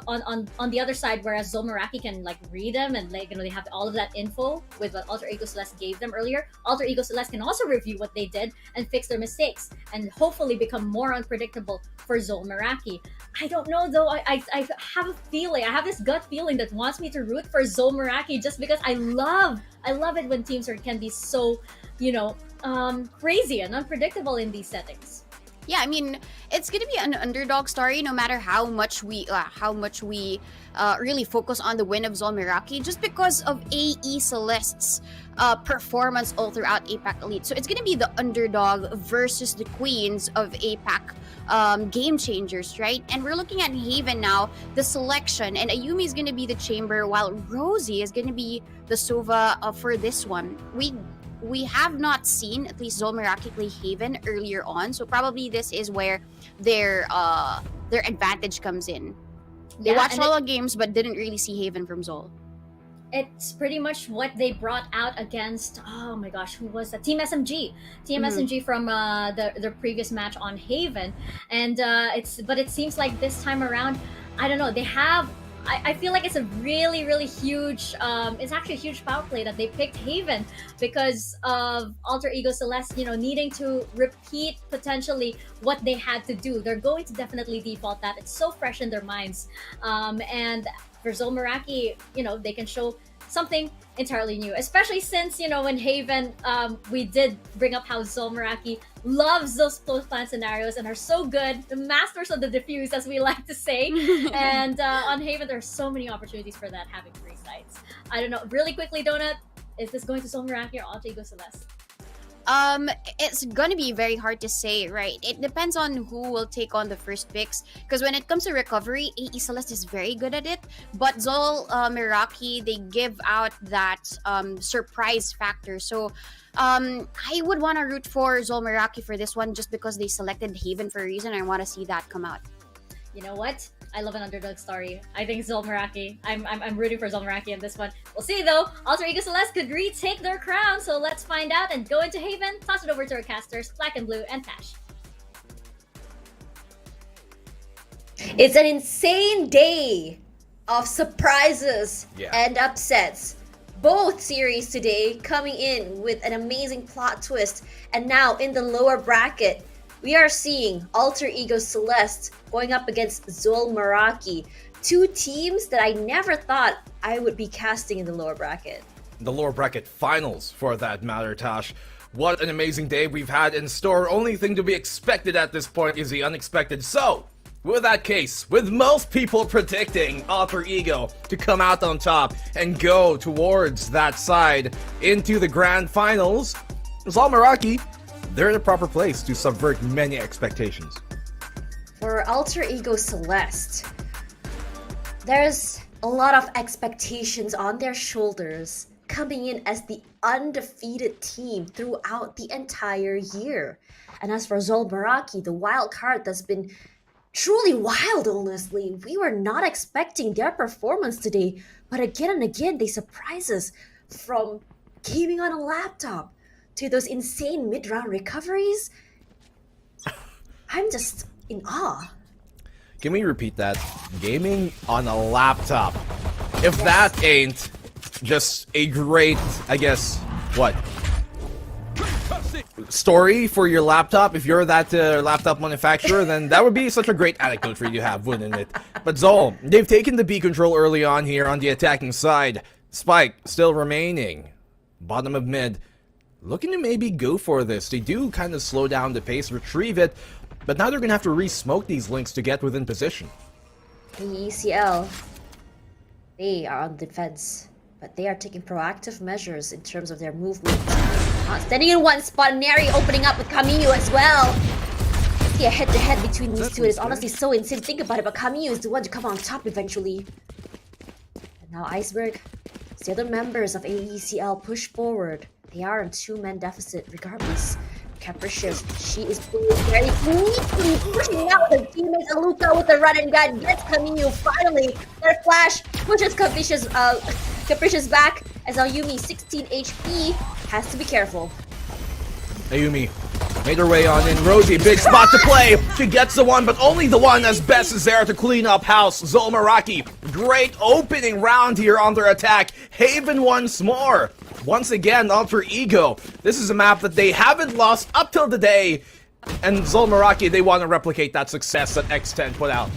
J: on the other side, whereas Zol Meraki can read them and they have all of that info with what Alter Ego Celeste gave them earlier. Alter Ego Celeste can also review what they did and fix their mistakes and hopefully become more unpredictable for Zol Meraki. I don't know though. I have a feeling. I have this gut feeling that wants me to root for Zol Meraki just because I love it when teams can be so crazy and unpredictable in these settings.
K: Yeah, I mean, it's gonna be an underdog story no matter how much we really focus on the win of Zol Meraki, just because of AE Celeste's performance all throughout APAC Elite. So it's gonna be the underdog versus the queens of APAC game changers, right? And we're looking at Haven now, the selection, and Ayumi is gonna be the chamber, while Rosie is gonna be the Sova for this one. We have not seen at least Zol Meraki play Haven earlier on, so probably this is where their advantage comes in. They
J: Yeah,
K: watched
J: and
K: all the games but didn't really see Haven from Zol.
J: It's pretty much what they brought out against, oh my gosh, who was that? Team SMG. Team SMG from the previous match on Haven. And it seems like this time around, I don't know, they have, I feel like it's a really, really huge, it's actually a huge power play that they picked Haven because of Alter Ego Celeste, needing to repeat potentially what they had to do. They're going to definitely default that. It's so fresh in their minds. And for Zol Meraki, they can show something entirely new, especially since, when Haven, we did bring up how Zol Meraki loves those close plan scenarios and are so good, the masters of the diffuse, as we like to say. And on Haven, there are so many opportunities for that, having 3 sites. I don't know, really quickly, Donut, is this going to Zol Meraki or Alter Ego Celeste?
K: It's gonna be very hard to say, right? It depends on who will take on the first picks, because when it comes to recovery, AE Celeste is very good at it, but Zol Meraki, they give out that surprise factor. So I would want to root for Zol Meraki for this one, just because they selected Haven for a reason. I want to see that come out.
J: You know what? I love an underdog story. I think Zol Meraki. I'm rooting for Zol Meraki in this one. We'll see though. Alter Ego Celeste could retake their crown, so let's find out and go into Haven. Toss it over to our casters, Blackenblue and Tash.
R: It's an insane day of surprises and upsets. Both series today coming in with an amazing plot twist, and now in the lower bracket, we are seeing Alter Ego Celeste going up against Zol Meraki. 2 teams that I never thought I would be casting in the lower bracket.
E: The lower bracket finals, for that matter, Tash. What an amazing day we've had in store. Only thing to be expected at this point is the unexpected. So, with that case, with most people predicting Alter Ego to come out on top and go towards that side into the grand finals, Zol Meraki, they're in the proper place to subvert many expectations.
R: For Alter Ego Celeste, there's a lot of expectations on their shoulders, coming in as the undefeated team throughout the entire year. And as for Zol Meraki, the wild card that's been truly wild, honestly. We were not expecting their performance today, but again and again, they surprise us, from gaming on a laptop to those insane mid-round recoveries. I'm just in awe.
E: Can we repeat that? Gaming on a laptop. If that ain't just a great, I guess, what? Story for your laptop. If you're that laptop manufacturer, then that would be such a great anecdote for you to have, wouldn't it? But Zol, they've taken the B control early on here on the attacking side. Spike still remaining. Bottom of mid. Looking to maybe go for this. They do kind of slow down the pace, retrieve it, but now they're going to have to re-smoke these links to get within position.
R: The ECL, they are on defense, but they are taking proactive measures in terms of their movement. Standing in one spot, Neri opening up with Kamiyu as well. See a head-to-head between these two. It's honestly so insane. Think about it, but Kamiyu is the one to come on top eventually. And now Iceberg, the other members of AECL push forward. They are in 2-man deficit regardless. Capricious, she is very neatly pushing out the teammates. Aluka with the run and gun gets Kamiyu finally. Their flash pushes Capricious back as Ayumi, 16 HP, has to be careful.
E: Ayumi made her way on in. Rosie, big spot to play. She gets the one, but only the one, as Bess is there to clean up house. Zol Meraki, great opening round here on their attack. Haven once more. Once again, Alter Ego. This is a map that they haven't lost up till today. And Zol Meraki, they want to replicate that success that X10 put out.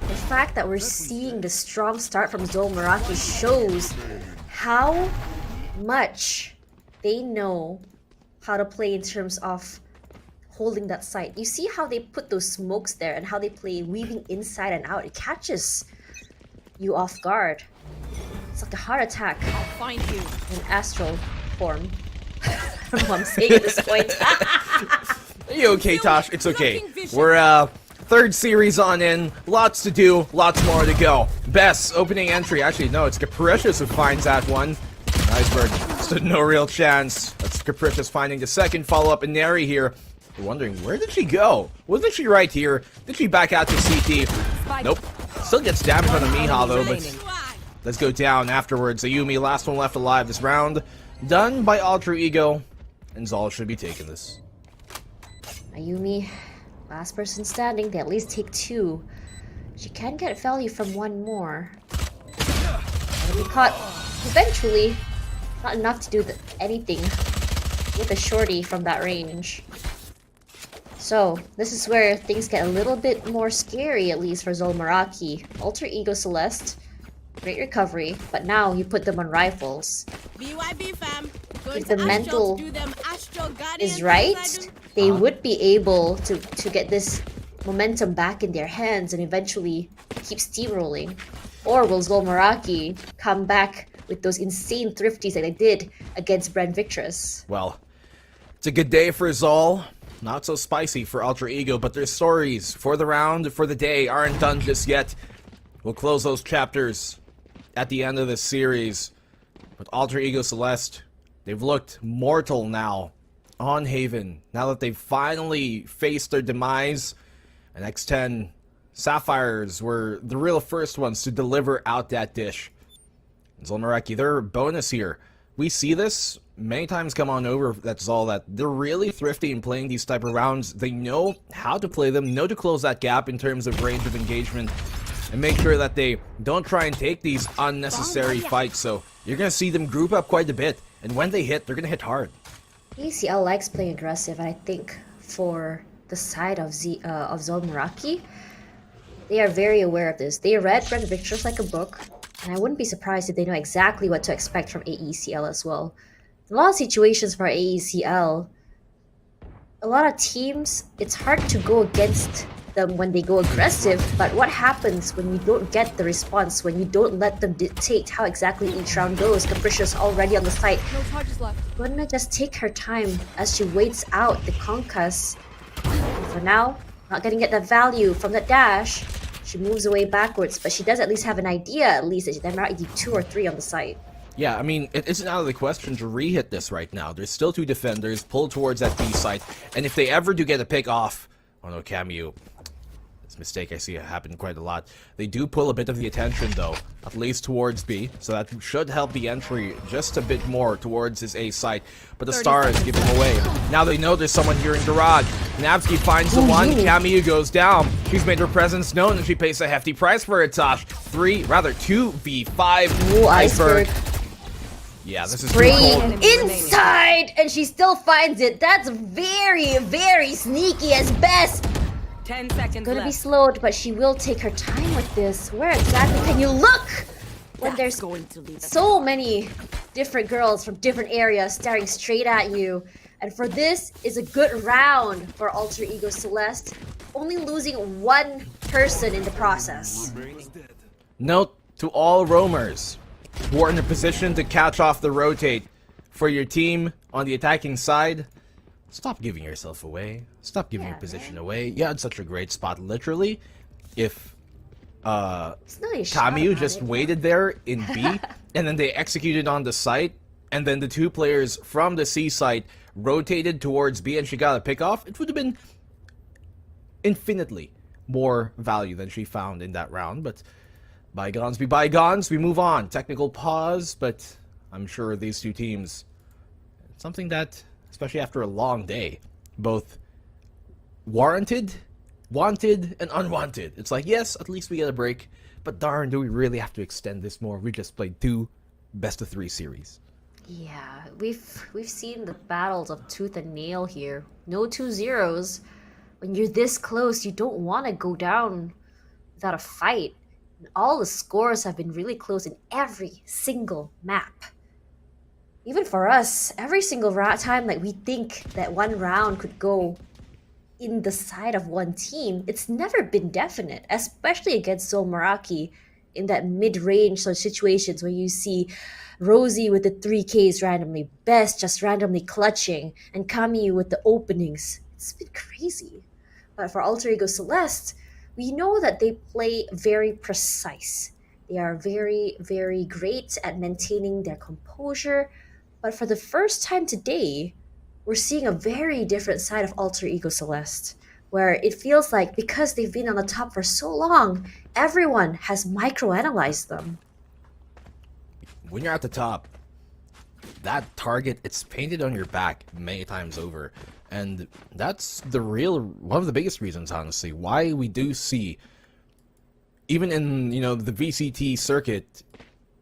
R: The fact that we're seeing the strong start from Zol Meraki shows how much they know how to play in terms of holding that site. You see how they put those smokes there and how they play weaving inside and out. It catches you off guard. It's like a heart attack.
N: I'll find you
R: in astral form. I don't know what I'm saying at this point.
E: Are you okay, Tosh? It's okay. We're third series on in. Lots to do. Lots more to go. Best opening entry. Actually, no, it's Capricious who finds that one. Iceberg stood no real chance. That's Capricious finding the second follow-up. And Neri here. You're wondering, where did she go? Wasn't she right here? Did she back out to CT? Nope. Still gets damage on the Miha though, but let's go down afterwards. Ayumi, last one left alive this round. Done by Alter Ego. And Zol should be taking this.
R: Ayumi, last person standing. They at least take 2. She can get value from 1 more. It'll be caught eventually. Not enough to do anything with a shorty from that range. So, this is where things get a little bit more scary, at least for Zol Meraki. Alter Ego Celeste, great recovery, but now you put them on rifles.
I: BYB fam.
R: If the mental is right, they would be able to get this momentum back in their hands and eventually keep steamrolling. Or will Zol Meraki come back with those insane thrifties that they did against Bren Victress?
E: Well, it's a good day for Zol. Not so spicy for Alter Ego, but their stories for the round, for the day, aren't done just yet. We'll close those chapters at the end of this series. With Alter Ego Celeste, they've looked mortal now on Haven. Now that they've finally faced their demise, and X10 Sapphires were the real first ones to deliver out that dish. Zol Meraki, their bonus here. We see this many times come on over, that's all, that they're really thrifty in playing these type of rounds. They know how to play them, know to close that gap in terms of range of engagement, and make sure that they don't try and take these unnecessary fights. So you're going to see them group up quite a bit, and when they hit, they're going to hit hard.
R: ACL likes playing aggressive, and I think for the side of Zol Meraki, they are very aware of this. They read Bren Victress like a book, and I wouldn't be surprised if they know exactly what to expect from AECL as well. In a lot of situations for AECL, a lot of teams, it's hard to go against them when they go aggressive, but what happens when you don't get the response, when you don't let them dictate how exactly each round goes? Capricious already on the site.
N: No charges left.
R: Gonna just take her time as she waits out the concuss. And for now, not gonna get that value from the dash. She moves away backwards, but she does at least have an idea, at least, that there might be 2 or 3 on the site.
E: Yeah, I mean, it isn't out of the question to re-hit this right now. There's still 2 defenders pulled towards that B site, and if they ever do get a pick off, oh no, Camu, this mistake I see happen quite a lot. They do pull a bit of the attention though, at least towards B, so that should help the entry just a bit more towards his A site. But the stars give him away. Now they know there's someone here in garage. Navsky finds the one, Camu goes down. She's made her presence known and she pays a hefty price for it, Tosh. 2v5.
R: Ooh, Iceberg.
E: Yeah, this is
R: spraying inside, and she still finds it. That's very, very sneaky as best.
C: 10 seconds
R: Gonna
C: left.
R: be slowed, but she will take her time with this. Where exactly can you look when there's so many different girls from different areas staring straight at you? And for this is a good round for Alter Ego Celeste, only losing 1 person in the process.
E: Note to all roamers who are in a position to catch off the rotate for your team on the attacking side, stop giving yourself away. Stop giving your position away. You had such a great spot, literally. If Camu just waited there in B, and then they executed on the site, and then the 2 players from the C site rotated towards B and she got a pick off, it would have been infinitely more value than she found in that round. But bygones be bygones, we move on. Technical pause, but I'm sure these 2 teams, it's something that, especially after a long day, both warranted, wanted, and unwanted. It's like, yes, at least we get a break, but darn, do we really have to extend this more? We just played 2 best-of-3 series.
R: Yeah, we've seen the battles of tooth and nail here. No 2-0s. When you're this close, you don't want to go down without a fight. All the scores have been really close in every single map. Even for us, every single time, like, we think that 1 round could go
L: in the side of one team, it's never been definite, especially against Zol Meraki in that mid-range sort of situations where you see Rosie with the 3Ks randomly, Best just randomly clutching, and Kami with the openings. It's been crazy. But for Alter Ego Celeste, we know that they play very precise. They are very, very great at maintaining their composure. But for the first time today, we're seeing a very different side of Alter Ego Celeste, where it feels like because they've been on the top for so long, everyone has microanalyzed them.
E: When you're at the top, that target, it's painted on your back many times over. And that's one of the biggest reasons, honestly, why we do see, even in, the VCT circuit,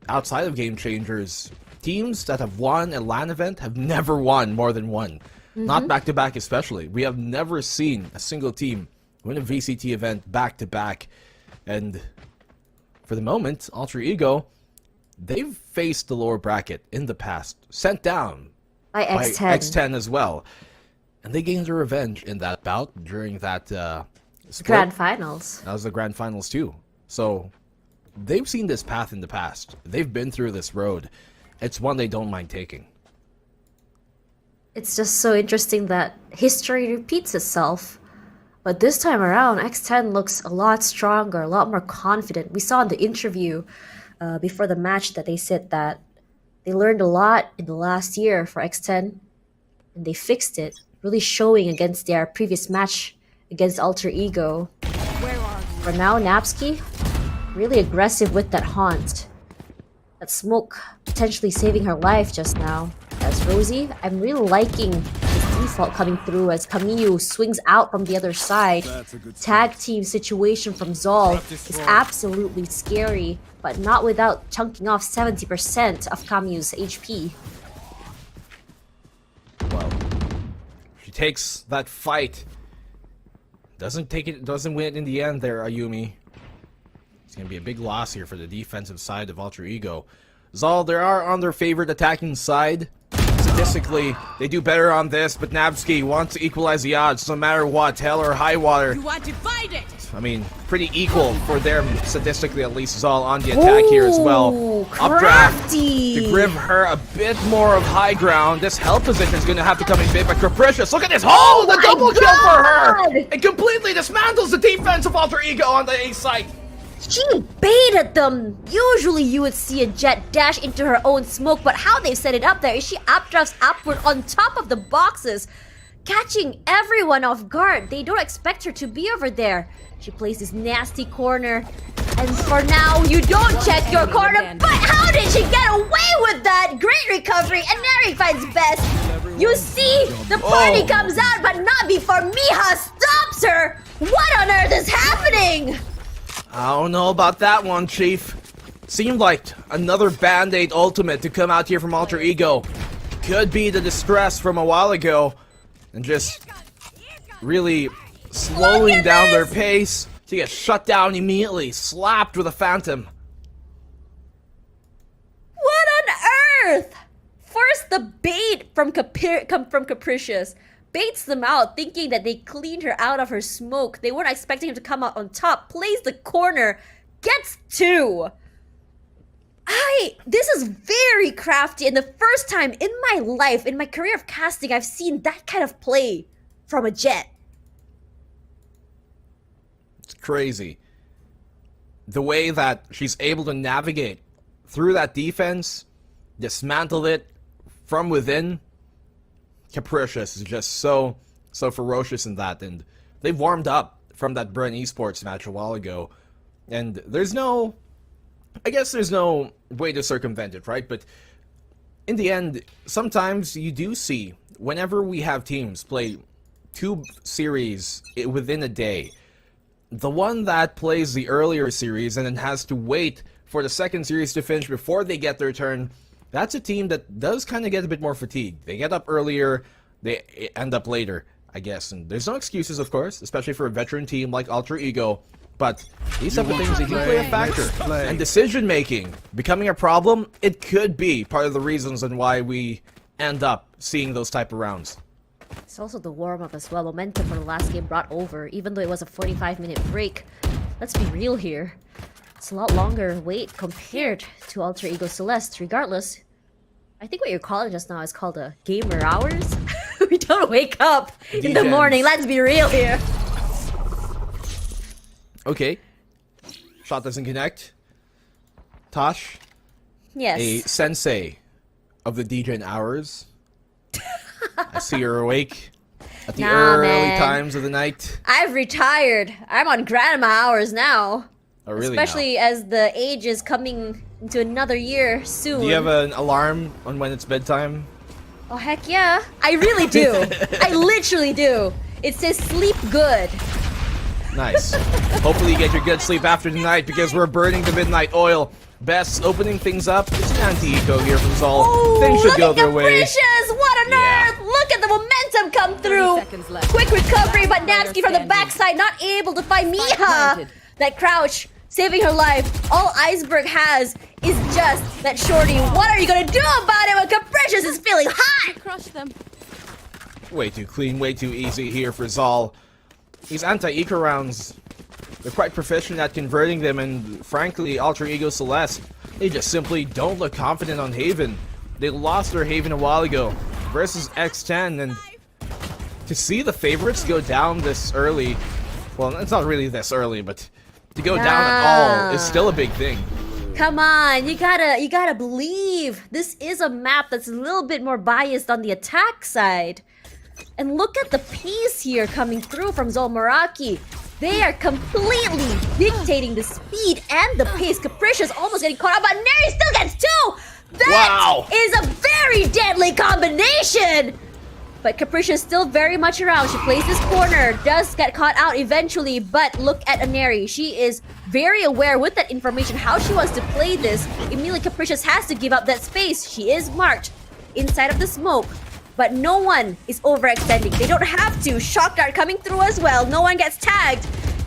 E: outside of Game Changers, teams that have won a LAN event have never won more than one. Not back-to-back especially. We have never seen a single team win a VCT event back-to-back. And for the moment, Alter Ego, they've faced the lower bracket in the past, sent down
L: by
E: X10 as well. And they gained their revenge in that bout during that split.
L: Grand Finals.
E: That was the Grand Finals too. So they've seen this path in the past. They've been through this road. It's one they don't mind taking.
L: It's just so interesting that history repeats itself. But this time around, X10 looks a lot stronger, a lot more confident. We saw in the interview before the match that they said that they learned a lot in the last year for X10, and they fixed it, really showing against their previous match against Alter Ego. For now, Napski, really aggressive with that haunt. That smoke potentially saving her life just now. As Rosie, I'm really liking this default coming through as Camille swings out from the other side. Tag team situation from Zol is absolutely scary, but not without chunking off 70% of Camille's HP.
E: Well, she takes that fight. Doesn't win it in the end there, Ayumi. It's going to be a big loss here for the defensive side of Alter Ego. Zol, they are on their favorite attacking side. Statistically, they do better on this, but Napski wants to equalize the odds no matter what, hell or high water.
N: You want to fight it?
E: I mean, pretty equal for them, statistically at least. Zol on the attack here as well. Updraft to give her a bit more of high ground. This hell position is going to have to come in big by Capricious. Look at this hole! The double kill for her! It completely dismantles the defense of Alter Ego on the A side.
L: She baited them! Usually you would see a Jet dash into her own smoke, but how they set it up there is she updrafts upward on top of the boxes, catching everyone off guard. They don't expect her to be over there. She plays this nasty corner, and for now, you don't check your corner, but how did she get away with that? Great recovery, and Neri finds Best. You see, the party comes out, but not before Miha stops her! What on earth is happening?
E: I don't know about that one, Chief. Seemed like another Band-Aid ultimate to come out here from Alter Ego. Could be the distress from a while ago. And just really slowing down their pace to get shut down immediately. Slapped with a Phantom.
L: What on earth? First the bait from Capricious. Baits them out, thinking that they cleaned her out of her smoke. They weren't expecting him to come out on top. Plays the corner. Gets two. This is very crafty, and the first time in my life, in my career of casting, I've seen that kind of play from a Jet.
E: It's crazy. The way that she's able to navigate through that defense, dismantle it from within. Capricious is just so ferocious in that, and they've warmed up from that Bren Esports match a while ago, and there's no way to circumvent it, right? But in the end, sometimes you do see, whenever we have teams play 2 series within a day, the one that plays the earlier series and then has to wait for the second series to finish before they get their turn, that's a team that does kind of get a bit more fatigued. They get up earlier, they end up later, I guess. And there's no excuses, of course, especially for a veteran team like Alter Ego. But these type of things, they do play a factor. And decision-making becoming a problem, it could be part of the reasons on why we end up seeing those type of rounds.
R: It's also the warm-up as well. Momentum from the last game brought over, even though it was a 45-minute break. Let's be real here. It's a lot longer wait compared to Alter Ego Celeste. Regardless, I think what you're calling just now is called a gamer hours. We don't wake up in the morning. Let's be real here.
E: Okay. Shot doesn't connect. Tosh.
R: Yes.
E: A sensei of the DGen hours. I see you're awake at the early times of the night.
R: I've retired. I'm on grandma hours now.
E: Oh, really?
R: Especially as the age is coming into another year soon.
E: Do you have an alarm on when it's bedtime?
R: Oh, heck yeah. I really do. I literally do. It says sleep good.
E: Nice. Hopefully you get your good sleep after tonight because we're burning the midnight oil. Best opening things up. It's an anti-eco here from Zol.
R: Oh,
E: Things should go
R: look
E: their
R: at
E: way.
R: Capricious! What on earth! Look at the momentum come through! Quick recovery, but Napsky from the backside not able to find Miha! That crouch, saving her life. All Iceberg has is just that shorty. What are you gonna do about it when Capricious is feeling hot?
M: Crush them.
E: Way too clean, way too easy here for Zol. These anti-eco rounds, they're quite proficient at converting them, and frankly, Alter Ego Celeste, they just simply don't look confident on Haven. They lost their Haven a while ago versus X10, and to see the favorites go down this early, well, it's not really this early, but to go down at all is still a big thing.
R: Come on, you gotta believe this is a map that's a little bit more biased on the attack side. And look at the pace here coming through from Zol Meraki. They are completely dictating the speed and the pace. Capricious almost getting caught up, but Neri still gets two! That is a very deadly combination! But Capricious still very much around. She plays this corner, does get caught out eventually, but look at Aneri. She is very aware with that information how she wants to play this. Immediately Capricious has to give up that space. She is marked inside of the smoke. But no one is overextending. They don't have to. Shock dart coming through as well. No one gets tagged.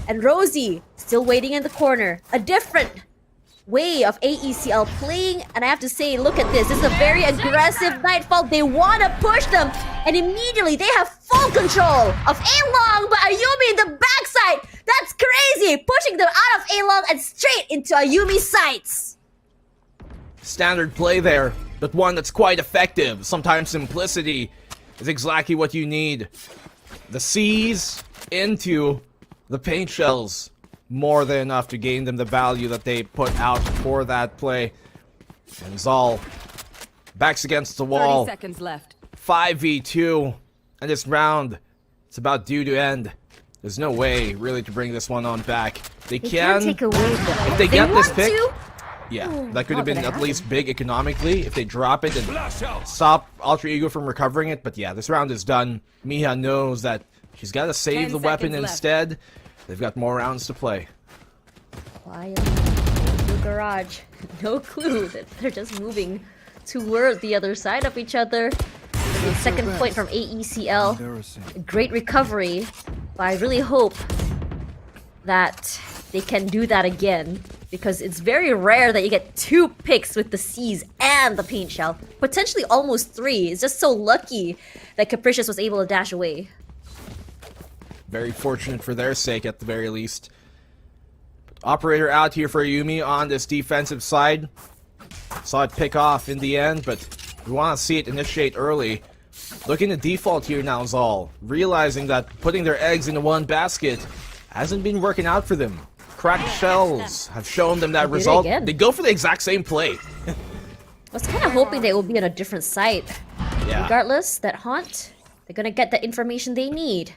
R: And Rosie still waiting in the corner. A different way of AECL playing. And I have to say, look at this. This is a very aggressive Nightfall. They want to push them. And immediately they have full control of A-Long. But Ayumi in the backside. That's crazy. Pushing them out of A-Long and straight into Ayumi's sights.
E: Standard play there, but one that's quite effective. Sometimes simplicity is exactly what you need. The C's into the paint shells, more than enough to gain them the value that they put out for that play. And Zol backs against the wall.
C: 30 seconds left.
E: 5v2, and this round, it's about due to end. There's no way really to bring this one on back. They can
R: take away the...
E: if they get this pick.
R: To?
E: Yeah, that could have been at least big economically if they drop it and stop Alter Ego from recovering it. But yeah, this round is done. Miha knows that she's got to save the weapon instead. They've got more rounds to play.
R: Quietly in the garage. No clue that they're just moving toward the other side of each other. The second point from AECL. A great recovery. But I really hope that they can do that again, because it's very rare that you get 2 picks with the C's and the paint shell. Potentially almost 3. It's just so lucky that Capricious was able to dash away.
E: Very fortunate for their sake at the very least. Operator out here for Ayumi on this defensive side. Saw it pick off in the end, but we want to see it initiate early. Looking to default here now, Zol, realizing that putting their eggs into one basket hasn't been working out for them. Cracked shells have shown them that result. They go for the exact same play.
R: I was kind of hoping they will be on a different site.
E: Yeah.
R: Regardless, that haunt, they're gonna get the information they need.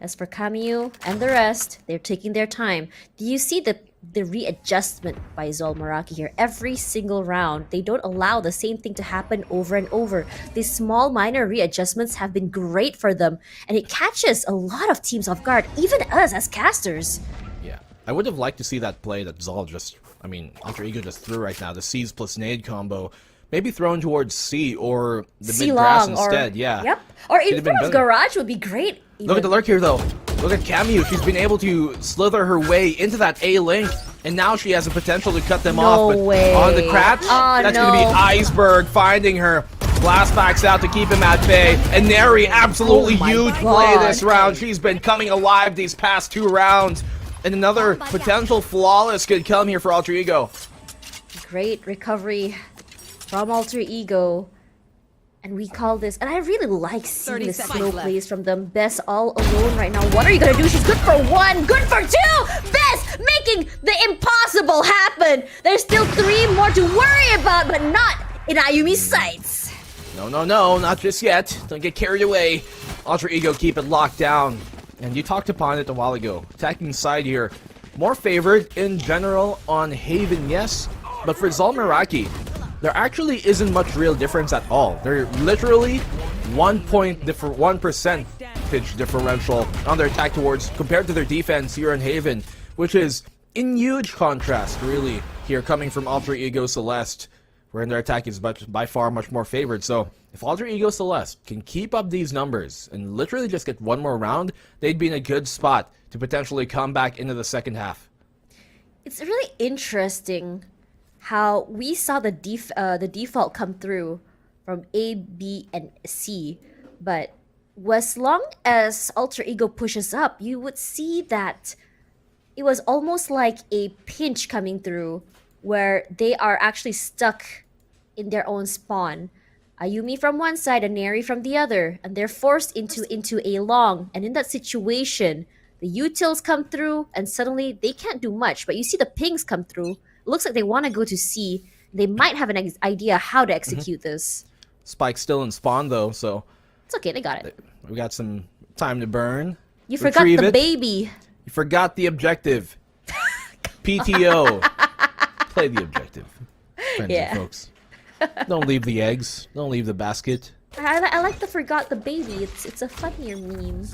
R: As for Kamyu and the rest, they're taking their time. Do you see the readjustment by Zol Meraki here? Every single round, they don't allow the same thing to happen over and over. These small minor readjustments have been great for them, and it catches a lot of teams off guard, even us as casters.
E: Yeah, I would have liked to see that play that Zol Alter Ego just threw right now, the C's plus nade combo. Maybe thrown towards C or the mid-grass instead, yeah.
R: Yep, or in front of Garage would be great.
E: Look at the lurk here, though. Look at Kamyu. She's been able to slither her way into that A link, and now she has the potential to cut them off. But on the crash, that's going to be Iceberg finding her. Blast backs out to keep him at bay. And Neri, absolutely
R: Oh my
E: huge
R: God.
E: play this round. She's been coming alive these past 2 rounds. And another potential flawless could come here for Alter Ego.
R: Great recovery from Alter Ego. And we call this, and I really like seeing the slow plays from them. Bess all alone right now. What are you gonna do? She's good for 1, good for 2! Bess making the impossible happen! There's still 3 more to worry about, but not in Ayumi's sights.
E: No, not just yet. Don't get carried away. Alter Ego keep it locked down. And you talked upon it a while ago. Attacking side here. More favored in general on Haven, yes. But for Zol Meraki, there actually isn't much real difference at all. They're literally 1% differential on their attack towards compared to their defense here in Haven, which is in huge contrast, really, here coming from Alter Ego Celeste, wherein their attack is by far much more favored. So if Alter Ego Celeste can keep up these numbers and literally just get 1 more round, they'd be in a good spot to potentially come back into the second half.
R: It's really interesting how we saw the default come through from A, B, and C, but as long as Alter Ego pushes up, you would see that it was almost like a pinch coming through where they are actually stuck in their own spawn. Ayumi from one side and Neri from the other, and they're forced into a long, and in that situation, the utils come through and suddenly they can't do much, but you see the pings come through. Looks like they want to go to C. They might have an idea how to execute this.
E: Spike's still in spawn though, so
R: it's okay. They got it.
E: We got some time to burn.
R: You forgot the baby.
E: You forgot the objective. PTO. Play the objective. Friends and folks. Don't leave the eggs. Don't leave the basket.
R: I like the forgot the baby. It's a funnier meme.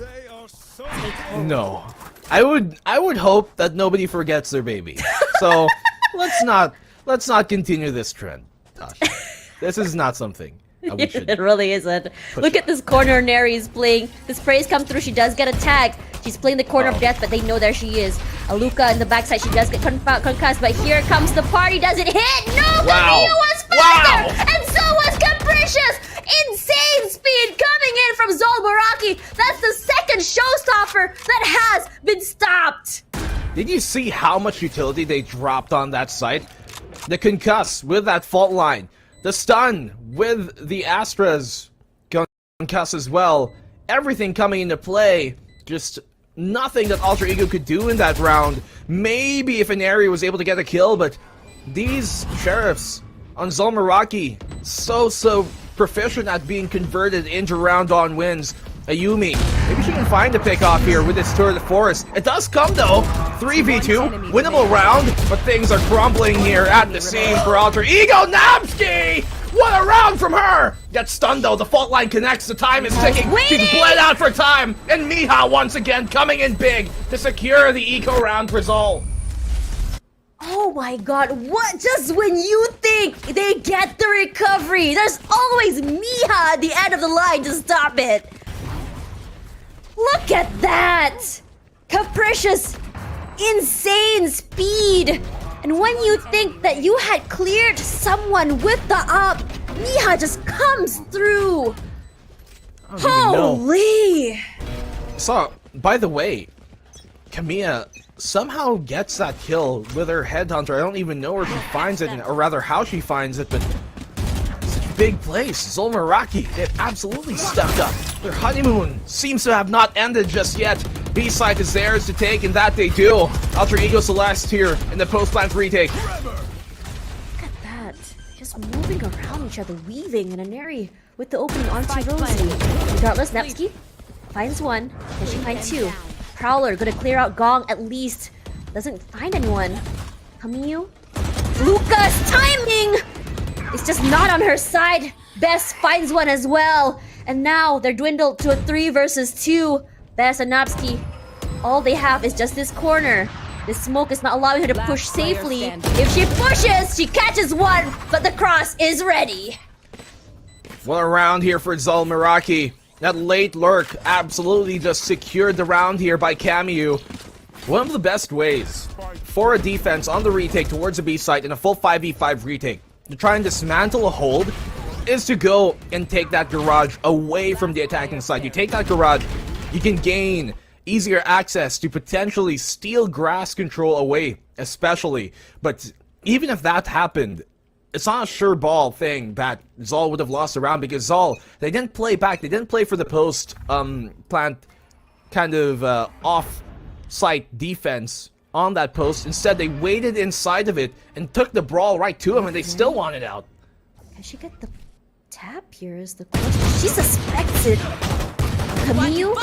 E: No. I would hope that nobody forgets their baby. So let's not continue this trend, Tosh. This is not something we should.
R: It really isn't. Look at this corner Neri's playing. This praise come through. She does get a tag. She's playing the corner of death, but they know there she is. Aluka in the backside. She does get concussed, but here comes the party. Does it hit? No, Camilla was faster, and so was Capricious. Insane speed coming in from Zol Meraki. That's the second showstopper that has been stopped.
E: Did you see how much utility they dropped on that site? The concuss with that fault line. The stun with the Astra's concuss as well. Everything coming into play. Just nothing that Alter Ego could do in that round. Maybe if an area was able to get a kill, but these sheriffs on Zol Meraki, so proficient at being converted into round-on wins. Ayumi, maybe she can find a pick off here with this Tour de Force. It does come though, 3v2, winnable round, but things are crumbling here at the seams for Alter Ego. Namski! What a round from her! Gets stunned though, the fault line connects, the time is ticking. She's bled out for time, and Miha once again coming in big to secure the eco round for Zol.
R: Oh my god, what? Just when you think they get the recovery, there's always Miha at the end of the line to stop it. Look at that! Capricious, insane speed! And when you think that you had cleared someone with the up, Miha just comes through! Holy!
E: So, by the way, Camilla somehow gets that kill with her headhunter. I don't even know where she finds it, or rather how she finds it, but such a big place. Zol Meraki, they've absolutely stepped up. Their honeymoon seems to have not ended just yet. B-side is theirs to take, and that they do. Alter Ego Celeste here in the post-plant retake.
R: Look at that. Just moving around each other, weaving in an area with the opening onto Rosie. Regardless, Nevsky finds one, and she finds two. Prowler gonna clear out Gong at least. Doesn't find anyone. Camille? Lucas timing! It's just not on her side. Bess finds one as well. And now they're dwindled to a 3 versus 2. Bess and Napski, all they have is just this corner. This smoke is not allowing her to push safely. If she pushes, she catches one, but the cross is ready.
E: What a round here for Zol Meraki. That late lurk absolutely just secured the round here by Camu. One of the best ways for a defense on the retake towards the B site in a full 5v5 retake to try and dismantle a hold is to go and take that garage away from the attacking side. You take that garage, you can gain easier access to potentially steal grass control away, especially. But even if that happened, it's not a sure ball thing that Zol would have lost the round, because Zol, they didn't play back. They didn't play for the post plant kind of off-site defense on that post. Instead, they waited inside of it and took the brawl right to him, and they still wanted out.
R: Can she get the tap here is the question. She suspects it. Camille?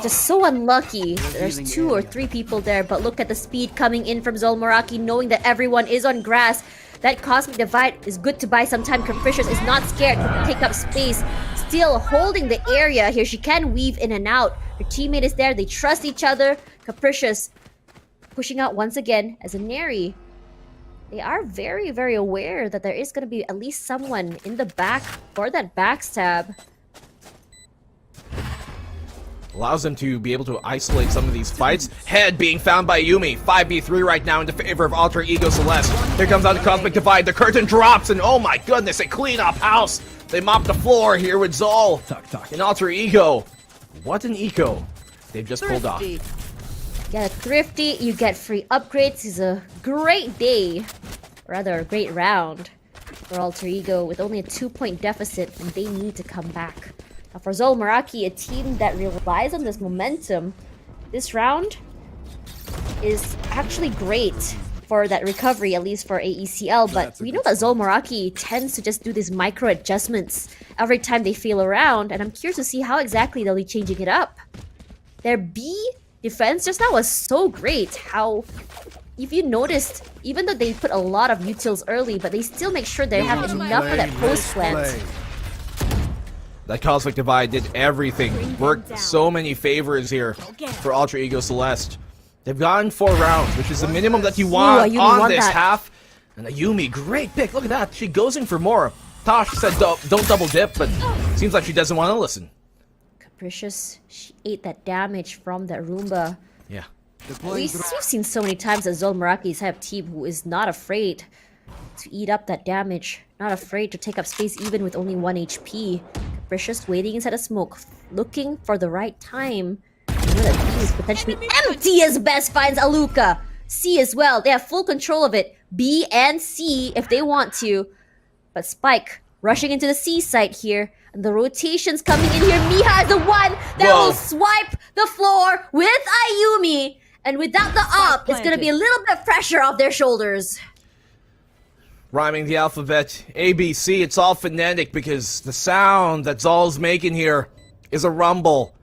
R: Just so unlucky. There's 2 or 3 people there, but look at the speed coming in from Zol Meraki, knowing that everyone is on grass. That Cosmic Divide is good to buy some time. Capricious is not scared to take up space. Still holding the area here. She can weave in and out. Her teammate is there. They trust each other. Capricious pushing out once again as a Neri. They are very, very aware that there is going to be at least someone in the back for that backstab.
E: Allows them to be able to isolate some of these fights. Head being found by Yumi. 5v3 right now in the favor of Alter Ego Celeste. Here comes out the Cosmic Divide. The curtain drops, and oh my goodness, they clean up house. They mop the floor here with Zol and Alter Ego. What an eco they've just pulled off.
R: Get a Thrifty, you get free upgrades. It's a great day, rather a great round for Alter Ego with only a 2-point deficit, and they need to come back. Now for Zol Meraki, a team that relies on this momentum, this round is actually great for that recovery, at least for AECL, but we know that Zol Meraki tends to just do these micro adjustments every time they feel around, and I'm curious to see how exactly they'll be changing it up. Their B defense just now was so great. How, if you noticed, even though they put a lot of utils early, but they still make sure they have enough for that post plant.
E: That Cosmic Divide did everything. Worked so many favors here for Alter Ego Celeste. They've gotten 4 rounds, which is the minimum that you want on this half. And Ayumi, great pick. Look at that. She goes in for more. Tosh said don't double dip, but seems like she doesn't want to listen.
R: Capricious, she ate that damage from that Roomba.
E: Yeah.
R: We've seen so many times that Zol Meraki's have a team who is not afraid to eat up that damage. Not afraid to take up space even with only 1 HP. Capricious waiting inside a smoke, looking for the right time. You know that B is potentially empty as Best finds Aluka. C as well. They have full control of it. B and C if they want to. But Spike rushing into the C site here. And the rotations coming in here. Miha is the one that will swipe the floor with Ayumi. And without the up, it's going to be a little bit of pressure off their shoulders.
E: Rhyming the alphabet, ABC, it's all phonetic because the sound that Zol's making here is a rumble.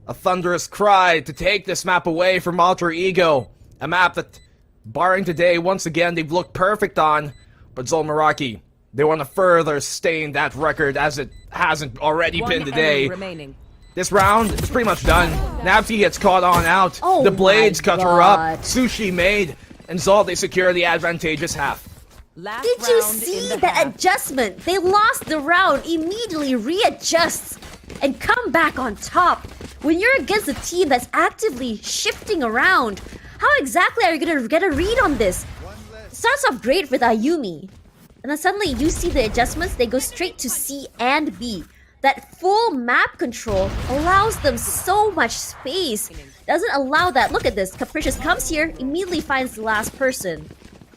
E: A thunderous cry to take this map away from Alter Ego. A map that, barring today, once again, they've looked perfect on. But Zol Meraki, they want to further stain that record as it hasn't already been today. This round is pretty much done. Nabsy gets caught on out.
R: Oh
E: the blades
R: my
E: cut her up.
R: God.
E: Sushi made. And Zol, they secure the advantageous half.
R: Did you see that adjustment? They lost the round, immediately readjusts, and come back on top. When you're against a team that's actively shifting around, how exactly are you going to get a read on this? It starts off great with Ayumi. And then suddenly you see the adjustments, they go straight to C and B. That full map control allows them so much space. Doesn't allow that. Look at this. Capricious comes here, immediately finds the last person.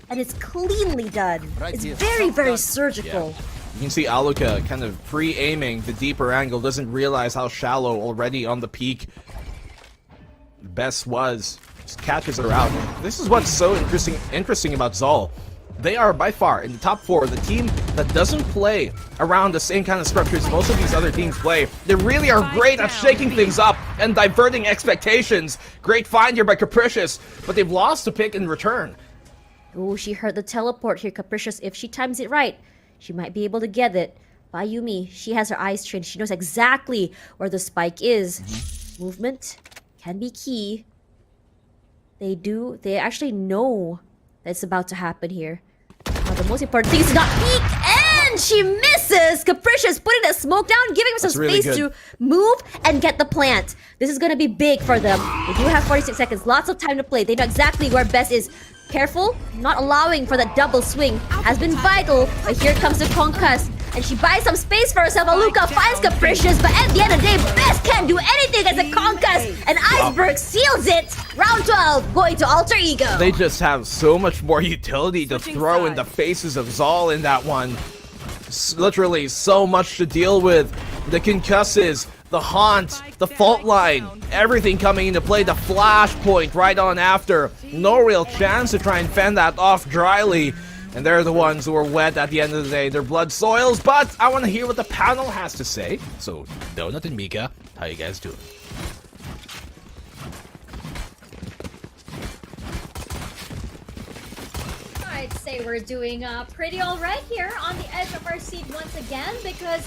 R: And it's cleanly done. It's very, very surgical.
E: Yeah. You can see Aluka kind of pre-aiming the deeper angle, doesn't realize how shallow already on the peak Bess was. Just catches her out. This is what's so interesting about Zol. They are by far in the top 4, the team that doesn't play around the same kind of structures most of these other teams play. They really are great at shaking things up and diverting expectations. Great find here by Capricious, but they've lost a pick in return.
R: Oh, she heard the teleport here, Capricious. If she times it right, she might be able to get it. Bayumi, she has her eyes trained. She knows exactly where the spike is. Movement can be key. They actually know that's about to happen here. Now, the most important thing is to not peek, and she misses! Capricious putting that smoke down, giving him some space to move and get the plant. This is gonna be big for them. They do have 46 seconds, lots of time to play. They know exactly where Bess is. Careful, not allowing for that double swing has been vital, but here comes the concuss. And she buys some space for herself. Aluka finds Capricious, but at the end of the day, Best can't do anything as a conquest. And Iceberg seals it. Round 12, going to Alter Ego.
E: They just have so much more utility to throw in the faces of Zol in that one. Literally so much to deal with. The concusses, the haunt, the fault line, everything coming into play, the flashpoint right on after. No real chance to try and fend that off dryly. And they're the ones who are wet at the end of the day. Their blood soils, but I want to hear what the panel has to say. So, Donut and Mika, how you guys doing?
J: I'd say we're doing pretty all right here on the edge of our seat once again because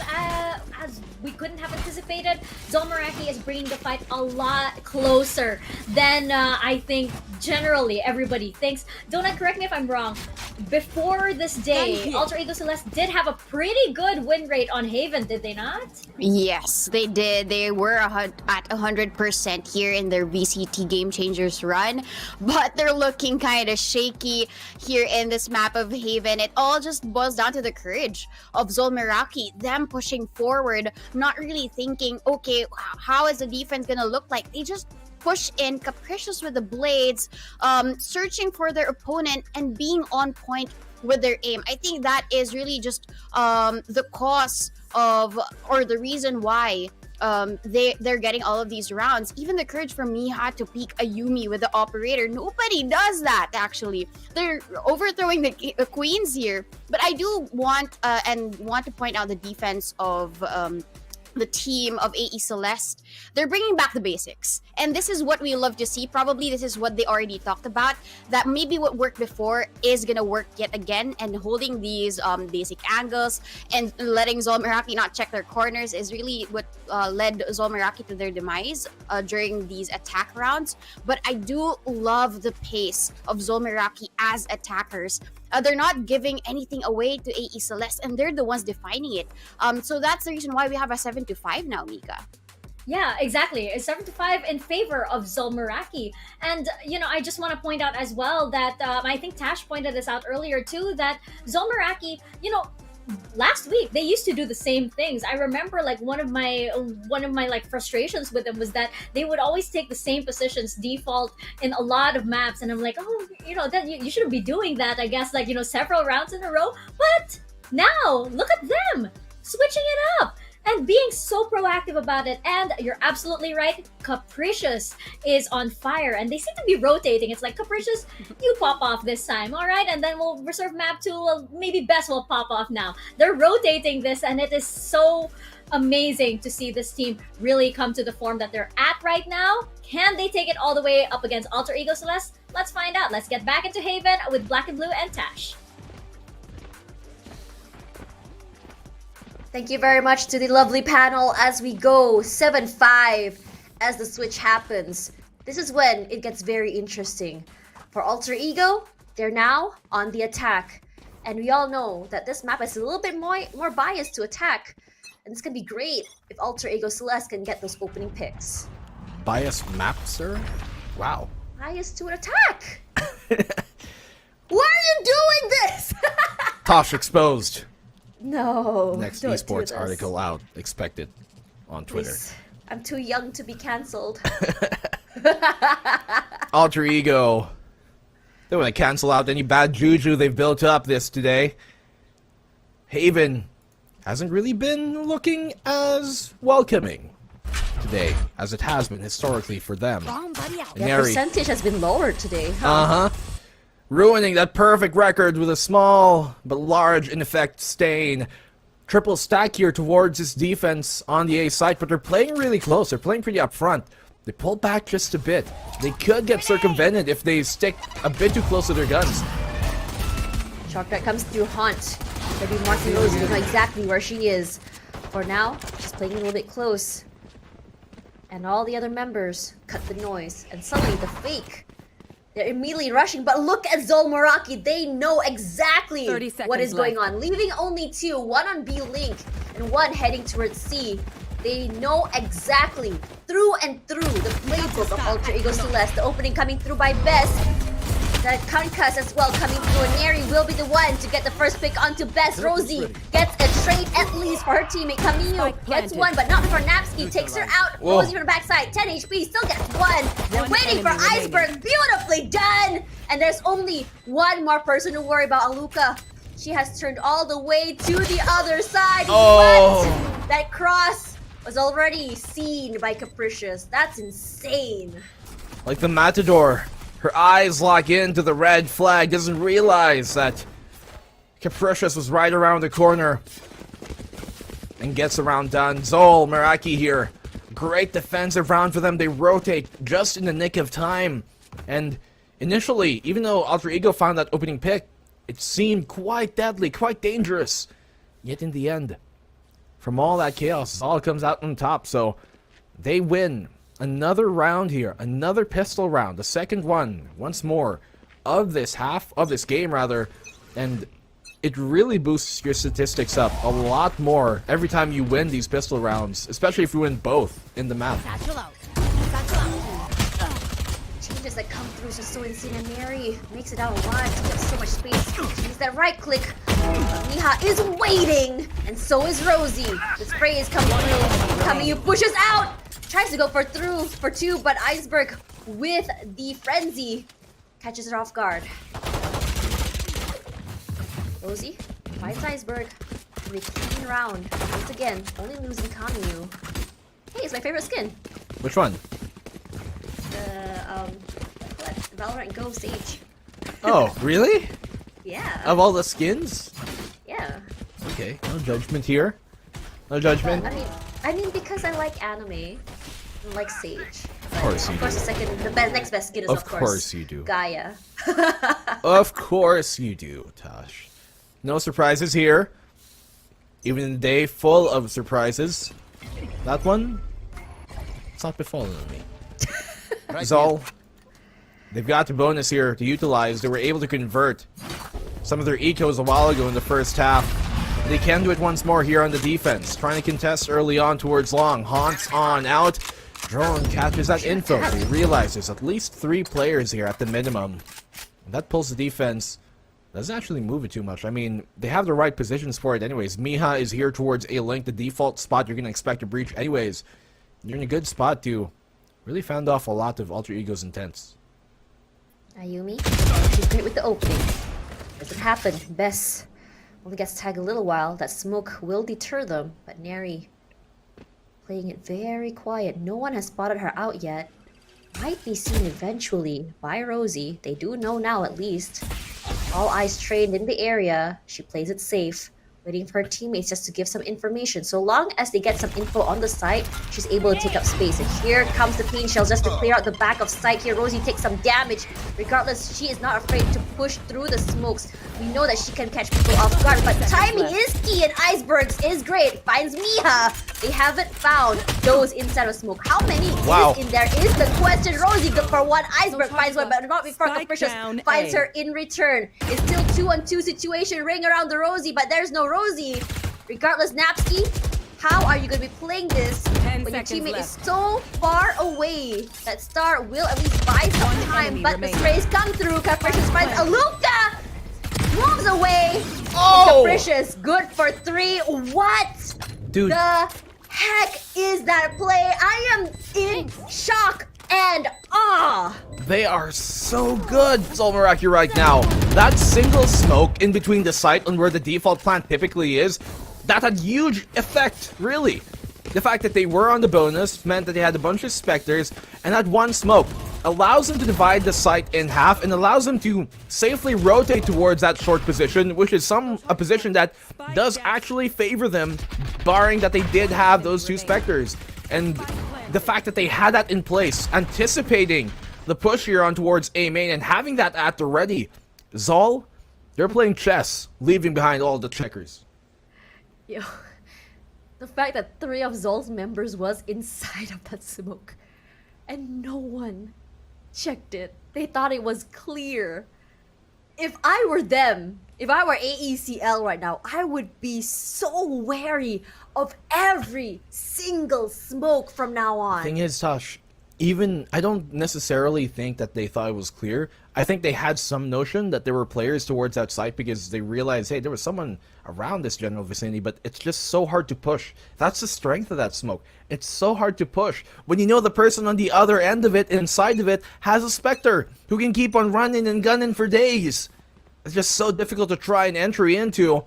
J: as we couldn't have anticipated, Zol Meraki is bringing the fight a lot closer than I think generally everybody thinks. Donut, correct me if I'm wrong. Before this day, Alter Ego Celeste did have a pretty good win rate on Haven, did they not?
K: Yes, they did. They were at 100% here in their VCT Game Changers run, but they're looking kind of shaky here in this map of Haven. It all just boils down to the courage of Zol Meraki, them pushing forward, not really thinking, okay, how is the defense gonna look like? They just push in, capricious with the blades, searching for their opponent and being on point with their aim. I think that is really just the cause of, or the reason why they're getting all of these rounds. Even the courage for Miha to peek a Yumi with the operator, nobody does that actually. They're overthrowing the queens here. But I do want to point out the defense of the team of AE Celeste. They're bringing back the basics, and this is what we love to see. Probably this is what they already talked about, that maybe what worked before is gonna work yet again, and holding these basic angles and letting Zol Meraki not check their corners is really what led Zol Meraki to their demise during these attack rounds. But I do love the pace of Zol Meraki as attackers. They're not giving anything away to AE Celeste, and they're the ones defining it. So that's the reason why we have a 7-5 now, Mika.
J: Yeah, exactly. It's 7-5 in favor of Zol Meraki. And, you know, I just want to point out as well that I think Tash pointed this out earlier too, that Zol Meraki, you know, last week they used to do the same things. I remember like one of my like frustrations with them was that they would always take the same positions default in a lot of maps, and I'm like, oh, you know, that you shouldn't be doing that, I guess, like, you know, several rounds in a row. But now look at them switching it up and being so proactive about it. And you're absolutely right, Capricious is on fire, and they seem to be rotating. It's like, Capricious, you pop off this time, all right? And then we'll reserve map 2, well, maybe Best will pop off now. They're rotating this, and it is so amazing to see this team really come to the form that they're at right now. Can they take it all the way up against Alter Ego Celeste? Let's find out. Let's get back into Haven with Blackenblue and Tash.
R: Thank you very much to the lovely panel as we go 7-5 as the switch happens. This is when it gets very interesting. For Alter Ego, they're now on the attack. And we all know that this map is a little bit more biased to attack. And it's going to be great if Alter Ego Celeste can get those opening picks.
E: Biased map, sir? Wow.
R: Biased to an attack! Why are you doing this?
E: Tosh exposed.
R: No.
E: Next
R: don't do
E: esports
R: this.
E: article out expected on Twitter.
R: Please. I'm too young to be cancelled.
E: Alter Ego. They want to cancel out any bad juju they've built up this today. Haven hasn't really been looking as welcoming today as it has been historically for them.
R: Yeah, percentage has been lowered today.
E: Uh-huh. Ruining that perfect record with a small but large, in effect, stain. Triple stack here towards his defense on the A side, but they're playing really close. They're playing pretty up front. They pull back just a bit. They could get circumvented if they stick a bit too close to their guns.
R: Shortcut comes through Haunt. Maybe Marcy Rose, you know exactly where she is. For now, she's playing a little bit close. And all the other members cut the noise. And suddenly the fake. They're immediately rushing, but look at Zol Meraki. They know exactly what is going on. Leaving only 2, one on B Link and one heading towards C. They know exactly, through and through, the playbook of Alter Ego Celeste. The opening coming through by Best. The concuss as well coming through, and Neri will be the one to get the first pick onto Best. Rosie gets a trade at least for her teammate. Camille gets one, but not for Napsky. Takes her out.
E: Whoa.
R: Rosie from the backside. 10 HP, still gets one. They're waiting for Iceberg. Beautifully done. And there's only one more person to worry about, Aluka. She has turned all the way to the other side.
E: Oh.
R: What? That cross was already seen by Capricious. That's insane.
E: Like the Matador, her eyes lock into the red flag, doesn't realize that Capricious was right around the corner. And gets the round done. Zol Meraki here. Great defensive round for them. They rotate just in the nick of time. And initially, even though Alter Ego found that opening pick, it seemed quite deadly, quite dangerous. Yet in the end, from all that chaos, Zol comes out on top. So they win another round here, another pistol round, the second one, once more, of this game rather. And it really boosts your statistics up a lot more every time you win these pistol rounds, especially if you win both in the map.
R: Changes that come through is just so insane, and Mary makes it out alive to get so much space. She needs that right click. Miha is waiting, and so is Rosie. The spray is coming through. Camille pushes out, tries to go for two, but Iceberg with the frenzy catches her off guard. Rosie finds Iceberg in a clean round. Once again, only losing Camille. Hey, it's my favorite skin.
E: Which one?
R: Valorant Go Sage.
E: Oh, really?
R: Yeah.
E: Of all the skins?
R: Yeah.
E: Okay, no judgment here. No judgment.
R: But, I mean, because I like anime, I like Sage.
E: Of course you do.
R: The next best skin is
E: Of course you do.
R: Gaia.
E: Of course you do, Tosh. No surprises here. Even in a day full of surprises. That one, it's not befallen me. Zol, they've got the bonus here to utilize. They were able to convert some of their ecos a while ago in the first half. They can do it once more here on the defense. Trying to contest early on towards long. Haunts on out. Drone catches that info. They realize there's at least 3 players here at the minimum. And that pulls the defense. Doesn't actually move it too much. I mean, they have the right positions for it anyways. Miha is here towards A link, the default spot you're going to expect to breach anyways. You're in a good spot to really fend off a lot of Alter Ego's intents.
R: Ayumi, she's great with the opening. As it happened, Bess only gets tagged a little while. That smoke will deter them, but Neri playing it very quiet. No one has spotted her out yet. Might be seen eventually by Rosie. They do know now at least. All eyes trained in the area. She plays it safe, waiting for her teammates just to give some information. So long as they get some info on the site, she's able to take up space. And here comes the pain shells just to clear out the back of sight here. Rosie takes some damage. Regardless, she is not afraid to push through the smokes. We know that she can catch people off guard, but timing is key, and Iceberg's is great. Finds Miha. They haven't found those inside of smoke. How many is in there is the question. Rosie good for one. Iceberg finds one, but not before Capricious finds her in return. It's still 2-on-2 situation. Ring around the Rosie, but there's no Rosie. Regardless, Napsky, how are you going to be playing this when your teammate is so far away? That Star will at least buy some time, but the sprays come through. Capricious finds Aluka, moves away.
E: Oh!
R: Capricious, good for 3. What?
E: Dude.
R: The heck is that play? I am in shock and awe.
E: They are so good, Zol Meraki, right now. That single smoke in between the site and where the default plant typically is, that had huge effect, really. The fact that they were on the bonus meant that they had a bunch of Spectres, and that one smoke allows them to divide the site in half and allows them to safely rotate towards that short position, which is a position that does actually favor them, barring that they did have those 2 Spectres. And the fact that they had that in place, anticipating the push here on towards A main and having that at the ready. Zol, they're playing chess, leaving behind all the checkers.
R: Yo, the fact that 3 of Zol's members was inside of that smoke and no one checked it. They thought it was clear. If I were them, if I were AECL right now, I would be so wary of every single smoke from now on.
E: Thing is, Tosh, I don't necessarily think that they thought it was clear. I think they had some notion that there were players towards that site because they realized, hey, there was someone around this general vicinity, but it's just so hard to push. That's the strength of that smoke. It's so hard to push when you know the person on the other end of it, inside of it, has a Spectre who can keep on running and gunning for days. It's just so difficult to try an entry into,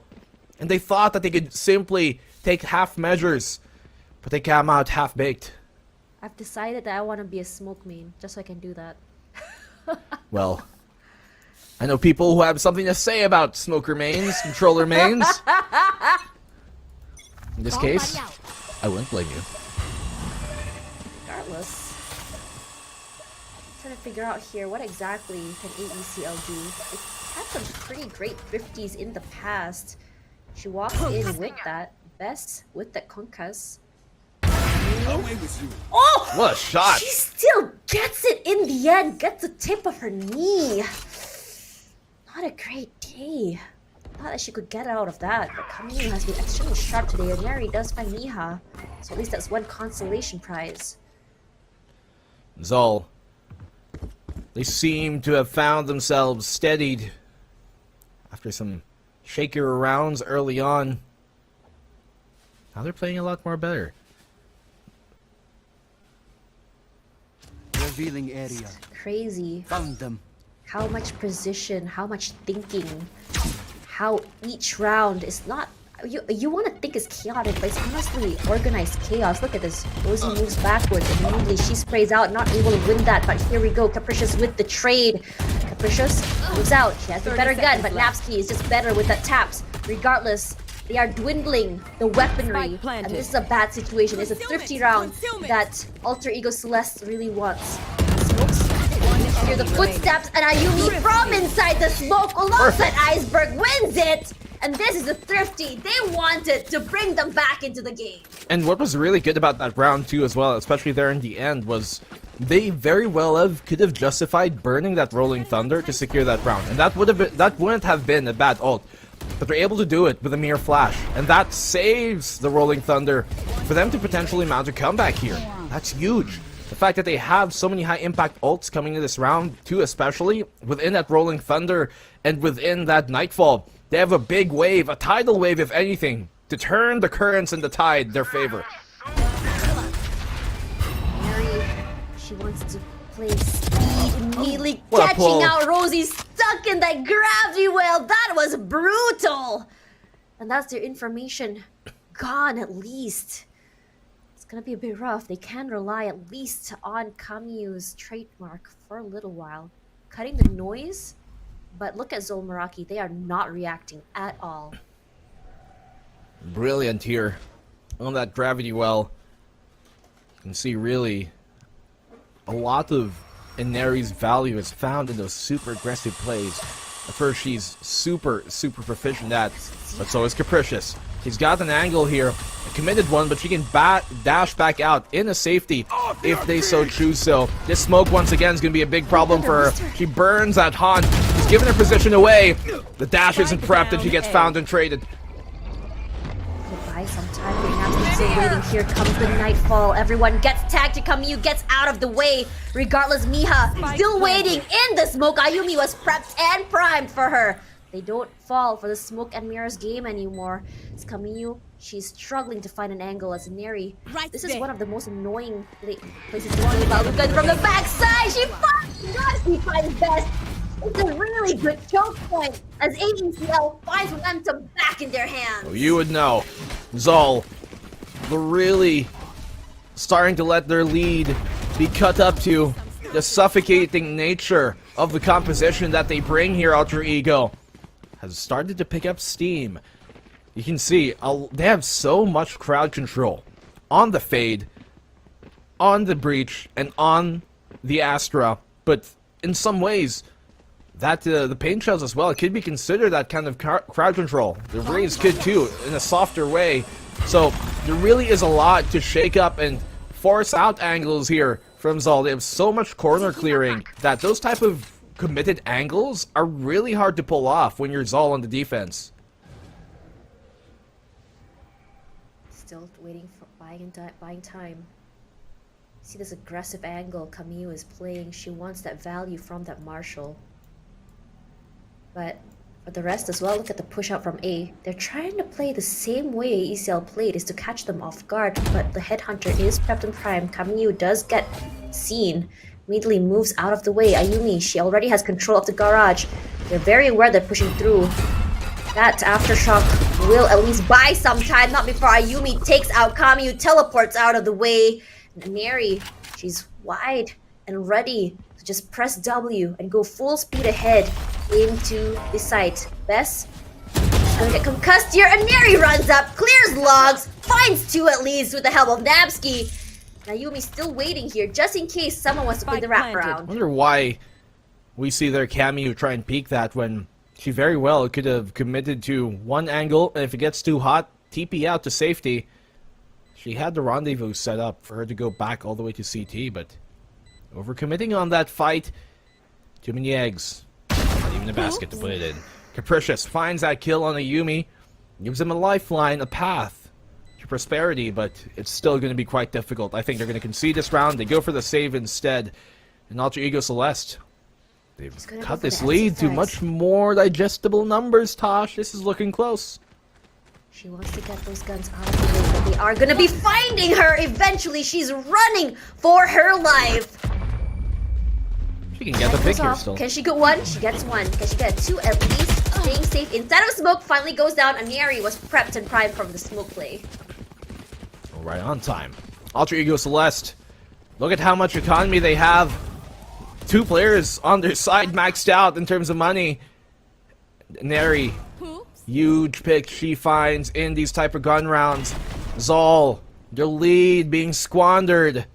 E: and they thought that they could simply take half measures, but they came out half-baked.
R: I've decided that I want to be a smoke main, just so I can do that.
E: Well, I know people who have something to say about smoker mains, controller mains. In this case, I wouldn't blame you.
R: Regardless. I'm trying to figure out here, what exactly can AECL do? It had some pretty great 50s in the past. She walks in with that. Best with the concuss. Oh!
E: What a shot!
R: She still gets it in the end. Gets the tip of her knee. Not a great day. Not that she could get out of that. But Camille has been extremely sharp today. And Neri does find Miha. So at least that's one consolation prize.
E: Zol. They seem to have found themselves steadied after some shakier rounds early on. Now they're playing a lot more better.
Q: Revealing area.
R: Crazy.
Q: Found them.
R: How much precision, how much thinking, how each round is not... You want to think it's chaotic, but it's honestly organized chaos. Look at this. Rosie moves backwards, and immediately she sprays out, not able to win that, but here we go. Capricious with the trade. Capricious moves out. She has the better gun, but Napsky is just better with the taps. Regardless, they are dwindling the weaponry, and this is a bad situation. It's a thrifty round that Alter Ego Celeste really wants. Smokes. Hear the footsteps, and Ayumi from inside the smoke alongside Iceberg wins it! And this is a thrifty. They wanted to bring them back into the game.
E: And what was really good about that round too as well, especially there in the end, was they very well could have justified burning that Rolling Thunder to secure that round. And that wouldn't have been a bad ult. But they're able to do it with a mere flash. And that saves the Rolling Thunder for them to potentially mount a comeback here. That's huge. The fact that they have so many high impact ults coming in this round too, especially within that Rolling Thunder and within that Nightfall. They have a big wave, a tidal wave if anything, to turn the currents and the tide their favor.
R: Mary, she wants to play speed, immediately catching out Rosie, stuck in that gravity well. That was brutal. And that's their information gone at least. It's gonna be a bit rough. They can rely at least on Camu's trademark for a little while. Cutting the noise. But look at Zol Meraki, they are not reacting at all.
E: Brilliant here on that gravity well. You can see really a lot of Inari's value is found in those super aggressive plays. At first she's super proficient at, but so is Capricious. He's got an angle here, a committed one, but she can dash back out in a safety if they so choose so. This smoke once again is going to be a big problem for her. She burns that Haunt. He's giving her position away. The dash isn't prepped and she gets found and traded.
R: Goodbye sometime. We're not still waiting. Here comes the Nightfall. Everyone gets tagged to Camus, gets out of the way. Regardless, Miha still waiting in the smoke. Ayumi was prepped and primed for her. They don't fall for the smoke and mirrors game anymore. It's Camille. She's struggling to find an angle as Neri. This is one of the most annoying places to play Balukan from the backside. She finds best. It's a really good choke point as AECL finds momentum back in their hands.
E: Well, you would know. Zol, they're really starting to let their lead be cut up to the suffocating nature of the composition that they bring here, Alter Ego. Has started to pick up steam. You can see they have so much crowd control on the Fade, on the Breach, and on the Astra. But in some ways, that the Pain Shells as well, it could be considered that kind of crowd control. The Raze could too, in a softer way. So there really is a lot to shake up and force out angles here from Zol. They have so much corner clearing that those type of committed angles are really hard to pull off when you're Zol on the defense.
R: Still waiting for buying time. See this aggressive angle Camille is playing. She wants that value from that Marshall. But for the rest as well, look at the push out from A. They're trying to play the same way ECL played, is to catch them off guard, but the headhunter is prepped and primed. Camille does get seen, immediately moves out of the way. Ayumi, she already has control of the garage. They're very aware they're pushing through. That aftershock will at least buy some time, not before Ayumi takes out Camille, teleports out of the way. Neri, she's wide and ready to just press W and go full speed ahead into the site. Bess is gonna get concussed here, and Neri runs up, clears logs, finds 2 at least with the help of Nabsky. Ayumi's still waiting here, just in case someone wants to play the wraparound.
E: I wonder why we see their Camille try and peek that when she very well could have committed to one angle, and if it gets too hot, TP out to safety. She had the rendezvous set up for her to go back all the way to CT, but overcommitting on that fight. Too many eggs. Not even a basket to put it in. Capricious finds that kill on Ayumi. Gives him a lifeline, a path to prosperity, but it's still going to be quite difficult. I think they're going to concede this round. They go for the save instead. And Alter Ego Celeste, they've cut this lead to much more digestible numbers, Tosh. This is looking close.
R: She wants to get those guns out of the way, but they are gonna be finding her eventually. She's running for her life.
E: She can get the pick here still.
R: Can she get 1? She gets 1. Can she get 2 at least? Staying safe inside of smoke, finally goes down. Aneri was prepped and primed from the smoke play.
E: Right on time. Alter Ego Celeste, look at how much economy they have. 2 players on their side maxed out in terms of money. Neri, huge pick she finds in these type of gun rounds. Zol, their lead being squandered.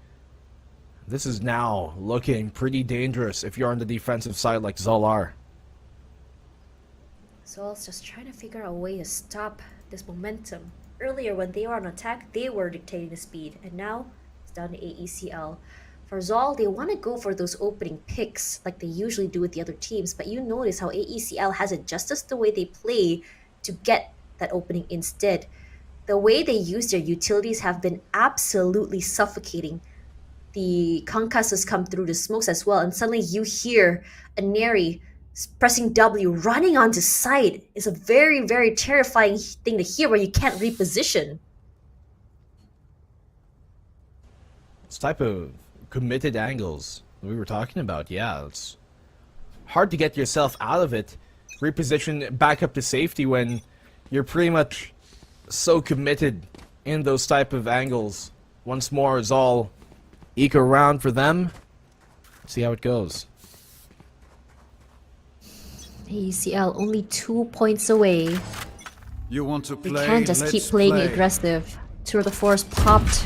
E: This is now looking pretty dangerous if you're on the defensive side like Zol are.
R: Zol's just trying to figure out a way to stop this momentum. Earlier when they were on attack, they were dictating the speed, and now it's down to AECL. For Zol, they want to go for those opening picks like they usually do with the other teams, but you notice how AECL has adjusted the way they play to get that opening instead. The way they use their utilities have been absolutely suffocating. The concusses come through the smokes as well, and suddenly you hear Aneri pressing W, running onto site. Is a very, very terrifying thing to hear where you can't reposition.
E: This type of committed angles we were talking about, yeah, it's hard to get yourself out of it. Reposition back up to safety when you're pretty much so committed in those type of angles. Once more, Zol eco round for them. See how it goes.
R: AECL only 2 points away.
Q: You want to
R: They
Q: play?
R: can't just keep playing aggressive. Tour de Force popped.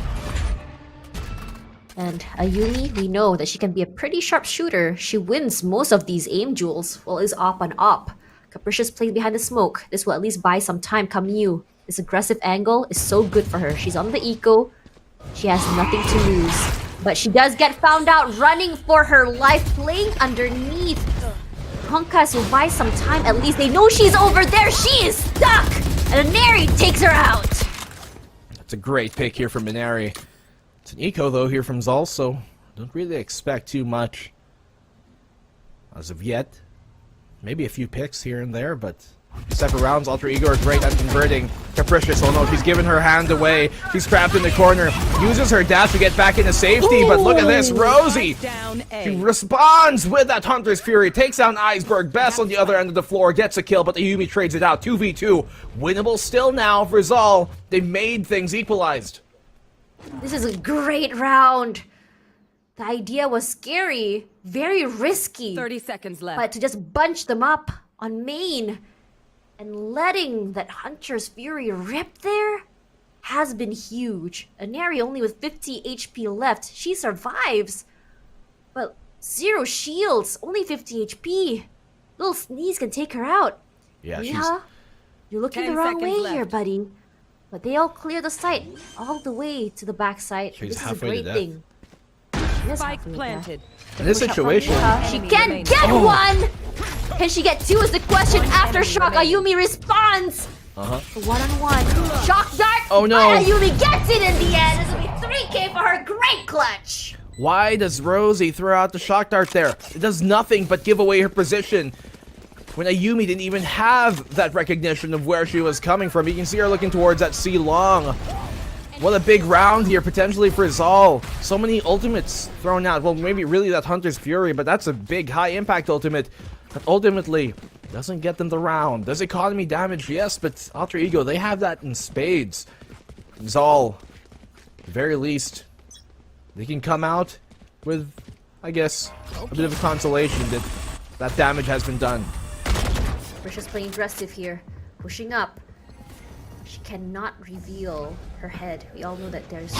R: And Ayumi, we know that she can be a pretty sharp shooter. She wins most of these aim duels while is op on op. Capricious playing behind the smoke. This will at least buy some time. Camille, this aggressive angle is so good for her. She's on the eco. She has nothing to lose. But she does get found out running for her life, playing underneath. Honkas will buy some time. At least they know she's over there. She is stuck! And Aneri takes her out.
E: That's a great pick here from Minari. It's an eco though here from Zol, so don't really expect too much as of yet. Maybe a few picks here and there, but separate rounds. Alter Ego are great at converting. Capricious, oh no, she's giving her hand away. She's trapped in the corner. Uses her dash to get back into safety, but look at this, Rosie! She responds with that Hunter's Fury, takes down Iceberg. Bess on the other end of the floor gets a kill, but the Ayumi trades it out. 2v2. Winnable still now for Zol. They made things equalized.
R: This is a great round. The idea was scary, very risky.
C: 30 seconds left.
R: But to just bunch them up on main and letting that Hunter's Fury rip there has been huge. Aneri only with 50 HP left. She survives. But 0 shields, only 50 HP. Little sneeze can take her out.
E: Yeah,
R: you're looking the wrong way here, buddy. But they all clear the site all the way to the back site.
E: She's
R: This is a
E: halfway to
R: great
E: death.
R: thing.
C: Spike planted.
E: In this situation,
R: She can get one! Can she get 2 is the question. Aftershock, Ayumi responds! One-on-one. Shock dart!
E: Oh no!
R: But Ayumi gets it in the end! This will be 3K for her. Great clutch!
E: Why does Rosie throw out the shock dart there? It does nothing but give away her position. When Ayumi didn't even have that recognition of where she was coming from. You can see her looking towards that C long. What a big round here, potentially for Zol. So many ultimates thrown out. Well, maybe really that Hunter's Fury, but that's a big high-impact ultimate. But ultimately, doesn't get them the round. Does economy damage? Yes, but Alter Ego, they have that in spades. Zol, at the very least, they can come out with, I guess, a bit of a consolation that that damage has been done.
R: Risha's playing aggressive here, pushing up. She cannot reveal her head. We all know that there's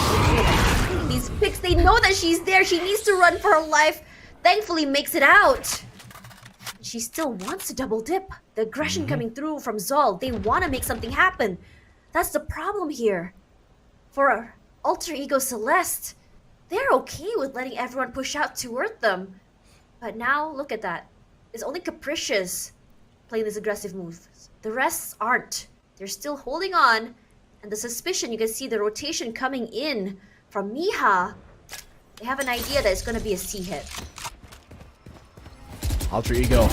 R: these picks. They know that she's there. She needs to run for her life. Thankfully, makes it out. She still wants to double dip. The aggression coming through from Zol. They want to make something happen. That's the problem here. For Alter Ego Celeste, they're okay with letting everyone push out toward them. But now, look at that. It's only Capricious playing this aggressive move. The rest aren't. They're still holding on. And the suspicion, you can see the rotation coming in from Miha. They have an idea that it's going to be a C hit.
E: Alter Ego.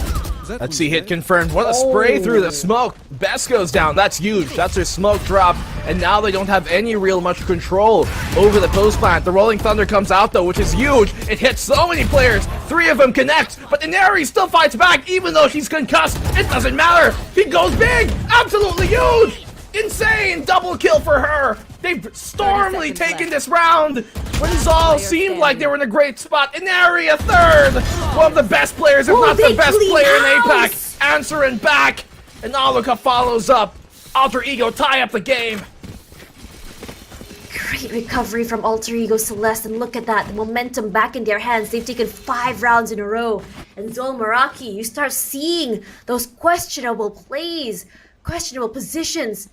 E: Let's see, hit confirmed. What a spray through the smoke. Best goes down. That's huge. That's their smoke drop. And now they don't have any real much control over the post plant. The Rolling Thunder comes out though, which is huge. It hits so many players. 3 of them connect. But Inari still fights back even though she's concussed. It doesn't matter. He goes big. Absolutely huge. Insane. Double kill for her. They've stormily taken this round. When Zol seemed like they were in a great spot. Inari a third. One of the best players, if not the best player in APAC. Answering back. And Aluka follows up. Alter Ego tie up the game.
R: Great recovery from Alter Ego Celeste. And look at that. The momentum back in their hands. They've taken 5 rounds in a row. And Zol Meraki, you start seeing those questionable plays. Questionable positions.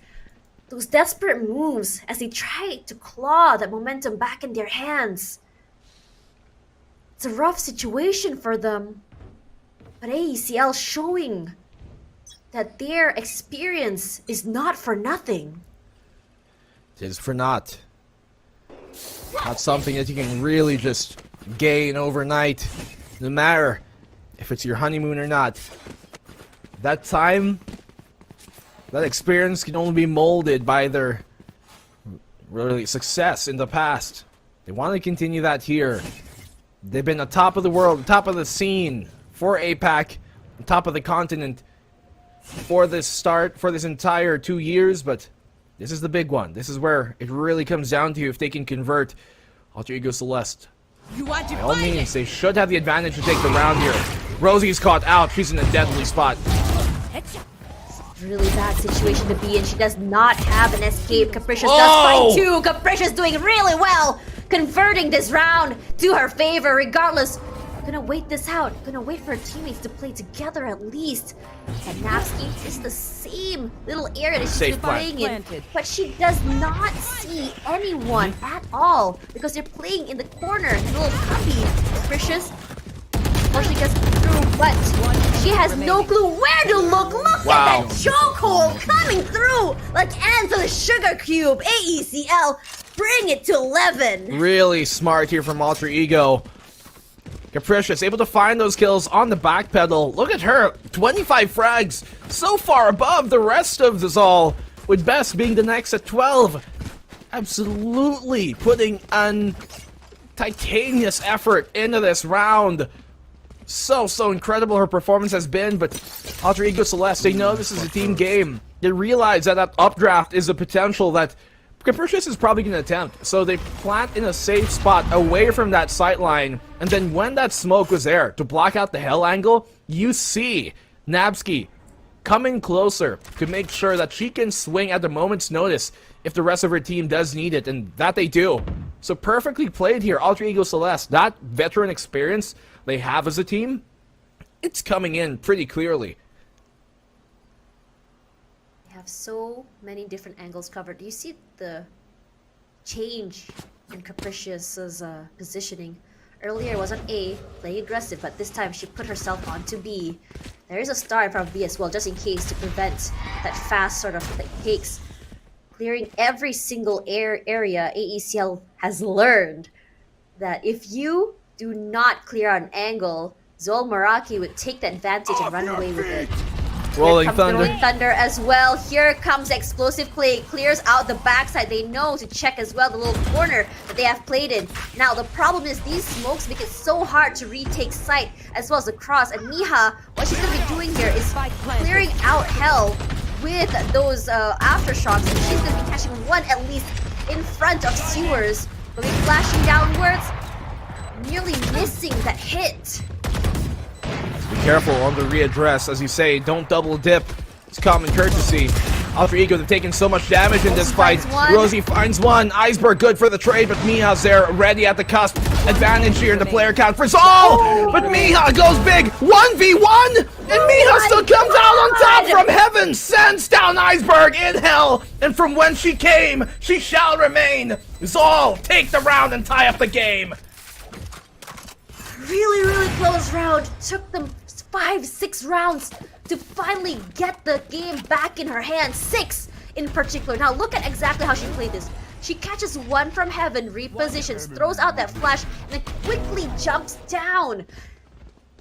R: Those desperate moves as they try to claw that momentum back in their hands. It's a rough situation for them. But AECL showing that their experience is not for nothing.
E: It is for naught. Not something that you can really just gain overnight. No matter if it's your honeymoon or not. That time, that experience can only be molded by their really success in the past. They want to continue that here. They've been on top of the world, top of the scene for APAC, on top of the continent for this entire 2 years, but this is the big one. This is where it really comes down to if they can convert Alter Ego Celeste. By all means, they should have the advantage to take the round here. Rosie's caught out. She's in a deadly spot.
R: Really bad situation to be in. She does not have an escape. Capricious does fight too. Capricious doing really well, converting this round to her favor regardless. Gonna wait this out. Gonna wait for her teammates to play together at least. And Napsky is the same little area that she's been playing in. But she does not see anyone at all because they're playing in the corner. Little cubby. Capricious. Well, she gets through, but she has no clue where to look. Look at that chokehold coming through like ants on a sugar cube. AECL, bring it to 11.
E: Really smart here from Alter Ego. Capricious able to find those kills on the back pedal. Look at her, 25 frags, so far above the rest of the Zol, with Best being the next at 12. Absolutely putting an titanious effort into this round. So incredible her performance has been, but Alter Ego Celeste, they know this is a team game. They realize that updraft is a potential that Capricious is probably going to attempt. So they plant in a safe spot away from that sight line, and then when that smoke was there to block out the hell angle, you see Nabsky coming closer to make sure that she can swing at the moment's notice if the rest of her team does need it, and that they do. So perfectly played here, Alter Ego Celeste. That veteran experience they have as a team, it's coming in pretty clearly.
R: They have so many different angles covered. Do you see the change in Capricious's positioning? Earlier it was on A, playing aggressive, but this time she put herself onto B. There is a star in front of B as well, just in case, to prevent that fast sort of takes. Clearing every single area AECL has learned that if you do not clear out an angle, Zol Meraki would take the advantage and run away with it.
E: Rolling
R: Here comes the
E: Thunder.
R: Rolling Thunder as well. Here comes the explosive play. Clears out the backside. They know to check as well the little corner that they have played in. Now, the problem is these smokes make it so hard to retake sight as well as the cross. And Miha, what she's going to be doing here is clearing out hell with those aftershocks. And she's going to be catching one at least in front of Sewers. But be flashing downwards, nearly missing that hit.
E: Be careful on the readdress, as you say, don't double dip. It's common courtesy. Alter Ego, they've taken so much damage in this fight. Rosie finds one. Iceberg good for the trade, but Miha's there, ready at the cusp. Advantage here in the player count for Zol! But Miha goes big, 1v1! And Miha still comes out on top from heaven, sends down Iceberg in hell, and from whence she came, she shall remain. Zol, take the round and tie up the game.
R: Really close round. Took them 5-6 rounds to finally get the game back in her hands. 6 in particular. Now look at exactly how she played this. She catches one from heaven, repositions, throws out that flash, and then quickly jumps down.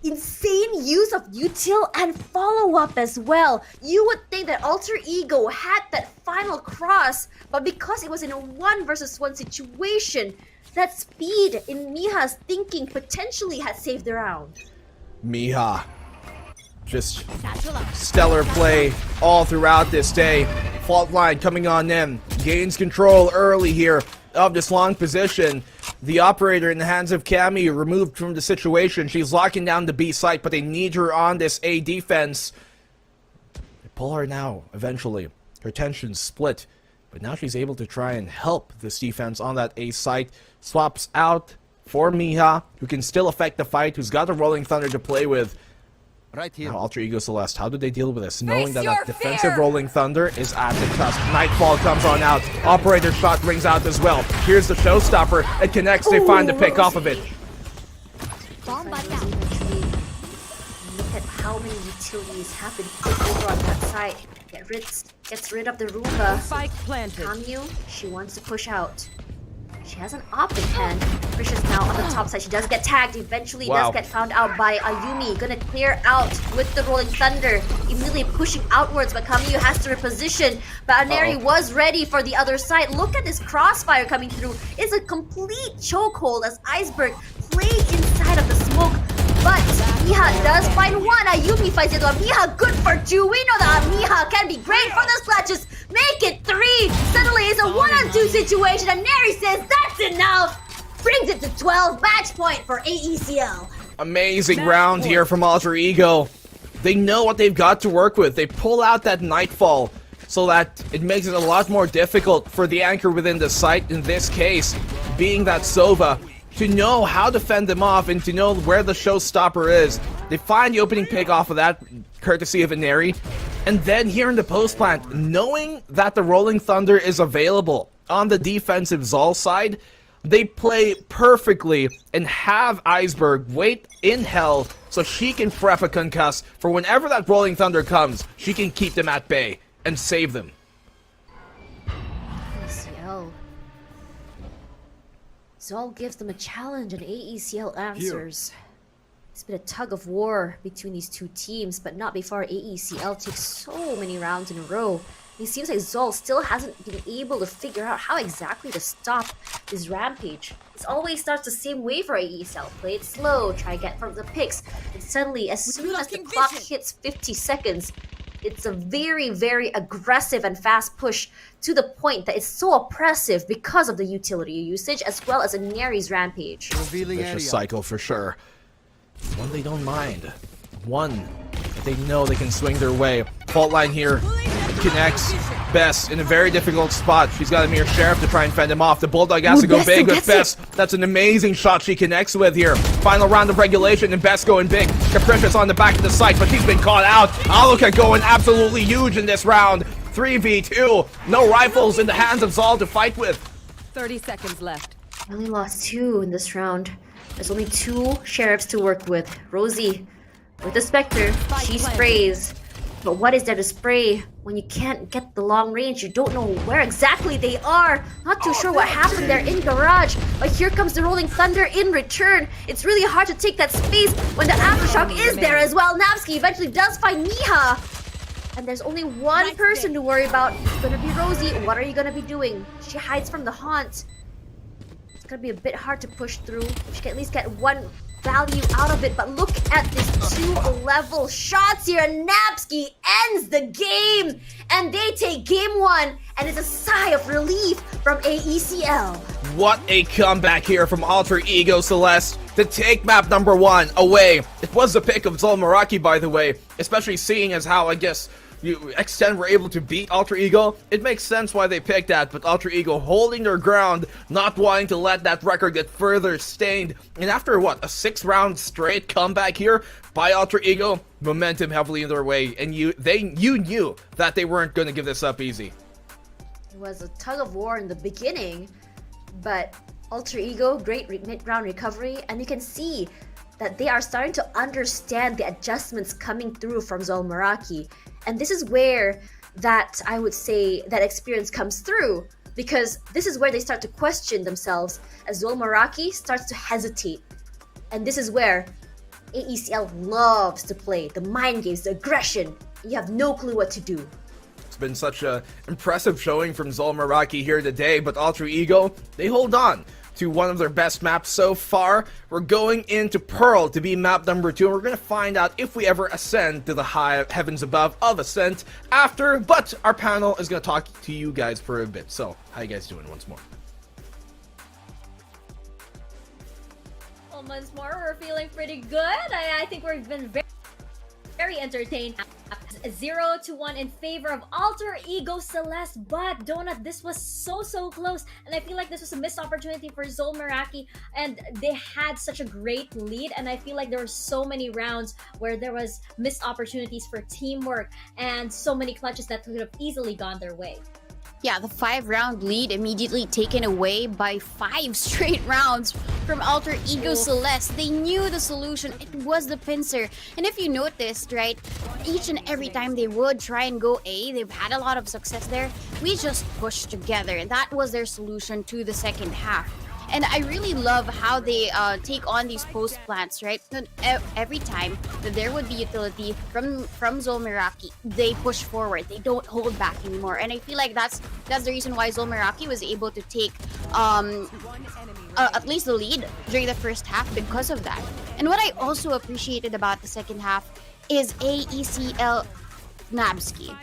R: Insane use of util and follow-up as well. You would think that Alter Ego had that final cross, but because it was in a 1 versus 1 situation, that speed in Miha's thinking potentially had saved the round.
E: Miha, just stellar play all throughout this day. Fault line coming on in, gains control early here of this long position. The operator in the hands of Cammy removed from the situation. She's locking down the B site, but they need her on this A defense. They pull her now, eventually. Her tension's split, but now she's able to try and help this defense on that A site. Swaps out for Miha, who can still affect the fight, who's got the Rolling Thunder to play with.
Q: Right here.
E: Now, Alter Ego Celeste, how do they deal with this? Knowing that that defensive Rolling Thunder is at the cusp. Nightfall comes on out. Operator shot rings out as well. Here's the showstopper. It connects. They find the pick off of it.
R: Look at how many utilities have been put over on that side. Gets rid of the Roomba.
C: Spike planted.
R: Kamyu, she wants to push out. She has an op in hand. Precious now on the top side. She does get tagged. Eventually does get found out by Ayumi. Gonna clear out with the Rolling Thunder. Immediately pushing outwards, but Kamyu has to reposition. But Aneri was ready for the other side. Look at this crossfire coming through. It's a complete chokehold as Iceberg played inside of the smoke. But Miha does find one. Ayumi finds the other one. Miha good for 2. We know that Miha can be great for the splashes. Make it 3. Suddenly it's a 1-on-2 situation. And Neri says that's enough. Brings it to 12. Match point for AECL.
E: Amazing round here from Alter Ego. They know what they've got to work with. They pull out that Nightfall so that it makes it a lot more difficult for the anchor within the site, in this case, being that Sova, to know how to fend them off and to know where the showstopper is. They find the opening pick off of that, courtesy of Aneri. And then here in the post plant, knowing that the Rolling Thunder is available on the defensive Zol side, they play perfectly and have Iceberg wait in hell so she can prep a concuss for whenever that Rolling Thunder comes, she can keep them at bay and save them.
R: AECL. Zol gives them a challenge and AECL answers. It's been a tug of war between these two teams, but not before AECL takes so many rounds in a row. It seems like Zol still hasn't been able to figure out how exactly to stop this rampage. It always starts the same way for AECL. Play it slow, try to get from the picks, and suddenly, as soon as the clock hits 50 seconds, it's a very aggressive and fast push to the point that it's so oppressive because of the utility usage as well as Aneri's rampage.
E: Vicious cycle for sure. One they don't mind. One they know they can swing their way. Fault line here connects. Bess in a very difficult spot. She's got a mere sheriff to try and fend him off. The Bulldog has to go big with Bess. That's an amazing shot she connects with here. Final round of regulation and Bess going big. Capricious on the back of the site, but she's been caught out. Aluka going absolutely huge in this round. 3v2. No rifles in the hands of Zol to fight with.
C: 30 seconds left.
R: Only lost 2 in this round. There's only 2 sheriffs to work with. Rosie with the Spectre. She sprays. But what is there to spray when you can't get the long range? You don't know where exactly they are. Not too sure what happened there in Garage. But here comes the Rolling Thunder in return. It's really hard to take that space when the Aftershock is there as well. Napsky eventually does find Miha. And there's only one person to worry about. It's gonna be Rosie. What are you gonna be doing? She hides from the haunt. It's gonna be a bit hard to push through. She can at least get one value out of it, but look at these 2-level shots here, and Napsky ends the game, and they take game 1, and it's a sigh of relief from AECL.
E: What a comeback here from Alter Ego Celeste to take map number 1 away. It was the pick of Zol Meraki, by the way, especially seeing as how, I guess, X10 were able to beat Alter Ego. It makes sense why they picked that, but Alter Ego holding their ground, not wanting to let that record get further stained. And after what, a 6-round straight comeback here by Alter Ego, momentum heavily in their way, and you knew that they weren't going to give this up easy.
R: It was a tug of war in the beginning, but Alter Ego, great mid-round recovery, and you can see that they are starting to understand the adjustments coming through from Zol Meraki. And this is where that, I would say, that experience comes through, because this is where they start to question themselves as Zol Meraki starts to hesitate. And this is where AECL loves to play the mind games, the aggression. You have no clue what to do.
E: It's been such an impressive showing from Zol Meraki here today, but Alter Ego, they hold on to one of their best maps so far. We're going into Pearl to be map number 2, and we're going to find out if we ever ascend to the high heavens above of Ascent after, but our panel is going to talk to you guys for a bit. So, how you guys doing once more?
J: Well, once more, we're feeling pretty good. I think we've been very entertained. 0-1 in favor of Alter Ego Celeste, but Donut, this was so close, and I feel like this was a missed opportunity for Zol Meraki, and they had such a great lead, and I feel like there were so many rounds where there was missed opportunities for teamwork and so many clutches that could have easily gone their way.
K: Yeah, the 5-round lead immediately taken away by 5 straight rounds from Alter Ego Celeste. They knew the solution. It was the pincer. And if you noticed, right, each and every time they would try and go A, they've had a lot of success there. We just pushed together. And that was their solution to the second half. And I really love how they take on these post plants, right? Every time that there would be utility from Zol Meraki, they push forward. They don't hold back anymore. And I feel like that's the reason why Zol Meraki was able to take at least the lead during the first half because of that. And what I also appreciated about the second half is AECL Nabsky.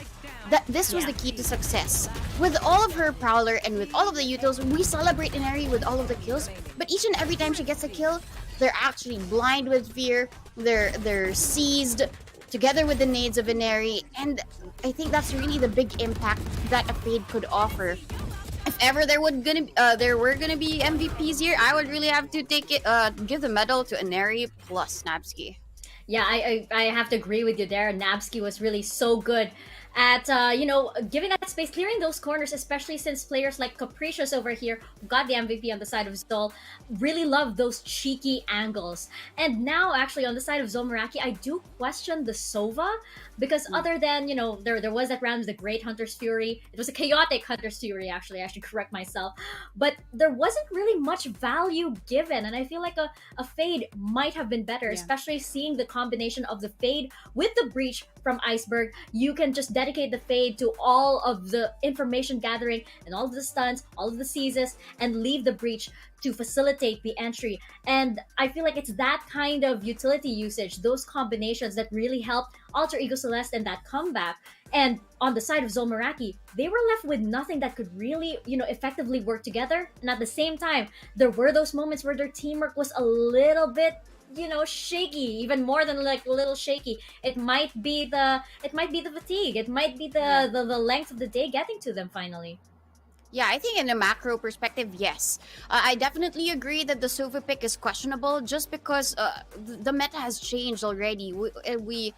K: This was the key to success. With all of her Prowler and with all of the utils, we celebrate Inari with all of the kills, but each and every time she gets a kill, they're actually blind with fear, they're seized together with the nades of Inari, and I think that's really the big impact that a Fade could offer. If ever there were gonna be MVPs here, I would really have to give the medal to Inari plus Nabsky.
J: Yeah, I have to agree with you there. Nabsky was really so good at giving that space, clearing those corners, especially since players like Capricious over here, who got the MVP on the side of Zol, really love those cheeky angles. And now, actually, on the side of Zol Meraki, I do question the Sova, because other than, there was that round, the Great Hunter's Fury. It was a chaotic Hunter's Fury, actually, I should correct myself. But there wasn't really much value given, and I feel like a Fade might have been better, especially seeing the combination of the Fade with the Breach from Iceberg. You can just dedicate the Fade to all of the information gathering and all of the stuns, all of the seizes, and leave the Breach to facilitate the entry. And I feel like it's that kind of utility usage, those combinations, that really helped Alter Ego Celeste in that comeback. And on the side of Zol Meraki, they were left with nothing that could really, effectively work together. And at the same time, there were those moments where their teamwork was a little bit shaky, even more than like a little shaky. It might be the fatigue. It might be the length of the day getting to them finally.
K: Yeah, I think in a macro perspective, yes. I definitely agree that the Sova pick is questionable just because the meta has changed already. We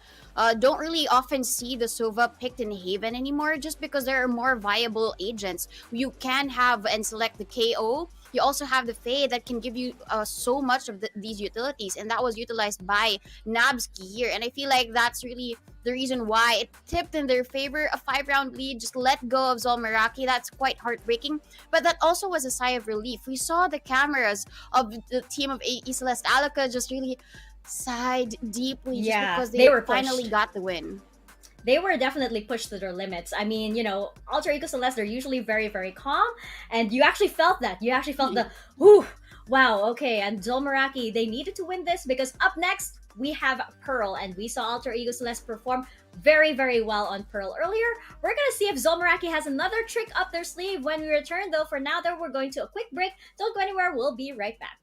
K: don't really often see the Sova picked in Haven anymore, just because there are more viable agents. You can have and select the KO. You also have the Fae that can give you so much of these utilities, and that was utilized by Nabsky here. And I feel like that's really the reason why it tipped in their favor. A 5-round lead, just let go of Zol Meraki. That's quite heartbreaking, but that also was a sigh of relief. We saw the cameras of the team of AE Celeste Alaka just really sighed deeply, just because they
J: were
K: finally
J: pushed.
K: got the win.
J: They were definitely pushed to their limits. I mean, you know, Alter Ego Celeste, they're usually very, very calm, and you actually felt that. You actually felt the, whew, wow, okay. And Zol Meraki, they needed to win this, because up next, we have Pearl, and we saw Alter Ego Celeste perform very, very well on Pearl earlier. We're gonna see if Zol Meraki has another trick up their sleeve when we return, though. For now, though, we're going to a quick break. Don't go anywhere, we'll be right back.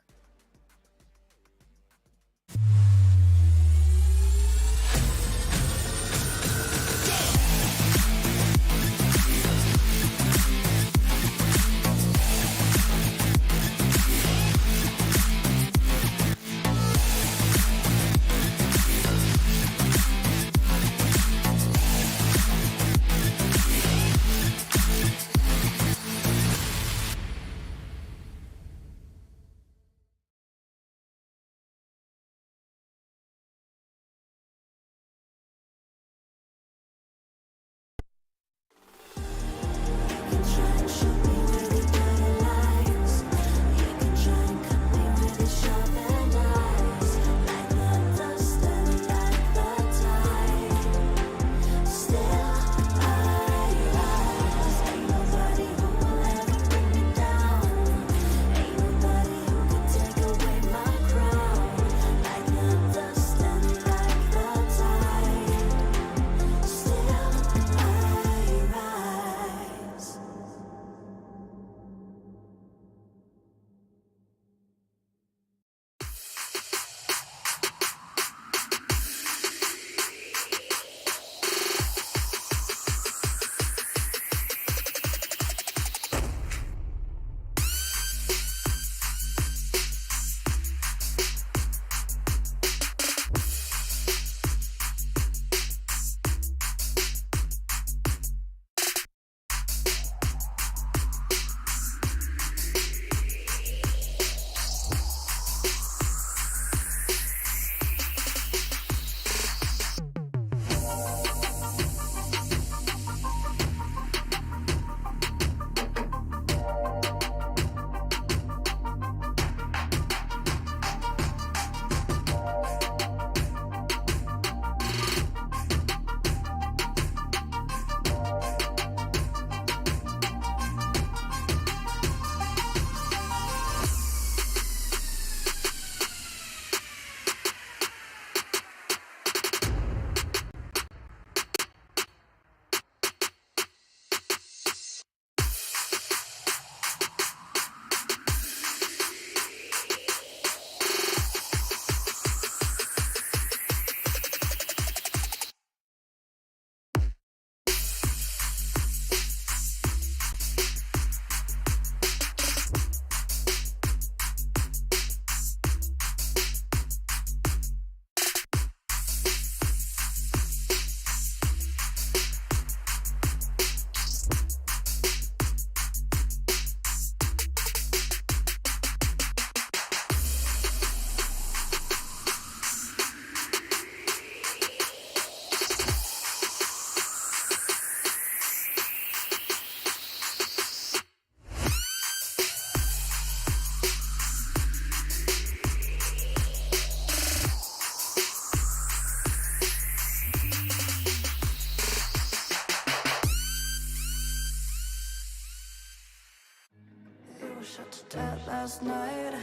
B: shot to death last night.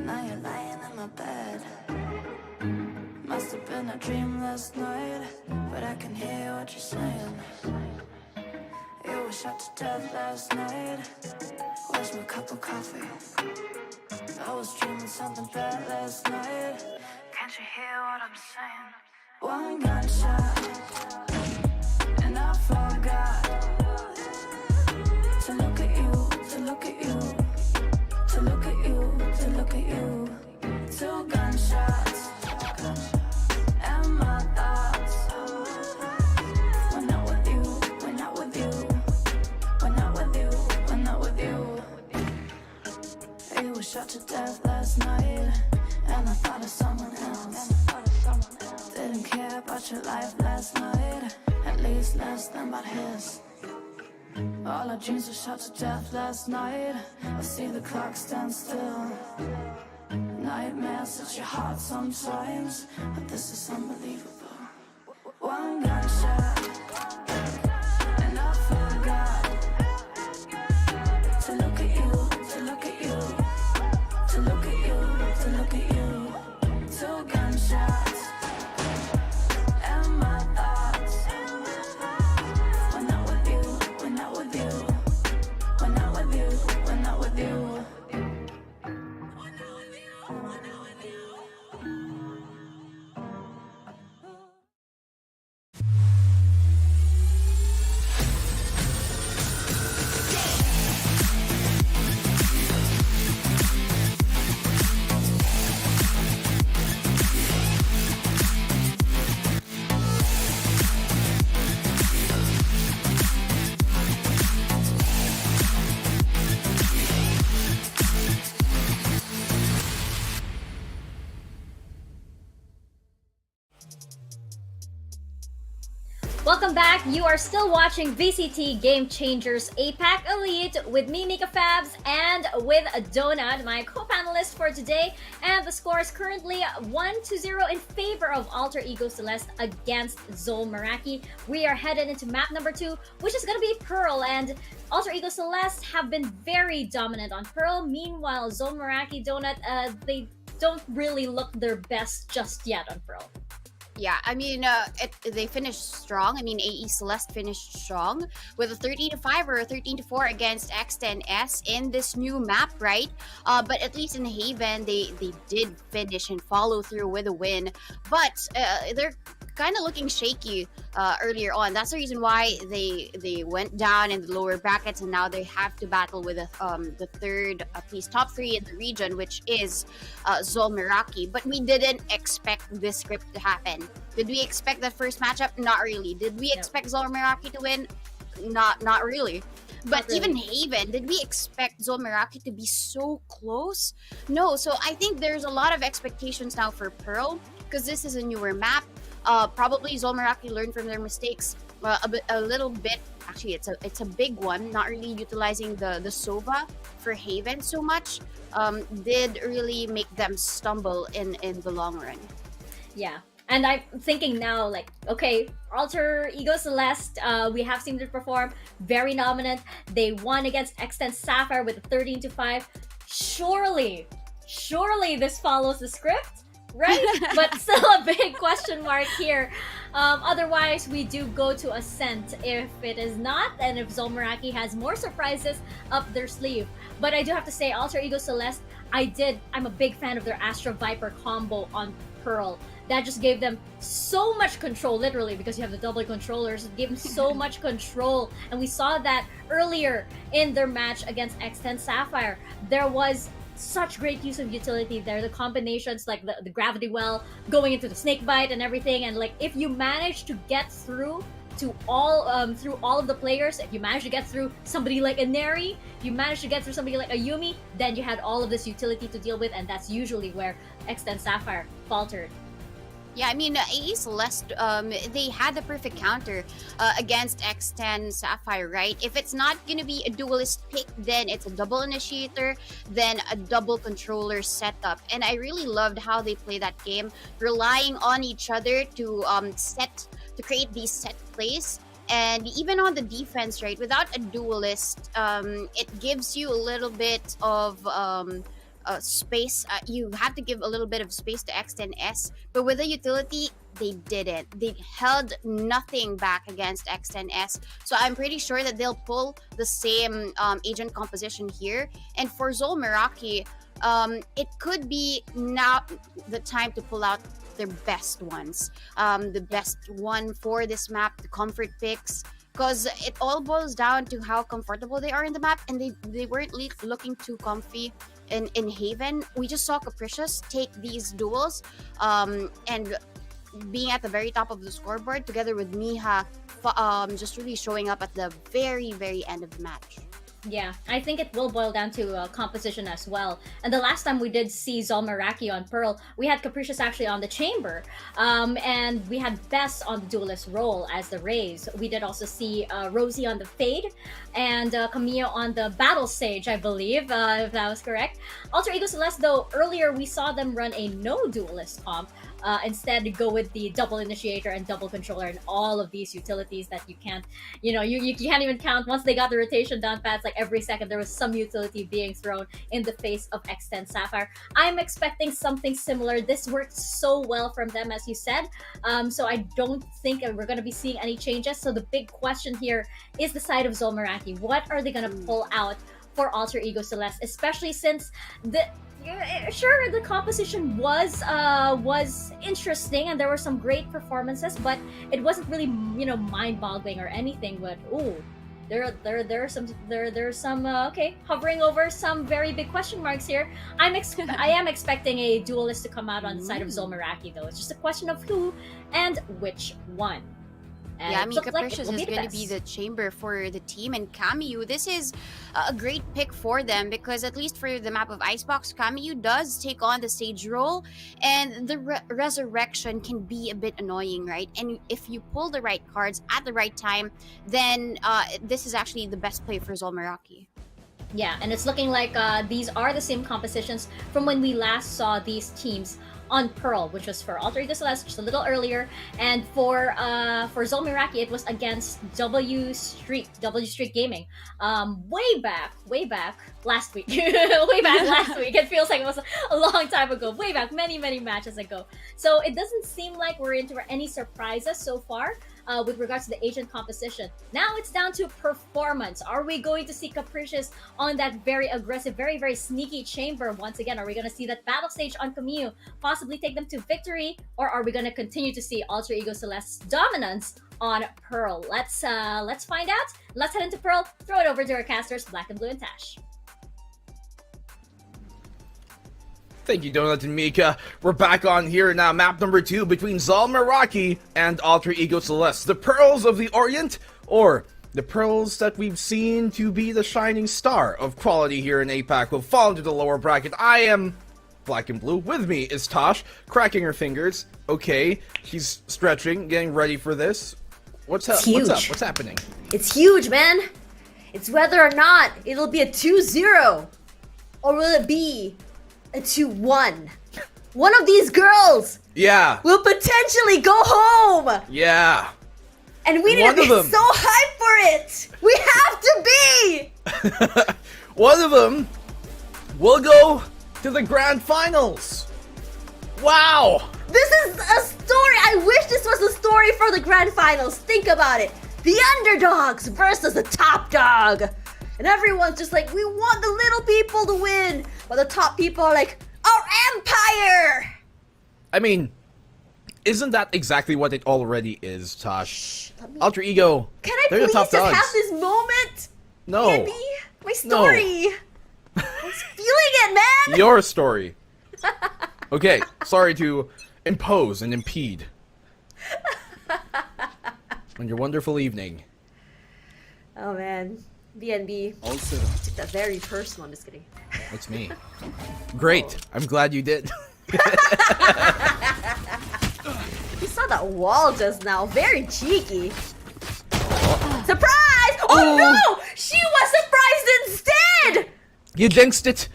B: Now you're lying in my bed. Must have been a dream last night, but I can hear what you're saying. You were shot to death last night. Where's my cup of coffee? I was dreaming something bad last night. Can't you hear what I'm saying? One gunshot, and I forgot to look at you, to look at you, to look at you, to look at you. Two gunshots, and my thoughts shot to death last night, and I thought of someone else. Didn't care about your life last night, at least less than about his. All our dreams were shot to death last night. I see the clock stand still. Nightmares at your heart sometimes, but this is unbelievable. One gunshot, and I forgot to look at you, to look at you, to look at you, to look at you. Two gunshots, and my thoughts. When not with you, when not with you, when not with you, when not with you.
J: Welcome back. You are still watching VCT Game Changers APAC Elite with me, MikaFabs, and with Donut, my co-panelist for today. And the score is currently 1-0 in favor of Alter Ego Celeste against Zol Meraki. We are headed into map number 2, which is going to be Pearl. And Alter Ego Celeste have been very dominant on Pearl. Meanwhile, Zol Meraki, Donut, they don't really look their best just yet on Pearl.
K: Yeah, I mean, they finished strong. I mean, AE Celeste finished strong with a 13-5 or a 13-4 against X10S in this new map, right? But at least in Haven, they did finish and follow through with a win. But they're kind of looking shaky earlier on. That's the reason why they went down in the lower brackets, and now they have to battle with the third place, top 3 in the region, which is Zol Meraki. But we didn't expect this script to happen. Did we expect that first matchup? Not really. Did we expect Zol Meraki to win? Not really. But even Haven, did we expect Zol Meraki to be so close? No. So I think there's a lot of expectations now for Pearl, because this is a newer map. Probably Zol Meraki learned from their mistakes a little bit. Actually, it's a big one. Not really utilizing the Sova for Haven so much did really make them stumble in the long run.
J: Yeah. And I'm thinking now, like, okay, Alter Ego Celeste, we have seen them perform very dominant. They won against X10 Sapphire with a 13-5. Surely this follows the script, right? But still a big question mark here. Otherwise, we do go to Ascent if it is not, and if Zol Meraki has more surprises up their sleeve. But I do have to say, Alter Ego Celeste, I'm a big fan of their Astra Viper combo on Pearl. That just gave them so much control, literally, because you have the double controllers. It gave them so much control. And we saw that earlier in their match against X10 Sapphire. There was such great use of utility there. The combinations, like the gravity well, going into the snake bite and everything. And like, if you manage to get through to all of the players, if you manage to get through somebody like a Neri, you manage to get through somebody like a Yumi, then you had all of this utility to deal with, and that's usually where X10 Sapphire faltered.
K: Yeah, I mean, AE Celeste, they had the perfect counter against X10 Sapphire, right? If it's not going to be a duelist pick, then it's a double initiator, then a double controller setup. And I really loved how they play that game, relying on each other to create these set plays. And even on the defense, right, without a duelist, it gives you a little bit of space. You have to give a little bit of space to X10S, but with the utility, they didn't. They held nothing back against X10S. So I'm pretty sure that they'll pull the same agent composition here. And for Zol Meraki, it could be now the time to pull out their best ones. The best one for this map, the comfort picks, because it all boils down to how comfortable they are in the map, and they weren't looking too comfy in Haven. We just saw Capricious take these duels and being at the very top of the scoreboard together with Miha just really showing up at the very, very end of the match.
J: Yeah, I think it will boil down to composition as well. And the last time we did see Zol Meraki on Pearl, we had Capricious actually on the Chamber, and we had Bess on the Duelist role as the Raze. We did also see Rosie on the Fade, and Camille on the Battle Stage, I believe, if that was correct. Alter Ego Celeste, though, earlier we saw them run a no Duelist comp. Instead, go with the double initiator and double controller and all of these utilities that you can't, you can't even count. Once they got the rotation down pat, like every second there was some utility being thrown in the face of X10 Sapphire. I'm expecting something similar. This worked so well from them, as you said. So I don't think we're going to be seeing any changes. So the big question here is the side of Zol Meraki. What are they going to pull out for Alter Ego Celeste, especially since sure, the composition was interesting and there were some great performances, but it wasn't really mind-boggling or anything. But there's some hovering over some very big question marks here. I am expecting a Duelist to come out on the side of Zol Meraki, though. It's just a question of who and which one. And
K: yeah, I mean,
J: Capricious
K: Capricious is going to be the chamber for the team, and Kamiyu, this is a great pick for them because at least for the map of Icebox, Kamiyu does take on the stage role, and the resurrection can be a bit annoying, right? And if you pull the right cards at the right time, then this is actually the best play for Zol Meraki.
J: Yeah, and it's looking like these are the same compositions from when we last saw these teams on Pearl, which was for Alter Ego Celeste just a little earlier, and for Zol Meraki it was against W Street Gaming, way back last week. Way back last week. It feels like it was a long time ago. Way back, many matches ago. So it doesn't seem like we're into any surprises so far. With regards to the agent composition. Now it's down to performance. Are we going to see Capricious on that very aggressive, very sneaky chamber once again? Are we going to see that battle stage on Camille possibly take them to victory? Or are we going to continue to see Alter Ego Celeste's dominance on Pearl? Let's find out. Let's head into Pearl. Throw it over to our casters, Blackenblue and Tash.
E: Thank you, Donut and Mika. We're back on here now. Map number 2 between Zol Meraki and Alter Ego Celeste. The Pearls of the Orient, or the Pearls that we've seen to be the shining star of quality here in APAC, will fall into the lower bracket. I am Blackenblue. With me is Tosh, cracking her fingers. Okay, she's stretching, getting ready for this. What's up?
R: Huge.
E: What's up? What's happening?
R: It's huge, man. It's whether or not it'll be a 2-0 or will it be a 2-1. One of these girls will potentially go home.
E: Yeah.
R: And we need to be so hyped for it. We have to be.
E: One of them will go to the grand finals. Wow.
R: This is a story. I wish this was a story for the grand finals. Think about it. The underdogs versus the top dog. And everyone's just like, we want the little people to win. But the top people are like, our empire!
E: I mean, isn't that exactly what it already is, Tosh? Alter Ego,
R: can I
E: they're
R: please
E: the top
R: just
E: dogs.
R: have this moment?
E: No.
R: Can it be my story? I was feeling it, man!
E: Your story. Okay, sorry to impose and impede on your wonderful evening.
R: Oh, man. BNB.
Q: Also,
R: took that very personal. I'm just kidding.
E: That's me. Great. I'm glad you did.
R: You saw that wall just now. Very cheeky. Surprise! Oh no! She was surprised instead!
E: You jinxed it.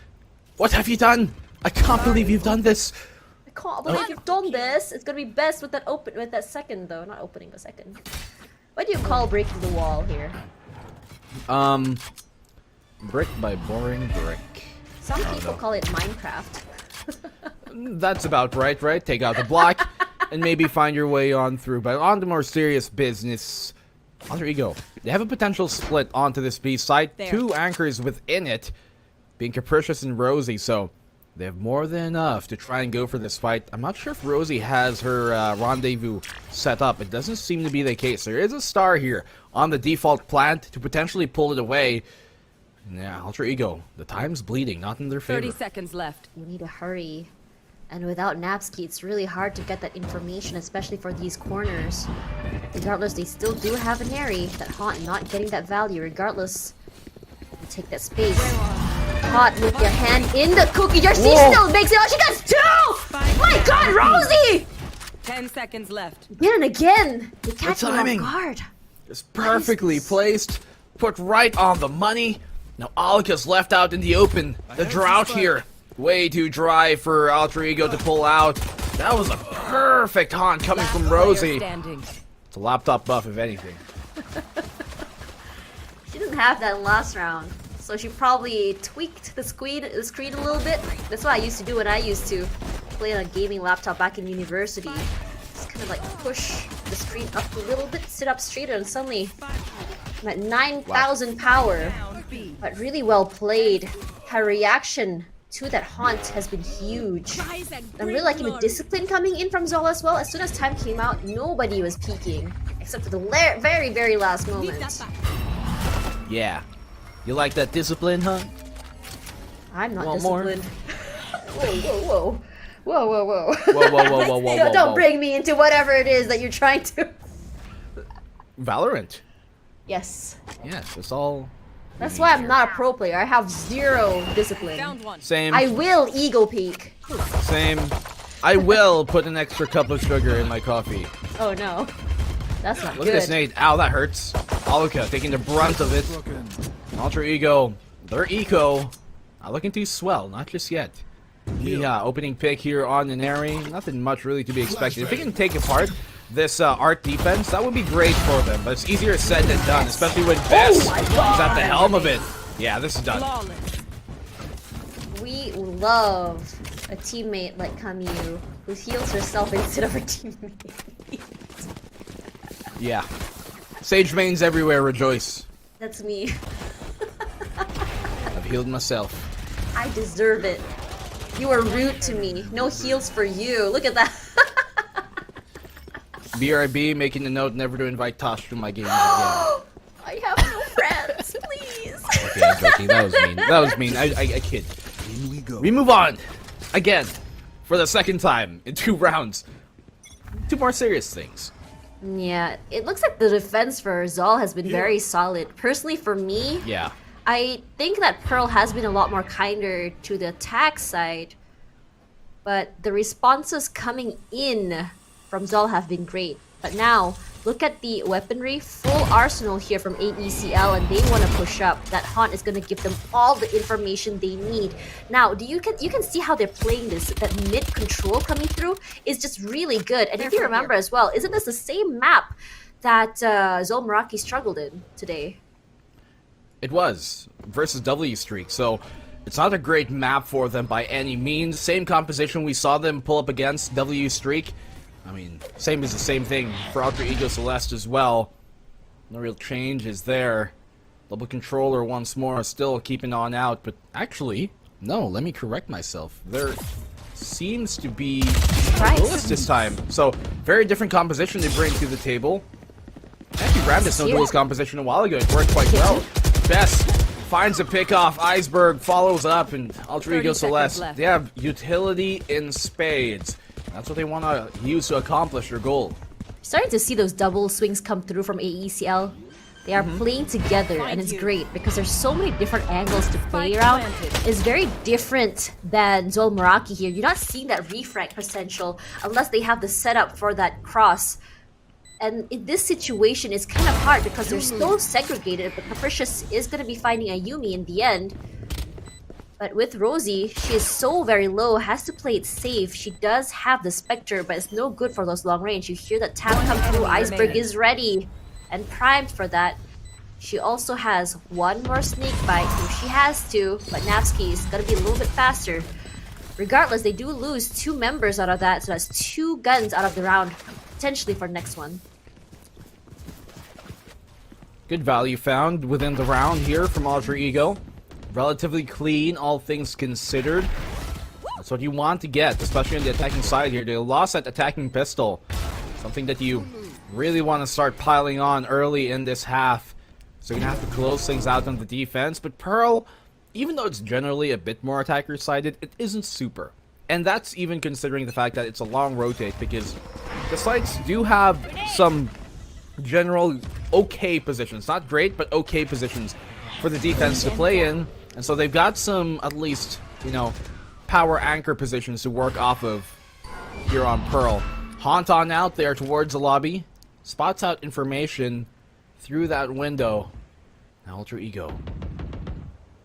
E: What have you done? I can't believe you've done this.
R: I can't believe you've done this. It's gonna be best with that second though. Not opening, but second. What do you call breaking the wall here?
E: Brick by boring brick.
R: Some people call it Minecraft.
E: That's about right? Take out the block and maybe find your way on through. But on to more serious business. Alter Ego, they have a potential split onto this B site.
C: There.
E: 2 anchors within it, being Capricious and Rosie, so they have more than enough to try and go for this fight. I'm not sure if Rosie has her rendezvous set up. It doesn't seem to be the case. There is a star here on the default plant to potentially pull it away. Yeah, Alter Ego, the time's bleeding, not in their favor.
C: 30 seconds left.
R: You need to hurry. And without Napsky, it's really hard to get that information, especially for these corners. Regardless, they still do have an Airy. That Haunt not getting that value, regardless. take that space. Hot with your hand in the cookie jar. She still makes it out. She gets 2! My God, Rosie!
C: 10 seconds left.
R: Again and again. You catch me
E: timing.
R: off guard.
E: Just perfectly placed, put right on the money. Now Alika's left out in the open. The drought here, way too dry for Alter Ego to pull out. That was a perfect haunt coming from Rosie. It's a laptop buff, if anything.
R: She didn't have that last round, so she probably tweaked the screen a little bit. That's what I used to do when I used to play on a gaming laptop back in university. Just kind of like push the screen up a little bit, sit up straighter, and suddenly I'm at 9,000 power. But really well played. Her reaction to that haunt has been huge. I'm really liking the discipline coming in from Zol as well. As soon as time came out, nobody was peeking, except for the very, very last moment.
E: Yeah. You like that discipline, huh?
R: I'm not
E: Want more?
R: disciplined. Whoa, whoa, whoa. Whoa, whoa, whoa.
E: Whoa, whoa, whoa, whoa, whoa,
R: Don't
E: whoa.
R: bring me into whatever it is that you're trying to.
E: Valorant.
R: Yes.
E: Yes, it's all...
R: That's why I'm not a pro player. I have 0 discipline.
E: Same.
R: I will ego peek.
E: Same. I will put an extra cup of sugar in my coffee.
R: Oh no. That's not
E: Look
R: good.
E: at this nade. Ow, that hurts. Alika taking the brunt of it. Alter Ego, their eco, not looking too swell, not just yet. The opening pick here on Inari, nothing much really to be expected. If they can take apart this art defense, that would be great for them, but it's easier said than done, especially when Bess is at the helm of it. Yeah, this is done.
R: We love a teammate like Kamyu who heals herself instead of her teammate.
E: Yeah. Sage mains everywhere, rejoice.
R: That's me.
E: I've healed myself.
R: I deserve it. You are rude to me. No heals for you. Look at that.
E: BRB making a note never to invite Tosh to my games again.
R: I have no friends, please.
E: Okay, I'm joking. That was mean. That was mean. I kid. We move on. Again. For the second time in 2 rounds. 2 more serious things.
R: Yeah, it looks like the defense for Zol has been very solid. Personally, for me,
E: Yeah.
R: I think that Pearl has been a lot more kinder to the attack side, but the responses coming in from Zol have been great. But now, look at the weaponry, full arsenal here from AECL, and they want to push up. That haunt is going to give them all the information they need. Now, you can see how they're playing this. That mid control coming through is just really good. And if you remember as well, isn't this the same map that Zol Meraki struggled in today?
E: It was versus W Streak, so it's not a great map for them by any means. Same composition we saw them pull up against W Streak. I mean, same is the same thing for Alter Ego Celeste as well. No real change is there. Double controller once more, still keeping on out, but actually, no, let me correct myself. There seems to be Duelist this time. So, very different composition they bring to the table. Actually, ran this no Duelist composition a while ago. It worked quite well. Bess finds a pick off. Iceberg follows up, and Alter Ego Celeste. They have utility in spades. That's what they want to use to accomplish their goal.
R: Starting to see those double swings come through from AECL. They are playing together, and it's great because there's so many different angles to play around. It's very different than Zol Meraki here. You're not seeing that refrag potential unless they have the setup for that cross. And in this situation, it's kind of hard because they're so segregated, but Capricious is going to be finding a Yumi in the end. But with Rosie, she is so very low, has to play it safe. She does have the Spectre, but it's no good for those long range. You hear that tap come through, Iceberg is ready and primed for that. She also has one more sneak bite if she has to, but Napsky is going to be a little bit faster. Regardless, they do lose 2 members out of that, so that's 2 guns out of the round, potentially for next one.
E: Good value found within the round here from Alter Ego. Relatively clean, all things considered. That's what you want to get, especially on the attacking side here. They lost that attacking pistol. Something that you really want to start piling on early in this half. So you're going to have to close things out on the defense. But Pearl, even though it's generally a bit more attacker-sided, it isn't super. And that's even considering the fact that it's a long rotate, because the sites do have some general okay positions. Not great, but okay positions for the defense to play in, and so they've got some, at least, you know, power anchor positions to work off of here on Pearl. Haunt on out there towards the lobby, spots out information through that window. Now Alter Ego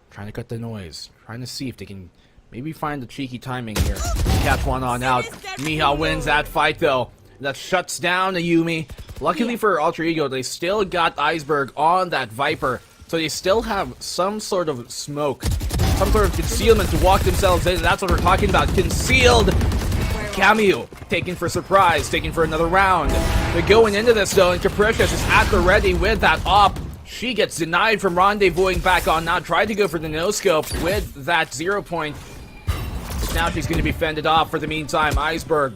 E: trying to cut the noise, trying to see if they can maybe find the cheeky timing here. Catch one on out. Miha wins that fight though. That shuts down the Yumi. Luckily for Alter Ego, they still got Iceberg on that Viper, so they still have some sort of smoke, some sort of concealment to walk themselves in, and that's what we're talking about. Concealed Cameo, taken for surprise, taken for another round. They're going into this though, and Capricious is at the ready with that op. She gets denied from rendezvousing back on now, tried to go for the no-scope with that 0 point. But now she's going to be fended off for the meantime. Iceberg,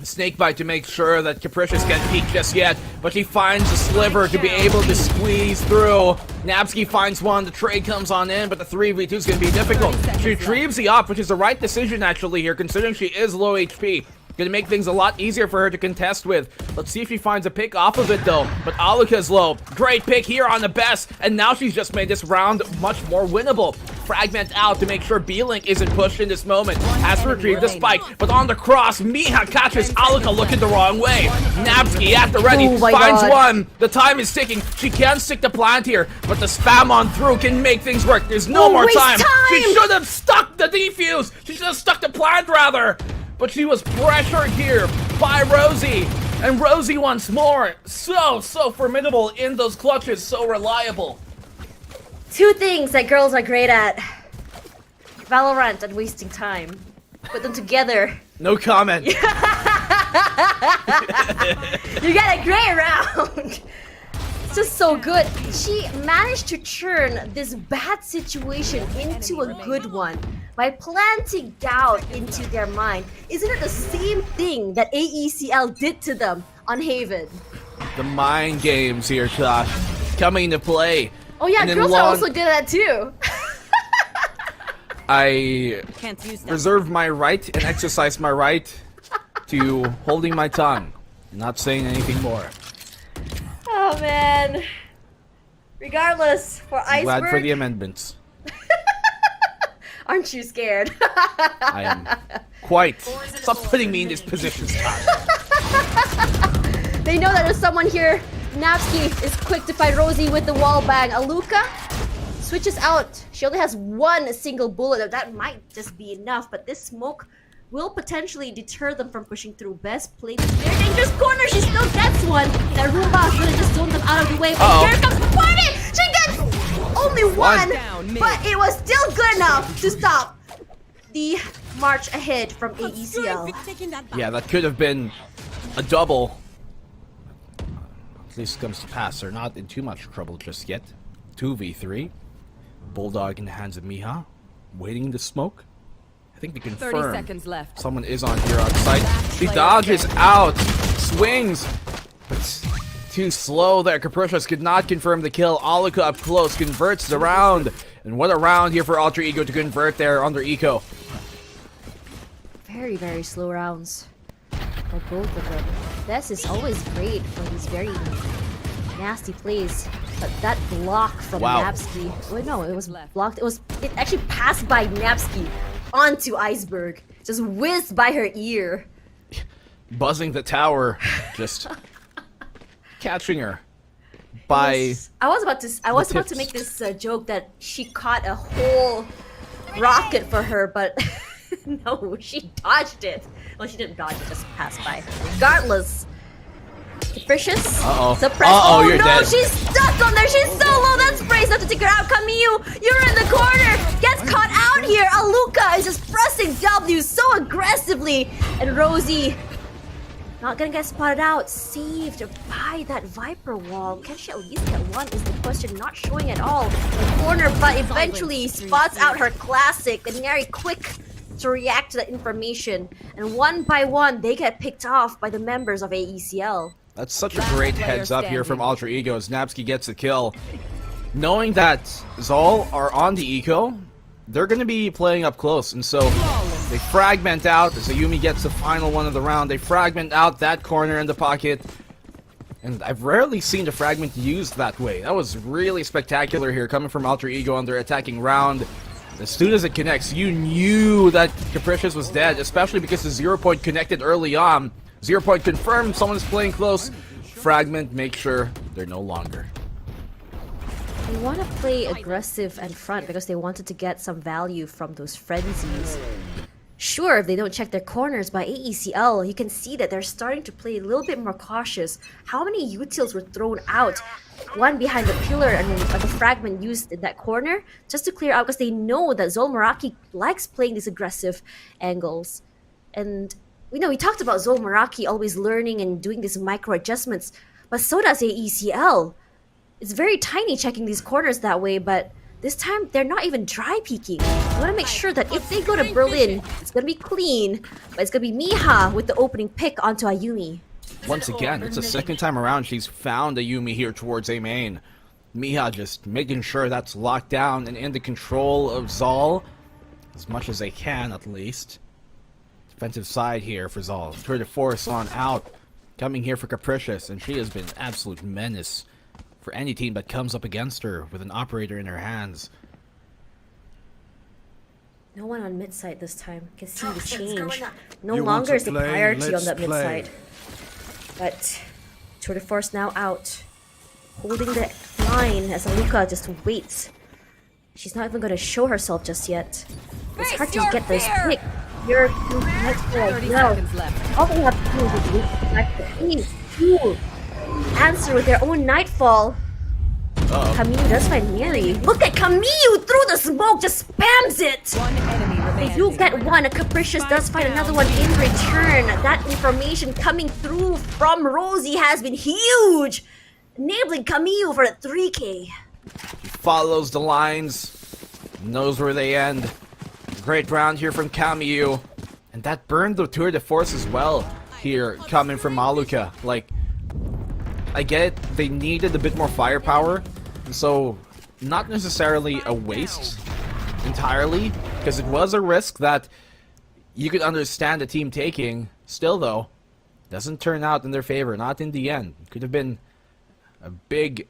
E: Snakebite to make sure that Capricious can't peek just yet, but she finds a sliver to be able to squeeze through. Napsky finds one, the trade comes on in, but the 3v2 is going to be difficult. She retrieves the op, which is the right decision actually here, considering she is low HP. Gonna make things a lot easier for her to contest with. Let's see if she finds a pick off of it though. But Aluka's low. Great pick here on the best. And now she's just made this round much more winnable. Fragment out to make sure B-Link isn't pushed in this moment. Has to retrieve the spike. But on the cross, Miha catches Aluka looking the wrong way. Napsky at the ready. Finds one. The time is ticking. She can stick the plant here. But the spam on through can make things work. There's no more time. She should have stuck the defuse. She should have stuck the plant rather. But she was pressured here by Rosie. And Rosie once more, so formidable in those clutches, so reliable.
R: Two things that girls are great at. Valorant and wasting time. Put them together.
E: No comment.
R: You got a great round. It's just so good. She managed to turn this bad situation into a good one by planting doubt into their mind. Isn't it the same thing that AECL did to them on Haven?
E: The mind games here, Josh, coming into play.
R: Oh yeah, girls are also good at that too.
E: I reserve my right and exercise my right to holding my tongue, not saying anything more.
R: Oh man. Regardless, for Iceberg.
E: Glad for the amendments.
R: Aren't you scared?
E: I am quite. Stop putting me in this position, Scott.
R: They know that there's someone here. Napsky is quick to fight Rosie with the wall bang. Aluka switches out. She only has one single bullet. That might just be enough, but this smoke will potentially deter them from pushing through. Best played this very dangerous corner. She still gets one. That Roomba should have just zoned them out of the way. But here comes the party. She gets only one, but it was still good enough to stop the march ahead from AECL.
E: Yeah, that could have been a double. At least comes to pass. They're not in too much trouble just yet. 2v3. Bulldog in the hands of Miha. Waiting to smoke. I think they confirm
C: 30 seconds left.
E: Someone is on here on site. She dodges out. Swings. But too slow there. Capricious could not confirm the kill. Aluka up close. Converts the round. And what a round here for Alter Ego to convert there under Eco.
R: Very, very slow rounds for both of them. This is always great for these very nasty plays. But that block from Napsky. Wait, no, it was blocked. It actually passed by Napsky onto Iceberg. Just whizzed by her ear.
E: Buzzing the tower. Just catching her. By
R: I was about to make this joke that she caught a whole rocket for her, but no, she dodged it. Well, she didn't dodge it, just passed by her. Regardless, Capricious. Suppress. Oh
E: you're
R: no,
E: dead.
R: she's stuck on there. She's so low. That's Brace have to take her out. Camille, you're in the corner. Gets caught out here. Aluka is just pressing W so aggressively, and Rosie not gonna get spotted out. Saved by that Viper wall. Can she at least get one is the question. Not showing at all. The corner, but eventually spots out her classic and very quick to react to that information. And one by one, they get picked off by the members of AECL.
E: That's such a great heads up here from Alter Ego as Napsky gets the kill. Knowing that Zol are on the eco, they're going to be playing up close, and so they fragment out as Ayumi gets the final one of the round. They fragment out that corner in the pocket. And I've rarely seen the fragment used that way. That was really spectacular here, coming from Alter Ego on their attacking round. As soon as it connects, you knew that Capricious was dead, especially because the 0 point connected early on. 0 point confirmed, someone is playing close. Fragment, make sure they're no longer.
R: They want to play aggressive and front because they wanted to get some value from those frenzies. Sure, if they don't check their corners by AECL, you can see that they're starting to play a little bit more cautious. How many utils were thrown out? One behind the pillar and the fragment used in that corner just to clear out because they know that Zol Meraki likes playing these aggressive angles. And we talked about Zol Meraki always learning and doing these micro adjustments, but so does AECL. It's very tiny checking these corners that way, but this time they're not even dry peeking. I want to make sure that if they go to Berlin, it's going to be clean, but it's going to be Miha with the opening pick onto Ayumi.
E: Once again, it's the second time around she's found Ayumi here towards A main. Miha just making sure that's locked down and in the control of Zol, as much as they can at least. Defensive side here for Zol. Tour de force on out, coming here for Capricious, and she has been an absolute menace for any team that comes up against her with an operator in her hands.
R: No one on mid side this time. Can see the change. No longer is the priority on that mid side. But Tour de Force now out, holding the line as Aluka just waits. She's not even going to show herself just yet. It's hard to get this pick. You're well. All they have to do is wait for that to answer with their own Nightfall. Camille does find Mary. Look at Camille through the smoke, just spams it.
C: One enemy remaining.
R: They do get one. A Capricious does find another one in return. That information coming through from Rosie has been huge, enabling Camille for a 3K.
E: He follows the lines, knows where they end. Great round here from Camille, and that burned the tour de force as well. Here coming from Maluka, like, I get it, they needed a bit more firepower, so not necessarily a waste entirely, because it was a risk that you could understand the team taking. Still though, doesn't turn out in their favor, not in the end. Could have been a big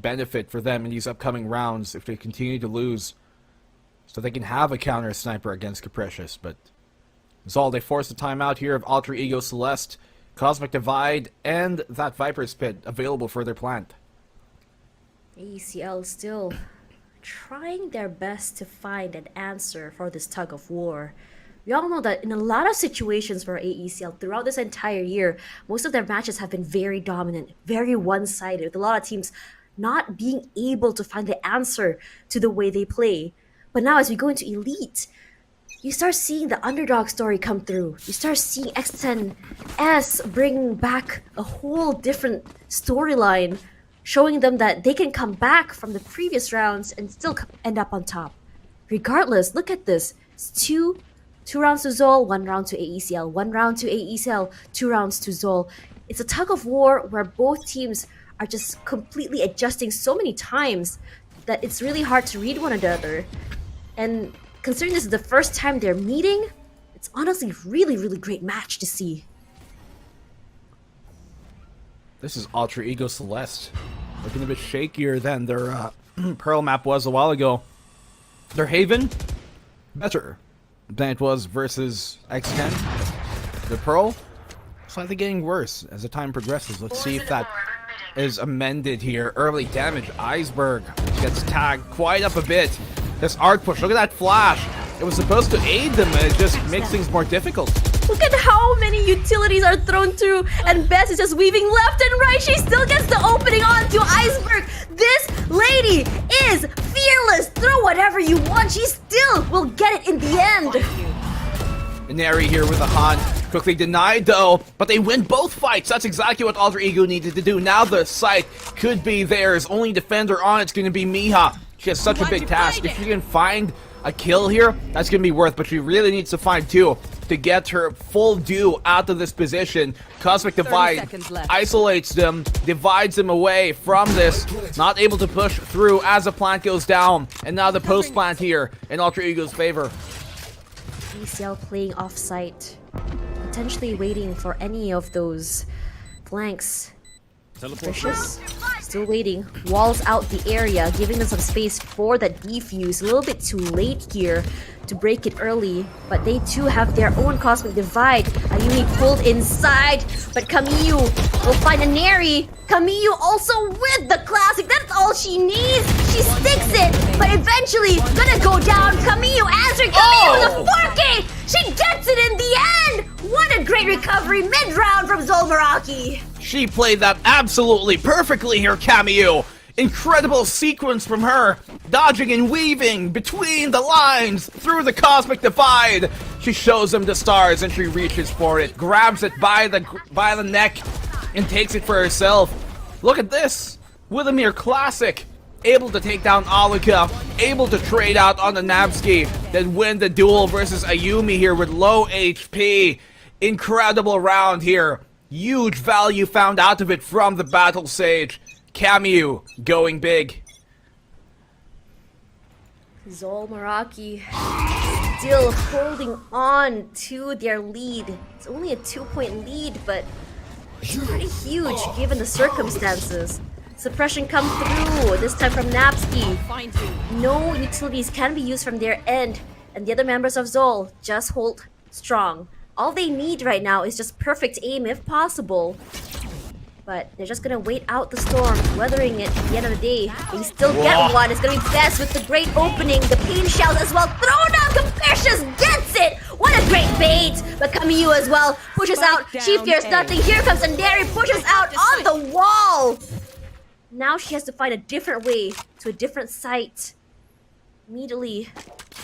E: benefit for them in these upcoming rounds if they continue to lose, so they can have a counter sniper against Capricious. But Zol, they force the timeout here of Alter Ego Celeste, Cosmic Divide, and that Viper's Pit available for their plant.
R: AECL still trying their best to find an answer for this tug of war. We all know that in a lot of situations for AECL throughout this entire year, most of their matches have been very dominant, very one-sided, with a lot of teams not being able to find the answer to the way they play. But now as we go into Elite, you start seeing the underdog story come through. You start seeing X10S bring back a whole different storyline, showing them that they can come back from the previous rounds and still end up on top. Regardless, look at this. It's two rounds to Zol, 1 round to AECL, 1 round to AECL, 2 rounds to Zol. It's a tug of war where both teams are just completely adjusting so many times that it's really hard to read one another. And considering this is the first time they're meeting, it's honestly a really great match to see.
E: This is Alter Ego Celeste, looking a bit shakier than their Pearl map was a while ago. Their Haven, better than it was versus X10. The Pearl, slightly getting worse as the time progresses. Let's see if that is amended here. Early damage, Iceberg gets tagged quite up a bit. This arc push, look at that flash. It was supposed to aid them, and it just makes things more difficult.
R: Look at how many utilities are thrown through, and Bess is just weaving left and right. She still gets the opening onto Iceberg. This lady is fearless. Throw whatever you want. She still will get it in the end.
E: Inari here with a hunt. Quickly denied though, but they win both fights. That's exactly what Alter Ego needed to do. Now the site could be theirs. Only defender on it's going to be Miha. She has such a big task. If she can find a kill here, that's going to be worth, but she really needs to find 2 to get her full due out of this position. Cosmic Divide isolates them, divides them away from this, not able to push through as the plant goes down, and now the post plant here in Alter Ego's favor.
R: ACL playing off-site, potentially waiting for any of those flanks. Capricious, still waiting. Walls out the area, giving them some space for that defuse. A little bit too late here to break it early, but they too have their own cosmic divide. Ayumi pulled inside, but Kamiyu will find a Neri. Kamiyu also with the classic. That's all she needs. She sticks it, but eventually gonna go down. Kamiyu answering. Kamiyu with a 4K. She gets it in the end. What a great recovery mid-round from Zol Meraki.
E: She played that absolutely perfectly here, Kamiyu. Incredible sequence from her, dodging and weaving between the lines through the cosmic divide. She shows them the stars and she reaches for it, grabs it by the neck, and takes it for herself. Look at this, Willemir classic, able to take down Alika, able to trade out on the Nabsky, then win the duel versus Ayumi here with low HP. Incredible round here. Huge value found out of it from the Battle Sage. Kamiyu going big.
R: Zol Meraki still holding on to their lead. It's only a 2-point lead, but it's pretty huge given the circumstances. Suppression come through, this time from Napsky. No utilities can be used from their end, and the other members of Zol just hold strong. All they need right now is just perfect aim if possible. But they're just gonna wait out the storm, weathering it at the end of the day. They still get one. It's gonna be best with the great opening. The pain shells as well. Thrown out. Capricious gets it. What a great bait. But Kamiyu as well pushes out. She fears nothing. Here comes Anderi. Pushes out on the wall. Now she has to find a different way to a different site. Immediately,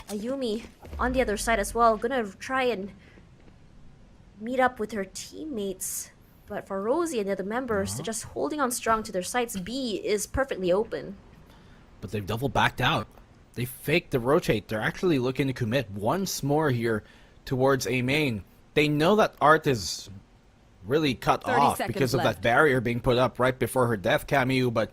R: Ayumi on the other side as well. Gonna try and meet up with her teammates. But for Rosie and the other members, they're just holding on strong to their sites. B is perfectly open.
E: But they've double backed out. They faked the rotate. They're actually looking to commit once more here towards A main. They know that Art is really cut off because of that barrier being put up right before her death, Kamiyu, but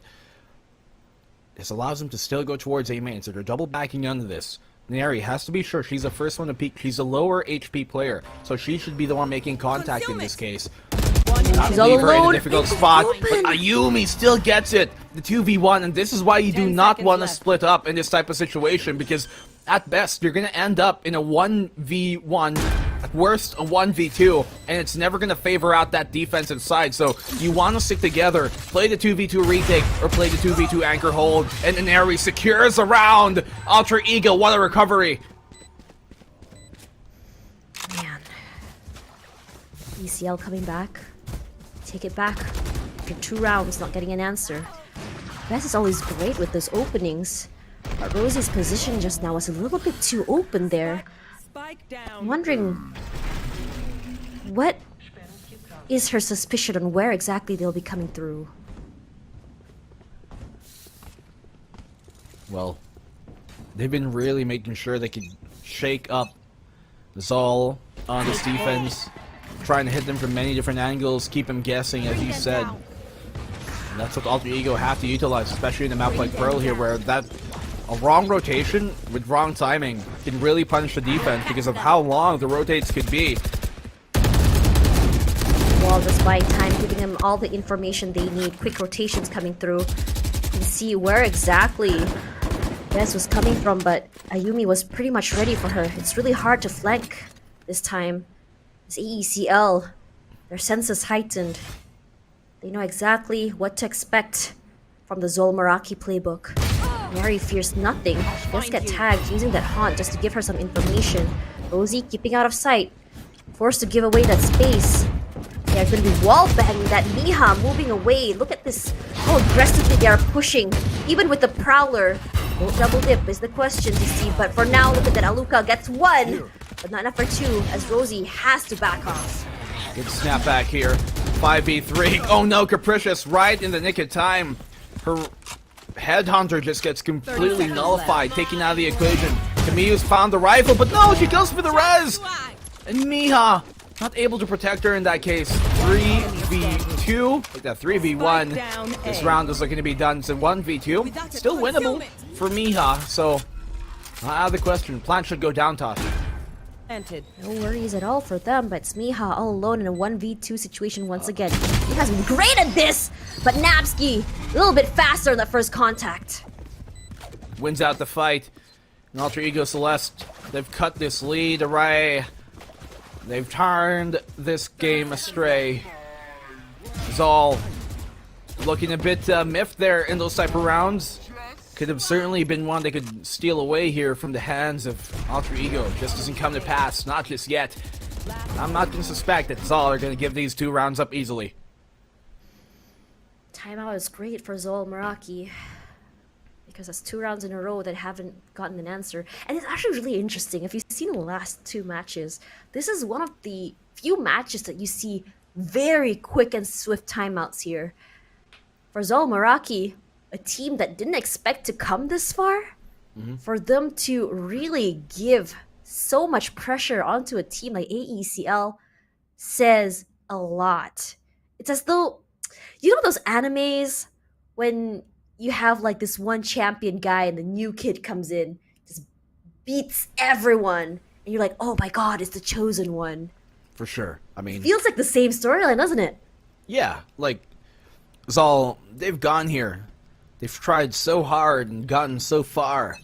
E: this allows them to still go towards A main, so they're double backing onto this. Neri has to be sure she's the first one to peek. She's a lower HP player, so she should be the one making contact in this case.
R: She's all
E: leave her in a
R: alone.
E: difficult spot, but Ayumi still gets it. The 2v1, and this is why you do not want to split up in this type of situation, because at best, you're going to end up in a 1v1, at worst, a 1v2, and it's never going to favor out that defensive side, so you want to stick together, play the 2v2 retake, or play the 2v2 anchor hold, and Inari secures a round. Alter Ego, what a recovery.
R: Man. ECL coming back. Take it back. After 2 rounds, not getting an answer. Bess is always great with those openings. But Rosie's position just now was a little bit too open there. I'm wondering what is her suspicion on where exactly they'll be coming through.
E: Well, they've been really making sure they can shake up Zol on this defense, trying to hit them from many different angles, keep them guessing, as you said. And that's what Alter Ego have to utilize, especially in a map like Pearl here, where a wrong rotation with wrong timing can really punish the defense because of how long the rotates could be.
R: Well, just by time, giving them all the information they need. Quick rotations coming through. You can see where exactly Bess was coming from, but Ayumi was pretty much ready for her. It's really hard to flank this time. It's AECL. Their senses heightened. They know exactly what to expect from the Zol Meraki playbook. Mary fears nothing. She does get tagged using that haunt just to give her some information. Rosie keeping out of sight. Forced to give away that space. They're going to be wall banging that. Miha moving away. Look at this. How aggressively they are pushing. Even with the Prowler. Won't double dip is the question to see. But for now, look at that. Aluka gets 1. But not enough for 2 as Rosie has to back off.
E: Good snapback here. 5v3. Oh no, Capricious right in the nick of time. Her Headhunter just gets completely nullified, taken out of the equation. Kamiyu's found the rifle, but no, she goes for the res! And Miha, not able to protect her in that case. 3v2, like that 3v1. This round is looking to be done. It's a 1v2. Still winnable for Miha, so not out of the question. Plan should go down, Tosh.
R: No worries at all for them, but it's Miha all alone in a 1v2 situation once again. He has been great at this! But Napsky, a little bit faster in the first contact.
E: Wins out the fight. And Alter Ego Celeste, they've cut this lead away. They've turned this game astray. Zol looking a bit miffed there in those type of rounds. Could have certainly been one they could steal away here from the hands of Alter Ego. Just doesn't come to pass, not just yet. I'm not going to suspect that Zol are going to give these 2 rounds up easily.
R: Timeout is great for Zol Meraki, because that's 2 rounds in a row that haven't gotten an answer. And it's actually really interesting. If you've seen the last 2 matches, this is one of the few matches that you see very quick and swift timeouts here. For Zol Meraki, a team that didn't expect to come this far, for them to really give so much pressure onto a team like AECL says a lot. It's as though, you know those animes when you have like this one champion guy and the new kid comes in, just beats everyone, and you're like, oh my god, it's the chosen one.
E: For sure. I mean,
R: Feels like the same storyline, doesn't it?
E: yeah, like Zol, they've gone here. They've tried so hard and gotten so far.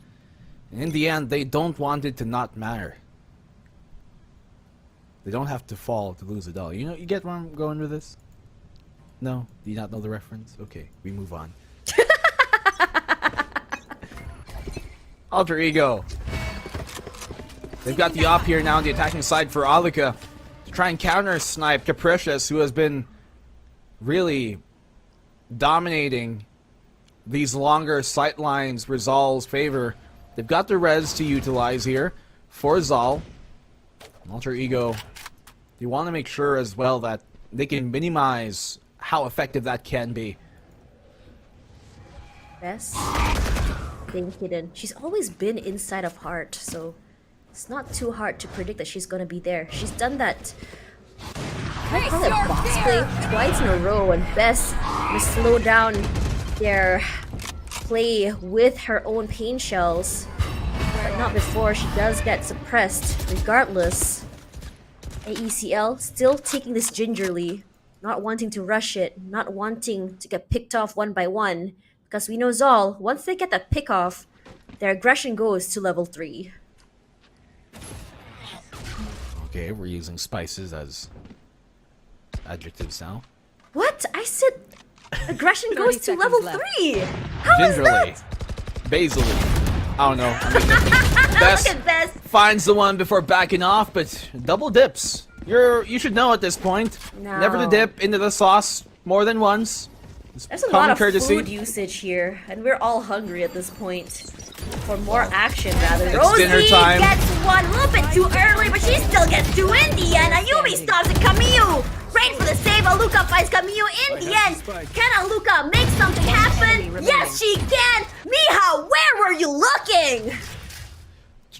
E: And in the end, they don't want it to not matter. They don't have to fall to lose a dollar. You know, you get where I'm going with this? No? Do you not know the reference? Okay, we move on. Alter Ego. They've got the op here now on the attacking side for Alika to try and counter snipe Capricious, who has been really dominating these longer sight lines for Zol's favor. They've got the res to utilize here for Zol. Alter Ego, you want to make sure as well that they can minimize how effective that can be.
R: Bess, being hidden. She's always been inside of Heart, so it's not too hard to predict that she's gonna be there. She's done that, I call it box play, twice in a row, and Bess will slow down their play with her own pain shells. But not before she does get suppressed. Regardless, AECL still taking this gingerly, not wanting to rush it, not wanting to get picked off one by one. Because we know Zol, once they get that pick off, their aggression goes to level 3.
E: Okay, we're using spices as adjectives now.
R: What? I said aggression goes to level 3! How is
E: Gingerly.
R: that?
E: Basily. I don't know. I mean, Bess
R: Look at Bess!
E: finds the one before backing off, but double dips. You should know at this point.
R: No.
E: Never to dip into the sauce more than once. It's
R: There's a
E: common
R: lot of
E: courtesy.
R: food usage here, and we're all hungry at this point. For more action, rather.
E: It's
R: Rosie
E: dinner time.
R: gets one a little bit too early, but she still gets 2 in the end. Ayumi stops at Camille. Great for the save. Aluka fights Camille in the end. Can Aluka make something happen? Yes, she can. Miha, where were you looking?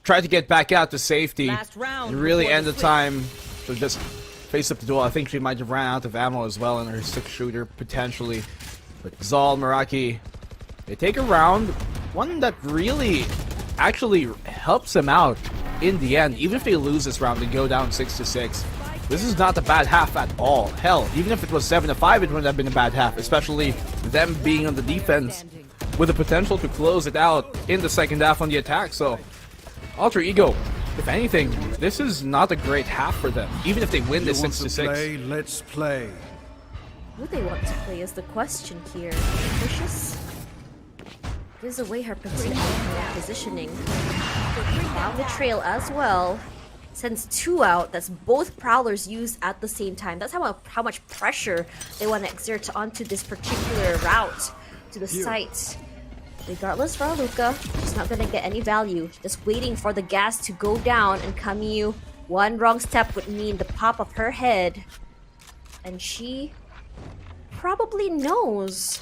E: Try to get back out to safety.
C: Last round
E: And really
C: before
E: end
C: the
E: the
C: switch.
E: time to just face up the duel. I think she might have ran out of ammo as well in her 6-shooter, potentially. But Zol Meraki, they take a round, one that really actually helps them out in the end. Even if they lose this round and go down 6-6, this is not a bad half at all. Hell, even if it was 7-5, it wouldn't have been a bad half, especially them being on the defense with the potential to close it out in the second half on the attack. So, Alter Ego, if anything, this is not a great half for them, even if they win this 6-6.
Q: Let's play.
R: Who they want to play is the question here. Vicious gives away her positioning. Found the trail as well. Sends 2 out. That's both Prowlers used at the same time. That's how much pressure they want to exert onto this particular route to the site. Regardless for Aluka, she's not going to get any value. Just waiting for the gas to go down, and Camille, one wrong step would mean the pop of her head. And she probably knows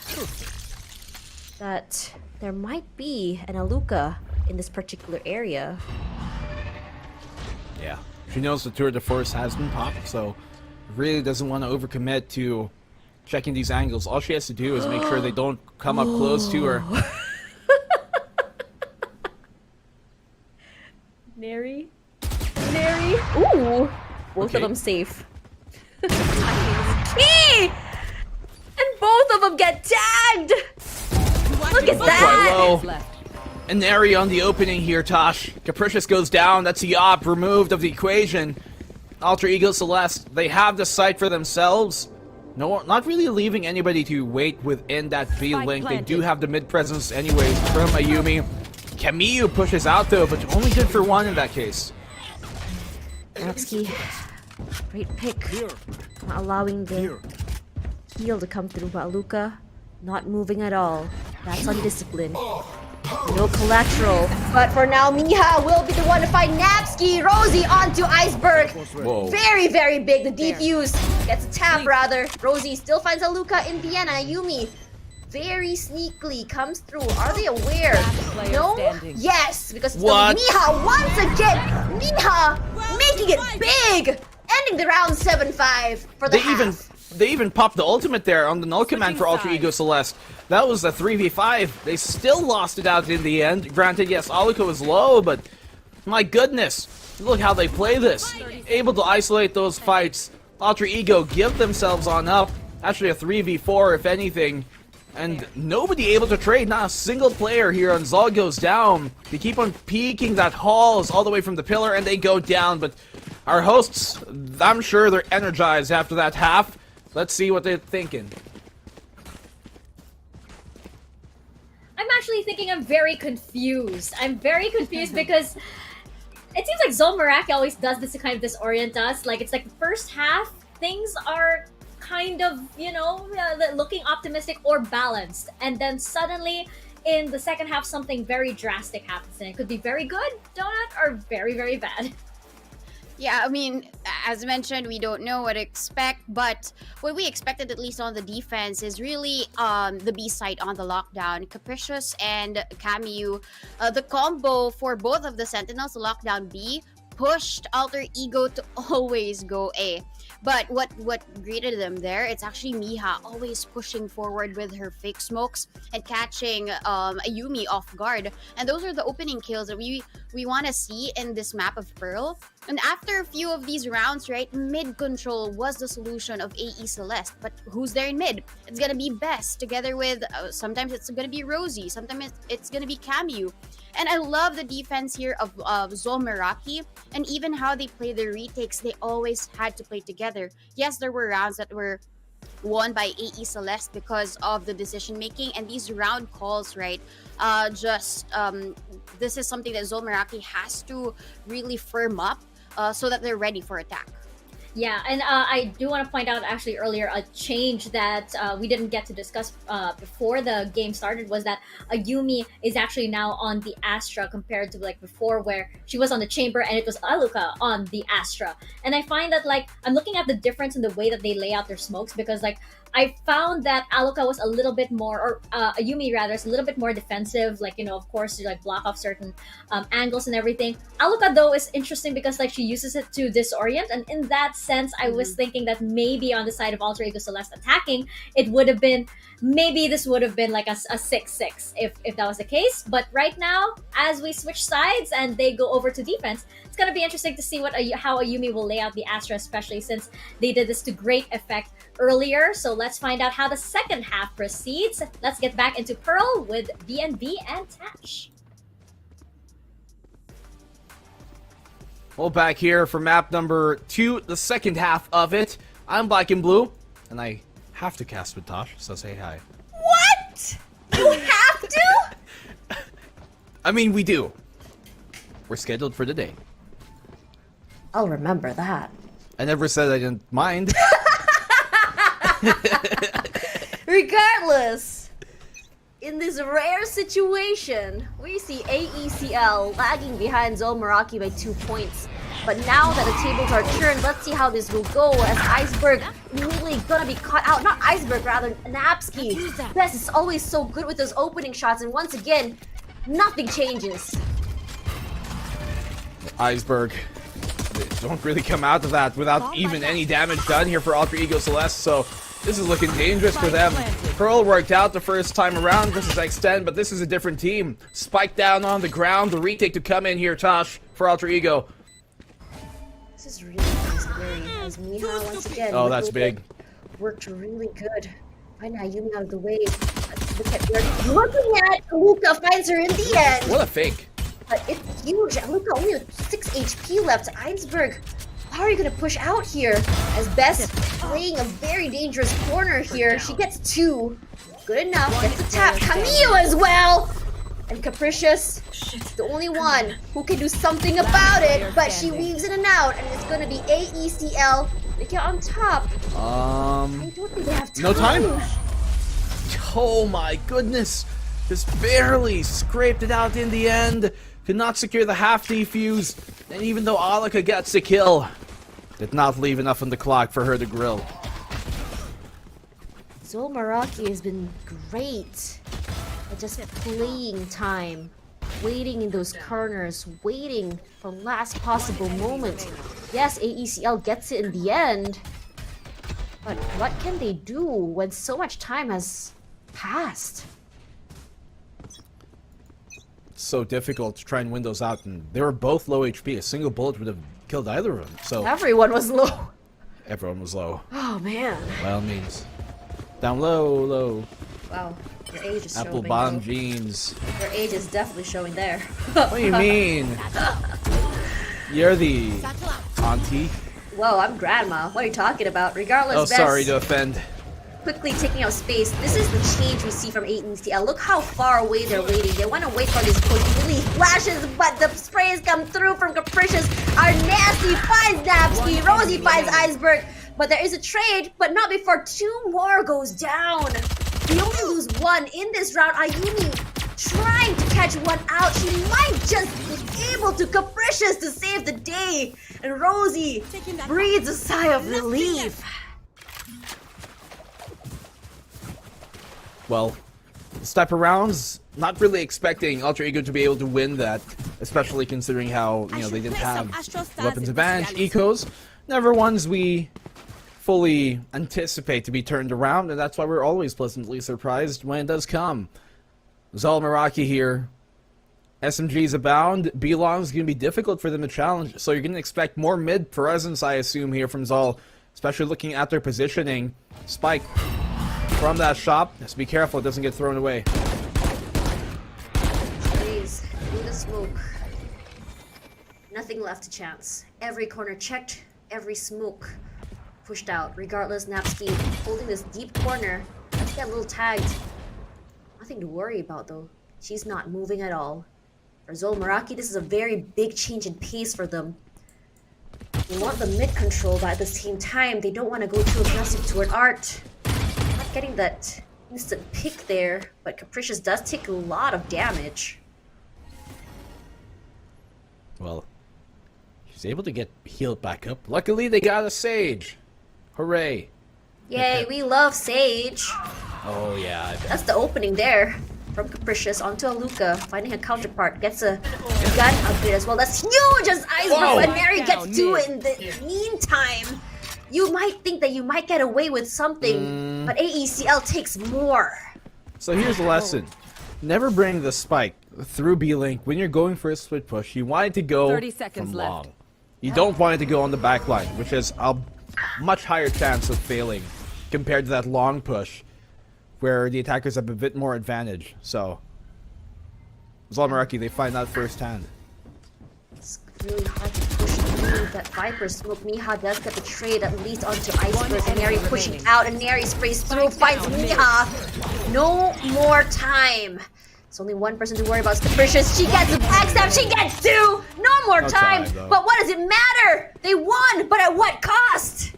R: that there might be an Aluka in this particular area.
E: Yeah, she knows the tour de force has been popped, so really doesn't want to overcommit to checking these angles. All she has to do is make sure they don't come up close to her.
R: Neri? Ooh! Both
E: Okay.
R: of them safe. Key! And both both of them get tagged! Look at
E: Quite
R: that!
E: low. An area on the opening here, Tosh. Capricious goes down. That's the op removed of the equation. Alter Ego Celeste, they have the site for themselves. No, not really leaving anybody to wait within that B link. They do have the mid presence anyways from Ayumi. Kamiyu pushes out though, but only good for one in that case.
R: Natsuki, great pick. Not allowing the heal to come through, but Luca not moving at all. That's undisciplined. No collateral. But for now, Miha will be the one to find Napsky. Rosie onto Iceberg.
E: Whoa.
R: Very, very big. The defuse gets a tap rather. Rosie still finds a Luca in Vienna. Ayumi very sneakily comes through. Are they aware? No? Yes, because it's
E: What?
R: Miha once again. Miha making it big. Ending the round 7-5 for the half.
E: They even popped the ultimate there on the null command for Alter Ego Celeste. That was a 3v5. They still lost it out in the end. Granted, yes, Aluka was low, but my goodness, look how they play this. Able to isolate those fights. Alter Ego give themselves on up. Actually a 3v4 if anything. And nobody able to trade, not a single player here on Zol goes down. They keep on peeking that halls all the way from the pillar and they go down, but our hosts, I'm sure they're energized after that half. Let's see what they're thinking.
J: I'm actually thinking I'm very confused. I'm very confused because it seems like Zol Meraki always does this to kind of disorient us. Like, it's like the first half, things are kind of, you know, looking optimistic or balanced. And then suddenly, in the second half, something very drastic happens. And it could be very good, Donut, or very, very bad.
K: Yeah, I mean, as mentioned, we don't know what to expect, but what we expected, at least on the defense, is really the B side on the lockdown. Capricious and Kamiyu, the combo for both of the Sentinels, the lockdown B, pushed Alter Ego to always go A. But what greeted them there, it's actually Miha always pushing forward with her fake smokes and catching Ayumi off guard. And those are the opening kills that we want to see in this map of Pearl. And after a few of these rounds, right, mid control was the solution of AE Celeste. But who's there in mid? It's gonna be Best together with, sometimes it's gonna be Rosie, sometimes it's gonna be Kamiyu. And I love the defense here of Zol Meraki, and even how they play their retakes, they always had to play together. Yes, there were rounds that were won by AE Celeste because of the decision making, and these round calls, right, this is something that Zol Meraki has to really firm up so that they're ready for attack.
J: Yeah, and I do want to point out actually earlier a change that we didn't get to discuss before the game started was that Ayumi is actually now on the Astra compared to like before where she was on the Chamber and it was Aluka on the Astra. And I find that like I'm looking at the difference in the way that they lay out their smokes because like I found that Aluka was a little bit more, or Ayumi rather, is a little bit more defensive, like, you know, of course, to like block off certain angles and everything. Aluka, though, is interesting because like she uses it to disorient, and in that sense, I was thinking that maybe on the side of Alter Ego Celeste attacking, it would have been, maybe this would have been like a 6-6 if that was the case. But right now, as we switch sides and they go over to defense, it's going to be interesting to see how Ayumi will lay out the Astra, especially since they did this to great effect earlier. So let's find out how the second half proceeds. Let's get back into Pearl with BNB and Tash.
E: Well, back here for map number 2, the second half of it. I'm Blackenblue, and I have to cast with Tosh, so say hi.
R: What? You have to?
E: I mean, we do. We're scheduled for the day.
R: I'll remember that.
E: I never said I didn't mind.
R: Regardless, in this rare situation, we see AECL lagging behind Zol Meraki by 2 points. But now that the tables are turned, let's see how this will go as Iceberg really gonna be caught out. Not Iceberg, rather Napsky. Best is always so good with those opening shots, and once again, nothing changes.
E: Iceberg, they don't really come out of that without even any damage done here for Alter Ego Celeste, so this is looking dangerous for them. Pearl worked out the first time around versus Extend, but this is a different team. Spike down on the ground, the retake to come in here, Tosh, for Alter Ego.
R: This is really scary as Miha once again.
E: Oh, that's big.
R: Worked really good. Find Ayumi out of the way. Let's look at where looking at Luca finds her in the end.
E: What a fake.
R: But it's huge. Luca only with 6 HP left. Einsberg, how are you gonna push out here? As Best playing a very dangerous corner here. She gets 2. Good enough. Gets the tap. Camille as well. And Capricious, the only one who can do something about it, but she weaves in and out, and it's gonna be AECL. They get on top. I don't think they have time.
E: No time? Oh my goodness. Just barely scraped it out in the end. Could not secure the half defuse. And even though Alika gets the kill, did not leave enough on the clock for her to grill.
R: Zol Meraki has been great at just playing time, waiting in those corners, waiting for last possible moment. Yes, AECL gets it in the end, but what can they do when so much time has passed?
E: So difficult to try and win those out, and they were both low HP. A single bullet would have killed either of them. So
R: Everyone was low.
E: everyone was low.
R: Oh man.
E: By all means. Down low, low.
R: Wow, your age is
E: Apple
R: showing.
E: bomb
R: though.
E: jeans.
R: Your age is definitely showing there.
E: What do you mean? You're the auntie.
R: Whoa, I'm grandma. What are you talking about? Regardless,
E: Oh,
R: Best
E: sorry to offend.
R: quickly taking out space. This is the change we see from AECL. Look how far away they're waiting. They want to wait for this push. Really flashes, but the sprays come through from Capricious. Our nasty finds Napsky. Rosie finds Iceberg. But there is a trade, but not before 2 more goes down. We only lose 1 in this round. Ayumi trying to catch 1 out. She might just be able to. Capricious to save the day. And Rosie breathes a sigh of relief.
E: Well, this type of rounds, not really expecting Ultra Ego to be able to win that, especially considering how, they didn't have weapons advantage, ecos. Never ones we fully anticipate to be turned around, and that's why we're always pleasantly surprised when it does come. Zol Meraki here. SMGs abound. B-Long's going to be difficult for them to challenge, so you're going to expect more mid presence, I assume, here from Zol, especially looking at their positioning. Spike from that shop. Just be careful it doesn't get thrown away.
R: Please, through the smoke. Nothing left to chance. Every corner checked, every smoke pushed out. Regardless, Napsky holding this deep corner. Let's get a little tagged. Nothing to worry about though. She's not moving at all. For Zol Meraki, this is a very big change in pace for them. They want the mid control, but at the same time, they don't want to go too aggressive toward Art. Not getting that instant pick there, but Capricious does take a lot of damage.
E: Well, she's able to get healed back up. Luckily, they got a Sage. Hooray.
R: Yay, we love Sage.
E: Oh, yeah. I bet.
R: That's the opening there. From Capricious onto Aluka, finding a counterpart, gets a gun upgrade as well. That's huge as Iceberg and Mary gets to it in the meantime. You might think that you might get away with something, but AECL takes more.
E: So here's the lesson. Never bring the spike through B-Link when you're going for a split push. You want it to go
C: 30 seconds
E: from
C: left.
E: long. You don't want it to go on the back line, which is a much higher chance of failing compared to that long push where the attackers have a bit more advantage. So Zol Meraki, they find that firsthand.
R: It's really hard to push through that Viper smoke. Miha does get the trade at least onto Iceberg. And Neri pushing out, and Neri sprays through, finds Miha. No more time. It's only one person to worry about. It's Capricious. She gets a backstab. She gets 2. No more time. But what does it matter? They won, but at what cost?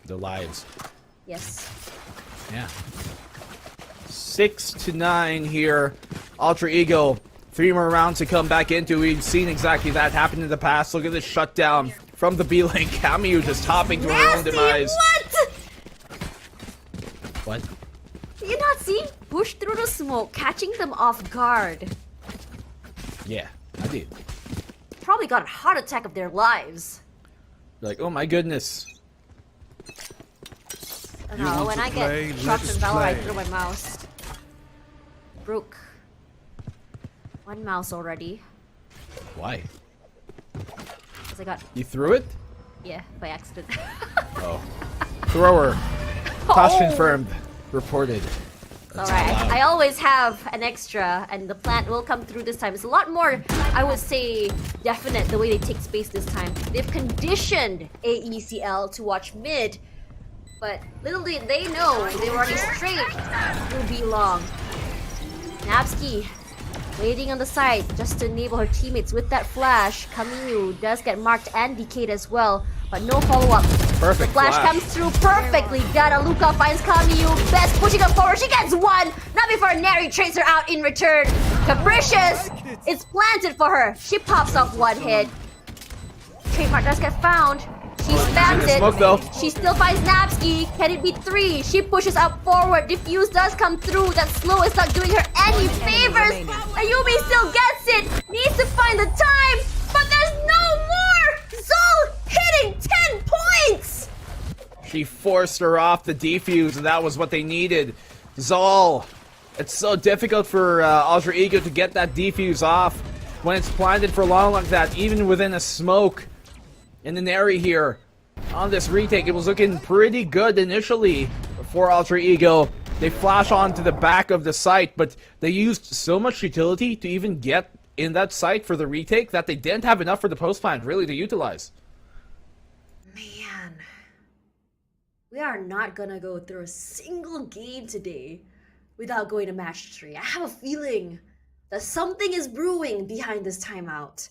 E: Their lives.
R: Yes.
E: Yeah. 6-9 here. Ultra Ego. 3 more rounds to come back into. We've seen exactly that happen in the past. Look at this shutdown from the B-Link. Camu just hopping to her own demise. What?
R: You not see? Push through the smoke, catching them off guard.
E: Yeah, I did.
R: Probably got a heart attack of their lives.
E: Like, oh my goodness.
R: No, when I get shocked and valor, I throw my mouse. Broke. 1 mouse already.
E: Why?
R: Because I got...
E: You threw it?
R: Yeah, by accident.
E: Oh. Thrower. Tosh confirmed. Reported. That's
R: Alright,
E: allowed.
R: I always have an extra, and the plant will come through this time. It's a lot more, I would say, definite the way they take space this time. They've conditioned AECL to watch mid, but little did they know they were running straight through B long. Napski waiting on the side just to enable her teammates with that flash. Camus does get marked and decayed as well, but no follow-up.
E: Perfect
R: The flash comes through perfectly. Luka finds Camus. Best pushing up forward. She gets one. Not before Neri trades her out in return. Capricious. It's planted for her. She pops off one hit. Trademark does get found. She spams it.
E: Smoke, though.
R: She still finds Napski. Can it be 3? She pushes up forward. Diffuse does come through. That slow is not doing her any favors. Ayumi still gets it. Needs to find the time. But there's no more. Zol hitting 10 points.
E: She forced her off the defuse, and that was what they needed. Zol. It's so difficult for Alter Ego to get that defuse off when it's planted for long like that, even within a smoke. In an area here on this retake, it was looking pretty good initially for Alter Ego. They flash onto the back of the site, but they used so much utility to even get in that site for the retake that they didn't have enough for the post plant really to utilize.
R: Man, we are not gonna go through a single game today without going to match 3. I have a feeling that something is brewing behind this timeout.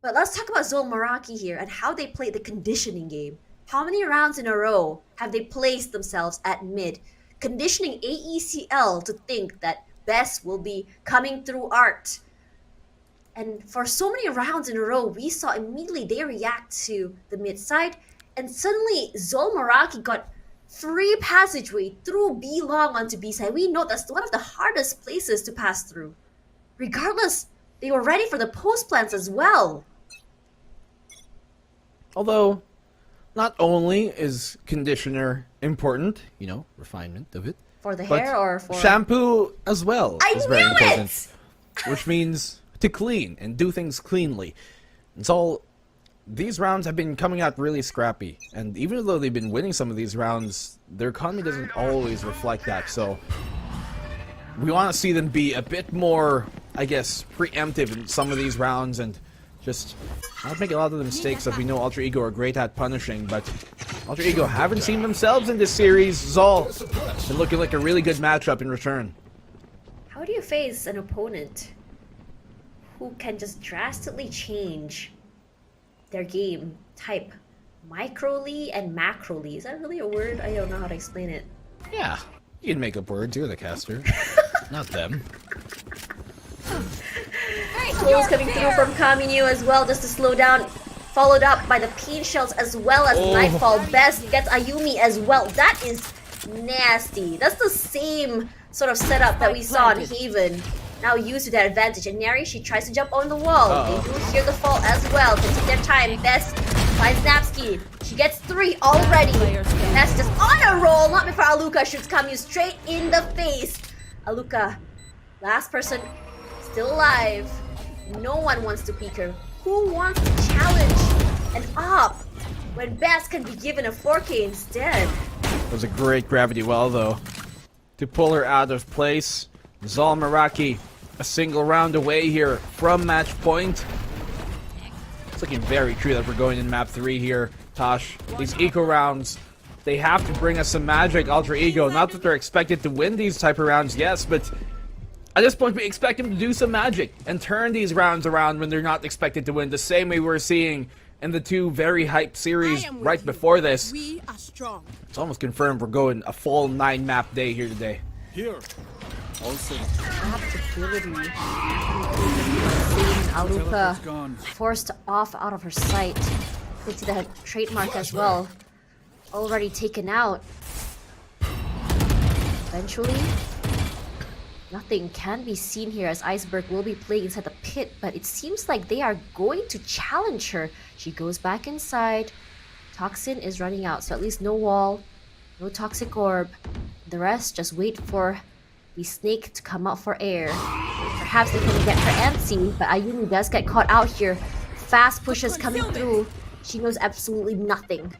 R: But let's talk about Zol Meraki here and how they played the conditioning game. How many rounds in a row have they placed themselves at mid, conditioning AECL to think that Best will be coming through Art? And for so many rounds in a row, we saw immediately they react to the mid side, and suddenly Zol Meraki got free passageway through B long onto B side. We know that's one of the hardest places to pass through. Regardless, they were ready for the post plants as well.
E: Although, not only is conditioner important, refinement of it.
R: For the
E: but
R: hair or for...
E: shampoo as well
R: I
E: is very
R: knew
E: important.
R: it!
E: Which means to clean and do things cleanly. And so, these rounds have been coming out really scrappy. And even though they've been winning some of these rounds, their economy doesn't always reflect that. So, we want to see them be a bit more, I guess, preemptive in some of these rounds and just not make a lot of the mistakes that we know Alter Ego are great at punishing. But Alter Ego haven't seen themselves in this series. Zol been looking like a really good matchup in return.
R: How do you face an opponent who can just drastically change their game type microly and macroly? Is that really a word? I don't know how to explain it.
E: Yeah, you can make up words. You're the caster, not them.
R: Close coming through from Kaminu as well, just to slow down. Followed up by the peen shells as well as Nightfall. Best gets Ayumi as well. That is nasty. That's the same sort of setup that we saw in Haven. Now used to their advantage. And Neri, she tries to jump on the wall. They do hear the fall as well. They take their time. Best finds Napski. She gets 3 already. Best just on a roll. Not before Aluka shoots Kaminu straight in the face. Aluka, last person still alive. No one wants to peek her. Who wants to challenge an op when Best can be given a 4K instead?
E: It was a great gravity well, though, to pull her out of place. Zol Meraki, a single round away here from match point. It's looking very true that we're going in map 3 here, Tosh. These eco rounds, they have to bring us some magic, Alter Ego. Not that they're expected to win these type of rounds, yes, but at this point we expect them to do some magic and turn these rounds around when they're not expected to win, the same way we're seeing in the 2 very hyped series right before this.
N: We are strong.
E: It's almost confirmed we're going a full 9 map day here today.
Q: Here. Also.
R: Adaptability. Seeing Aluka forced off out of her sight. Into the trademark as well. Already taken out. Eventually, nothing can be seen here as Iceberg will be playing inside the pit, but it seems like they are going to challenge her. She goes back inside. Toxin is running out, so at least no wall, no toxic orb. The rest just wait for the snake to come out for air. Perhaps they can get her antsy, but Ayumi does get caught out here. Fast pushes coming through. She knows absolutely nothing.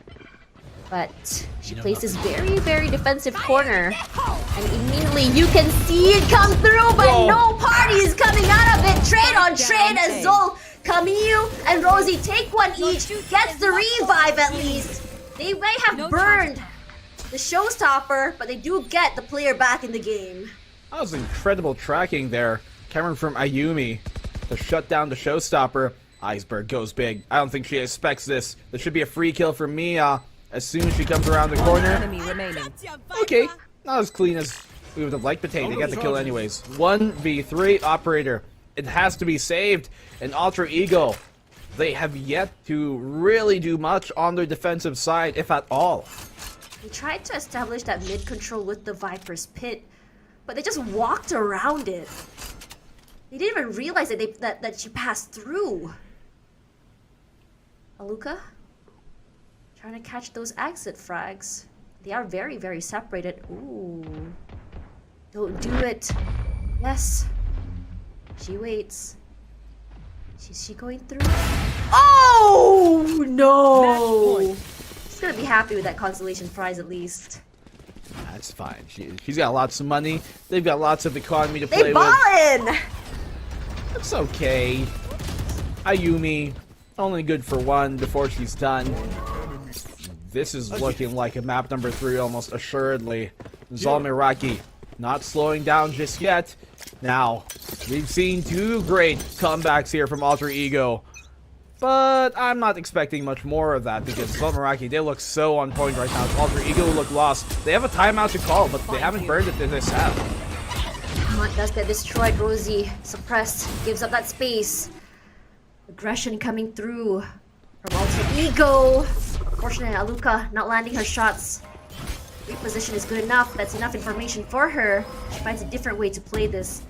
R: But she plays this very, very defensive corner. And immediately you can see it come through, but no party is coming out of it. Trade on trade as Zol, Camille, and Rosie take one each. Gets the revive at least. They may have burned the showstopper, but they do get the player back in the game.
E: That was incredible tracking there. Coming from Ayumi to shut down the showstopper. Iceberg goes big. I don't think she expects this. There should be a free kill for Mia as soon as she comes around the corner.
C: Enemy remaining.
E: Okay, not as clean as we would have liked, but hey, they get the kill anyways. 1v3 operator. It has to be saved. And Alter Ego, they have yet to really do much on their defensive side, if at all.
R: They tried to establish that mid control with the Viper's Pit, but they just walked around it. They didn't even realize that that she passed through. Aluka? Trying to catch those exit frags. They are very, very separated. Ooh. Don't do it. Yes. She waits. Is she going through? Oh no! She's gonna be happy with that consolation prize at least.
E: That's fine. She's got lots of money. They've got lots of economy to
R: They
E: play with.
R: ballin'!
E: It's okay. Ayumi, only good for one before she's done. This is looking like a map number 3 almost assuredly. Zol Meraki not slowing down just yet. Now, we've seen 2 great comebacks here from Alter Ego. But I'm not expecting much more of that because Zol Meraki, they look so on point right now. Alter Ego look lost. They have a timeout to call, but they haven't burned it in this half.
R: Does get destroyed. Rosie suppressed, gives up that space. Aggression coming through from Alter Ego. Fortunately, Aluka not landing her shots. Reposition is good enough. That's enough information for her. She finds a different way to play this.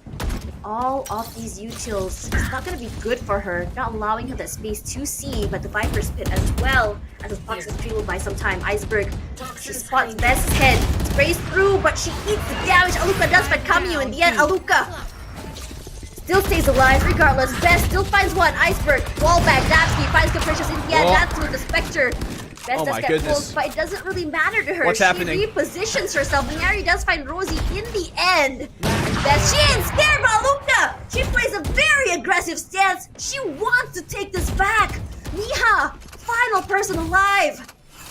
R: All of these utils, it's not going to be good for her. Not allowing her that space to see, but the Viper's Pit as well. As the box is fueled by some time. Iceberg, she spots Best's head. Sprays through, but she eats the damage. Aluka does find Camille in the end. Aluka still stays alive regardless. Best still finds one. Iceberg, wallbang, Napsky finds Capricious in the end. That's with the Spectre. Best does get pulled, but it doesn't really matter to her.
E: What's happening?
R: She repositions herself. Nary does find Rosie in the end. Best, she ain't scared by Aluka. She plays a very aggressive stance. She wants to take this back. Miha, final person alive.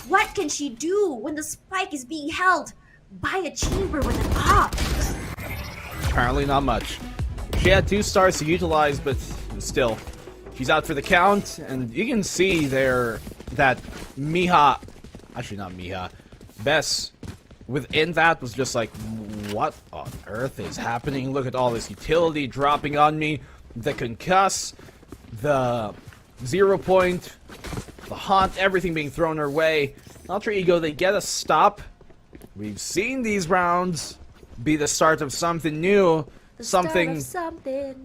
R: What can she do when the spike is being held by a chamber with an op?
E: Apparently not much. She had 2 stars to utilize, but still, she's out for the count, and you can see there that Miha, actually not Miha, Bess, within that was just like, what on earth is happening? Look at all this utility dropping on me, the concuss, the 0 point, the haunt, everything being thrown her way. Alter Ego, they get a stop. We've seen these rounds be the start of something new. Something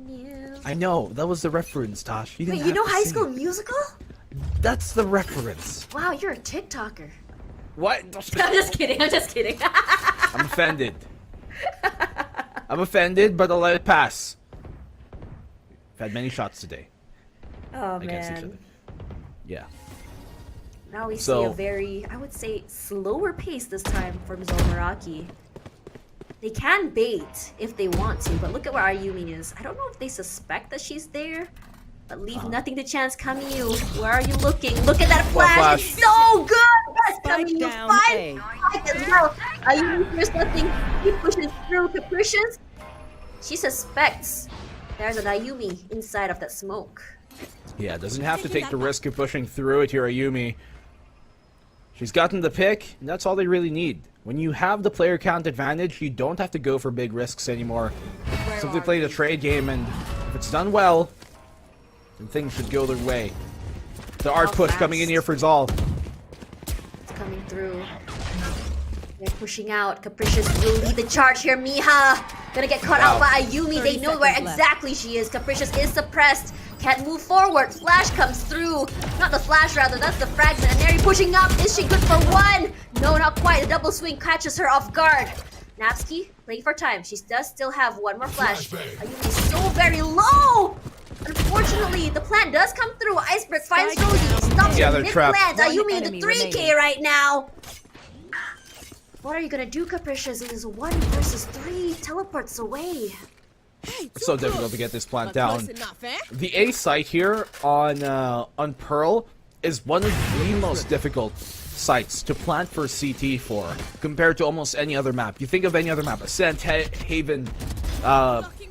R: new.
E: I know, that was the reference, Tosh. You didn't
R: Wait, you know
E: have to
R: High
E: sing
R: School
E: it.
R: Musical?
E: That's the reference.
R: Wow, you're a TikToker.
E: What?
R: I'm just kidding. I'm just kidding.
E: I'm offended. I'm offended, but I'll let it pass. I've had many shots today
R: Oh
E: against each
R: man.
E: other. Yeah.
R: Now we see
E: So-
R: a very, I would say, slower pace this time from Zol Meraki. They can bait if they want to, but look at where Ayumi is. I don't know if they suspect that she's there, but leave nothing to chance. Camille, where are you looking? Look at that flash!
E: flash.
R: It's so good! Yes,
C: Spike
R: Camille,
C: down
R: fine!
C: A.
R: Spike as well. Ayumi hears nothing. He pushes through Capricious. She suspects there's an Ayumi inside of that smoke.
E: Yeah, doesn't have to take the risk of pushing through it here, Ayumi. She's gotten the pick, and that's all they really need. When you have the player count advantage, you don't have to go for big risks anymore. Simply play the trade game, and if it's done well, then things should go their way. The art push coming in here for Zol.
R: It's coming through. They're pushing out. Capricious will lead the charge here. Miha gonna get caught out by Ayumi. They know where exactly she is. Capricious is suppressed. Can't move forward. Flash comes through. Not the flash, rather. That's the fragment. And Neri pushing up. Is she good for one? No, not quite. The double swing catches her off guard. Napsky playing for time. She does still have one more flash. Ayumi's so very low. Unfortunately, the plant does come through. Iceberg finds Rosie. Stops
E: Yeah,
R: her
E: they're
R: mid-plant.
E: trapped.
R: Ayumi in the 3K right now. What are you gonna do, Capricious? It is 1 versus 3 teleports away.
E: So difficult to get this plant down. The A site here on Pearl is one of the most difficult sites to plant for CT for, compared to almost any other map. You think of any other map, Ascent, Haven,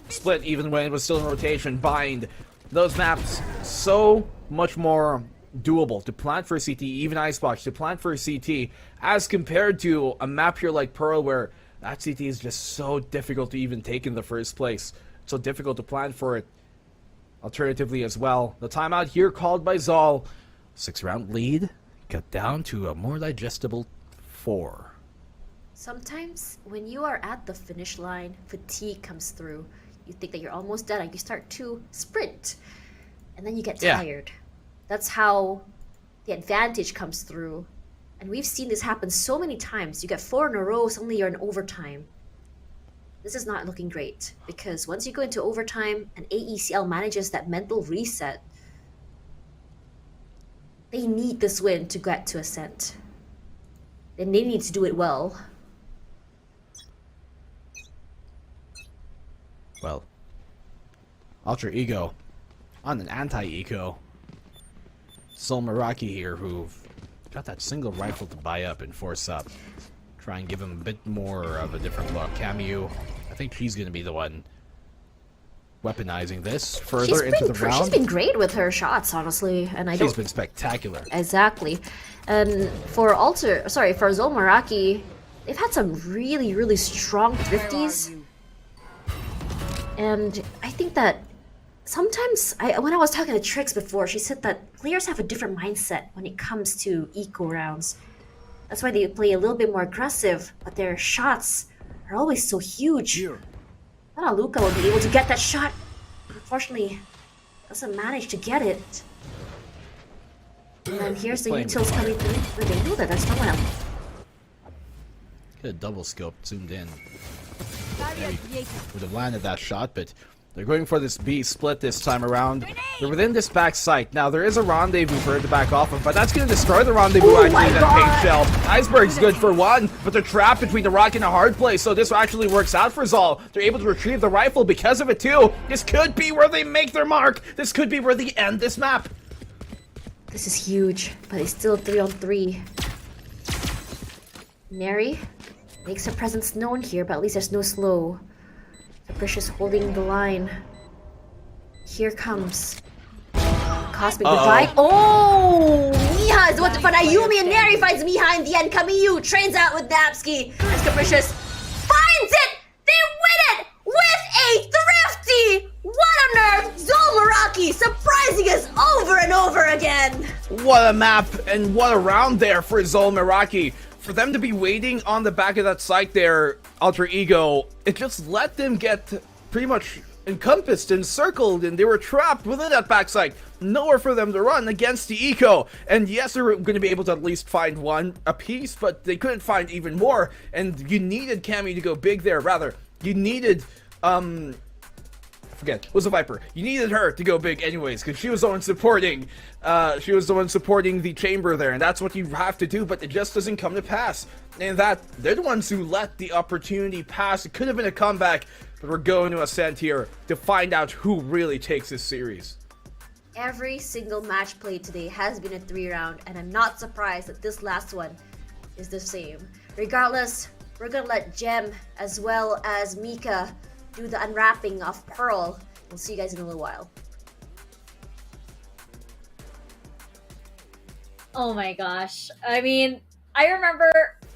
E: Split, even when it was still in rotation, Bind. Those maps, so much more doable to plant for CT, even Icebox, to plant for CT, as compared to a map here like Pearl, where that CT is just so difficult to even take in the first place. So difficult to plan for it. Alternatively as well, the timeout here called by Zol. 6-round lead cut down to a more digestible 4.
R: Sometimes when you are at the finish line, fatigue comes through. You think that you're almost done and you start to sprint. And then you get tired. That's how the advantage comes through. And we've seen this happen so many times. You get 4 in a row, suddenly you're in overtime. This is not looking great, because once you go into overtime and AECL manages that mental reset, they need this win to get to Ascent. And they need to do it well.
E: Well, Ultra Ego on an anti-eco. Zol Meraki here, who got that single rifle to buy up and force up. Try and give him a bit more of a different look. Cameo, I think she's going to be the one weaponizing this further into the round.
R: She's been great with her shots, honestly, and
E: She's been spectacular.
R: Exactly. And for Zol Meraki, they've had some really, really strong thrifties. And I think that sometimes, when I was talking to Trix before, she said that players have a different mindset when it comes to eco rounds. That's why they play a little bit more aggressive, but their shots are always so huge. Not Luca will be able to get that shot. Unfortunately, doesn't manage to get it. And then here's the utils coming through. They know that there's someone else.
E: Get a double scope zoomed in. Maybe would have landed that shot, but they're going for this B split this time around. They're within this back site. Now, there is a rendezvous for it to back off of, but that's going to destroy the rendezvous actually, that paint shell. Iceberg's good for one, but they're trapped between the rock and a hard place, so this actually works out for Zol. They're able to retrieve the rifle because of it too. This could be where they make their mark. This could be where they end this map.
R: This is huge, but it's still 3-on-3. Neri makes her presence known here, but at least there's no slow. Capricious holding the line. Here comes Cosmic Divide. Oh! Miha is what the fun. Ayumi and Neri finds Miha in the end. Kamiyu trains out with Napsky as Capricious finds it! They win it! With a thrifty! What on earth? Zol Meraki surprising us over and over again!
E: What a map and what a round there for Zol Meraki. For them to be waiting on the back of that site there, Alter Ego, it just let them get pretty much encompassed, encircled, and they were trapped within that backside. Nowhere for them to run against the eco. And yes, they were going to be able to at least find one apiece, but they couldn't find even more. And you needed Cammy to go big there. Rather, you needed, forget, it was a Viper. You needed her to go big anyways, because she was the one supporting, the chamber there, and that's what you have to do, but it just doesn't come to pass. And that, they're the ones who let the opportunity pass. It could have been a comeback, but we're going to Ascent here to find out who really takes this series.
R: Every single match played today has been a 3-round, and I'm not surprised that this last one is the same. Regardless, we're gonna let Gem as well as Mika do the unwrapping of Pearl. We'll see you guys in a little while.
J: Oh my gosh. I mean, I remember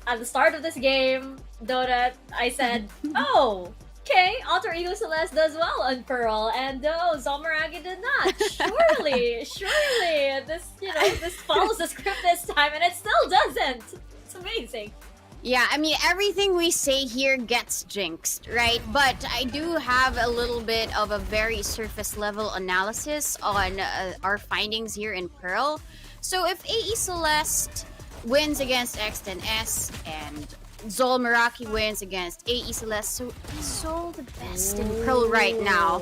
J: at the start of this game, Donut, I said, oh, okay, Alter Ego Celeste does well on Pearl, and no, Zol Meraki did not. Surely, this, this follows the script this time, and it still doesn't. It's amazing.
K: Yeah, I mean, everything we say here gets jinxed, right? But I do have a little bit of a very surface level analysis on our findings here in Pearl. So if AE Celeste wins against X10S and Zol Meraki wins against AE Celeste, so he's all the best in Pearl right now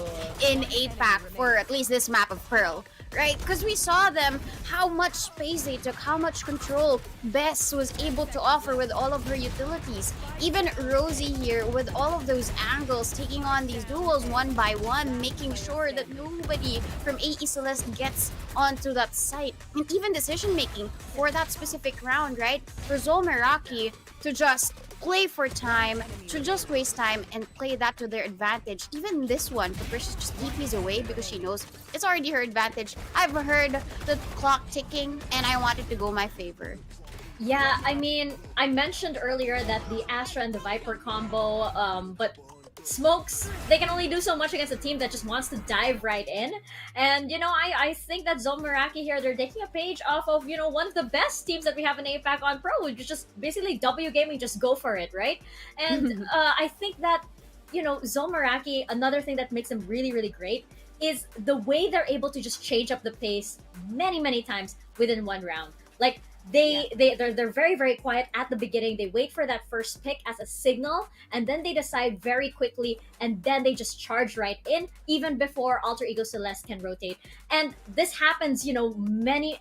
K: in APAC for at least this map of Pearl, right? Because we saw them, how much space they took, how much control Bess was able to offer with all of her utilities. Even Rosie here with all of those angles, taking on these duels one by one, making sure that nobody from AE Celeste gets onto that site. And even decision making for that specific round, right? For Zol Meraki to just play for time, to just waste time and play that to their advantage. Even this one, Patricia's just TPs away because she knows it's already her advantage. I've heard the clock ticking and I want it to go my favor.
J: Yeah, I mean, I mentioned earlier that the Astra and the Viper combo, but Smokes, they can only do so much against a team that just wants to dive right in. And, you know, I think that Zol Meraki here, they're taking a page off of, you know, one of the best teams that we have in APAC on Pro, which is just basically W gaming, just go for it, right? And I think that, you know, Zol Meraki, another thing that makes them really, really great is the way they're able to just change up the pace many times within one round. Like, they're very, very quiet at the beginning. They wait for that first pick as a signal, and then they decide very quickly, and then they just charge right in, even before Alter Ego Celeste can rotate. And this happens, you know, many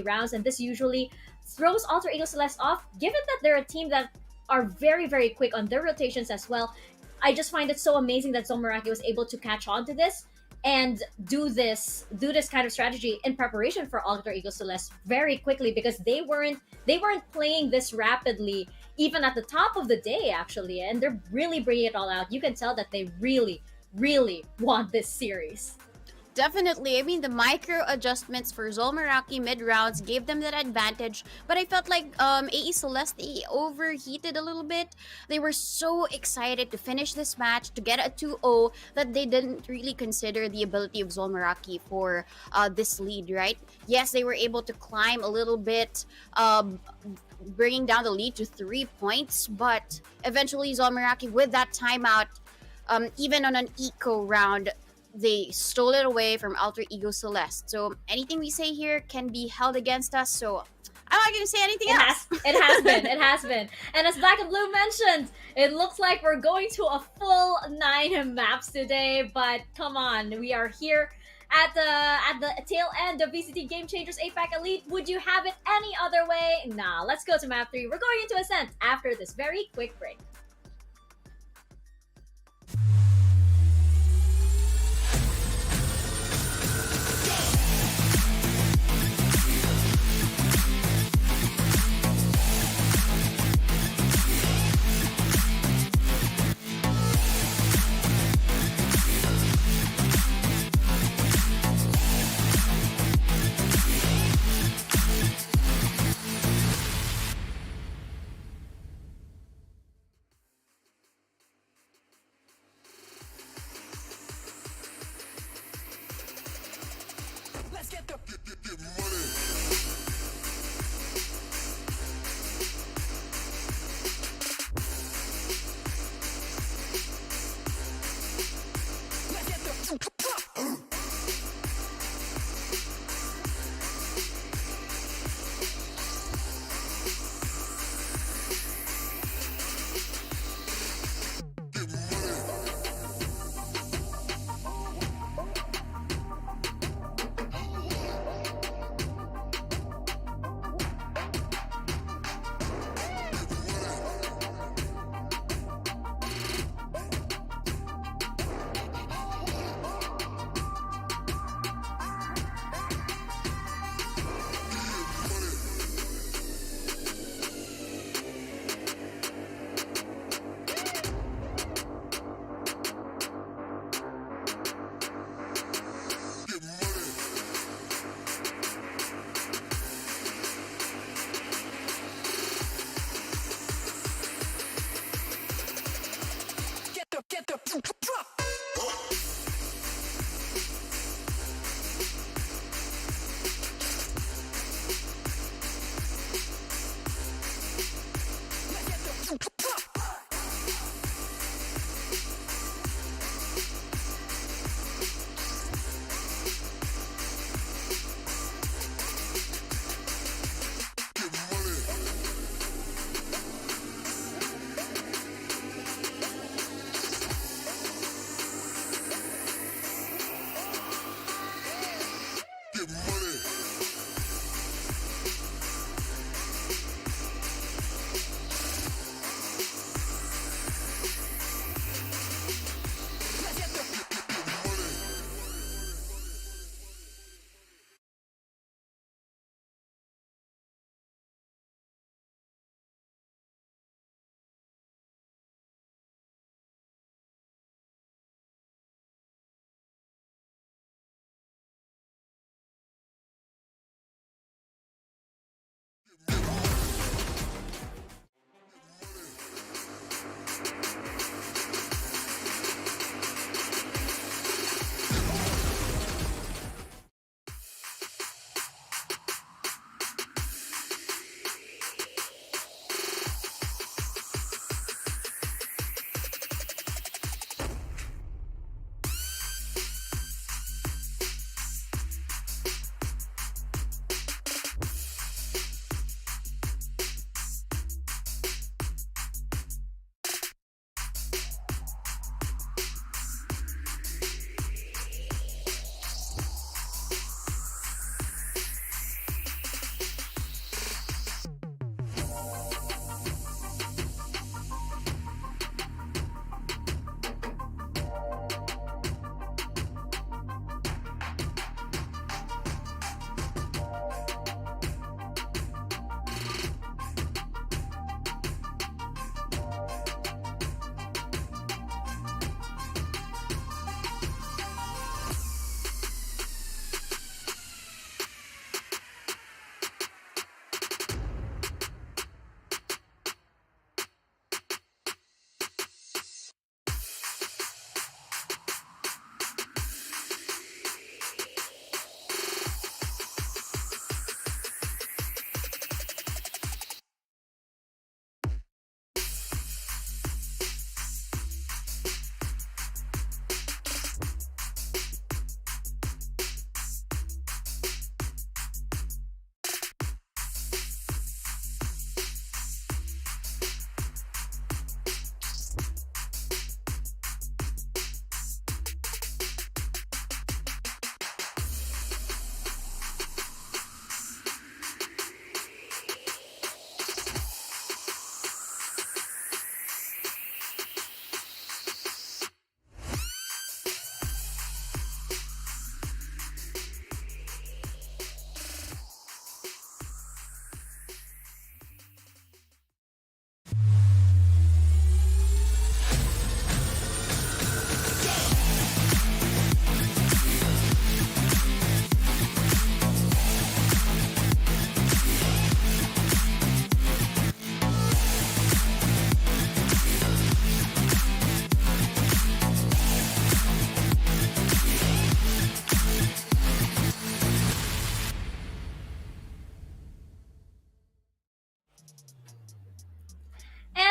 J: rounds, and this usually throws Alter Ego Celeste off, given that they're a team that are very, very quick on their rotations as well. I just find it so amazing that Zol Meraki was able to catch on to this and do this kind of strategy in preparation for Alter Ego Celeste very quickly, because they weren't playing this rapidly even at the top of the day, actually, and they're really bringing it all out. You can tell that they really want this series.
K: Definitely. I mean, the micro adjustments for Zol Meraki mid-rounds gave them that advantage, but I felt like AE Celeste, they overheated a little bit. They were so excited to finish this match, to get a 2-0, that they didn't really consider the ability of Zol Meraki for this lead, right? Yes, they were able to climb a little bit, bringing down the lead to 3 points, but eventually Zol Meraki, with that timeout, even on an eco round, they stole it away from Alter Ego Celeste. So anything we say here can be held against us. So I'm not going to say anything else.
J: It has been. And as Blackenblue mentioned, it looks like we're going to a full 9 maps today. But come on, we are here at the tail end of VCT Game Changers APAC Elite. Would you have it any other way? Nah, let's go to map 3. We're going into Ascent after this very quick break.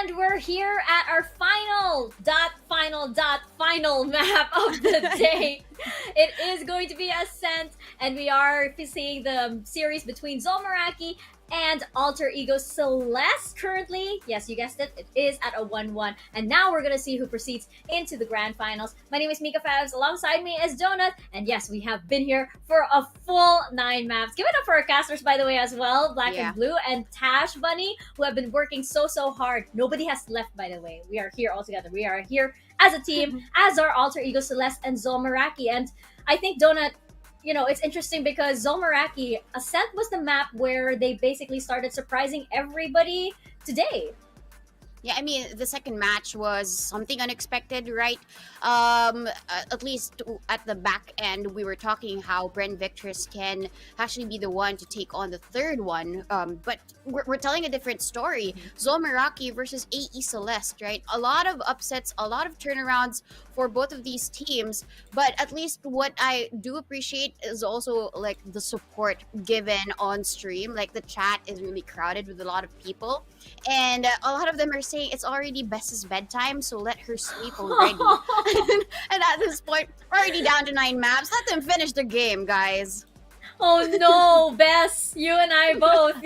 J: And we're here at our final map of the day. It is going to be Ascent, and we are seeing the series between Zol Meraki and Alter Ego Celeste currently. Yes, you guessed it. It is at a 1-1. And now we're going to see who proceeds into the grand finals. My name is MikaFabs. Alongside me is Donut. And yes, we have been here for a full 9 maps. Give it up for our casters, by the way, as well. Blackenblue and Tashbunny, who have been working so hard. Nobody has left, by the way. We are here all together. We are here as a team, as our Alter Ego Celeste and Zol Meraki. And I think, Donut, you know, it's interesting because Zol Meraki, Ascent was the map where they basically started surprising everybody today.
K: Yeah, I mean, the second match was something unexpected, right? At least at the back end, we were talking how Bren Victress can actually be the one to take on the third one. But we're telling a different story. Zol Meraki versus AE Celeste, right? A lot of upsets, a lot of turnarounds for both of these teams. But at least what I do appreciate is also like the support given on stream. Like the chat is really crowded with a lot of people. And a lot of them are saying it's already Bess's bedtime, so let her sleep already. And at this point, we're already down to 9 maps. Let them finish the game, guys.
J: Oh no, Bess, you and I both. But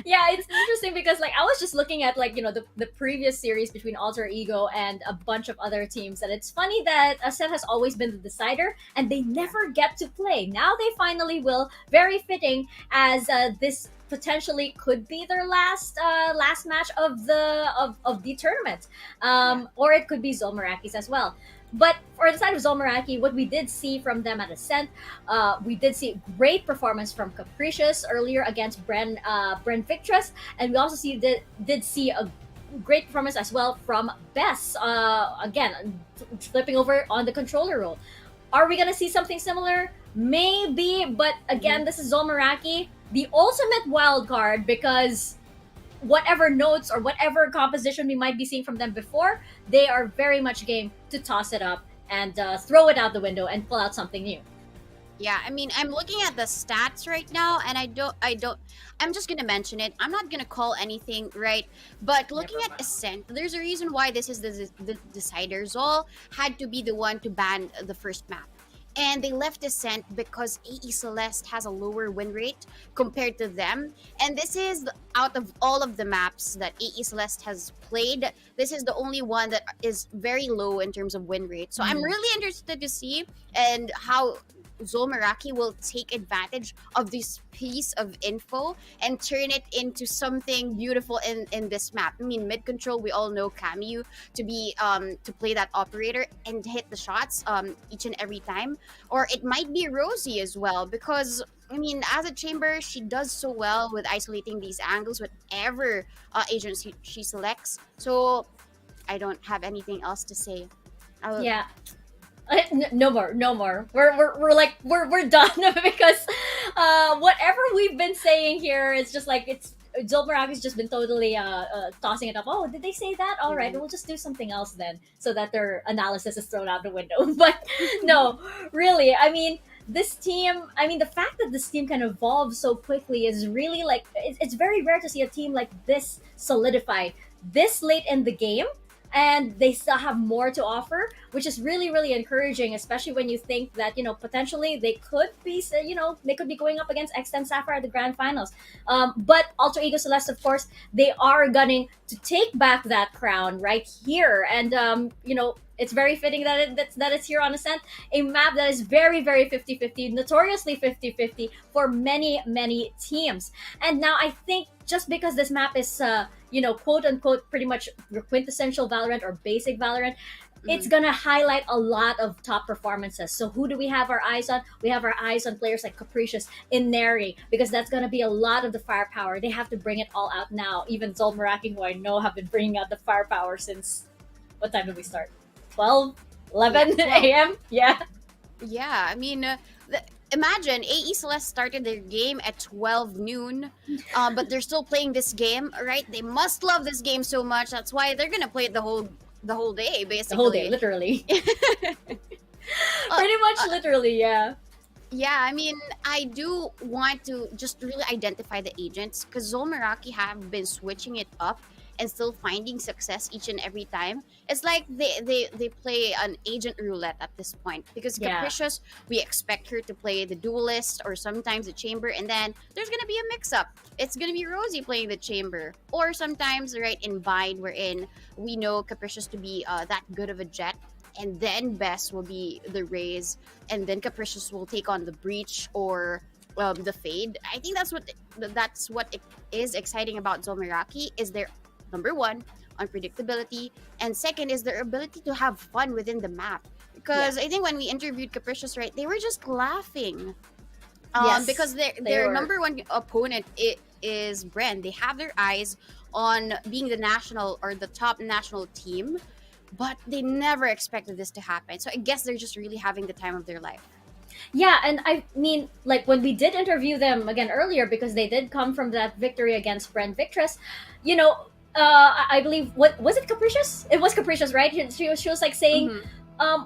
J: yeah, it's interesting because like I was just looking at like, you know, the previous series between Alter Ego and a bunch of other teams, and it's funny that Ascent has always been the decider and they never get to play. Now they finally will. Very fitting, as this potentially could be their last match of the tournament, or it could be Zol Meraki's as well. But for the side of Zol Meraki, what we did see from them at Ascent, we did see great performance from Capricious earlier against Bren Victress, and we also did see a great performance as well from Bess, again flipping over on the controller role. Are we gonna see something similar? Maybe, but again, this is Zol Meraki, the ultimate wild card, because whatever notes or whatever composition we might be seeing from them before, they are very much game to toss it up and throw it out the window and pull out something new.
K: Yeah, I mean, I'm looking at the stats right now, and I'm just gonna mention it. I'm not gonna call anything, right? But looking at Ascent, there's a reason why this is the decider. Zol had to be the one to ban the first map. And they left Ascent because AE Celeste has a lower win rate compared to them. And this is, out of all of the maps that AE Celeste has played, this is the only one that is very low in terms of win rate. So I'm really interested to see and how Zol Meraki will take advantage of this piece of info and turn it into something beautiful in this map. I mean, mid control, we all know Camu to be to play that operator and hit the shots each and every time. Or it might be Rosie as well, because I mean, as a chamber, she does so well with isolating these angles, whatever agent she selects. So I don't have anything else to say.
J: Yeah. No more. We're done because whatever we've been saying here is just like Zol Meraki's just been totally tossing it up. Oh, did they say that? All right, we'll just do something else then, so that their analysis is thrown out the window. But no, really, I mean, this team, I mean, the fact that this team can evolve so quickly is really like, it's very rare to see a team like this solidified this late in the game. And they still have more to offer, which is really, really encouraging, especially when you think that, you know, potentially they could be, you know, they could be going up against Ascent Sapphire at the grand finals. But Alter Ego Celeste, of course, they are gunning to take back that crown right here. And, you know, it's very fitting that it's here on Ascent, a map that is very, very 50-50, notoriously 50-50 for many, many teams. And now I think just because this map is, you know, quote unquote, pretty much your quintessential Valorant or basic Valorant, it's gonna highlight a lot of top performances. So who do we have our eyes on? We have our eyes on players like Capricious, Ineri, because that's gonna be a lot of the firepower. They have to bring it all out now. Even Zol Meraki, who I know have been bringing out the firepower since, what time did we start? 12? 11 a.m.? Yeah.
K: Yeah, I mean, imagine AE Celeste started their game at 12 noon, but they're still playing this game, right? They must love this game so much. That's why they're gonna play it the whole day, basically.
J: The whole day, literally. Pretty much literally, yeah.
K: Yeah, I mean, I do want to just really identify the agents because Zol Meraki have been switching it up and still finding success each and every time. It's like they play an agent roulette at this point because
J: Yeah.
K: Capricious, we expect her to play the duelist or sometimes the chamber, and then there's gonna be a mix-up. It's gonna be Rosie playing the chamber, or sometimes right in Bind, wherein we know Capricious to be that good of a jet, and then Bess will be the Raze, and then Capricious will take on the Breach or the Fade. I think that's what it is exciting about Zol Meraki is their number one unpredictability, and second is their ability to have fun within the map. Because I think when we interviewed Capricious, right, they were just laughing.
J: Yes,
K: Because
J: they
K: their
J: were.
K: number one opponent is Bren. They have their eyes on being the national or the top national team, but they never expected this to happen. So I guess they're just really having the time of their life.
J: Yeah, and I mean, like when we did interview them again earlier, because they did come from that victory against Bren Victress, you know, I believe, what was it, Capricious? It was Capricious, right? She was like saying,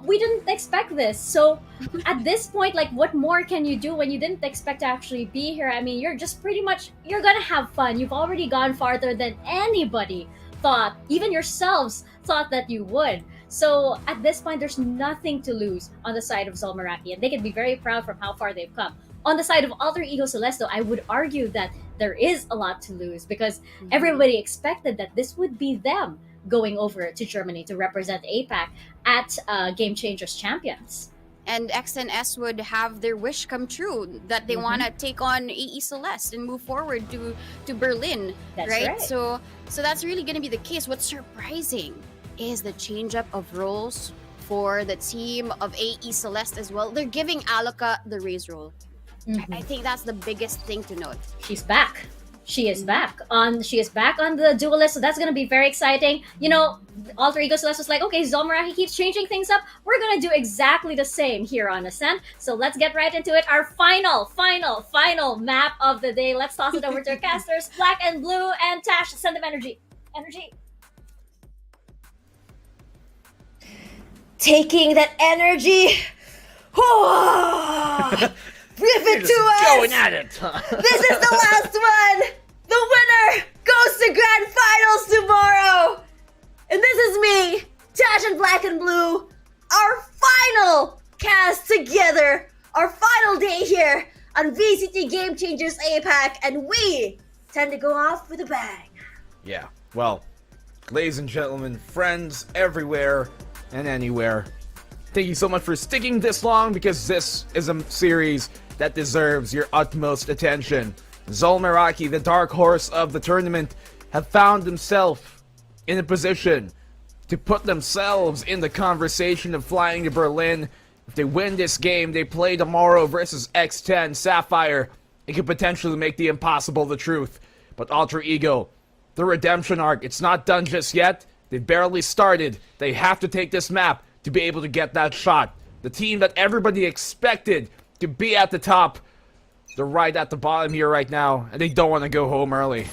J: we didn't expect this. So at this point, like, what more can you do when you didn't expect to actually be here? I mean, you're just pretty much, you're gonna have fun. You've already gone farther than anybody thought, even yourselves thought that you would. So at this point, there's nothing to lose on the side of Zol Meraki, and they can be very proud from how far they've come. On the side of Alter Ego Celeste, I would argue that there is a lot to lose because everybody expected that this would be them going over to Germany to represent APAC at Game Changers Champions.
K: And X and S would have their wish come true that they want to take on AE Celeste and move forward to Berlin.
J: That's
K: right?
J: right.
K: So that's really going to be the case. What's surprising is the change up of roles for the team of AE Celeste as well. They're giving Alaka the Raze role. I think that's the biggest thing to note.
J: She's back. She is back on the duelist, so that's gonna be very exciting. You know, Alter Ego Celeste was like, okay, Zol Meraki keeps changing things up. We're gonna do exactly the same here on Ascent. So let's get right into it. Our final map of the day. Let's toss it over to our casters, Blackenblue and Tash. Send them energy.
R: Taking that energy. Give it to us.
E: Going at it.
R: This is the last one. The winner goes to Grand Finals tomorrow. And this is me, Tash and Blackenblue. Our final cast together. Our final day here on VCT Game Changers APAC. And we tend to go off with a bang.
E: Yeah, well, ladies and gentlemen, friends everywhere and anywhere, thank you so much for sticking this long because this is a series that deserves your utmost attention. Zol Meraki, the dark horse of the tournament, have found themselves in a position to put themselves in the conversation of flying to Berlin. If they win this game, they play tomorrow versus X10 Sapphire. It could potentially make the impossible the truth. But Alter Ego, the redemption arc, it's not done just yet. They've barely started. They have to take this map to be able to get that shot. The team that everybody expected to be at the top, they're right at the bottom here right now, and they don't want to go home early.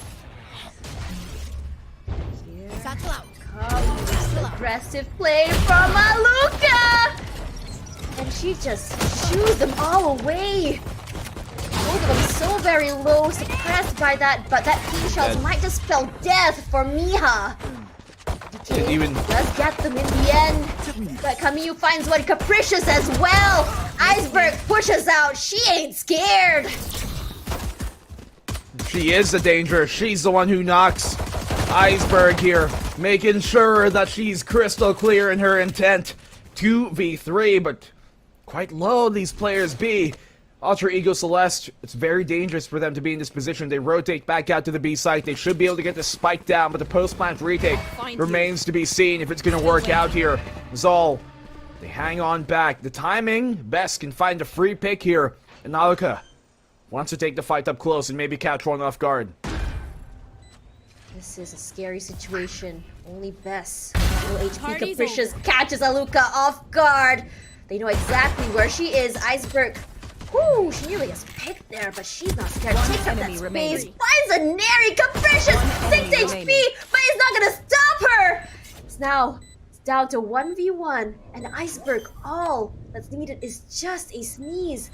R: Aggressive play from Aluka! And she just shoos them all away. Both of them so very low, suppressed by that, but that pea shells might just spell death for Miha.
E: And even
R: Let's get them in the end. But Camus finds one Capricious as well. Iceberg pushes out. She ain't scared.
E: she is the danger. She's the one who knocks Iceberg here, making sure that she's crystal clear in her intent. 2v3, but quite low these players be. Alter Ego Celeste, it's very dangerous for them to be in this position. They rotate back out to the B site. They should be able to get the spike down, but the post-plant retake remains to be seen if it's going to work out here. Zol, they hang on back. The timing, Best can find a free pick here. And Naluka wants to take the fight up close and maybe catch one off guard.
R: This is a scary situation. Only Bess, low HP Capricious, catches Aluka off guard. They know exactly where she is. Iceberg, whoo, she nearly gets picked there, but she's not scared. Takes up that space, finds a Neri. Capricious, 6 HP, but he's not gonna stop her. It's down to 1v1, and Iceberg, all that's needed is just a sneeze.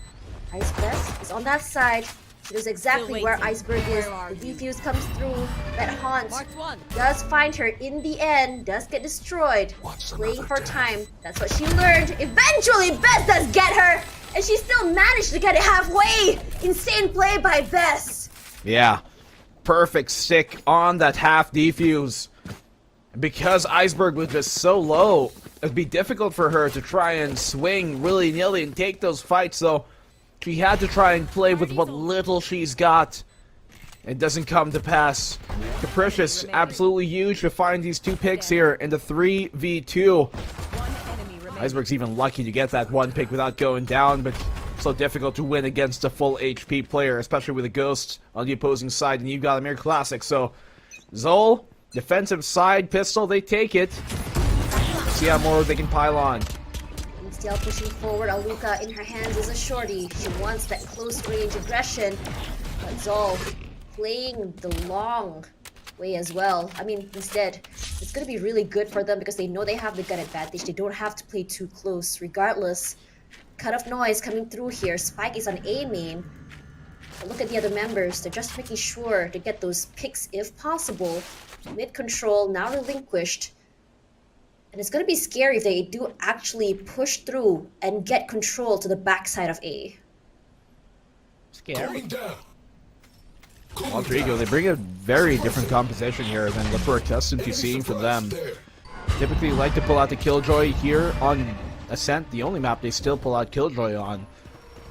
R: Ice Best is on that side. She knows exactly where Iceberg is. The defuse comes through. That haunt does find her in the end. Does get destroyed. Playing for time. That's what she learned. Eventually, Bess does get her. And she still managed to get it halfway. Insane play by Bess.
E: Yeah. Perfect stick on that half defuse. Because Iceberg was just so low, it'd be difficult for her to try and swing willy-nilly and take those fights, so she had to try and play with what little she's got. It doesn't come to pass. Capricious, absolutely huge to find these 2 picks here in the 3v2. Iceberg's even lucky to get that 1 pick without going down, but so difficult to win against a full HP player, especially with a Ghost on the opposing side, and you've got a Mere Classic. So, Zol, defensive side pistol, they take it. See how more they can pile on.
R: Still pushing forward. Aluka in her hands is a shorty. She wants that close range aggression. But Zol playing the long way as well. I mean, instead, it's going to be really good for them because they know they have the gun advantage. They don't have to play too close. Regardless, cut off noise coming through here. Spike is on A main. But look at the other members. They're just making sure to get those picks if possible. Mid control now relinquished. And it's going to be scary if they do actually push through and get control to the backside of A.
E: Scary. Alter Ego, they bring a very different composition here than what we're accustomed to seeing from them. Typically like to pull out the Killjoy here on Ascent, the only map they still pull out Killjoy on,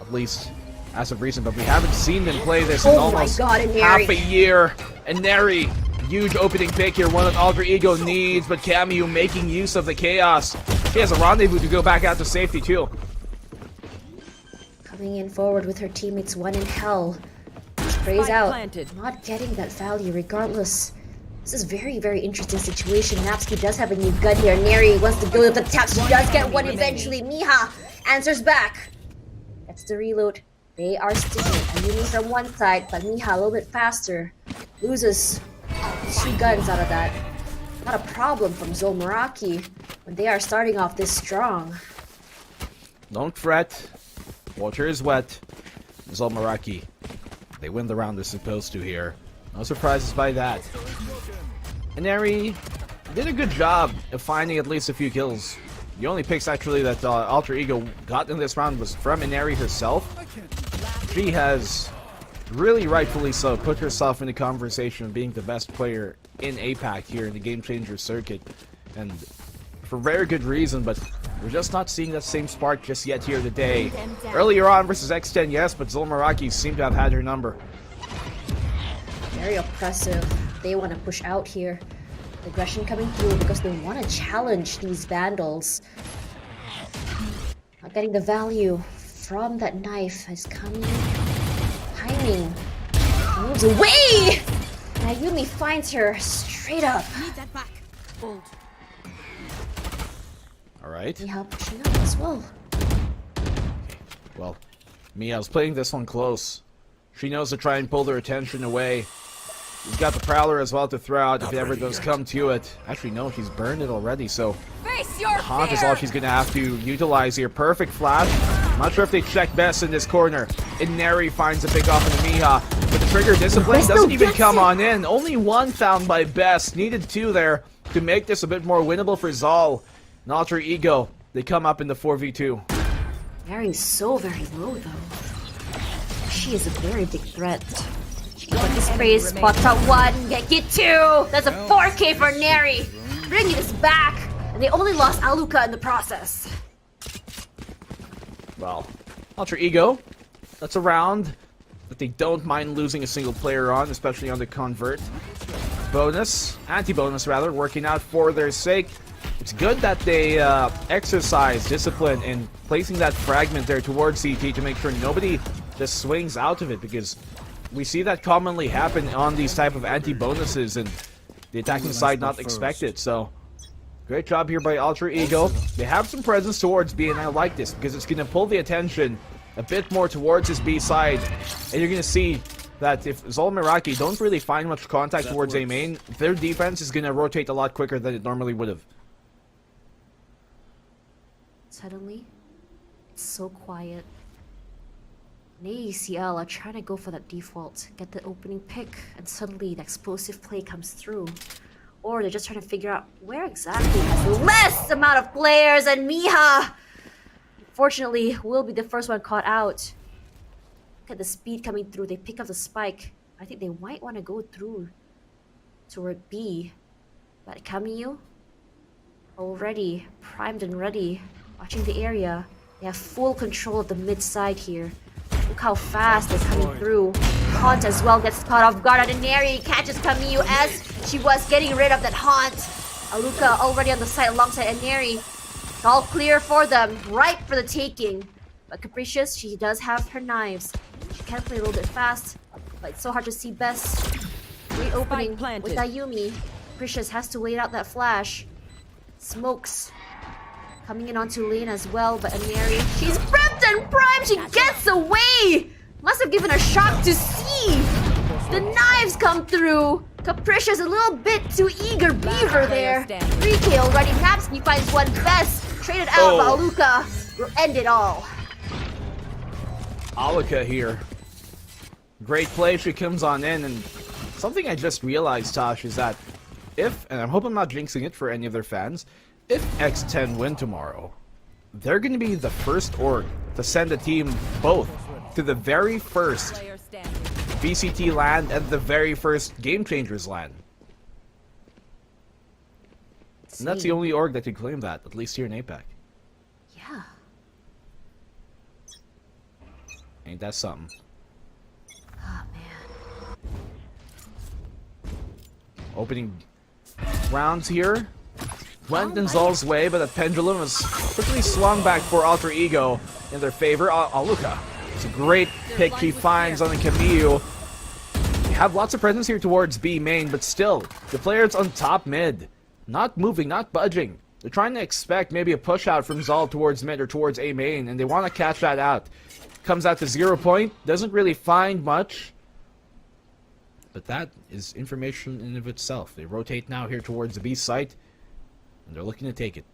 E: at least as of recent, but we haven't seen them play this in almost half a year. And Neri, huge opening pick here, one that Alter Ego needs, but Cameo making use of the chaos. She has a rendezvous to go back out to safety too.
R: Coming in forward with her teammates, one in hell. Sprays out, not getting that value regardless. This is very, very interesting situation. Napsky does have a new gun here. Neri wants to go to the tap. She does get one eventually. Miha answers back. That's the reload. They are sticking. Ayumi from one side, but Miha a little bit faster. Loses 2 guns out of that. Not a problem from Zol Meraki when they are starting off this strong.
E: Don't fret. Water is wet. Zol Meraki, they win the round they're supposed to here. No surprises by that. Inari did a good job of finding at least a few kills. The only picks actually that Alter Ego got in this round was from Inari herself. She has really rightfully so put herself in the conversation of being the best player in APAC here in the Game Changer circuit. And for very good reason, but we're just not seeing that same spark just yet here today. Earlier on versus X10, yes, but Zol Meraki seemed to have had her number.
R: Very oppressive. They want to push out here. Aggression coming through because they want to challenge these Vandals. Not getting the value from that knife is coming. Timing. Moves away! Ayumi finds her straight up.
E: Alright.
R: Miha pushing up as well.
E: Well, Mia's playing this one close. She knows to try and pull their attention away. She's got the Prowler as well to throw out if it ever does come to it. Actually, no, she's burned it already, so Haunt is all she's going to have to utilize here. Perfect flash. I'm not sure if they check best in this corner. Inari finds a pick off into Miha, but the trigger discipline doesn't even come on in. Only 1 found by Best. Needed 2 there to make this a bit more winnable for Zol. And Alter Ego, they come up in the 4v2.
R: Nari's so very low though. She is a very big threat. She got the sprays, spots out 1, get 2! That's a 4K for Neri! Bringing this back! And they only lost Aluka in the process.
E: Well, Alter Ego, that's a round that they don't mind losing a single player on, especially on the convert. Bonus, anti-bonus rather, working out for their sake. It's good that they exercise discipline in placing that fragment there towards CT to make sure nobody just swings out of it, because we see that commonly happen on these type of anti-bonuses and the attacking side not expect it. So great job here by Alter Ego. They have some presence towards B, and I like this because it's going to pull the attention a bit more towards his B side, and you're going to see that if Zol Meraki don't really find much contact towards A main, their defense is going to rotate a lot quicker than it normally would have.
R: Suddenly, it's so quiet. And AECL are trying to go for that default, get the opening pick, and suddenly the explosive play comes through. Or they're just trying to figure out where exactly has the less amount of players, and Miha, fortunately, will be the first one caught out. Look at the speed coming through. They pick up the spike. I think they might want to go through toward B. But Kamiyu, already primed and ready, watching the area. They have full control of the mid side here. Look how fast they're coming through. Haunt as well gets caught off guard, and Neri catches Kamiyu as she was getting rid of that Haunt. Aluka already on the side alongside Neri. It's all clear for them, ripe for the taking. But Capricious, she does have her knives. She can play a little bit fast, but it's so hard to see best. Great opening with Ayumi. Capricious has to wait out that flash. Smokes coming in onto lane as well, but Aneri, she's prepped and primed. She gets away. Must have given a shock to see the knives come through. Capricious a little bit too eager beaver there. 3K already. Napsky finds one best. Traded out, but Aluka will end it all.
E: Aluka here. Great play. She comes on in, and something I just realized, Tosh, is that if, and I hope I'm not jinxing it for any of their fans, if X10 win tomorrow, they're going to be the first org to send a team both to the very first VCT LAN and the very first Game Changers LAN. And that's the only org that can claim that, at least here in APAC.
R: Yeah.
E: Ain't that something?
R: Oh, man.
E: Opening rounds here. Went in Zol's way, but the pendulum was quickly swung back for Alter Ego in their favor. Aluka. It's a great pick he finds on the Kamiyu. They have lots of presence here towards B main, but still, the players on top mid, not moving, not budging. They're trying to expect maybe a push out from Zol towards mid or towards A main, and they want to catch that out. Comes out to 0 point, doesn't really find much. But that is information in and of itself. They rotate now here towards the B site, and they're looking to take it.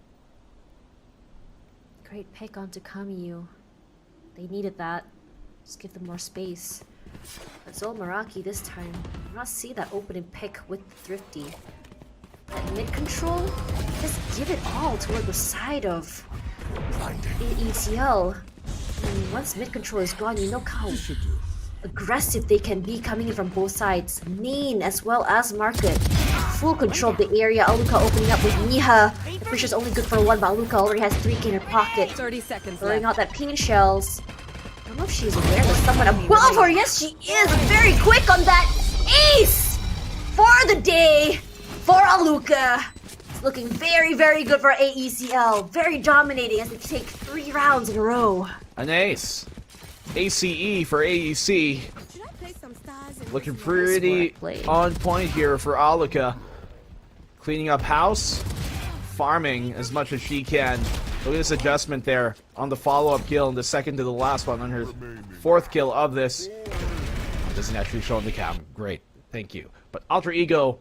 R: Great pick onto Kamiyu. They needed that. Just give them more space. But Zol Meraki this time, do not see that opening pick with Thrifty. That mid control, just give it all toward the side of AECL. And once mid control is gone, you know how aggressive they can be coming in from both sides. Main as well as market. Full control of the area. Aluka opening up with Miha. Capricious only good for one, but Aluka already has 3K in her pocket.
C: 30 seconds
R: throwing out that pain shells. I don't know if she's aware there's someone above her. Yes, she is. Very quick on that ace for the day for Aluka. It's looking very, very good for AECL. Very dominating as they take 3 rounds in a row.
E: An ace. ACE for AEC. Looking pretty on point here for Aluka. Cleaning up house. Farming as much as she can. Look at this adjustment there on the follow-up kill and the second to the last one on her 4th kill of this. Doesn't actually show on the cam. Great. Thank you. But Alter Ego,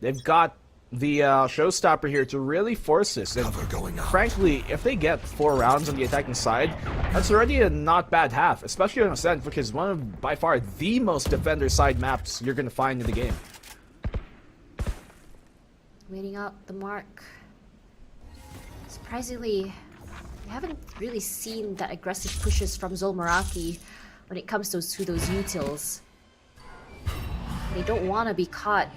E: they've got the showstopper here to really force this. And frankly, if they get 4 rounds on the attacking side, that's already a not bad half, especially on Ascent, which is one of, by far, the most defender side maps you're going to find in the game.
R: Waiting out the mark. Surprisingly, we haven't really seen that aggressive pushes from Zol Meraki when it comes to those utils. They don't want to be caught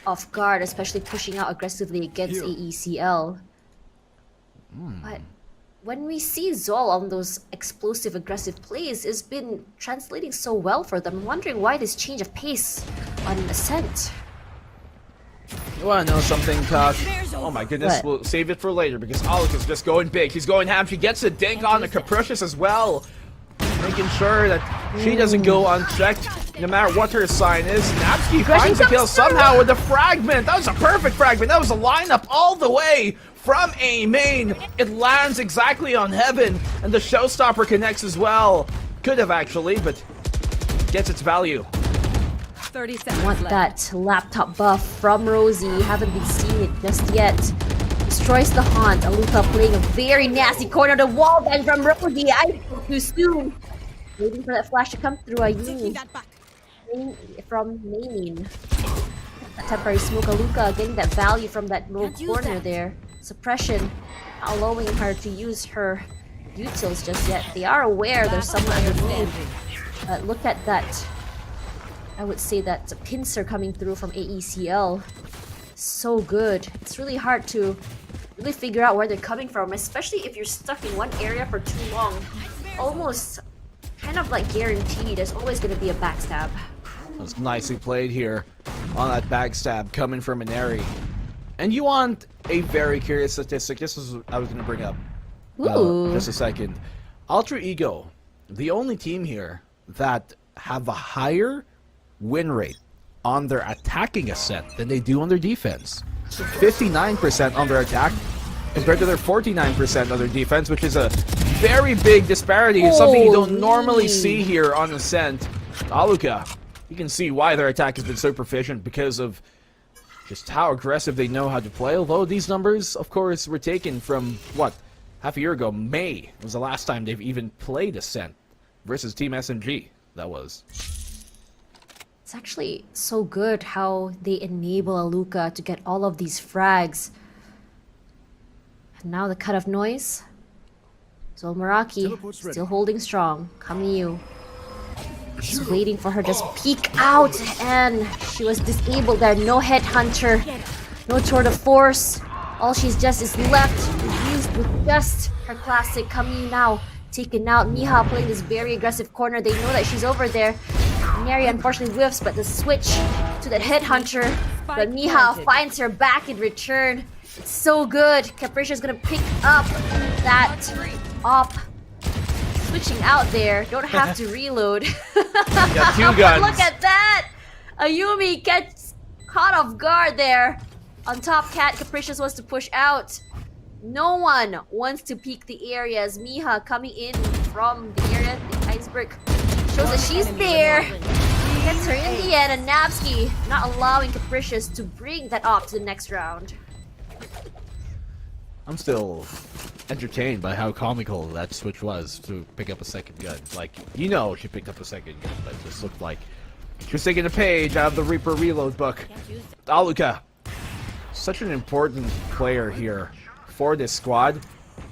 R: off guard, especially pushing out aggressively against AECL. But when we see Zol on those explosive, aggressive plays, it's been translating so well for them. I'm wondering why this change of pace on Ascent.
E: You want to know something, Tosh? Oh my goodness,
R: What?
E: we'll save it for later because Aluka's just going big. He's going ham. She gets a dink on the Capricious as well. Making sure that she doesn't go unchecked no matter what her sign is. Napsky finds the kill somehow with a fragment. That was a perfect fragment. That was a lineup all the way from A main. It lands exactly on Heaven, and the showstopper connects as well. Could have actually, but gets its value.
C: 30 seconds
R: Want
C: left.
R: that laptop buff from Rosie. Haven't been seeing it just yet. Destroys the Haunt. Aluka playing a very nasty corner to wall bang from Rosie. I spoke too soon. Waiting for that flash to come through. Ayumi from Mainin. That temporary smoke. Aluka getting that value from that low corner there. Suppression, not allowing her to use her utils just yet. They are aware there's someone underneath. Look at that. I would say that pincer coming through from AECL. So good. It's really hard to really figure out where they're coming from, especially if you're stuck in one area for too long. Almost kind of like guaranteed there's always going to be a backstab.
E: That's nicely played here on that backstab coming from Inari. And you want a very curious statistic. This is what I was going to bring up. Just a second. Alter Ego, the only team here that have a higher win rate on their attacking Ascent than they do on their defense. 59% on their attack compared to their 49% on their defense, which is a very big disparity. It's something you don't normally see here on Ascent. Aluka, you can see why their attack has been so proficient because of just how aggressive they know how to play. Although these numbers, of course, were taken from, what, half a year ago. May was the last time they've even played Ascent versus Team SMG. That was.
R: It's actually so good how they enable Aluka to get all of these frags. And now the cut of noise. Zol Meraki still holding strong. Kamiyu. Just waiting for her to just peek out, and she was disabled there. No headhunter, no tour de force. All she's just is left used with just her classic. Kamiyu now taken out. Miha playing this very aggressive corner. They know that she's over there. Neri unfortunately whiffs, but the switch to that headhunter. But Miha finds her back in return. It's so good. Capricia's gonna pick up that op. Switching out there. Don't have to reload.
E: Got two guns.
R: Look at that! Ayumi gets caught off guard there. On top, Cat Capricious wants to push out. No one wants to peek the area as Miha coming in from the area. The iceberg shows that she's there. Gets her in the end, and Navsky not allowing Capricious to bring that op to the next round.
E: I'm still entertained by how comical that switch was to pick up a second gun. Like, you know she picked up a second gun, but it just looked like she was taking a page out of the Reaper Reload book. Aluka, such an important player here for this squad.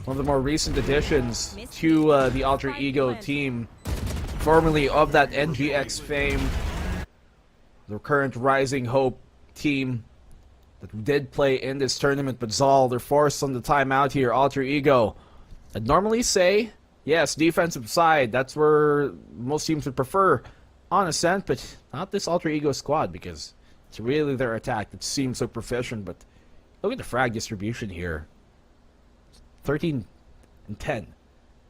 E: One of the more recent additions to the Alter Ego team, formerly of that NGX fame. The current Rising Hope team that did play in this tournament, but Zol, they're forced on the timeout here. Alter Ego. I'd normally say, yes, defensive side, that's where most teams would prefer on Ascent, but not this Alter Ego squad, because it's really their attack that seems so proficient. But look at the frag distribution here. 13 and 10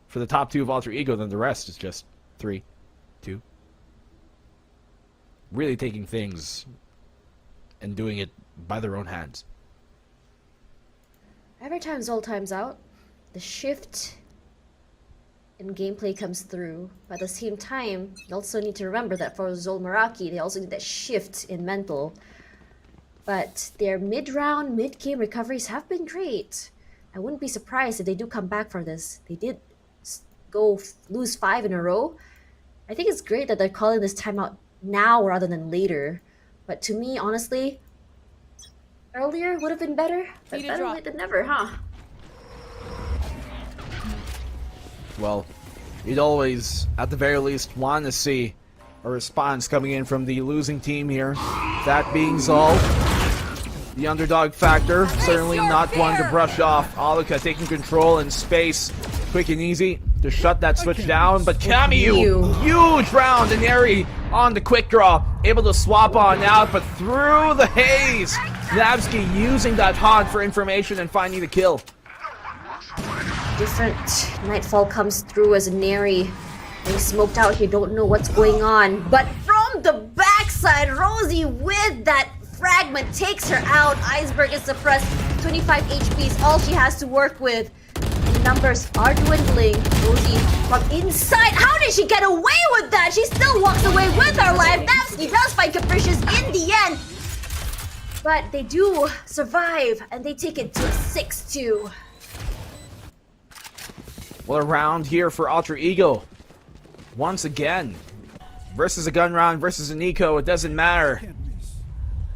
E: for the top two of Alter Ego, then the rest is just 3, 2. Really taking things and doing it by their own hands.
R: Every time Zol times out, the shift in gameplay comes through. But at the same time, you also need to remember that for Zol Meraki, they also need that shift in mental. But their mid-round, mid-game recoveries have been great. I wouldn't be surprised if they do come back for this. They did lose 5 in a row. I think it's great that they're calling this timeout now rather than later. But to me, honestly, earlier would have been better, but better late than never, huh?
E: Well, you'd always, at the very least, want to see a response coming in from the losing team here. That being Zol, the underdog factor, certainly not one to brush off. Aluka taking control in space, quick and easy to shut that switch down. But Kamiyu, huge round, and Eri on the quick draw, able to swap on out, but through the haze. Navsky using that haunt for information and finding the kill.
R: Different Nightfall comes through as Neri. They smoked out here, don't know what's going on. But from the backside, Rosie with that fragment takes her out. Iceberg is suppressed. 25 HP is all she has to work with. The numbers are dwindling. Rosie from inside. How did she get away with that? She still walks away with her life. Navsky does find Capricious in the end. But they do survive, and they take it to a 6-2.
E: Well, a round here for Alter Ego. once again. Versus a gun round, versus an eco, it doesn't matter.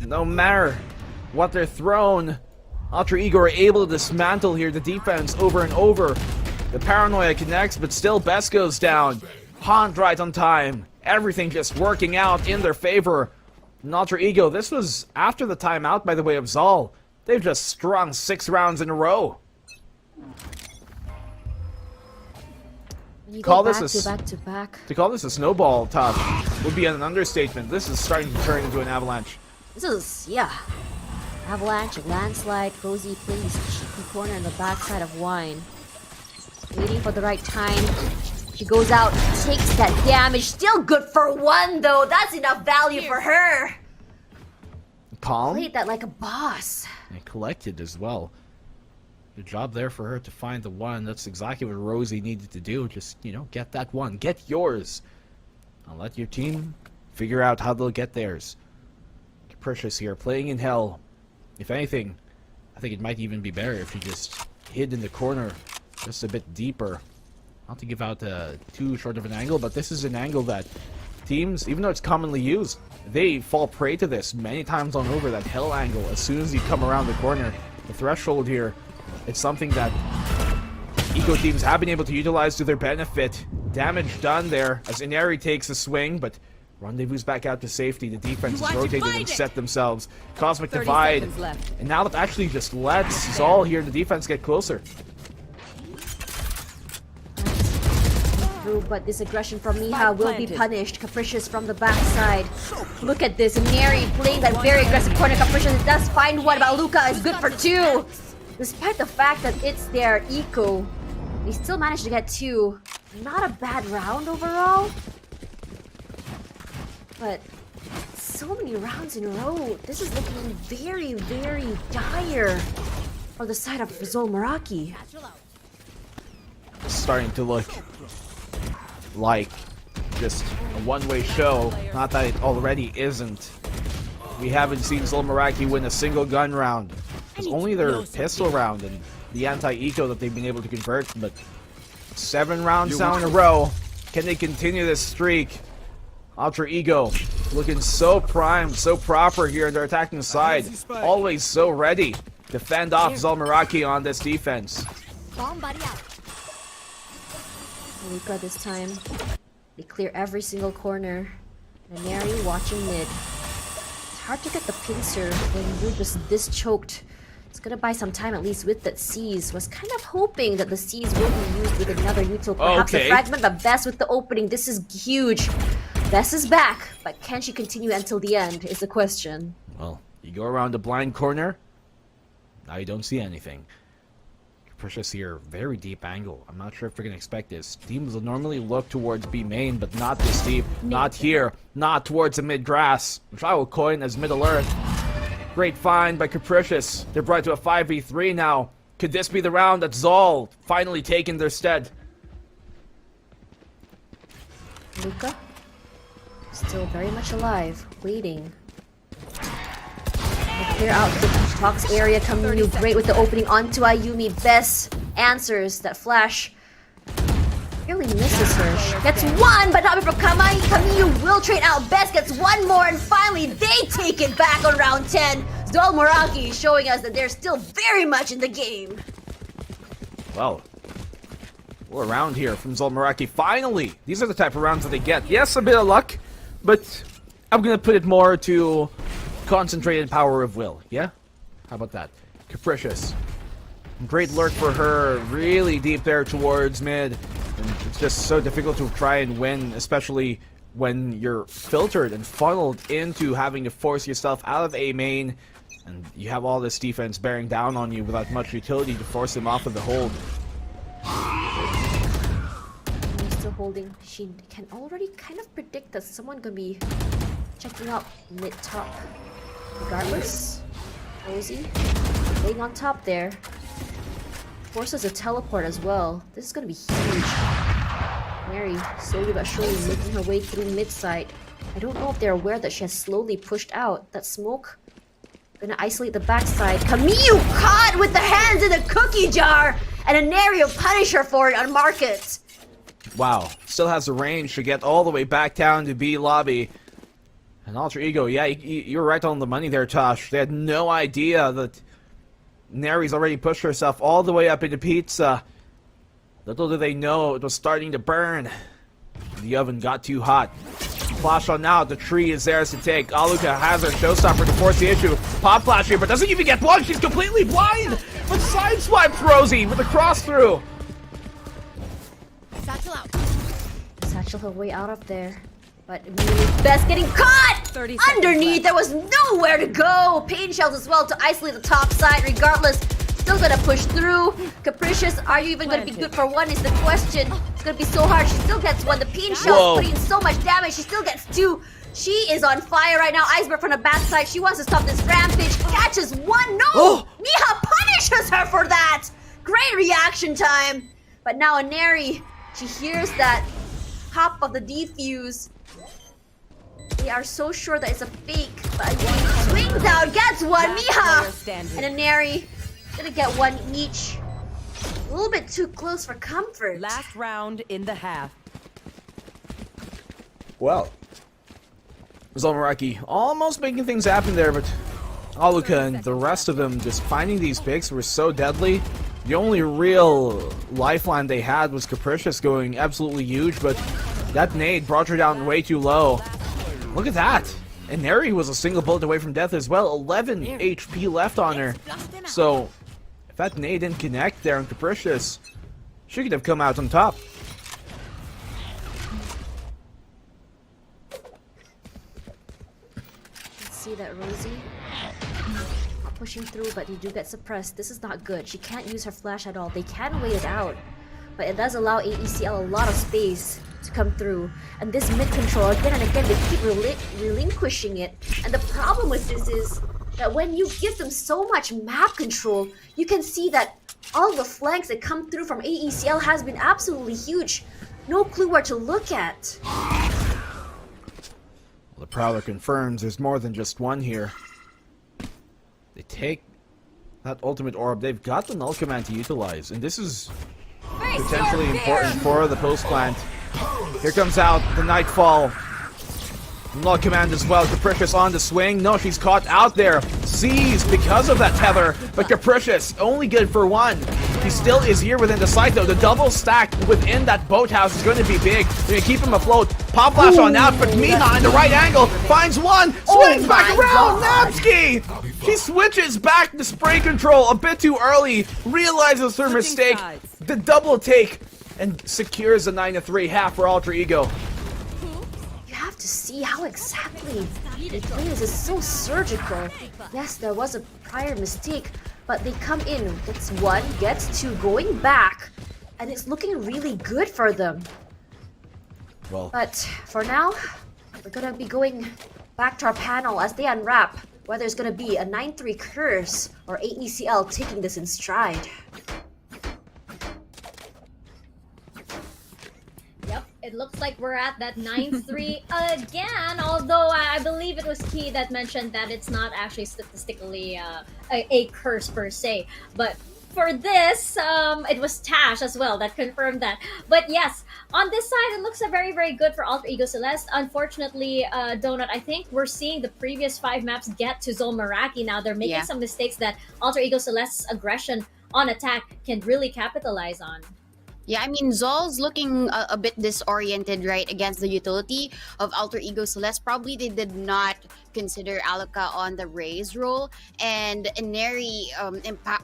E: No matter what they're thrown, Ultra Ego are able to dismantle here the defense over and over. The paranoia connects, but still Best goes down. Haunt right on time. Everything just working out in their favor. And Ultra Ego, this was after the timeout by the way of Zol. They've just strung 6 rounds in a row.
R: You
E: Call
R: go
E: this
R: back to back.
E: To call this a snowball toss would be an understatement. This is starting to turn into an avalanche.
R: This is, yeah. Avalanche, landslide, Rosie playing this cheeky corner in the backside of Wine. Waiting for the right time. She goes out, takes that damage. Still good for 1 though. That's enough value for her.
E: Calm.
R: Played that like a boss.
E: And collected as well. Good job there for her to find the 1. That's exactly what Rosie needed to do. Just, you know, get that 1. Get yours. I'll let your team figure out how they'll get theirs. Capricious here, playing in hell. If anything, I think it might even be better if you just hid in the corner just a bit deeper. Not to give out too short of an angle, but this is an angle that teams, even though it's commonly used, they fall prey to this many times on over, that hell angle. As soon as you come around the corner, the threshold here, it's something that eco teams have been able to utilize to their benefit. Damage done there as Inari takes a swing, but Rendezvous back out to safety. The defense is rotated and set themselves. Cosmic Divide. And now that actually just lets Zol here, the defense, get closer.
R: Through, but this aggression from Miha will be punished. Capricious from the backside. Look at this. Neri playing that very aggressive corner. Capricious does find 1, but Luca is good for 2. Despite the fact that it's their eco, they still managed to get 2. Not a bad round overall. But so many rounds in a row. This is looking very, very dire for the side of Zol Meraki.
E: Starting to look like just a one-way show. Not that it already isn't. We haven't seen Zol Meraki win a single gun round. It's only their pistol round and the anti-eco that they've been able to convert, but 7 rounds down in a row. Can they continue this streak? Ultra Ego looking so primed, so proper here in their attacking side. Always so ready to fend off Zol Meraki on this defense.
R: Luca this time. They clear every single corner. Neri watching mid. It's hard to get the pincer when you're just this choked. It's gonna buy some time at least with that Seize. Was kind of hoping that the Seize will be used with another util. Perhaps a fragment, but Best with the opening. This is huge. Best is back, but can she continue until the end is the question.
E: Well, you go around the blind corner. Now you don't see anything. Capricious here, very deep angle. I'm not sure if we're gonna expect this. Teams will normally look towards B main, but not this deep. Not here. Not towards the mid grass. Which I will coin as mid alert. Great find by Capricious. They're brought to a 5v3 now. Could this be the round that Zol finally taken their stead?
R: Luca, still very much alive, waiting. They clear out the Tox area. Camus great with the opening onto Ayumi. Best answers that flash. Really misses her. She gets 1, but not before Camus will trade out. Best gets 1 more, and finally they take it back on round 10. Zol Meraki showing us that they're still very much in the game.
E: Well, we're around here from Zol Meraki. Finally, these are the type of rounds that they get. Yes, a bit of luck, but I'm gonna put it more to concentrated power of will. Yeah? How about that? Capricious. Great lurk for her. Really deep there towards mid. And it's just so difficult to try and win, especially when you're filtered and funneled into having to force yourself out of A main. And you have all this defense bearing down on you without much utility to force them off of the hold.
R: Still holding. She can already kind of predict that someone gonna be checking out mid top. Regardless, Rosie laying on top there. Forces a teleport as well. This is gonna be huge. Mary slowly but surely making her way through mid side. I don't know if they're aware that she has slowly pushed out. That smoke gonna isolate the backside. Camus caught with the hands in the cookie jar, and a Neri will punish her for it on market.
E: wow, still has the range to get all the way back down to B lobby. And Alter Ego, yeah, you're right on the money there, Tosh. They had no idea that Neri's already pushed herself all the way up into pizza. Little do they know it was starting to burn. The oven got too hot. Flash on now, the tree is theirs to take. Aluka has her showstopper to force the issue. Pop flash here, but doesn't even get one. She's completely blind. But sideswipes Rosie with a cross through.
L: Satchel out. Satchel her way out of there. But Best getting caught! Underneath, there was nowhere to go! Pain shells as well to isolate the top side regardless. Still gonna push through. Capricious, are you even gonna be good for one is the question. It's gonna be so hard. She still gets one. The pain shells putting in so much damage. She still gets two. She is on fire right now. Iceberg from the backside. She wants to stop this rampage. Catches one. No! Miha punishes her for that! Great reaction time. But now Neri, she hears that pop of the defuse. They are so sure that it's a fake, but swings out, gets one, Miha! And then Neri gonna get one each. A little bit too close for comfort.
C: Last round in the half.
E: Well, Zol Meraki almost making things happen there, but Aluka and the rest of them just finding these picks were so deadly. The only real lifeline they had was Capricious going absolutely huge, but that nade brought her down way too low. Look at that! And Neri was a single bullet away from death as well. 11 HP left on her. So, if that nade didn't connect there on Capricious, she could have come out on top.
L: Let's see that Rosie pushing through, but you do get suppressed. This is not good. She can't use her flash at all. They can wait it out, but it does allow AECL a lot of space to come through. And this mid control, again and again, they keep relinquishing it. And the problem with this is that when you give them so much map control, you can see that all the flanks that come through from AECL has been absolutely huge. No clue where to look at.
E: The Prowler confirms there's more than just one here. They take that ultimate orb. They've got the null command to utilize, and this is potentially important for the post plant. Here comes out the Nightfall. Null command as well. Capricious on the swing. No, she's caught out there. Seized because of that tether. But Capricious only good for one. He still is here within the site though. The double stack within that boathouse is going to be big. They're going to keep him afloat. Pop flash on out, but Miha in the right angle finds one. Swings back around. Napski! She switches back to spray control a bit too early. Realizes her mistake. The double take. And secures the 9-3 half for Alter Ego.
L: You have to see how exactly they play this. Is so surgical. Yes, there was a prior mistake, but they come in, gets one, gets two, going back, and it's looking really good for them.
E: Well,
L: but for now, we're gonna be going back to our panel as they unwrap whether it's gonna be a 9-3 curse or AECL taking this in stride.
J: It looks like we're at that 9-3 again, although I believe it was Key that mentioned that it's not actually statistically a curse per se. But for this, it was Tash as well that confirmed that. But yes, on this side, it looks very, very good for Alter Ego Celeste. Unfortunately, Donut, I think we're seeing the previous 5 maps get to Zol Meraki now. They're making some mistakes that Alter Ego Celeste's aggression on attack can really capitalize on.
K: Yeah, I mean, Zol's looking a bit disoriented, right, against the utility of Alter Ego Celeste. Probably they did not consider Aluka on the Raze role, and Neri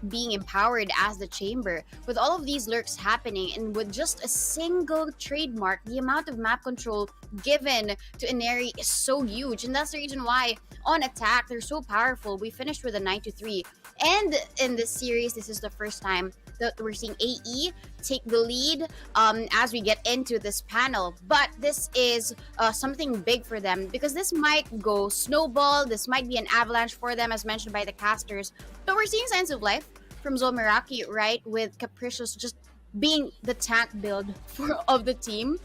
K: being empowered as the chamber. With all of these lurks happening, and with just a single trademark, the amount of map control given to Neri is so huge, and that's the reason why on attack they're so powerful. We finished with a 9-3, and in this series, this is the first time that we're seeing AE take the lead as we get into this panel. But this is something big for them, because this might go snowball, this might be an avalanche for them, as mentioned by the casters. But we're seeing signs of life from Zol Meraki, right, with Capricious just being the tank build of the team.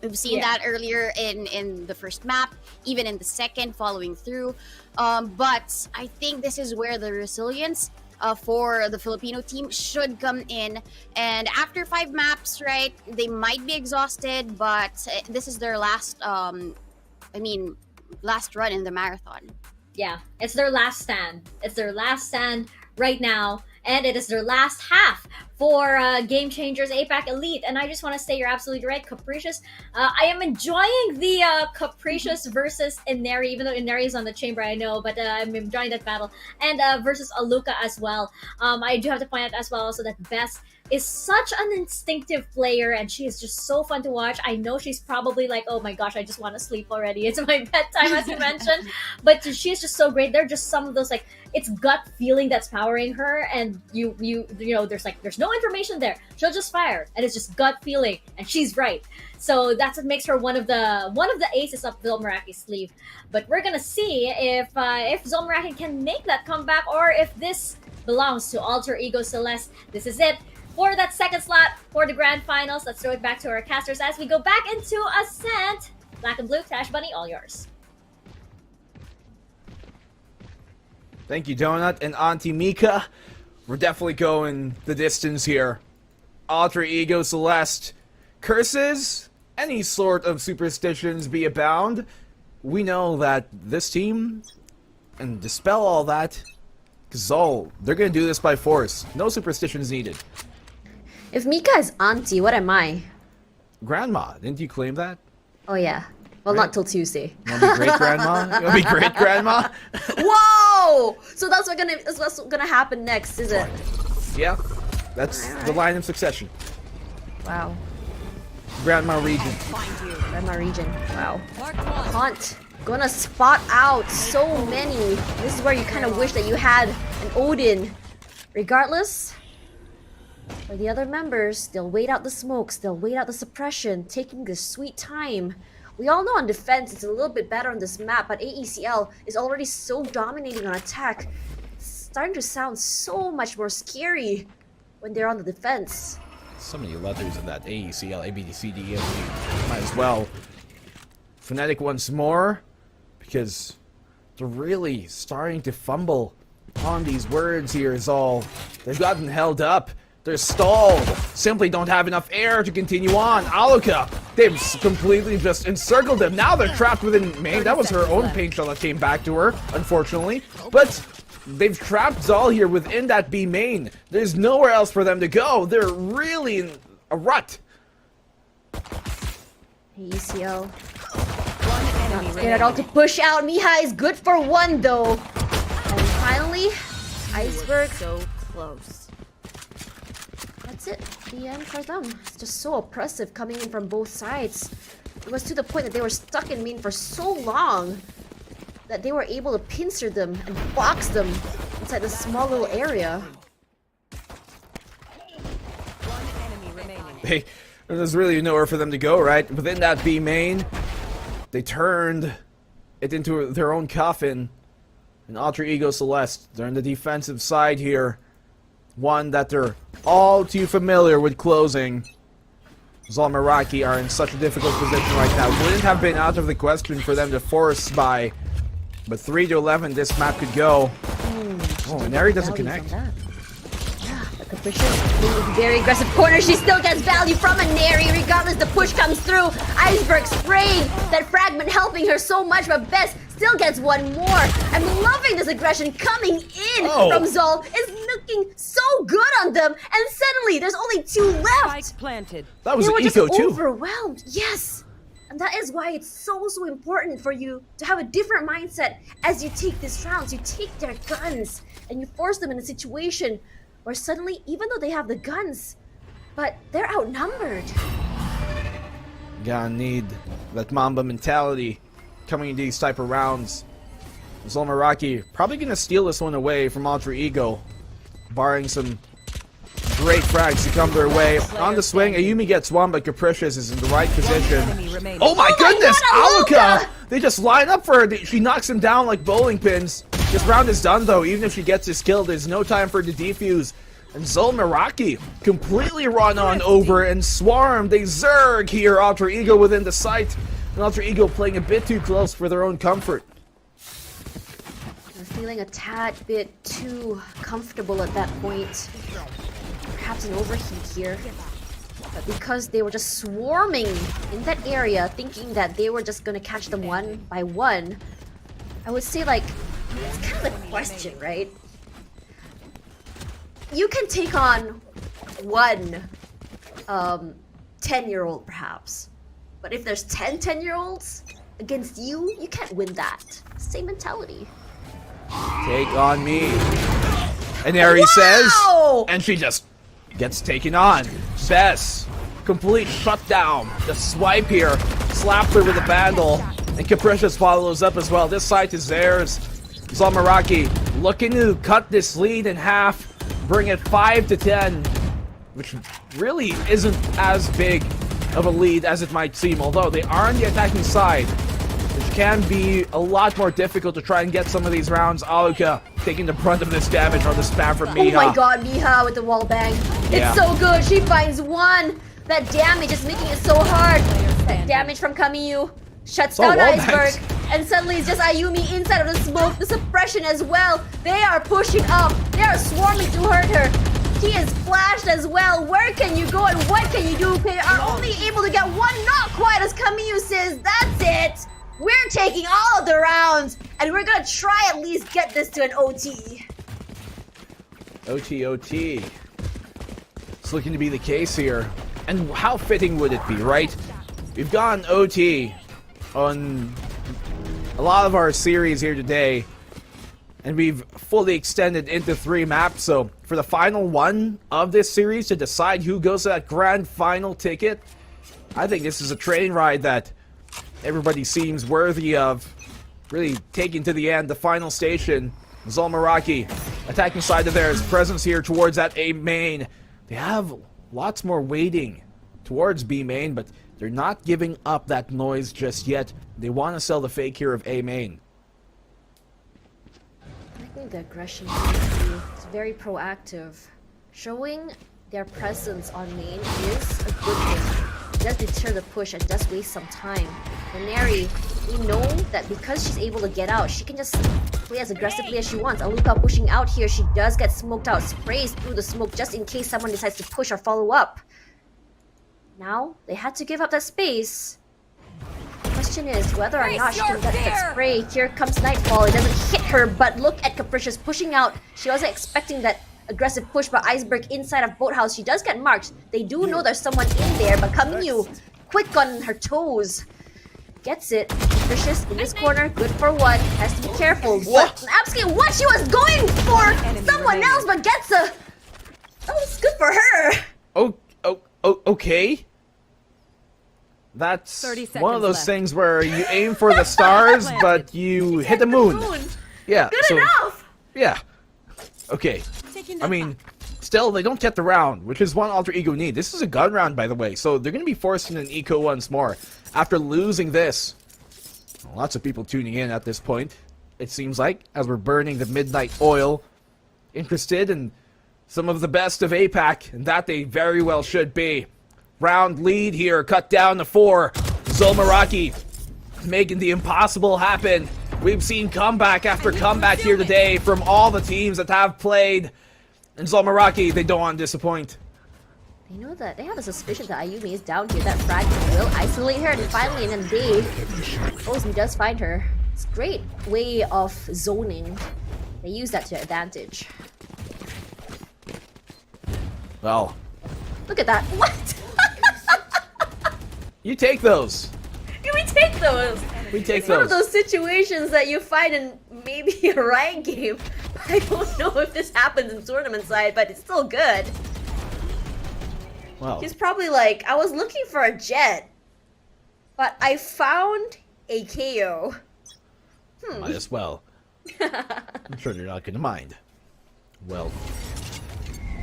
K: We've seen that earlier in the first map, even in the second, following through. But I think this is where the resilience for the Filipino team should come in. And after 5 maps, right, they might be exhausted, but this is their last, last run in the marathon.
J: Yeah, it's their last stand. It's their last stand right now, and it is their last half for Game Changers APAC Elite. And I just want to say you're absolutely right, Capricious. I am enjoying the Capricious versus Ineri, even though Ineri is on the chamber, I know, but I'm enjoying that battle. And versus Aluka as well. I do have to point out as well also that Bess is such an instinctive player, and she is just so fun to watch. I know she's probably like, oh my gosh, I just want to sleep already. It's my bedtime, as you mentioned. But she's just so great. They're just some of those, like, it's gut feeling that's powering her, and you know, there's no information there. She'll just fire, and it's just gut feeling, and she's right. So that's what makes her one of the aces up Zol Meraki's sleeve. But we're gonna see if Zol Meraki can make that comeback, or if this belongs to Alter Ego Celeste. This is it for that second slot for the grand finals. Let's throw it back to our casters as we go back into Ascent. Blackenblue, Tashbunny, all yours.
E: Thank you, Donut and Auntie Mika. We're definitely going the distance here. Alter Ego Celeste. Curses, any sort of superstitions be abound. We know that this team, and dispel all that, Zol, they're gonna do this by force. No superstitions needed.
R: If Mika is auntie, what am I?
E: Grandma, didn't you claim that?
R: Oh yeah. Well, not till Tuesday.
E: You wanna be great grandma? You wanna be great grandma?
R: Whoa! So that's what's gonna happen next, is it?
E: Yeah, that's the line of succession.
R: Wow.
E: Grandma region.
R: Grandma region. Wow. Haunt. Gonna spot out so many. This is where you kind of wish that you had an Odin. Regardless, for the other members, they'll wait out the smokes, they'll wait out the suppression, taking their sweet time. We all know on defense it's a little bit better on this map, but AECL is already so dominating on attack. It's starting to sound so much more scary when they're on the defense.
E: So many letters in that AECL, ABCD, might as well. Phonetic once more, because they're really starting to fumble on these words here, Zol. They've gotten held up. They're stalled. Simply don't have enough air to continue on. Aluka, they've completely just encircled them. Now they're trapped within main. That was her own paint shell that came back to her, unfortunately. But they've trapped Zol here within that B main. There's nowhere else for them to go. They're really in a rut.
R: AECL. Not scared at all to push out. Miha is good for one though. And finally, Iceberg.
L: So close.
R: That's it. The end for them. It's just so oppressive coming in from both sides. It was to the point that they were stuck in main for so long that they were able to pincer them and box them inside this small little area.
E: Hey, there's really nowhere for them to go, right? Within that B main, they turned it into their own coffin. And Alter Ego Celeste, they're on the defensive side here. One that they're all too familiar with closing. Zol Meraki are in such a difficult position right now. Wouldn't have been out of the question for them to force by, but 3-11 this map could go. Oh, and Neri doesn't connect.
R: Capricious, very aggressive corner. She still gets value from a Neri. Regardless, the push comes through. Iceberg spraying that fragment, helping her so much, but Bess still gets one more. I'm loving this aggression coming in from Zol. It's looking so good on them, and suddenly there's only 2 left.
C: Planted.
E: That was
R: they were
E: eco
R: just
E: too.
R: Overwhelmed. Yes. And that is why it's so important for you to have a different mindset as you take these rounds. You take their guns and you force them in a situation where suddenly, even though they have the guns, but they're outnumbered.
E: Gotta need that Mamba mentality coming into these type of rounds. Zol Meraki probably gonna steal this one away from Alter Ego, barring some great frags to come their way. On the swing, Ayumi gets one, but Capricious is in the right position. Oh my goodness! Aluka! They just line up for her. She knocks him down like bowling pins. This round is done though. Even if she gets his kill, there's no time for her to defuse. And Zol Meraki completely run on over and swarm. They zerg here. Alter Ego within the site. And Alter Ego playing a bit too close for their own comfort.
R: feeling a tad bit too comfortable at that point. Perhaps an overheat here. But because they were just swarming in that area, thinking that they were just gonna catch them one by one, I would say, like, it's kind of the question, right? You can take on one 10-year-old perhaps, but if there's 10 10-year-olds against you, you can't win that. Same mentality.
E: Take on me. And there he says, and she just gets taken on. Bess, complete shutdown. The swipe here, slaps her with a vandal, and Capricious follows up as well. This site is theirs. Zol Meraki looking to cut this lead in half, bring it 5-10, which really isn't as big of a lead as it might seem, although they are on the attacking side, which can be a lot more difficult to try and get some of these rounds. Aluka taking the brunt of this damage on the spam from Miha.
R: Oh my god, Miha with the wall bang.
E: Yeah.
R: It's so good. She finds one. That damage is making it so hard. That damage from Kamiyu shuts down Iceberg. And suddenly it's just Ayumi inside of the smoke. The suppression as well. They are pushing up. They are swarming to hurt her. He is flashed as well. Where can you go and what can you do? They are only able to get one. Not quite, as Kamiyu says. That's it. We're taking all of the rounds. And we're going to try at least get this to an OT.
E: OT. It's looking to be the case here. And how fitting would it be, right? We've gone OT on a lot of our series here today, and we've fully extended into 3 maps, so for the final one of this series to decide who goes to that grand final ticket, I think this is a train ride that everybody seems worthy of really taking to the end. The final station, Zol Meraki attacking side of theirs, presence here towards that A main. They have lots more waiting towards B main, but they're not giving up that noise just yet. They want to sell the fake here of A main.
R: I think the aggression is very proactive. Showing their presence on main is a good thing. It does deter the push and does waste some time. Neri, we know that because she's able to get out, she can just play as aggressively as she wants. Aluka pushing out here, she does get smoked out, sprays through the smoke just in case someone decides to push or follow up. Now, they had to give up that space. The question is whether or not she can get that spray. Here comes Nightfall. It doesn't hit her, but look at Capricious pushing out. She wasn't expecting that aggressive push by Iceberg inside of Boathouse. She does get marked. They do know there's someone in there, but Kamiyu, quick on her toes. Gets it. Capricious in this corner, good for what? Has to be careful. What? Absolutely what she was going for! Someone else, but gets a... That was good for her!
E: Okay. That's one of those things where you aim for the stars, but you hit the moon. Yeah.
R: Good enough!
E: Yeah. Okay. I mean, still, they don't get the round, which is one alter ego need. This is a gun round, by the way, so they're going to be forced in an eco once more. After losing this, lots of people tuning in at this point, it seems like, as we're burning the midnight oil, interested in some of the best of APAC, and that they very well should be. Round lead here, cut down to 4. Zol Meraki making the impossible happen. We've seen comeback after comeback here today from all the teams that have played. And Zol Meraki, they don't want to disappoint.
R: They know that they have a suspicion that Ayumi is down here. That fragment will isolate her, and finally in a day, Ozmi does find her. It's a great way of zoning. They use that to their advantage.
E: Well,
R: look at that. What?
E: You take those.
R: We take those.
E: We take
R: it's
E: those.
R: One of those situations that you find in maybe a Riot game. I don't know if this happens in tournament side, but it's still good.
E: Well,
R: he's probably like, I was looking for a jet, but I found a KO.
E: Might as well. I'm sure they're not going to mind. Well,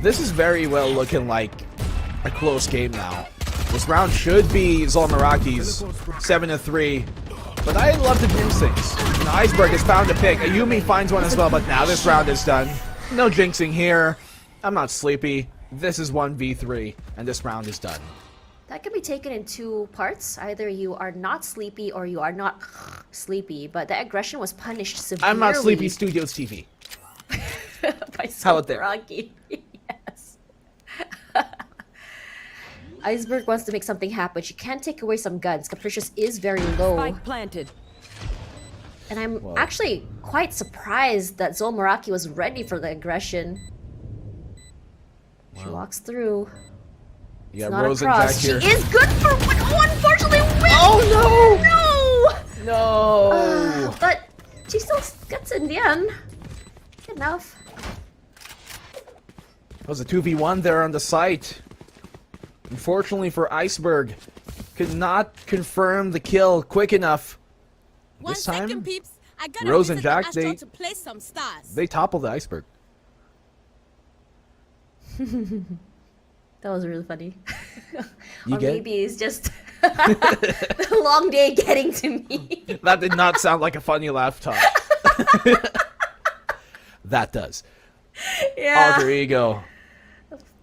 E: this is very well looking like a close game now. This round should be Zol Meraki's 7-3, but I love the instincts. And Iceberg has found a pick. Ayumi finds one as well, but now this round is done. No jinxing here. I'm not sleepy. This is 1v3, and this round is done.
R: That can be taken in two parts. Either you are not sleepy or you are not sleepy, but the aggression was punished severely.
E: I'm not Sleepy Studios TV.
R: by
E: How
R: Zol
E: about that?
R: Meraki. Yes. Iceberg wants to make something happen. She can't take away some guns. Capricious is very low.
C: Spike planted.
R: And I'm
E: Whoa.
R: actually quite surprised that Zol Meraki was ready for the aggression. She walks through.
E: You got
R: Not
E: Rose and
R: across.
E: Jack here.
R: She is good for one. Oh, unfortunately, wins.
E: Oh no!
R: No!
E: No!
R: But she still gets in the end. Good enough.
E: That was a 2v1 there on the site. Unfortunately for Iceberg, could not confirm the kill quick enough. This time, Rose and Jack, they toppled the Iceberg.
R: That was really funny.
E: You
R: or
E: get it?
R: maybe it's just the long day getting to me.
E: That did not sound like a funny laugh, Tosh. That does.
R: Yeah.
E: Alter ego.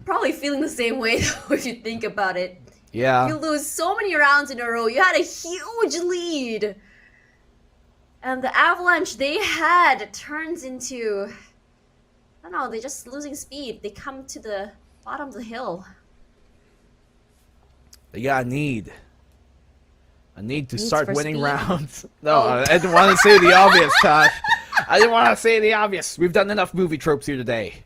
R: Probably feeling the same way though, if you think about it.
E: Yeah.
R: You lose so many rounds in a row. You had a huge lead. And the avalanche they had turns into, I don't know, they're just losing speed. They come to the bottom of the hill.
E: They got a need. A need to
R: Needs
E: start
R: for
E: winning
R: speed?
E: rounds. No,
R: Oh.
E: I didn't want to say the obvious, Tosh. I didn't want to say the obvious. We've done enough movie tropes here today.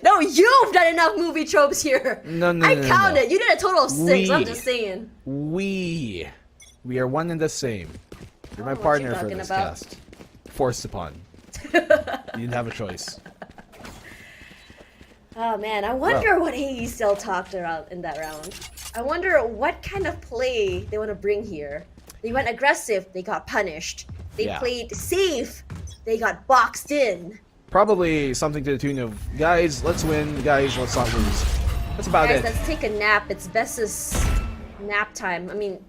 R: No, you've done enough movie tropes here.
E: No,
R: I
E: no,
R: counted.
E: no.
R: You did a total of 6. I'm
E: We.
R: just saying.
E: We are one and the same. You're my
R: What you
E: partner for
R: talking
E: this
R: about?
E: cast. Forced upon. You didn't have a choice.
R: Oh man, I wonder what AE still talked about in that round. I wonder what kind of play they want to bring here. They went aggressive, they got punished. They
E: Yeah.
R: played safe, they got boxed in.
E: Probably something to the tune of, guys, let's win. Guys, let's not lose. That's about
R: Guys,
E: it.
R: let's take a nap. It's Bess's nap time. I mean,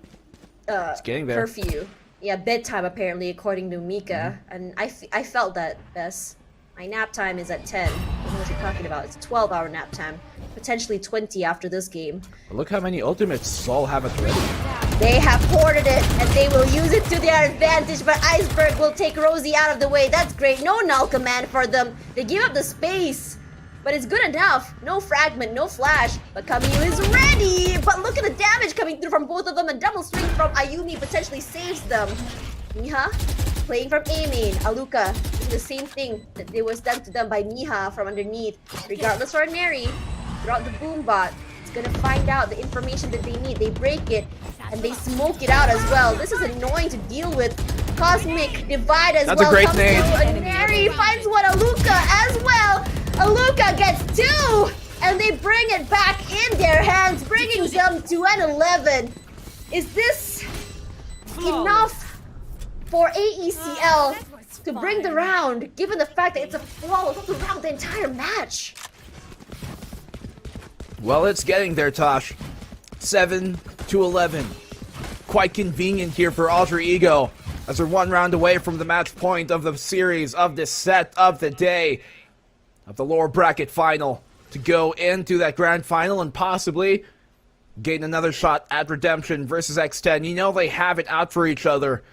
E: It's getting there.
R: curfew. Yeah, bedtime apparently, according to Mika.
E: Mm-hmm.
R: And I felt that, Bess. My nap time is at 10. I don't know what you're talking about. It's a 12-hour nap time. Potentially 20 after this game.
E: But look how many ultimates Zol have at ready.
R: They have hoarded it, and they will use it to their advantage, but Iceberg will take Rosie out of the way. That's great. No null command for them. They give up the space. But it's good enough. No fragment, no flash. But Camille is ready. But look at the damage coming through from both of them. A double swing from Ayumi potentially saves them. Miha playing from A main. Aluka doing the same thing that was done to them by Miha from underneath. Regardless for Neri, throughout the boom bot, it's gonna find out the information that they need. They break it and they smoke it out as well. This is annoying to deal with. Cosmic divide as
E: That's a
R: well.
E: great
R: comes
E: name.
R: through, and Neri finds one Aluka as well. Aluka gets 2, and they bring it back in their hands, bringing them to an 11. Is this enough for AECL to bring the round, given the fact that it's a flawless throughout the entire match?
E: Well, it's getting there, Tosh. 7-11. Quite convenient here for Alter Ego, as they're one round away from the match point of the series, of this set, of the day, of the lower bracket final, to go into that grand final and possibly gain another shot at redemption versus X10. You know they have it out for each other.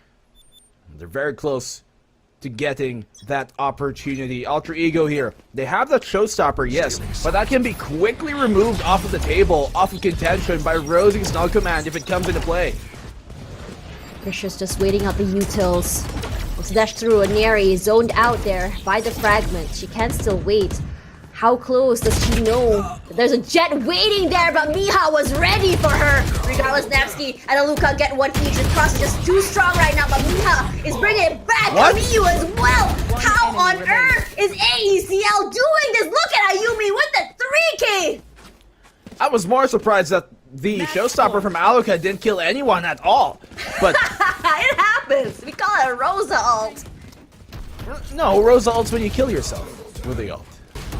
E: They're very close to getting that opportunity. Alter Ego here. They have that showstopper, yes, but that can be quickly removed off of the table, off of contention by Rosie's null command if it comes into play.
R: Krisha's just waiting out the utils. It's dashed through. Neri zoned out there by the fragment. She can still wait. How close does she know that there's a jet waiting there, but Miha was ready for her. Regardless, Napsky and Aluka get one each. The cross is just too strong right now, but Miha is bringing it back.
E: What?
R: Miyu as well. How on earth is AECL doing this? Look at Ayumi with the 3K.
E: I was more surprised that the showstopper from Aluka didn't kill anyone at all. But
R: It happens. We call it a Rosa ult.
E: no, Rosa ult's when you kill yourself with the ult.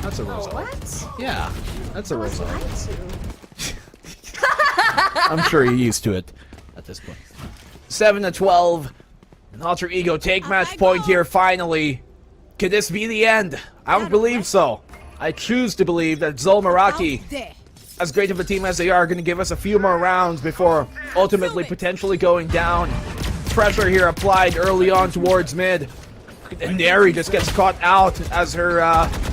E: That's a Rosa ult.
R: What?
E: Yeah, that's a Rosa ult.
R: Lied to.
E: I'm sure you're used to it at this point. 7-12. An Alter Ego take match point here finally. Could this be the end? I don't believe so. I choose to believe that Zol Meraki as great of a team as they are, going to give us a few more rounds before ultimately potentially going down. Pressure here applied early on towards mid. And Neri just gets caught out as her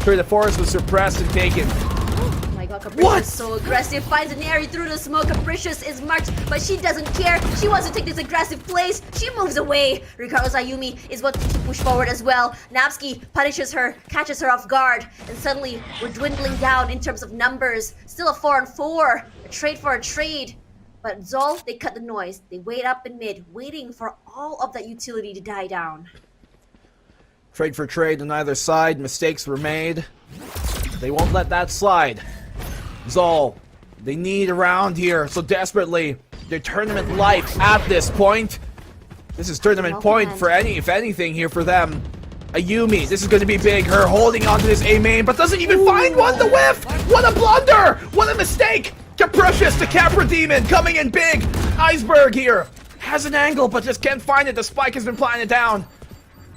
E: tour de force was suppressed and taken.
R: Oh my god, Capricious is so aggressive. Finds Neri through the smoke. Capricious is marked, but she doesn't care. She wants to take this aggressive place. She moves away. Ricardo's Ayumi is what to push forward as well. Napski punishes her, catches her off guard, and suddenly we're dwindling down in terms of numbers. Still a 4-on-4. A trade for a trade. But Zol, they cut the noise. They wait up in mid, waiting for all of that utility to die down.
E: Trade for trade on either side. Mistakes were made. They won't let that slide. Zol, they need a round here so desperately. Their tournament life at this point. This is tournament point for if anything here for them. Ayumi, this is going to be big. Her holding onto this A main, but doesn't even find one. The whiff! What a blunder! What a mistake! Capricious, the Capra Demon, coming in big. Iceberg here. Has an angle, but just can't find it. The spike has been planted down.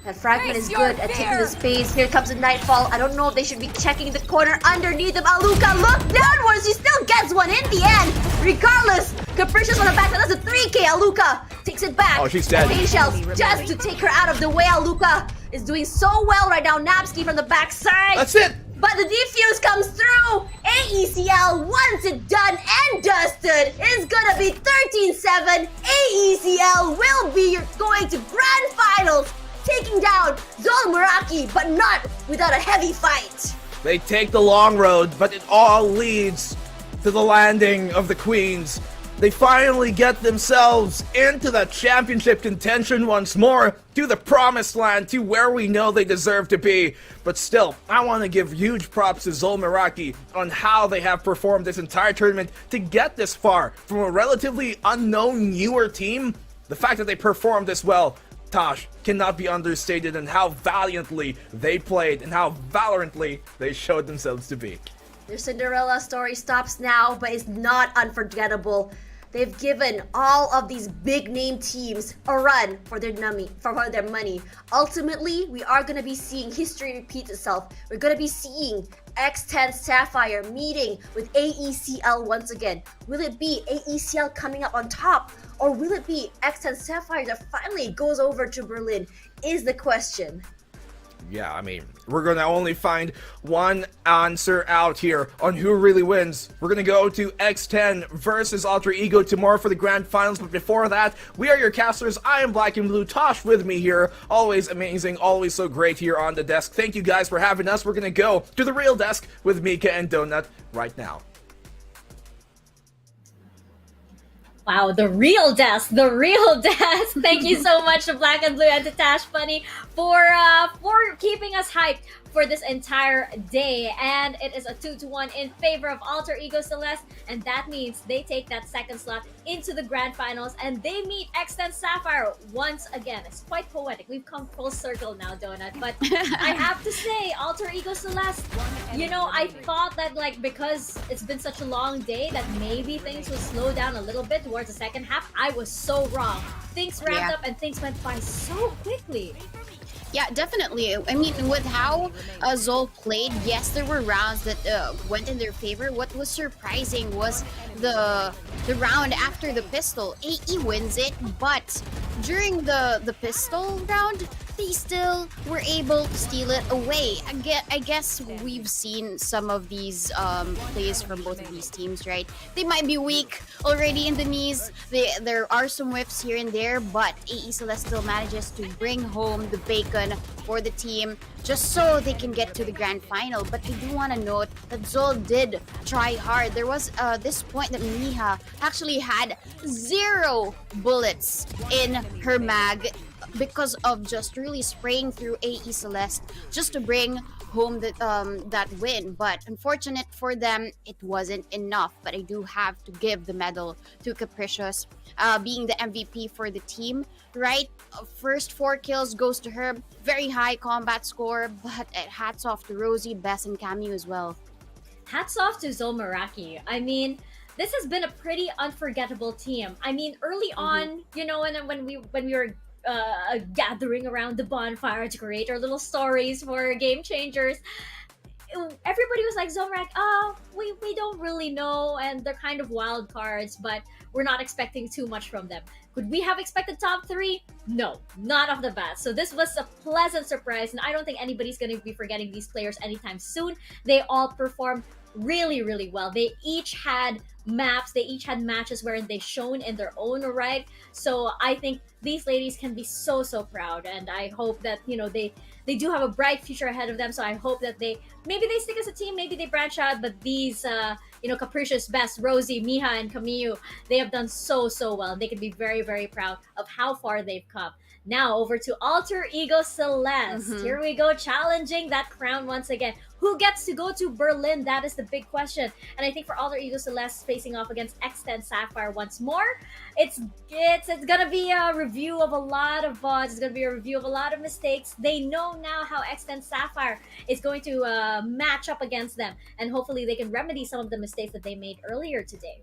R: That fragment is good at taking the space. Here comes the Nightfall. I don't know if they should be checking the corner underneath of Aluka. Look downwards. He still gets one in the end. Regardless, Capricious on the back. That's a 3K. Aluka takes it back.
E: Oh, she's dead.
R: Pain shells just to take her out of the way. Aluka is doing so well right now. Napski from the backside.
E: That's it.
R: But the defuse comes through. AECL, once it done and dusted, is gonna be 13-7. AECL will be going to grand finals, taking down Zol Meraki, but not without a heavy fight.
E: They take the long road, but it all leads to the landing of the Queens. They finally get themselves into the championship contention once more, to the promised land, to where we know they deserve to be. But still, I want to give huge props to Zol Meraki on how they have performed this entire tournament to get this far. From a relatively unknown, newer team, the fact that they performed this well, Tosh, cannot be understated in how valiantly they played and how valorantly they showed themselves to be.
R: Their Cinderella story stops now, but it's not unforgettable. They've given all of these big name teams a run for their money. Ultimately, we are going to be seeing history repeat itself. We're going to be seeing X10 Sapphire meeting with AECL once again. Will it be AECL coming up on top? Or will it be X10 Sapphire that finally goes over to Berlin? Is the question.
E: Yeah, I mean, we're going to only find one answer out here on who really wins. We're going to go to X10 versus Alter Ego tomorrow for the grand finals. But before that, we are your casters. I am Blackenblue. Tosh with me here. Always amazing. Always so great here on the desk. Thank you guys for having us. We're going to go to the real desk with Mika and Donut right now.
J: Wow, the real desk. Thank you so much to Blackenblue and to Tashbunny for keeping us hyped for this entire day. And it is a 2-1 in favor of Alter Ego Celeste, and that means they take that second slot into the grand finals and they meet X10 Sapphire once again. It's quite poetic. We've come full circle now, Donut. But I have to say, Alter Ego Celeste, I thought that because it's been such a long day that maybe things would slow down a little bit towards the second half. I was so wrong. Things ramped up and things went by so quickly.
K: Yeah, definitely. I mean, with how Zol played, yes, there were rounds that went in their favor. What was surprising was the round after the pistol. AE wins it, but during the pistol round, they still were able to steal it away. I guess we've seen some of these plays from both of these teams, right? They might be weak already in the knees. There are some whiffs here and there, but AE Celeste still manages to bring home the bacon for the team just so they can get to the grand final. But I do want to note that Zol did try hard. There was this point that Miha actually had 0 bullets in her mag because of just really spraying through AE Celeste just to bring home that win. But unfortunate for them, it wasn't enough. But I do have to give the medal to Capricious, being the MVP for the team, right? First 4 kills goes to her. Very high combat score, but hats off to Rosie, Bess, and Camille as well.
J: Hats off to Zol Meraki. I mean, this has been a pretty unforgettable team. I mean, early on, and when we were gathering around the bonfire to create our little stories for Game Changers, everybody was like, Zol Meraki, we don't really know, and they're kind of wild cards, but we're not expecting too much from them. Could we have expected top 3? No, not off the bat. So this was a pleasant surprise, and I don't think anybody's going to be forgetting these players anytime soon. They all performed really, really well. They each had maps, they each had matches where they shone in their own right. So I think these ladies can be so proud, and I hope that they do have a bright future ahead of them. So I hope that maybe they stick as a team, maybe they branch out, but these Capricious, Best, Rosie, Miha, and Camille, they have done so well. They can be very, very proud of how far they've come. Now over to Alter Ego Celeste. Here we go, challenging that crown once again. Who gets to go to Berlin? That is the big question. And I think for Alter Ego Celeste facing off against X10 Sapphire once more, it's gonna be a review of a lot of VODs. It's gonna be a review of a lot of mistakes. They know now how X10 Sapphire is going to match up against them, and hopefully they can remedy some of the mistakes that they made earlier today.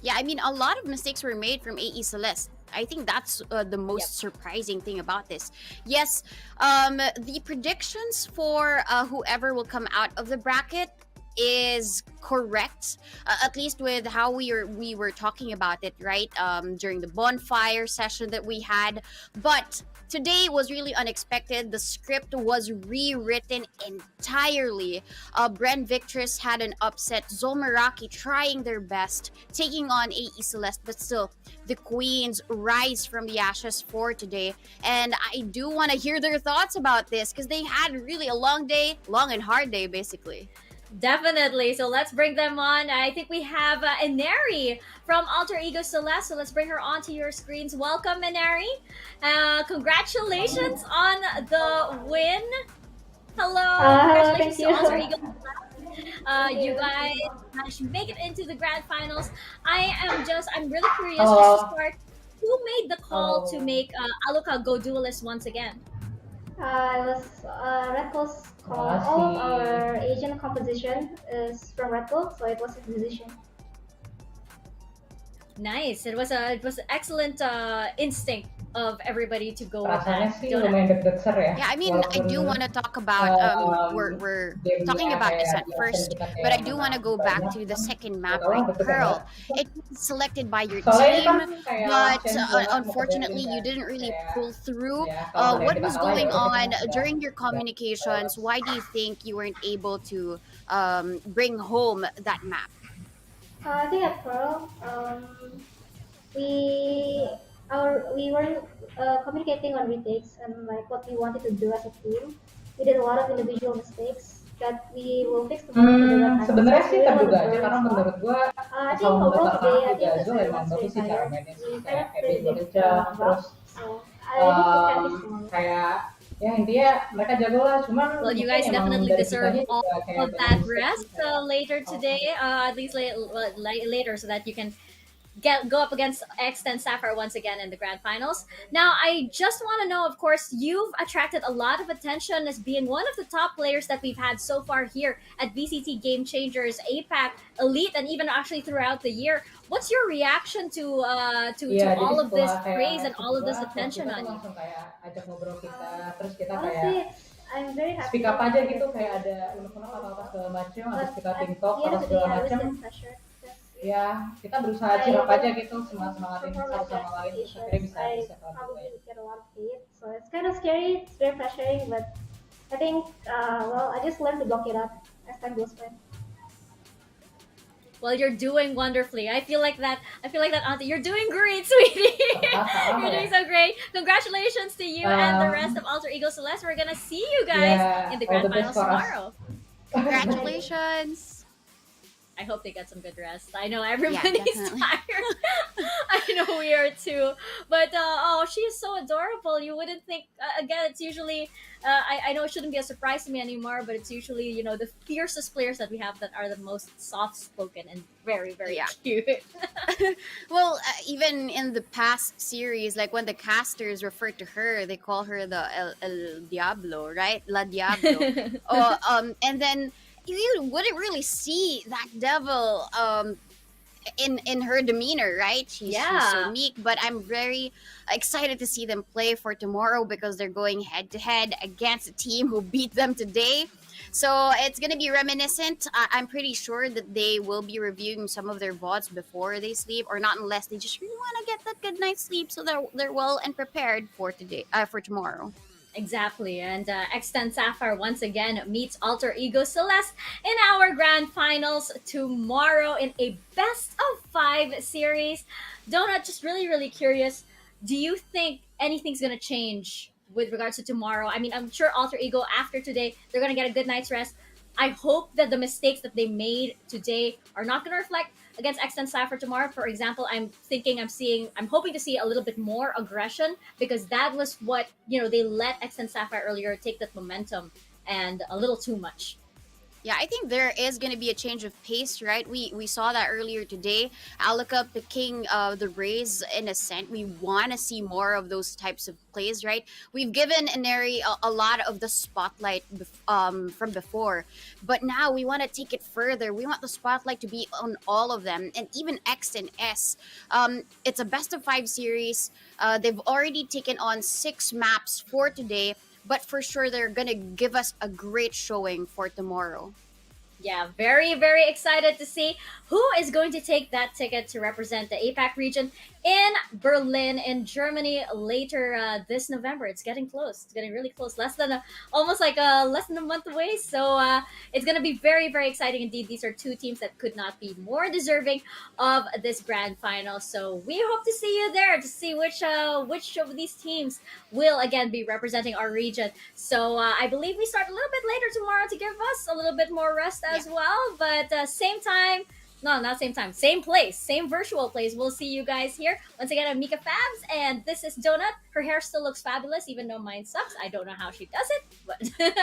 K: Yeah, I mean, a lot of mistakes were made from AE Celeste. I think that's the most surprising thing about this. Yes, the predictions for whoever will come out of the bracket is correct, at least with how we were talking about it, right? During the bonfire session that we had. But today was really unexpected. The script was rewritten entirely. Bren Victress had an upset. Zol Meraki trying their best, taking on AE Celeste, but still, the queens rise from the ashes for today. And I do want to hear their thoughts about this, because they had really a long and hard day, basically.
J: Definitely. So let's bring them on. I think we have Inari from Alter Ego Celeste. So let's bring her onto your screens. Welcome, Inari. Congratulations on the win. Hello. Congratulations to Alter Ego Celeste. You guys managed to make it into the grand finals. I'm really curious just to start. Who made the call to make Aluka go duelist once again?
H: It was Red Bull's call. All of our Asian composition is from Red Bull, so it was his decision.
J: Nice. It was an excellent instinct of everybody to go with
P: Rasanya
J: that.
P: sih lumayan deg-degan ya.
K: Yeah, I mean, I do want to talk about, we're talking about Ascent first, but I do want to go back to the second map, right, Pearl. It was selected by your team, but unfortunately, you didn't really pull through. What was going on during your communications? Why do you think you weren't able to bring home that map?
H: I think at Pearl, we weren't communicating on retakes and like what we wanted to do as a team. We did a lot of individual mistakes that we will fix tomorrow.
P: Sebenarnya sih terduga aja, karena menurut gua kalau menurut aku juga Zol emang bagus sih cara mainnya sih, kayak happy kencang, terus kayak ya intinya mereka jago lah, cuman
J: well, you guys definitely deserve all of that rest later today, at least later, so that you can go up against X10 Sapphire once again in the grand finals. Now, I just want to know, of course, you've attracted a lot of attention as being one of the top players that we've had so far here at VCT Game Changers, APAC, Elite, and even actually throughout the year. What's your reaction to all of this praise and all of this attention on you?
P: Ajak ngobrol kita, terus kita
H: Honestly,
P: kayak
H: I'm very happy.
P: speak up aja gitu, kayak ada unek-unek apa-apa segala macam, habis kita TikTok apa segala macam. Ya, kita berusaha cheer up aja gitu, semangatin satu sama lain, terus akhirnya bisa
H: probably get a lot of hate, so it's kind of scary, it's very pressuring, but I think, I just learned to block it up as time goes by.
J: Well, you're doing wonderfully. I feel like that, Auntie. You're doing great, sweetie. You're doing so great. Congratulations to you and the rest of Alter Ego Celeste. We're gonna see you guys in the grand finals tomorrow.
K: Congratulations.
J: I hope they get some good rest. I know everybody's tired. I know we are too. But she is so adorable. You wouldn't think. Again, it's usually. I know it shouldn't be a surprise to me anymore, but it's usually the fiercest players that we have that are the most soft-spoken and very, very cute.
K: Well, even in the past series, like when the casters refer to her, they call her the El Diablo, right? La Diablo. And then you wouldn't really see that devil in her demeanor, right? She's so meek, but I'm very excited to see them play for tomorrow because they're going head to head against a team who beat them today. So it's gonna be reminiscent. I'm pretty sure that they will be reviewing some of their VODs before they sleep, or not unless they just really want to get that good night's sleep, so they're well and prepared for today, for tomorrow.
J: Exactly, and Extend Sapphire once again meets Alter Ego Celeste in our grand finals tomorrow in a best of 5 series. Donut, just really curious, do you think anything's gonna change with regards to tomorrow? I mean, I'm sure Alter Ego after today, they're gonna get a good night's rest. I hope that the mistakes that they made today are not gonna reflect against Extend Sapphire tomorrow. For example, I'm hoping to see a little bit more aggression, because that was what, they let Extend Sapphire earlier take that momentum and a little too much.
K: Yeah, I think there is going to be a change of pace, right? We saw that earlier today. Alaka picking the Rays in Ascent. We want to see more of those types of plays, right? We've given Ineri a lot of the spotlight from before, but now we want to take it further. We want the spotlight to be on all of them, and even X and S. It's a best of 5 series. They've already taken on 6 maps for today, but for sure they're gonna give us a great showing for tomorrow.
J: Yeah, very excited to see who is going to take that ticket to represent the APAC region in Berlin, in Germany, later this November. It's getting close. It's getting really close. Less than a month away. So it's going to be very exciting indeed. These are 2 teams that could not be more deserving of this grand final. So we hope to see you there to see which of these teams will again be representing our region. So I believe we start a little bit later tomorrow to give us a little bit more rest as well. But same time. No, not same time. Same place. Same virtual place. We'll see you guys here. Once again, I'm MikaFabs, and this is Donut. Her hair still looks fabulous, even though mine sucks. I don't know how she does it, but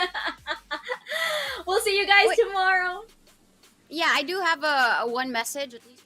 J: we'll see you guys tomorrow.
K: Yeah, I do have a one message, at least.